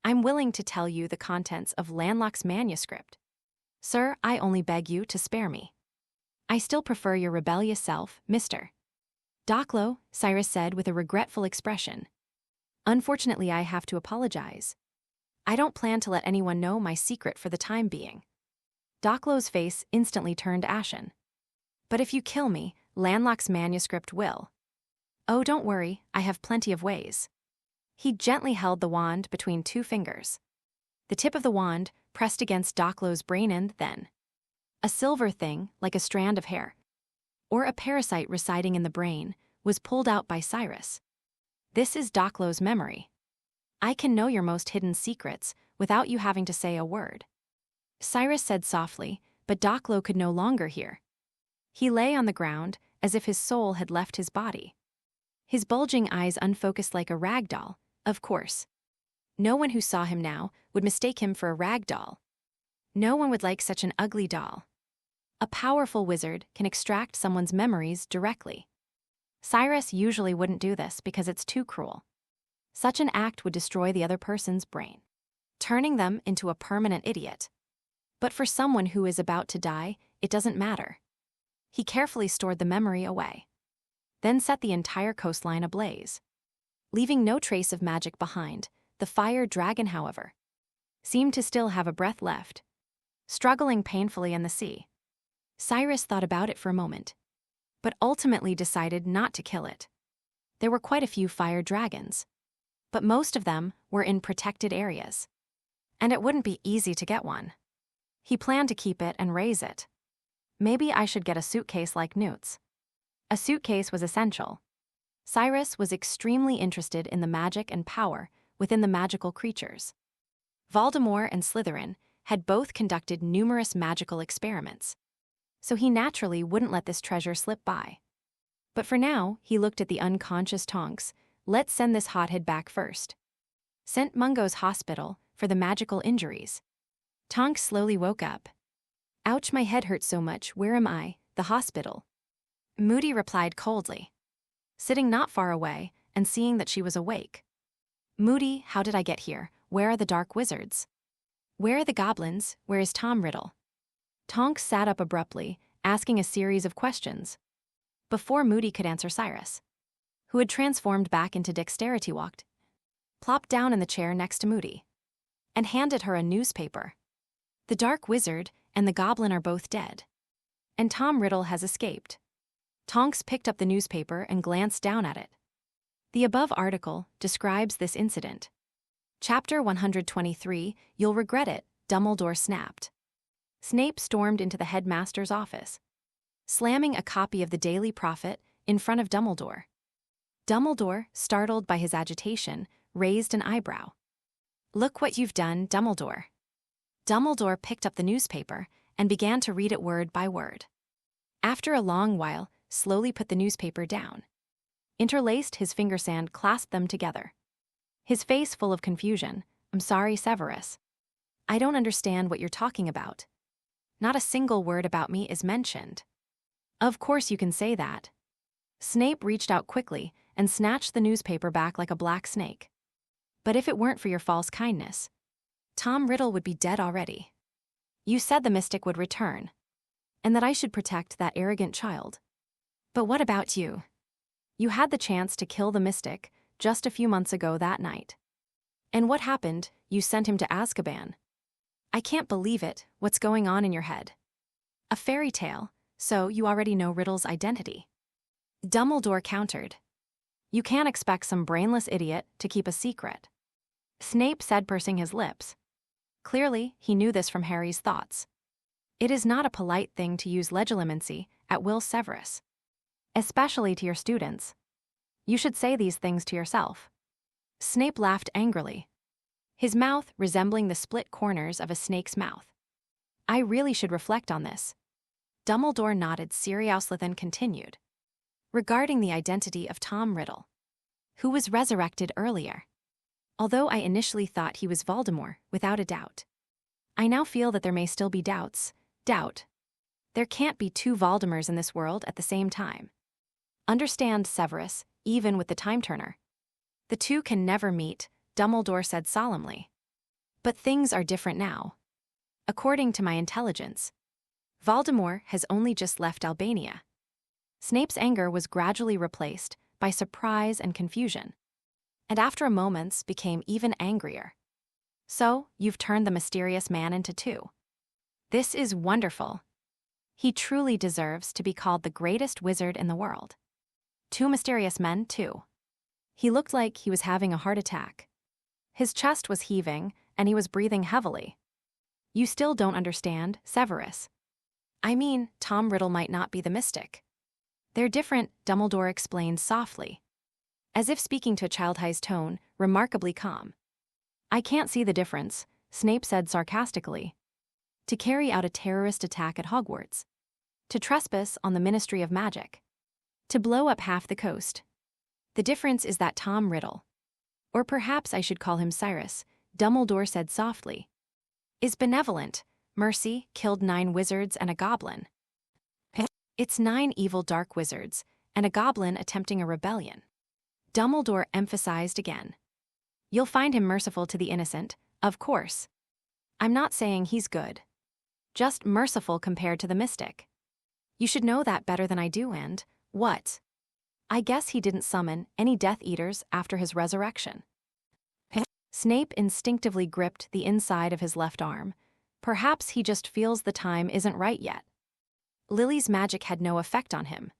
to tell you the contents of Landlock's manuscript. Sir, I only beg you to spare me. I still prefer your rebellious self, Mr. Doclo, Cyrus said with a regretful expression. Unfortunately, I have to apologize. I don't plan to let anyone know my secret for the time being. Doclo's face instantly turned ashen. But if you kill me, Landlock's manuscript will. Oh, don't worry, I have plenty of ways. He gently held the wand between two fingers. The tip of the wand pressed against Doclo's brain end then. A silver thing, like a strand of hair, or a parasite residing in the brain, was pulled out by Cyrus. This is Doclo's memory. I can know your most hidden secrets without you having to say a word. Cyrus said softly, but Doclo could no longer hear. He lay on the ground as if his soul had left his body. His bulging eyes unfocused like a rag doll, of course. No one who saw him now would mistake him for a rag doll. No one would like such an ugly doll. A powerful wizard can extract someone's memories directly. Cyrus usually wouldn't do this because it's too cruel. Such an act would destroy the other person's brain, turning them into a permanent idiot. But for someone who is about to die, it doesn't matter. He carefully stored the memory away, then set the entire coastline ablaze. Leaving no trace of magic behind, the fire dragon, however, seemed to still have a breath left, struggling painfully in the sea. Cyrus thought about it for a moment, but ultimately decided not to kill it. There were quite a few fire dragons, but most of them were in protected areas, and it wouldn't be easy to get one. He planned to keep it and raise it. Maybe I should get a suitcase like Newt's. A suitcase was essential. Cyrus was extremely interested in the magic and power within the magical creatures. Voldemort and Slytherin had both conducted numerous magical experiments, so he naturally wouldn't let this treasure slip by. But for now, he looked at the unconscious Tonks. Let's send this hothead back first. Sent Mungo's hospital for the magical injuries. Tonks slowly woke up. Ouch, my head hurts so much, where am I? The hospital. Moody replied coldly, sitting not far away and seeing that she was awake. Moody, how did I get here? Where are the dark wizards? Where are the goblins? Where is Tom Riddle? Tonks sat up abruptly, asking a series of questions. Before Moody could answer, Cyrus, who had transformed back into dexterity, walked, plopped down in the chair next to Moody, and handed her a newspaper. The dark wizard and the goblin are both dead, and Tom Riddle has escaped. Tonks picked up the newspaper and glanced down at it. The above article describes this incident. Chapter 123, You'll regret it, Dumbledore snapped. Snape stormed into the headmaster's office, slamming a copy of the Daily Prophet in front of Dumbledore. Dumbledore, startled by his agitation, raised an eyebrow. Look what you've done, Dumbledore. Dumbledore picked up the newspaper and began to read it word by word. After a long while, slowly put the newspaper down. Interlaced his finger sand, clasped them together. His face full of confusion. I'm sorry, Severus. I don't understand what you're talking about. Not a single word about me is mentioned. Of course you can say that. Snape reached out quickly and snatched the newspaper back like a black snake. But if it weren't for your false kindness, Tom Riddle would be dead already. You said the mystic would return, and that I should protect that arrogant child. But what about you? You had the chance to kill the mystic just a few months ago that night. And what happened? You sent him to Azkaban. I can't believe it. What's going on in your head? A fairy tale, so you already know Riddle's identity. Dumbledore countered. You can't expect some brainless idiot to keep a secret. Snape said, pursing his lips. Clearly, he knew this from Harry's thoughts. It is not a polite thing to use legilimency at will, Severus. Especially to your students. You should say these things to yourself. Snape laughed angrily, his mouth resembling the split corners of a snake's mouth. I really should reflect on this. Dumbledore nodded. Sirius Slytherin continued. Regarding the identity of Tom Riddle, who was resurrected earlier. Although I initially thought he was Voldemort, without a doubt, I now feel that there may still be doubts. Doubt. There can't be two Voldemorts in this world at the same time. Understand, Severus, even with the time turner. The two can never meet, Dumbledore said solemnly. But things are different now. According to my intelligence, Voldemort has only just left Albania. Snape's anger was gradually replaced by surprise and confusion, and after a moment's became even angrier. So, you've turned the mysterious man into two. This is wonderful. He truly deserves to be called the greatest wizard in the world. Two mysterious men, too. He looked like he was having a heart attack. His chest was heaving, and he was breathing heavily. You still don't understand, Severus. I mean, Tom Riddle might not be the mystic. They're different, Dumbledore explained softly, as if speaking to a child's tone, remarkably calm. I can't see the difference, Snape said sarcastically. To carry out a terrorist attack at Hogwarts. To trespass on the Ministry of Magic. To blow up half the coast. The difference is that Tom Riddle, or perhaps I should call him Cyrus, Dumbledore said softly, is benevolent. Mercy killed 9 wizards and a goblin. It's 9 evil dark wizards and a goblin attempting a rebellion. Dumbledore emphasized again. You'll find him merciful to the innocent, of course. I'm not saying he's good. Just merciful compared to the mystic. You should know that better than I do, and what? I guess he didn't summon any Death Eaters after his resurrection. Snape instinctively gripped the inside of his left arm. Perhaps he just feels the time isn't right yet. Lily's magic had no effect on him.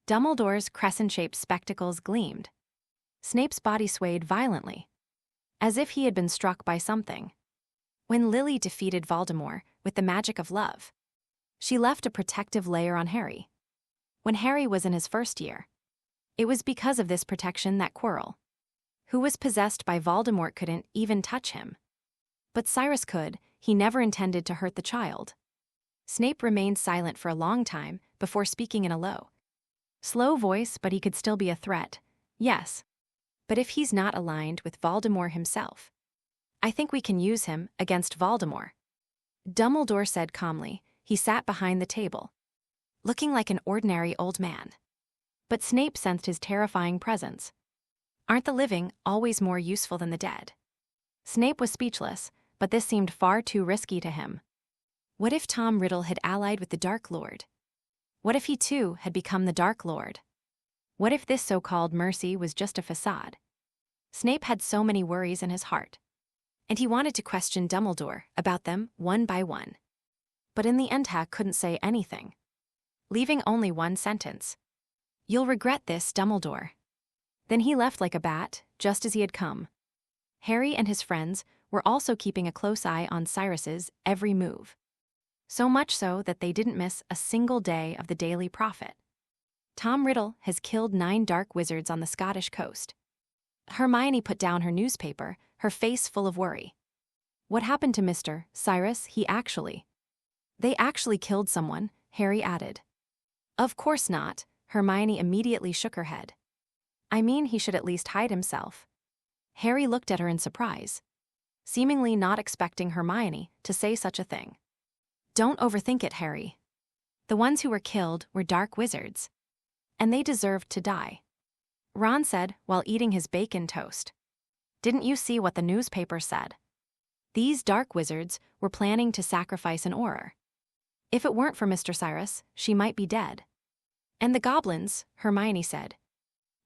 Dumbledore's crescent-shaped spectacles gleamed. Snape's body swayed violently, as if he had been struck by something. When Lily defeated Voldemort with the magic of love, she left a protective layer on Harry. When Harry was in his first year, it was because of this protection that Quirrell, who was possessed by Voldemort, couldn't even touch him. But Cyrus could. He never intended to hurt the child. Snape remained silent for a long time before speaking in a low, slow voice, but he could still be a threat. Yes. But if he's not aligned with Voldemort himself, I think we can use him against Voldemort. Dumbledore said calmly. He sat behind the table, looking like an ordinary old man. But Snape sensed his terrifying presence. Aren't the living always more useful than the dead? Snape was speechless, but this seemed far too risky to him. What if Tom Riddle had allied with the Dark Lord? What if he too had become the Dark Lord? What if this so-called mercy was just a facade? Snape had so many worries in his heart, and he wanted to question Dumbledore about them one by one. But in the end, he couldn't say anything, leaving only one sentence. You'll regret this, Dumbledore. Then he left like a bat, just as he had come. Harry and his friends were also keeping a close eye on Cyrus's every move. So much so that they didn't miss a single day of the Daily Prophet. Tom Riddle has killed 9 dark wizards on the Scottish coast. Hermione put down her newspaper, her face full of worry. What happened to Mr. Cyrus? They actually killed someone, Harry added. Of course not, Hermione immediately shook her head. I mean, he should at least hide himself. Harry looked at her in surprise, seemingly not expecting Hermione to say such a thing. Don't overthink it, Harry. The ones who were killed were dark wizards, and they deserved to die, Ron said while eating his bacon toast. Didn't you see what the newspaper said? These dark wizards were planning to sacrifice an Auror. If it weren't for Mr. Cyrus, she might be dead. And the goblins, Hermione said.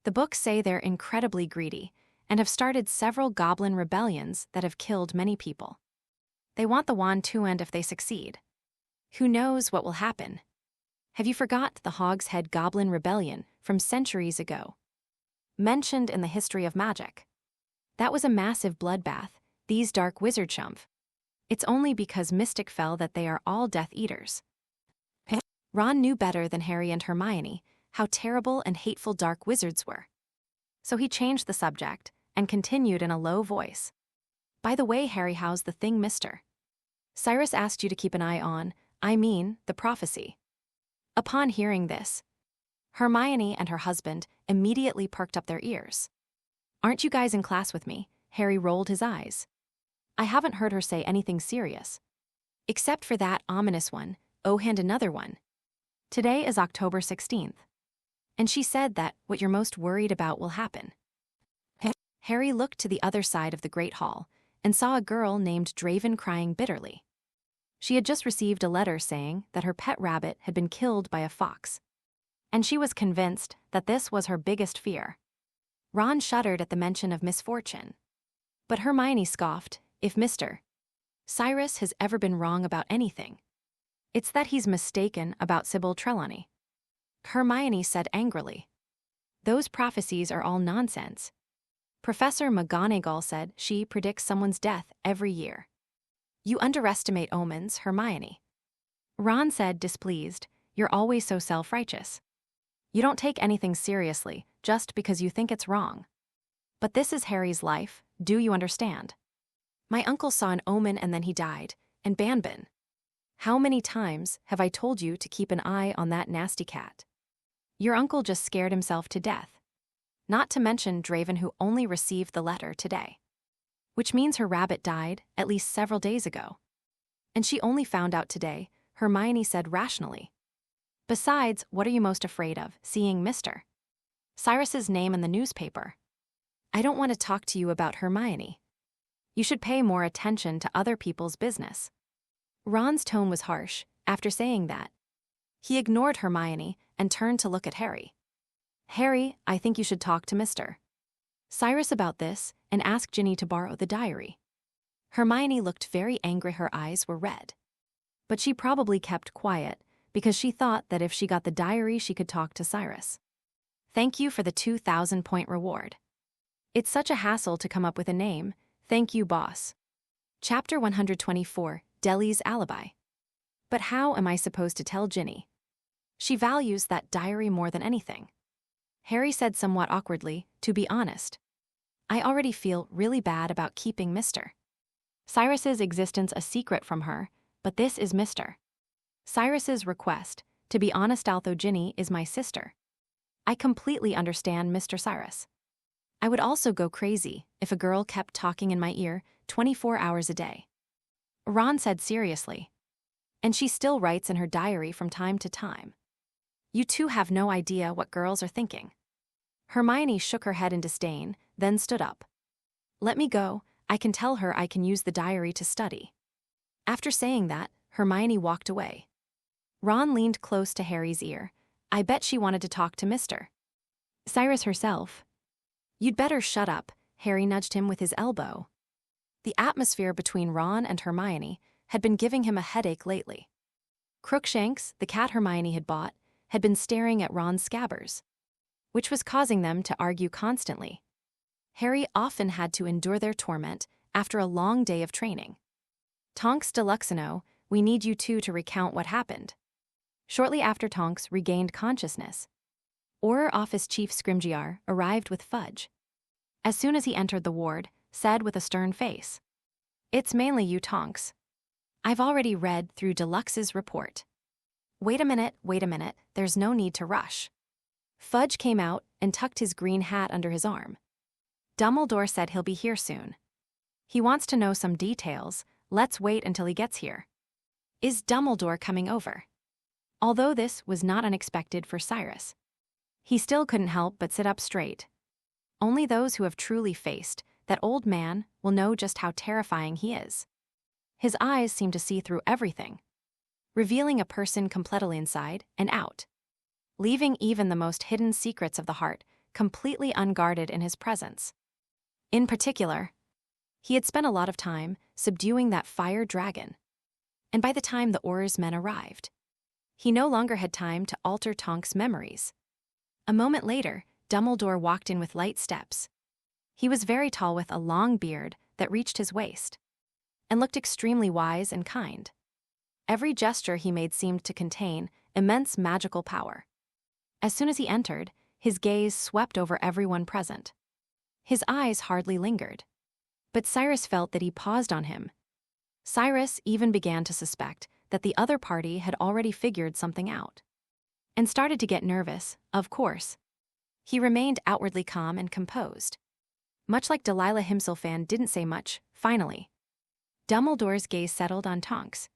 The books say they're incredibly greedy and have started several goblin rebellions that have killed many people. They want the wand too, and if they succeed, who knows what will happen? Have you forgot the Hog's Head Goblin Rebellion from centuries ago? Mentioned in the history of magic. That was a massive bloodbath, these dark wizard chump. It's only because Mystic fell that they are all Death Eaters. Ron knew better than Harry and Hermione how terrible and hateful dark wizards were. So he changed the subject and continued in a low voice. By the way, Harry, how's the thing, Mr. Cyrus asked you to keep an eye on, the prophecy. Upon hearing this, Hermione and her husband immediately perked up their ears. Aren't you guys in class with me? Harry rolled his eyes. I haven't heard her say anything serious. Except for that ominous one, oh, and another one. Today is October 16th. And she said that what you're most worried about will happen. Harry looked to the other side of the Great Hall and saw a girl named Draven crying bitterly. She had just received a letter saying that her pet rabbit had been killed by a fox. and she was convinced that this was her biggest fear. Ron shuddered at the mention of misfortune. But Hermione scoffed, if Mr. Cyrus has ever been wrong about anything, it's that he's mistaken about Sybil Trelawney. Hermione said angrily. Those prophecies are all nonsense. Professor McGonagall said she predicts someone's death every year. You underestimate omens, Hermione. Ron said, displeased, you're always so self-righteous. You don't take anything seriously just because you think it's wrong. But this is Harry's life, do you understand? My uncle saw an omen and then he died, and Banban. How many times have I told you to keep an eye on that nasty cat? Your uncle just scared himself to death. Not to mention Draven, who only received the letter today. Which means her rabbit died at least several days ago. And she only found out today, Hermione said rationally. Besides, what are you most afraid of, seeing Mr. Cyrus's name in the newspaper? I don't want to talk to you about Hermione. You should pay more attention to other people's business. Ron's tone was harsh after saying that. He ignored Hermione and turned to look at Harry. Harry, I think you should talk to Mr. Cyrus about this and ask Ginny to borrow the diary. Hermione looked very angry, her eyes were red. But she probably kept quiet because she thought that if she got the diary she could talk to Cyrus. Thank you for the 2,000-point reward. It's such a hassle to come up with a name, thank you, boss. Chapter 124, Deli's Alibi. But how am I supposed to tell Ginny? She values that diary more than anything. Harry said somewhat awkwardly, to be honest. I already feel really bad about keeping Mr. Cyrus's existence a secret from her, but this is Mr. Cyrus's request. To be honest, although Ginny is my sister, I completely understand Mr. Cyrus. I would also go crazy if a girl kept talking in my ear 24 hours a day. Ron said seriously. And she still writes in her diary from time to time. You two have no idea what girls are thinking. Hermione shook her head in disdain, then stood up. Let me go, I can tell her I can use the diary to study. After saying that, Hermione walked away. Ron leaned close to Harry's ear. I bet she wanted to talk to Mr. Cyrus herself. You'd better shut up, Harry nudged him with his elbow. The atmosphere between Ron and Hermione had been giving him a headache lately. Crookshanks, the cat Hermione had bought, had been staring at Ron's scabbers, which was causing them to argue constantly. Harry often had to endure their torment after a long day of training. Tonks Deluxino, we need you two to recount what happened. Shortly after Tonks regained consciousness, Auror Office Chief Scrimgeour arrived with Fudge. As soon as he entered the ward, said with a stern face, It's mainly you, Tonks. I've already read through Deluxe's report. Wait a minute, there's no need to rush. Fudge came out and tucked his green hat under his arm. Dumbledore said he'll be here soon. He wants to know some details, let's wait until he gets here. Is Dumbledore coming over? Although this was not unexpected for Cyrus, he still couldn't help but sit up straight. Only those who have truly faced that old man will know just how terrifying he is. His eyes seem to see through everything, revealing a person completely inside and out, leaving even the most hidden secrets of the heart completely unguarded in his presence. In particular, he had spent a lot of time subduing that fire dragon, and by the time the Auror's men arrived, he no longer had time to alter Tonks' memories. A moment later, Dumbledore walked in with light steps. He was very tall with a long beard that reached his waist, and looked extremely wise and kind. Every gesture he made seemed to contain immense magical power. As soon as he entered, his gaze swept over everyone present. His eyes hardly lingered, but Cyrus felt that he paused on him. Cyrus even began to suspect that the other party had already figured something out, and started to get nervous, of course. He remained outwardly calm and composed. Much like Delilah Himselfan didn't say much, finally. Dumbledore's gaze settled on Tonks,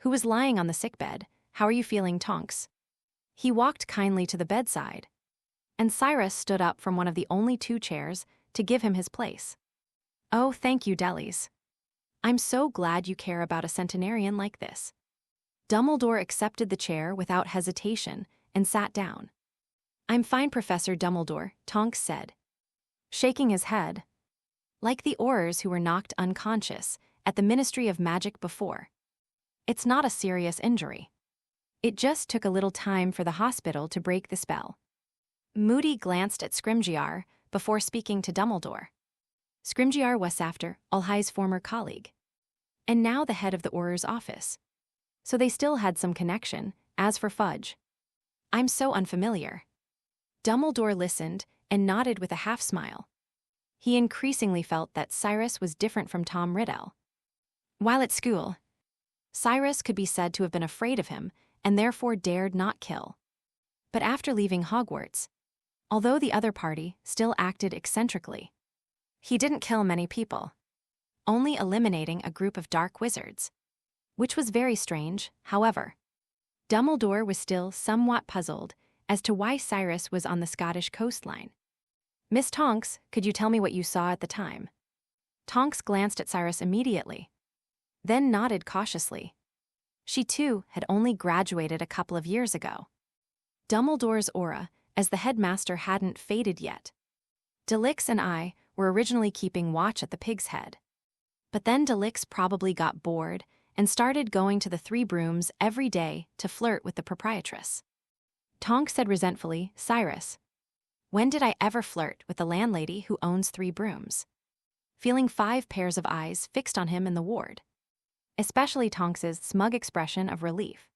who was lying on the sickbed. How are you feeling, Tonks? He walked kindly to the bedside, and Cyrus stood up from one of the only 2 chairs to give him his place. Oh, thank you, Delis. I'm so glad you care about a centenarian like this. Dumbledore accepted the chair without hesitation and sat down. I'm fine, Professor Dumbledore, Tonks said, shaking his head. Like the Aurors who were knocked unconscious at the Ministry of Magic before. It's not a serious injury. It just took a little time for the hospital to break the spell. Moody glanced at Scrimgeour before speaking to Dumbledore. Scrimgeour was after Allhigh's former colleague, and now the head of the Auror's office. So they still had some connection. As for Fudge, I'm so unfamiliar. Dumbledore listened and nodded with a half-smile. He increasingly felt that Cyrus was different from Tom Riddle. While at school, Cyrus could be said to have been afraid of him and therefore dared not kill. But after leaving Hogwarts, although the other party still acted eccentrically, he didn't kill many people, only eliminating a group of dark wizards, which was very strange. However, Dumbledore was still somewhat puzzled as to why Cyrus was on the Scottish coastline. Miss Tonks, could you tell me what you saw at the time? Tonks glanced at Cyrus immediately, then nodded cautiously. She too had only graduated a couple of years ago. Dumbledore's aura as the headmaster hadn't faded yet. Delix and I were originally keeping watch at the Pig's Head. But then Delix probably got bored and started going to the Three Brooms every day to flirt with the proprietress. Tonks said resentfully, Cyrus, when did I ever flirt with the landlady who owns Three Brooms? Feeling 5 pairs of eyes fixed on him in the ward. Especially Tonks's smug expression of relief.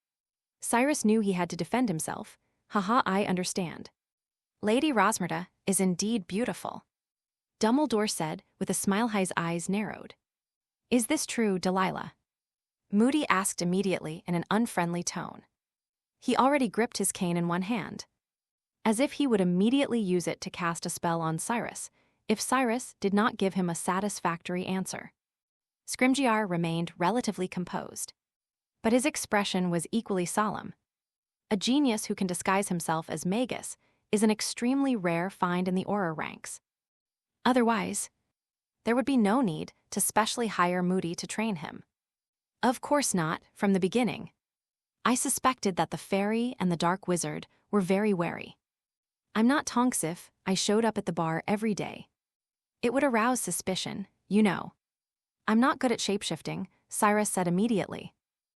Cyrus knew he had to defend himself. Haha, I understand. Lady Rosmerta is indeed beautiful. Dumbledore said with a smile. His eyes narrowed. Is this true, Delilah? Moody asked immediately in an unfriendly tone. He already gripped his cane in one hand, as if he would immediately use it to cast a spell on Cyrus if Cyrus did not give him a satisfactory answer. Scrimgeour remained relatively composed, but his expression was equally solemn. A genius who can disguise himself as Magus is an extremely rare find in the Auror ranks. Otherwise, there would be no need to specially hire Moody to train him. Of course not, from the beginning. I suspected that the fairy and the dark wizard were very wary. I'm not Tonks if I showed up at the bar every day. It would arouse suspicion, you know. I'm not good at shapeshifting, Cyrus said immediately.